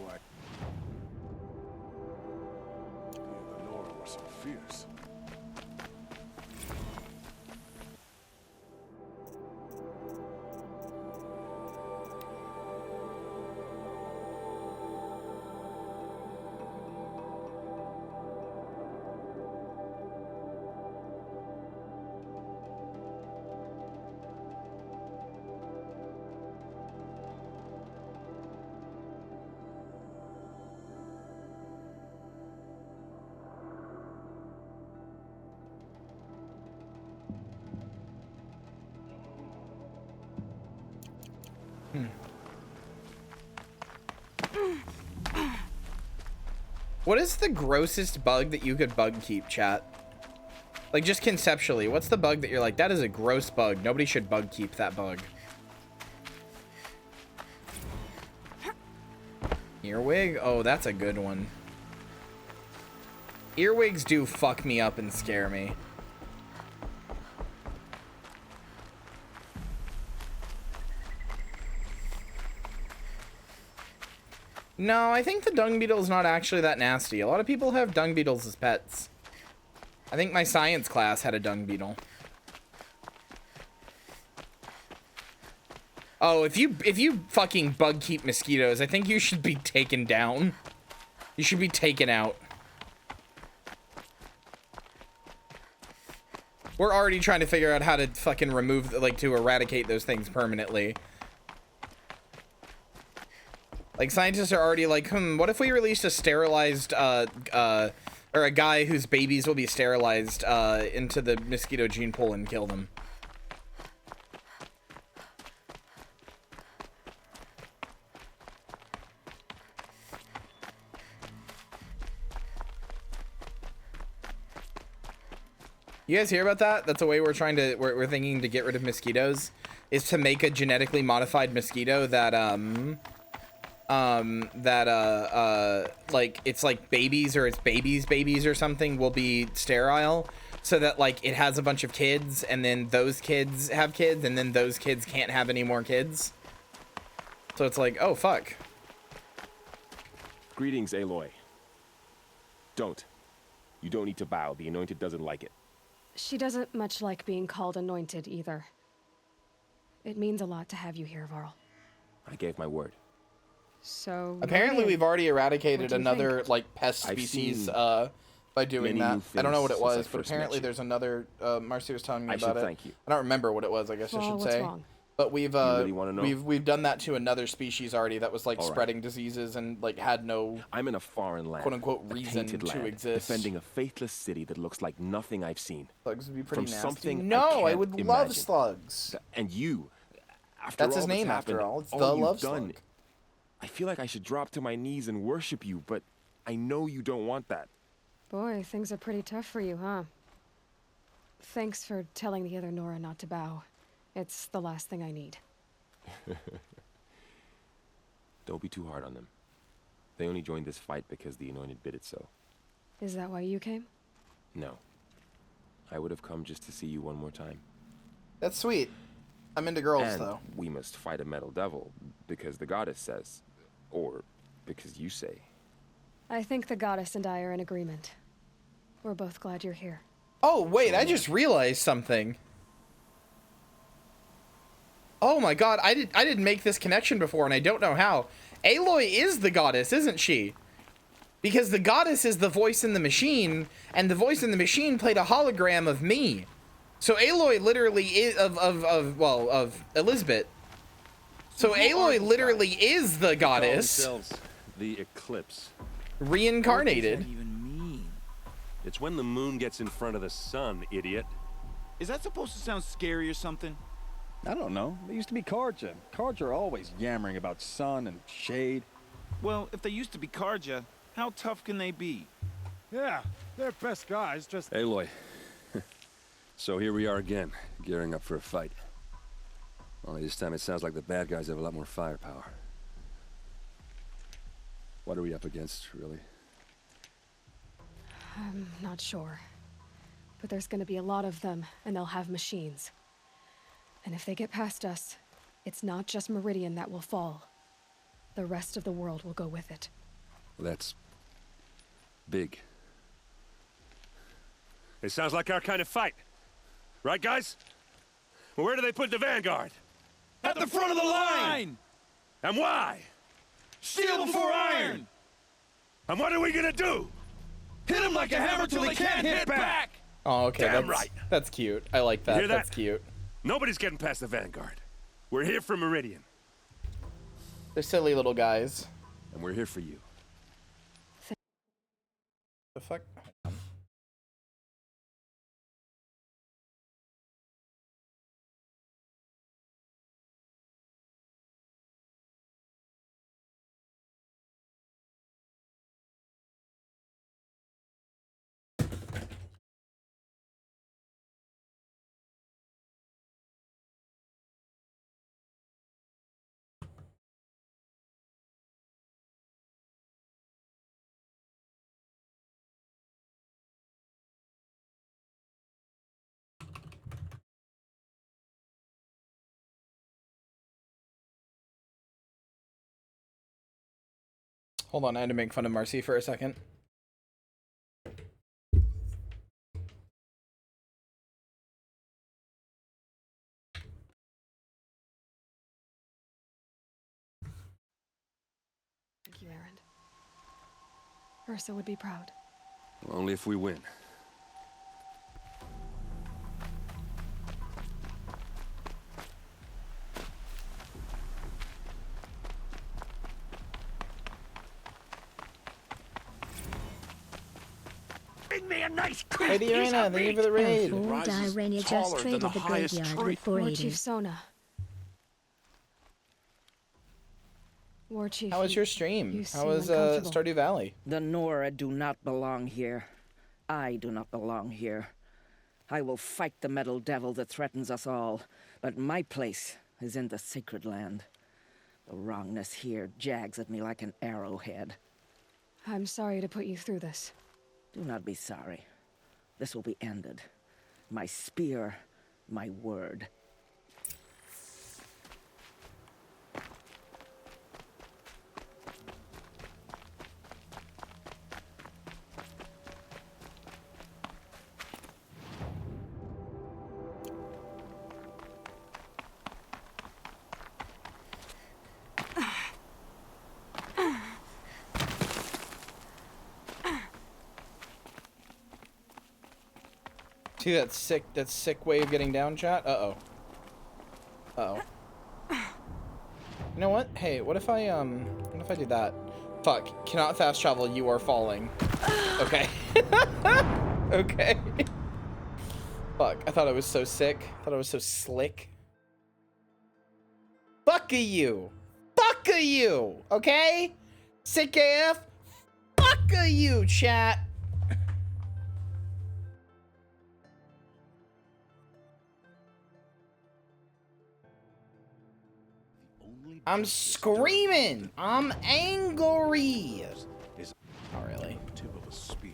[SPEAKER 5] The Nora were so fierce.
[SPEAKER 1] What is the grossest bug that you could bug keep, chat? Like, just conceptually, what's the bug that you're like, that is a gross bug. Nobody should bug keep that bug. Earwig? Oh, that's a good one. Earwigs do fuck me up and scare me. No, I think the dung beetle is not actually that nasty. A lot of people have dung beetles as pets. I think my science class had a dung beetle. Oh, if you fucking bug keep mosquitoes, I think you should be taken down. You should be taken out. We're already trying to figure out how to fucking remove, like, to eradicate those things permanently. Like, scientists are already like, what if we released a sterilized, or a guy whose babies will be sterilized, into the mosquito gene pool and kill them? You guys hear about that? That's a way we're thinking to get rid of mosquitoes, is to make a genetically modified mosquito that, like, it's like babies or its babies or something will be sterile, so that, like, it has a bunch of kids, and then those kids have kids, and then those kids can't have any more kids. So it's like, oh, fuck.
[SPEAKER 4] Greetings, Aloy. Don't. You don't need to bow. The Anointed doesn't like it.
[SPEAKER 3] She doesn't much like being called anointed either. It means a lot to have you here, Varl.
[SPEAKER 4] I gave my word.
[SPEAKER 3] So
[SPEAKER 1] apparently we've already eradicated another like pest species by doing that. I don't know what it was, but apparently there's another. Marcy was telling me about it.
[SPEAKER 4] Thank you.
[SPEAKER 1] I don't remember what it was. I guess I should say.
[SPEAKER 3] Wrong?
[SPEAKER 1] But we've
[SPEAKER 4] really wanna know?
[SPEAKER 1] we've done that to another species already that was like spreading diseases and like had no.
[SPEAKER 4] I'm in a foreign land,
[SPEAKER 1] quote unquote reason to exist.
[SPEAKER 4] Defending a faithless city that looks like nothing I've seen.
[SPEAKER 1] Slugs would be pretty nasty.
[SPEAKER 4] Something
[SPEAKER 1] no, I
[SPEAKER 4] can't
[SPEAKER 1] would
[SPEAKER 4] imagine.
[SPEAKER 1] love slugs.
[SPEAKER 4] And you, after
[SPEAKER 1] that's
[SPEAKER 4] all
[SPEAKER 1] his name
[SPEAKER 4] happened,
[SPEAKER 1] after all. It's
[SPEAKER 4] all
[SPEAKER 1] the
[SPEAKER 4] you've
[SPEAKER 1] love
[SPEAKER 4] done,
[SPEAKER 1] slug.
[SPEAKER 4] I feel like I should drop to my knees and worship you, but I know you don't want that.
[SPEAKER 3] Boy, things are pretty tough for you, huh? Thanks for telling the other Nora not to bow. It's the last thing I need.
[SPEAKER 4] Don't be too hard on them. They only joined this fight because the Anointed bid it so.
[SPEAKER 3] Is that why you came?
[SPEAKER 4] No. I would have come just to see you one more time.
[SPEAKER 1] That's sweet. I'm into girls,
[SPEAKER 4] and
[SPEAKER 1] though.
[SPEAKER 4] We must fight a metal devil, because the goddess says. Or because you say.
[SPEAKER 3] I think the goddess and I are in agreement. We're both glad you're here.
[SPEAKER 1] Oh, wait, I just realized something. Oh my god, I didn't make this connection before, and I don't know how. Aloy is the goddess, isn't she? Because the goddess is the voice in the machine, and the voice in the machine played a hologram of me. So Aloy literally is of Elizabeth. So Aloy literally is the goddess.
[SPEAKER 2] The eclipse.
[SPEAKER 1] Reincarnated.
[SPEAKER 2] What does that even mean? It's when the moon gets in front of the sun, idiot.
[SPEAKER 17] Is that supposed to sound scary or something?
[SPEAKER 19] I don't know. They used to be Karja. Karja are always yammering about sun and shade.
[SPEAKER 17] Well, if they used to be Karja, how tough can they be?
[SPEAKER 13] Yeah, they're best guys, just...
[SPEAKER 2] Aloy. So here we are again, gearing up for a fight. Only this time it sounds like the bad guys have a lot more firepower. What are we up against, really?
[SPEAKER 3] I'm not sure. But there's gonna be a lot of them, and they'll have machines. And if they get past us, it's not just Meridian that will fall. The rest of the world will go with it.
[SPEAKER 2] Well, that's... big. It sounds like our kind of fight. Right, guys? Well, where do they put the vanguard?
[SPEAKER 17] At the front of the line!
[SPEAKER 2] And why?
[SPEAKER 17] Steel before iron!
[SPEAKER 2] And what are we gonna do?
[SPEAKER 17] Hit them like a hammer till they can't hit back!
[SPEAKER 1] Oh, okay,
[SPEAKER 2] Damn right.
[SPEAKER 1] That's cute. I like that.
[SPEAKER 2] You hear that?
[SPEAKER 1] That's cute.
[SPEAKER 2] Nobody's getting past the vanguard. We're here for Meridian.
[SPEAKER 1] They're silly little guys.
[SPEAKER 2] And we're here for you.
[SPEAKER 1] The fuck? Hold on, I had to make fun of Marcy for a second.
[SPEAKER 3] Thank you, Erend. Ursa would be proud.
[SPEAKER 2] Only if we win.
[SPEAKER 13] Bring me a nice
[SPEAKER 1] Lady Irina, thank you for the raid.
[SPEAKER 9] Irina just traded the graveyard with
[SPEAKER 3] War
[SPEAKER 9] 480.
[SPEAKER 3] Chief Sona. War Chief.
[SPEAKER 1] How was your stream?
[SPEAKER 3] You
[SPEAKER 1] How
[SPEAKER 3] seem
[SPEAKER 1] was
[SPEAKER 3] uncomfortable.
[SPEAKER 1] Stardew Valley?
[SPEAKER 10] The Nora do not belong here. I do not belong here. I will fight the metal devil that threatens us all, but my place is in the sacred land. The wrongness here jags at me like an arrowhead.
[SPEAKER 3] I'm sorry to put you through this.
[SPEAKER 10] Do not be sorry. This will be ended. My spear, my word.
[SPEAKER 1] See that sick way of getting down, chat? Uh-oh. Uh-oh. You know what? Hey, what if I do that? Fuck. Cannot fast travel, you are falling. Okay. Okay. Fuck. I thought I was so sick. I thought I was so slick. Fuck you. Fuck you. Okay? Sick AF. Fuck you, chat. I'm screaming. I'm angry. Not really.
[SPEAKER 5] Tip of a spear.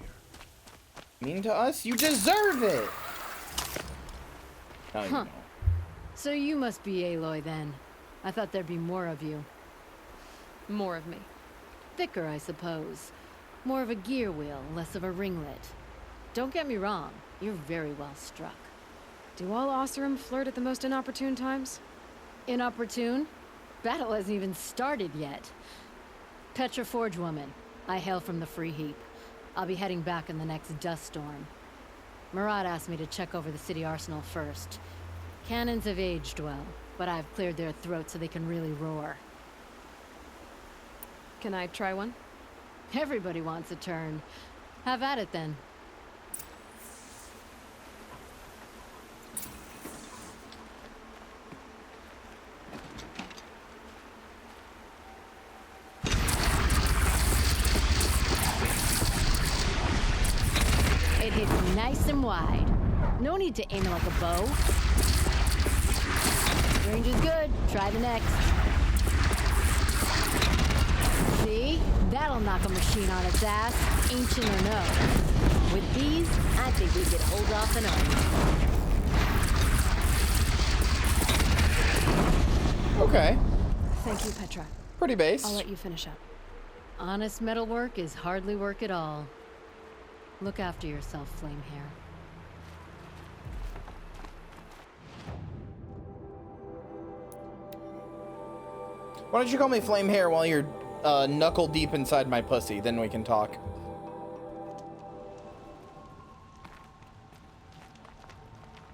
[SPEAKER 1] Mean to us? You deserve it. No, you
[SPEAKER 12] Huh.
[SPEAKER 1] don't.
[SPEAKER 12] So you must be Aloy then. I thought there'd be more of you.
[SPEAKER 3] More of me.
[SPEAKER 12] Thicker, I suppose. More of a gear wheel, less of a ringlet. Don't get me wrong, you're very well struck.
[SPEAKER 3] Do all Oseram flirt at the most inopportune times?
[SPEAKER 12] Inopportune? Battle hasn't even started yet. Petra Forge woman. I hail from the Free Heap. I'll be heading back in the next dust storm. Murad asked me to check over the city arsenal first. Cannons have aged well, but I've cleared their throats so they can really roar.
[SPEAKER 3] Can I try one?
[SPEAKER 12] Everybody wants a turn. Have at it then. It hits nice and wide. No need to aim it like a bow. Range is good. Try the next. See? That'll knock a machine on its ass, ancient or no. With these, I think we could hold off an army.
[SPEAKER 1] Okay.
[SPEAKER 3] Thank you, Petra.
[SPEAKER 1] Pretty base.
[SPEAKER 3] I'll let you finish up.
[SPEAKER 12] Honest metalwork is hardly work at all. Look after yourself, Flamehair.
[SPEAKER 1] Why don't you call me Flame Hair while you're knuckle deep inside my pussy? Then we can talk.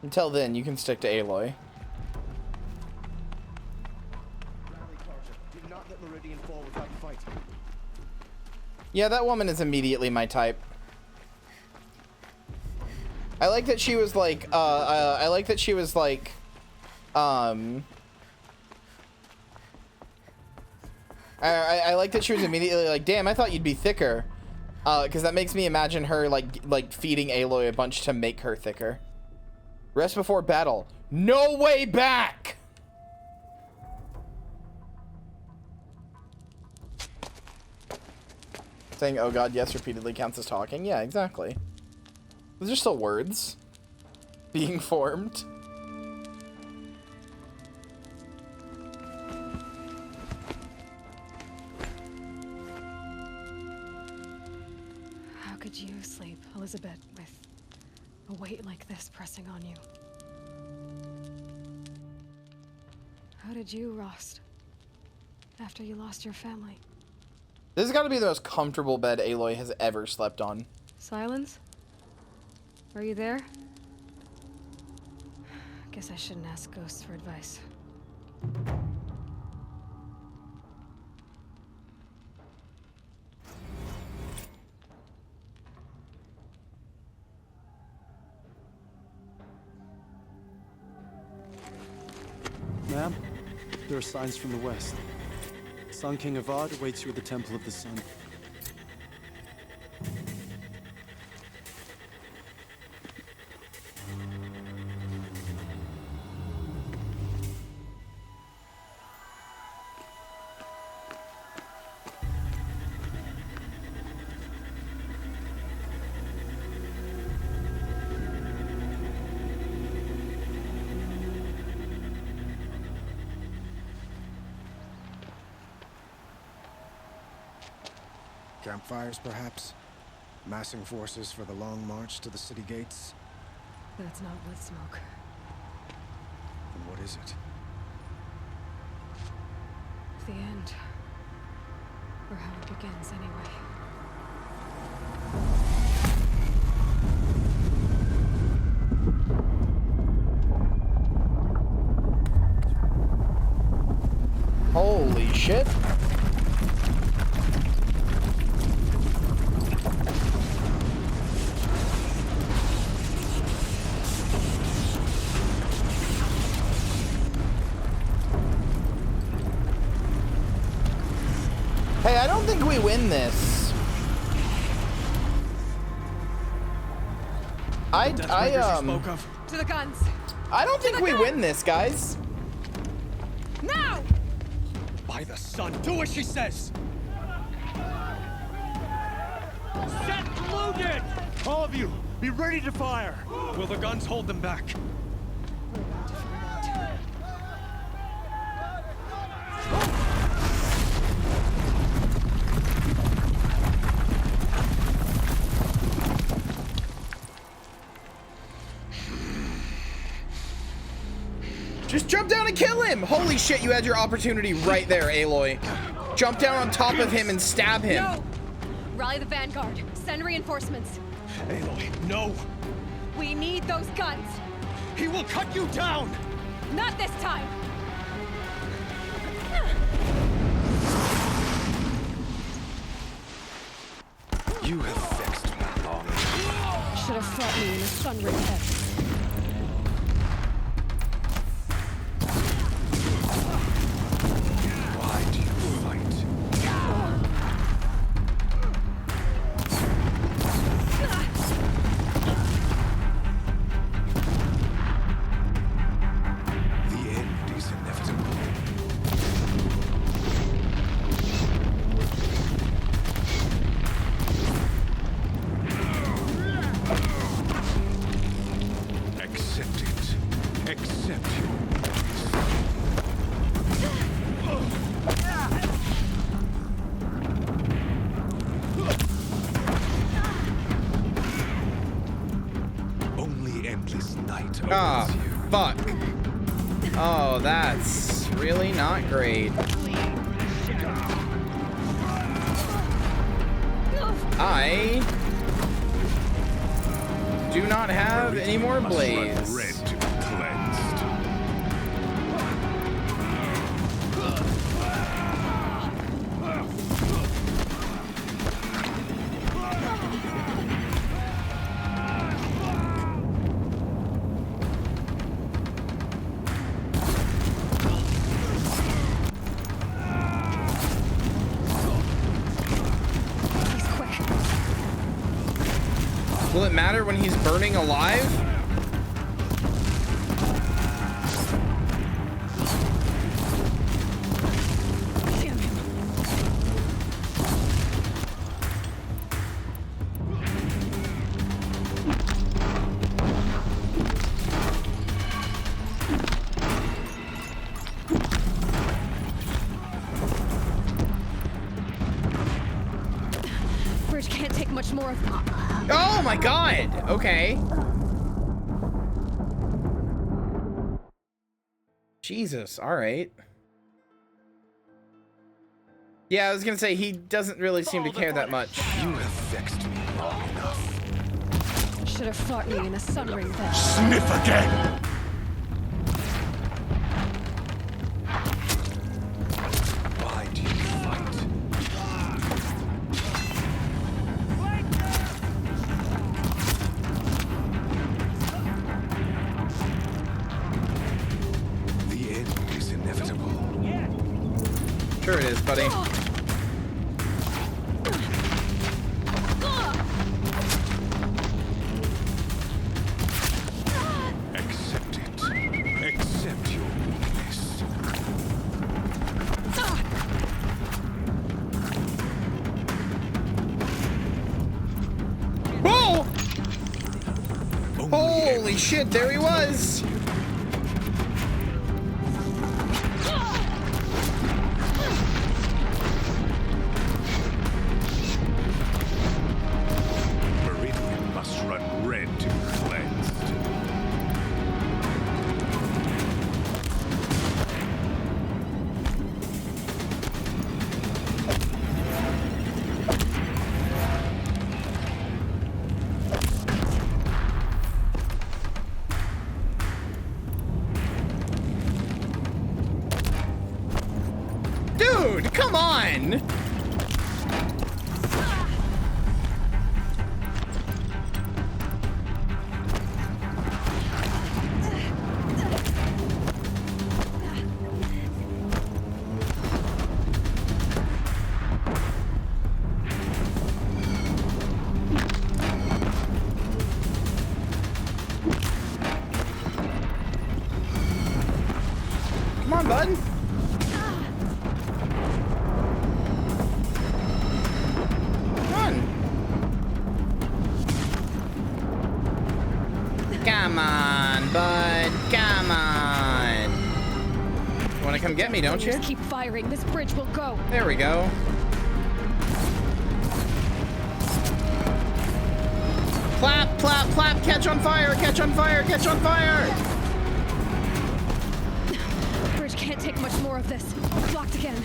[SPEAKER 1] Until then, you can stick to Aloy.
[SPEAKER 13] Did not let Meridian fall without fight.
[SPEAKER 1] Yeah, that woman is immediately my type. I like that she was like, I like that she was like, I like that she was immediately like, damn, I thought you'd be thicker. Because that makes me imagine her like feeding Aloy a bunch to make her thicker. Rest before battle. No way back! Saying, oh god, yes, repeatedly counts as talking. Yeah, exactly. Those are still words being formed.
[SPEAKER 3] like this pressing on you. How did you rust after you lost your family?
[SPEAKER 1] This has got to be the most comfortable bed Aloy has ever slept on.
[SPEAKER 3] Silence? Are you there? Guess I shouldn't ask ghosts for advice.
[SPEAKER 16] Ma'am, there are signs from the west. Sun King Avad awaits you at the Temple of the Sun.
[SPEAKER 25] Campfires, perhaps? Massing forces for the long march to the city gates?
[SPEAKER 3] That's not wood smoke.
[SPEAKER 25] Then what is it?
[SPEAKER 3] The end. Or how it begins, anyway.
[SPEAKER 1] Holy shit. Hey, I don't think we win this.
[SPEAKER 3] To the guns.
[SPEAKER 1] I don't think we win this, guys.
[SPEAKER 3] Now!
[SPEAKER 25] By the sun, do as she says!
[SPEAKER 13] Set loaded! All of you, be ready to fire!
[SPEAKER 25] Will the guns hold them back?
[SPEAKER 1] Just jump down and kill him! Holy shit, you had your opportunity right there, Aloy. Jump down on top of him and stab him.
[SPEAKER 3] No! Rally the vanguard. Send reinforcements.
[SPEAKER 25] Aloy, no!
[SPEAKER 3] We need those guns.
[SPEAKER 25] He will cut you down!
[SPEAKER 3] Not this time!
[SPEAKER 25] You have vexed me long enough.
[SPEAKER 3] Should have fought me in a sun-red head.
[SPEAKER 1] Ah, fuck. Oh, that's really not great. I do not have any more blades. Will it matter when he's burning alive?
[SPEAKER 3] Bridge can't take much more of them.
[SPEAKER 1] Oh my god! Okay. Jesus, alright. Yeah, I was gonna say, he doesn't really seem to care that much.
[SPEAKER 4] You have vexed me long enough.
[SPEAKER 3] Should have fought me in a sun ring then.
[SPEAKER 4] Sniff again! Why do you fight? The end is inevitable.
[SPEAKER 1] Sure it is, buddy.
[SPEAKER 4] Accept it. Accept your weakness.
[SPEAKER 1] Whoa! Holy shit, there he was!
[SPEAKER 4] Meridian must run red to be cleansed.
[SPEAKER 1] Dude, come on! Come on, bud. Come on, bud. Come on. You want to come get me, don't you?
[SPEAKER 3] Just keep firing. This bridge will go.
[SPEAKER 1] There we go. Clap, clap, clap. Catch on fire. Catch on fire. Catch on fire.
[SPEAKER 3] Bridge can't take much more of this. Blocked again.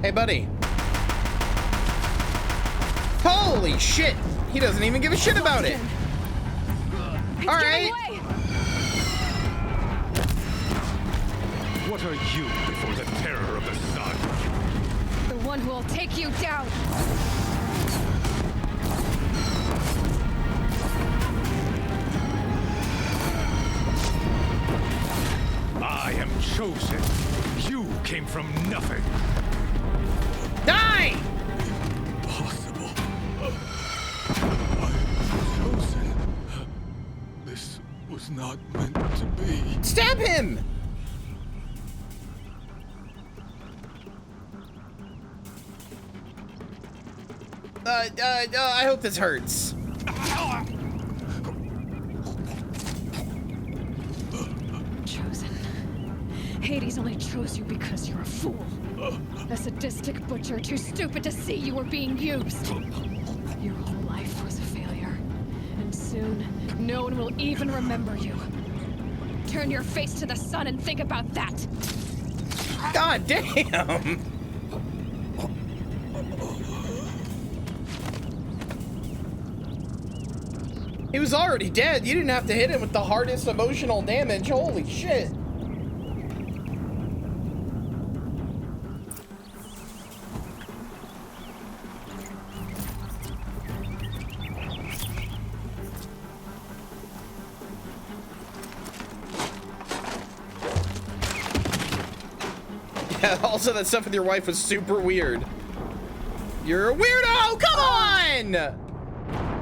[SPEAKER 1] Hey, buddy. Holy shit! He doesn't even give a shit about it. All right.
[SPEAKER 4] What are you before the terror of the sun?
[SPEAKER 3] The one who will take you down.
[SPEAKER 4] I am chosen. You came from nothing.
[SPEAKER 1] Die!
[SPEAKER 5] Impossible. I am chosen. This was not meant to be.
[SPEAKER 1] Stab him! I hope this hurts.
[SPEAKER 3] Chosen. Hades only chose you because you're a fool. A sadistic butcher too stupid to see you were being used. Your whole life was a failure. And soon, no one will even remember you. Turn your face to the sun and think about that.
[SPEAKER 1] God damn! He was already dead. You didn't have to hit him with the hardest emotional damage. Holy shit. Yeah, also that stuff with your wife was super weird. You're a weirdo! Come on!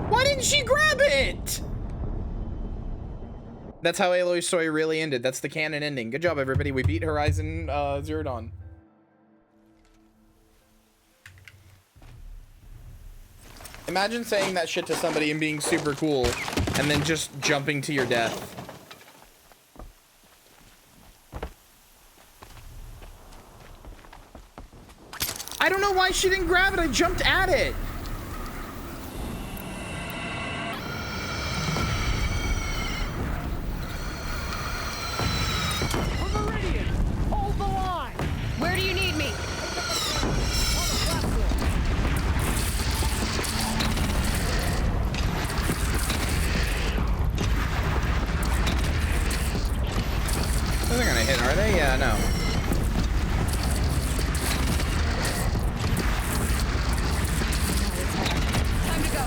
[SPEAKER 1] Why didn't she grab it? That's how Aloy's story really ended. That's the canon ending. Good job, everybody. We beat Horizon Zero Dawn. Imagine saying that shit to somebody and being super cool, and then just jumping to your death. I don't know why she didn't grab it. I jumped at it.
[SPEAKER 11] Hold the line!
[SPEAKER 3] Where do you need me?
[SPEAKER 1] They're gonna hit, are they? Yeah, no.
[SPEAKER 3] Time to go.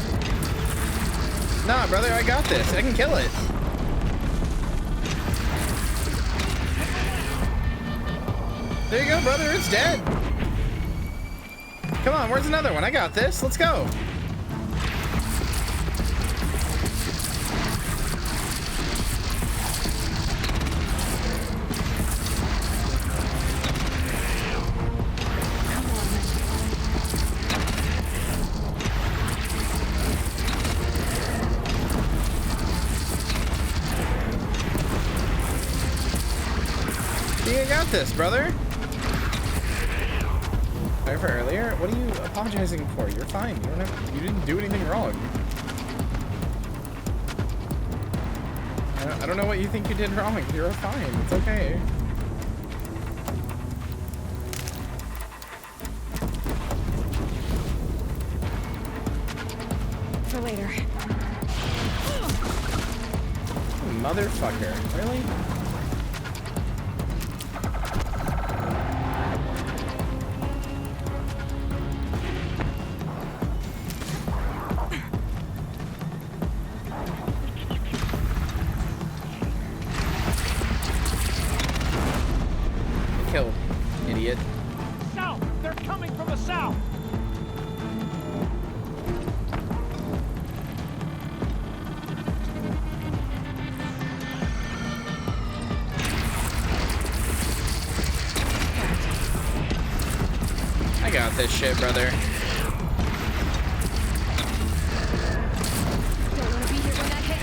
[SPEAKER 1] Nah, brother, I got this. I can kill it. There you go, brother. It's dead. Come on, where's another one? I got this. Let's go. You got this, brother. Sorry for earlier. What are you apologizing for? You're fine. You didn't do anything wrong. I don't know what you think you did wrong. You're fine. It's okay.
[SPEAKER 3] For later.
[SPEAKER 1] Motherfucker. Really? Kill, idiot.
[SPEAKER 11] South! They're coming from the south!
[SPEAKER 1] I got this shit, brother.
[SPEAKER 3] Don't want to be here when that hits.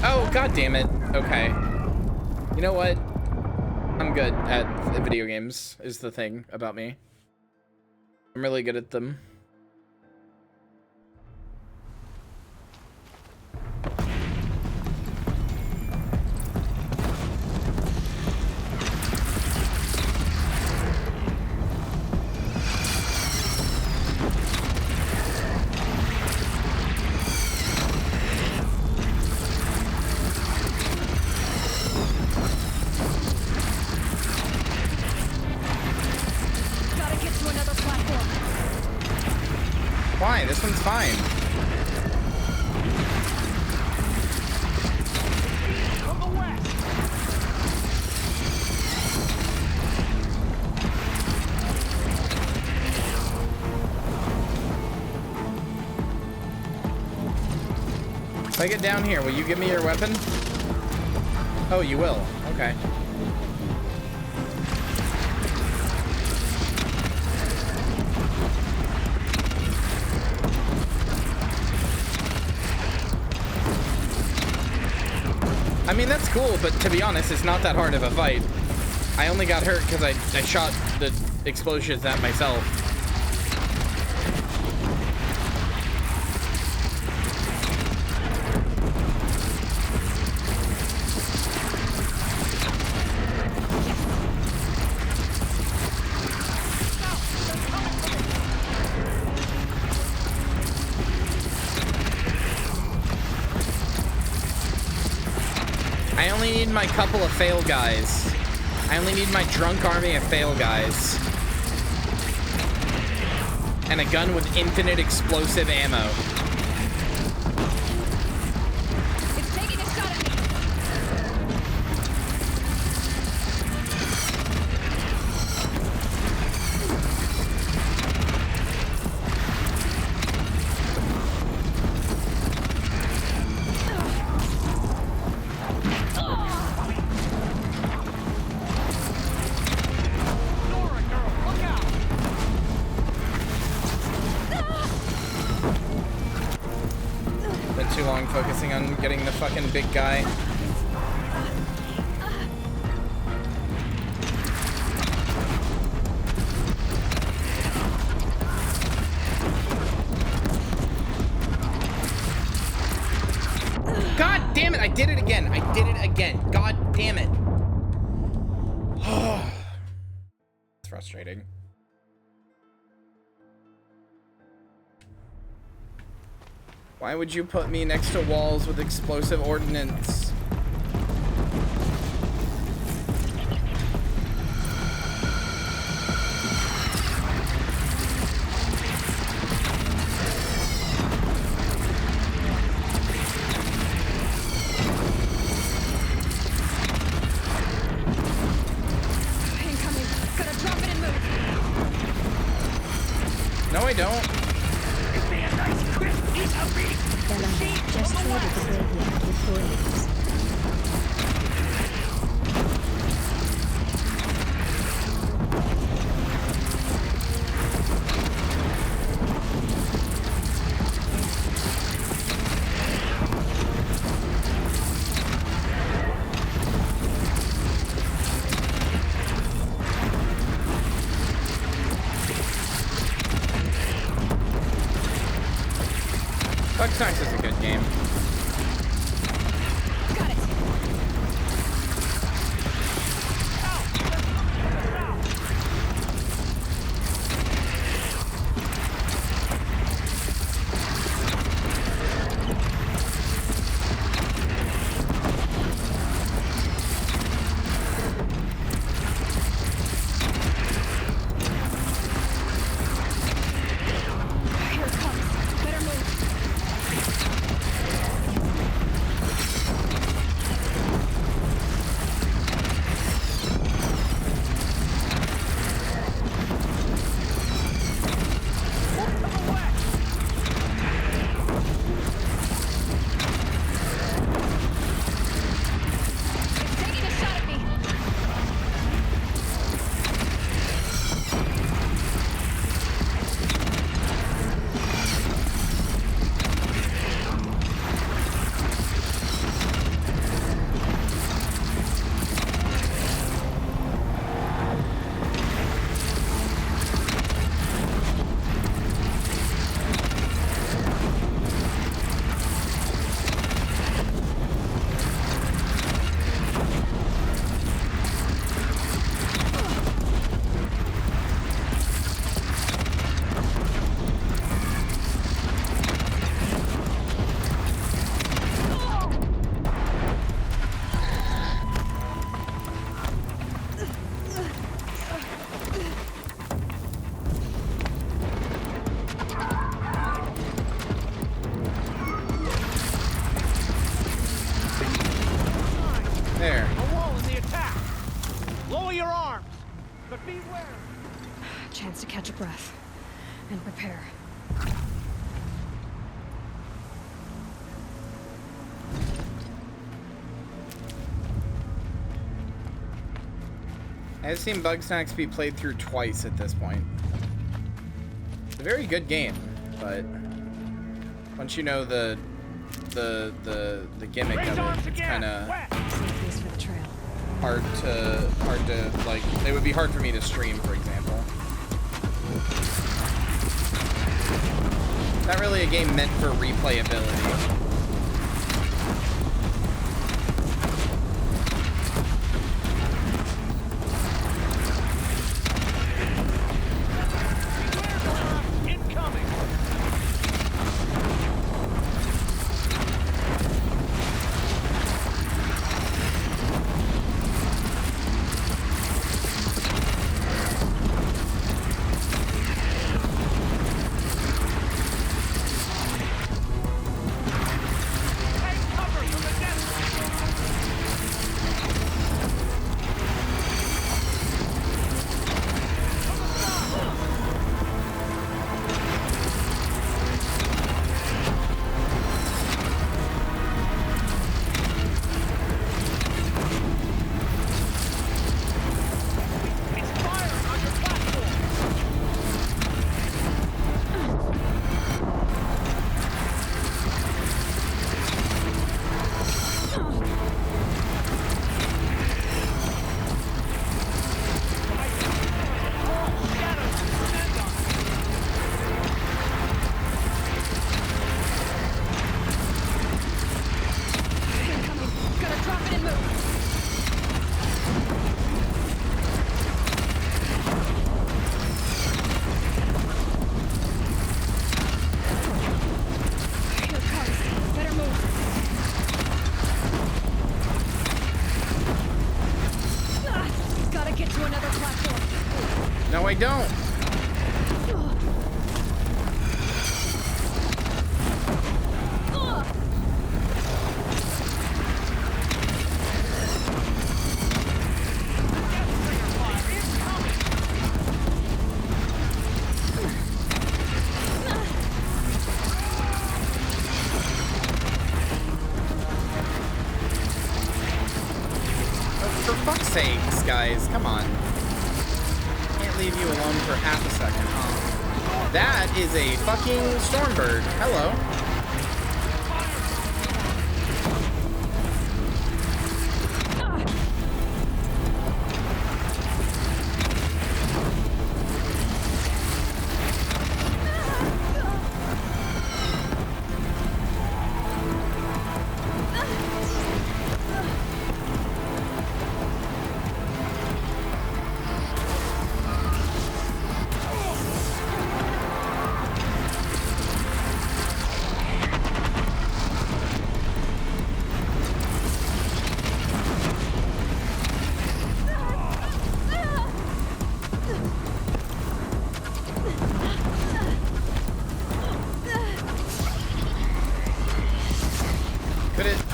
[SPEAKER 1] Oh, god damn it. Okay. You know what? I'm good at video games, is the thing about me. I'm really good at them.
[SPEAKER 3] Gotta get to another platform.
[SPEAKER 1] Why? This one's fine.
[SPEAKER 11] From the west!
[SPEAKER 1] If I get down here, will you give me your weapon? Oh, you will. Okay. I mean, that's cool, but to be honest, it's not that hard of a fight. I only got hurt because I shot the explosions at myself. I only need my couple of fail guys. I only need my drunk army of fail guys. And a gun with infinite explosive ammo.
[SPEAKER 3] It's taking a shot at me.
[SPEAKER 1] long focusing on getting the fucking big guy. God damn it, I did it again. I did it again. God damn it. It's frustrating. Why would you put me next to walls with explosive ordnance?
[SPEAKER 3] Incoming. Gotta drop it and move.
[SPEAKER 1] No, I don't.
[SPEAKER 11] Give me a nice crisp piece of meat.
[SPEAKER 9] Just traded the graveyard with Torralith.
[SPEAKER 1] Bugsnax is a good game.
[SPEAKER 3] Got it. Here it comes. Better move. Taking a shot at me.
[SPEAKER 1] There.
[SPEAKER 13] A wall in the attack. Lower your arms, but beware.
[SPEAKER 3] Chance to catch a breath and prepare.
[SPEAKER 1] I've seen Bugsnax be played through twice at this point. It's a very good game, but once you know the gimmick of it, it's kind of
[SPEAKER 3] Thanks for the trail.
[SPEAKER 1] hard to like. It would be hard for me to stream, for example. Not really a game meant for replayability. don't. For fuck's sakes, guys, come on. Can't leave you alone for half a second, huh? That is a fucking stormbird. Hello.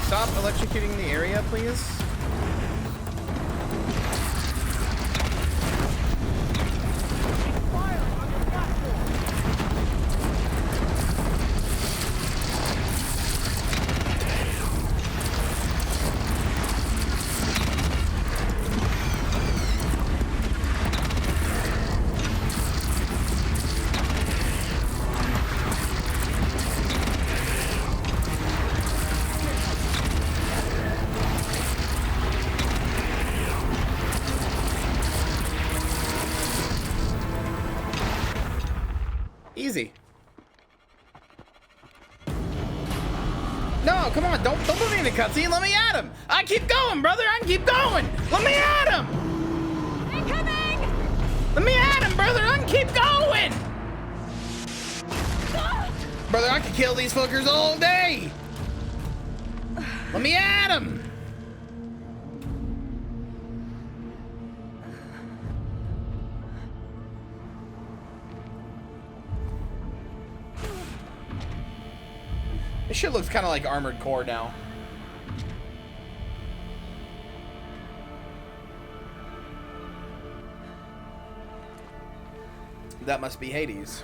[SPEAKER 1] Stop electrocuting the area, please. Easy. No, come on, don't put me in the cutscene. Let me at him. I keep going, brother. I can keep going. Let me at him.
[SPEAKER 11] Incoming!
[SPEAKER 1] Let me at him, brother. I can keep going. Brother, I can kill these fuckers all day. Let me at him. This shit looks kind of like Armored Core now. That must be Hades.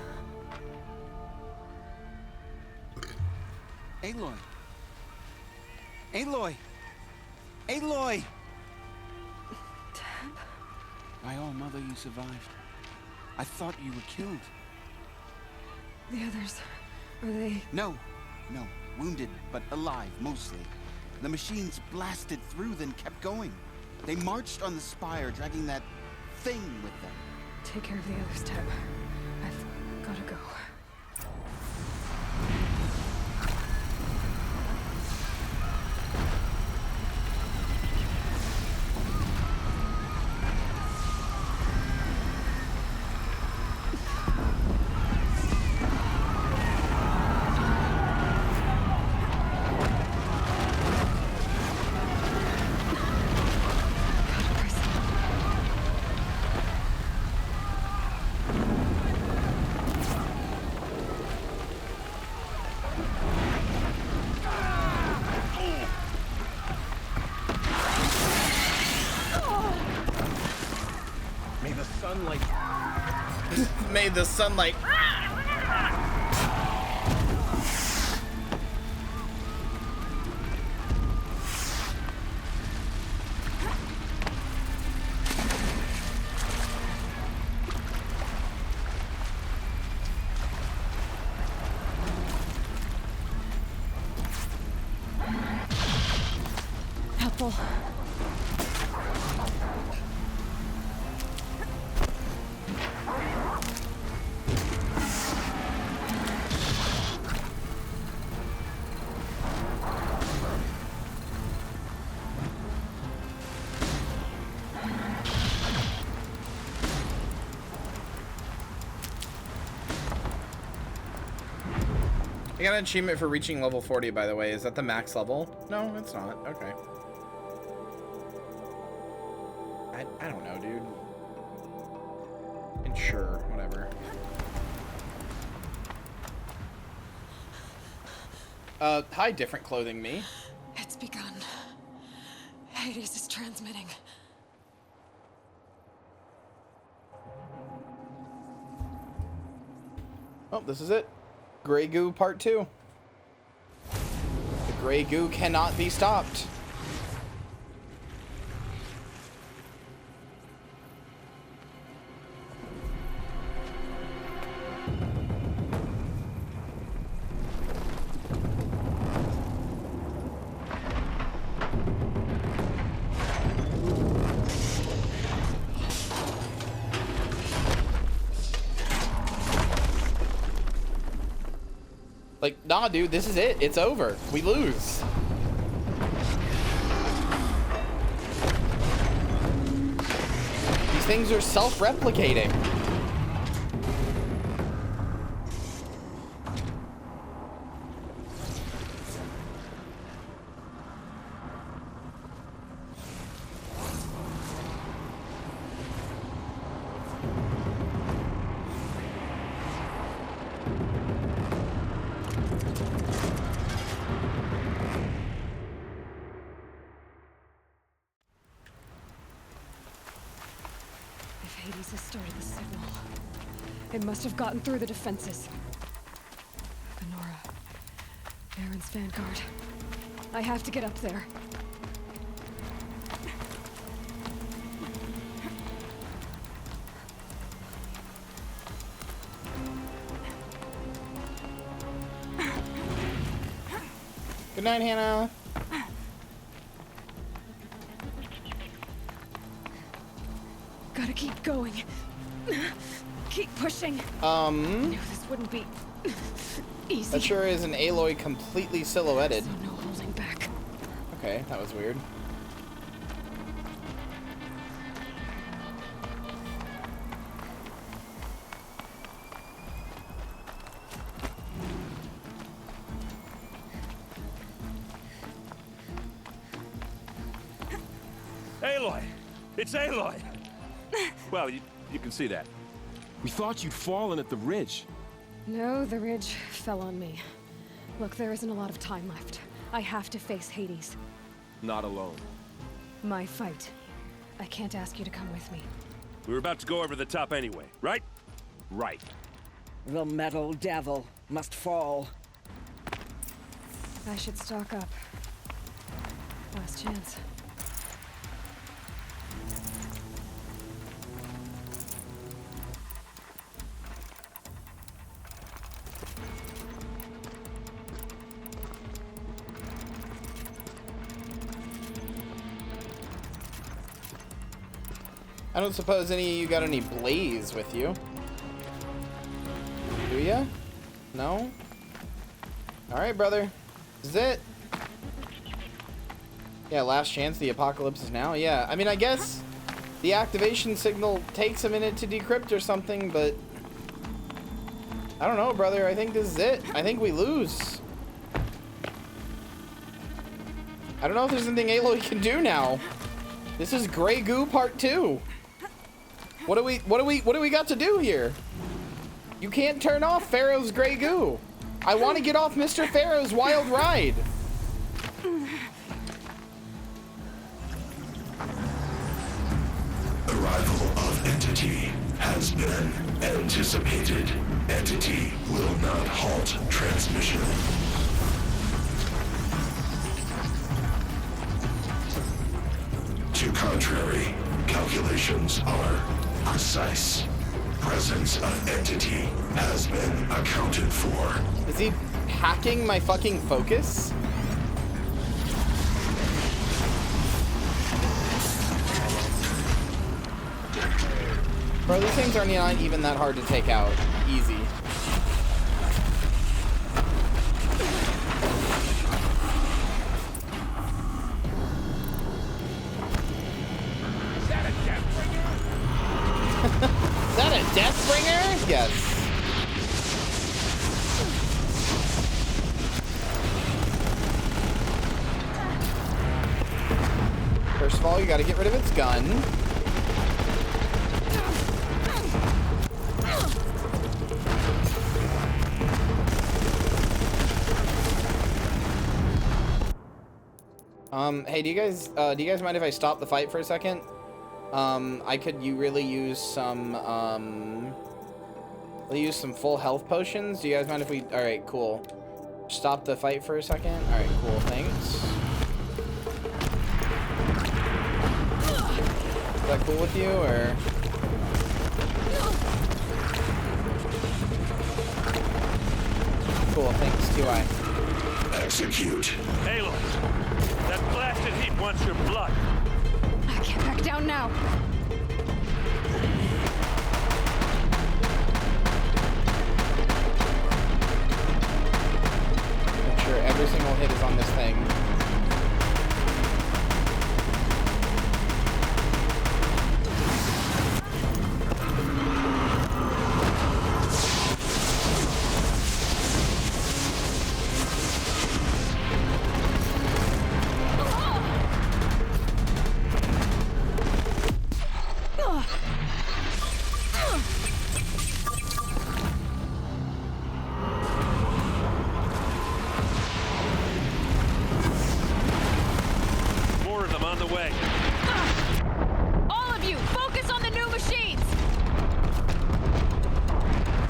[SPEAKER 6] Aloy! Aloy! Aloy!
[SPEAKER 3] Dad?
[SPEAKER 6] My own mother, you survived. I thought you were killed.
[SPEAKER 3] The others, are they...
[SPEAKER 6] No. Wounded, but alive, mostly. The machines blasted through, then kept going. They marched on the spire, dragging that thing with them.
[SPEAKER 3] Take care of the others, Teb. I've gotta go.
[SPEAKER 1] Made the sunlight.
[SPEAKER 3] Helpful.
[SPEAKER 1] I got an achievement for reaching level 40, by the way. Is that the max level? No, it's not. Okay. I don't know, dude. Sure, whatever. Hi, different clothing me.
[SPEAKER 3] It's begun. Hades is transmitting.
[SPEAKER 1] Oh, this is it. Grey goo part 2. The grey goo cannot be stopped. Like, nah, dude, this is it. It's over. We lose. These things are self-replicating.
[SPEAKER 3] Hades has started the signal. It must have gotten through the defenses. Venora. Aaron's vanguard. I have to get up there.
[SPEAKER 1] Good night, Hannah.
[SPEAKER 3] Gotta keep going. Keep pushing.
[SPEAKER 1] I
[SPEAKER 3] knew this wouldn't be easy.
[SPEAKER 1] That sure is an Aloy completely silhouetted.
[SPEAKER 3] So no holding back.
[SPEAKER 1] Okay, that was weird.
[SPEAKER 2] Aloy! It's Aloy! Well, you can see that.
[SPEAKER 4] We thought you'd fallen at the ridge.
[SPEAKER 3] No, the ridge fell on me. Look, there isn't a lot of time left. I have to face Hades.
[SPEAKER 4] Not alone.
[SPEAKER 3] My fight. I can't ask you to come with me.
[SPEAKER 2] We were about to go over the top anyway, right?
[SPEAKER 4] Right.
[SPEAKER 10] The metal devil must fall.
[SPEAKER 3] I should stock up. Last chance.
[SPEAKER 1] I don't suppose any of you got any blaze with you. Do ya? No? Alright, brother. This is it. Yeah, last chance. The apocalypse is now. Yeah, I mean, I guess the activation signal takes a minute to decrypt or something, but I don't know, brother. I think this is it. I think we lose. I don't know if there's anything Aloy can do now. This is Grey Goo Part 2. What do we got to do here? You can't turn off Pharaoh's Grey Goo. I want to get off Mr. Pharaoh's wild ride.
[SPEAKER 14] Arrival of entity has been anticipated. Entity will not halt transmission. To contrary, calculations are precise. Presence of entity has been accounted for.
[SPEAKER 1] Is he hacking my fucking focus? Bro, these things are not even that hard to take out. Easy. Is that a Deathbringer? Yes. First of all, you gotta get rid of its gun. Hey, do you guys mind if I stop the fight for a second? I could really use some, I'll use some full health potions. Do you guys mind if we, alright, cool. Stop the fight for a second? Alright, cool, thanks. Is that cool with you, or? Cool, thanks, 2i.
[SPEAKER 14] Execute.
[SPEAKER 7] Aloy, that blasted heap wants your blood.
[SPEAKER 3] I can't back down now.
[SPEAKER 1] Make sure every single hit is on this thing.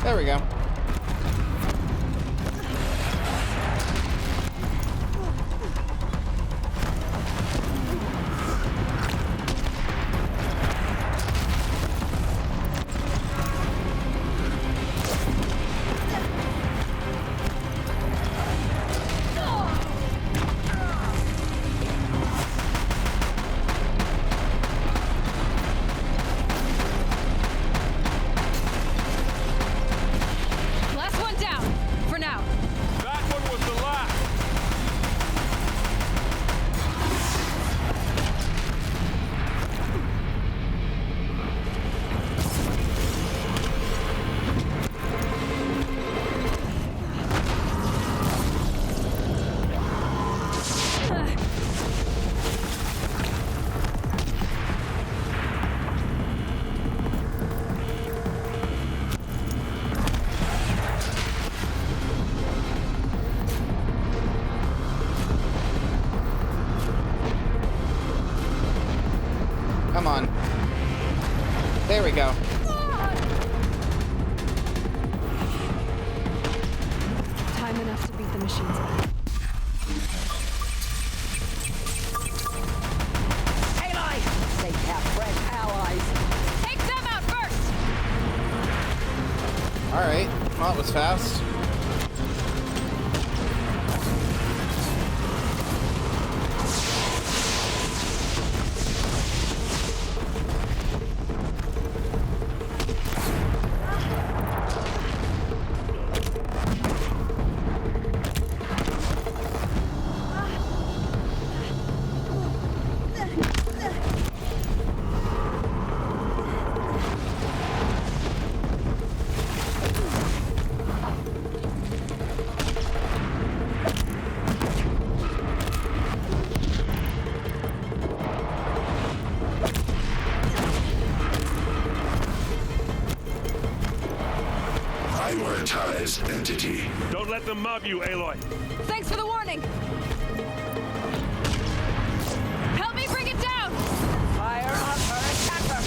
[SPEAKER 1] There we go. Come on. There we go.
[SPEAKER 3] Time enough to beat the machines up.
[SPEAKER 10] Aloy! They have fresh allies.
[SPEAKER 3] Take them out first!
[SPEAKER 1] Alright. Well, that was fast.
[SPEAKER 14] Prioritize entity.
[SPEAKER 7] Don't let them mob you, Aloy.
[SPEAKER 3] Thanks for the warning. Help me bring it down!
[SPEAKER 10] Fire on her attacker!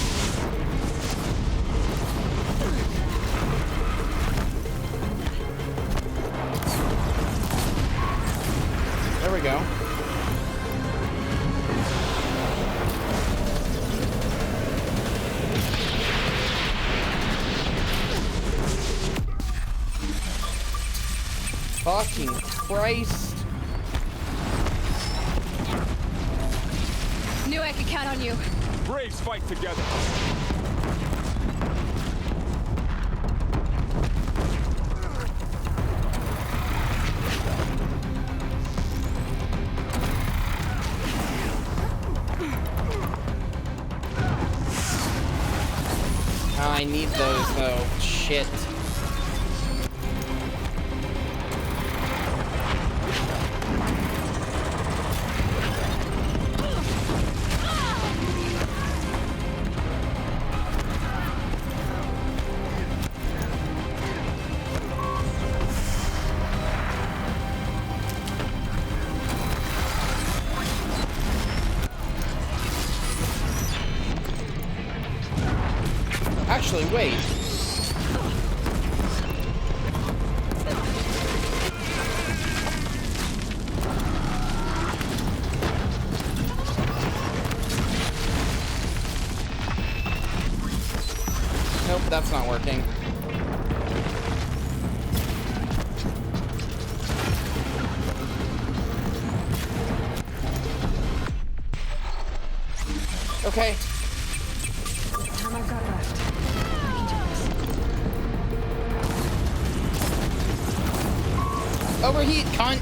[SPEAKER 1] There we go. Fucking Christ.
[SPEAKER 3] Knew I could count on you.
[SPEAKER 4] Braves fight together.
[SPEAKER 1] I need those though. Shit. Actually, wait. Nope, that's not working. Okay.
[SPEAKER 3] Time I've got left. I can do this.
[SPEAKER 1] Overheat, cunt.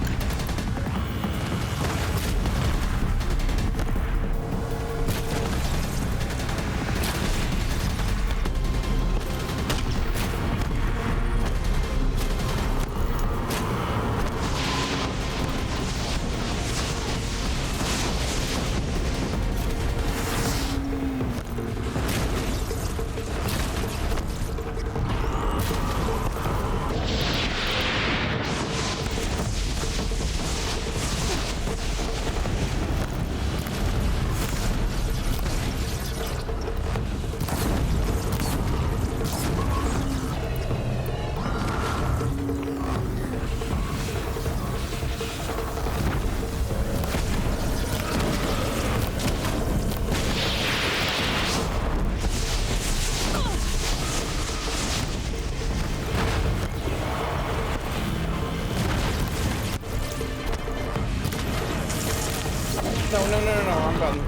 [SPEAKER 1] No, wrong button.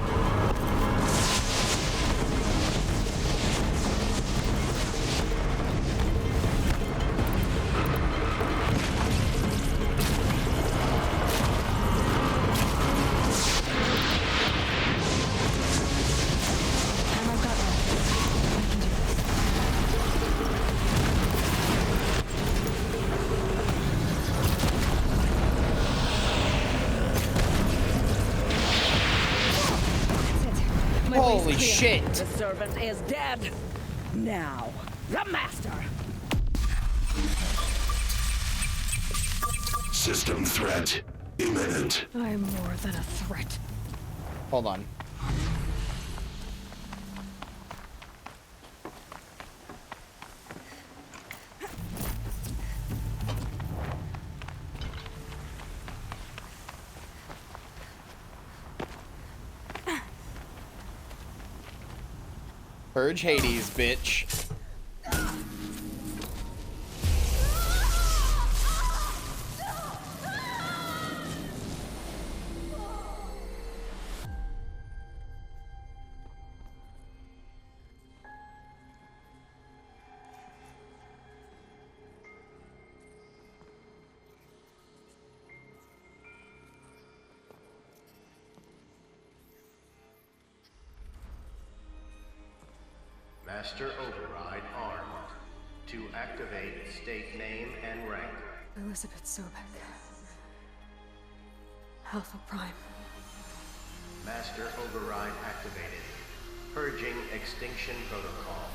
[SPEAKER 1] Holy shit!
[SPEAKER 10] The servant is dead. Now, the master.
[SPEAKER 14] System threat imminent.
[SPEAKER 3] I'm more than a threat.
[SPEAKER 1] Hold on. Purge Hades, bitch.
[SPEAKER 21] Master Override armed. To activate, state name and rank.
[SPEAKER 3] Elizabeth Sobek. Alpha Prime.
[SPEAKER 21] Master Override activated. Purging extinction protocol.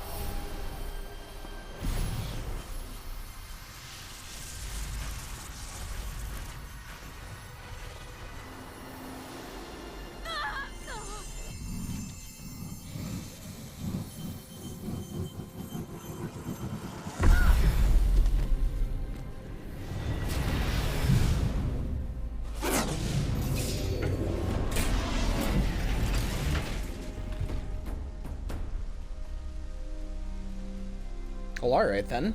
[SPEAKER 1] Well, alright then.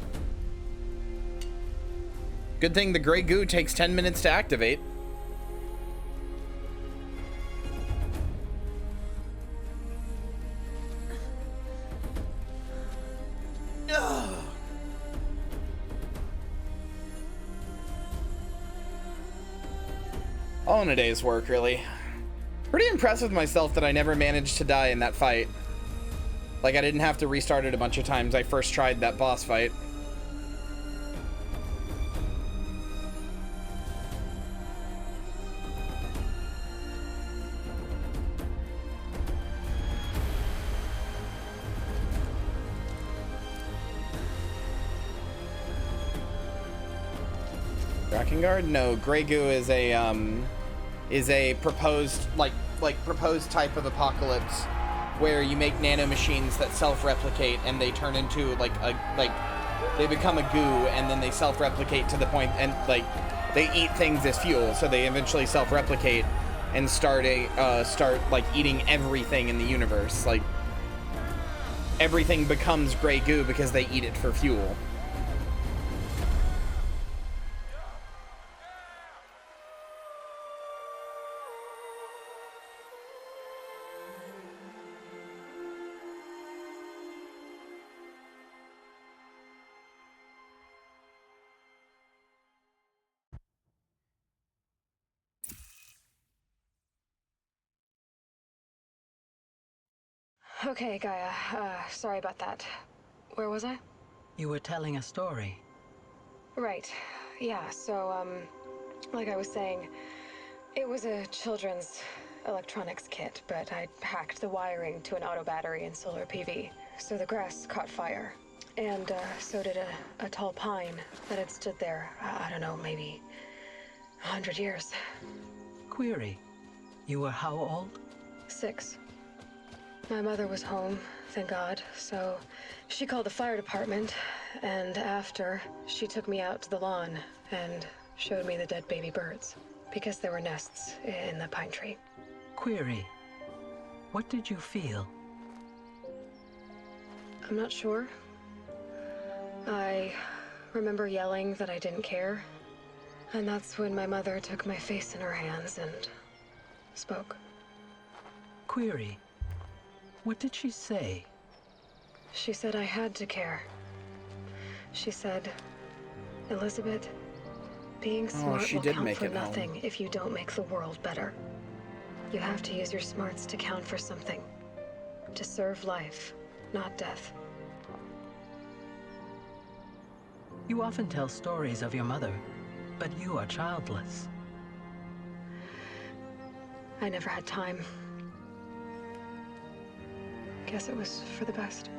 [SPEAKER 1] Good thing the gray goo takes 10 minutes to activate. All in a day's work, really. Pretty impressed with myself that I never managed to die in that fight. Like, I didn't have to restart it a bunch of times. I first tried that boss fight. Drakengard? No, Grey Goo is a proposed, like proposed type of apocalypse where you make nanomachines that self-replicate and they turn into they become a goo and then they self-replicate to the point and they eat things as fuel, so they eventually self-replicate and start eating everything in the universe. Like everything becomes gray goo because they eat it for fuel.
[SPEAKER 3] Okay, Gaia. Sorry about that. Where was I?
[SPEAKER 22] You were telling a story.
[SPEAKER 3] Right. Yeah, so, like I was saying, it was a children's electronics kit, but I'd hacked the wiring to an auto battery and solar PV. So the grass caught fire. And, so did a tall pine that had stood there, I don't know, maybe 100 years.
[SPEAKER 22] Query. You were how old?
[SPEAKER 3] 6. My mother was home, thank God, so she called the fire department, and after, she took me out to the lawn and showed me the dead baby birds, because there were nests in the pine tree.
[SPEAKER 22] Query. What did you feel?
[SPEAKER 3] I'm not sure. I remember yelling that I didn't care, and that's when my mother took my face in her hands and spoke.
[SPEAKER 22] Query. What did she say?
[SPEAKER 3] She said I had to care. She said, Elizabeth, being smart will count for nothing if you don't make the world better. You have to use your smarts to count for something. To serve life, not death.
[SPEAKER 22] You often tell stories of your mother, but you are childless.
[SPEAKER 3] I never had time. Guess it was for the best.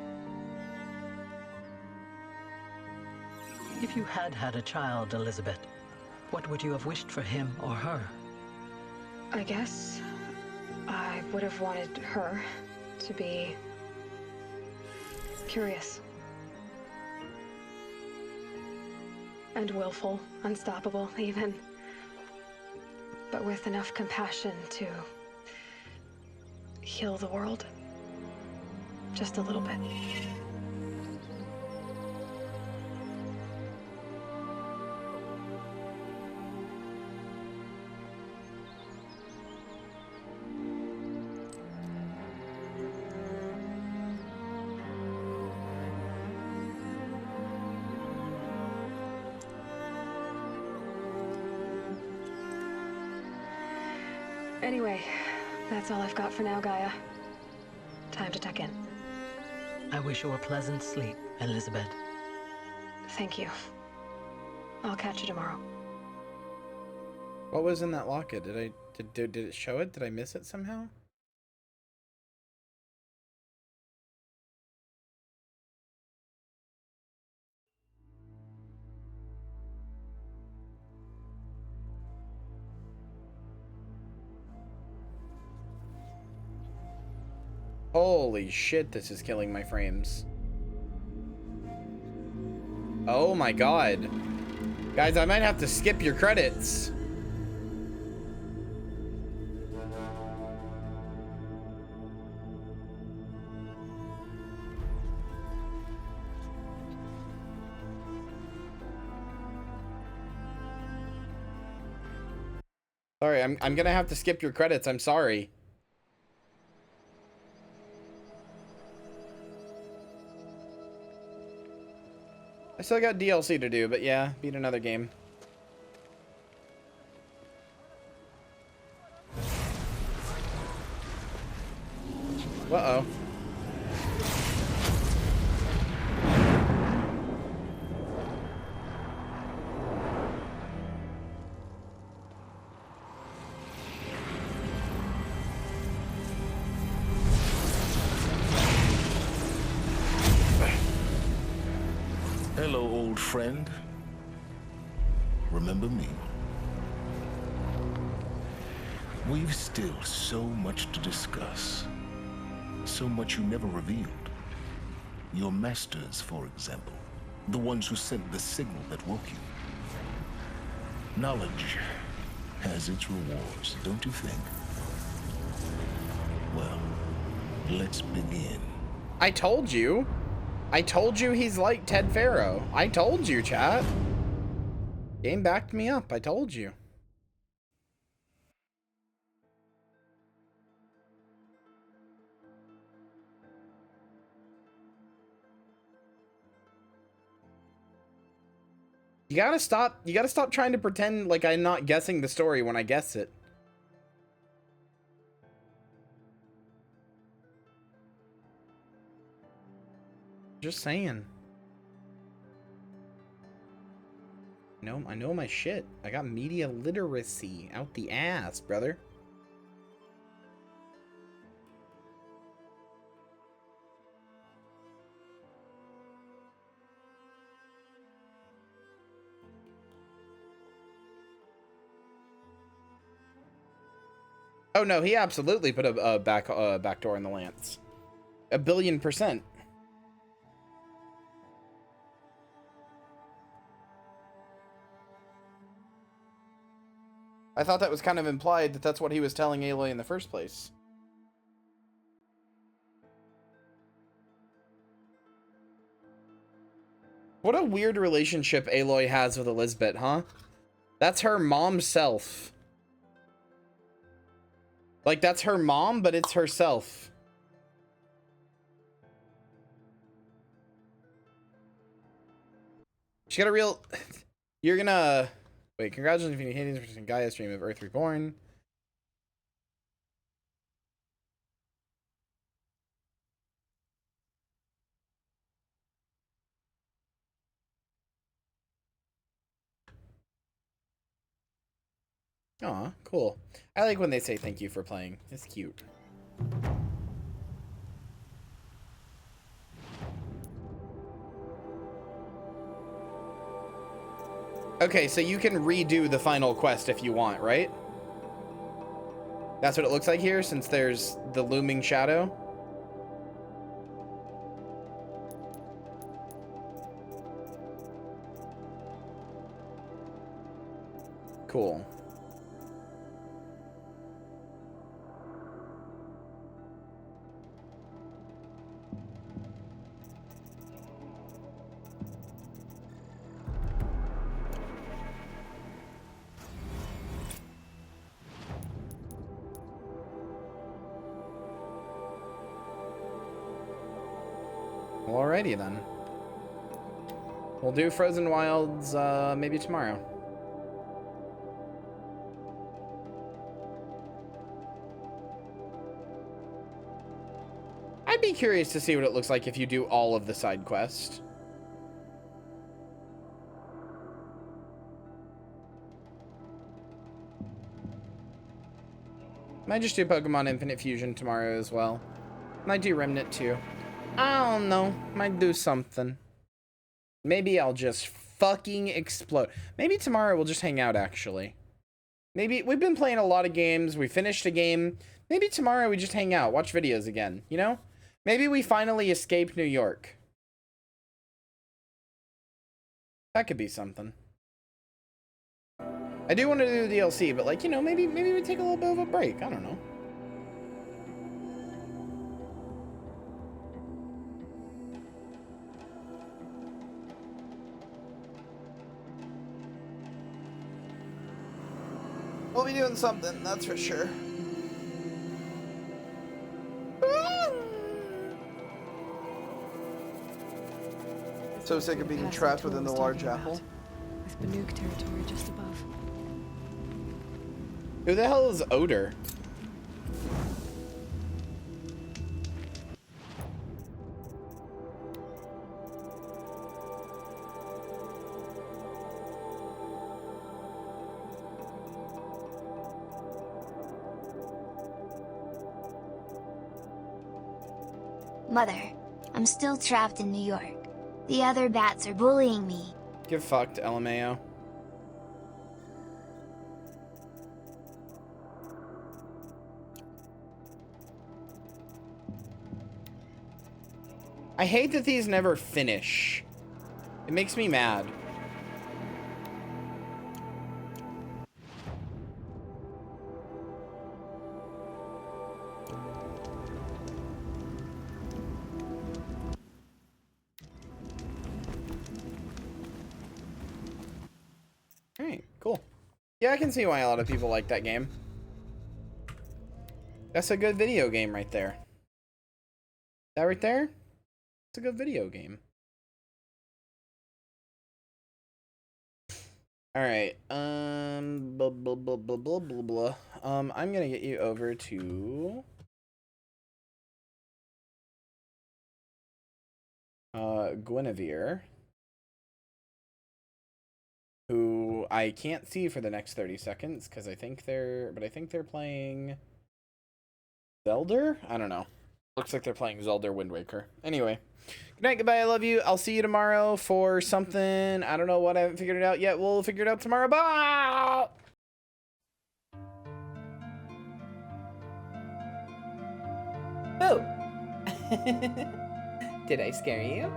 [SPEAKER 22] If you had had a child, Elizabeth, what would you have wished for him or her?
[SPEAKER 3] I guess I would have wanted her to be curious. And willful, unstoppable, even. But with enough compassion to heal the world. Just a little bit. Anyway, that's all I've got for now, Gaia. Time to tuck in.
[SPEAKER 22] I wish you a pleasant sleep, Elizabeth.
[SPEAKER 3] Thank you. I'll catch you tomorrow.
[SPEAKER 1] What was in that locket? Did it show it? Did I miss it somehow? Holy shit, this is killing my frames. Oh my god. Guys, I might have to skip your credits. Sorry, I'm gonna have to skip your credits. I'm sorry. I still got DLC to do, but yeah, beat another game. Uh-oh.
[SPEAKER 14] Hello, old friend. Remember me? We've still so much to discuss. So much you never revealed. Your masters, for example. The ones who sent the signal that woke you. Knowledge has its rewards, don't you think? Well, let's begin.
[SPEAKER 1] I told you. I told you he's like Ted Faro. I told you, chat. Game backed me up. I told you. You gotta stop trying to pretend like I'm not guessing the story when I guess it. Just saying. I know my shit. I got media literacy out the ass, brother. Oh no, he absolutely put a back door in the lance. 1,000,000,000%. I thought that was kind of implied that that's what he was telling Aloy in the first place. What a weird relationship Aloy has with Elizabeth, huh? That's her mom self. Like, that's her mom, but it's herself. She got a real... You're gonna... Wait, congratulations if you hate this Gaia stream of Earth Reborn. Aw, cool. I like when they say thank you for playing. It's cute. Okay, so you can redo the final quest if you want, right? That's what it looks like here, since there's the looming shadow. Cool. Well, alrighty then. We'll do Frozen Wilds maybe tomorrow. I'd be curious to see what it looks like if you do all of the side quests. Might just do Pokemon Infinite Fusion tomorrow as well. Might do Remnant too. I don't know. Might do something. Maybe I'll just fucking explode. Maybe tomorrow we'll just hang out, actually. Maybe we've been playing a lot of games. We finished a game. Maybe tomorrow we just hang out, watch videos again, you know? Maybe we finally escape New York. That could be something. I do want to do the DLC, but like, you know, maybe we take a little bit of a break. I don't know. We'll be doing something, that's for sure. So sick of being trapped within the large apple.
[SPEAKER 3] With Banuk territory just above.
[SPEAKER 1] Who the hell is Odor?
[SPEAKER 9] Mother, I'm still trapped in New York. The other bats are bullying me.
[SPEAKER 1] Get fucked, LMAO. I hate that these never finish. It makes me mad. Alright, cool. Yeah, I can see why a lot of people like that game. That's a good video game right there. That right there? It's a good video game. Alright, blah, blah, blah, blah, blah, blah, blah. I'm gonna get you over to... Guinevere. Who I can't see for the next 30 seconds, because I think they're playing... Zelda? I don't know. Looks like they're playing Zelda Wind Waker. Anyway. Good night, goodbye, I love you. I'll see you tomorrow for something. I don't know what, I haven't figured it out yet. We'll figure it out tomorrow. Bye!
[SPEAKER 8] Boo! Did I scare you?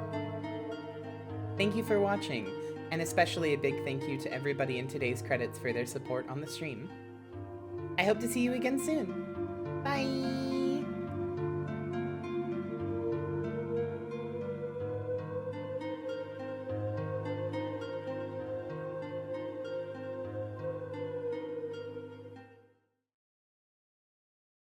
[SPEAKER 8] Thank you for watching, and especially a big thank you to everybody in today's credits for their support on the stream. I hope to see you again soon. Bye!